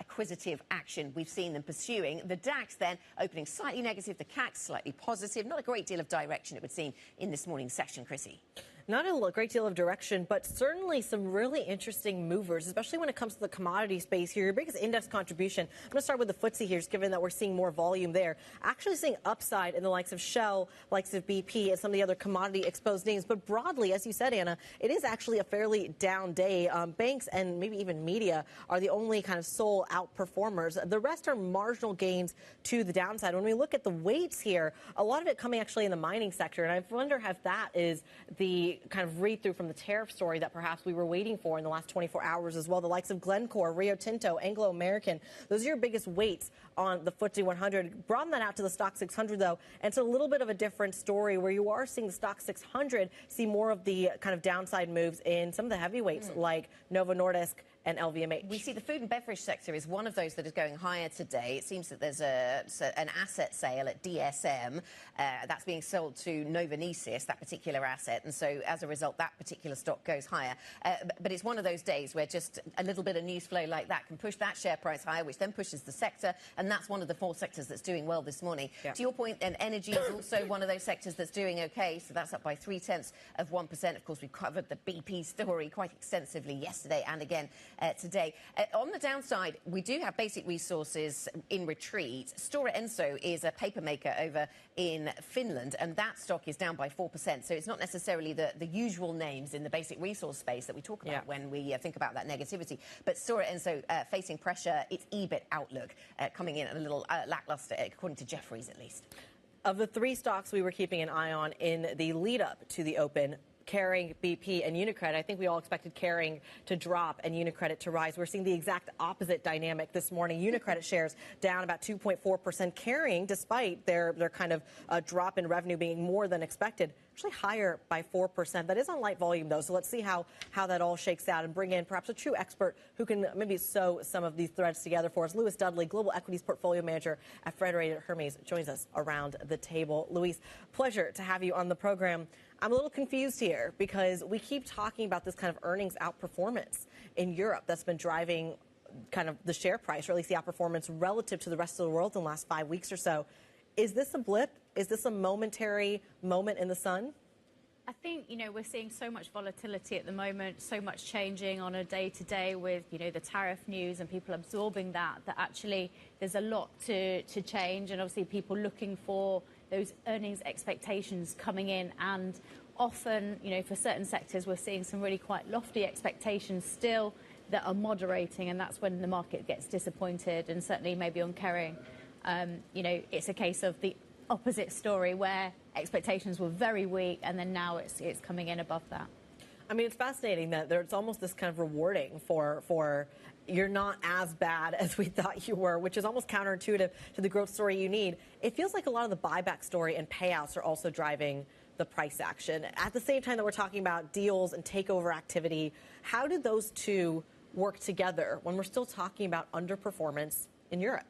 acquisitive action we've seen them pursuing? The DAX then opening slightly negative, the CAC slightly positive. Not a great deal of direction, it would seem, in this morning's session, Chrissy. Not a great deal of direction, but certainly some really interesting movers, especially when it comes to the commodity space here. Your biggest index contribution, I'm going to start with the FTSE here, just given that we're seeing more volume there. Actually seeing upside in the likes of Shell, likes of BP, and some of the other commodity-exposed names. But broadly, as you said, Anna, it is actually a fairly down day. Banks and maybe even media are the only kind of sole outperformers. The rest are marginal gains to the downside. When we look at the weights here, a lot of it coming actually in the mining sector, and I wonder if that is the kind of read-through from the tariff story that perhaps we were waiting for in the last 24 hours as well. The likes of Glencore, Rio Tinto, Anglo American, those are your biggest weights on the FTSE 100. Broaden that out to the Stock 600, though, and it's a little bit of a different story where you are seeing the Stock 600 see more of the kind of downside moves in some of the heavyweights like Novo Nordisk and LVMH. We see the food and beverage sector is one of those that is going higher today. It seems that there's an asset sale at DSM that's being sold to Novonesis, that particular asset, and so as a result, that particular stock goes higher. But it's one of those days where just a little bit of news flow like that can push that share price higher, which then pushes the sector, and that's one of the 4 sectors that's doing well this morning. Yeah. To your point, and energy is also one of those sectors that's doing okay, so that's up by 0.3%. Of course, we covered the BP story quite extensively yesterday and again today. On the downside, we do have Basic Resources in retreat. Stora Enso is a paper maker over in Finland, and that stock is down by 4%. So it's not necessarily the usual names in the basic resource space that we talk about when we think about that negativity. But Stora Enso facing pressure, its EBIT outlook coming in a little lackluster, according to Jefferies at least. Of the 3 stocks we were keeping an eye on in the lead-up to the open, Kering, BP, and UniCredit, I think we all expected Kering to drop and UniCredit to rise. We're seeing the exact opposite dynamic this morning. UniCredit shares down about 2.4%. Kering, despite their kind of drop in revenue being more than expected, actually higher by 4%. That is on light volume, though, so let's see how that all shakes out and bring in perhaps a true expert who can maybe sew some of these threads together for us. Louis Dudley, Global Equities Portfolio Manager at Federated Hermes, joins us around the table. Louis, pleasure to have you on the program. I'm a little confused here because we keep talking about this kind of earnings outperformance in Europe that's been driving kind of the share price, or at least the outperformance relative to the rest of the world in the last 5 weeks or so. Is this a blip? Is this a momentary moment in the sun? I think, we're seeing so much volatility at the moment, so much changing on a day-to-day with, the tariff news and people absorbing that actually there's a lot to change, and obviously people looking for those earnings expectations coming in, and often, for certain sectors, we're seeing some really quite lofty expectations still that are moderating, and that's when the market gets disappointed. And certainly maybe on Kering, it's a case of the opposite story where expectations were very weak, and then now it's coming in above that. I mean, it's fascinating that it's almost this kind of rewarding for you're not as bad as we thought you were, which is almost counterintuitive to the growth story you need. It feels like a lot of the buyback story and payouts are also driving the price action. At the same time that we're talking about deals and takeover activity, how do those two work together when we're still talking about underperformance in Europe?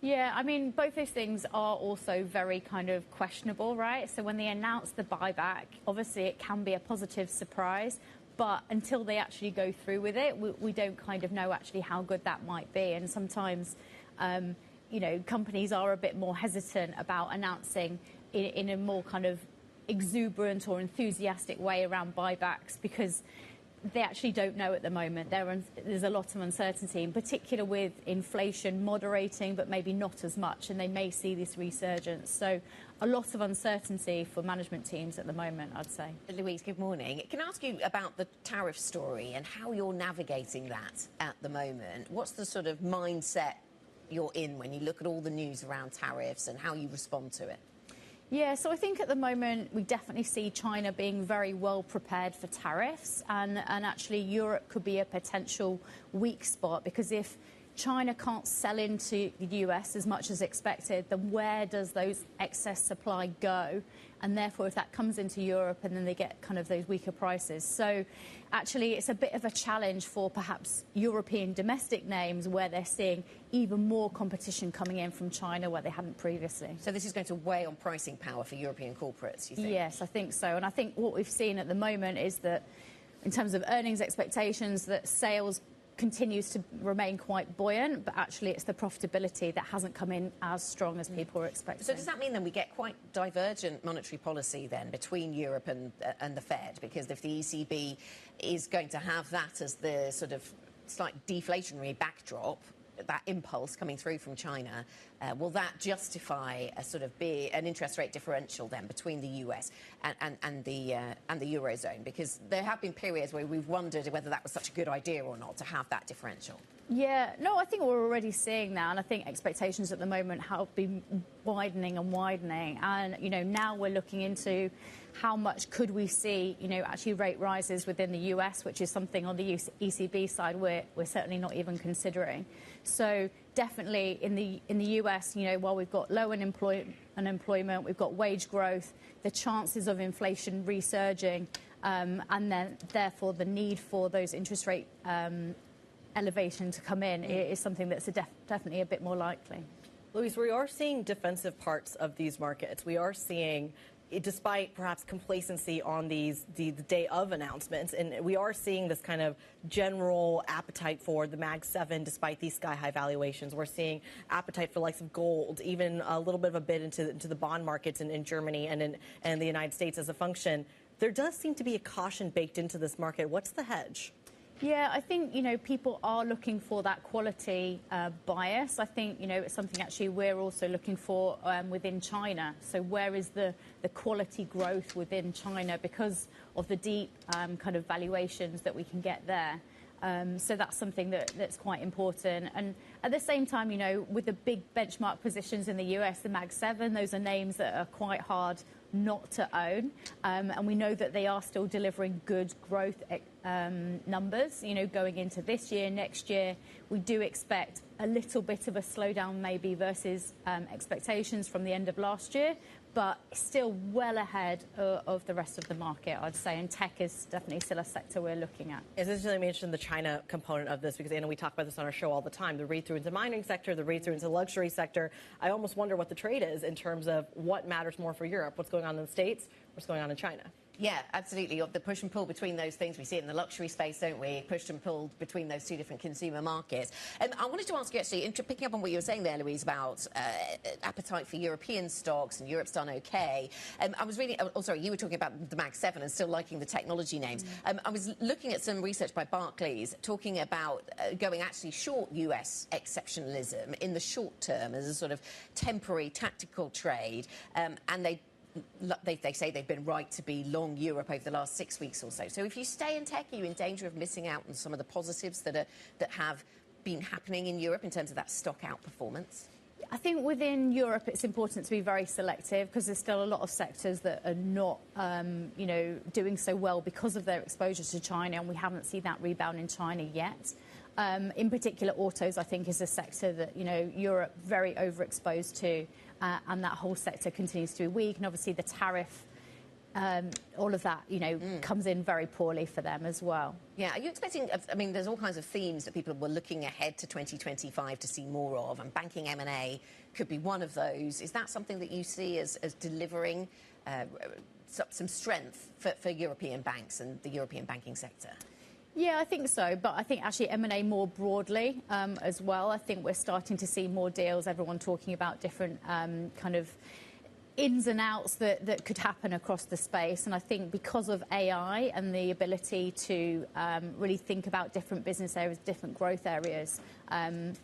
Yeah, I mean, both those things are also very kind of questionable, right? So when they announce the buyback, obviously it can be a positive surprise, but until they actually go through with it, we don't kind of know actually how good that might be. And sometimes, companies are a bit more hesitant about announcing in a more kind of exuberant or enthusiastic way around buybacks, because they actually don't know at the moment. There's a lot of uncertainty, in particular with inflation moderating, but maybe not as much, and they may see this resurgence. So a lot of uncertainty for management teams at the moment, I'd say. Louise, good morning. Can I ask you about the tariff story and how you're navigating that at the moment? What's the sort of mindset you're in when you look at all the news around tariffs and how you respond to it? Yeah, so I think at the moment we definitely see China being very well prepared for tariffs, and actually Europe could be a potential weak spot, because if China can't sell into the US as much as expected, then where does those excess supply go? And therefore, if that comes into Europe, and then they get kind of those weaker prices. So actually, it's a bit of a challenge for perhaps European domestic names where they're seeing even more competition coming in from China where they hadn't previously. So this is going to weigh on pricing power for European corporates, you think? Yes, I think so. And I think what we've seen at the moment is that in terms of earnings expectations, that sales continues to remain quite buoyant, but actually it's the profitability that hasn't come in as strong as people were expecting. So does that mean then we get quite divergent monetary policy then between Europe and the Fed? Because if the ECB is going to have that as the sort of slight deflationary backdrop, that impulse coming through from China, will that justify a sort of an interest rate differential then between the US and the Eurozone? Because there have been periods where we've wondered whether that was such a good idea or not to have that differential. Yeah, no, I think we're already seeing that, and I think expectations at the moment have been widening and widening, and now we're looking into how much could we see actually rate rises within the US, which is something on the ECB side we're certainly not even considering. So definitely in the US, while we've got low unemployment, we've got wage growth, the chances of inflation resurging, and then therefore the need for those interest rate elevation to come in is something that's definitely a bit more likely. Louise, we are seeing defensive parts of these markets. We are seeing, despite perhaps complacency on the day of announcements, and we are seeing this kind of general appetite for the Mag 7 despite these sky-high valuations. We're seeing appetite for likes of gold, even a little bit of a bid into the bond markets in Germany and in the United States as a function. There does seem to be a caution baked into this market. What's the hedge? Yeah, I think, people are looking for that quality bias. I think, it's something actually we're also looking for within China. So where is the quality growth within China because of the deep kind of valuations that we can get there? So that's something that's quite important. And at the same time, with the big benchmark positions in the US, the Mag 7, those are names that are quite hard not to own. And we know that they are still delivering good growth numbers, going into this year, next year. We do expect a little bit of a slowdown maybe versus expectations from the end of last year, but still well ahead of the rest of the market, I'd say. And tech is definitely still a sector we're looking at. It's interesting you mentioned the China component of this because, Anna, we talk about this on our show all the time, the read-through into the mining sector, the read-through into the luxury sector. I almost wonder what the trade is in terms of what matters more for Europe, what's going on in the States, what's going on in China. Yeah, absolutely. The push and pull between those things. We see it in the luxury space, don't we? Pushed and pulled between those two different consumer markets. I wanted to ask you, actually, picking up on what you were saying there, Louise, about appetite for European stocks, and Europe's done OK. I was reading, oh, sorry, you were talking about the Mag 7 and still liking the technology names. I was looking at some research by Barclays talking about going actually short US exceptionalism in the short term as a sort of temporary tactical trade. And they say they've been right to be long Europe over the last 6 weeks or so. So if you stay in tech, are you in danger of missing out on some of the positives that have been happening in Europe in terms of that stock outperformance? I think within Europe it's important to be very selective because there's still a lot of sectors that are not, doing so well because of their exposure to China, and we haven't seen that rebound in China yet. In particular, autos, I think, is a sector that, Europe very overexposed to, and that whole sector continues to be weak. And obviously the tariff, all of that, comes in very poorly for them as well. Yeah, are you expecting, I mean, there's all kinds of themes that people were looking ahead to 2025 to see more of, and banking M&A could be one of those. Is that something that you see as delivering some strength for European banks and the European banking sector? Yeah, I think so. But I think actually M&A more broadly as well. I think we're starting to see more deals, everyone talking about different kind of ins and outs that could happen across the space. And I think because of AI and the ability to really think about different business areas, different growth areas,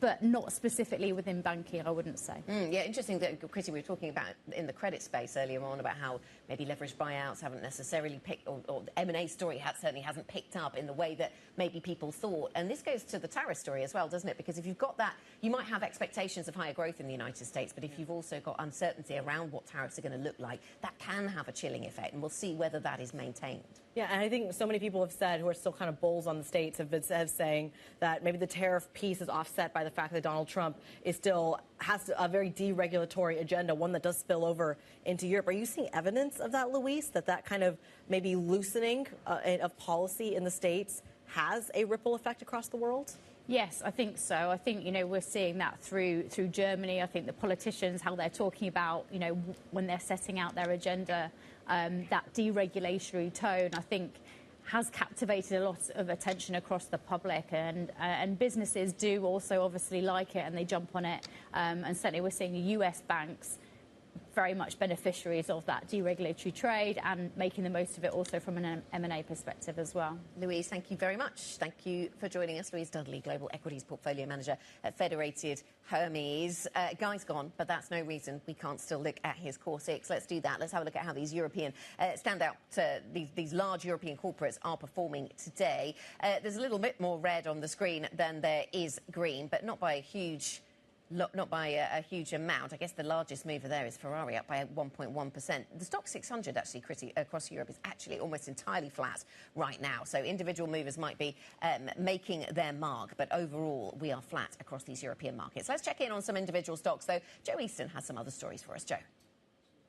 but not specifically within banking, I wouldn't say. Yeah, interesting that, Chrissy, we were talking about in the credit space earlier on about how maybe leveraged buyouts haven't necessarily picked, or the M&A story certainly hasn't picked up in the way that maybe people thought. And this goes to the tariff story as well, doesn't it? Because if you've got that, you might have expectations of higher growth in the United States, but if you've also got uncertainty around what tariffs are going to look like, that can have a chilling effect, and we'll see whether that is maintained. Yeah, and I think so many people have said, who are still kind of bulls on the States, have been saying that maybe the tariff piece is offset by the fact that Donald Trump has a very deregulatory agenda, one that does spill over into Europe. Are you seeing evidence of that, Louise, that kind of maybe loosening of policy in the States has a ripple effect across the world? Yes, I think so. I think, we're seeing that through Germany. I think the politicians, how they're talking about, when they're setting out their agenda, that deregulatory tone, I think has captivated a lot of attention across the public, and businesses do also obviously like it, and they jump on it. And certainly we're seeing the US banks very much beneficiaries of that deregulatory trade and making the most of it also from an M&A perspective as well. Louise, thank you very much. Thank you for joining us. Louise Dudley, Global Equities Portfolio Manager at Federated Hermes. Guy's gone, but that's no reason we can't still look at his core six. Let's do that. Let's have a look at how these European these large European corporates are performing today. There's a little bit more red on the screen than there is green, but not by a huge amount. I guess the largest mover there is Ferrari, up by 1.1%. The stock 600, actually, across Europe is actually almost entirely flat right now. So individual movers might be making their mark, but overall we are flat across these European markets. Let's check in on some individual stocks, though. Joe Easton has some other stories for us. Joe.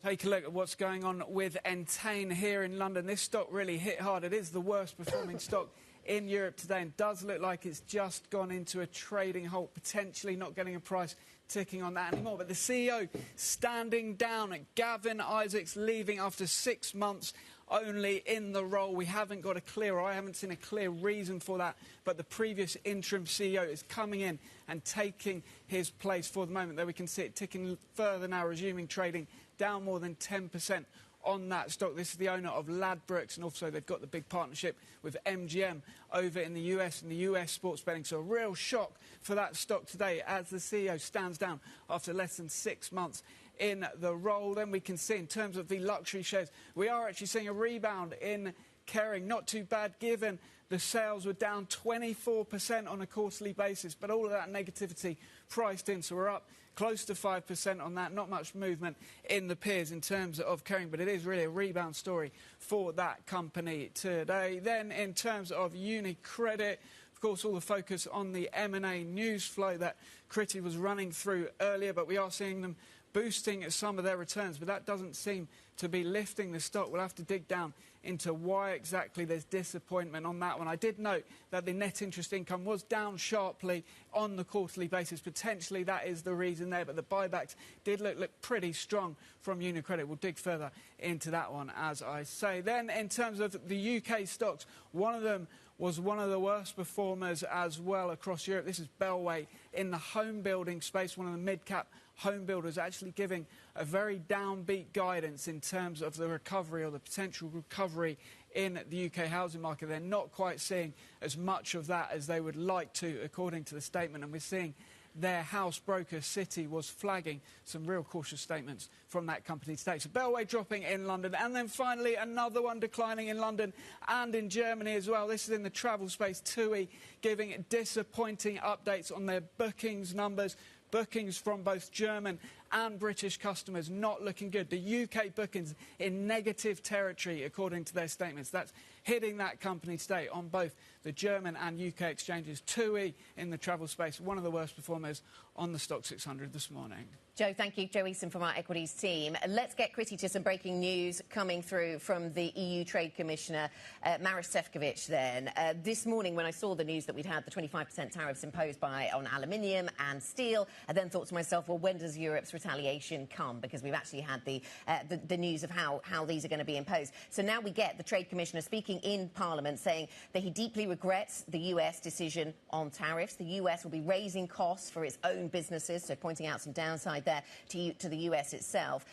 Take a look at what's going on with Entain here in London. This stock really hit hard. It is the worst performing stock in Europe today, and does look like it's just gone into a trading halt, potentially not getting a price ticking on that anymore. But the CEO standing down, Gavin Isaacs, leaving after 6 months only in the role. We haven't got a clear, I haven't seen a clear reason for that, but the previous interim CEO is coming in and taking his place for the moment. There we can see it ticking further now, resuming trading, down more than 10% on that stock. This is the owner of Ladbrokes, and also they've got the big partnership with MGM over in the US and the US sports betting. So a real shock for that stock today as the CEO stands down after less than 6 months in the role. Then we can see in terms of the luxury shares, we are actually seeing a rebound in Kering. Not too bad given the sales were down 24% on a quarterly basis, but all of that negativity priced in. So we're up close to 5% on that. Not much movement in the peers in terms of Kering, but it is really a rebound story for that company today. Then in terms of UniCredit, of course, all the focus on the M&A news flow that Kriti was running through earlier, but we are seeing them boosting some of their returns, but that doesn't seem to be lifting the stock. We'll have to dig down into why exactly there's disappointment on that one. I did note that the net interest income was down sharply on the quarterly basis. Potentially that is the reason there, but the buybacks did look pretty strong from UniCredit. We'll dig further into that one, as I say. Then in terms of the UK stocks, one of them was one of the worst performers as well across Europe. This is Bellway in the home building space, one of the mid-cap home builders, actually giving a very downbeat guidance in terms of the recovery or the potential recovery in the UK housing market. They're not quite seeing as much of that as they would like to, according to the statement, and we're seeing their house broker Citi was flagging some real cautious statements from that company today. So Bellway dropping in London, and then finally another one declining in London and in Germany as well. This is in the travel space. TUI giving disappointing updates on their bookings numbers. Bookings from both German and British customers not looking good. The UK bookings in negative territory, according to their statements. That's hitting that company today on both the German and UK exchanges. TUI in the travel space, one of the worst performers on the Stock 600 this morning. Joe, thank you. Joe Easton from our equities team. Let's get Kriti to some breaking news coming through from the EU Trade Commissioner, Maroš Šefčovič then. This morning when I saw the news that we'd had the 25% tariffs imposed on aluminium and steel, I then thought to myself, well, when does Europe's retaliation come? Because we've actually had the news of how these are going to be imposed. So now we get the Trade Commissioner speaking in Parliament saying that he deeply regrets the US decision on tariffs. The US will be raising costs for its own businesses, so pointing out some downside there to the US itself.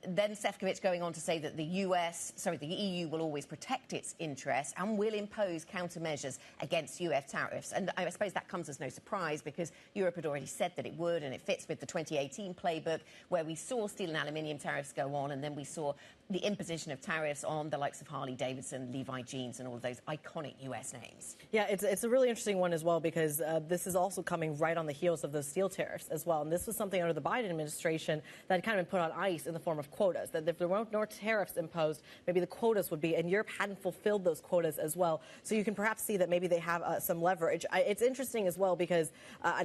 Then Šefčovič going on to say that the EU will always protect its interests and will impose countermeasures against US tariffs. And I suppose that comes as no surprise because Europe had already said that it would, and it fits with the 2018 playbook where we saw steel and aluminium tariffs go on, and then we saw the imposition of tariffs on the likes of Harley-Davidson, Levi Jeans, and all of those iconic US names. Yeah, it's a really interesting one as well because this is also coming right on the heels of the steel tariffs as well. And this was something under the Biden administration that had kind of been put on ice in the form of quotas, that if there weren't no tariffs imposed, maybe the quotas would be, and Europe hadn't fulfilled those quotas as well. So you can perhaps see that maybe they have some leverage. It's interesting as well because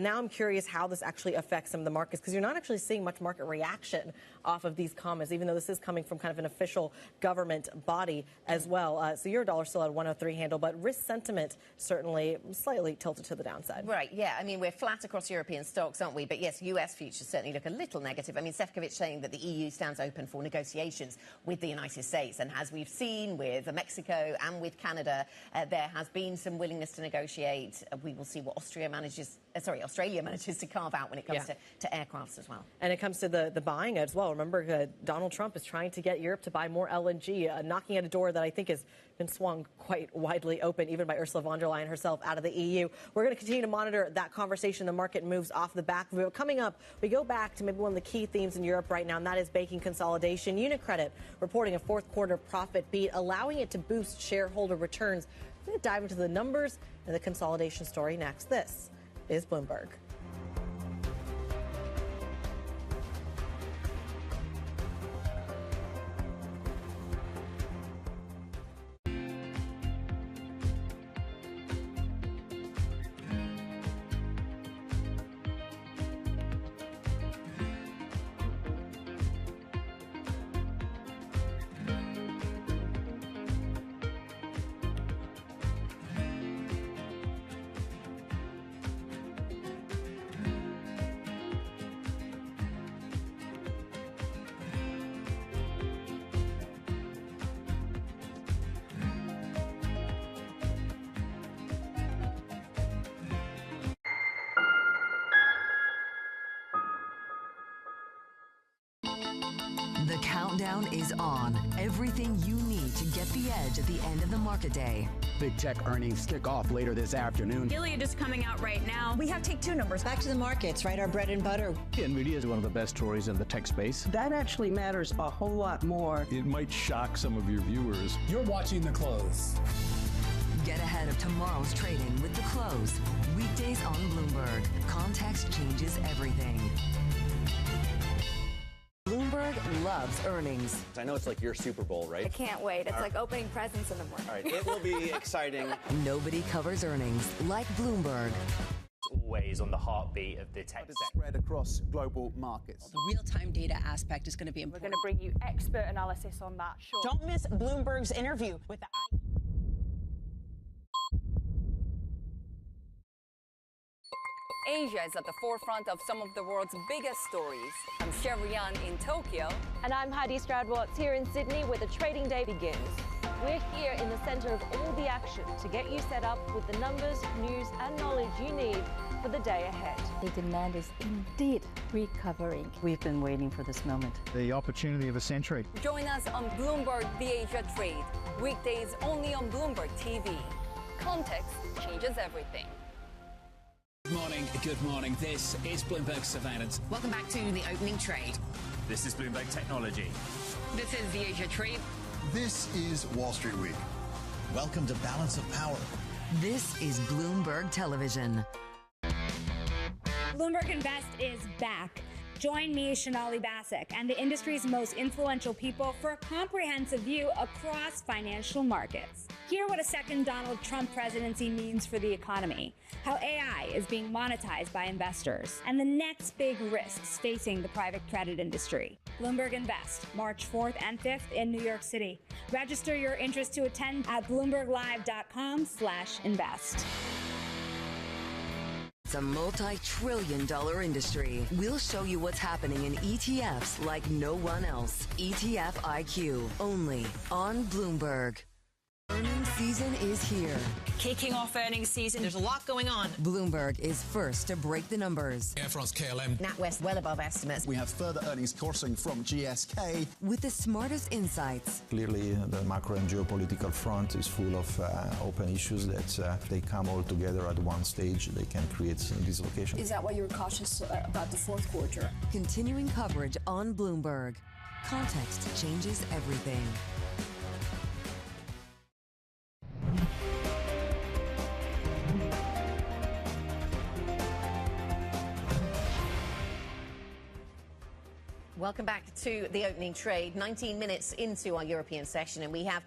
now I'm curious how this actually affects some of the markets because you're not actually seeing much market reaction off of these comments, even though this is coming from kind of an official government body as well. So The Eurodollar still at 103 handle, but risk sentiment certainly slightly tilted to the downside. Right, yeah. I mean, we're flat across European stocks, aren't we? But yes, US futures certainly look a little negative. I mean, Sefcovic saying that the EU stands open for negotiations with the United States. And as we've seen with Mexico and with Canada, there has been some willingness to negotiate. We will see what Australia manages to carve out when it comes to aircrafts as well. And it comes to the buying as well. Remember, Donald Trump is trying to get Europe to buy more LNG, knocking at a door that I think has been swung quite widely open, even by Ursula von der Leyen herself, out of the EU. We're going to continue to monitor that conversation. The market moves off the back of it. Coming up, we go back to maybe one of the key themes in Europe right now, and that is banking consolidation. UniCredit reporting a fourth quarter profit beat, allowing it to boost shareholder returns. We're going to dive into the numbers and the consolidation story next. This is Bloomberg. The countdown is on. Everything you need to get the edge at the end of the market day. Big tech earnings kick off later this afternoon. Gilead is coming out right now. We have take two numbers. Back to the markets, right? Our bread and butter. NVIDIA is one of the best stories in the tech space. That actually matters a whole lot more. It might shock some of your viewers. You're watching The Close. Get ahead of tomorrow's trading with The Close. Weekdays on Bloomberg. Context changes everything. Bloomberg loves earnings. I know it's like your Super Bowl, right? I can't wait. It's like opening presents in the morning. All right, it will be exciting. Nobody covers earnings like Bloomberg. Always on the heartbeat of the tech sector. Spread across global markets. The real-time data aspect is going to be important. We're going to bring you expert analysis on that. Sure. Don't miss Bloomberg's interview with the... Asia is at the forefront of some of the world's biggest stories. I'm Sherrian in Tokyo. And I'm Heidi Stroud-Watts here in Sydney, where the trading day begins. We're here in the centre of all the action to get you set up with the numbers, news and knowledge you need for the day ahead. The demand is indeed recovering. We've been waiting for this moment. The opportunity of a century. Join us on Bloomberg The Asia Trade. Weekdays only on Bloomberg TV. Context changes everything. Good morning. This is Bloomberg Surveillance. Welcome back to the opening trade. This is Bloomberg Technology. This is the Asia Trade. This is Wall Street Week. Welcome to Balance of Power. This is Bloomberg Television. Bloomberg Invest is back. Join me, Sonali Basak, and the industry's most influential people for a comprehensive view across financial markets. Hear what a second Donald Trump presidency means for the economy, how AI is being monetized by investors, and the next big risks facing the private credit industry. Bloomberg Invest, March 4th and 5th in New York City. Register your interest to attend at bloomberglive.com/invest. It's a multi-trillion-dollar industry. We'll show you what's happening in ETFs like no one else. ETF IQ, only on Bloomberg. Earnings season is here. Kicking off earnings season, there's a lot going on. Bloomberg is first to break the numbers. Air France KLM. NatWest well above estimates. We have further earnings coursing from GSK. With the smartest insights. Clearly, the macro and geopolitical front is full of open issues that if they come all together at one stage, they can create some dislocation. Is that why you're cautious about the fourth quarter? Continuing coverage on Bloomberg. Context changes everything. Welcome back to the opening trade. 19 minutes into our European session, and we have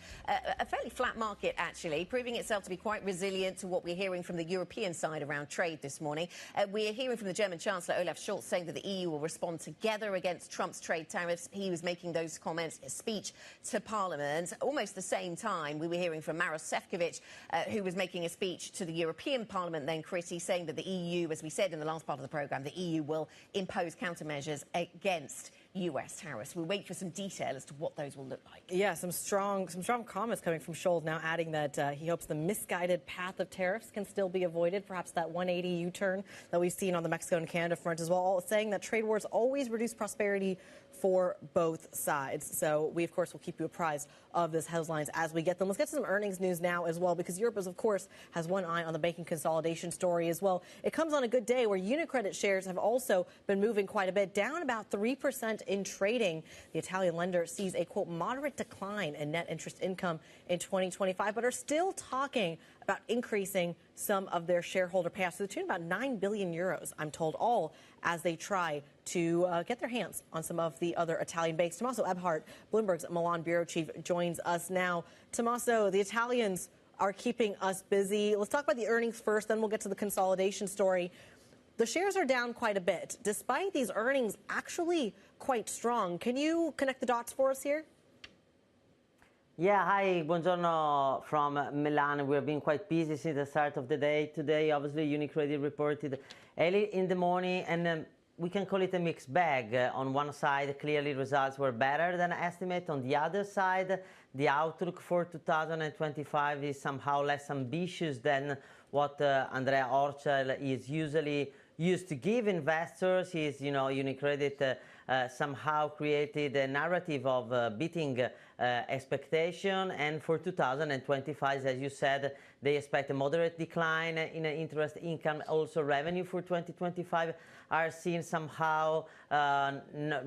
a fairly flat market, actually, proving itself to be quite resilient to what we're hearing from the European side around trade this morning. We're hearing from the German Chancellor, Olaf Scholz, saying that the EU will respond together against Trump's trade tariffs. He was making those comments in a speech to Parliament. Almost the same time, we were hearing from Maros Sefcovic, who was making a speech to the European Parliament then, Chrissy, saying that the EU, as we said in the last part of the programme, the EU will impose countermeasures against US tariffs. We'll wait for some detail as to what those will look like. Yeah, some strong comments coming from Scholz, now adding that he hopes the misguided path of tariffs can still be avoided, perhaps that 180 U-turn that we've seen on the Mexico and Canada front as well, saying that trade wars always reduce prosperity for both sides. So we, of course, will keep you apprised of these headlines as we get them. Let's get to some earnings news now as well, because Europe, of course, has one eye on the banking consolidation story as well. It comes on a good day where UniCredit shares have also been moving quite a bit, down about 3% in trading. The Italian lender sees a, quote, moderate decline in net interest income in 2025, but are still talking about increasing some of their shareholder payouts to the tune of about 9 billion euros, I'm told, all as they try to get their hands on some of the other Italian banks. Tommaso Ebhardt, Bloomberg's Milan bureau chief, joins us now. Tommaso, the Italians are keeping us busy. Let's talk about the earnings first, then we'll get to the consolidation story. The shares are down quite a bit, despite these earnings actually quite strong. Can you connect the dots for us here? Yeah, hi, buongiorno from Milan. We've been quite busy since the start of the day. Today, obviously, UniCredit reported early in the morning, and we can call it a mixed bag. On one side, clearly results were better than estimate. On the other side, the outlook for 2025 is somehow less ambitious than what Andrea Orcel is usually used to give investors. UniCredit somehow created a narrative of beating expectation, and for 2025, as you said, they expect a moderate decline in interest income. Also, revenue for 2025 are seen somehow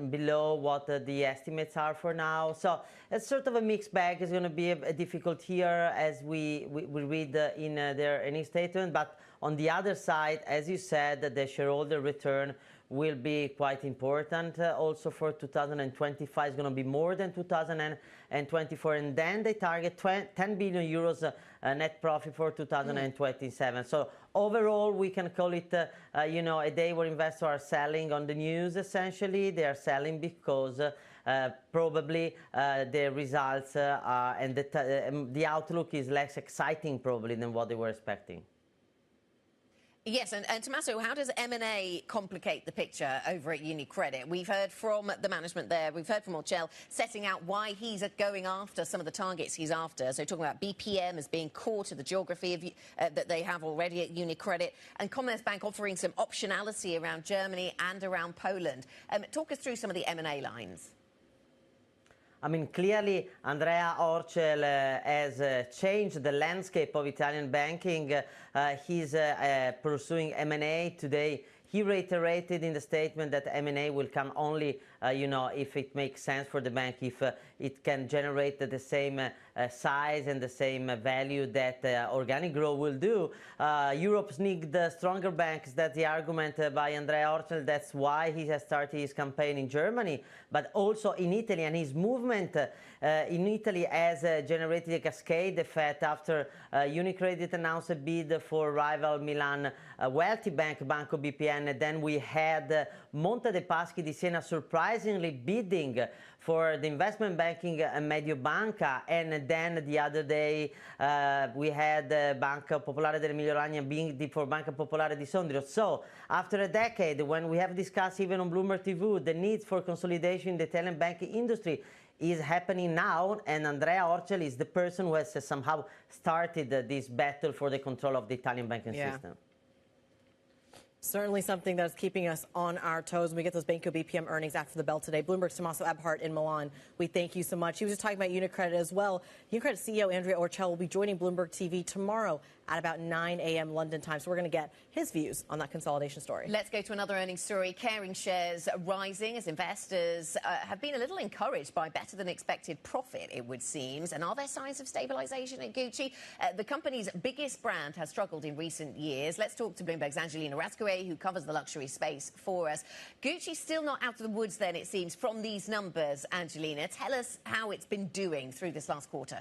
below what the estimates are for now. So it's sort of a mixed bag. It's going to be a difficult year as we read in their earnings statement. But on the other side, as you said, the shareholder return will be quite important. Also for 2025 is going to be more than 2024, and then they target 10 billion euros net profit for 2027. So overall, we can call it a day where investors are selling on the news. Essentially, they are selling because probably the results and the outlook is less exciting probably than what they were expecting. Yes, and Tommaso, how does M&A complicate the picture over at UniCredit? We've heard from the management there, we've heard from Orcel setting out why he's going after some of the targets he's after. So talking about BPM as being core to the geography of, that they have already at UniCredit, and Commerzbank offering some optionality around Germany and around Poland. Talk us through some of the M&A lines. I mean, clearly, Andrea Orcel has changed the landscape of Italian banking. He's pursuing M&A today. He reiterated in the statement that M&A will come only, if it makes sense for the bank, if it can generate the same size and the same value that organic growth will do. Europe needs stronger banks. That's the argument by Andrea Orcel. That's why he has started his campaign in Germany, but also in Italy. And his movement in Italy has generated a cascade effect after UniCredit announced a bid for rival Milan wealthy bank, Banco BPM. And then we had Monte dei Paschi di Siena surprisingly bidding for the investment banking Mediobanca, and then the other day we had Banca Popolare dell'Emilia-Romagna bidding for Banca Popolare di Sondrio. So after a decade, when we have discussed even on Bloomberg TV the need for consolidation in the Italian banking industry is happening now, and Andrea Orcel is the person who has somehow started this battle for the control of the Italian banking system. Certainly something that's keeping us on our toes when we get those Banco BPM earnings after the bell today. Bloomberg's Tommaso Ebhardt in Milan. We thank you so much. He was just talking about UniCredit as well. UniCredit CEO Andrea Orcel will be joining Bloomberg TV tomorrow at about 9 a.m. London time. So we're going to get his views on that consolidation story. Let's go to another earnings story. Caring shares rising as investors have been a little encouraged by better than expected profit, it would seem. And are there signs of stabilization at Gucci? The company's biggest brand has struggled in recent years. Let's talk to Bloomberg's Angelina Razkovic Rascouet, who covers the luxury space for us. Gucci's still not out of the woods then, it seems, from these numbers, Angelina. Tell us how it's been doing through this last quarter.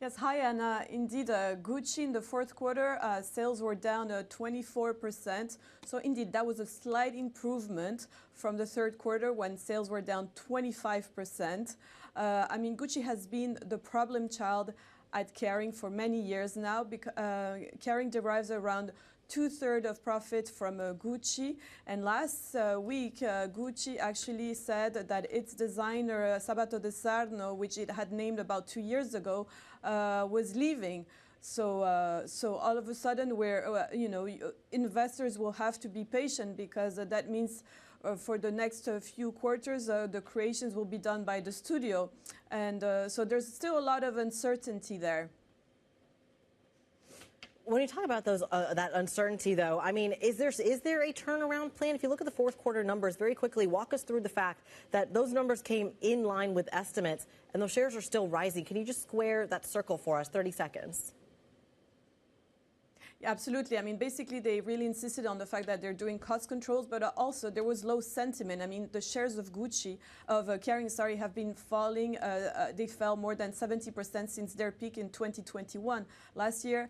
Yes, hi, Anna. Indeed, Gucci in the fourth quarter, sales were down 24%. So indeed, that was a slight improvement from the third quarter when sales were down 25%. I mean, Gucci has been the problem child at Kering for many years now. Kering derives around 2/3 of profit from Gucci. And last week, Gucci actually said that its designer, Sabato De Sarno, which it had named about 2 years ago, was leaving. So all of a sudden, investors will have to be patient because that means for the next few quarters, the creations will be done by the studio. And so there's still a lot of uncertainty there. When you talk about that uncertainty, though, I mean, is there a turnaround plan? If you look at the fourth quarter numbers very quickly, walk us through the fact that those numbers came in line with estimates, and those shares are still rising. Can you just square that circle for us? 30 seconds. Yeah, absolutely. I mean, basically, they really insisted on the fact that they're doing cost controls, but also there was low sentiment. I mean, the shares of Kering, have been falling. They fell more than 70% since their peak in 2021. Last year,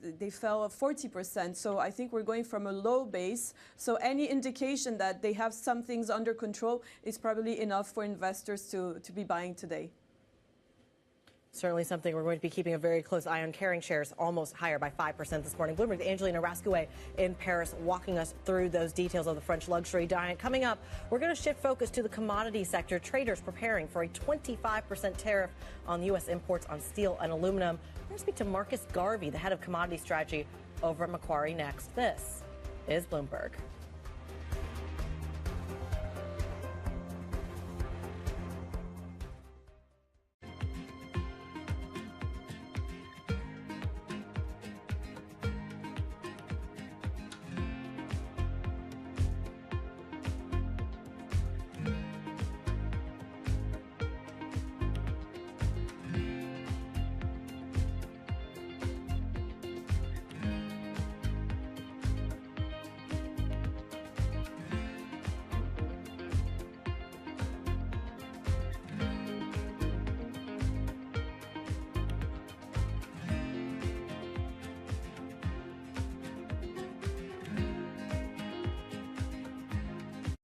they fell 40%. So I think we're going from a low base. So any indication that they have some things under control is probably enough for investors to be buying today. Certainly something we're going to be keeping a very close eye on. Kering shares almost higher by 5% this morning. Bloomberg's Angelina Rascouet in Paris walking us through those details of the French luxury giant. Coming up, we're going to shift focus to the commodity sector. Traders preparing for a 25% tariff on U.S. imports on steel and aluminum. We're going to speak to Marcus Garvey, the head of commodity strategy over at Macquarie next. This is Bloomberg.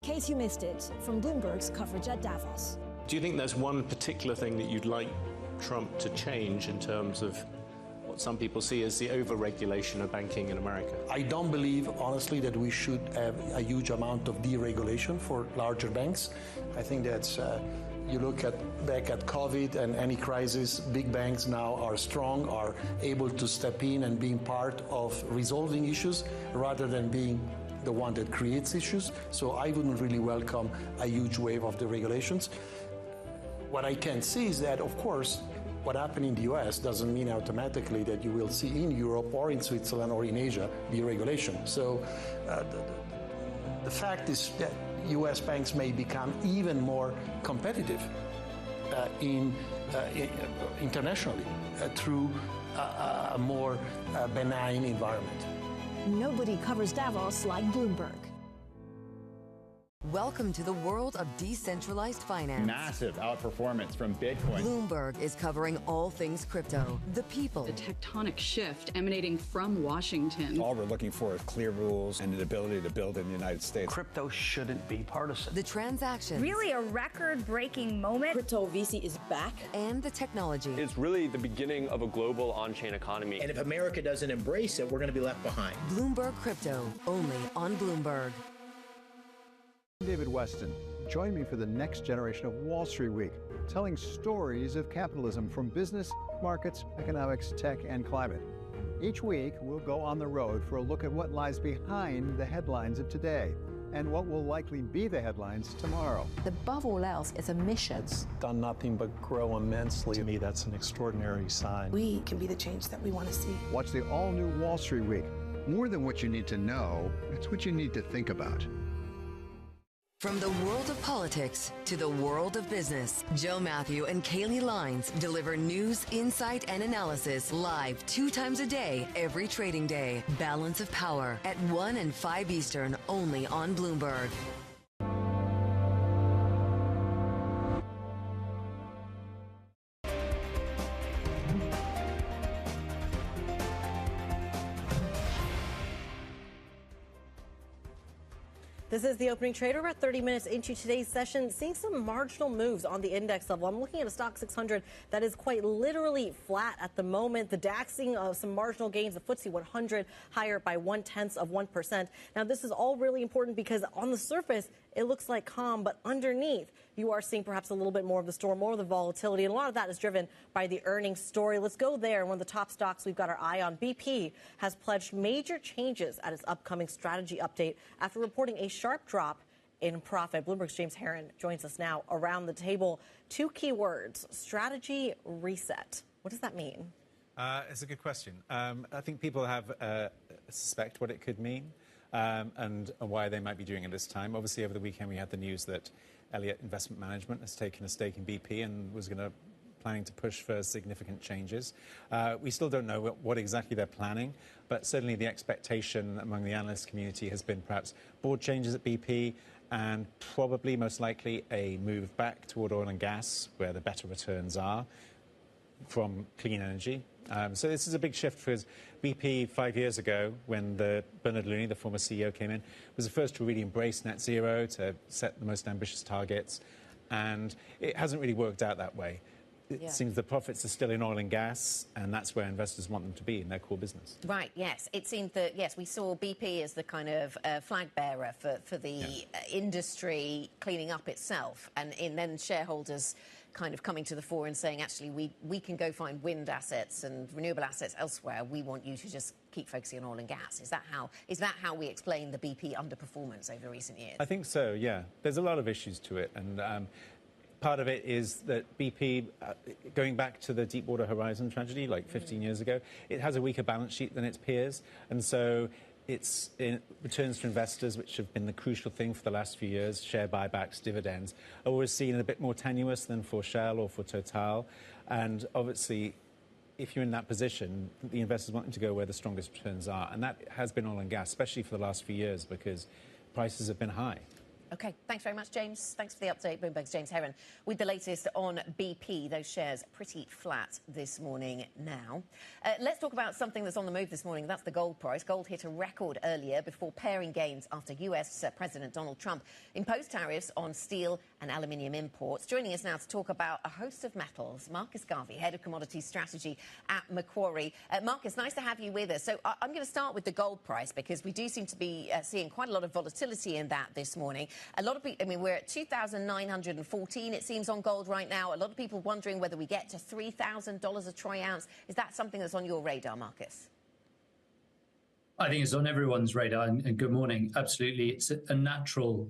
In case you missed it, from Bloomberg's coverage at Davos. Do you think there's one particular thing that you'd like Trump to change in terms of what some people see as the over-regulation of banking in America? I don't believe, honestly, that we should have a huge amount of deregulation for larger banks. I think that's, you look back at COVID and any crisis, big banks now are strong, are able to step in and being part of resolving issues rather than being the one that creates issues. So I wouldn't really welcome a huge wave of the regulations. What I can see is that, of course, what happened in the US doesn't mean automatically that you will see in Europe or in Switzerland or in Asia deregulation. So the fact is that US banks may become even more competitive internationally through a more benign environment. Nobody covers Davos like Bloomberg. Welcome to the world of decentralized finance. Massive outperformance from Bitcoin. Bloomberg is covering all things crypto, the people. The tectonic shift emanating from Washington. All we're looking for is clear rules and an ability to build in the United States. Crypto shouldn't be partisan. The transactions. Really a record-breaking moment. Crypto VC is back. And the technology. It's really the beginning of a global on-chain economy. And if America doesn't embrace it, we're going to be left behind. Bloomberg Crypto, only on Bloomberg. David Weston. Join me for the next generation of Wall Street Week, telling stories of capitalism from business, markets, economics, tech, and climate. Each week, we'll go on the road for a look at what lies behind the headlines of today and what will likely be the headlines tomorrow. Above all else, it's a mission. It's done nothing but grow immensely. To me, that's an extraordinary sign. We can be the change that we want to see. Watch the all-new Wall Street Week. More than what you need to know, it's what you need to think about. From the world of politics to the world of business, Joe Matthew and Kaylee Lines deliver news, insight, and analysis live 2 times a day, every trading day. Balance of Power at 1 and 5 Eastern, only on Bloomberg. This is the opening trade. We're about 30 minutes into today's session, seeing some marginal moves on the index level. I'm looking at a stock 600 that is quite literally flat at the moment. The DAX seeing some marginal gains. The FTSE 100 higher by 0.1%. Now, this is all really important because on the surface, it looks like calm, but underneath, you are seeing perhaps a little bit more of the storm, more of the volatility, and a lot of that is driven by the earnings story. Let's go there. One of the top stocks we've got our eye on, BP, has pledged major changes at its upcoming strategy update after reporting a sharp drop in profit. Bloomberg's James Herron joins us now around the table. 2 key words: strategy reset. What does that mean? It's a good question. I think people have suspect what it could mean. And why they might be doing it this time. Obviously, over the weekend, we had the news that Elliott Investment Management has taken a stake in BP and was planning to push for significant changes. We still don't know what exactly they're planning, but certainly the expectation among the analyst community has been perhaps board changes at BP and probably most likely a move back toward oil and gas, where the better returns are from clean energy. So this is a big shift because BP 5 years ago, when Bernard Looney, the former CEO, came in, was the first to really embrace net zero, to set the most ambitious targets, and it hasn't really worked out that way. It seems the profits are still in oil and gas, and that's where investors want them to be, in their core business. Right, yes. It seemed that, yes, we saw BP as the kind of flag bearer for the industry cleaning up itself, and then shareholders kind of coming to the fore and saying, actually, we can go find wind assets and renewable assets elsewhere. We want you to just keep focusing on oil and gas. Is that how we explain the BP underperformance over recent years? I think so, yeah. There's a lot of issues to it, and part of it is that BP, going back to the Deepwater Horizon tragedy like 15 years ago, it has a weaker balance sheet than its peers, and so its returns to investors, which have been the crucial thing for the last few years, share buybacks, dividends, are always seen a bit more tenuous than for Shell or for Total. And obviously, if you're in that position, the investors want to go where the strongest returns are. And that has been oil and gas, especially for the last few years, because prices have been high. OK, thanks very much, James. Thanks for the update. Bloomberg's James Herron with the latest on BP. Those shares pretty flat this morning now. Let's talk about something that's on the move this morning. That's the gold price. Gold hit a record earlier before paring gains after US President Donald Trump imposed tariffs on steel and aluminium imports. Joining us now to talk about a host of metals, Marcus Garvey, Head of Commodities Strategy at Macquarie. Marcus, nice to have you with us. So I'm going to start with the gold price because we do seem to be seeing quite a lot of volatility in that this morning. A lot of people, I mean, we're at 2,914, it seems, on gold right now. A lot of people wondering whether we get to $3,000 a troy ounce. Is that something that's on your radar, Marcus? I think it's on everyone's radar, and good morning. Absolutely. It's a natural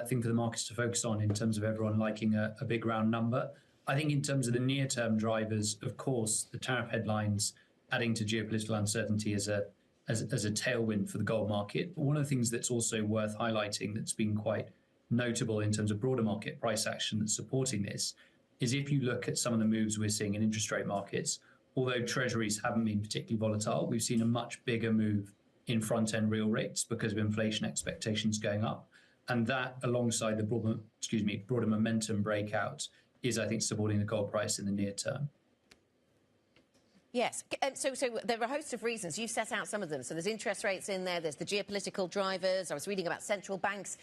thing for the markets to focus on in terms of everyone liking a big round number. I think in terms of the near-term drivers, of course, the tariff headlines adding to geopolitical uncertainty as a tailwind for the gold market. But one of the things that's also worth highlighting that's been quite notable in terms of broader market price action that's supporting this is if you look at some of the moves we're seeing in interest rate markets, although treasuries haven't been particularly volatile, we've seen a much bigger move in front-end real rates because of inflation expectations going up. And that, alongside the broader momentum breakout, is, I think, supporting the gold price in the near term. Yes. So there are a host of reasons. You've set out some of them. So there's interest rates in there. There's the geopolitical drivers. I was reading about central banks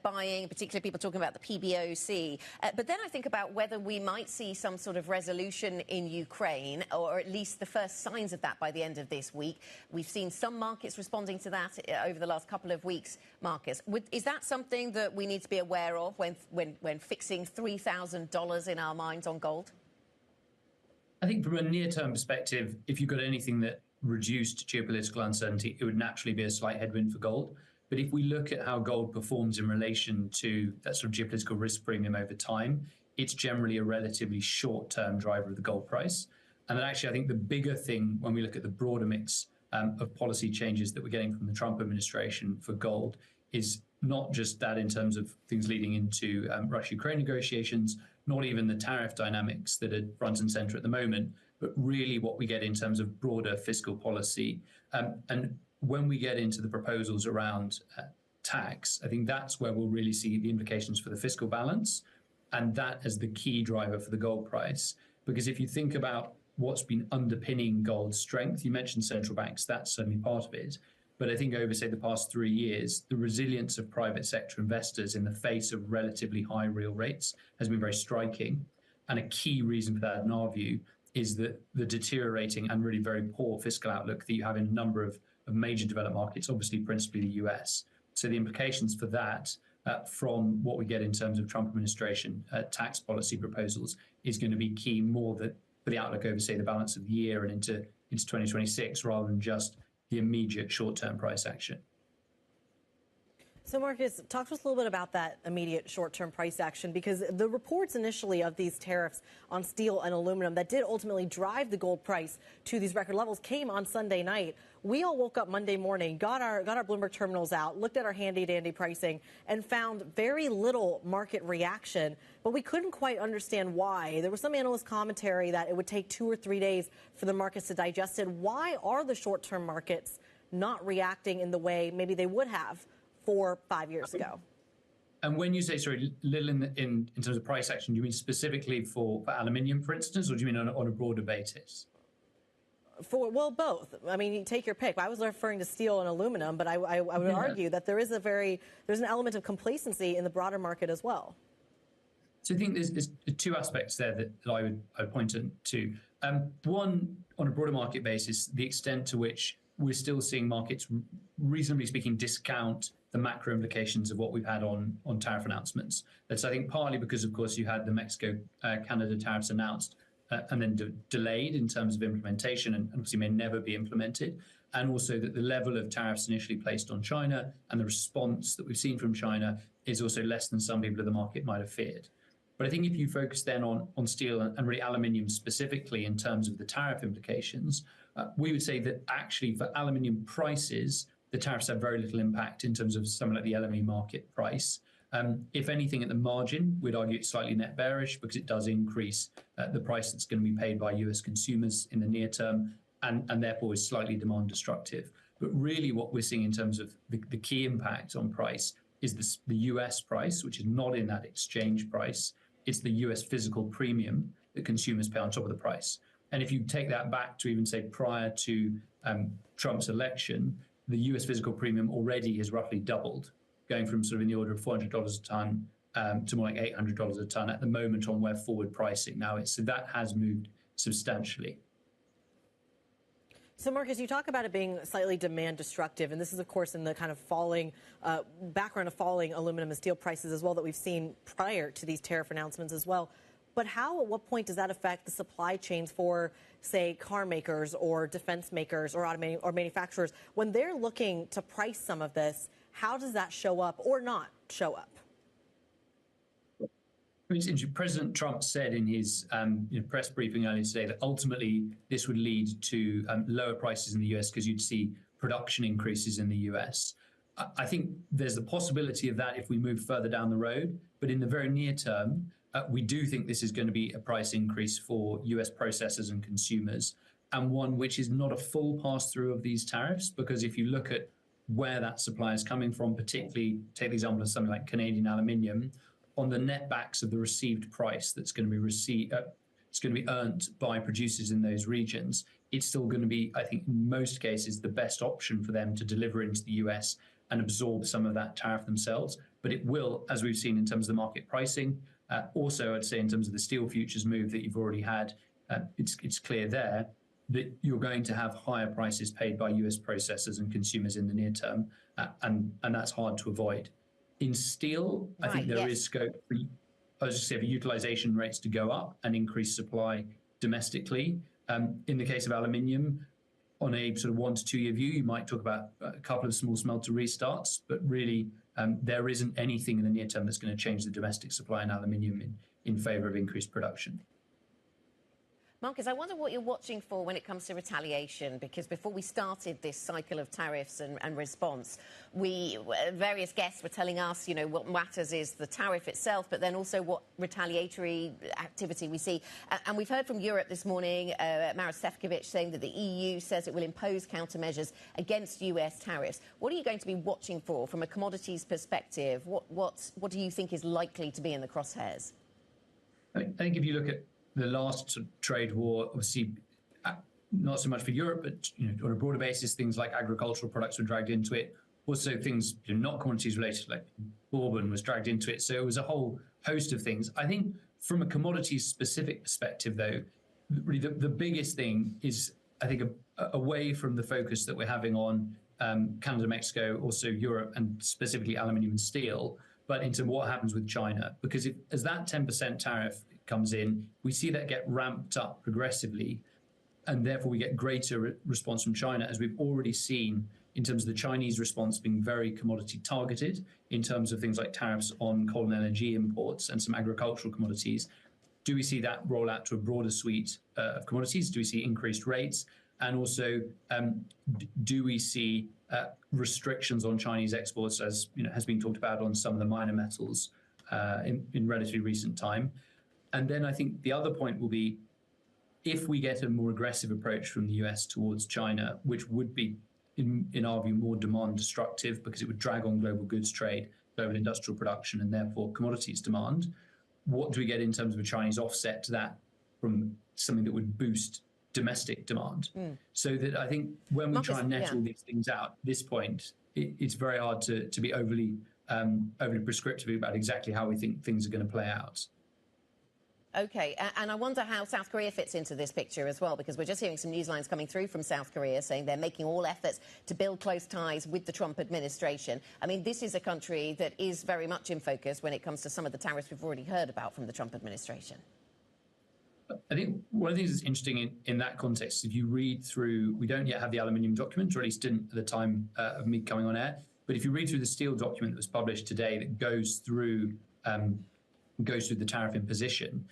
buying, particularly people talking about the PBOC. But then I think about whether we might see some sort of resolution in Ukraine, or at least the first signs of that by the end of this week. We've seen some markets responding to that over the last couple of weeks, Marcus. Is that something that we need to be aware of when fixing $3,000 in our minds on gold? I think from a near-term perspective, if you've got anything that reduced geopolitical uncertainty, it would naturally be a slight headwind for gold. But if we look at how gold performs in relation to that sort of geopolitical risk premium over time, it's generally a relatively short-term driver of the gold price. And then actually, I think the bigger thing when we look at the broader mix of policy changes that we're getting from the Trump administration for gold is not just that in terms of things leading into Russia-Ukraine negotiations, not even the tariff dynamics that are front and center at the moment, but really what we get in terms of broader fiscal policy. And when we get into the proposals around tax, I think that's where we'll really see the implications for the fiscal balance, and that as the key driver for the gold price. Because if you think about what's been underpinning gold's strength, you mentioned central banks, that's certainly part of it. But I think over, say, the past 3 years, the resilience of private sector investors in the face of relatively high real rates has been very striking. And a key reason for that, in our view, is that the deteriorating and really very poor fiscal outlook that you have in a number of major developed markets, obviously principally the US. So the implications for that from what we get in terms of Trump administration tax policy proposals is going to be key more for the outlook over, say, the balance of the year and into 2026, rather than just the immediate short-term price action. So, Marcus, talk to us a little bit about that immediate short-term price action, because the reports initially of these tariffs on steel and aluminum that did ultimately drive the gold price to these record levels came on Sunday night. We all woke up Monday morning, got our Bloomberg terminals out, looked at our handy-dandy pricing, and found very little market reaction. But we couldn't quite understand why. There was some analyst commentary that it would take 2 or 3 days for the markets to digest it. Why are the short-term markets not reacting in the way maybe they would have 4 or 5 years ago? And when you say, sorry, little in terms of price action, do you mean specifically for aluminium, for instance, or do you mean on a broader basis? Well, both. I mean, you take your pick. I was referring to steel and aluminum, but I would argue that there's an element of complacency in the broader market as well. So I think there's 2 aspects there that I would point to. One, on a broader market basis, the extent to which we're still seeing markets, reasonably speaking, discount the macro implications of what we've had on tariff announcements. That's, I think, partly because, of course, you had the Mexico-Canada tariffs announced and then delayed in terms of implementation, and obviously may never be implemented. And also that the level of tariffs initially placed on China and the response that we've seen from China is also less than some people in the market might have feared. But I think if you focus then on steel and really aluminium specifically in terms of the tariff implications, we would say that actually for aluminium prices, the tariffs have very little impact in terms of something like the LME market price. If anything, at the margin, we'd argue it's slightly net bearish because it does increase the price that's going to be paid by US consumers in the near term, and therefore is slightly demand destructive. But really what we're seeing in terms of the key impact on price is the US price, which is not in that exchange price. It's the US physical premium that consumers pay on top of the price. And if you take that back to even say prior to Trump's election, the US physical premium already has roughly doubled, going from sort of in the order of $400 a ton to more like $800 a ton at the moment on where forward pricing now is. So that has moved substantially. So, Marcus, you talk about it being slightly demand destructive, and this is, of course, in the kind of falling background of falling aluminum and steel prices as well that we've seen prior to these tariff announcements as well. But how, at what point does that affect the supply chains for, say, car makers or defense makers or manufacturers when they're looking to price some of this? How does that show up or not show up? President Trump said in his press briefing earlier today that ultimately this would lead to lower prices in the US because you'd see production increases in the US. I think there's the possibility of that if we move further down the road, but in the very near term, we do think this is going to be a price increase for US processors and consumers, and one which is not a full pass-through of these tariffs, because if you look at where that supply is coming from, particularly take the example of something like Canadian aluminium, on the net backs of the received price that's going to be it's going to be earned by producers in those regions, it's still going to be, I think, in most cases, the best option for them to deliver into the US and absorb some of that tariff themselves. But it will, as we've seen in terms of the market pricing, also, I'd say in terms of the steel futures move that you've already had, it's clear there that you're going to have higher prices paid by US processors and consumers in the near term, and that's hard to avoid. In steel, I think there is scope for utilization rates to go up and increase supply domestically. In the case of aluminium, on a sort of 1 to 2 year view, you might talk about a couple of small smelter restarts, but really there isn't anything in the near term that's going to change the domestic supply in aluminium in favor of increased production. Marcus, I wonder what you're watching for when it comes to retaliation, because before we started this cycle of tariffs and response, various guests were telling us, what matters is the tariff itself, but then also what retaliatory activity we see. And we've heard from Europe this morning, Maros Sefcovic saying that the EU says it will impose countermeasures against US tariffs. What are you going to be watching for from a commodities perspective? What do you think is likely to be in the crosshairs? I think if you look at the last trade war, obviously not so much for Europe, but on a broader basis, things like agricultural products were dragged into it. Also, things not commodities related, like bourbon, was dragged into it. So it was a whole host of things. I think from a commodities specific perspective, though, really the biggest thing is, I think, away from the focus that we're having on Canada, Mexico, also Europe, and specifically aluminium and steel, but into what happens with China. Because as that 10% tariff comes in, we see that get ramped up progressively, and therefore we get greater response from China, as we've already seen in terms of the Chinese response being very commodity targeted in terms of things like tariffs on coal and LNG imports and some agricultural commodities. Do we see that roll out to a broader suite of commodities? Do we see increased rates? And also, do we see restrictions on Chinese exports, as has been talked about on some of the minor metals in relatively recent time? And then I think the other point will be, if we get a more aggressive approach from the US towards China, which would be, in our view, more demand destructive because it would drag on global goods trade, global industrial production, and therefore commodities demand, what do we get in terms of a Chinese offset to that from something that would boost domestic demand? So that I think when we try and net all these things out at this point, it's very hard to be overly prescriptive about exactly how we think things are going to play out. Okay, and I wonder how South Korea fits into this picture as well, because we're just hearing some news lines coming through from South Korea saying they're making all efforts to build close ties with the Trump administration. I mean, this is a country that is very much in focus when it comes to some of the tariffs we've already heard about from the Trump administration. I think one of the things that's interesting in that context, if you read through, we don't yet have the aluminium document, or at least didn't at the time of me coming on air, but if you read through the steel document that was published today that goes through the tariff imposition,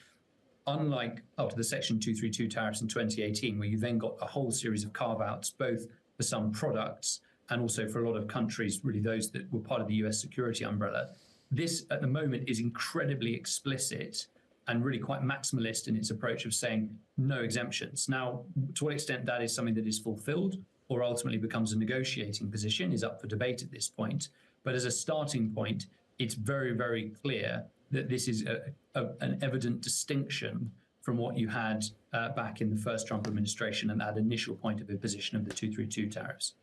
unlike after the Section 232 tariffs in 2018, where you then got a whole series of carve-outs, both for some products and also for a lot of countries, really those that were part of the US security umbrella, this at the moment is incredibly explicit and really quite maximalist in its approach of saying no exemptions. Now, to what extent that is something that is fulfilled or ultimately becomes a negotiating position is up for debate at this point. But as a starting point, it's very, very clear that this is an evident distinction from what you had back in the first Trump administration and that initial point of imposition of the 232 tariffs.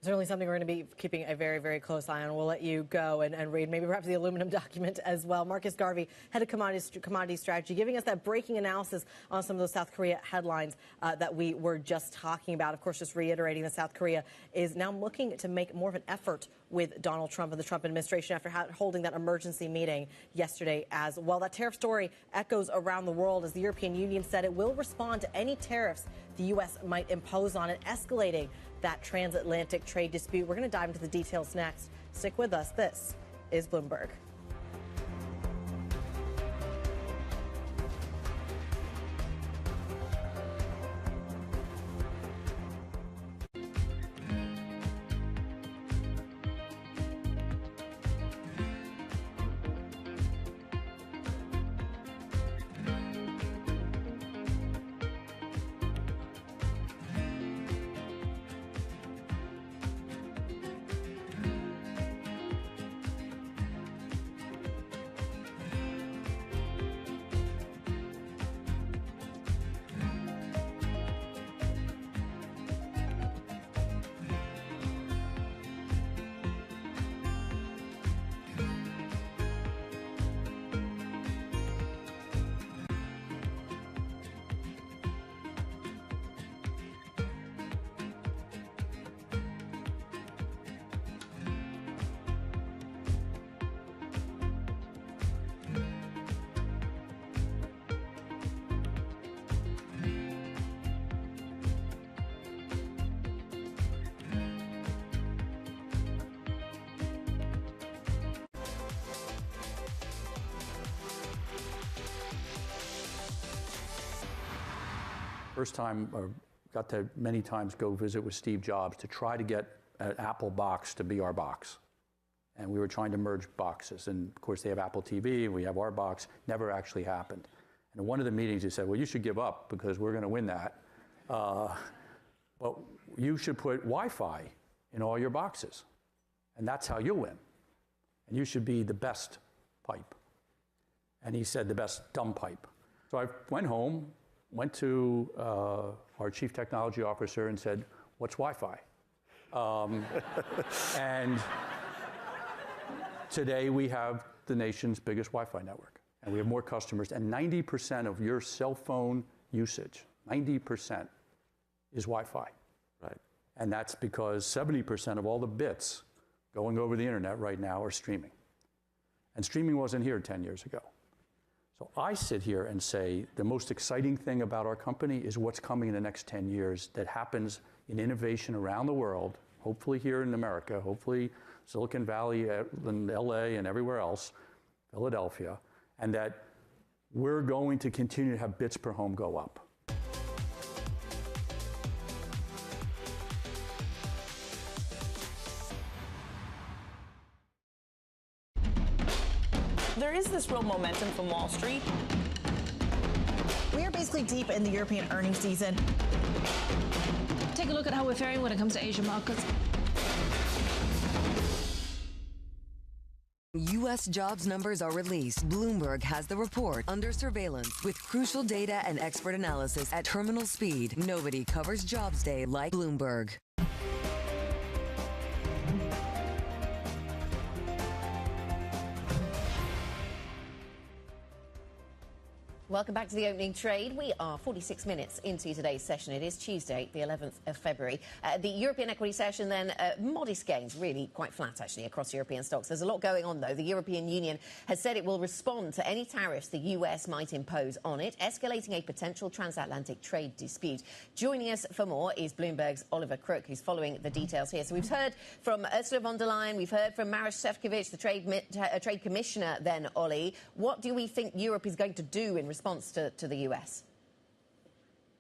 Certainly something we're going to be keeping a very, very close eye on. We'll let you go and read maybe perhaps the aluminum document as well. Marcus Garvey, head of commodity strategy, giving us that breaking analysis on some of those South Korea headlines that we were just talking about. Of course, just reiterating that South Korea is now looking to make more of an effort with Donald Trump and the Trump administration after holding that emergency meeting yesterday as well. That tariff story echoes around the world as the European Union said it will respond to any tariffs the U.S. might impose on it, escalating that transatlantic trade dispute. We're going to dive into the details next. Stick with us. This is Bloomberg. First time, got to many times go visit with Steve Jobs to try to get an Apple box to be our box. And we were trying to merge boxes. And of course, they have Apple TV, and we have our box. Never actually happened. And in one of the meetings, he said, well, you should give up because we're going to win that. But you should put Wi-Fi in all your boxes. And that's how you'll win. And you should be the best pipe. And he said the best dumb pipe. So I went home, went to our chief technology officer and said, what's Wi-Fi? And today we have the nation's biggest Wi-Fi network. And we have more customers. And 90% of your cell phone usage, 90% is Wi-Fi. Right. And that's because 70% of all the bits going over the internet right now are streaming. And streaming wasn't here 10 years ago. So I sit here and say the most exciting thing about our company is what's coming in the next 10 years that happens in innovation around the world, hopefully here in America, hopefully Silicon Valley and LA and everywhere else, Philadelphia, and that we're going to continue to have bits per home go up. There is this real momentum from Wall Street. We are basically deep in the European earnings season. Take a look at how we're faring when it comes to Asian markets. U.S. jobs numbers are released. Bloomberg has the report under surveillance with crucial data and expert analysis at terminal speed. Nobody covers Jobs Day like Bloomberg. Welcome back to the opening trade. We are 46 minutes into today's session. It is Tuesday, the 11th of February. The European equity session then, modest gains, really quite flat actually across European stocks. There's a lot going on though. The European Union has said it will respond to any tariffs the US might impose on it, escalating a potential transatlantic trade dispute. Joining us for more is Bloomberg's Oliver Crook, who's following the details here. So we've heard from Ursula von der Leyen, we've heard from Maroš Šefčovič, the trade commissioner then, Ollie. What do we think Europe is going to do in response to the US?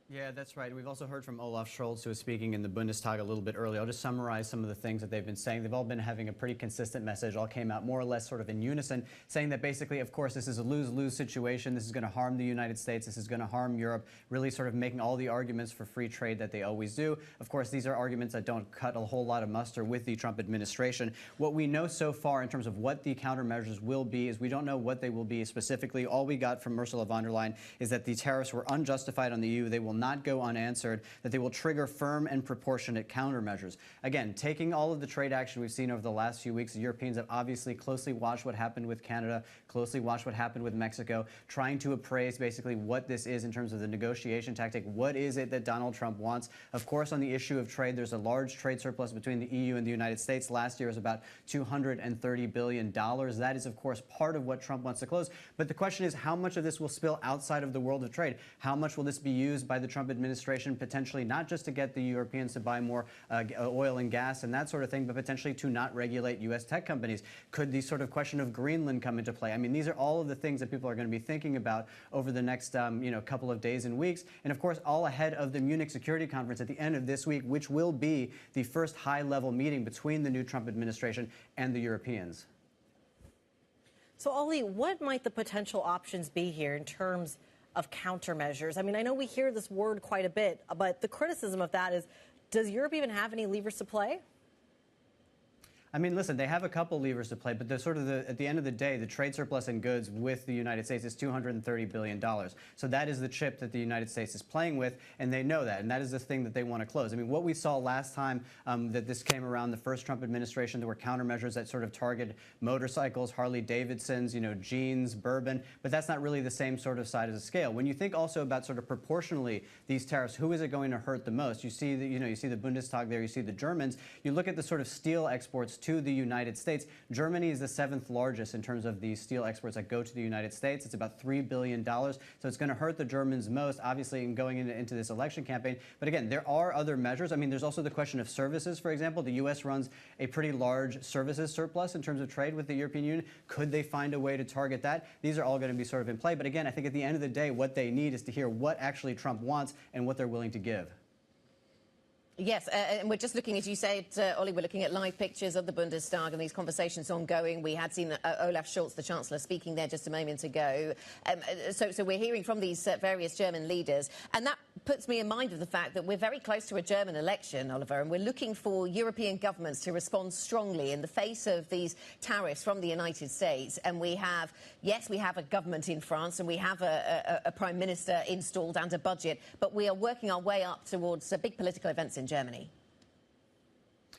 Yeah, that's right. We've also heard from Olaf Scholz, who was speaking in the Bundestag a little bit earlier. I'll just summarize some of the things that they've been saying. They've all been having a pretty consistent message, all came out more or less sort of in unison, saying that basically, of course, this is a lose-lose situation. This is going to harm the United States. This is going to harm Europe, really sort of making all the arguments for free trade that they always do. Of course, these are arguments that don't cut a whole lot of muster with the Trump administration. What we know so far in terms of what the countermeasures will be is we don't know what they will be specifically. All we got from Ursula von der Leyen is that the tariffs were unjustified on the EU. They will not go unanswered, that they will trigger firm and proportionate countermeasures. Again, taking all of the trade action we've seen over the last few weeks, the Europeans have obviously closely watched what happened with Canada, closely watched what happened with Mexico, trying to appraise basically what this is in terms of the negotiation tactic. What is it that Donald Trump wants? Of course, on the issue of trade, there's a large trade surplus between the EU and the United States. Last year was about $230 billion. That is, of course, part of what Trump wants to close. But the question is, how much of this will spill outside of the world of trade? How much will this be used by the Trump administration potentially not just to get the Europeans to buy more oil and gas and that sort of thing, but potentially to not regulate U.S. tech companies? Could the sort of question of Greenland come into play? I mean, these are all of the things that people are going to be thinking about over the next couple of days and weeks. And of course, all ahead of the Munich Security Conference at the end of this week, which will be the first high-level meeting between the new Trump administration and the Europeans. So, Ollie, what might the potential options be here in terms of countermeasures? I mean, I know we hear this word quite a bit, but the criticism of that is, does Europe even have any levers to play? I mean, listen, they have a couple levers to play, but at the end of the day, the trade surplus in goods with the United States is $230 billion. So that is the chip that the United States is playing with, and they know that, and that is the thing that they want to close. I mean, what we saw last time that this came around, the first Trump administration, there were countermeasures that sort of targeted motorcycles, Harley-Davidsons, jeans, bourbon, but that's not really the same sort of size of scale. When you think also about sort of proportionally these tariffs, who is it going to hurt the most? You see the Bundestag there, you see the Germans. You look at the sort of steel exports to the United States. Germany is the 7th largest in terms of the steel exports that go to the United States. It's about $3 billion. So it's going to hurt the Germans most, obviously, in going into this election campaign. But again, there are other measures. I mean, there's also the question of services, for example. The U.S. runs a pretty large services surplus in terms of trade with the European Union. Could they find a way to target that? These are all going to be sort of in play. But again, I think at the end of the day, what they need is to hear what actually Trump wants and what they're willing to give. Yes, and we're just looking, as you said, Ollie, we're looking at live pictures of the Bundestag and these conversations ongoing. We had seen Olaf Scholz, the Chancellor, speaking there just a moment ago. So we're hearing from these various German leaders. And that puts me in mind of the fact that we're very close to a German election, Oliver, and we're looking for European governments to respond strongly in the face of these tariffs from the United States. And we have, yes, we have a government in France and we have a Prime Minister installed and a budget, but we are working our way up towards big political events in Germany.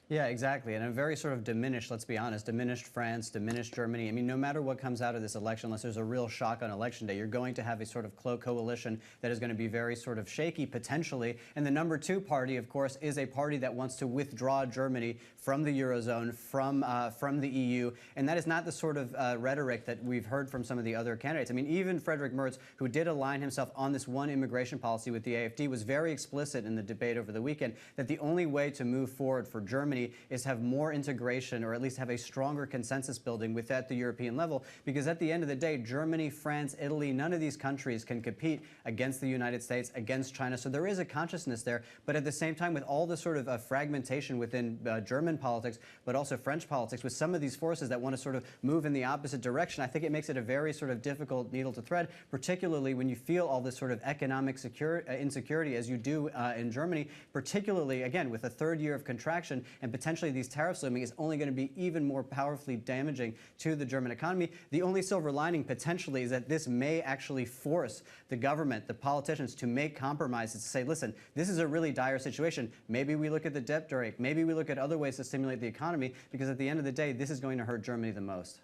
Yeah, exactly. And a very sort of diminished, let's be honest, diminished France, diminished Germany. I mean, no matter what comes out of this election, unless there's a real shock on election day, you're going to have a sort of coalition that is going to be very sort of shaky potentially. And the number 2 party, of course, is a party that wants to withdraw Germany from the Eurozone, from the EU. And that is not the sort of rhetoric that we've heard from some of the other candidates. I mean, even Friedrich Merz, who did align himself on this one immigration policy with the AfD, was very explicit in the debate over the weekend that the only way to move forward for Germany is have more integration, or at least have a stronger consensus building within the European level, because at the end of the day, Germany, France, Italy, none of these countries can compete against the United States, against China. So there is a consciousness there. But at the same time, with all the sort of fragmentation within German politics, but also French politics, with some of these forces that want to sort of move in the opposite direction, I think it makes it a very sort of difficult needle to thread, particularly when you feel all this sort of economic insecurity as you do in Germany, particularly, again, with a 3rd year of contraction, and potentially these tariffs looming is only going to be even more powerfully damaging to the German economy. The only silver lining potentially is that this may actually force the government, the politicians, to make compromises to say, listen, this is a really dire situation. Maybe we look at the debt brake. Maybe we look at other ways to stimulate the economy, because at the end of the day, this is going to hurt Germany the most.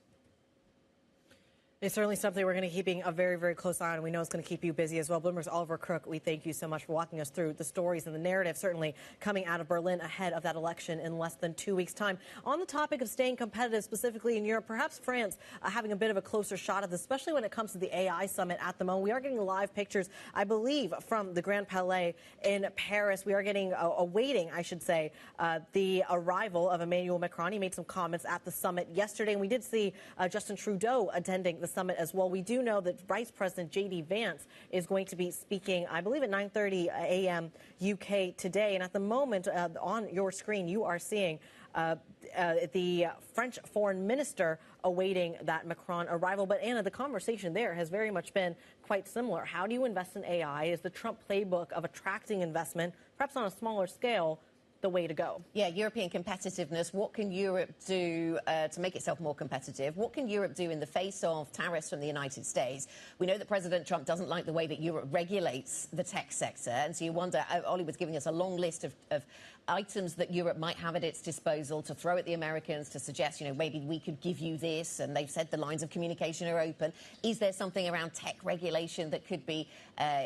It's certainly something we're going to be keeping a very, very close eye on, and we know it's going to keep you busy as well. Bloomberg's Oliver Crook, we thank you so much for walking us through the stories and the narrative, certainly coming out of Berlin ahead of that election in less than 2 weeks' time. On the topic of staying competitive, specifically in Europe, perhaps France having a bit of a closer shot at this, especially when it comes to the AI summit at the moment. We are getting live pictures, I believe, from the Grand Palais in Paris. We are getting, awaiting, I should say, the arrival of Emmanuel Macron. He made some comments at the summit yesterday, and we did see Justin Trudeau attending the summit as well. We do know that Vice President J.D. Vance is going to be speaking, I believe, at 9:30 a.m. UK today. And at the moment, on your screen, you are seeing the French foreign minister awaiting that Macron arrival. But Anna, the conversation there has very much been quite similar. How do you invest in AI? Is the Trump playbook of attracting investment, perhaps on a smaller scale, the way to go? Yeah, European competitiveness. What can Europe do to make itself more competitive? What can Europe do in the face of tariffs from the United States? We know that President Trump doesn't like the way that Europe regulates the tech sector. And so you wonder, Ollie was giving us a long list of items that Europe might have at its disposal to throw at the Americans, to suggest, you know, maybe we could give you this. And they've said the lines of communication are open. Is there something around tech regulation that could be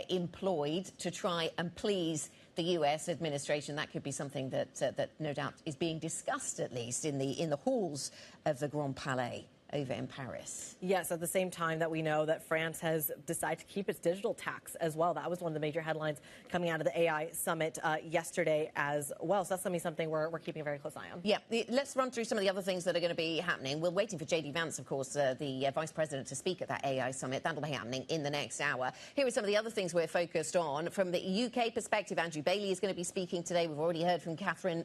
employed to try and please the U.S. administration? That could be something that no doubt is being discussed, at least in the halls of the Grand Palais over in Paris. Yes, at the same time that we know that France has decided to keep its digital tax as well. That was one of the major headlines coming out of the AI summit yesterday as well. So that's going to be something we're keeping a very close eye on. Yeah, let's run through some of the other things that are going to be happening. We're waiting for J.D. Vance, of course, the Vice President, to speak at that AI summit. That'll be happening in the next hour. Here are some of the other things we're focused on. From the UK perspective, Andrew Bailey is going to be speaking today. We've already heard from Catherine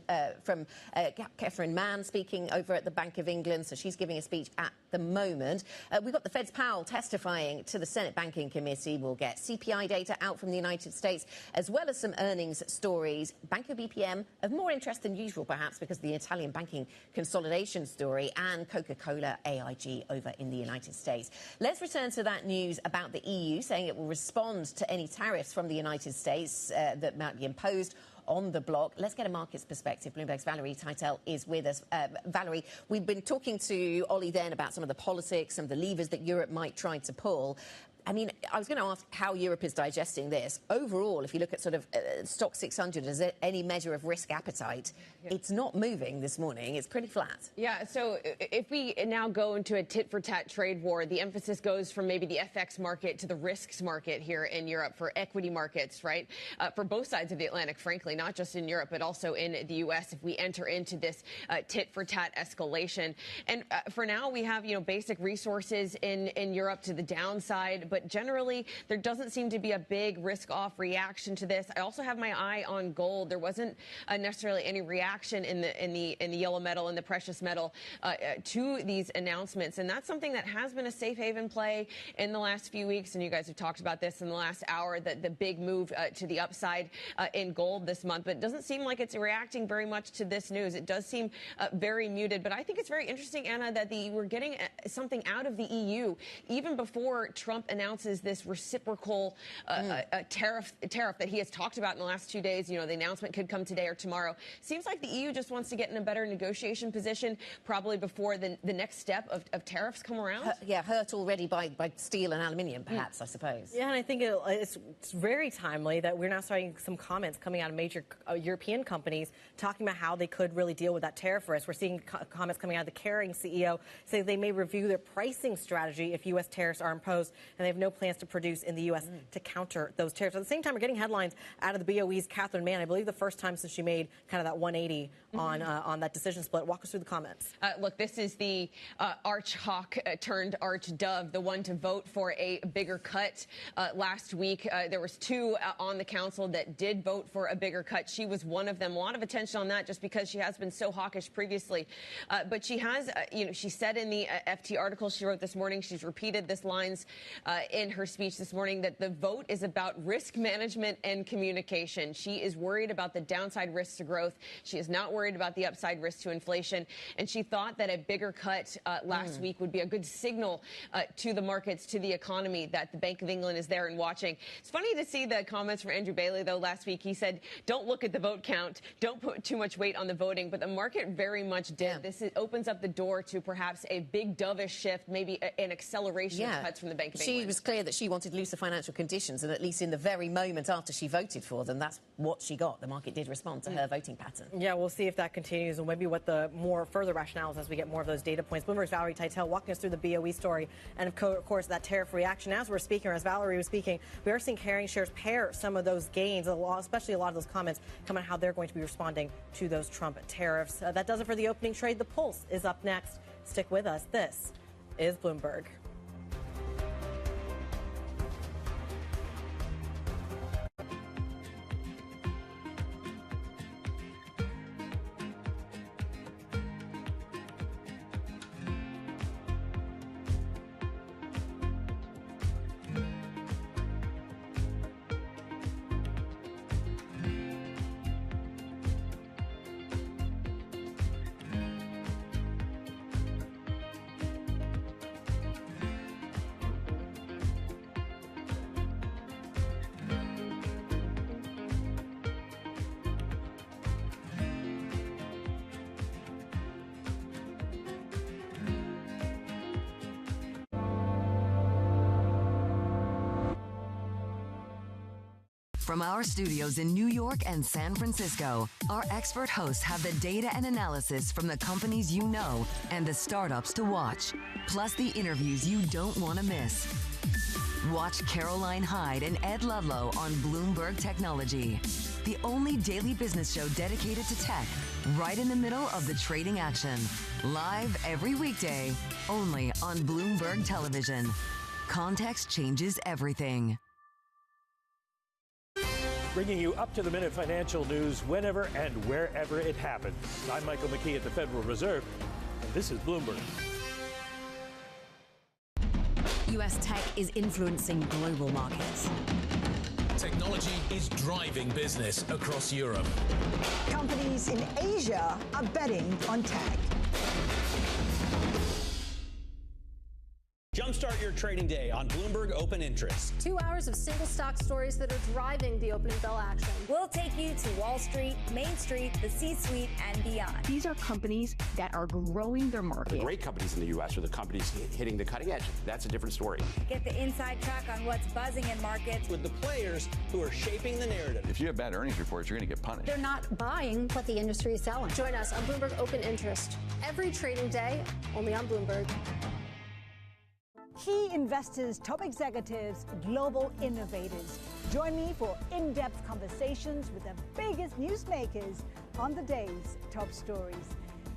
Mann speaking over at the Bank of England, so she's giving a speech at the moment. We've got the Fed's Powell testifying to the Senate Banking Committee. We'll get CPI data out from the United States, as well as some earnings stories. Banco BPM of more interest than usual, perhaps, because of the Italian banking consolidation story, and Coca-Cola AIG over in the United States. Let's return to that news about the EU saying it will respond to any tariffs from the United States that might be imposed on the bloc. Let's get a markets perspective. Bloomberg's Valerie Titel is with us. Valerie, we've been talking to Ollie then about some of the politics, some of the levers that Europe might try to pull. I mean, I was going to ask how Europe is digesting this. Overall, if you look at sort of Stock 600 as any measure of risk appetite, it's not moving this morning. It's pretty flat. Yeah, so if we now go into a tit-for-tat trade war, the emphasis goes from maybe the FX market to the risks market here in Europe for equity markets, right? For both sides of the Atlantic, frankly, not just in Europe, but also in the U.S. if we enter into this tit-for-tat escalation. And for now, we have, basic resources in Europe to the downside, but generally, there doesn't seem to be a big risk-off reaction to this. I also have my eye on gold. There wasn't necessarily any reaction in the yellow metal and the precious metal to these announcements, and that's something that has been a safe haven play in the last few weeks. And you guys have talked about this in the last hour, that the big move to the upside in gold this month. But it doesn't seem like it's reacting very much to this news. It does seem very muted. But I think it's very interesting, Anna, that we're getting something out of the EU even before Trump announces this reciprocal tariff that he has talked about in the last 2 days. The announcement could come today or tomorrow. Seems like the EU just wants to get in a better negotiation position probably before the next step of tariffs come around. Hurt already by steel and aluminium, perhaps, I suppose. Yeah, and I think it's very timely that we're now starting some comments coming out of major European companies talking about how they could really deal with that tariff risk. We're seeing comments coming out of the Kering CEO saying they may review their pricing strategy if U.S. tariffs are imposed, and they have no plans to produce in the U.S. to counter those tariffs. At the same time, we're getting headlines out of the BOE's Catherine Mann, I believe the first time since she made kind of that 180 on that decision split. Walk us through the comments. Look, this is the arch hawk turned arch dove, the one to vote for a bigger cut. Last week, there was 2 on the council that did vote for a bigger cut. She was one of them. A lot of attention on that just because she has been so hawkish previously. But she has, she said in the FT article she wrote this morning, she's repeated this lines in her speech this morning, that the vote is about risk management and communication. She is worried about the downside risks to growth. She is not worried about the upside risk to inflation. And she thought that a bigger cut last week would be a good signal to the markets, to the economy, that the Bank of England is there and watching. It's funny to see the comments from Andrew Bailey, though, last week. He said, don't look at the vote count. Don't put too much weight on the voting. But the market very much did. Yeah. This opens up the door to perhaps a big dovish shift, maybe an acceleration of cuts from the Bank of England. She was clear that she wanted looser financial conditions, and at least in the very moment after she voted for them, that's what she got. The market did respond to her voting pattern. Yeah, we'll see if that continues and maybe what the more further rationale is as we get more of those data points. Bloomberg's Valerie Teitel walking us through the BOE story and, of course, that tariff reaction. As we're speaking, or as Valerie was speaking, we are seeing Kering shares pair some of those gains, especially a lot of those comments coming on how they're going to be responding to those Trump tariffs. That does it for the opening trade. The Pulse is up next. Stick with us. This is Bloomberg. From our studios in New York and San Francisco, our expert hosts have the data and analysis from the companies you know and the startups to watch, plus the interviews you don't want to miss. Watch Caroline Hyde and Ed Ludlow on Bloomberg Technology, the only daily business show dedicated to tech, right in the middle of the trading action. Live every weekday, only on Bloomberg Television. Context changes everything. Bringing you up-to-the-minute financial news whenever and wherever it happens. I'm Michael McKee at the Federal Reserve, and this is Bloomberg. U.S. tech is influencing global markets. Technology is driving business across Europe. Companies in Asia are betting on tech. Jumpstart your trading day on Bloomberg Open Interest. 2 hours of single stock stories that are driving the opening bell action. We'll take you to Wall Street, Main Street, the C-suite, and beyond. These are companies that are growing their market. The great companies in the U.S. are the companies hitting the cutting edge. That's a different story. Get the inside track on what's buzzing in markets with the players who are shaping the narrative. If you have bad earnings reports, you're going to get punished. They're not buying what the industry is selling. Join us on Bloomberg Open Interest every trading day, only on Bloomberg. Key investors, top executives, global innovators. Join me for in-depth conversations with the biggest newsmakers on the day's top stories.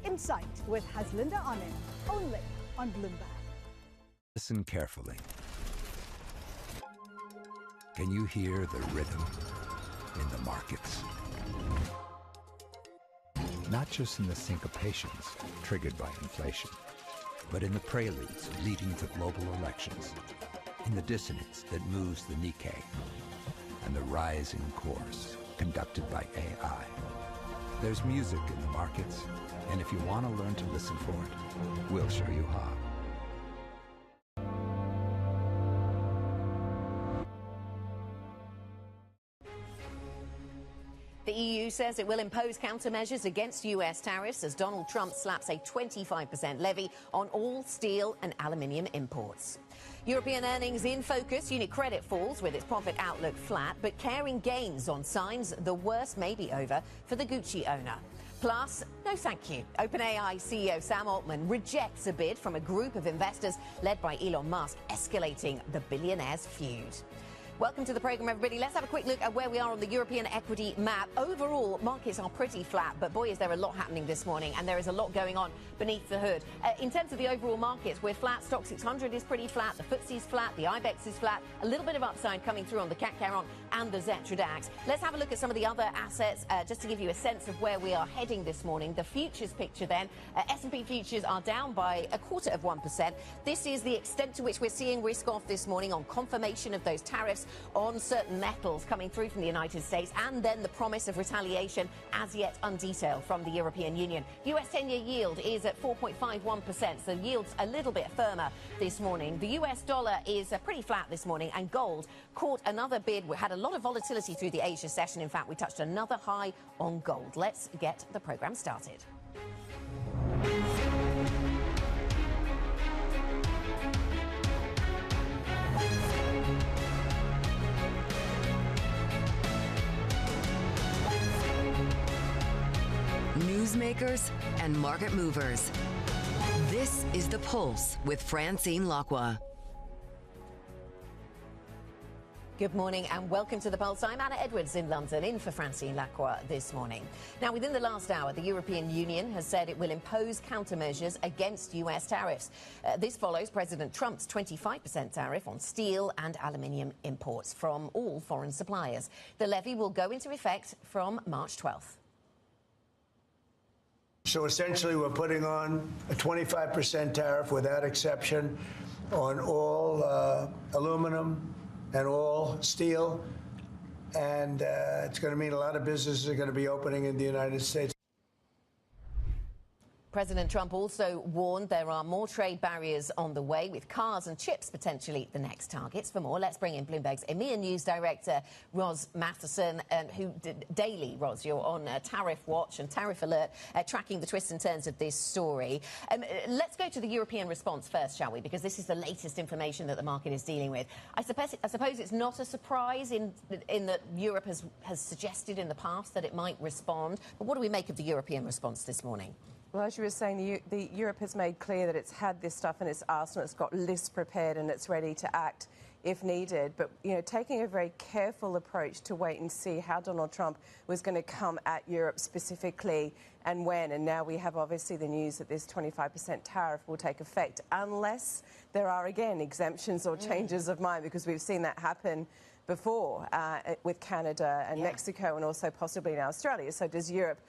Insight with Haslinda Onen, only on Bloomberg. Listen carefully. Can you hear the rhythm in the markets? Not just in the syncopations triggered by inflation, but in the preludes leading to global elections, in the dissonance that moves the Nikkei, and the rising course conducted by AI. There's music in the markets, and if you want to learn to listen for it, we'll show you how. The EU says it will impose countermeasures against US tariffs as Donald Trump slaps a 25% levy on all steel and aluminium imports. European earnings in focus. UniCredit falls with its profit outlook flat, but Kering gains on signs the worst may be over for the Gucci owner. Plus, no thank you. OpenAI CEO Sam Altman rejects a bid from a group of investors led by Elon Musk, escalating the billionaire's feud. Welcome to the programme, everybody. Let's have a quick look at where we are on the European equity map. Overall, markets are pretty flat, but boy, is there a lot happening this morning, and there is a lot going on beneath the hood. In terms of the overall markets, we're flat. Stock 600 is pretty flat. The FTSE's flat. The IBEX is flat. A little bit of upside coming through on the CAC 40 and the Xetra DAX. Let's have a look at some of the other assets, just to give you a sense of where we are heading this morning. The futures picture then. S&P futures are down by 0.25%. This is the extent to which we're seeing risk off this morning on confirmation of those tariffs on certain metals coming through from the United States, and then the promise of retaliation as yet undetailed from the European Union. US 10-year yield is at 4.51%, so yield's a little bit firmer this morning. The US dollar is pretty flat this morning, and gold caught another bid. We had a lot of volatility through the Asia session. In fact, we touched another high on gold. Let's get the program started. Newsmakers and market movers. This is The Pulse with Francine Lacqua. Good morning and welcome to The Pulse. I'm Anna Edwards in London, in for Francine Lacqua this morning. Now, within the last hour, the European Union has said it will impose countermeasures against US tariffs. This follows President Trump's 25% tariff on steel and aluminium imports from all foreign suppliers. The levy will go into effect from March 12th. So essentially, we're putting on a 25% tariff without exception on all aluminum and all steel. And it's going to mean a lot of businesses are going to be opening in the United States. President Trump also warned there are more trade barriers on the way, with cars and chips potentially the next targets. For more, let's bring in Bloomberg's EMEA News Director, Ros Matheson, who daily, Ros, you're on Tariff Watch and Tariff Alert, tracking the twists and turns of this story. Let's go to the European response first, shall we? Because this is the latest information that the market is dealing with. I suppose it's not a surprise in that Europe has suggested in the past that it might respond. But what do we make of the European response this morning? Well, as you were saying, the Europe has made clear that it's had this stuff in its arsenal. It's got lists prepared and it's ready to act if needed. But, taking a very careful approach to wait and see how Donald Trump was going to come at Europe specifically and when. And now we have obviously the news that this 25% tariff will take effect unless there are, again, exemptions or changes of mind, because we've seen that happen before with Canada and Mexico and also possibly in Australia. So does Europe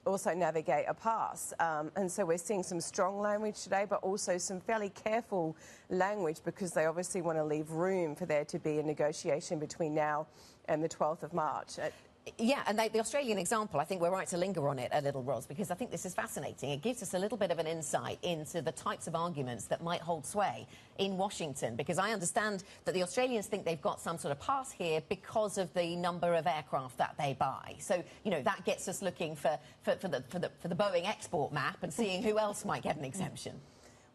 also navigate a pass? And so we're seeing some strong language today, but also some fairly careful language, because they obviously want to leave room for there to be a negotiation between now and the 12th of March. Yeah, and the Australian example, I think we're right to linger on it a little, Ros, because I think this is fascinating. It gives us a little bit of an insight into the types of arguments that might hold sway in Washington, because I understand that the Australians think they've got some sort of pass here because of the number of aircraft that they buy. So, you know, that gets us looking for the Boeing export map and seeing who else might get an exemption.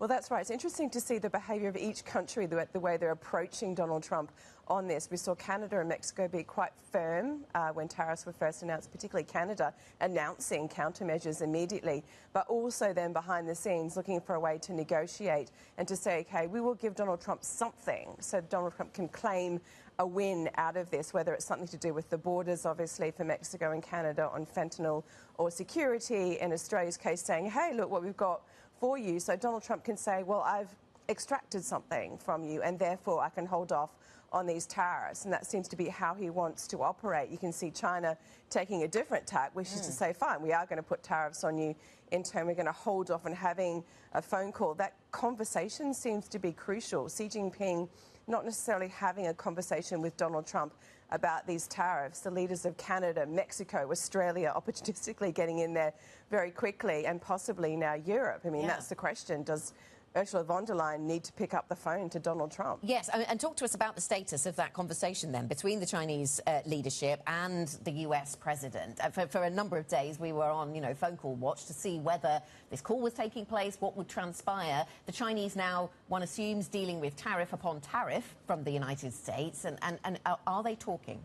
Well, that's right. It's interesting to see the behaviour of each country, the way they're approaching Donald Trump on this. We saw Canada and Mexico be quite firm when tariffs were first announced, particularly Canada announcing countermeasures immediately, but also then behind the scenes looking for a way to negotiate and to say, OK, we will give Donald Trump something so Donald Trump can claim a win out of this, whether it's something to do with the borders, obviously, for Mexico and Canada on fentanyl or security. In Australia's case, saying, hey, look what we've got for you. So Donald Trump can say, well, I've extracted something from you and therefore I can hold off on these tariffs. And that seems to be how he wants to operate. You can see China taking a different tack, which is to say, fine, we are going to put tariffs on you in turn. We're going to hold off on having a phone call. That conversation seems to be crucial. Xi Jinping not necessarily having a conversation with Donald Trump about these tariffs. The leaders of Canada, Mexico, Australia opportunistically getting in there very quickly, and possibly now Europe. I mean, that's the question. Does Ursula von der Leyen need to pick up the phone to Donald Trump? Yes, and talk to us about the status of that conversation then between the Chinese leadership and the US president. For a number of days we were on, you know, phone call watch to see whether this call was taking place, what would transpire. The Chinese now, one assumes, dealing with tariff upon tariff from the United States, and are they talking?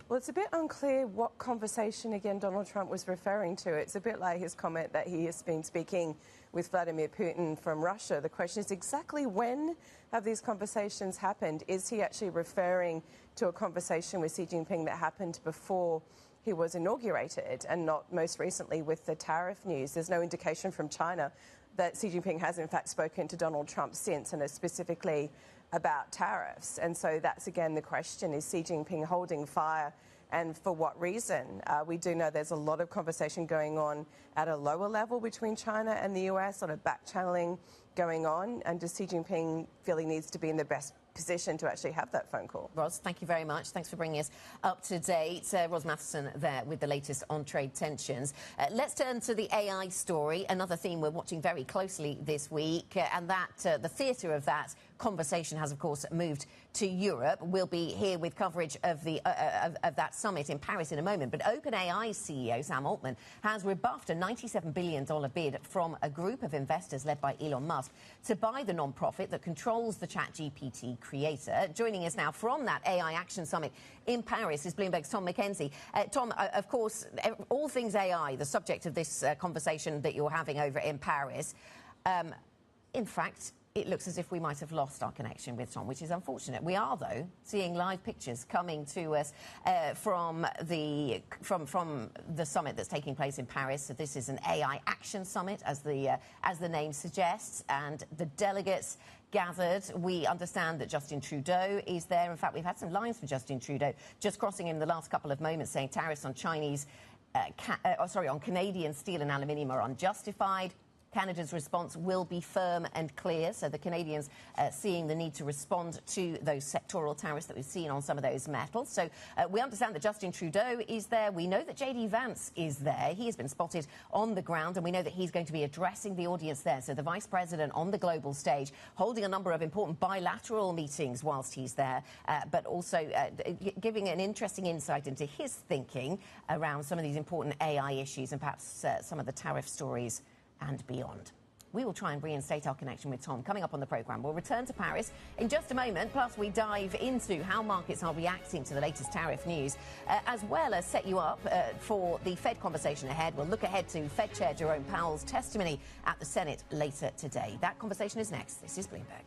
Well, it's a bit unclear what conversation, again, Donald Trump was referring to. It's a bit like his comment that he has been speaking with Vladimir Putin from Russia. The question is exactly when have these conversations happened? Is he actually referring to a conversation with Xi Jinping that happened before he was inaugurated and not most recently with the tariff news? There's no indication from China that Xi Jinping has in fact spoken to Donald Trump since, and specifically about tariffs. And so that's again the question, is Xi Jinping holding fire, and for what reason? We do know there's a lot of conversation going on at a lower level between China and the US, sort of back-channeling going on, and does Xi Jinping feel he needs to be in the best position to actually have that phone call? Ros, thank you very much. Thanks for bringing us up to date. Ros Matheson there with the latest on trade tensions. Let's turn to the AI story, another theme we're watching very closely this week, and that the theatre of that conversation has, of course, moved to Europe. We'll be here with coverage of the of that summit in Paris in a moment. But OpenAI's CEO, Sam Altman, has rebuffed a $97 billion bid from a group of investors led by Elon Musk to buy the non-profit that controls the ChatGPT creator. Joining us now from that AI Action Summit in Paris is Bloomberg's Tom McKenzie. Tom, of course, all things AI, the subject of this conversation that you're having over in Paris. In fact, it looks as if we might have lost our connection with Tom, which is unfortunate. We are, though, seeing live pictures coming to us from the summit that's taking place in Paris. So this is an AI Action Summit, as the name suggests, and the delegates gathered. We understand that Justin Trudeau is there. In fact, we've had some lines from Justin Trudeau just crossing in the last couple of moments, saying tariffs on on Canadian steel and aluminium are unjustified. Canada's response will be firm and clear. So the Canadians seeing the need to respond to those sectoral tariffs that we've seen on some of those metals. So we understand that Justin Trudeau is there. We know that J.D. Vance is there. He has been spotted on the ground, and we know that he's going to be addressing the audience there. So the Vice President on the global stage, holding a number of important bilateral meetings whilst he's there, but also giving an interesting insight into his thinking around some of these important AI issues and perhaps some of the tariff stories and beyond. We will try and reinstate our connection with Tom coming up on the programme. We'll return to Paris in just a moment, plus we dive into how markets are reacting to the latest tariff news, as well as set you up for the Fed conversation ahead. We'll look ahead to Fed Chair Jerome Powell's testimony at the Senate later today. That conversation is next. This is Bloomberg.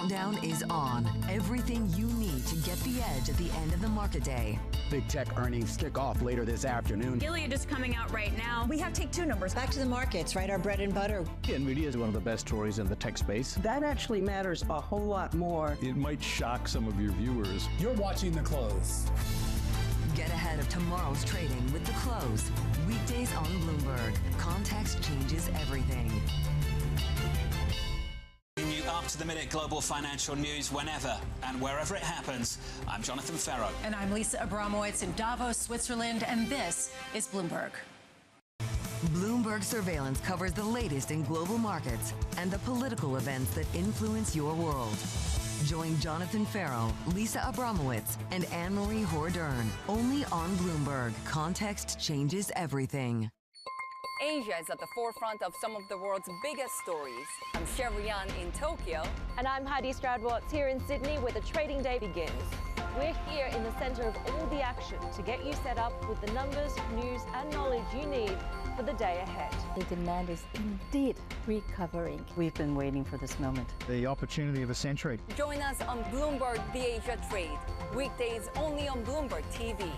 countdown is on. Everything you need to get the edge at the end of the market day. Big tech earnings kick off later this afternoon. Gilead is coming out right now. We have take two numbers. Back to the markets, right? Our bread and butter. NVIDIA is one of the best stories in the tech space. That actually matters a whole lot more. It might shock some of your viewers. You're watching The Close. Get ahead of tomorrow's trading with The Close. Weekdays on Bloomberg. Context changes everything. You up-to-the-minute global financial news whenever and wherever it happens. I'm Jonathan Ferro. And I'm Lisa Abramowitz in Davos, Switzerland, and this is Bloomberg. Bloomberg Surveillance covers the latest in global markets and the political events that influence your world. Join Jonathan Ferro, Lisa Abramowitz, and Anne-Marie Hordern only on Bloomberg. Context changes everything. Asia is at the forefront of some of the world's biggest stories. I'm Sherrian in Tokyo. And I'm Heidi Stroud-Watts here in Sydney, where the trading day begins. We're here in the center of all the action to get you set up with the numbers, news, and knowledge you need for the day ahead. The demand is indeed recovering. We've been waiting for this moment. The opportunity of a century. Join us on Bloomberg The Asia Trade. Weekdays only on Bloomberg TV.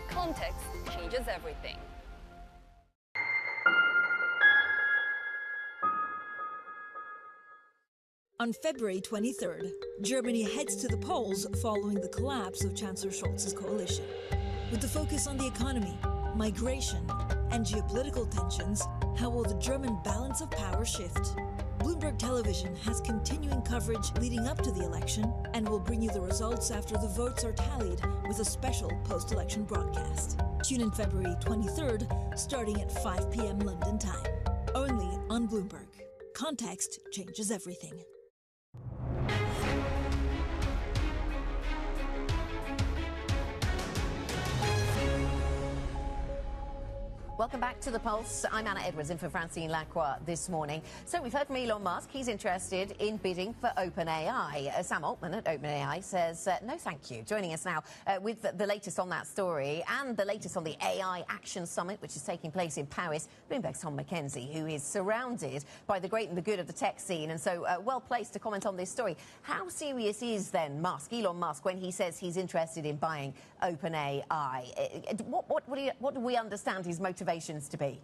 Context changes everything. On February 23rd, Germany heads to the polls following the collapse of Chancellor Scholz's coalition. With the focus on the economy, migration, and geopolitical tensions, how will the German balance of power shift? Bloomberg Television has continuing coverage leading up to the election and will bring you the results after the votes are tallied with a special post-election broadcast. Tune in February 23rd, starting at 5 p.m. London time. Only on Bloomberg. Context changes everything. Welcome back to The Pulse. I'm Anna Edwards in for Francine Lacroix this morning. So we've heard from Elon Musk. He's interested in bidding for OpenAI. Sam Altman at OpenAI says no thank you. Joining us now with the latest on that story and the latest on the AI Action Summit, which is taking place in Paris, Bloomberg's Tom McKenzie, who is surrounded by the great and the good of the tech scene and so well placed to comment on this story. How serious is then Elon Musk, when he says he's interested in buying OpenAI? What do we understand his motivation to be?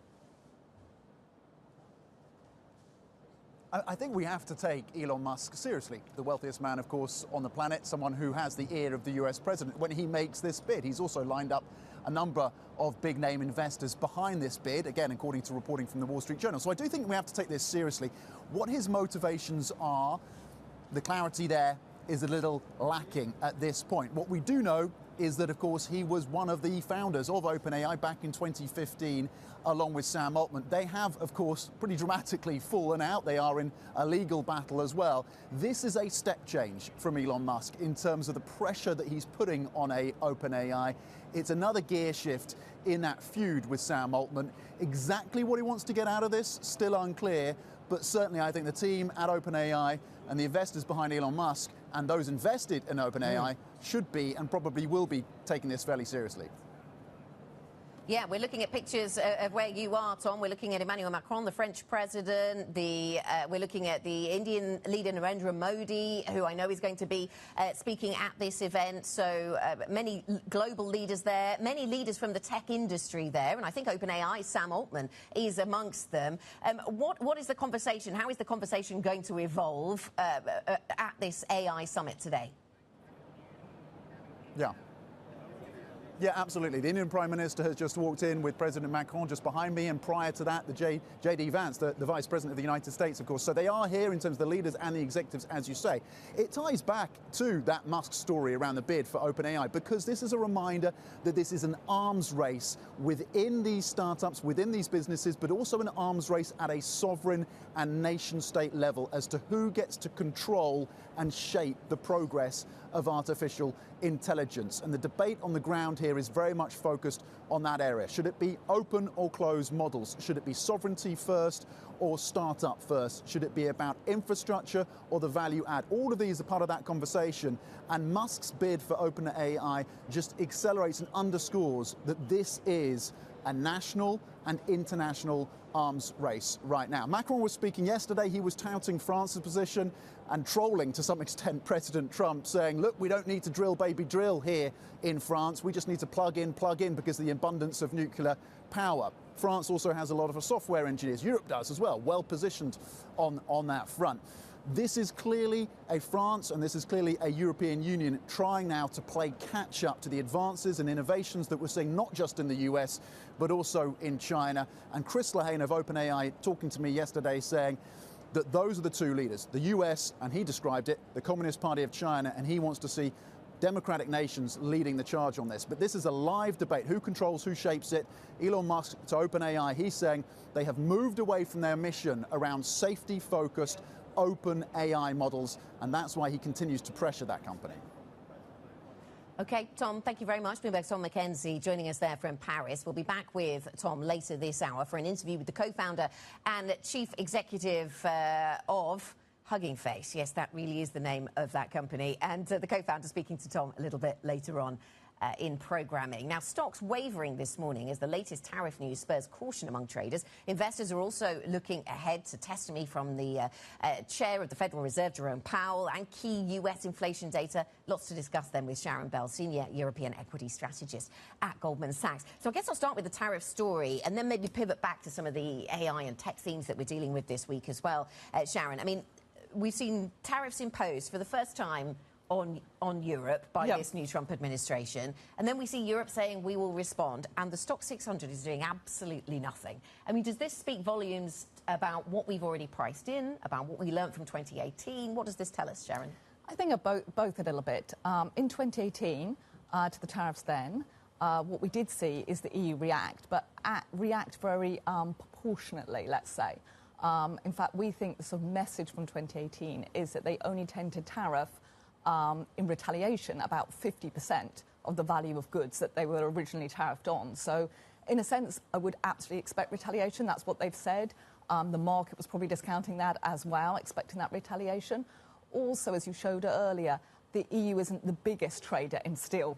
I think we have to take Elon Musk seriously. The wealthiest man, of course, on the planet, someone who has the ear of the US president when he makes this bid. He's also lined up a number of big name investors behind this bid, again, according to reporting from the Wall Street Journal. So I do think we have to take this seriously. What his motivations are, the clarity there is a little lacking at this point. What we do know is that, of course, he was one of the founders of OpenAI back in 2015, along with Sam Altman. They have, of course, pretty dramatically fallen out. They are in a legal battle as well. This is a step change from Elon Musk in terms of the pressure that he's putting on OpenAI. It's another gear shift in that feud with Sam Altman. Exactly what he wants to get out of this, still unclear, but certainly I think the team at OpenAI and the investors behind Elon Musk and those invested in OpenAI should be and probably will be taking this fairly seriously. Yeah, we're looking at pictures of where you are, Tom. We're looking at Emmanuel Macron, the French president. We're looking at the Indian leader, Narendra Modi, who I know is going to be speaking at this event. So many global leaders there, many leaders from the tech industry there. And I think OpenAI, Sam Altman, is amongst them. What is the conversation? How is the conversation going to evolve at this AI summit today? Yeah, absolutely. The Indian Prime Minister has just walked in with President Macron just behind me, and prior to that, the J.D. Vance, the Vice President of the United States, of course. So they are here in terms of the leaders and the executives, as you say. It ties back to that Musk story around the bid for OpenAI, because this is a reminder that this is an arms race within these startups, within these businesses, but also an arms race at a sovereign and nation-state level as to who gets to control and shape the progress of artificial intelligence. And the debate on the ground here is very much focused on that area. Should it be open or closed models? Should it be sovereignty first or startup first? Should it be about infrastructure or the value add? All of these are part of that conversation. And Musk's bid for OpenAI just accelerates and underscores that this is a national and international arms race right now. Macron was speaking yesterday. He was touting France's position and trolling to some extent President Trump, saying, look, we don't need to drill, baby, drill here in France. We just need to plug in because of the abundance of nuclear power. France also has a lot of software engineers. Europe does as well, well positioned on that front. This is clearly a France and this is clearly a European Union trying now to play catch up to the advances and innovations that we're seeing not just in the US, but also in China. And Chris Lehane of OpenAI talking to me yesterday saying that those are the two leaders, the US, and he described it, the Communist Party of China, and he wants to see democratic nations leading the charge on this. But this is a live debate. Who controls, who shapes it? Elon Musk to OpenAI, he's saying they have moved away from their mission around safety-focused open AI models, and that's why he continues to pressure that company. OK, Tom, thank you very much. Bloomberg's Tom McKenzie joining us there from Paris. We'll be back with Tom later this hour for an interview with the co-founder and chief executive of Hugging Face. Yes, that really is the name of that company. And the co-founder speaking to Tom a little bit later on in programming. Now, stocks wavering this morning as the latest tariff news spurs caution among traders. Investors are also looking ahead to testimony from the chair of the Federal Reserve, Jerome Powell, and key US inflation data. Lots to discuss then with Sharon Bell, senior European equity strategist at Goldman Sachs. So I guess I'll start with the tariff story and then maybe pivot back to some of the AI and tech themes that we're dealing with this week as well. Sharon, I mean, we've seen tariffs imposed for the first time on Europe by this new Trump administration. And then we see Europe saying we will respond, and the stock 600 is doing absolutely nothing. I mean, does this speak volumes about what we've already priced in, about what we learned from 2018? What does this tell us, Sharon? I think both a little bit. In 2018, to the tariffs then, what we did see is the EU react, but react very proportionately, let's say. In fact, we think the sort of message from 2018 is that they only tend to tariff in retaliation about 50% of the value of goods that they were originally tariffed on. So, in a sense, I would absolutely expect retaliation. That's what they've said. The market was probably discounting that as well, expecting that retaliation. Also, as you showed earlier, the EU isn't the biggest trader in steel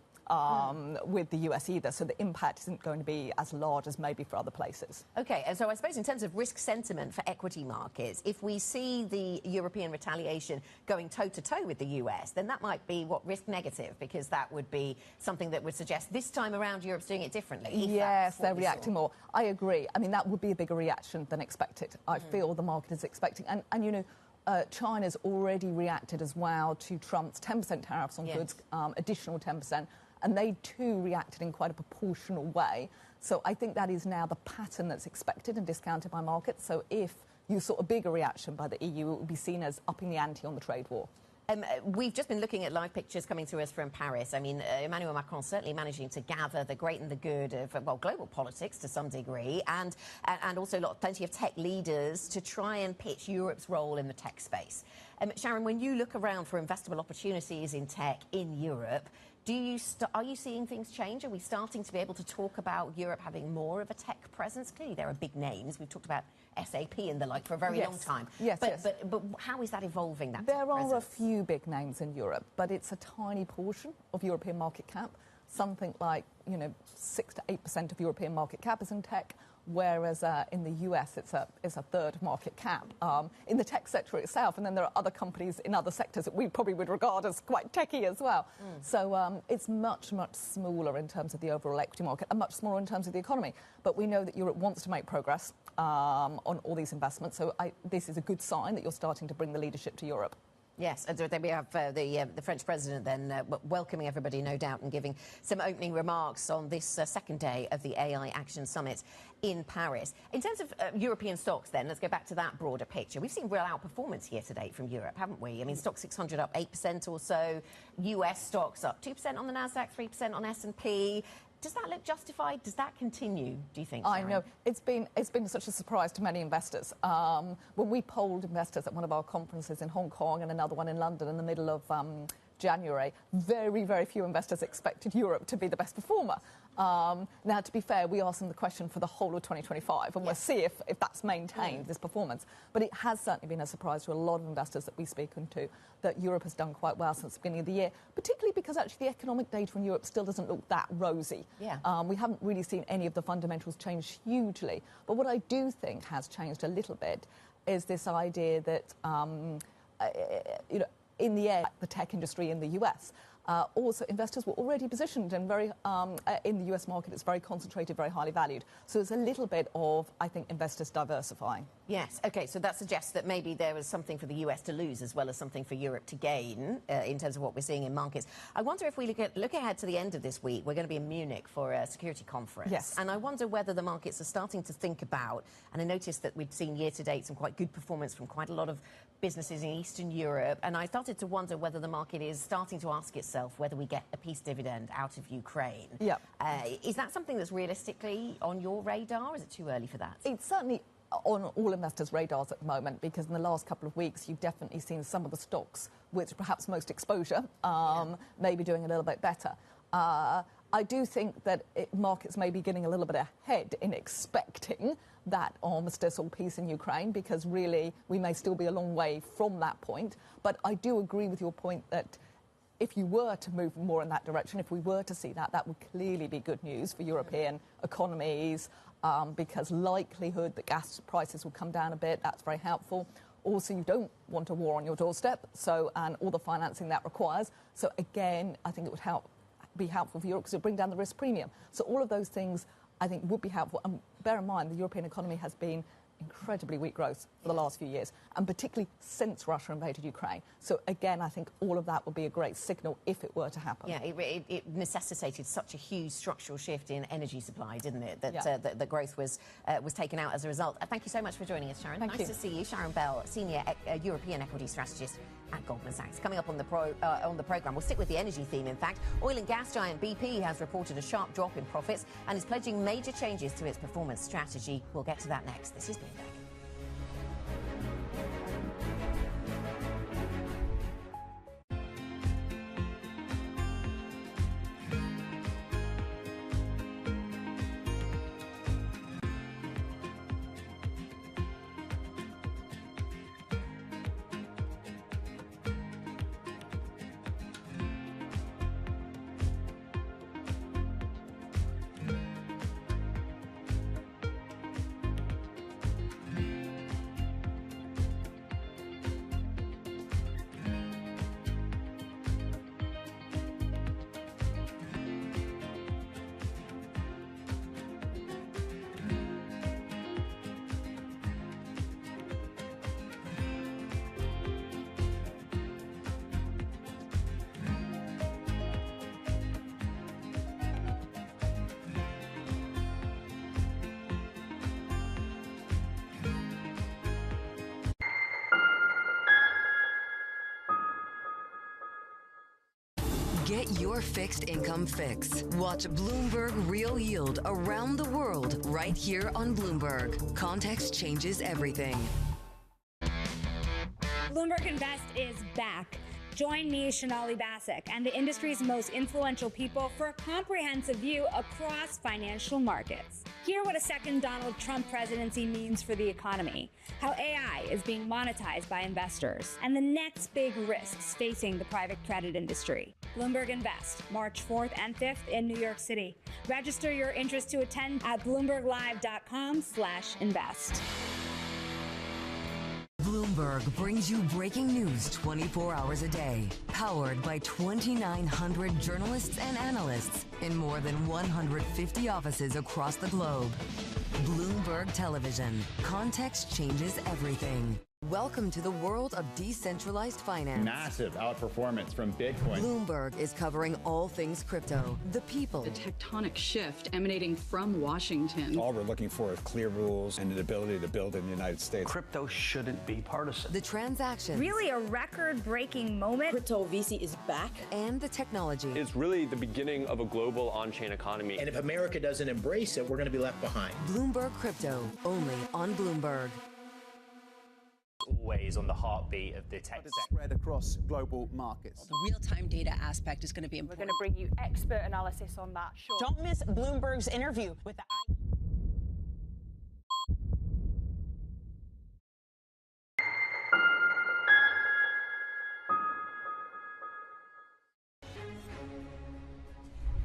with the US either, so the impact isn't going to be as large as maybe for other places. OK, and so I suppose in terms of risk sentiment for equity markets, if we see the European retaliation going toe-to-toe with the US, then that might be, risk negative, because that would be something that would suggest this time around Europe's doing it differently. Yes, they're reacting more. I agree. I mean, that would be a bigger reaction than expected. I feel the market is expecting. And you know, China's already reacted as well to Trump's 10% tariffs on goods, additional 10%. And they, too, reacted in quite a proportional way. So I think that is now the pattern that's expected and discounted by markets. So if you saw a bigger reaction by the EU, it would be seen as upping the ante on the trade war. We've just been looking at live pictures coming to us from Paris. I mean, Emmanuel Macron certainly managing to gather the great and the good of, well, global politics to some degree, and also plenty of tech leaders to try and pitch Europe's role in the tech space. Sharon, when you look around for investable opportunities in tech in Europe, are you seeing things change? Are we starting to be able to talk about Europe having more of a tech presence? Clearly, there are big names. We've talked about SAP and the like for a very long time. But how is that evolving? There are a few big names in Europe, but it's a tiny portion of European market cap. Something like 6 to 8% of European market cap is in tech, whereas in the US it's a third of market cap in the tech sector itself. And then there are other companies in other sectors that we probably would regard as quite techy as well. So it's much, much smaller in terms of the overall equity market and much smaller in terms of the economy. But we know that Europe wants to make progress on all these investments. So this is a good sign that you're starting to bring the leadership to Europe. Yes, and then we have the French president then welcoming everybody, no doubt, and giving some opening remarks on this second day of the AI Action Summit in Paris. In terms of European stocks then, let's go back to that broader picture. We've seen real outperformance year to date from Europe, haven't we? I mean, stock 600 up 8% or so, US stocks up 2% on the Nasdaq, 3% on S&P. Does that look justified? Does that continue, do you think, Sharon? I know. It's been such a surprise to many investors. When we polled investors at one of our conferences in Hong Kong and another one in London in the middle of January, very, very few investors expected Europe to be the best performer. Now, to be fair, we asked them the question for the whole of 2025, and we'll see if that's maintained, this performance. But it has certainly been a surprise to a lot of investors that we've spoken to that Europe has done quite well since the beginning of the year, particularly because actually the economic data in Europe still doesn't look that rosy. We haven't really seen any of the fundamentals change hugely. But what I do think has changed a little bit is this idea that, in the end, the tech industry in the US, also investors were already positioned and very in the US market. It's very concentrated, very highly valued. So it's a little bit of, I think, investors diversifying. Yes. OK, so that suggests that maybe there was something for the US to lose as well as something for Europe to gain in terms of what we're seeing in markets. I wonder if we look ahead to the end of this week, we're going to be in Munich for a security conference. Yes. And I wonder whether the markets are starting to think about, and I noticed that we'd seen year to date some quite good performance from quite a lot of businesses in Eastern Europe, and I started to wonder whether the market is starting to ask itself whether we get a peace dividend out of Ukraine. Yeah. Is that something that's realistically on your radar? Is it too early for that? It's certainly on all investors' radars at the moment, because in the last couple of weeks you've definitely seen some of the stocks with perhaps most exposure maybe doing a little bit better. I do think that markets may be getting a little bit ahead in expecting that armistice or peace in Ukraine, because really we may still be a long way from that point. But I do agree with your point that if you were to move more in that direction, if we were to see that, that would clearly be good news for European economies, because likelihood that gas prices will come down a bit, that's very helpful. Also, you don't want a war on your doorstep, and all the financing that requires. So again, I think it would be helpful for Europe because it would bring down the risk premium. So all of those things I think would be helpful. And bear in mind, the European economy has been incredibly weak growth for the last few years, and particularly since Russia invaded Ukraine. So again, I think all of that would be a great signal if it were to happen. Yeah, it necessitated such a huge structural shift in energy supply, didn't it? That the growth was taken out as a result. Thank you so much for joining us, Sharon. Nice to see you. Sharon Bell, Senior European Equity Strategist at Goldman Sachs. Coming up on the programme, we'll stick with the energy theme, in fact. Oil and gas giant BP has reported a sharp drop in profits and is pledging major changes to its performance strategy. We'll get to that next. This is Bloomberg. Get your fixed income fix. Watch Bloomberg Real Yield around the world right here on Bloomberg. Context changes everything. Bloomberg Invest is back. Join me, Shonali Basak, and the industry's most influential people for a comprehensive view across financial markets. Hear what a second Donald Trump presidency means for the economy, how AI is being monetized by investors, and the next big risks facing the private credit industry. Bloomberg Invest, March 4th and 5th in New York City. Register your interest to attend at bloomberglive.com/invest. Bloomberg brings you breaking news 24 hours a day. Powered by 2,900 journalists and analysts in more than 150 offices across the globe. Bloomberg Television. Context changes everything. Welcome to the world of decentralized finance. Massive outperformance from Bitcoin. Bloomberg is covering all things crypto, the people. The tectonic shift emanating from Washington. All we're looking for is clear rules and an ability to build in the United States. Crypto shouldn't be partisan. The transactions. Really a record-breaking moment. Crypto VC is back. And the technology. It's really the beginning of a global on-chain economy. And if America doesn't embrace it, we're going to be left behind. Bloomberg Crypto, only on Bloomberg. always on the heartbeat of the tech sector. Spread across global markets. The real-time data aspect is going to be important. We're going to bring you expert analysis on that. Sure. Don't miss Bloomberg's interview with the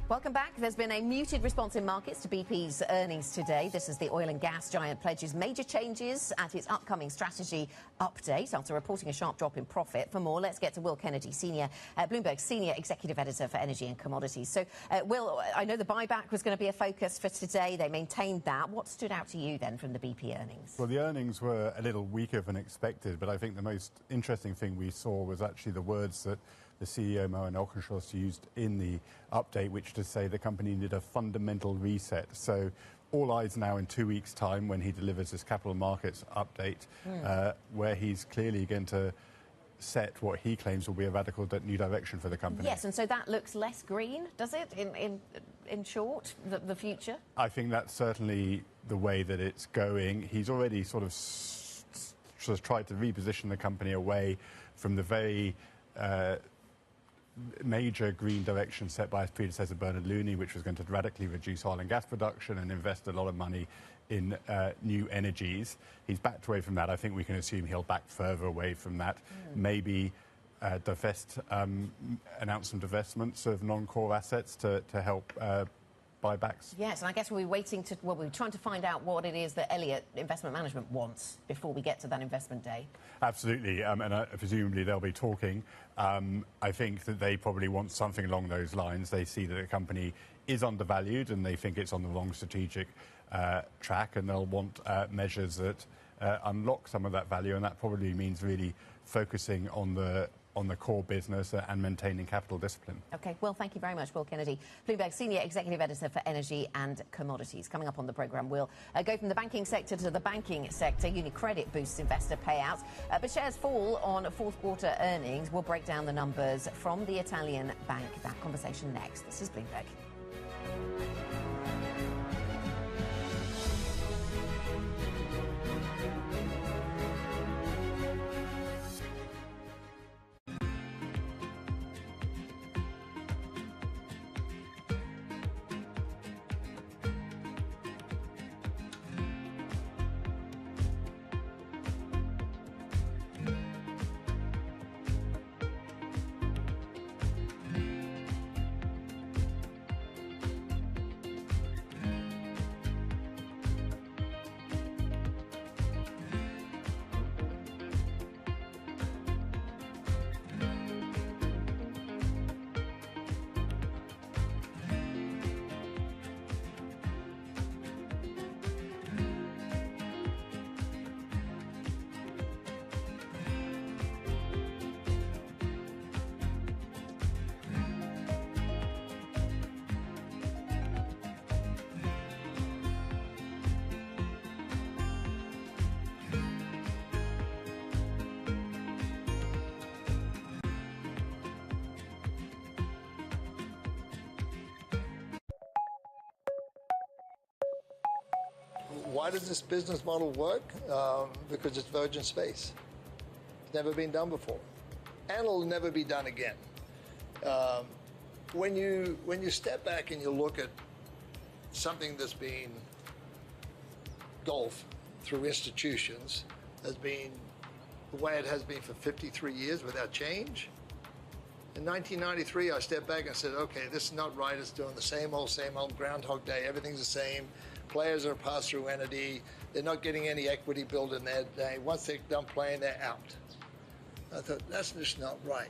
Welcome back. There's been a muted response in markets to BP's earnings today. This is the oil and gas giant pledges major changes at its upcoming strategy update after reporting a sharp drop in profit. For more, let's get to Will Kennedy, Bloomberg Senior Executive Editor for Energy and Commodities. So, Will, I know the buyback was going to be a focus for today. They maintained that. What stood out to you then from the BP earnings? Well, the earnings were a little weaker than expected, but I think the most interesting thing we saw was actually the words that the CEO, Moen Elkenschloss, used in the update, which to say the company needed a fundamental reset. So all eyes now in 2 weeks' time when he delivers his capital markets update, where he's clearly going to set what he claims will be a radical new direction for the company. Yes, and so that looks less green, does it, in short, the future? I think that's certainly the way that it's going. He's already sort of tried to reposition the company away from the very major green direction set by his predecessor Bernard Looney, which was going to radically reduce oil and gas production and invest a lot of money in new energies. He's backed away from that. I think we can assume he'll back further away from that. Maybe announce some divestments of non-core assets to help buybacks. Yes, and I guess we're trying to find out what it is that Elliott Investment Management wants before we get to that investment day. Absolutely, and presumably they'll be talking. I think that they probably want something along those lines. They see that the company is undervalued and they think it's on the wrong strategic track, and they'll want measures that unlock some of that value, and that probably means really focusing on the core business and maintaining capital discipline. OK, well, thank you very much, Will Kennedy, Bloomberg Senior Executive Editor for Energy and Commodities. Coming up on the programme, we'll go from the banking sector to the banking sector. UniCredit boosts investor payouts, but shares fall on fourth quarter earnings. We'll break down the numbers from the Italian bank. That conversation next. This is Bloomberg. Why does this business model work? Because it's virgin space. It's never been done before, and it'll never be done again. When you step back and you look at something that's been golf through institutions, has been the way it has been for 53 years without change. In 1993, I stepped back and said, okay, this is not right. It's doing the same old Groundhog Day. Everything's the same. Players are a pass-through entity. They're not getting any equity built in their day. Once they're done playing, they're out. I thought, that's just not right.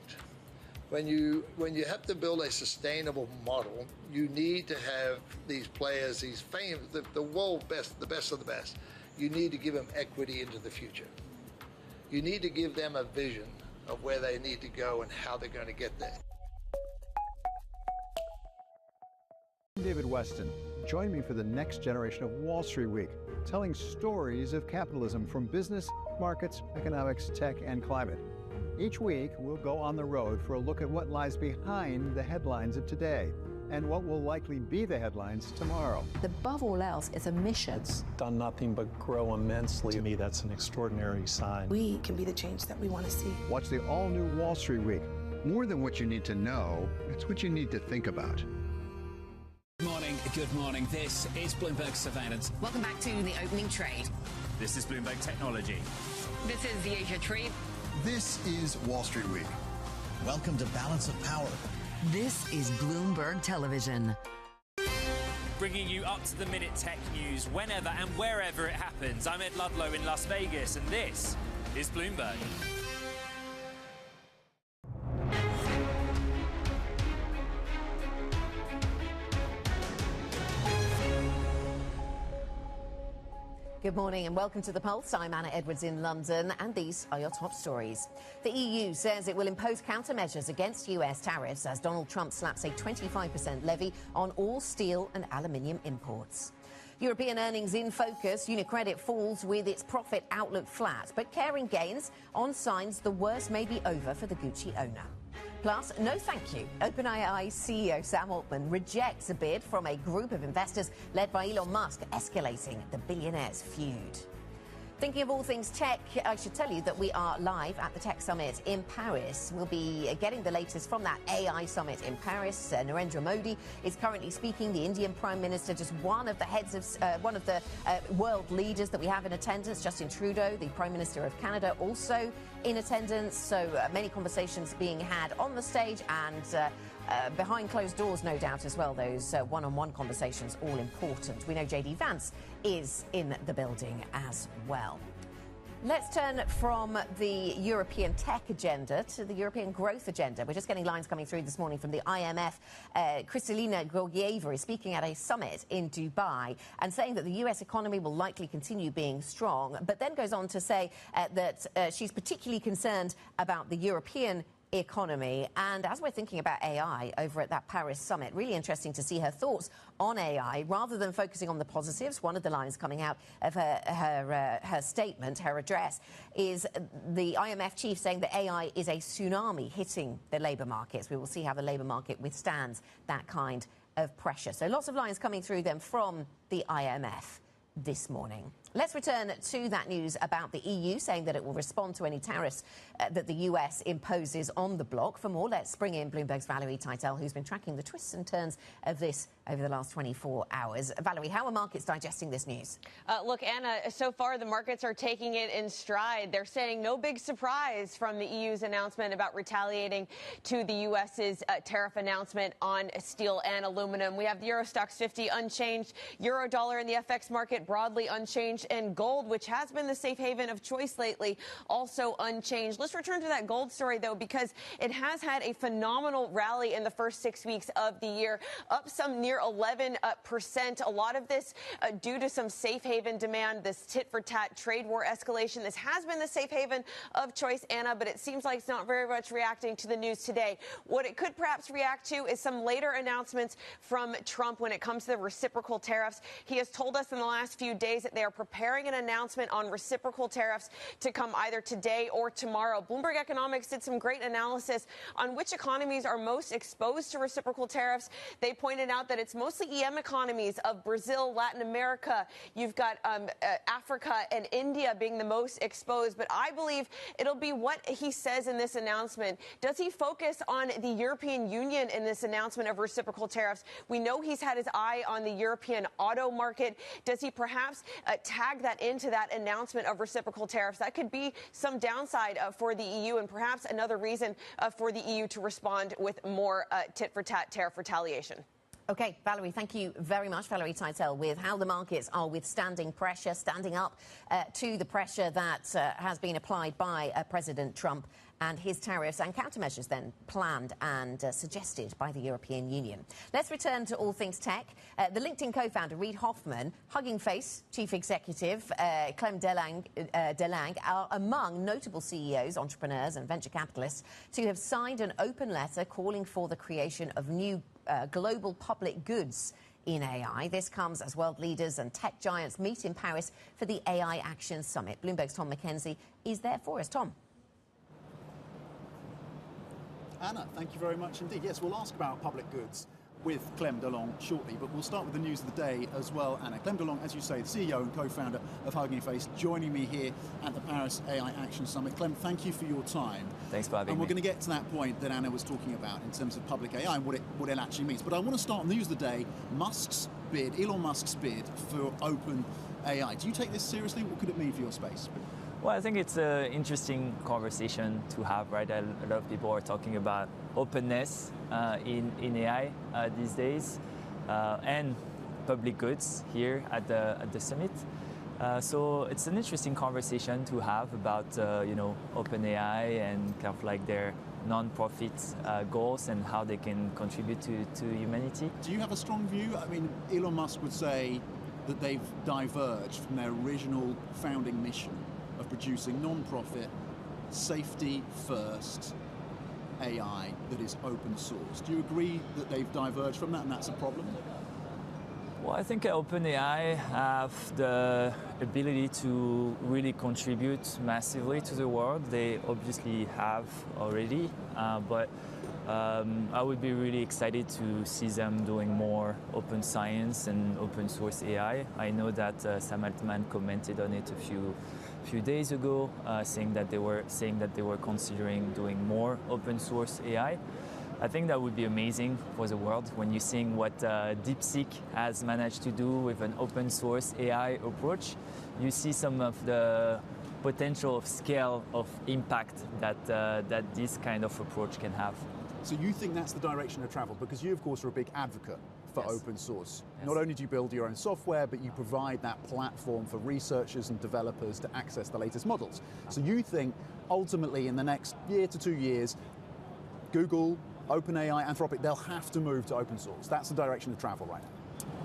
When you have to build a sustainable model, you need to have these players, these famous, the world best, the best of the best. You need to give them equity into the future. You need to give them a vision of where they need to go and how they're going to get there. I'm David Weston. Join me for the next generation of Wall Street Week, telling stories of capitalism from business, markets, economics, tech, and climate. Each week, we'll go on the road for a look at what lies behind the headlines of today. and what will likely be the headlines tomorrow. Above all else, it's a mission. It's done nothing but grow immensely. To me, that's an extraordinary sign. We can be the change that we want to see. Watch the all-new Wall Street Week. More than what you need to know, it's what you need to think about. Good morning. This is Bloomberg Surveillance. Welcome back to the opening trade. This is Bloomberg Technology. This is the Asia Trade. This is Wall Street Week. Welcome to Balance of Power. This is Bloomberg Television. Bringing you up-to-the-minute tech news whenever and wherever it happens. I'm Ed Ludlow in Las Vegas, and this is Bloomberg. Good morning and welcome to The Pulse. I'm Anna Edwards in London, and these are your top stories. The EU says it will impose countermeasures against US tariffs as Donald Trump slaps a 25% levy on all steel and aluminium imports. European earnings in focus. UniCredit falls with its profit outlook flat, but Kering gains on signs the worst may be over for the Gucci owner. Plus, no thank you. OpenAI CEO Sam Altman rejects a bid from a group of investors led by Elon Musk, escalating the billionaire's feud. Thinking of all things tech, I should tell you that we are live at the Tech Summit in Paris. We'll be getting the latest from that AI Summit in Paris. Narendra Modi is currently speaking. The Indian Prime Minister, just one of the heads of one of the world leaders that we have in attendance. Justin Trudeau, the Prime Minister of Canada, also in attendance. So many conversations being had on the stage and behind closed doors, no doubt, as well. Those one-on-one conversations, all important. We know J.D. Vance is in the building as well. Let's turn from the European tech agenda to the European growth agenda. We're just getting lines coming through this morning from the IMF. Kristalina Georgieva is speaking at a summit in Dubai and saying that the US economy will likely continue being strong, but then goes on to say that she's particularly concerned about the European economy. And as we're thinking about AI over at that Paris summit, really interesting to see her thoughts on AI rather than focusing on the positives. One of the lines coming out of her statement, her address, is the IMF chief saying that AI is a tsunami hitting the labour markets. We will see how the labour market withstands that kind of pressure. So lots of lines coming through them from the IMF this morning. Let's return to that news about the EU saying that it will respond to any tariffs that the US imposes on the bloc. For more, let's bring in Bloomberg's Valerie Teitel, who's been tracking the twists and turns of this over the last 24 hours. Valerie, how are markets digesting this news? Look, Anna, so far the markets are taking it in stride. They're saying no big surprise from the EU's announcement about retaliating to the US's tariff announcement on steel and aluminum. We have the Euro Stoxx 50 unchanged, euro dollar in the FX market broadly unchanged, and gold, which has been the safe haven of choice lately, also unchanged. Let's return to that gold story, though, because it has had a phenomenal rally in the first 6 weeks of the year, up some near 11%. A lot of this due to some safe haven demand, this tit-for-tat trade war escalation. This has been the safe haven of choice, Anna, but it seems like it's not very much reacting to the news today. What it could perhaps react to is some later announcements from Trump when it comes to the reciprocal tariffs. He has told us in the last few days that they are preparing an announcement on reciprocal tariffs to come either today or tomorrow. Bloomberg Economics did some great analysis on which economies are most exposed to reciprocal tariffs. They pointed out that it's mostly EM economies of Brazil, Latin America. You've got Africa and India being the most exposed. But I believe it'll be what he says in this announcement. Does he focus on the European Union in this announcement of reciprocal tariffs? We know he's had his eye on the European auto market. Does he perhaps tag that into that announcement of reciprocal tariffs? That could be some downside for the EU and perhaps another reason for the EU to respond with more tit-for-tat tariff retaliation. OK, Valerie, thank you very much. Valerie Teitel with how the markets are withstanding pressure, standing up to the pressure that has been applied by President Trump and his tariffs and countermeasures then planned and suggested by the European Union. Let's return to all things tech. The LinkedIn co-founder, Reid Hoffman, Hugging Face Chief Executive Clem Delang are among notable CEOs, entrepreneurs and venture capitalists to have signed an open letter calling for the creation of new global public goods in AI. This comes as world leaders and tech giants meet in Paris for the AI Action Summit. Bloomberg's Tom McKenzie is there for us. Tom. Anna, thank you very much indeed. Yes, we'll ask about public goods. with Clem DeLong shortly, but we'll start with the news of the day as well, Anna. Clem DeLong, as you say, the CEO and co-founder of Hugging Face, joining me here at the Paris AI Action Summit. Clem, thank you for your time. Thanks for having me. And we're going to get to that point that Anna was talking about in terms of public AI and what it actually means. But I want to start on the news of the day, Elon Musk's bid for open AI. Do you take this seriously? What could it mean for your space? Well, I think it's an interesting conversation to have, right? A lot of people are talking about openness in AI these days, and public goods here at the summit. So it's an interesting conversation to have about open AI and kind of like their non-profit goals and how they can contribute to humanity. Do you have a strong view? I mean, Elon Musk would say that they've diverged from their original founding mission of producing non-profit, safety-first AI that is open source. Do you agree that they've diverged from that and that's a problem? Well, I think OpenAI have the ability to really contribute massively to the world. They obviously have already, but I would be really excited to see them doing more open science and open source AI. I know that Sam Altman commented on it a few days ago, saying that they were considering doing more open source AI. I think that would be amazing for the world when you're seeing what DeepSeek has managed to do with an open source AI approach. You see some of the potential of scale of impact that this kind of approach can have. So you think that's the direction of travel? Because you, of course, are a big advocate for open source. Yes. Not only do you build your own software, but you provide that platform for researchers and developers to access the latest models. So you think, ultimately, in the next year to 2 years, Google, OpenAI, Anthropic, they'll have to move to open source. That's the direction of travel right now.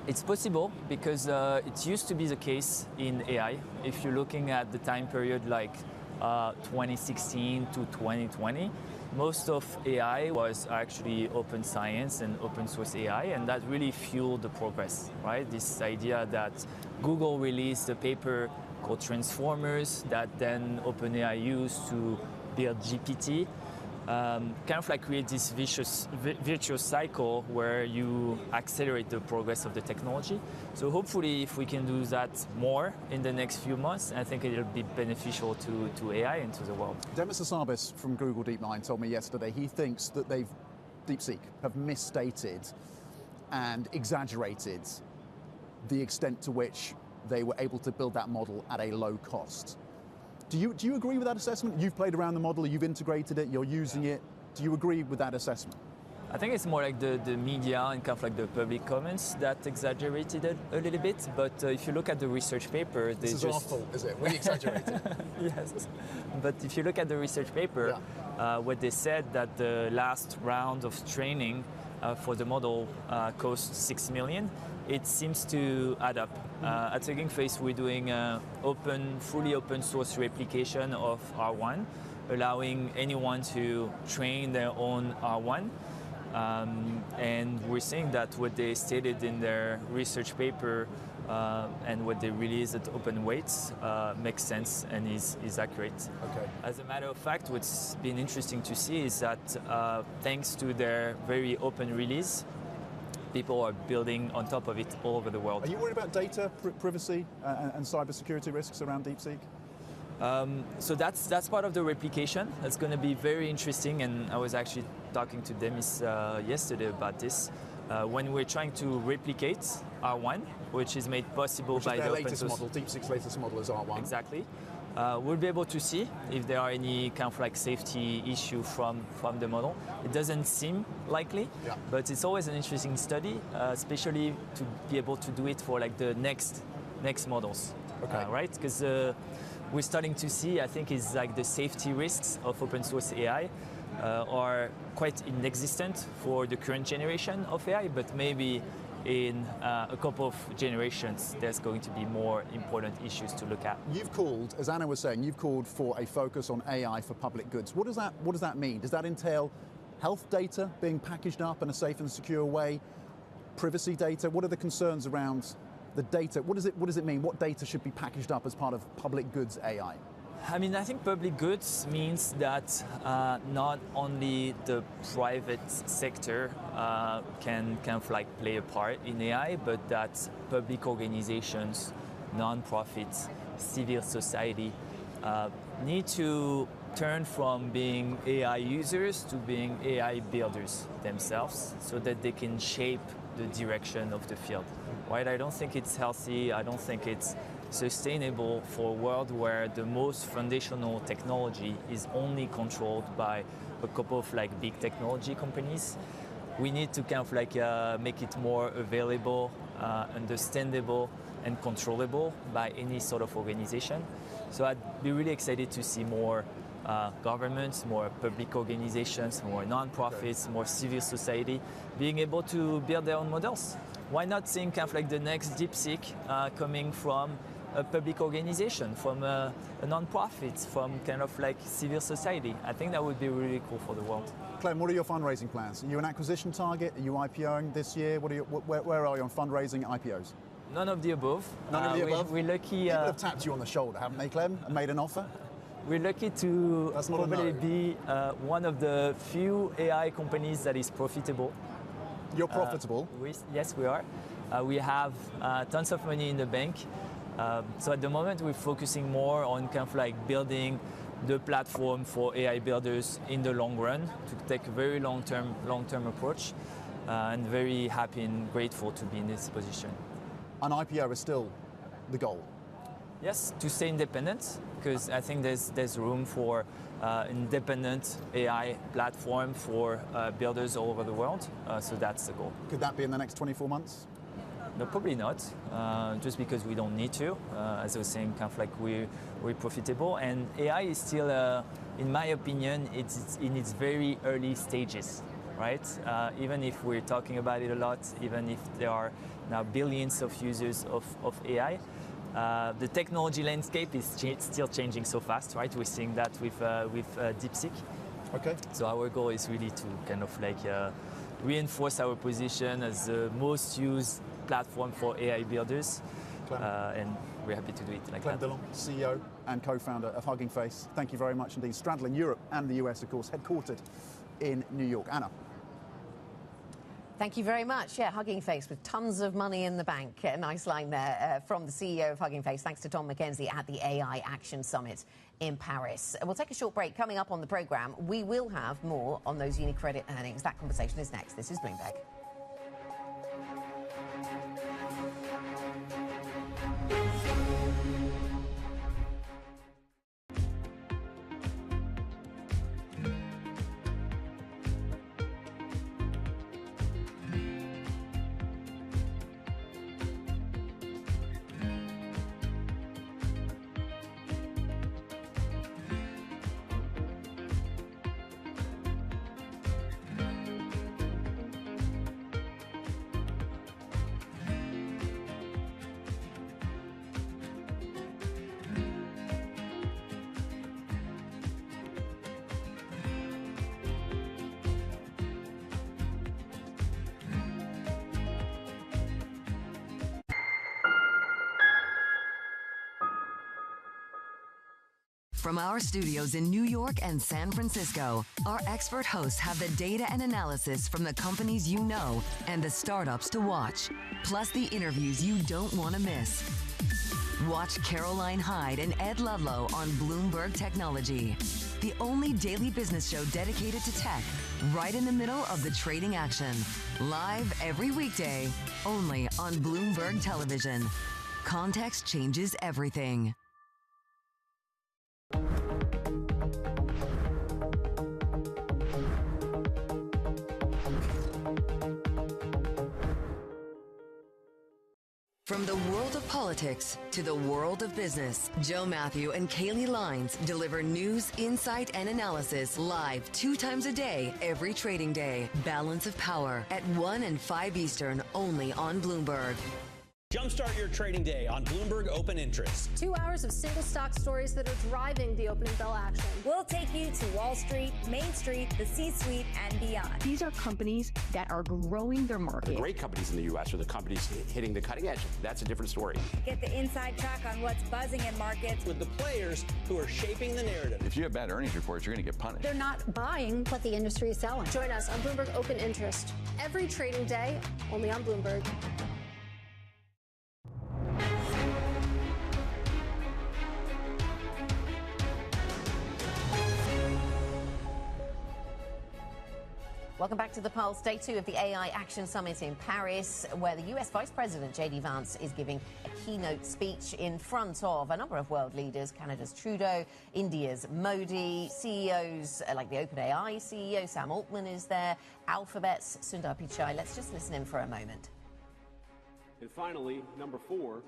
It's possible because it used to be the case in AI. If you're looking at the time period like 2016 to 2020, most of AI was actually open science and open source AI, and that really fueled the progress, right? This idea that Google released a paper called Transformers that then OpenAI used to build GPT, kind of like create this virtuous cycle where you accelerate the progress of the technology. So hopefully if we can do that more in the next few months, I think it'll be beneficial to AI and to the world. Demis Hassabis from Google DeepMind told me yesterday he thinks that DeepSeek have misstated and exaggerated the extent to which they were able to build that model at a low cost. Do you agree with that assessment? You've played around the model, you've integrated it, you're using it. Do you agree with that assessment? I think it's more like the media and kind of like the public comments that exaggerated it a little bit. But if you look at the research paper, this is our fault, is it? We exaggerated. Yes. But if you look at the research paper, what they said that the last round of training for the model cost $6 million. It seems to add up. At Hugging Face, we're doing fully open source replication of R1, allowing anyone to train their own R1. And we're seeing that what they stated in their research paper and what they released at Open Weights makes sense and is accurate. Okay. As a matter of fact, what's been interesting to see is that thanks to their very open release, people are building on top of it all over the world. Are you worried about data privacy and cybersecurity risks around DeepSeek? So that's part of the replication. That's going to be very interesting, and I was actually talking to Demis yesterday about this. When we're trying to replicate R1, which is made possible by the open source model, DeepSeek's latest model is R1. Exactly. We'll be able to see if there are any kind of like safety issue from the model. It doesn't seem likely, but it's always an interesting study, especially to be able to do it for like the next models, right? Because we're starting to see, I think, is like the safety risks of open source AI are quite inexistent for the current generation of AI, but maybe in a couple of generations, there's going to be more important issues to look at. You've called, as Anna was saying, you've called for a focus on AI for public goods. What does that mean? Does that entail health data being packaged up in a safe and secure way? Privacy data? What are the concerns around the data? What does it mean? What data should be packaged up as part of public goods AI? I mean, I think public goods means that not only the private sector can kind of like play a part in AI, but that public organizations, non-profits, civil society need to turn from being AI users to being AI builders themselves so that they can shape the direction of the field, right? I don't think it's healthy. I don't think it's sustainable for a world where the most foundational technology is only controlled by a couple of like big technology companies. We need to kind of like make it more available, understandable, and controllable by any sort of organization. So I'd be really excited to see more governments, more public organizations, more non-profits, more civil society being able to build their own models. Why not think kind of like the next DeepSeek coming from a public organization, from a non-profit, from kind of like civil society? I think that would be really cool for the world. Clem, what are your fundraising plans? Are you an acquisition target? Are you IPOing this year? Where are you on fundraising IPOs? None of the above. None of the above? We're lucky. People have tapped you on the shoulder, haven't they, Clem, and made an offer? We're lucky to probably be one of the few AI companies that is profitable. You're profitable? Yes, we are. We have tons of money in the bank. So at the moment, we're focusing more on kind of like building the platform for AI builders in the long run, to take a very long-term approach, and very happy and grateful to be in this position. An IPO is still the goal? Yes, to stay independent, because I think there's room for independent AI platform for builders all over the world. So that's the goal. Could that be in the next 24 months? No, probably not, just because we don't need to. As I was saying, kind of like we're profitable, and AI is still, in my opinion, it's in its very early stages, right? Even if we're talking about it a lot, even if there are now billions of users of AI, the technology landscape is still changing so fast, right? We're seeing that with DeepSeek. Okay. So our goal is really to kind of like reinforce our position as the most used platform for AI builders, and we're happy to do it like Clem that. Dillon, CEO and co-founder of Hugging Face. Thank you very much indeed. Straddling Europe and the US, of course, headquartered in New York. Anna. Thank you very much. Yeah, Hugging Face with tons of money in the bank. A nice line there from the CEO of Hugging Face. Thanks to Tom McKenzie at the AI Action Summit in Paris. We'll take a short break. Coming up on the programme, we will have more on those UniCredit earnings. That conversation is next. This is Bloomberg. From our studios in New York and San Francisco, our expert hosts have the data and analysis from the companies you know and the startups to watch, plus the interviews you don't want to miss. Watch Caroline Hyde and Ed Ludlow on Bloomberg Technology, the only daily business show dedicated to tech, right in the middle of the trading action. Live every weekday, only on Bloomberg Television. Context changes everything. From the world of politics to the world of business, Joe Matthew and Kaylee Lines deliver news, insight, and analysis live 2 times a day, every trading day. Balance of Power at 1 and 5 Eastern, only on Bloomberg. Jumpstart your trading day on Bloomberg Open Interest. 2 hours of single stock stories that are driving the opening bell action. We'll take you to Wall Street, Main Street, the C-suite, and beyond. These are companies that are growing their market. The great companies in the U.S. are the companies hitting the cutting edge. That's a different story. Get the inside track on what's buzzing in markets with the players who are shaping the narrative. If you have bad earnings reports, you're going to get punished. They're not buying what the industry is selling. Join us on Bloomberg Open Interest every trading day, only on Bloomberg. Welcome back to The Pulse, day 2 of the AI Action Summit in Paris, where the US Vice President J.D. Vance is giving a keynote speech in front of a number of world leaders, Canada's Trudeau, India's Modi, CEOs like the OpenAI CEO, Sam Altman is there, Alphabet's Sundar Pichai. Let's just listen in for a moment. And finally, number 4,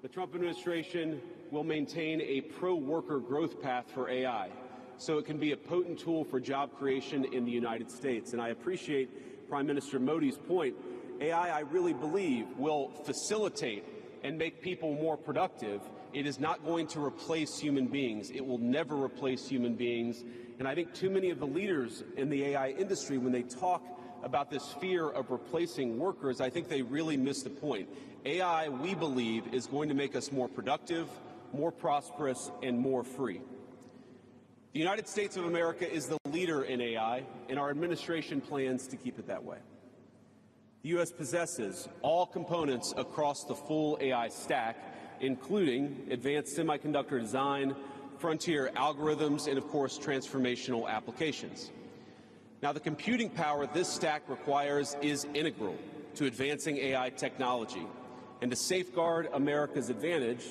the Trump administration will maintain a pro-worker growth path for AI, so it can be a potent tool for job creation in the United States. And I appreciate Prime Minister Modi's point. AI, I really believe, will facilitate and make people more productive. It is not going to replace human beings. It will never replace human beings. And I think too many of the leaders in the AI industry, when they talk about this fear of replacing workers, I think they really miss the point. AI, we believe, is going to make us more productive, more prosperous, and more free. The United States of America is the leader in AI, and our administration plans to keep it that way. The U.S. possesses all components across the full AI stack, including advanced semiconductor design, frontier algorithms, and, of course, transformational applications. Now, the computing power this stack requires is integral to advancing AI technology. And to safeguard America's advantage,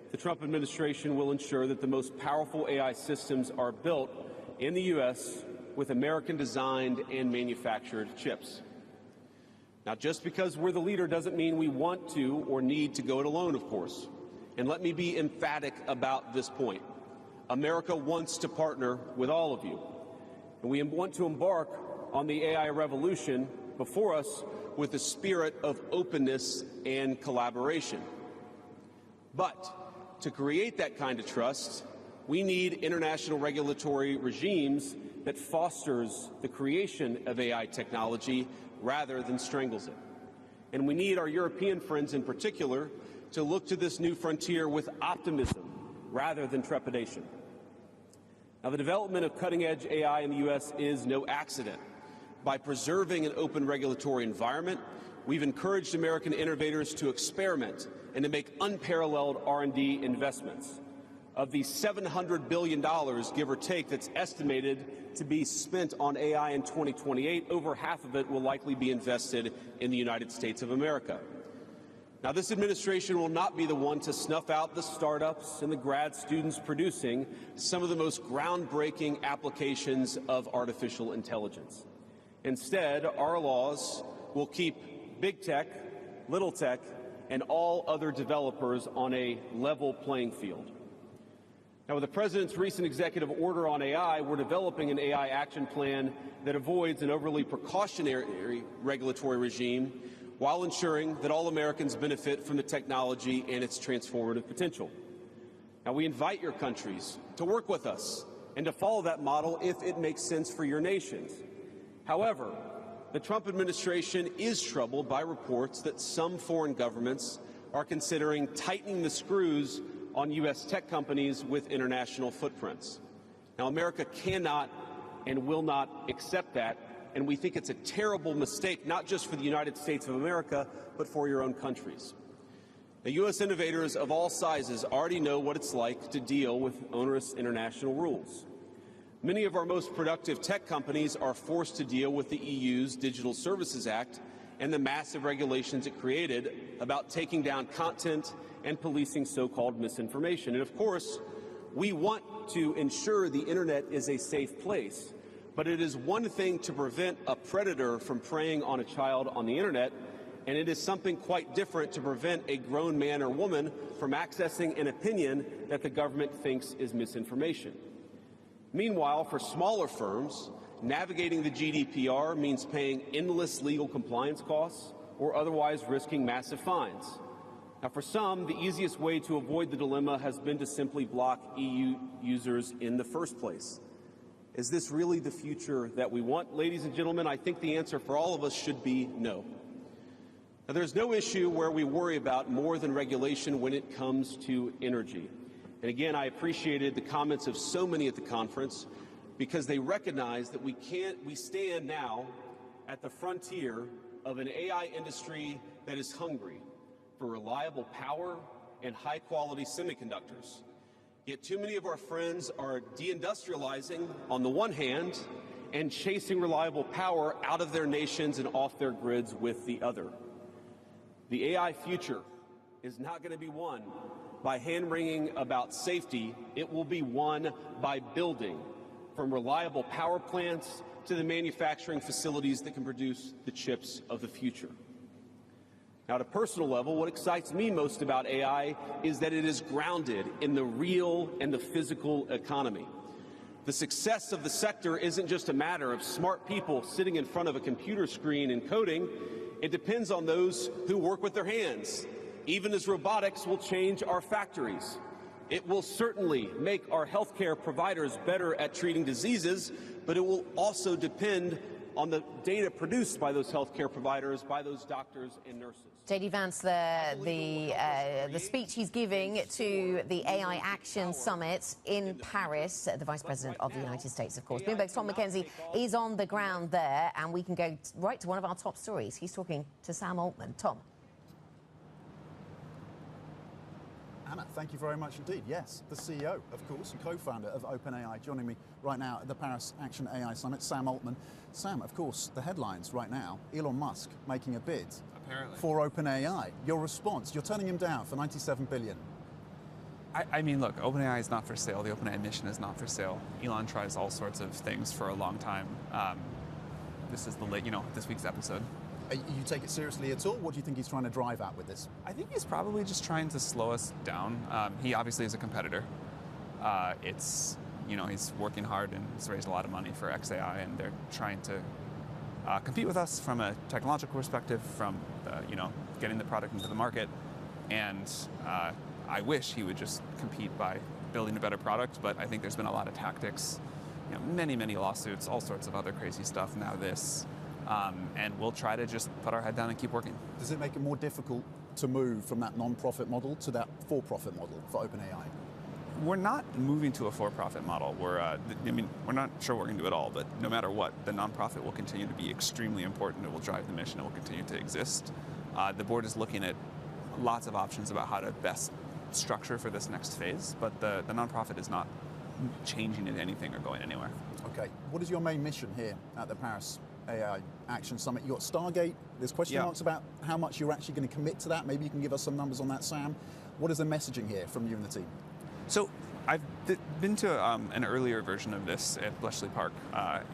the Trump administration will ensure that the most powerful AI systems are built in the U.S. with American-designed and manufactured chips. Now, just because we're the leader doesn't mean we want to or need to go it alone, of course. And let me be emphatic about this point. America wants to partner with all of you. And we want to embark on the AI revolution before us with a spirit of openness and collaboration. But to create that kind of trust, we need international regulatory regimes that fosters the creation of AI technology rather than strangles it. And we need our European friends in particular to look to this new frontier with optimism rather than trepidation. Now, the development of cutting-edge AI in the U.S. is no accident. By preserving an open regulatory environment, we've encouraged American innovators to experiment and to make unparalleled R&D investments. Of the $700 billion, give or take, that's estimated to be spent on AI in 2028, over half of it will likely be invested in the United States of America. Now, this administration will not be the one to snuff out the startups and the grad students producing some of the most groundbreaking applications of artificial intelligence. Instead, our laws will keep big tech, little tech, and all other developers on a level playing field. Now, with the President's recent executive order on AI, we're developing an AI action plan that avoids an overly precautionary regulatory regime while ensuring that all Americans benefit from the technology and its transformative potential. Now, we invite your countries to work with us and to follow that model if it makes sense for your nations. However, the Trump administration is troubled by reports that some foreign governments are considering tightening the screws on U.S. tech companies with international footprints. Now, America cannot and will not accept that, and we think it's a terrible mistake, not just for the United States of America, but for your own countries. The U.S. innovators of all sizes already know what it's like to deal with onerous international rules. Many of our most productive tech companies are forced to deal with the EU's Digital Services Act and the massive regulations it created about taking down content and policing so-called misinformation. And of course, we want to ensure the internet is a safe place, but it is one thing to prevent a predator from preying on a child on the internet, and it is something quite different to prevent a grown man or woman from accessing an opinion that the government thinks is misinformation. Meanwhile, for smaller firms, navigating the GDPR means paying endless legal compliance costs or otherwise risking massive fines. Now, for some, the easiest way to avoid the dilemma has been to simply block EU users in the first place. Is this really the future that we want? Ladies and gentlemen, I think the answer for all of us should be no. Now, there's no issue where we worry about more than regulation when it comes to energy. And again, I appreciated the comments of so many at the conference because they recognize that we stand now at the frontier of an AI industry that is hungry for reliable power and high-quality semiconductors. Yet too many of our friends are deindustrializing on the one hand and chasing reliable power out of their nations and off their grids with the other. The AI future is not going to be won by hand-wringing about safety. It will be won by building, from reliable power plants to the manufacturing facilities that can produce the chips of the future. Now, at a personal level, what excites me most about AI is that it is grounded in the real and the physical economy. The success of the sector isn't just a matter of smart people sitting in front of a computer screen and coding. It depends on those who work with their hands, even as robotics will change our factories. It will certainly make our healthcare providers better at treating diseases, but it will also depend on the data produced by those healthcare providers, by those doctors and nurses. JD Vance, the speech he's giving to the AI Action Summit in Paris, the Vice President of the United States, of course. Bloomberg's Tom McKenzie is on the ground there, and we can go right to one of our top stories. He's talking to Sam Altman. Tom. Anna, thank you very much indeed. Yes, the CEO, of course, and co-founder of OpenAI, joining me right now at the Paris Action AI Summit, Sam Altman. Sam, of course, the headlines right now, Elon Musk making a bid for OpenAI. Your response, you're turning him down for $97 billion. I mean, look, OpenAI is not for sale. The OpenAI mission is not for sale. Elon tries all sorts of things for a long time. This is this week's episode. You take it seriously at all? What do you think he's trying to drive at with this? I think he's probably just trying to slow us down. He obviously is a competitor. He's working hard and he's raised a lot of money for XAI, and they're trying to compete with us from a technological perspective, from getting the product into the market. And I wish he would just compete by building a better product, but I think there's been a lot of tactics, many lawsuits, all sorts of other crazy stuff. Now this. And we'll try to just put our head down and keep working. Does it make it more difficult to move from that non-profit model to that for-profit model for OpenAI? We're not moving to a for-profit model. We're not sure we're going to do it all, but no matter what, the non-profit will continue to be extremely important. It will drive the mission. It will continue to exist. The board is looking at lots of options about how to best structure for this next phase, but the non-profit is not changing into anything or going anywhere. Okay. What is your main mission here at the Paris AI Action Summit? You got Stargate. There's question marks about how much you're actually going to commit to that. Maybe you can give us some numbers on that, Sam. What is the messaging here from you and the team? So I've been to an earlier version of this at Bletchley Park,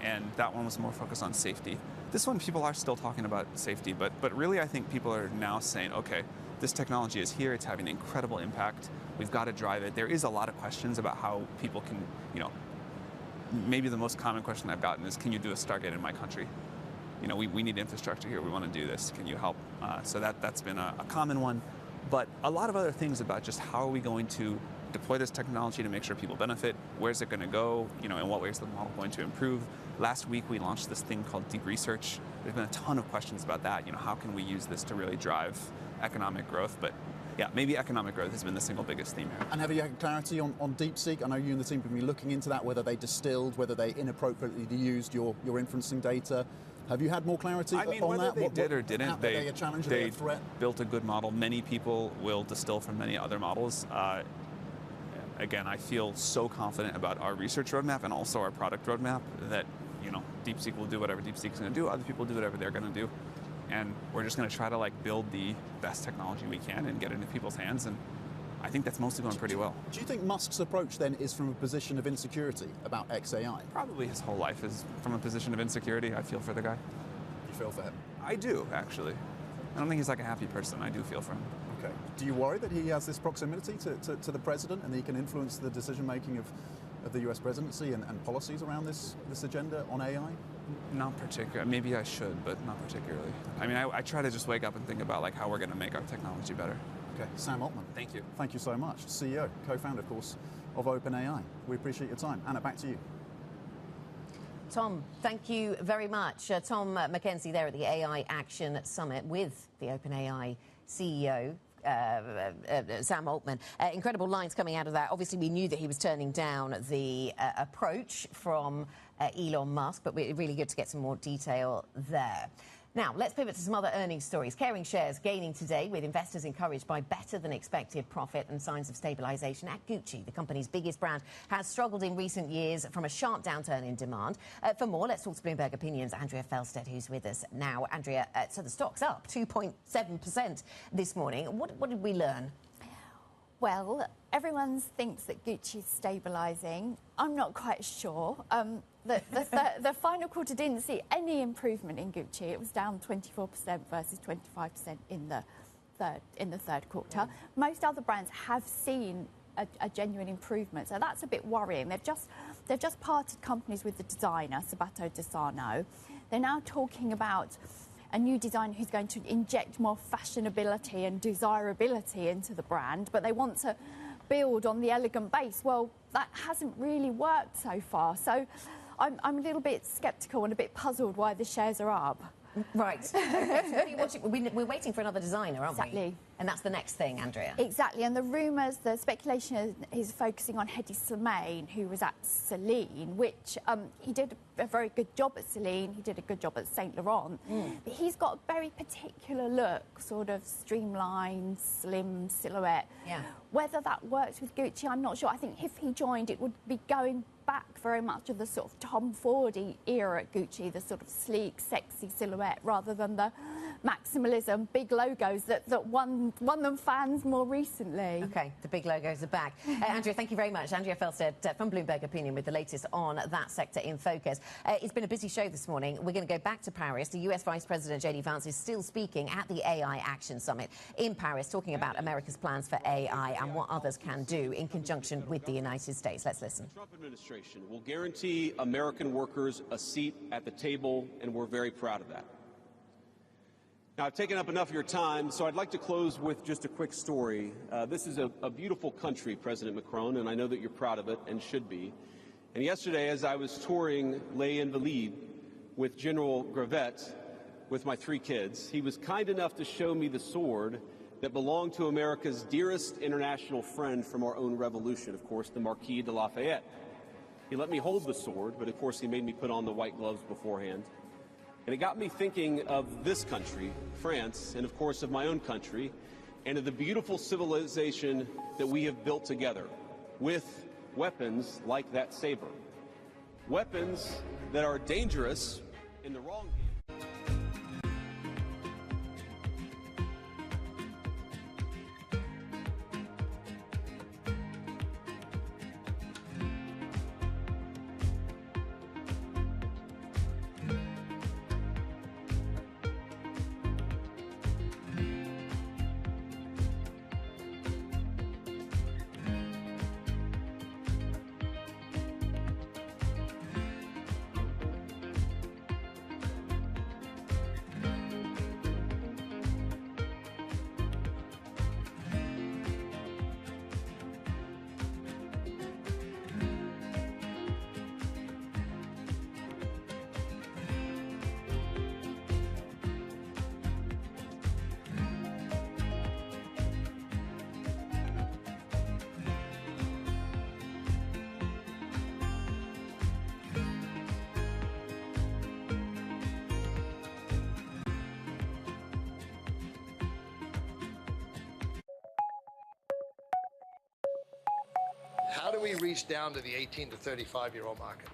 and that one was more focused on safety. This one, people are still talking about safety, but really I think people are now saying, okay, this technology is here. It's having an incredible impact. We've got to drive it. There is a lot of questions about how people can, maybe the most common question I've gotten is, can you do a Stargate in my country? We need infrastructure here. We want to do this. Can you help? So that's been a common one. But a lot of other things about just how are we going to deploy this technology to make sure people benefit? Where's it going to go? In what ways is the model going to improve? Last week, we launched this thing called Deep Research. There's been a ton of questions about that. How can we use this to really drive economic growth? But yeah, maybe economic growth has been the single biggest theme here. And have you had clarity on DeepSeek? I know you and the team have been looking into that, whether they distilled, whether they inappropriately used your inferencing data. Have you had more clarity on that? Whether they did or didn't, they a challenge, they a threat? Built a good model. Many people will distill from many other models. Again, I feel so confident about our research roadmap and also our product roadmap that DeepSeek will do whatever DeepSeek's going to do. Other people do whatever they're going to do. And we're just going to try to build the best technology we can and get it into people's hands. And I think that's mostly going pretty well. Do you think Musk's approach then is from a position of insecurity about XAI? Probably his whole life is from a position of insecurity. I feel for the guy. You feel for him? I do, actually. I don't think he's a happy person. I do feel for him. Okay. Do you worry that he has this proximity to the president and he can influence the decision-making of the US presidency and policies around this agenda on AI? Not particularly. Maybe I should, but not particularly. I try to just wake up and think about how we're going to make our technology better. Okay, Sam Altman. Thank you. Thank you so much. CEO, co-founder, of course, of OpenAI. We appreciate your time. Anna, back to you. Tom, thank you very much. Tom Mackenzie there at the AI Action Summit with the OpenAI CEO. Sam Altman. Incredible lines coming out of that. Obviously, we knew that he was turning down the approach from Elon Musk, but really good to get some more detail there. Now, let's pivot to some other earnings stories. Kering shares gaining today with investors encouraged by better than expected profit and signs of stabilisation at Gucci. The company's biggest brand has struggled in recent years from a sharp downturn in demand. For more, let's talk to Bloomberg Opinion's Andrea Felstead, who's with us now. Andrea, so the stock's up 2.7% this morning. What did we learn? Well, everyone thinks that Gucci's stabilising. I'm not quite sure. The final quarter didn't see any improvement in Gucci. It was down 24% versus 25% in the third quarter. Most other brands have seen a genuine improvement, so that's a bit worrying. They've just parted companies with the designer Sabato De Sarno. They're now talking about a new designer who's going to inject more fashionability and desirability into the brand, but they want to build on the elegant base. Well, that hasn't really worked so far. So I'm a little bit sceptical and a bit puzzled why the shares are up. Right. Okay, so we're waiting for another designer, aren't we? Exactly. And that's the next thing, Andrea. Exactly. And the rumours, the speculation is focusing on Hedi Slimane, who was at Celine, which he did a very good job at Celine. He did a good job at Saint Laurent. But he's got a very particular look, sort of streamlined, slim silhouette. Yeah. Whether that works with Gucci, I'm not sure. I think if he joined, it would be going back very much of the sort of Tom Fordy era at Gucci, the sort of sleek, sexy silhouette, rather than the maximalism, big logos that won them fans more recently. OK, the big logos are back. Andrea, thank you very much. Andrea Felstead from Bloomberg Opinion with the latest on that sector in focus. It's been a busy show this morning. We're going to go back to Paris. The US Vice President J.D. Vance is still speaking at the AI Action Summit in Paris, talking about America's plans for AI and what others can do in conjunction with the United States. Let's listen. The Trump administration will guarantee American workers a seat at the table, and we're very proud of that. Now, I've taken up enough of your time, so I'd like to close with just a quick story. This is a beautiful country, President Macron, and I know that you're proud of it and should be. And yesterday, as I was touring Les Invalides with General Gravette with my 3 kids, he was kind enough to show me the sword that belonged to America's dearest international friend from our own revolution, of course, the Marquis de Lafayette. He let me hold the sword, but of course he made me put on the white gloves beforehand. And it got me thinking of this country, France, and of course of my own country, and of the beautiful civilization that we have built together with weapons like that saber. Weapons that are dangerous in the wrong hands. How do we reach down to the 18 to 35-year-old market?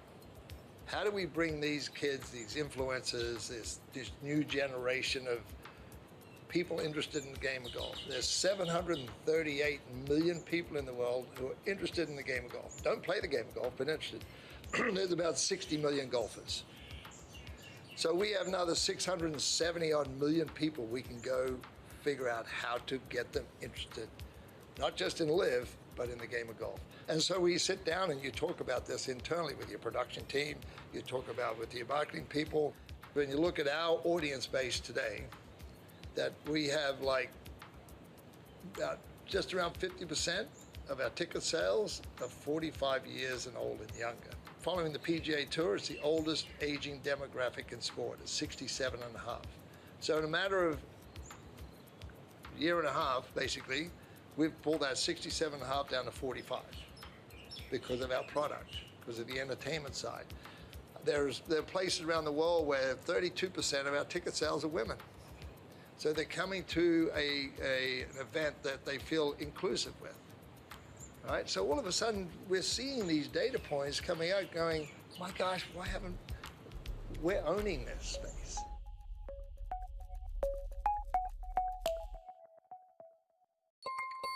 How do we bring these kids, these influencers, this new generation of people interested in the game of golf? There's 738 million people in the world who are interested in the game of golf. Don't play the game of golf, but interested. There's about 60 million golfers. So we have another 670-odd million people we can go figure out how to get them interested, not just in live, but in the game of golf. And so we sit down and you talk about this internally with your production team, you talk about with your marketing people. When you look at our audience base today, that we have like just around 50% of our ticket sales are 45 years and old and younger. Following the PGA Tour, it's the oldest aging demographic in sport. It's 67 and a half. So in a matter of a year and a half, basically, we've pulled that 67 and a half down to 45 because of our product, because of the entertainment side. There are places around the world where 32% of our ticket sales are women. So they're coming to an event that they feel inclusive with. Right? So all of a sudden, we're seeing these data points coming out going, my gosh, we're owning this space.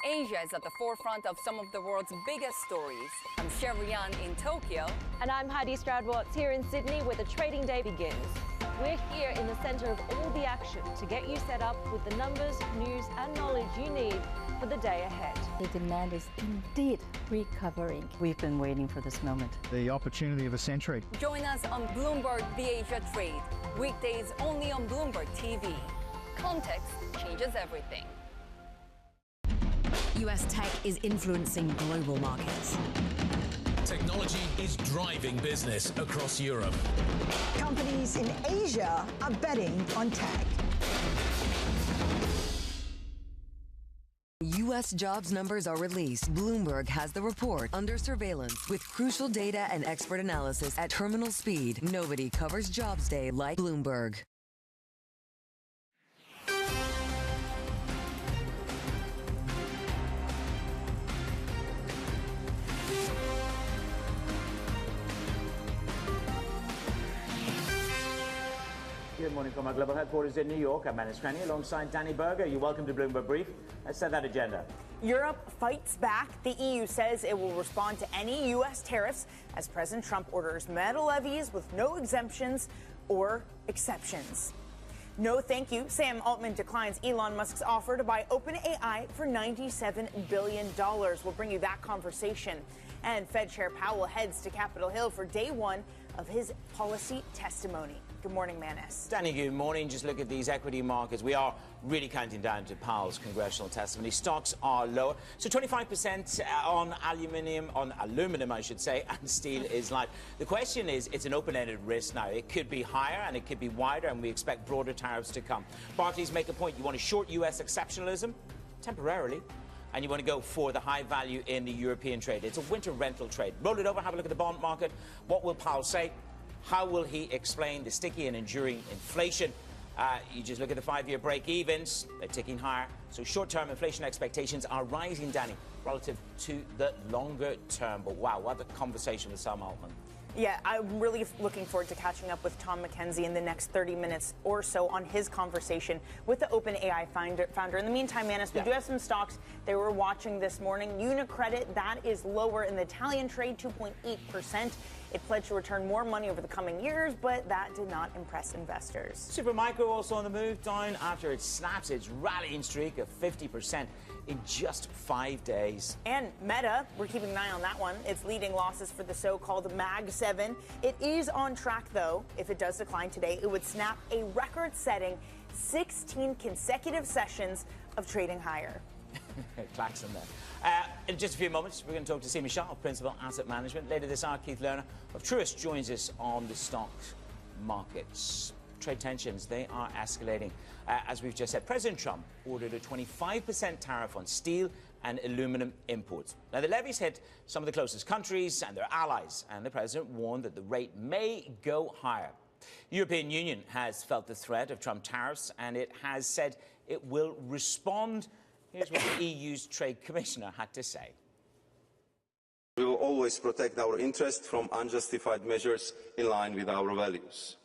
Asia is at the forefront of some of the world's biggest stories. I'm Sherrian in Tokyo. And I'm Heidi Stroud-Watts here in Sydney, where the trading day begins. We're here in the center of all the action to get you set up with the numbers, news and knowledge you need for the day ahead. The demand is indeed recovering. We've been waiting for this moment. The opportunity of a century. Join us on Bloomberg The Asia Trade. Weekdays only on Bloomberg TV. Context changes everything. U.S. tech is influencing global markets. Technology is driving business across Europe. Companies in Asia are betting on tech. U.S. jobs numbers are released. Bloomberg has the report under surveillance with crucial data and expert analysis at terminal speed. Nobody covers Jobs Day like Bloomberg. Good morning from our global headquarters in New York. I'm Manus Cranny alongside Danny Berger. You're welcome to Bloomberg Brief. Let's set that agenda. Europe fights back. The EU says it will respond to any U.S. tariffs as President Trump orders meta levies with no exemptions or exceptions. No thank you. Sam Altman declines Elon Musk's offer to buy OpenAI for $97 billion. We'll bring you that conversation. And Fed Chair Powell heads to Capitol Hill for day one of his policy testimony. Good morning, Manus. Danny, good morning. Just look at these equity markets. We are really counting down to Powell's congressional testimony. Stocks are lower. So 25% on aluminum, I should say, and steel is light. The question is, it's an open-ended risk now. It could be higher and it could be wider, and we expect broader tariffs to come. Barclays make a point. You want to short U.S. exceptionalism temporarily, and you want to go for the high value in the European trade. It's a winter rental trade. Roll it over, have a look at the bond market. What will Powell say? How will he explain the sticky and enduring inflation? You just look at the 5-year break-evens. They're ticking higher. So short-term inflation expectations are rising, Danny, relative to the longer term. But wow, what a conversation with Sam Altman. Yeah, I'm really looking forward to catching up with Tom McKenzie in the next 30 minutes or so on his conversation with the OpenAI founder. In the meantime, Manus, we do have some stocks that we're watching this morning. UniCredit, that is lower in the Italian trade, 2.8%. It pledged to return more money over the coming years, but that did not impress investors. Supermicro also on the move, down after it snaps its rallying streak of 50% in just 5 days. And Meta, we're keeping an eye on that one. It's leading losses for the so-called Mag 7. It is on track, though. If it does decline today, it would snap a record-setting 16 consecutive sessions of trading higher. Klaxon there. In just a few moments, we're going to talk to Seema Shah of Principal Asset Management. Later this hour, Keith Lerner of Truist joins us on the stock markets. Trade tensions, they are escalating. As we've just said, President Trump ordered a 25% tariff on steel and aluminum imports. Now, the levies hit some of the closest countries and their allies, and the president warned that the rate may go higher. The European Union has felt the threat of Trump tariffs, and it has said it will respond. Here's what the EU's Trade Commissioner had to say. We will always protect our interests from unjustified measures in line with our values.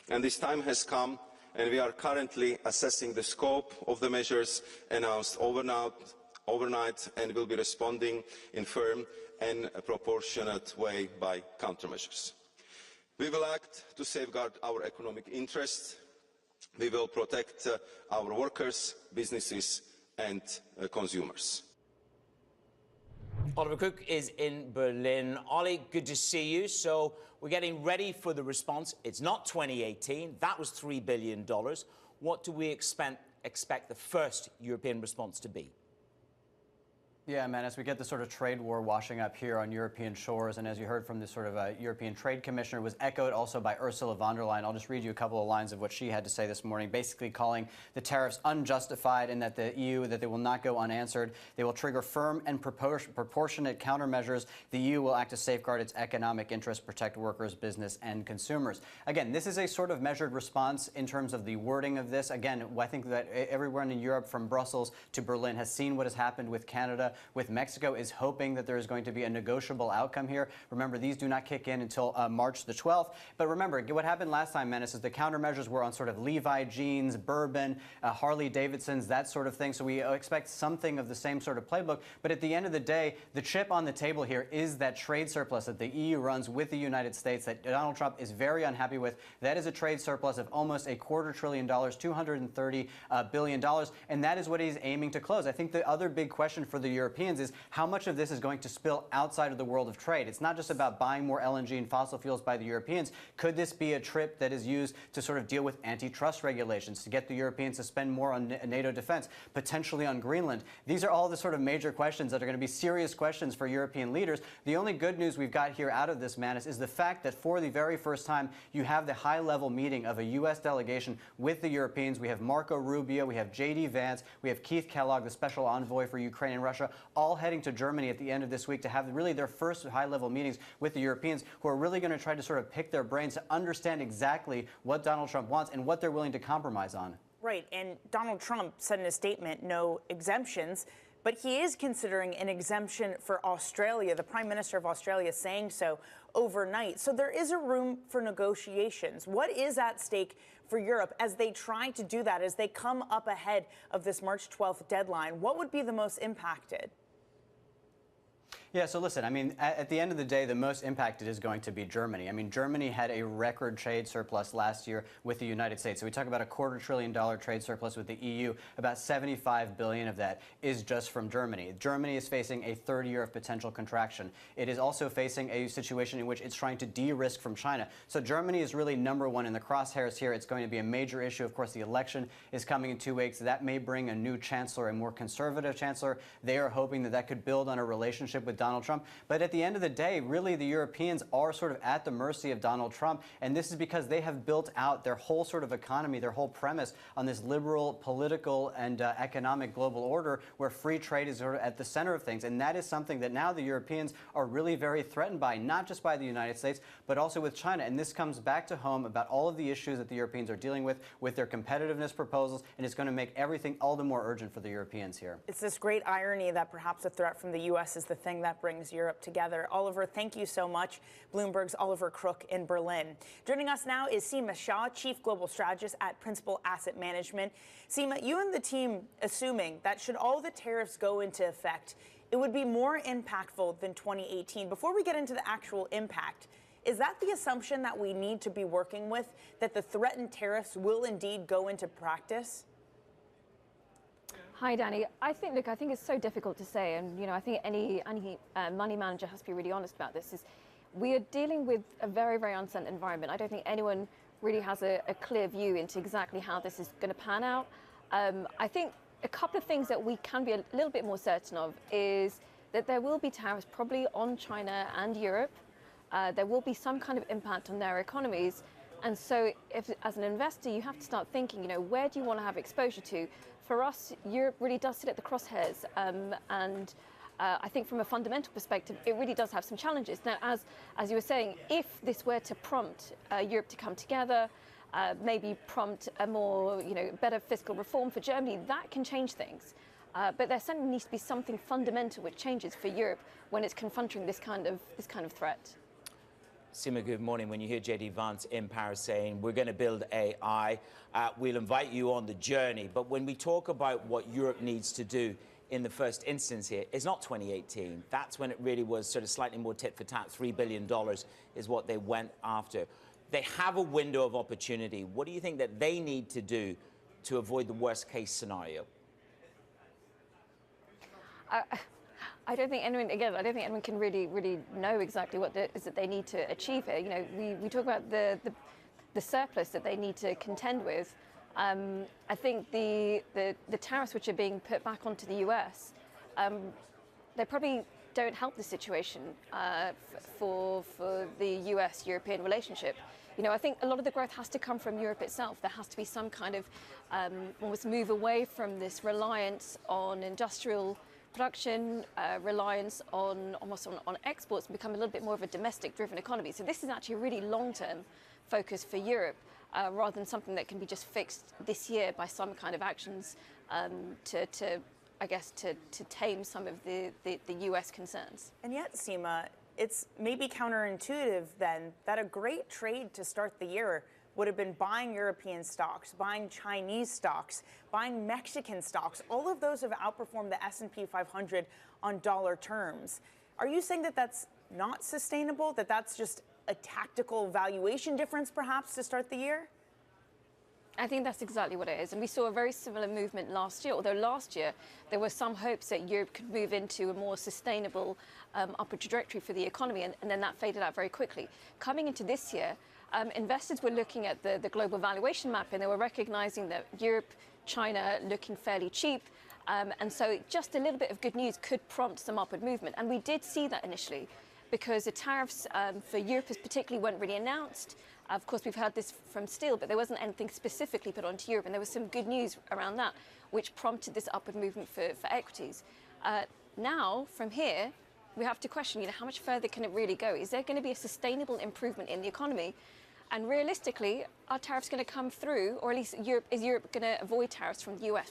And this time has come, and we are currently assessing the scope of the measures announced overnight and will be responding in firm and proportionate way by countermeasures. We will act to safeguard our economic interests. We will protect our workers, businesses and consumers. Oliver Cook is in Berlin. Ollie, good to see you. So we're getting ready for the response. It's not 2018. That was $3 billion. What do we expect the first European response to be? Yeah, man, as we get the sort of trade war washing up here on European shores, and as you heard from the sort of European Trade Commissioner, was echoed also by Ursula von der Leyen. I'll just read you a couple of lines of what she had to say this morning, basically calling the tariffs unjustified and that the EU, that they will not go unanswered. They will trigger firm and proportionate countermeasures. The EU will act to safeguard its economic interests, protect workers, business, and consumers. Again, this is a sort of measured response in terms of the wording of this. Again, I think that everyone in Europe from Brussels to Berlin has seen what has happened with Canada, with Mexico, is hoping that there is going to be a negotiable outcome here. Remember, these do not kick in until March the 12th. But remember, what happened last time, Menace, is the countermeasures were on sort of Levi jeans, bourbon, Harley Davidsons, that sort of thing. So we expect something of the same sort of playbook. But at the end of the day, the chip on the table here is that trade surplus that the EU runs with the United States that Donald Trump is very unhappy with. That is a trade surplus of almost $250 billion, $230 billion. And that is what he's aiming to close. I think the other big question for the Europeans is how much of this is going to spill outside of the world of trade. It's not just about buying more LNG and fossil fuels by the Europeans. Could this be a trip that is used to sort of deal with antitrust regulations, to get the Europeans to spend more on NATO defense, potentially on Greenland? These are all the sort of major questions that are going to be serious questions for European leaders. The only good news we've got here out of this, Manus, is the fact that for the very first time, you have the high-level meeting of a U.S. delegation with the Europeans. We have Marco Rubio, we have J.D. Vance, we have Keith Kellogg, the special envoy for Ukraine and Russia, all heading to Germany at the end of this week to have really their first high-level meetings with the Europeans, who are really going to try to sort of pick their brains to understand exactly what Donald Trump wants and what they're willing to compromise on. Right, and Donald Trump said in a statement, no exemptions, but he is considering an exemption for Australia. The Prime Minister of Australia saying so overnight. So there is a room for negotiations. What is at stake for Europe as they try to do that, as they come up ahead of this March 12th deadline? What would be the most impacted? Yeah, so listen, I mean, at the end of the day, the most impacted is going to be Germany. I mean, Germany had a record trade surplus last year with the United States. So we talk about $250 billion trade surplus with the EU. About $75 billion of that is just from Germany. Germany is facing a third year of potential contraction. It is also facing a situation in which it's trying to de-risk from China. So Germany is really number one in the crosshairs here. It's going to be a major issue. Of course, the election is coming in 2 weeks. That may bring a new chancellor, a more conservative chancellor. They are hoping that that could build on a relationship with Donald Trump. But at the end of the day, really, the Europeans are sort of at the mercy of Donald Trump. And this is because they have built out their whole sort of economy, their whole premise on this liberal political and economic global order where free trade is sort of at the center of things. And that is something that now the Europeans are really very threatened by, not just by the United States, but also with China. And this comes back to home about all of the issues that the Europeans are dealing with their competitiveness proposals. And it's going to make everything all the more urgent for the Europeans here. It's this great irony that perhaps a threat from the U.S. is the thing that brings Europe together. Oliver, thank you so much. Bloomberg's Oliver Crook in Berlin. Joining us now is Seema Shah, Chief Global Strategist at Principal Asset Management. Seema, you and the team assuming that should all the tariffs go into effect, it would be more impactful than 2018. Before we get into the actual impact, is that the assumption that we need to be working with, that the threatened tariffs will indeed go into practice? Hi, Danny. I think it's so difficult to say, and I think any money manager has to be really honest about this. Is we are dealing with a very, very uncertain environment. I don't think anyone really has a clear view into exactly how this is going to pan out. I think a couple of things that we can be a little bit more certain of is that there will be tariffs probably on China and Europe. There will be some kind of impact on their economies. And so if, as an investor, you have to start thinking, where do you want to have exposure to? For us, Europe really does sit at the crosshairs. I think from a fundamental perspective, it really does have some challenges. Now, as you were saying, if this were to prompt Europe to come together, maybe prompt a more, better fiscal reform for Germany, that can change things. But there certainly needs to be something fundamental which changes for Europe when it's confronting this kind of threat. Seema, good morning. When you hear J.D. Vance in Paris saying, we're going to build AI, we'll invite you on the journey. But when we talk about what Europe needs to do in the first instance here, it's not 2018. That's when it really was sort of slightly more tit for tat. $3 billion is what they went after. They have a window of opportunity. What do you think that they need to do to avoid the worst case scenario? I don't think anyone can really know exactly what it is that they need to achieve here. We talk about the surplus that they need to contend with. I think the tariffs which are being put back onto the US, they probably don't help the situation for the US-European relationship. You know, I think a lot of the growth has to come from Europe itself. There has to be some kind of almost move away from this reliance on industrial production, reliance on exports, and become a little bit more of a domestic-driven economy. So this is actually a really long-term focus for Europe, rather than something that can be just fixed this year by some kind of actions to tame some of the US concerns. And yet, Seema, it's maybe counterintuitive then that a great trade to start the year would have been buying European stocks, buying Chinese stocks, buying Mexican stocks. All of those have outperformed the S&P 500 on dollar terms. Are you saying that that's not sustainable, that that's just a tactical valuation difference perhaps to start the year? I think that's exactly what it is. And we saw a very similar movement last year, although last year there were some hopes that Europe could move into a more sustainable upward trajectory for the economy, and then that faded out very quickly. Coming into this year, investors were looking at the global valuation map, and they were recognizing that Europe, China looking fairly cheap. And so just a little bit of good news could prompt some upward movement. And we did see that initially, because the tariffs for Europe particularly weren't really announced. Of course, we've heard this from steel, but there wasn't anything specifically put onto Europe, and there was some good news around that, which prompted this upward movement for equities. Now, from here, we have to question, how much further can it really go? Is there going to be a sustainable improvement in the economy? And realistically, are tariffs going to come through, or at least is Europe going to avoid tariffs from the US?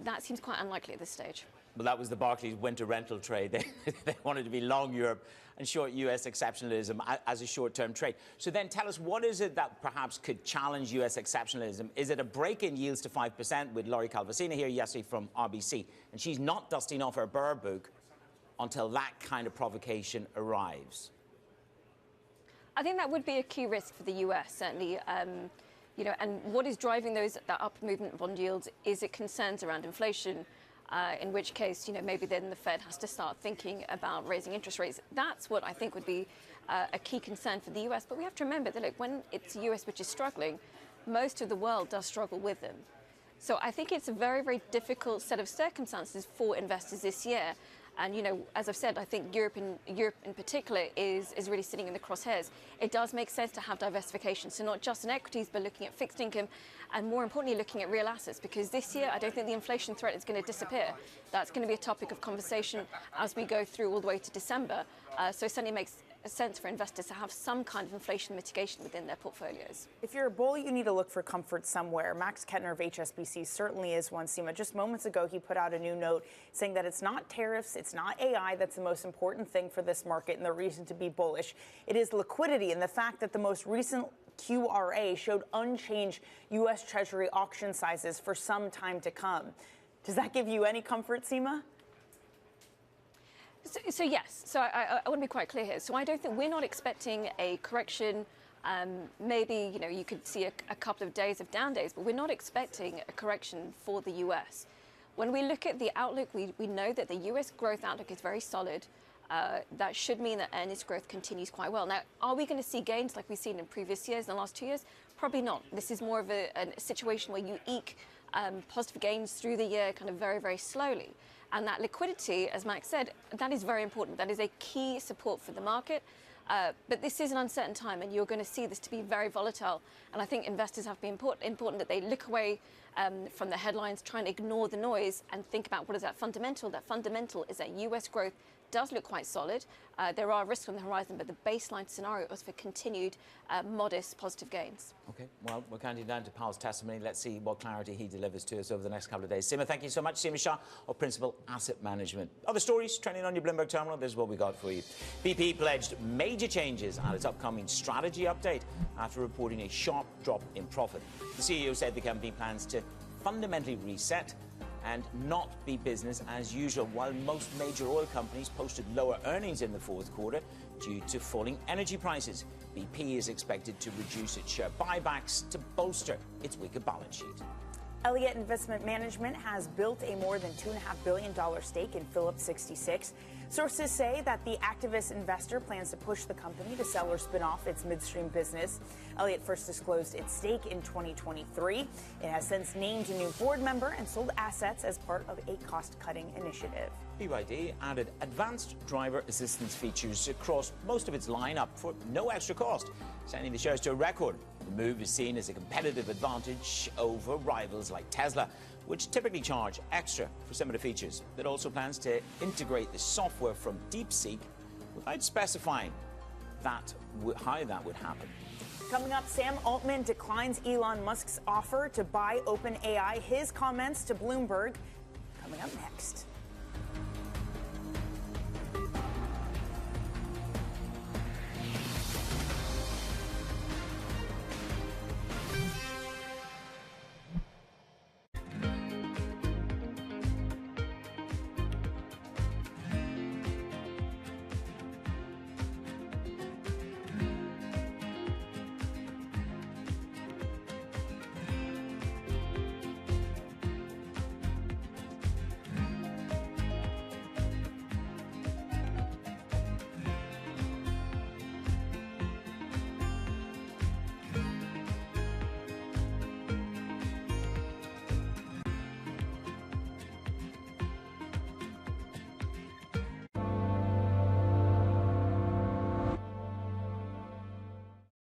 That seems quite unlikely at this stage. Well, that was the Barclays winter rental trade. They wanted to be long Europe and short US exceptionalism as a short-term trade. So then tell us, what is it that perhaps could challenge US exceptionalism? Is it a break in yields to 5% with Laurie Calvasina here yesterday from RBC? And she's not dusting off her Burr book until that kind of provocation arrives. I think that would be a key risk for the US, certainly. And what is driving that upward movement of bond yields? Is it concerns around inflation? In which case, maybe then the Fed has to start thinking about raising interest rates. That's what I think would be a key concern for the US. But we have to remember that, look, when it's the US which is struggling, most of the world does struggle with them. So I think it's a very, very difficult set of circumstances for investors this year. And, as I've said, I think Europe in particular is really sitting in the crosshairs. It does make sense to have diversification, so not just in equities, but looking at fixed income and, more importantly, looking at real assets, because this year I don't think the inflation threat is going to disappear. That's going to be a topic of conversation as we go through all the way to December. So it certainly makes sense for investors to have some kind of inflation mitigation within their portfolios. If you're a bull, you need to look for comfort somewhere. Max Kettner of HSBC certainly is one, Seema. Just moments ago, he put out a new note saying that it's not tariffs, it's not AI that's the most important thing for this market and the reason to be bullish. It is liquidity and the fact that the most recent QRA showed unchanged U.S. Treasury auction sizes for some time to come. Does that give you any comfort, Seema? So yes, so I want to be quite clear here. So I don't think we're not expecting a correction. Maybe, you could see a couple of days of down days, but we're not expecting a correction for the US. When we look at the outlook, we know that the US growth outlook is very solid. That should mean that earnings growth continues quite well. Now, are we going to see gains like we've seen in previous years, in the last 2 years? Probably not. This is more of a situation where you eke positive gains through the year kind of very, very slowly. And that liquidity, as Max said, that is very important. That is a key support for the market. But this is an uncertain time, and you're going to see this to be very volatile. And I think investors have to be important that they look away from the headlines, try and ignore the noise, and think about what is that fundamental. That fundamental is that US growth does look quite solid. There are risks on the horizon, but the baseline scenario is for continued modest positive gains. OK, well, we're counting down to Powell's testimony. Let's see what clarity he delivers to us over the next couple of days. Seema, thank you so much. Seema Shah of Principal Asset Management. Other stories trending on your Bloomberg terminal. This is what we got for you. BP pledged major changes at its upcoming strategy update after reporting a sharp drop in profit. The CEO said the company plans to fundamentally reset and not be business as usual. While most major oil companies posted lower earnings in the fourth quarter due to falling energy prices, BP is expected to reduce its share buybacks to bolster its weaker balance sheet. Elliott Investment Management has built a more than $2.5 billion stake in Phillips 66. Sources say that the activist investor plans to push the company to sell or spin off its midstream business. Elliott first disclosed its stake in 2023. It has since named a new board member and sold assets as part of a cost-cutting initiative. BYD added advanced driver assistance features across most of its lineup for no extra cost, sending the shares to a record. The move is seen as a competitive advantage over rivals like Tesla, which typically charge extra for similar features. It also plans to integrate the software from DeepSeek without specifying how that would happen. Coming up, Sam Altman declines Elon Musk's offer to buy OpenAI. His comments to Bloomberg coming up next.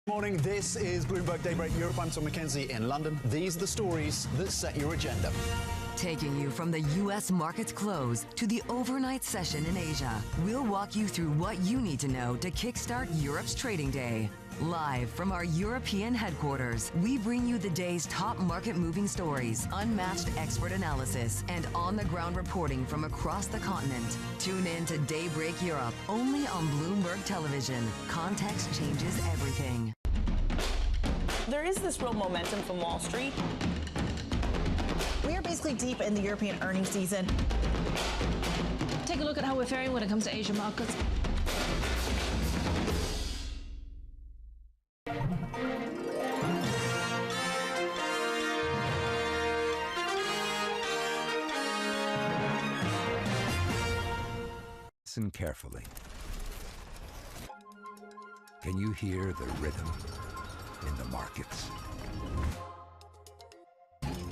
Morning, this is Bloomberg Daybreak Europe. I'm Tom McKenzie in London. These are the stories that set your agenda. Taking you from the U.S. market's close to the overnight session in Asia, we'll walk you through what you need to know to kickstart Europe's trading day. Live from our European headquarters, we bring you the day's top market-moving stories, unmatched expert analysis, and on-the-ground reporting from across the continent. Tune in to Daybreak Europe, only on Bloomberg Television. Context changes everything. There is this real momentum from Wall Street. We are basically deep in the European earnings season. Take a look at how we're faring when it comes to Asian markets. Listen carefully. Can you hear the rhythm in the markets?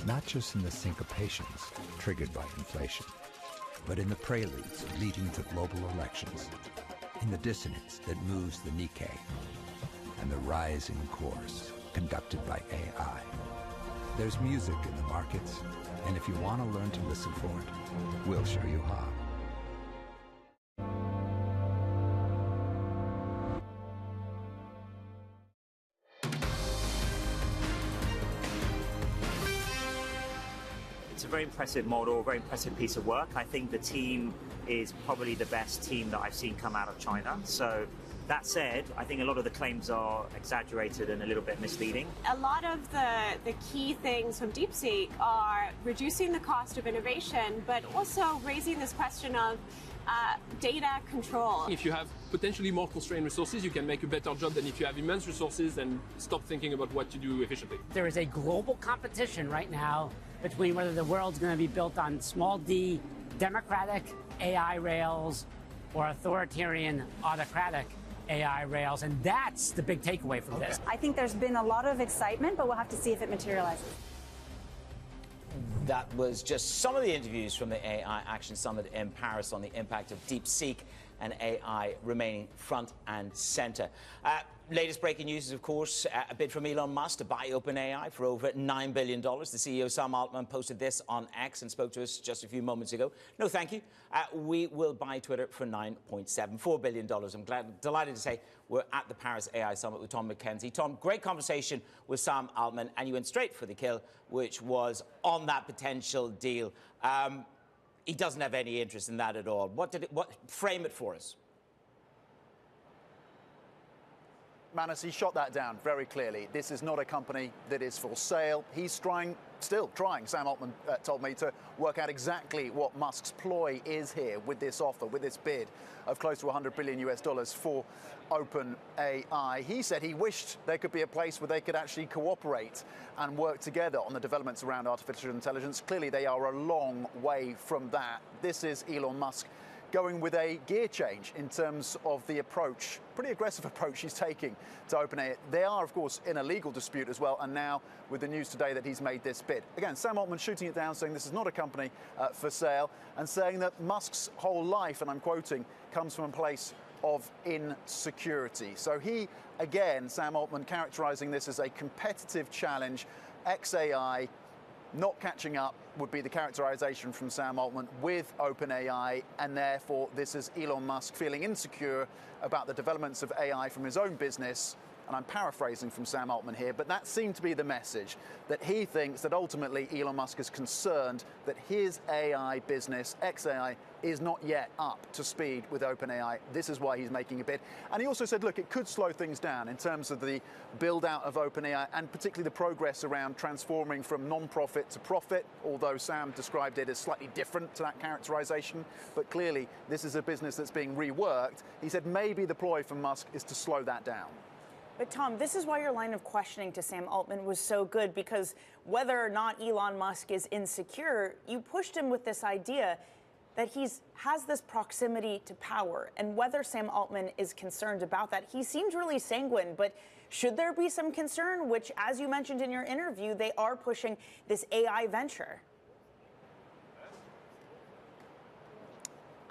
Not just in the syncopations triggered by inflation, but in the preludes leading to global elections, in the dissonance that moves the Nikkei, and the rising course conducted by AI. There's music in the markets, and if you want to learn to listen for it, we'll show you how. It's a very impressive model, a very impressive piece of work. I think the team is probably the best team that I've seen come out of China. So that said, I think a lot of the claims are exaggerated and a little bit misleading. A lot of the key things from DeepSeek are reducing the cost of innovation, but also raising this question of data control. If you have potentially more constrained resources, you can make a better job than if you have immense resources and stop thinking about what to do efficiently. There is a global competition right now between whether the world's going to be built on small d, democratic AI rails or authoritarian, autocratic AI rails, and that's the big takeaway from this. I think there's been a lot of excitement, but we'll have to see if it materializes. That was just some of the interviews from the AI Action Summit in Paris on the impact of DeepSeek and AI remaining front and center. Latest breaking news is, of course, a bid from Elon Musk to buy OpenAI for over $9 billion. The CEO, Sam Altman, posted this on X and spoke to us just a few moments ago. No, thank you. We will buy Twitter for $9.74 billion. I'm delighted to say we're at the Paris AI Summit with Tom McKenzie. Tom, great conversation with Sam Altman, and you went straight for the kill, which was on that potential deal. He doesn't have any interest in that at all. Frame it for us. Manus, he shot that down very clearly. This is not a company that is for sale. He's still trying, Sam Altman told me, to work out exactly what Musk's ploy is here with this offer, with this bid of close to $100 billion for OpenAI. He said he wished there could be a place where they could actually cooperate and work together on the developments around artificial intelligence. Clearly, they are a long way from that. This is Elon Musk going with a gear change in terms of the approach, pretty aggressive approach he's taking to OpenAI. They are, of course, in a legal dispute as well, and now with the news today that he's made this bid. Again, Sam Altman shooting it down, saying this is not a company for sale, and saying that Musk's whole life, and I'm quoting, comes from a place of insecurity. So he, again, Sam Altman, characterizing this as a competitive challenge. XAI not catching up would be the characterization from Sam Altman with OpenAI, and therefore this is Elon Musk feeling insecure about the developments of AI from his own business. And I'm paraphrasing from Sam Altman here, but that seemed to be the message, that he thinks that ultimately Elon Musk is concerned that his AI business, XAI, is not yet up to speed with OpenAI. This is why he's making a bid. And he also said, look, it could slow things down in terms of the build out of OpenAI and particularly the progress around transforming from non-profit to profit, although Sam described it as slightly different to that characterization. But clearly, this is a business that's being reworked. He said maybe the ploy from Musk is to slow that down. But Tom, this is why your line of questioning to Sam Altman was so good, because whether or not Elon Musk is insecure, you pushed him with this idea that has this proximity to power. And whether Sam Altman is concerned about that, he seems really sanguine, but should there be some concern, which, as you mentioned in your interview, they are pushing this AI venture?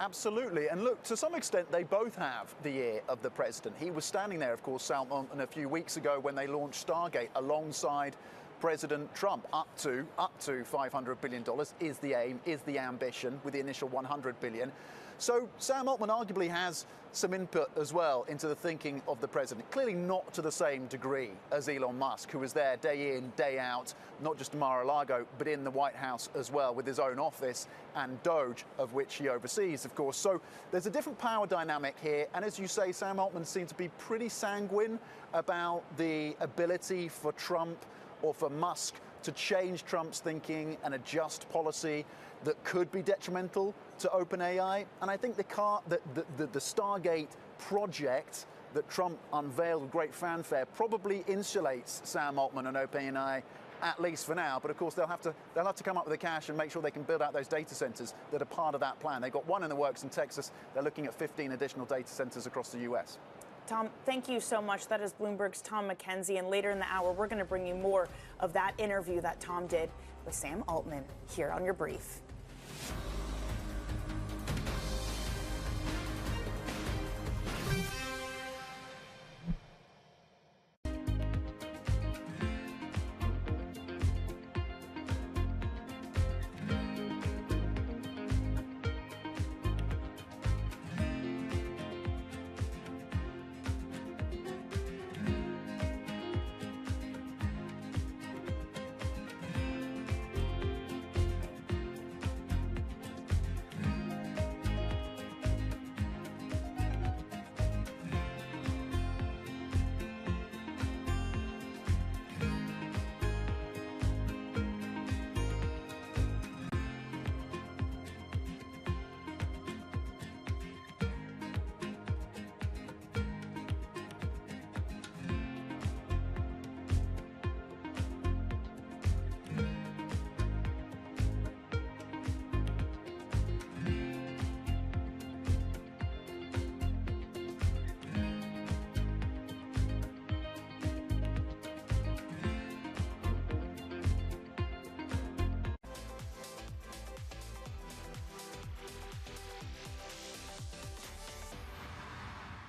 Absolutely. And look, to some extent, they both have the ear of the president. He was standing there, of course, Sam Altman, a few weeks ago when they launched Stargate alongside President Trump. Up to $500 billion is the aim, is the ambition, with the initial $100 billion. So Sam Altman arguably has some input as well into the thinking of the president. Clearly not to the same degree as Elon Musk, who was there day in, day out, not just Mar-a-Lago, but in the White House as well, with his own office and Doge, of which he oversees, of course. So there's a different power dynamic here. And as you say, Sam Altman seemed to be pretty sanguine about the ability for Trump or for Musk to change Trump's thinking and adjust policy that could be detrimental to OpenAI. And I think the Stargate project that Trump unveiled with great fanfare probably insulates Sam Altman and OpenAI, at least for now. But of course, they'll have to come up with the cash and make sure they can build out those data centers that are part of that plan. They've got one in the works in Texas. They're looking at 15 additional data centers across the US. Tom, thank you so much. That is Bloomberg's Tom McKenzie. And later in the hour, we're going to bring you more of that interview that Tom did with Sam Altman here on Your Brief.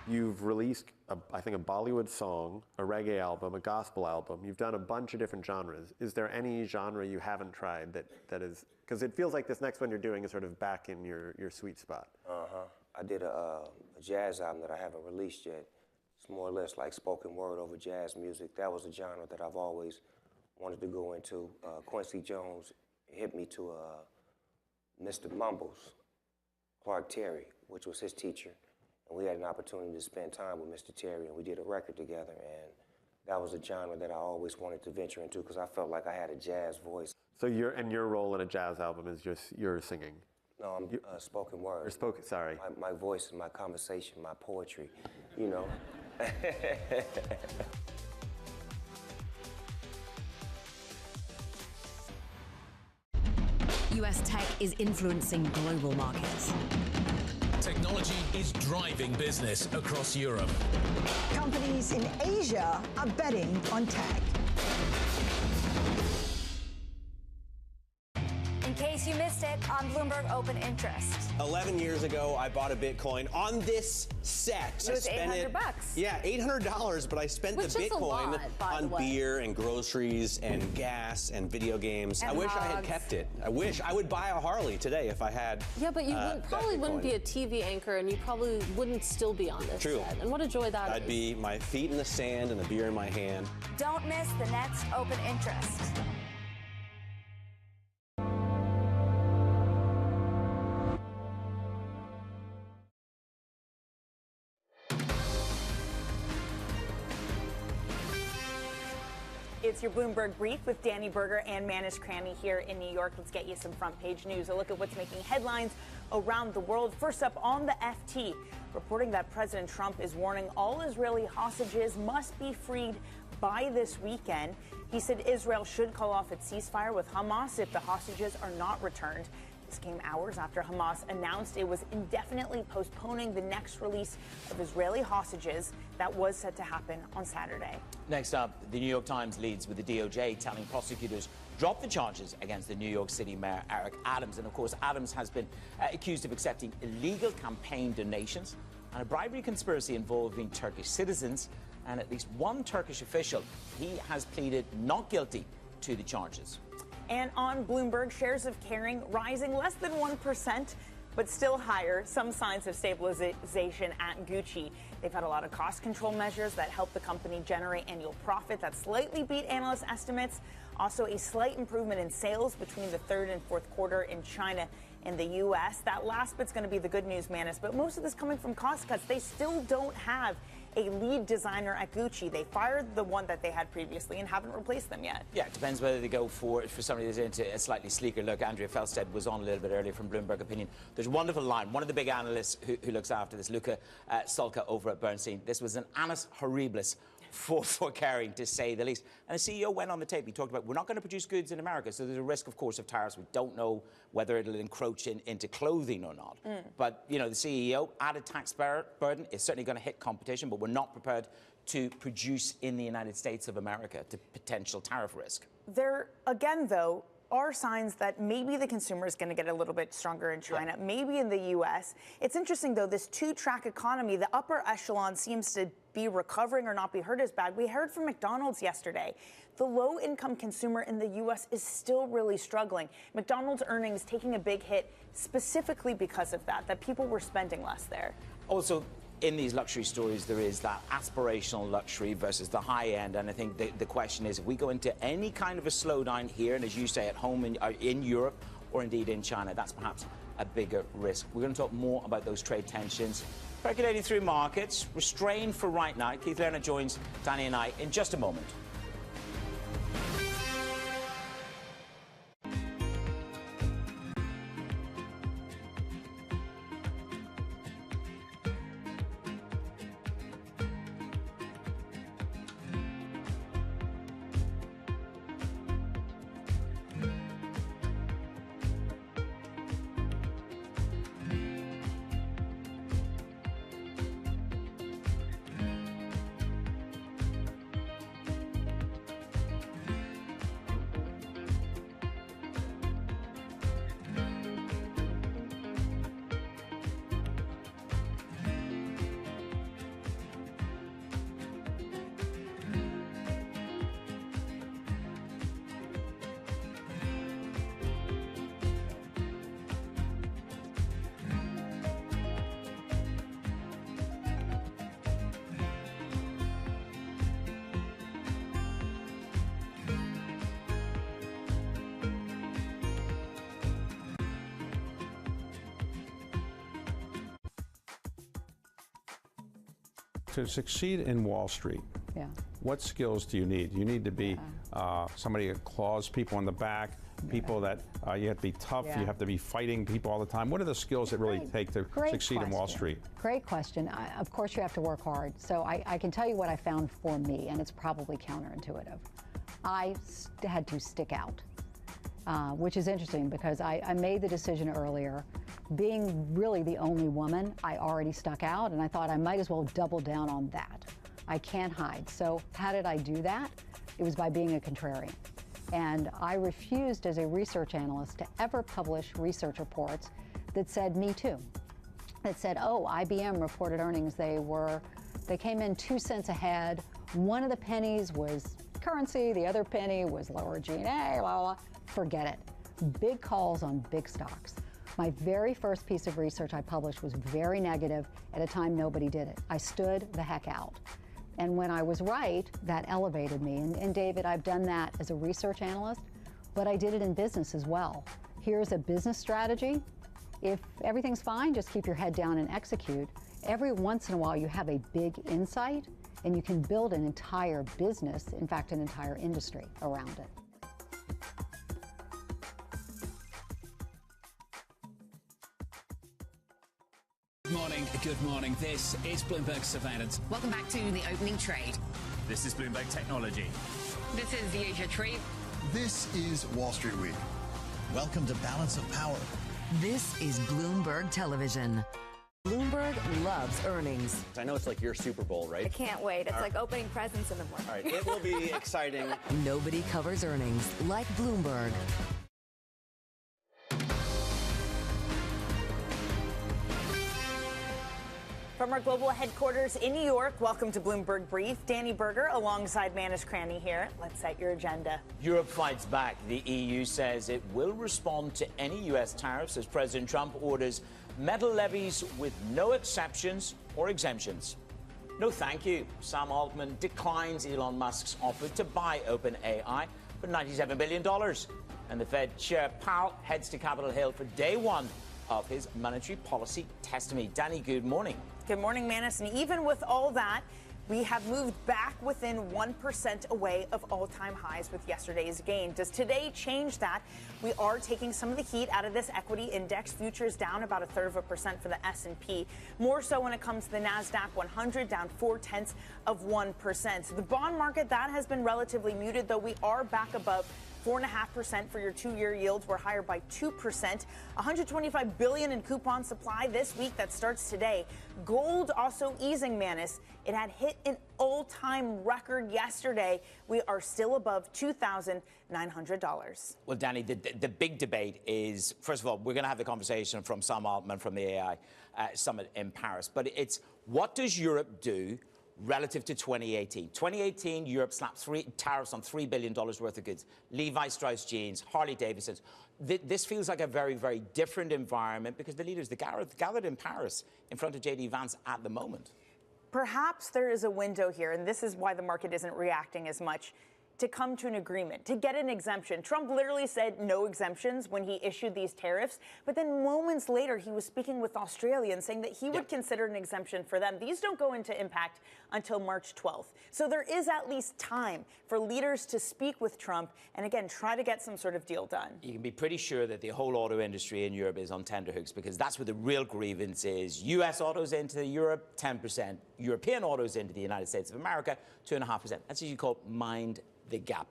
You've released, I think, a Bollywood song, a reggae album, a gospel album. You've done a bunch of different genres. Is there any genre you haven't tried that is, because it feels like this next one you're doing is sort of back in your sweet spot. I did a jazz album that I haven't released yet. It's more or less like spoken word over jazz music. That was a genre that I've always wanted to go into. Quincy Jones hit me to Mr. Mumbles, Clark Terry, which was his teacher. And we had an opportunity to spend time with Mr. Terry, and we did a record together. And that was a genre that I always wanted to venture into because I felt like I had a jazz voice. So your role in a jazz album is just your singing? No, I'm spoken word. Or spoken, sorry. My voice, my conversation, my poetry, you know. US tech is influencing global markets. Technology is driving business across Europe. Companies in Asia are betting on tech. In case you missed it, on Bloomberg Open Interest. 11 years ago, I bought a Bitcoin on this set. It was $800. Yeah, $800, but I spent Which the is a Bitcoin lot, by the on way. beer and groceries and gas and video games. And I wish I had hugs. kept it. I wish I would buy a Harley today if I had. Yeah, but you probably wouldn't be Bitcoin. a TV anchor, and you probably wouldn't still be on this True. set. And what a joy that I'd is. be my feet in the sand and a beer in my hand. Don't miss the next Open Interest. It's your Bloomberg Brief with Danny Berger and Manish Cranny here in New York. Let's get you some front page news. A look at what's making headlines around the world. First up on the FT, reporting that President Trump is warning all Israeli hostages must be freed by this weekend. He said Israel should call off its ceasefire with Hamas if the hostages are not returned. This came hours after Hamas announced it was indefinitely postponing the next release of Israeli hostages that was set to happen on Saturday. Next up, the New York Times leads with the DOJ telling prosecutors drop the charges against the New York City Mayor Eric Adams. And of course, Adams has been accused of accepting illegal campaign donations and a bribery conspiracy involving Turkish citizens. And at least one Turkish official, he has pleaded not guilty to the charges. And on Bloomberg, shares of Kering rising less than 1%, but still higher. Some signs of stabilization at Gucci. They've had a lot of cost control measures that help the company generate annual profit that slightly beat analyst estimates. Also, a slight improvement in sales between the third and fourth quarter in China and the U.S. That last bit's going to be the good news, Manis, but most of this coming from cost cuts. They still don't have a lead designer at Gucci. They fired the one that they had previously and haven't replaced them yet. Yeah, it depends whether they go for somebody that's into a slightly sleeker look. Andrea Felstead was on a little bit earlier from Bloomberg Opinion. There's a wonderful line. One of the big analysts who looks after this, Luca Solka over at Bernstein. This was an annus horribilis for Kering, to say the least. And the CEO went on the tape. He talked about, we're not going to produce goods in America, so there's a risk, of course, of tariffs. We don't know whether it'll encroach into clothing or not. But, you know, the CEO, added tax burden is certainly going to hit competition, but we're not prepared to produce in the United States of America to potential tariff risk. There, again, though, are signs that maybe the consumer is going to get a little bit stronger in China, maybe in the U.S. It's interesting, though, this two-track economy, the upper echelon seems to be recovering or not be hurt as bad. We heard from McDonald's yesterday. The low-income consumer in the U.S. is still really struggling. McDonald's earnings taking a big hit specifically because of that people were spending less there. Also, in these luxury stories, there is that aspirational luxury versus the high end. And I think the question is, if we go into any kind of a slowdown here, and as you say, at home in Europe or indeed in China, that's perhaps a bigger risk. We're going to talk more about those trade tensions percolating through markets, restrained for right now. Keith Lerner joins Danny and I in just a moment. To succeed in Wall Street, what skills do you need? You need to be somebody that claws people on the back, people that you have to be tough, you have to be fighting people all the time. What are the skills that really take to succeed in Wall Street? Great question. Of course, you have to work hard. So I can tell you what I found for me, and it's probably counterintuitive. I had to stick out, which is interesting because I made the decision earlier being really the only woman, I already stuck out, and I thought I might as well double down on that. I can't hide. So how did I do that? It was by being a contrarian. And I refused as a research analyst to ever publish research reports that said me too. That said, oh, IBM reported earnings, they came in 2 cents ahead. One of the pennies was currency, the other penny was lower G&A, blah, blah, blah. Forget it. Big calls on big stocks. My very first piece of research I published was very negative at a time nobody did it. I stood the heck out. And when I was right, that elevated me. And David, I've done that as a research analyst, but I did it in business as well. Here's a business strategy. If everything's fine, just keep your head down and execute. Every once in a while, you have a big insight, and you can build an entire business, in fact, an entire industry around it. Good morning. This is Bloomberg Surveillance. Welcome back to the opening trade. This is Bloomberg Technology. This is the Asia trade. This is Wall Street Week. Welcome to Balance of Power. This is Bloomberg Television. Bloomberg loves earnings. I know it's like your Super Bowl, right? I can't wait. It's like opening presents in the morning. All right, it will be exciting. Nobody covers earnings like Bloomberg. From our global headquarters in New York, welcome to Bloomberg Brief. Danny Berger alongside Manish Cranny here. Let's set your agenda. Europe fights back. The EU says it will respond to any U.S. tariffs as President Trump orders metal levies with no exceptions or exemptions. No thank you. Sam Altman declines Elon Musk's offer to buy OpenAI for $97 billion. And the Fed Chair Powell heads to Capitol Hill for day one of his monetary policy testimony. Danny, good morning. Good morning, Manis. And even with all that, we have moved back within 1% away of all-time highs with yesterday's gain. Does today change that? We are taking some of the heat out of this equity index. Futures down about 1/3% for the S&P. More so when it comes to the NASDAQ 100, down 0.4%. So the bond market, that has been relatively muted, though we are back above 4.5% for your 2-year yields. We're higher by 2%. $125 billion in coupon supply this week that starts today. Gold also easing, Manis. It had hit an all-time record yesterday. We are still above $2,900. Well, Danny, the big debate is, first of all, we're going to have the conversation from Sam Altman from the AI summit in Paris. But it's what does Europe do relative to 2018. 2018, Europe slapped tariffs on $3 billion worth of goods. Levi Strauss jeans, Harley Davidsons. This feels like a very, very different environment because the leaders gathered in Paris in front of J.D. Vance at the moment. Perhaps there is a window here, and this is why the market isn't reacting as much, to come to an agreement, to get an exemption. Trump literally said no exemptions when he issued these tariffs, but then moments later he was speaking with Australians saying that he would consider an exemption for them. These don't go into impact until March 12th. So there is at least time for leaders to speak with Trump and, again, try to get some sort of deal done. You can be pretty sure that the whole auto industry in Europe is on tenterhooks because that's where the real grievance is. U.S. autos into Europe, 10%. European autos into the United States of America, 2.5%. That's what you call mind the gap.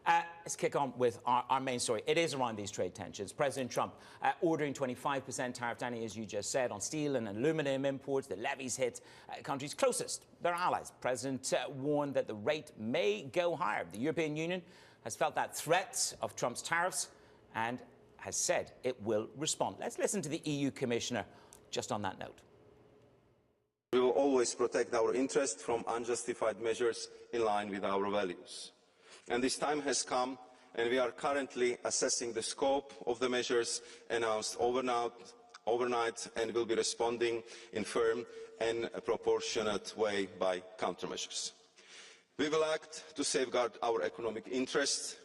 Let's kick on with our main story. It is around these trade tensions. President Trump ordering 25% tariff, Danny, as you just said, on steel and aluminum imports. The levies hit countries closest, their allies. President warned that the rate may go higher. The European Union has felt that threat of Trump's tariffs and has said it will respond. Let's listen to the EU Commissioner just on that note. We will always protect our interests from unjustified measures in line with our values. And this time has come, and we are currently assessing the scope of the measures announced overnight and will be responding in firm and a proportionate way by countermeasures. We will act to safeguard our economic interests.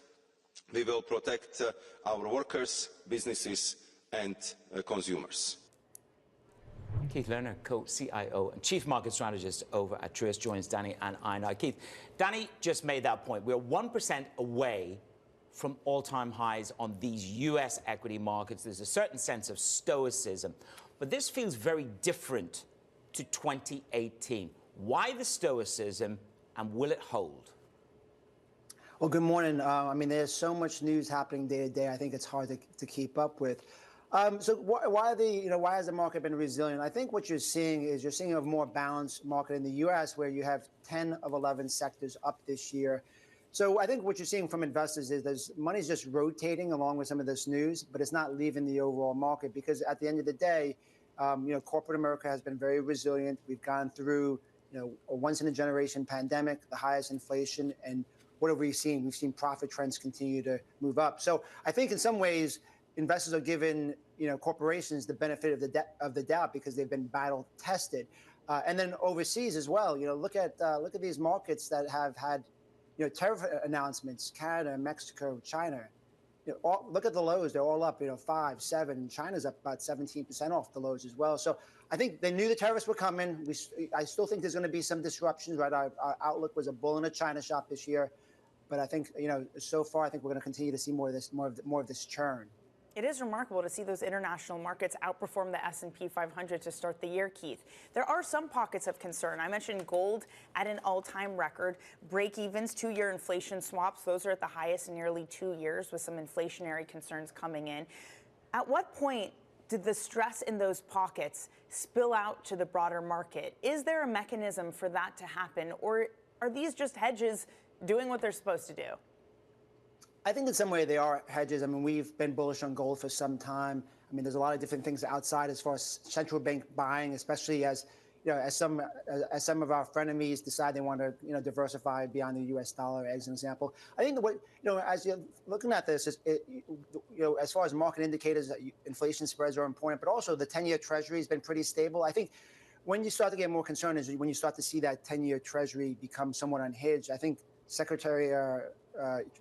We will protect our workers, businesses and consumers. Keith Lerner, co-CIO and Chief Market Strategist over at Truist, joins Danny and I now. Keith, Danny just made that point. We're 1% away from all-time highs on these U.S. equity markets. There's a certain sense of stoicism. But this feels very different to 2018. Why the stoicism, and will it hold? Well, good morning. I mean, there's so much news happening day to day. I think it's hard to keep up with. So why has the market been resilient? I think what you're seeing is you're seeing a more balanced market in the U.S. where you have 10 of 11 sectors up this year. So I think what you're seeing from investors is money's just rotating along with some of this news, but it's not leaving the overall market because at the end of the day, corporate America has been very resilient. We've gone through, a once-in-a-generation pandemic, the highest inflation, and what have we seen? We've seen profit trends continue to move up. So I think in some ways, investors are giving, corporations the benefit of the doubt because they've been battle tested, and then overseas as well. Look at these markets that have had, tariff announcements: Canada, Mexico, China. Look at the lows; they're all up, 5, 7. China's up about 17% off the lows as well. So I think they knew the tariffs were coming. I still think there's going to be some disruptions. Right, our outlook was a bull in a China shop this year, but I think so far I think we're going to continue to see more of this churn. It is remarkable to see those international markets outperform the S&P 500 to start the year, Keith. There are some pockets of concern. I mentioned gold at an all-time record, break-evens, 2-year inflation swaps. Those are at the highest in nearly 2 years with some inflationary concerns coming in. At what point did the stress in those pockets spill out to the broader market? Is there a mechanism for that to happen, or are these just hedges doing what they're supposed to do? I think in some way they are hedges. I mean, we've been bullish on gold for some time. I mean, there's a lot of different things outside as far as central bank buying, especially as some of our frenemies decide they want to diversify beyond the U.S. dollar, as an example. I think as you're looking at this, as far as market indicators, inflation spreads are important, but also the 10-year Treasury has been pretty stable. I think when you start to get more concerned is when you start to see that 10-year Treasury become somewhat unhinged. I think Secretary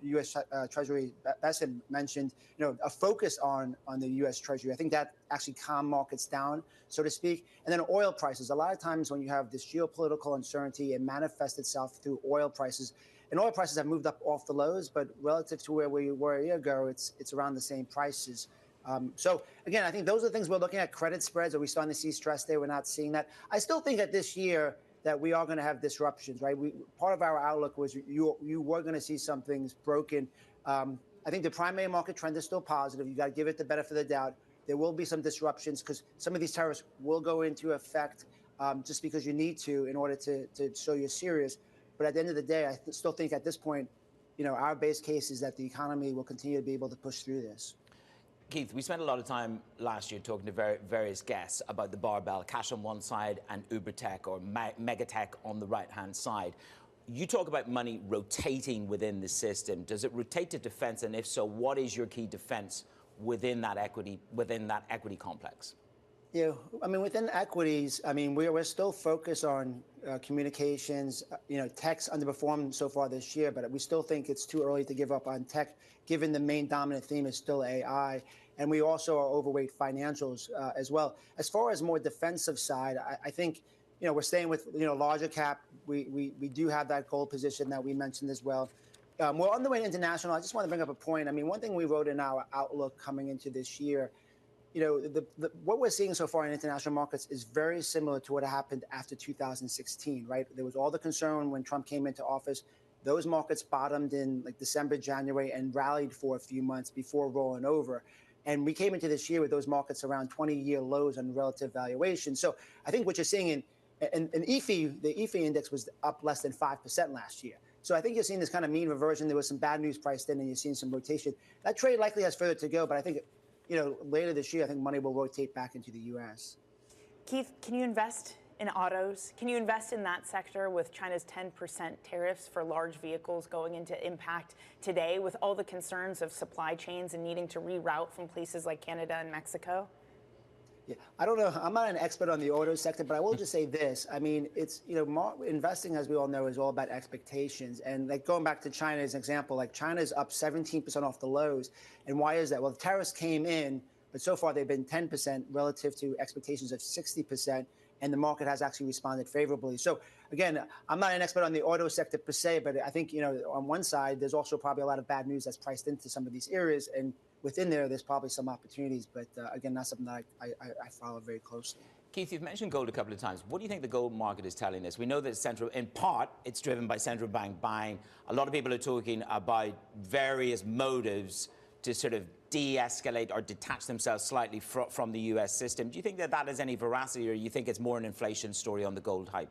U.S. Treasury Bessent mentioned, a focus on the U.S. Treasury. I think that actually calmed markets down, so to speak. And then oil prices. A lot of times when you have this geopolitical uncertainty, it manifests itself through oil prices. And oil prices have moved up off the lows, but relative to where we were a year ago, it's around the same prices. So again, I think those are the things we're looking at. Credit spreads. Are we starting to see stress there? We're not seeing that. I still think that this year that we are going to have disruptions, right? Part of our outlook was you were going to see some things broken. I think the primary market trend is still positive. You got to give it the benefit of the doubt. There will be some disruptions because some of these tariffs will go into effect just because you need to in order to show you're serious. But at the end of the day, I still think at this point, our base case is that the economy will continue to be able to push through this. Keith, we spent a lot of time last year talking to various guests about the barbell, cash on one side and uber tech or mega tech on the right-hand side. You talk about money rotating within the system. Does it rotate to defense? And if so, what is your key defense within that equity complex? Yeah, I mean, within equities, I mean, we're still focused on communications. Tech's underperformed so far this year, but we still think it's too early to give up on tech, given the main dominant theme is still AI. And we also are overweight financials as well. As far as more defensive side, I think, we're staying with, larger cap. We do have that gold position that we mentioned as well. We're on the way to international. I just want to bring up a point. I mean, one thing we wrote in our outlook coming into this year, what we're seeing so far in international markets is very similar to what happened after 2016, right? There was all the concern when Trump came into office. Those markets bottomed in like December, January, and rallied for a few months before rolling over. And we came into this year with those markets around 20-year lows on relative valuation. So I think what you're seeing in EFI, the EFI index was up less than 5% last year. So I think you're seeing this kind of mean reversion. There was some bad news priced in, and you're seeing some rotation. That trade likely has further to go, but I think, later this year, I think money will rotate back into the U.S. Keith, can you invest in autos? Can you invest in that sector with China's 10% tariffs for large vehicles going into impact today with all the concerns of supply chains and needing to reroute from places like Canada and Mexico? Yeah, I don't know. I'm not an expert on the auto sector, but I will just say this. I mean, it's, investing, as we all know, is all about expectations. And like going back to China as an example, like China's up 17% off the lows. And why is that? Well, the tariffs came in, but so far they've been 10% relative to expectations of 60%. And the market has actually responded favorably. So again, I'm not an expert on the auto sector per se, but I think, on one side, there's also probably a lot of bad news that's priced into some of these areas. And within there's probably some opportunities. But again, that's something that I follow very closely. Keith, you've mentioned gold a couple of times. What do you think the gold market is telling us? We know that in part, it's driven by central bank buying. A lot of people are talking about various motives to sort of de-escalate or detach themselves slightly from the US system. Do you think that that has any veracity, or you think it's more an inflation story on the gold hype?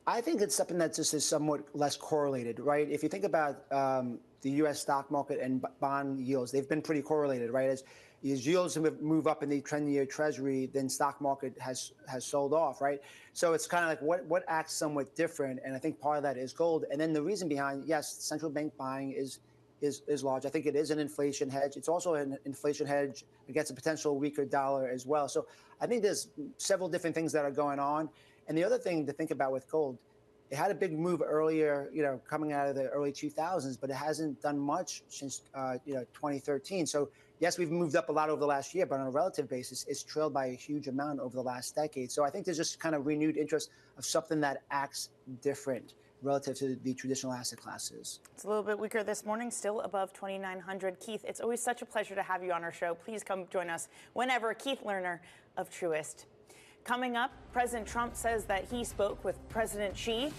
I think it's something that just is somewhat less correlated, right? If you think about the U.S. stock market and bond yields, they've been pretty correlated, right? As yields move up in the 10-year Treasury, then stock market has sold off, right? So it's kind of like what acts somewhat different, and I think part of that is gold. And then the reason behind, yes, central bank buying is large. I think it is an inflation hedge. It's also an inflation hedge against a potential weaker dollar as well. So I think there's several different things that are going on. And the other thing to think about with gold, it had a big move earlier, coming out of the early 2000s, but it hasn't done much since, 2013. So yes, we've moved up a lot over the last year, but on a relative basis, it's trailed by a huge amount over the last decade. So I think there's just kind of renewed interest of something that acts different relative to the traditional asset classes. It's a little bit weaker this morning, still above 2,900. Keith, it's always such a pleasure to have you on our show. Please come join us whenever. Keith Lerner of Truist. Coming up, President Trump says that he spoke with President Xi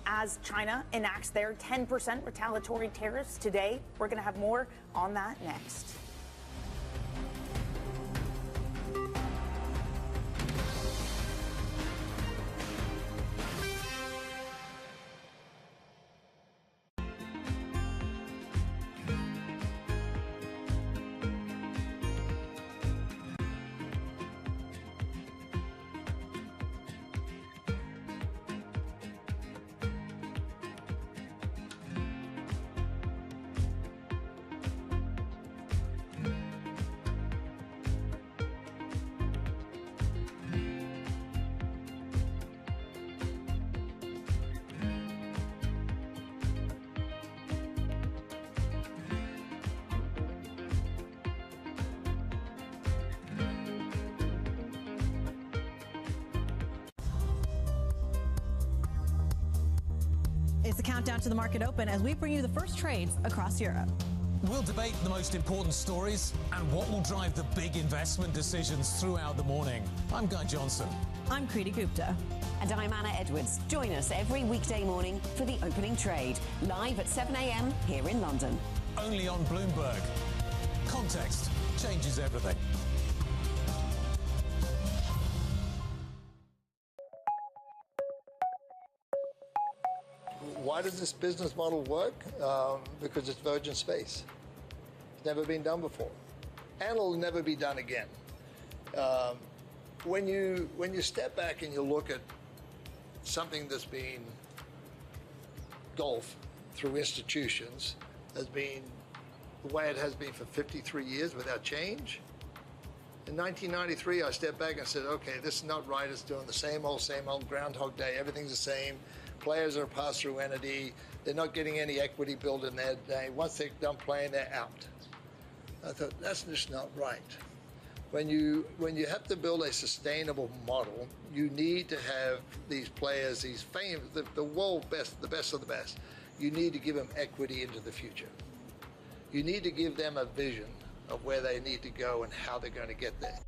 as China enacts their 10% retaliatory tariffs today. We're going to have more on that next. It's the countdown to the market open as we bring you the first trades across Europe. We'll debate the most important stories and what will drive the big investment decisions throughout the morning. I'm Guy Johnson. I'm Kriti Gupta. And I'm Anna Edwards. Join us every weekday morning for the opening trade, live at 7 a.m. here in London. Only on Bloomberg. Context changes everything. Why does this business model work? Because it's virgin space. It's never been done before, and it'll never be done again. When you step back and you look at something that's been golf through institutions has been the way it has been for 53 years without change. In 1993, I stepped back and said, okay, this is not right. It's doing the same old Groundhog Day. Everything's the same. Players are a pass-through entity. They're not getting any equity built in their day. Once they're done playing, they're out. I thought, that's just not right. When you have to build a sustainable model, you need to have these players, these famous, the world best, the best of the best. You need to give them equity into the future. You need to give them a vision of where they need to go and how they're going to get there.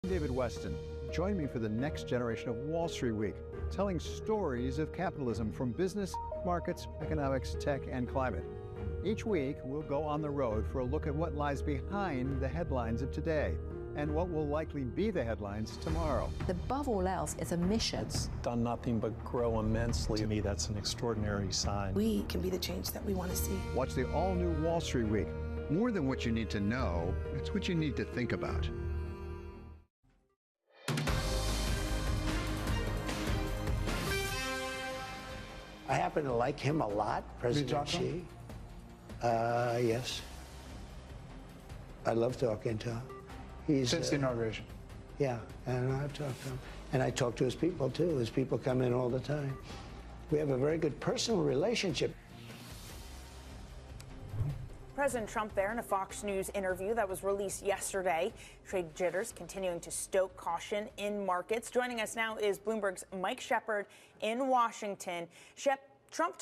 David Weston. Join me for the next generation of Wall Street Week, telling stories of capitalism from business, markets, economics, tech, and climate. Each week, we'll go on the road for a look at what lies behind the headlines of today and what will likely be the headlines tomorrow. Above all else, it's a mission. It's done nothing but grow immensely. To me, that's an extraordinary sign. We can be the change that we want to see. Watch the all-new Wall Street Week. More than what you need to know, it's what you need to think about. I happen to like him a lot, President Xi. Yes. I love talking to him. He's, since the inauguration? Yeah, and I've talked to him. And I talk to his people, too. His people come in all the time. We have a very good personal relationship. President Trump there in a Fox News interview that was released yesterday. Trade jitters continuing to stoke caution in markets. Joining us now is Bloomberg's Mike Shepard in Washington. Shep, Trump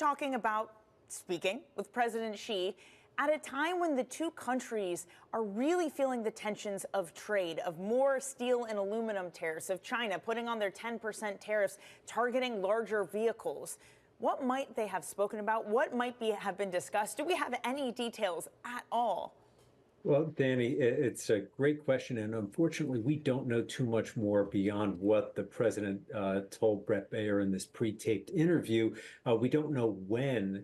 speaking with President Xi at a time when the two countries are really feeling the tensions of trade, of more steel and aluminum tariffs, of China putting on their 10% tariffs targeting larger vehicles. What might they have spoken about? What might have been discussed? Do we have any details at all? Well, Danny, it's a great question, and unfortunately, we don't know too much more beyond what the president told Brett Baer in this pre-taped interview. We don't know when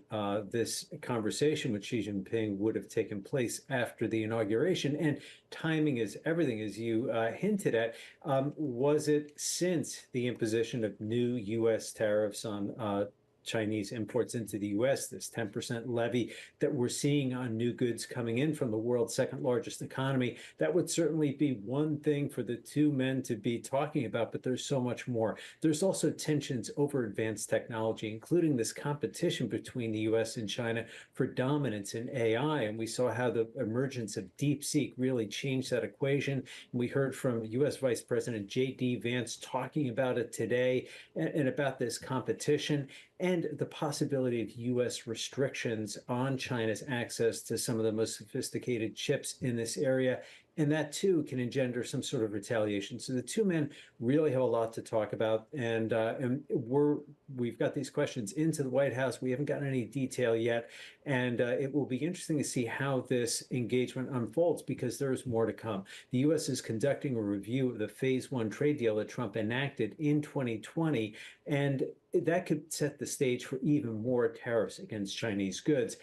this conversation with Xi Jinping would have taken place after the inauguration, and timing is everything, as you hinted at. Was it since the imposition of new U.S. tariffs on Chinese imports into the U.S., this 10% levy that we're seeing on new goods coming in from the world's second largest economy? That would certainly be one thing for the two men to be talking about, but there's so much more. There's also tensions over advanced technology, including this competition between the U.S. and China for dominance in AI. And we saw how the emergence of DeepSeek really changed that equation. We heard from U.S. Vice President J.D. Vance talking about it today and about this competition and the possibility of U.S. restrictions on China's access to some of the most sophisticated chips in this area. And that, too, can engender some sort of retaliation. So the two men really have a lot to talk about. And we've got these questions into the White House. We haven't gotten any detail yet. And it will be interesting to see how this engagement unfolds, because there is more to come. The U.S. is conducting a review of the Phase 1 trade deal that Trump enacted in 2020. And that could set the stage for even more tariffs against Chinese goods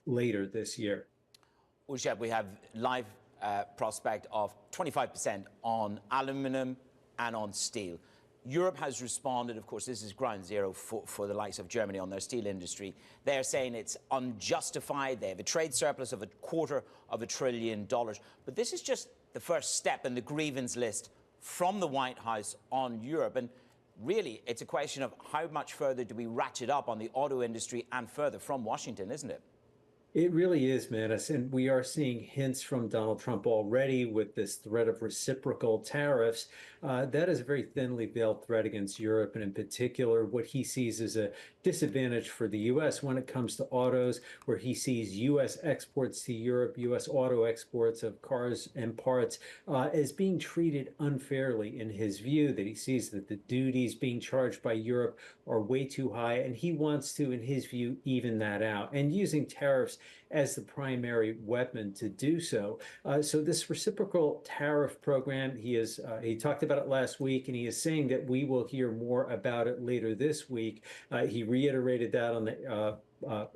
later this year. Well, Shep, we have live prospect of 25% on aluminum and on steel. Europe has responded. Of course, this is ground zero for the likes of Germany on their steel industry. They're saying it's unjustified. They have a trade surplus of $250 billion. But this is just the first step in the grievance list from the White House on Europe. And really, it's a question of how much further do we ratchet up on the auto industry and further from Washington, isn't it? It really is, Manus, and we are seeing hints from Donald Trump already with this threat of reciprocal tariffs. That is a very thinly veiled threat against Europe, and in particular, what he sees as a disadvantage for the U.S. when it comes to autos, where he sees U.S. exports to Europe, U.S. auto exports of cars and parts, as being treated unfairly in his view, that he sees that the duties being charged by Europe are way too high, and he wants to, in his view, even that out, and using tariffs as the primary weapon to do so. So this reciprocal tariff program, he talked about it last week, and he is saying that we will hear more about it later this week. He reiterated that on the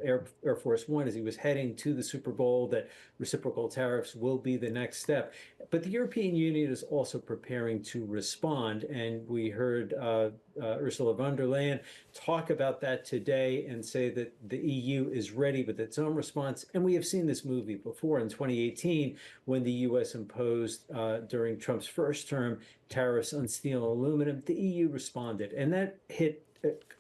Air Force One as he was heading to the Super Bowl, that reciprocal tariffs will be the next step. But the European Union is also preparing to respond, and we heard Ursula von der Leyen talk about that today and say that the EU is ready with its own response. And we have seen this movie before in 2018 when the U.S. imposed, during Trump's first term, tariffs on steel and aluminum. The EU responded, and that hit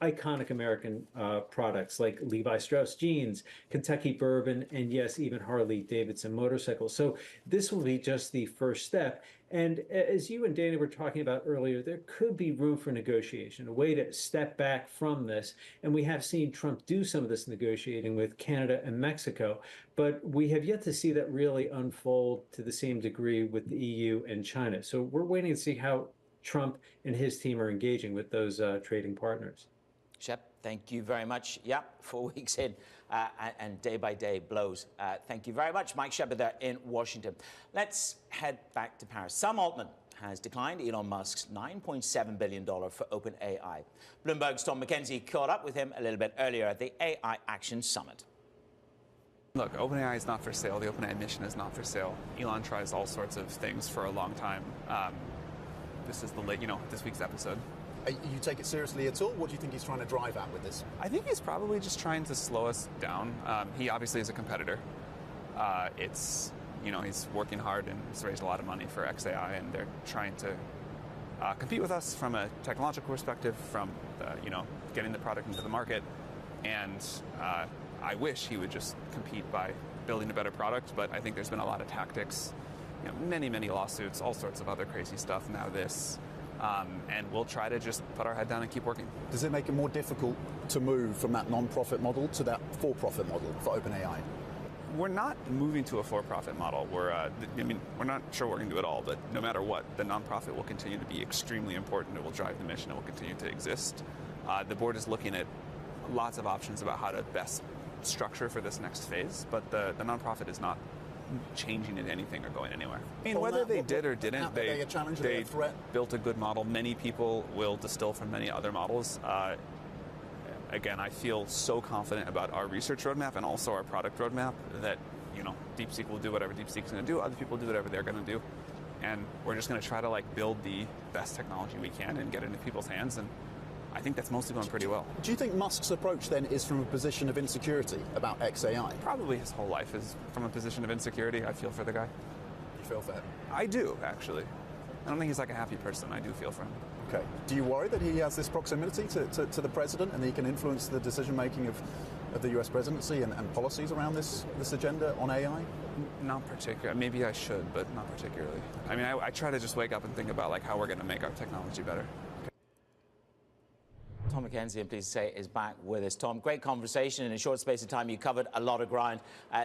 iconic American products like Levi Strauss jeans, Kentucky bourbon, and yes, even Harley-Davidson motorcycles. So this will be just the first step. And as you and Danny were talking about earlier, there could be room for negotiation, a way to step back from this. And we have seen Trump do some of this negotiating with Canada and Mexico, but we have yet to see that really unfold to the same degree with the EU and China. So we're waiting to see how Trump and his team are engaging with those trading partners. Shep, thank you very much. Yeah, 4 weeks in and day-by-day blows. Thank you very much, Mike Shepard there in Washington. Let's head back to Paris. Sam Altman has declined Elon Musk's $9.7 billion for OpenAI. Bloomberg's Tom McKenzie caught up with him a little bit earlier at the AI Action Summit. Look, OpenAI is not for sale. The OpenAI mission is not for sale. Elon tries all sorts of things for a long time. This is this week's episode. You take it seriously at all? What do you think he's trying to drive at with this? I think he's probably just trying to slow us down. He obviously is a competitor. He's working hard and he's raised a lot of money for XAI, and they're trying to compete with us from a technological perspective, from getting the product into the market. And I wish he would just compete by building a better product, but I think there's been a lot of tactics, many lawsuits, all sorts of other crazy stuff. Now this. And we'll try to just put our head down and keep working. Does it make it more difficult to move from that non-profit model to that for-profit model for OpenAI? We're not moving to a for-profit model. We're not sure we're going to do it all, but no matter what, the non-profit will continue to be extremely important. It will drive the mission. It will continue to exist. The board is looking at lots of options about how to best structure for this next phase, but the nonprofit is not changing it anything or going anywhere. I mean, whether they did or didn't, they built a good model. Many people will distill from many other models. Again, I feel so confident about our research roadmap and also our product roadmap that, you know, DeepSeek will do whatever DeepSeek's going to do. Other people do whatever they're going to do. And we're just going to try to like build the best technology we can and get it into people's hands. And I think that's mostly going pretty well. Do you think Musk's approach then is from a position of insecurity about XAI? Probably his whole life is from a position of insecurity. I feel for the guy. You feel for him? I do, actually. I don't think he's like a happy person. I do feel for him. Okay. Do you worry that he has this proximity to the president and he can influence the decision-making of the US presidency and policies around this agenda on AI? Not particularly. Maybe I should, but not particularly. I mean, I try to just wake up and think about like how we're going to make our technology better. Tom McKenzie, I'm pleased to say, is back with us. Tom, great conversation. In a short space of time, you covered a lot of ground.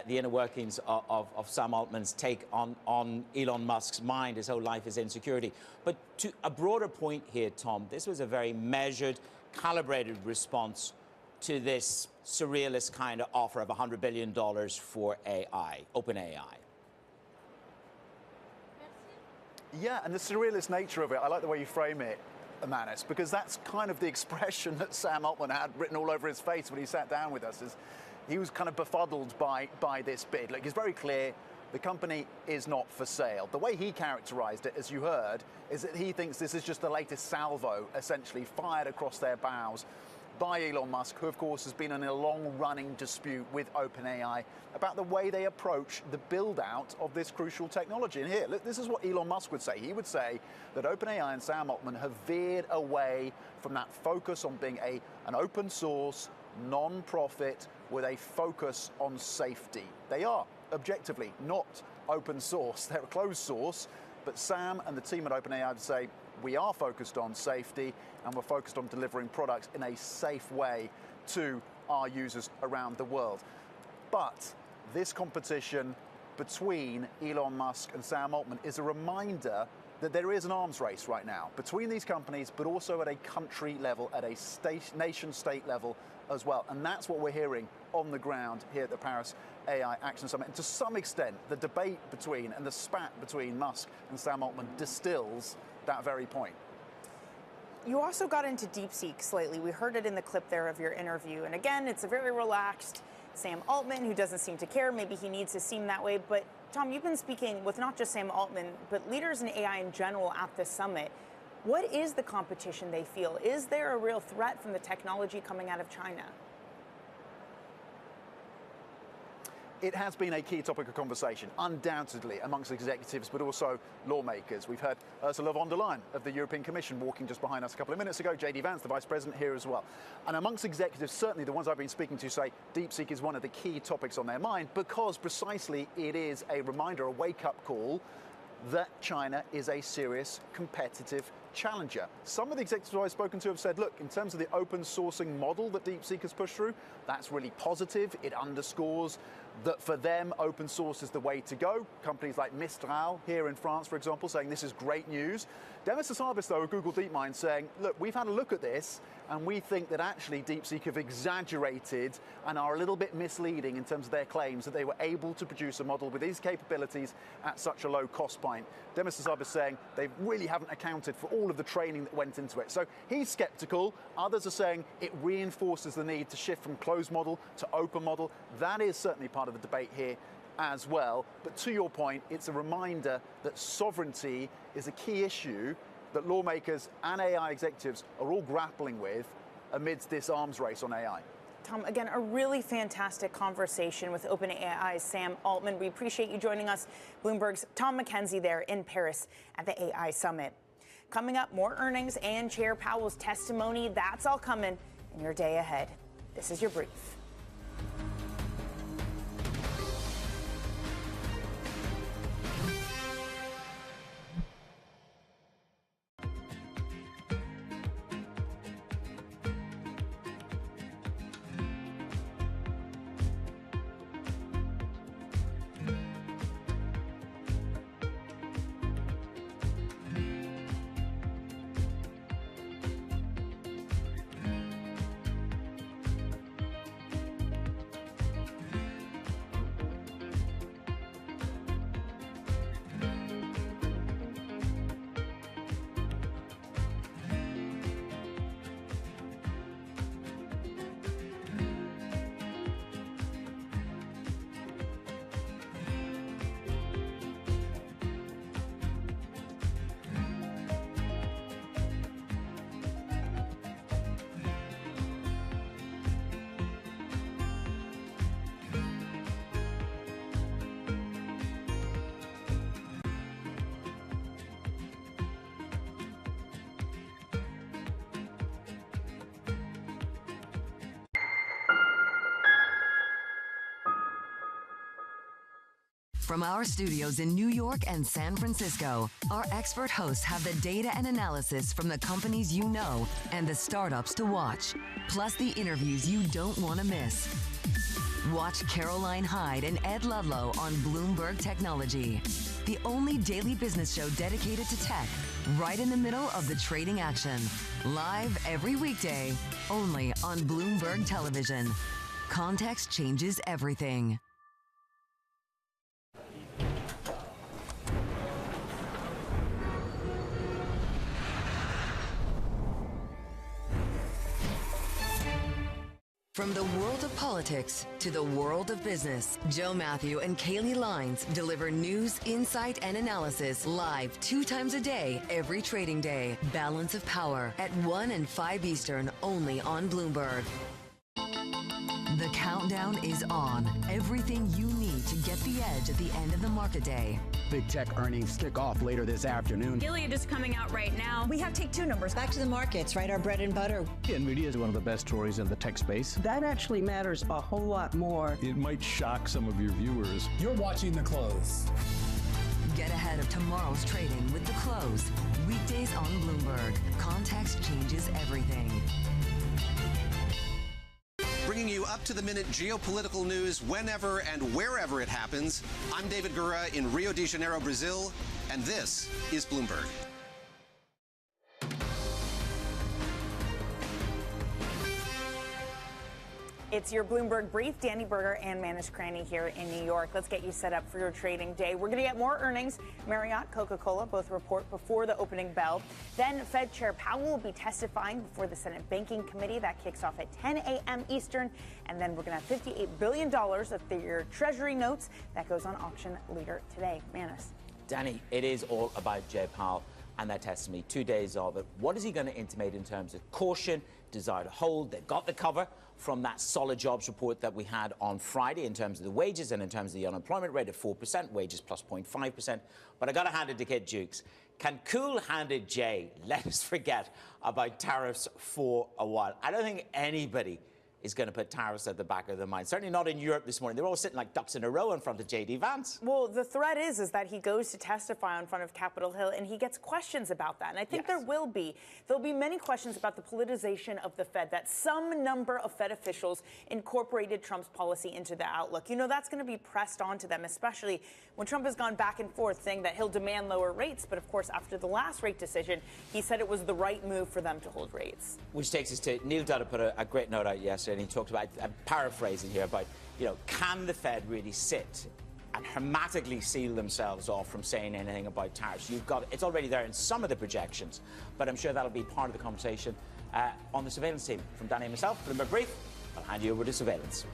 The inner workings of Sam Altman's take on Elon Musk's mind. His whole life is insecurity. But to a broader point here, Tom, this was a very measured, calibrated response to this surrealist kind of offer of $100 billion for AI, OpenAI. Yeah, and the surrealist nature of it, I like the way you frame it, Manis, because that's kind of the expression that Sam Altman had written all over his face when he sat down with us. Is he was kind of befuddled by this bid. Like, it's very clear the company is not for sale. The way he characterized it, as you heard, is that he thinks this is just the latest salvo, essentially, fired across their bows by Elon Musk, who, of course, has been in a long-running dispute with OpenAI about the way they approach the build-out of this crucial technology. And here, look, this is what Elon Musk would say. He would say that OpenAI and Sam Altman have veered away from that focus on being an open-source, non-profit, with a focus on safety. They are, objectively, not open source. They're a closed source. But Sam and the team at OpenAI would say, we are focused on safety and we're focused on delivering products in a safe way to our users around the world. But this competition between Elon Musk and Sam Altman is a reminder that there is an arms race right now between these companies, but also at a country level, at a nation-state level as well. And that's what we're hearing on the ground here at the Paris AI Action Summit. And to some extent, the debate between and the spat between Musk and Sam Altman distills that very point. You also got into DeepSeek slightly. We heard it in the clip there of your interview. And again, it's a very relaxed Sam Altman who doesn't seem to care. Maybe he needs to seem that way. But Tom, you've been speaking with not just Sam Altman, but leaders in AI in general at this summit. What is the competition they feel? Is there a real threat from the technology coming out of China? It has been a key topic of conversation, undoubtedly, amongst executives, but also lawmakers. We've heard Ursula von der Leyen of the European Commission walking just behind us a couple of minutes ago, JD Vance, the Vice President, here as well. And amongst executives, certainly the ones I've been speaking to say DeepSeek is one of the key topics on their mind because precisely it is a reminder, a wake-up call that China is a serious competitive challenger. Some of the executives I've spoken to have said, look, in terms of the open sourcing model that DeepSeek has pushed through, that's really positive. It underscores that for them, open source is the way to go. Companies like Mistral here in France, for example, saying this is great news. Demis Hassabis, though, of Google DeepMind, saying, look, we've had a look at this, and we think that actually DeepSeek have exaggerated and are a little bit misleading in terms of their claims that they were able to produce a model with these capabilities at such a low cost point. Demis Hassabis saying they really haven't accounted for all of the training that went into it. So he's skeptical. Others are saying it reinforces the need to shift from closed model to open model. That is certainly part of the debate here as well. But to your point, it's a reminder that sovereignty is a key issue that lawmakers and AI executives are all grappling with amidst this arms race on AI. Tom, again, a really fantastic conversation with OpenAI's Sam Altman. We appreciate you joining us. Bloomberg's Tom McKenzie there in Paris at the AI Summit. Coming up, more earnings and Chair Powell's testimony. That's all coming in your day ahead. This is your brief. From our studios in New York and San Francisco, our expert hosts have the data and analysis from the companies you know and the startups to watch, plus the interviews you don't want to miss. Watch Caroline Hyde and Ed Ludlow on Bloomberg Technology, the only daily business show dedicated to tech, right in the middle of the trading action. Live every weekday, only on Bloomberg Television. Context changes everything. From the world of politics to the world of business, Joe Matthew and Kaylee Lines deliver news, insight, and analysis live 2 times a day, every trading day. Balance of Power at 1 and 5 Eastern, only on Bloomberg. The countdown is on. Everything you need to get the edge at the end of the market day. Big tech earnings kick off later this afternoon. Gilead is coming out right now. We have Take-Two numbers. Back to the markets, right? Our bread and butter. NVIDIA is one of the best stories in the tech space. That actually matters a whole lot more. It might shock some of your viewers. You're watching The Close. Get ahead of tomorrow's trading with The Close. Weekdays on Bloomberg. Context changes everything. Bringing you up-to-the-minute geopolitical news whenever and wherever it happens. I'm David Gura in Rio de Janeiro, Brazil, and this is Bloomberg. It's your Bloomberg Brief. Danny Berger and Manish Krani here in New York. Let's get you set up for your trading day. We're going to get more earnings. Marriott, Coca-Cola both report before the opening bell. Then Fed Chair Powell will be testifying before the Senate Banking Committee. That kicks off at 10 a.m. Eastern. And then we're going to have $58 billion of their Treasury notes. That goes on auction later today. Manis. Danny, it is all about Jay Powell and that testimony. 2 days of it. What is he going to intimate in terms of caution, desire to hold? They've got the cover from that solid jobs report that we had on Friday in terms of the wages and in terms of the unemployment rate of 4%, wages plus 0.5%. But I got to hand it to Kid Jukes. Can cool-handed Jay let us forget about tariffs for a while? I don't think anybody is going to put tariffs at the back of their mind. Certainly not in Europe this morning. They're all sitting like ducks in a row in front of J.D. Vance. Well, the threat is that he goes to testify in front of Capitol Hill and he gets questions about that. And I think there will be. There'll be many questions about the politicization of the Fed, that some number of Fed officials incorporated Trump's policy into the outlook. You know, that's going to be pressed onto them, especially when Trump has gone back and forth saying that he'll demand lower rates. But of course, after the last rate decision, he said it was the right move for them to hold rates. Which takes us to Neil Dudder put a great note out yesterday. And he talked about, I'm paraphrasing here, about, you know, can the Fed really sit and hermetically seal themselves off from saying anything about tariffs? It's already there in some of the projections, but I'm sure that'll be part of the conversation on the surveillance team. From Danny and myself, Bloomberg Brief, I'll hand you over to surveillance.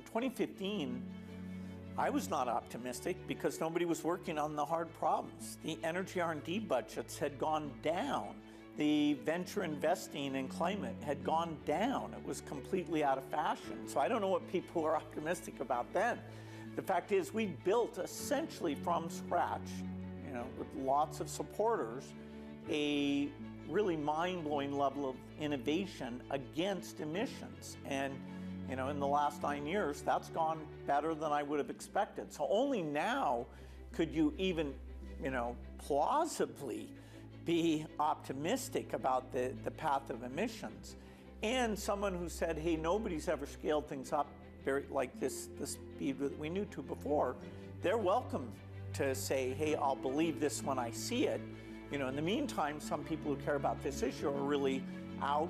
In 2015, I was not optimistic because nobody was working on the hard problems. The energy R&D budgets had gone down. The venture investing in climate had gone down. It was completely out of fashion. So I don't know what people were optimistic about then. The fact is, we built essentially from scratch, you know, with lots of supporters, a really mind-blowing level of innovation against emissions. And you know, in the last 9 years, that's gone better than I would have expected. So only now could you even plausibly be optimistic about the path of emissions. And someone who said, hey, nobody's ever scaled things up like this, the speed that we knew to before, they're welcome to say, hey, I'll believe this when I see it. In the meantime, some people who care about this issue are really out,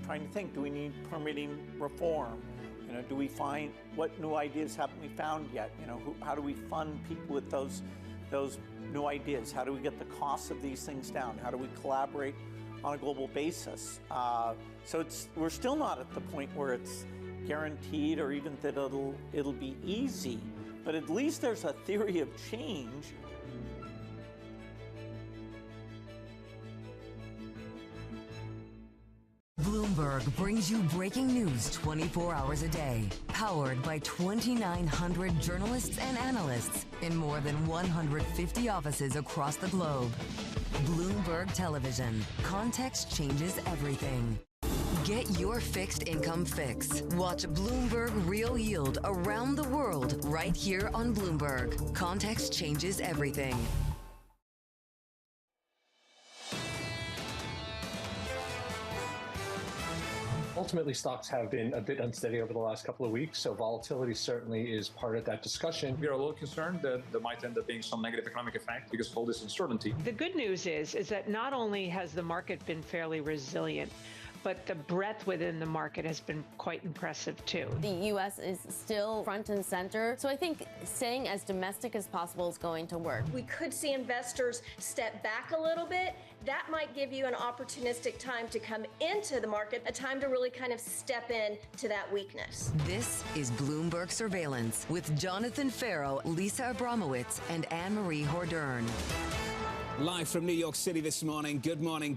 trying to think, do we need permitting reform? Do we find, what new ideas haven't we found yet? How do we fund people with those new ideas? How do we get the costs of these things down? How do we collaborate on a global basis? So we're still not at the point where it's guaranteed or even that it'll be easy, but at least there's a theory of change. Bloomberg brings you breaking news 24 hours a day, powered by 2,900 journalists and analysts in more than 150 offices across the globe. Bloomberg Television. Context changes everything. Get your fixed income fix. Watch Bloomberg Real Yield around the world right here on Bloomberg. Context changes everything. Ultimately, stocks have been a bit unsteady over the last couple of weeks, so volatility certainly is part of that discussion. We are a little concerned that there might end up being some negative economic effect because of all this uncertainty. The good news is that not only has the market been fairly resilient, but the breadth within the market has been quite impressive too. The U.S. is still front and center, so I think staying as domestic as possible is going to work. We could see investors step back a little bit. That might give you an opportunistic time to come into the market, a time to really kind of step in to that weakness. This is Bloomberg Surveillance with Jonathan Farrow, Lisa Abramowitz, and Anne-Marie Hordern. Live from New York City this morning. Good morning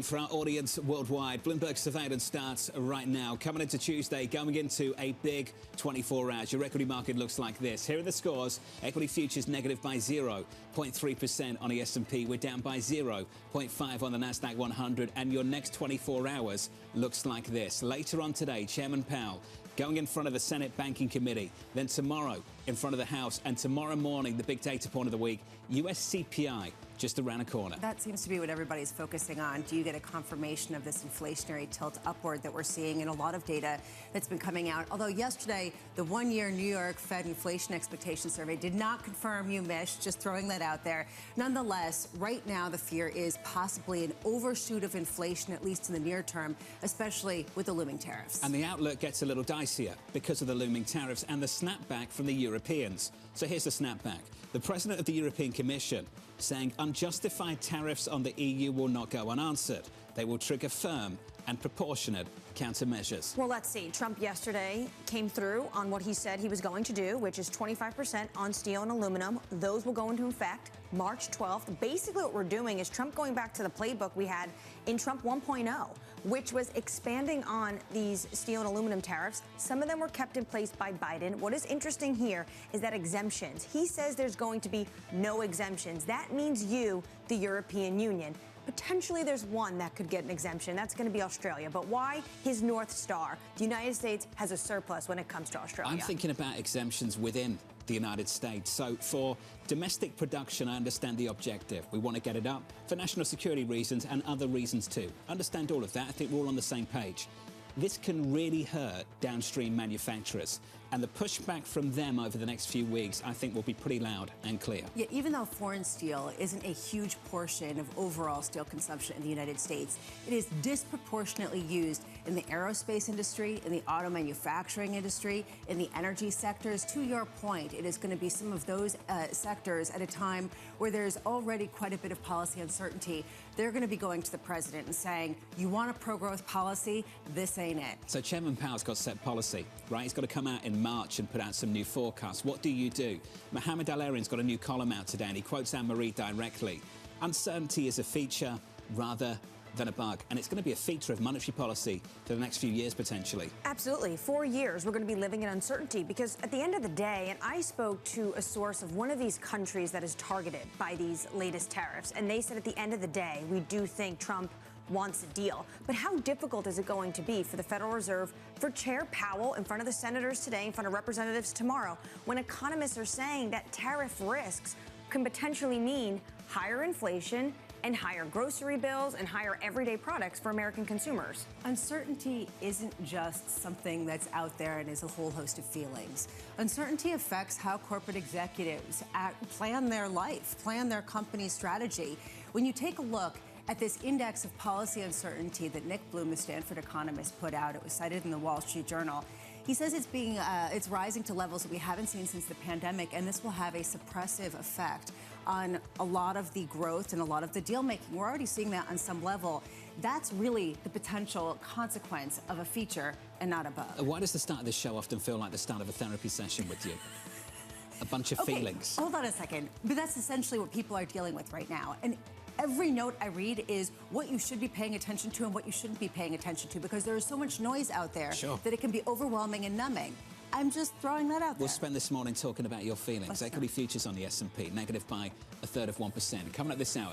for our audience worldwide. Bloomberg Surveillance starts right now. Coming into Tuesday, going into a big 24 hours. Your equity market looks like this. Here are the scores. Equity futures negative by 0.3% on the S&P. We're down by 0.5 on the NASDAQ 100. And your next 24 hours looks like this. Later on today, Chairman Powell going in front of the Senate Banking Committee. Then tomorrow in front of the House. And tomorrow morning, the big data point of the week, US CPI. Just around a corner. That seems to be what everybody's focusing on. Do you get a confirmation of this inflationary tilt upward that we're seeing in a lot of data that's been coming out? Although yesterday, the one-year New York Fed inflation expectation survey did not confirm you, Mish, just throwing that out there. Nonetheless, right now the fear is possibly an overshoot of inflation, at least in the near term, especially with the looming tariffs. And the outlook gets a little dicier because of the looming tariffs and the snapback from the Europeans. So here's the snapback. The president of the European Commission saying unjustified tariffs on the EU will not go unanswered. They will trigger firm and proportionate countermeasures. Well, let's see. Trump yesterday came through on what he said he was going to do, which is 25% on steel and aluminum. Those will go into effect March 12th. Basically, what we're doing is Trump going back to the playbook we had in Trump 1.0, which was expanding on these steel and aluminum tariffs. Some of them were kept in place by Biden. What is interesting here is that exemptions. He says there's going to be no exemptions. That means you, the European Union. Potentially there's one that could get an exemption. That's going to be Australia. But why his North Star? The United States has a surplus when it comes to Australia. I'm thinking about exemptions within the United States. So for domestic production, I understand the objective. We want to get it up for national security reasons and other reasons too. Understand all of that. I think we're all on the same page. This can really hurt downstream manufacturers. And the pushback from them over the next few weeks, I think, will be pretty loud and clear. Yeah, even though foreign steel isn't a huge portion of overall steel consumption in the United States, it is disproportionately used in the aerospace industry, in the auto manufacturing industry, in the energy sectors. To your point, it is going to be some of those sectors at a time where there's already quite a bit of policy uncertainty. They're going to be going to the president and saying, you want a pro-growth policy? This ain't it. So Chairman Powell's got set policy, right? He's got to come out in March and put out some new forecasts. What do you do? Mohammed Al-Erian's got a new column out today, and he quotes Anne-Marie directly. Uncertainty is a feature rather than a bug, and it's going to be a feature of monetary policy for the next few years, potentially. Absolutely. 4 years, we're going to be living in uncertainty because at the end of the day, and I spoke to a source of one of these countries that is targeted by these latest tariffs, and they said at the end of the day, we do think Trump wants a deal. But how difficult is it going to be for the Federal Reserve, for Chair Powell in front of the senators today, in front of representatives tomorrow, when economists are saying that tariff risks can potentially mean higher inflation and higher grocery bills and higher everyday products for American consumers. Uncertainty isn't just something that's out there and is a whole host of feelings. Uncertainty affects how corporate executives plan their life, plan their company's strategy. When you take a look at this index of policy uncertainty that Nick Bloom, a Stanford economist, put out, it was cited in the Wall Street Journal. He says it's rising to levels that we haven't seen since the pandemic, and this will have a suppressive effect on a lot of the growth and a lot of the deal making. We're already seeing that on some level. That's really the potential consequence of a feature and not a bug. Why does the start of this show often feel like the start of a therapy session with you? A bunch of feelings. Hold on a second. But that's essentially what people are dealing with right now. And every note I read is what you should be paying attention to and what you shouldn't be paying attention to, because there is so much noise out there that it can be overwhelming and numbing. I'm just throwing that out there. We'll spend this morning talking about your feelings. Equity futures on the S&P, negative by 1/3%. Coming up this hour,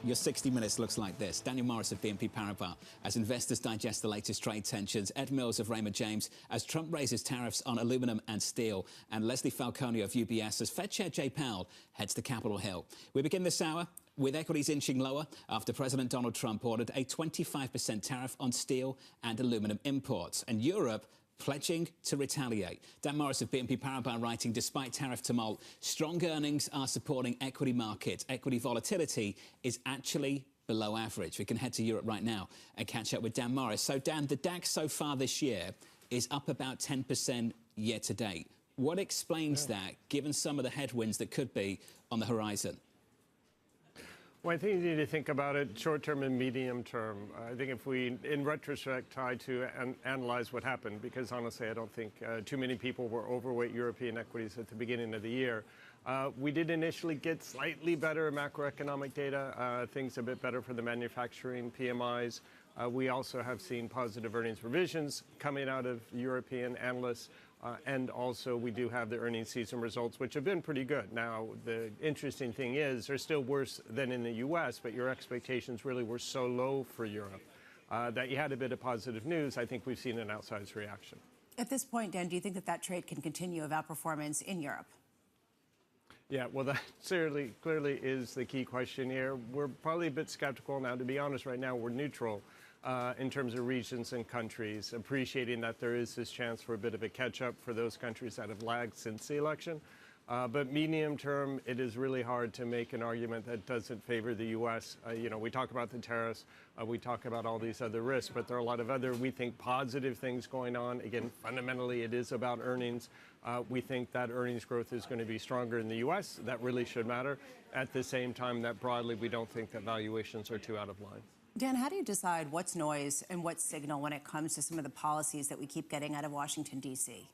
your 60 Minutes looks like this. Daniel Morris of BNP Paribas as investors digest the latest trade tensions. Ed Mills of Raymond James as Trump raises tariffs on aluminum and steel. And Leslie Falcone of UBS as Fed Chair Jay Powell heads to Capitol Hill. We begin this hour with equities inching lower after President Donald Trump ordered a 25% tariff on steel and aluminum imports. And Europe pledging to retaliate. Dan Morris of BNP Paribas writing, despite tariff tumult, strong earnings are supporting equity markets. Equity volatility is actually below average. We can head to Europe right now and catch up with Dan Morris. So, Dan, the DAX so far this year is up about 10% year to date. What explains that, given some of the headwinds that could be on the horizon? Well, I think you need to think about it short-term and medium-term. I think if we, in retrospect, try to analyze what happened, because honestly, I don't think too many people were overweight European equities at the beginning of the year. We did initially get slightly better macroeconomic data, things a bit better for the manufacturing PMIs. We also have seen positive earnings revisions coming out of European analysts. And also, we do have the earnings season results, which have been pretty good. Now, the interesting thing is they're still worse than in the U.S., but your expectations really were so low for Europe that you had a bit of positive news. I think we've seen an outsized reaction. At this point, Dan, do you think that that trade can continue of outperformance in Europe? Yeah, well, that clearly is the key question here. We're probably a bit skeptical now. To be honest, right now, we're neutral. In terms of regions and countries, appreciating that there is this chance for a bit of a catch-up for those countries that have lagged since the election. But medium term, it is really hard to make an argument that doesn't favor the U.S. You know, we talk about the tariffs, we talk about all these other risks, but there are a lot of other, we think, positive things going on. Again, fundamentally, it is about earnings. We think that earnings growth is going to be stronger in the U.S. That really should matter. At the same time, that broadly, we don't think that valuations are too out of line. Dan, how do you decide what's noise and what's signal when it comes to some of the policies that we keep getting out of Washington, D.C.?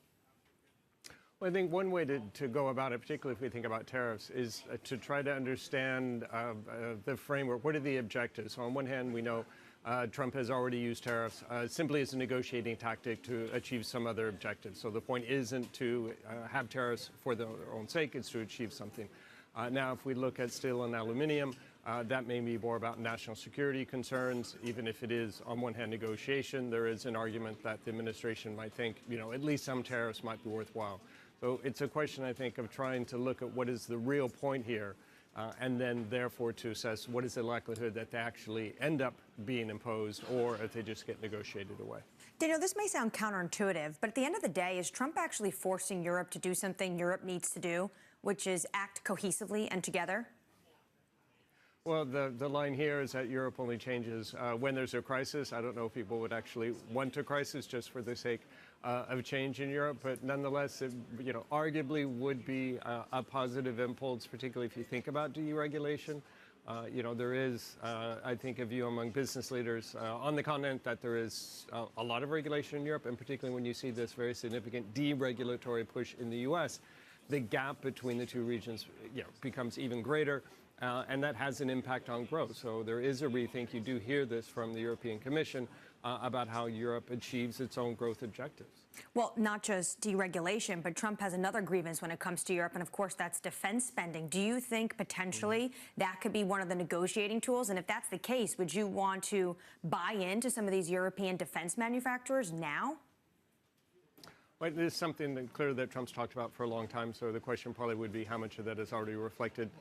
Well, I think one way to go about it, particularly if we think about tariffs, is to try to understand the framework. What are the objectives? So on one hand, we know Trump has already used tariffs simply as a negotiating tactic to achieve some other objectives. So the point isn't to have tariffs for their own sake, it's to achieve something. Now, if we look at steel and aluminum, that may be more about national security concerns. Even if it is, on one hand, negotiation, there is an argument that the administration might think, you know, at least some tariffs might be worthwhile. So it's a question, I think, of trying to look at what is the real point here, and then, therefore, to assess what is the likelihood that they actually end up being imposed or if they just get negotiated away. Daniel, this may sound counterintuitive, but at the end of the day, is Trump actually forcing Europe to do something Europe needs to do, which is act cohesively and together? Well, the line here is that Europe only changes when there's a crisis. I don't know if people would actually want a crisis just for the sake of change in Europe, but nonetheless, it, you know, arguably would be a positive impulse, particularly if you think about deregulation. You know, there is, I think, a view among business leaders on the continent that there is a lot of regulation in Europe, and particularly when you see this very significant deregulatory push in the U.S., the gap between the two regions, you know, becomes even greater. And that has an impact on growth. So there is a rethink. You do hear this from the European Commission about how Europe achieves its own growth objectives. Well, not just deregulation, but Trump has another grievance when it comes to Europe, and of course that's defense spending. Do you think potentially that could be one of the negotiating tools? And if that's the case, would you want to buy into some of these European defense manufacturers now? But it is something that clear that Trump's talked about for a long time, so the question probably would be how much of that is already reflected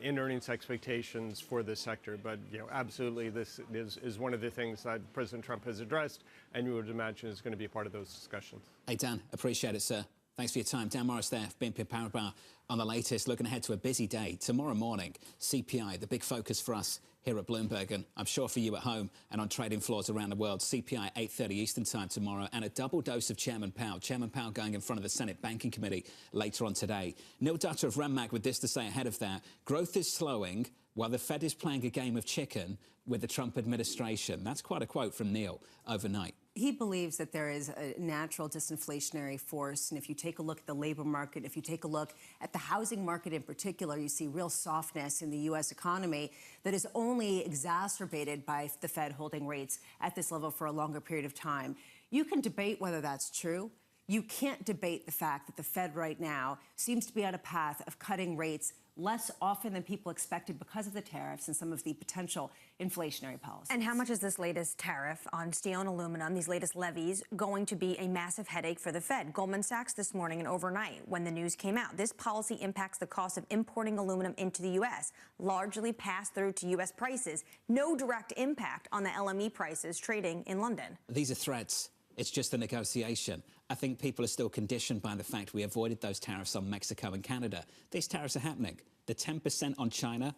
in earnings expectations for this sector. But absolutely, this is one of the things that President Trump has addressed, and you would imagine is going to be part of those discussions. Hey, Dan, appreciate it, sir. Thanks for your time. Dan Morris there, BNP Paribas, on the latest. Looking ahead to a busy day. Tomorrow morning, CPI, the big focus for us here at Bloomberg, and I'm sure for you at home and on trading floors around the world. CPI 8:30 Eastern Time tomorrow, and a double dose of Chairman Powell. Chairman Powell going in front of the Senate Banking Committee later on today. Neil Dutta of Renmark with this to say ahead of that. Growth is slowing while the Fed is playing a game of chicken with the Trump administration. That's quite a quote from Neil overnight. He believes that there is a natural disinflationary force. And if you take a look at the labor market, if you take a look at the housing market in particular, you see real softness in the U.S. economy that is only exacerbated by the Fed holding rates at this level for a longer period of time. You can debate whether that's true. You can't debate the fact that the Fed right now seems to be on a path of cutting rates less often than people expected because of the tariffs and some of the potential inflationary policies. And how much is this latest tariff on steel and aluminum, these latest levies, going to be a massive headache for the Fed? Goldman Sachs this morning and overnight when the news came out. This policy impacts the cost of importing aluminum into the U.S., largely passed through to U.S. prices. No direct impact on the LME prices trading in London. These are threats. It's just a negotiation. I think people are still conditioned by the fact we avoided those tariffs on Mexico and Canada. These tariffs are happening. The 10% on China,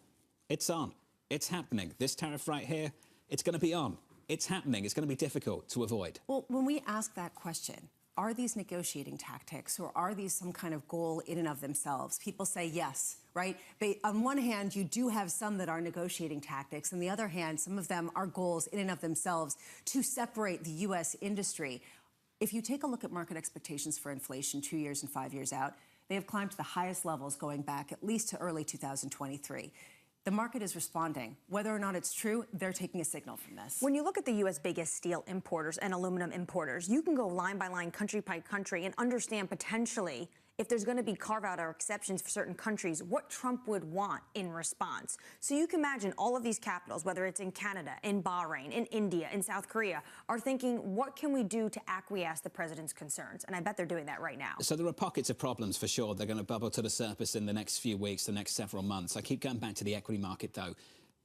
it's on. It's happening. This tariff right here, it's going to be on. It's happening. It's going to be difficult to avoid. Well, when we ask that question, are these negotiating tactics or are these some kind of goal in and of themselves? People say yes, right? But on one hand, you do have some that are negotiating tactics. On the other hand, some of them are goals in and of themselves to separate the U.S. industry. If you take a look at market expectations for inflation 2 years and 5 years out, they have climbed to the highest levels going back at least to early 2023. The market is responding. Whether or not it's true, they're taking a signal from this. When you look at the U.S. biggest steel importers and aluminum importers, you can go line by line, country by country, and understand potentially if there's going to be carve-out or exceptions for certain countries, what Trump would want in response. So you can imagine all of these capitals, whether it's in Canada, in Bahrain, in India, in South Korea, are thinking, what can we do to acquiesce the president's concerns? And I bet they're doing that right now. So there are pockets of problems for sure. They're going to bubble to the surface in the next few weeks, the next several months. I keep going back to the equity market, though.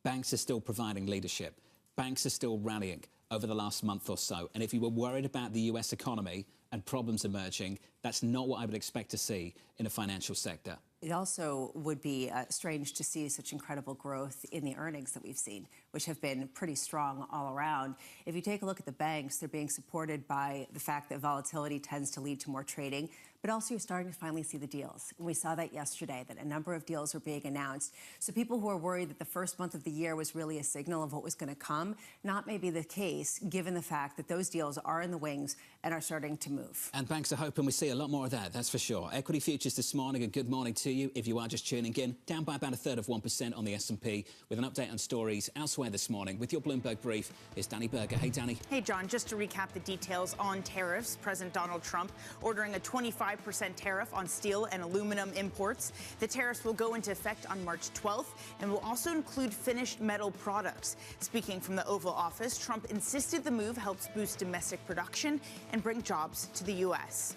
Banks are still providing leadership. Banks are still rallying over the last month or so. And if you were worried about the U.S. economy and problems emerging, that's not what I would expect to see in a financial sector. It also would be strange to see such incredible growth in the earnings that we've seen, which have been pretty strong all around. If you take a look at the banks, they're being supported by the fact that volatility tends to lead to more trading, but also you're starting to finally see the deals. And we saw that yesterday, that a number of deals were being announced. So people who are worried that the first month of the year was really a signal of what was going to come, not maybe the case, given the fact that those deals are in the wings and are starting to move. And banks are hoping we see a lot more of that, that's for sure. Equity futures this morning, a good morning to you. If you are just tuning in, down by about 1/3 of 1% on the S&P, with an update on stories elsewhere this morning. With your Bloomberg Brief is Danny Berger. Hey, Danny. Hey, John. Just to recap the details on tariffs, President Donald Trump ordering a 25% tariff on steel and aluminum imports. The tariffs will go into effect on March 12th and will also include finished metal products. Speaking from the Oval Office, Trump insisted the move helps boost domestic production and bring jobs to the U.S.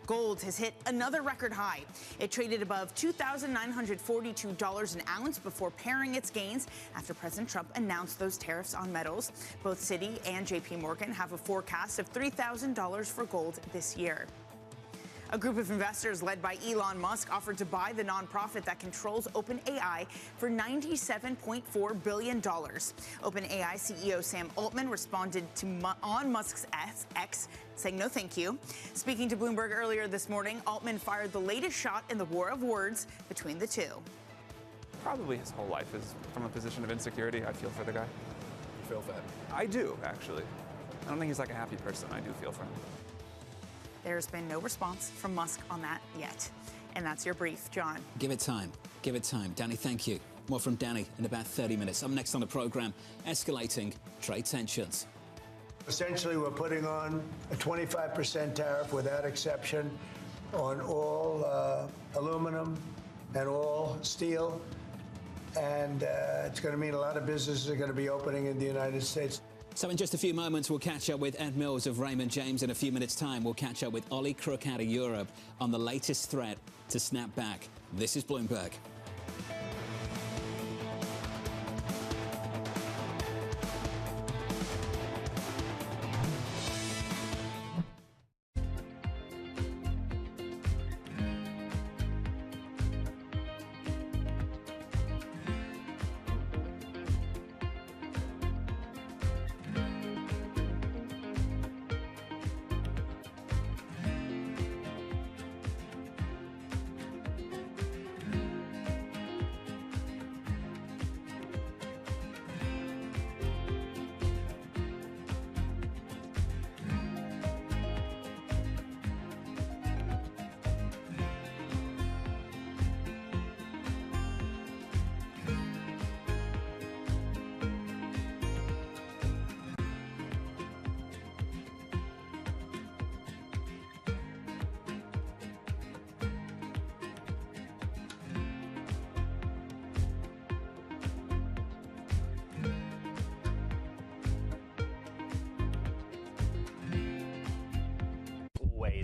Gold has hit another record high. It traded above $2,942 an ounce before paring its gains after President Trump announced those tariffs on metals. Both Citi and J.P. Morgan have a forecast of $3,000 for gold this year. A group of investors led by Elon Musk offered to buy the nonprofit that controls OpenAI for $97.4 billion. OpenAI CEO Sam Altman responded on Musk's X, saying no thank you. Speaking to Bloomberg earlier this morning, Altman fired the latest shot in the war of words between the two. Probably his whole life is from a position of insecurity. I feel for the guy. You feel for him? I do, actually. I don't think he's like a happy person. I do feel for him. There's been no response from Musk on that yet. And that's your brief, John. Give it time. Give it time. Danny, thank you. More from Danny in about 30 minutes. Up next on the program, escalating trade tensions. Essentially, we're putting on a 25% tariff without exception on all aluminum and all steel. And it's going to mean a lot of businesses are going to be opening in the United States. So in just a few moments, we'll catch up with Ed Mills of Raymond James. In a few minutes' time, we'll catch up with Ollie Crook out of Europe on the latest threat to snap back. This is Bloomberg.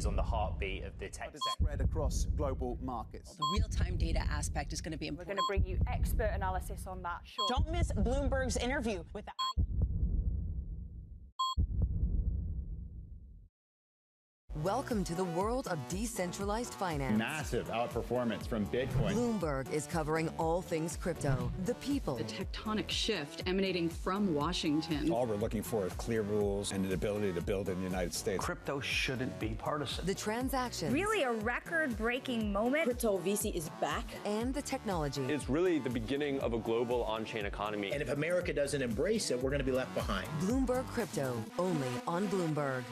On the heartbeat of the tech sector. Spread across global markets. The real-time data aspect is going to be important. We're going to bring you expert analysis on that. Sure. Don't miss Bloomberg's interview with the Welcome to the world of decentralized finance. Massive outperformance from Bitcoin. Bloomberg is covering all things crypto, the people. The tectonic shift emanating from Washington. All we're looking for is clear rules and an ability to build in the United States. Crypto shouldn't be partisan. The transactions. Really a record-breaking moment. Crypto VC is back. And the technology. It's really the beginning of a global on-chain economy. And if America doesn't embrace it, we're going to be left behind. Bloomberg Crypto, only on Bloomberg.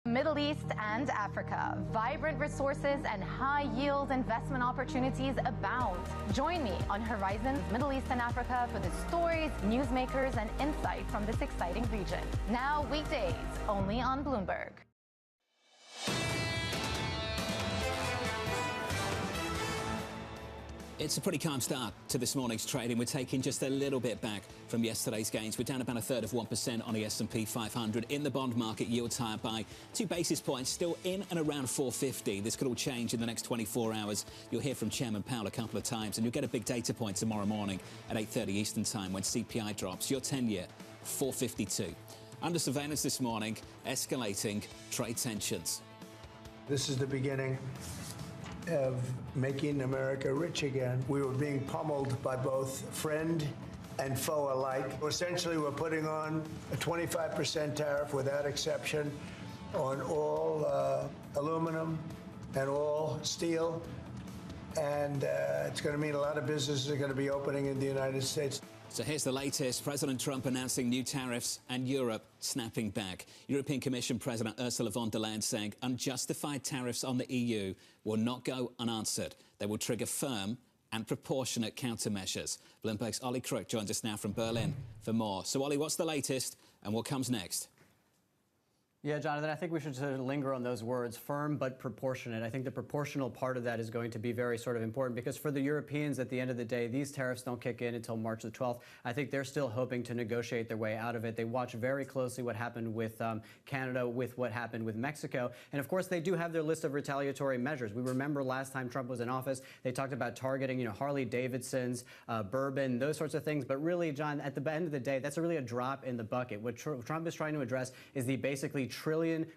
Middle East and Africa. Vibrant resources and high-yield investment opportunities abound. Join me on Horizons Middle East and Africa for the stories, newsmakers, and insight from this exciting region. Now weekdays, only on Bloomberg. It's a pretty calm start to this morning's trading. We're taking just a little bit back from yesterday's gains. We're down about 1/3 on the S&P 500. In the bond market, yields higher by 2 basis points, still in and around 450. This could all change in the next 24 hours. You'll hear from Chairman Powell a couple of times, and you'll get a big data point tomorrow morning at 8:30 Eastern Time when CPI drops. Your 10-year, 452. Under surveillance this morning, escalating trade tensions. This is the beginning of making America rich again. We were being pummeled by both friend and foe alike. Essentially, we're putting on a 25% tariff without exception on all aluminum and all steel. And it's going to mean a lot of businesses are going to be opening in the United States. So here's the latest. President Trump announcing new tariffs and Europe snapping back. European Commission President Ursula von der Leyen saying unjustified tariffs on the EU will not go unanswered. They will trigger firm and proportionate countermeasures. Bloomberg's Ollie Crook joins us now from Berlin for more. So, Ollie, what's the latest and what comes next? Yeah, Jonathan, I think we should sort of linger on those words, firm but proportionate. I think the proportional part of that is going to be very sort of important because for the Europeans, at the end of the day, these tariffs don't kick in until March the 12th. I think they're still hoping to negotiate their way out of it. They watch very closely what happened with Canada, with what happened with Mexico. And of course, they do have their list of retaliatory measures. We remember last time Trump was in office, they talked about targeting, Harley Davidsons, bourbon, those sorts of things. But really, John, at the end of the day, that's really a drop in the bucket. What Trump is trying to address is the basically $250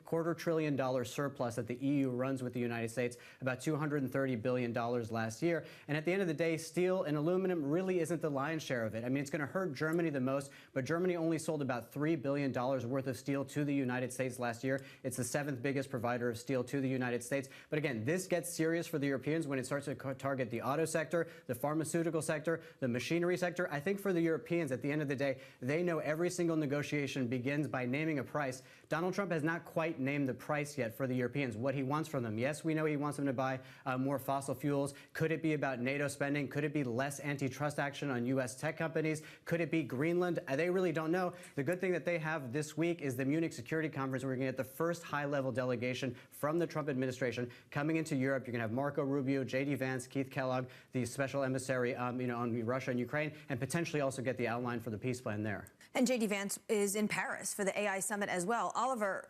billion surplus that the EU runs with the United States, about $230 billion last year. And at the end of the day, steel and aluminum really isn't the lion's share of it. I mean, it's going to hurt Germany the most, but Germany only sold about $3 billion worth of steel to the United States last year. It's the 7th biggest provider of steel to the United States. But again, this gets serious for the Europeans when it starts to target the auto sector, the pharmaceutical sector, the machinery sector. I think for the Europeans, at the end of the day, they know every single negotiation begins by naming a price. Donald Trump has not quite named the price yet for the Europeans, what he wants from them. Yes, we know he wants them to buy more fossil fuels. Could it be about NATO spending? Could it be less antitrust action on U.S. tech companies? Could it be Greenland? They really don't know. The good thing that they have this week is the Munich Security Conference, where you're going to get the first high-level delegation from the Trump administration coming into Europe. You're going to have Marco Rubio, J.D. Vance, Keith Kellogg, the special emissary on Russia and Ukraine, and potentially also get the outline for the peace plan there. And J.D. Vance is in Paris for the AI summit as well. Oliver,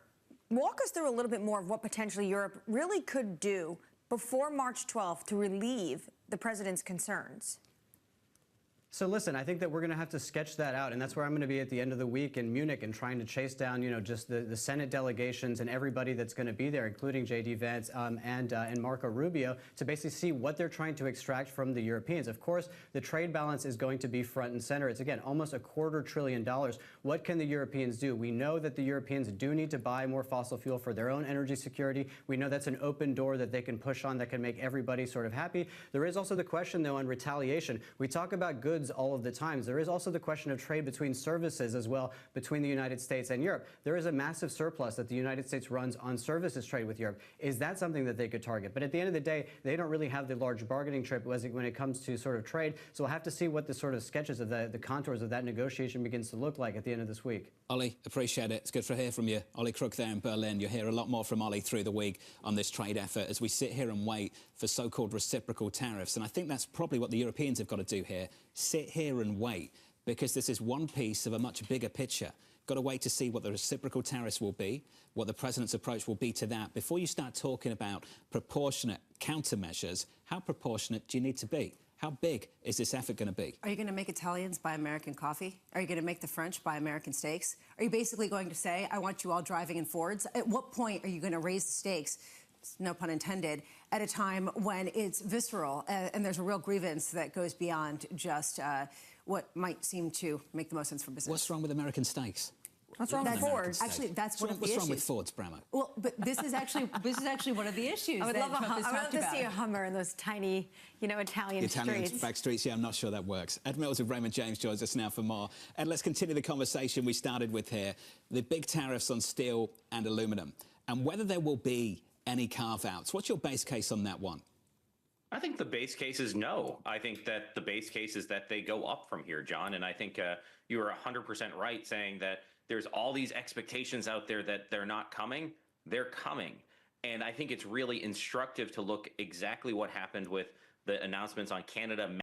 walk us through a little bit more of what potentially Europe really could do before March 12th to relieve the president's concerns. So listen, I think that we're going to have to sketch that out, and that's where I'm going to be at the end of the week in Munich and trying to chase down, just the Senate delegations and everybody that's going to be there, including J.D. Vance and Marco Rubio, to basically see what they're trying to extract from the Europeans. Of course, the trade balance is going to be front and center. It's, again, almost $250 billion. What can the Europeans do? We know that the Europeans do need to buy more fossil fuel for their own energy security. We know that's an open door that they can push on that can make everybody sort of happy. There is also the question, though, on retaliation. We talk about goods all of the time. There is also the question of trade between services as well, between the United States and Europe. There is a massive surplus that the United States runs on services trade with Europe. Is that something that they could target? But at the end of the day, they don't really have the large bargaining chip when it comes to sort of trade. So we'll have to see what the sort of sketches of the contours of that negotiation begins to look like at the end of this week. Ollie, appreciate it. It's good to hear from you. Ollie Crook there in Berlin. You'll hear a lot more from Ollie through the week on this trade effort as we sit here and wait for so-called reciprocal tariffs. And I think that's probably what the Europeans have got to do here. Sit here and wait, because this is one piece of a much bigger picture. Got to wait to see what the reciprocal tariffs will be, what the president's approach will be to that, before you start talking about proportionate countermeasures. How proportionate do you need to be? How big is this effort going to be? Are you going to make Italians buy American coffee? Are you going to make the French buy American steaks? Are you basically going to say, I want you all driving in Fords? At what point are you going to raise the stakes, no pun intended, at a time when it's visceral and there's a real grievance that goes beyond just what might seem to make the most sense for business? What's wrong with American steaks? What's wrong with Fords? Actually, that's one of the issues. What's wrong with Fords, Bramo? Well, but this is actually one of the issues. I would love to see a Hummer in those tiny, Italian streets. Back streets, yeah, I'm not sure that works. Ed Mills of Raymond James joins us now for more. Ed, let's continue the conversation we started with here. The big tariffs on steel and aluminum, and whether there will be any carve-outs. What's your base case on that one? I think the base case is no. I think that the base case is that they go up from here, John. And I think you are 100% right saying that there's all these expectations out there that they're not coming. They're coming. And I think it's really instructive to look exactly what happened with the announcements on Canada,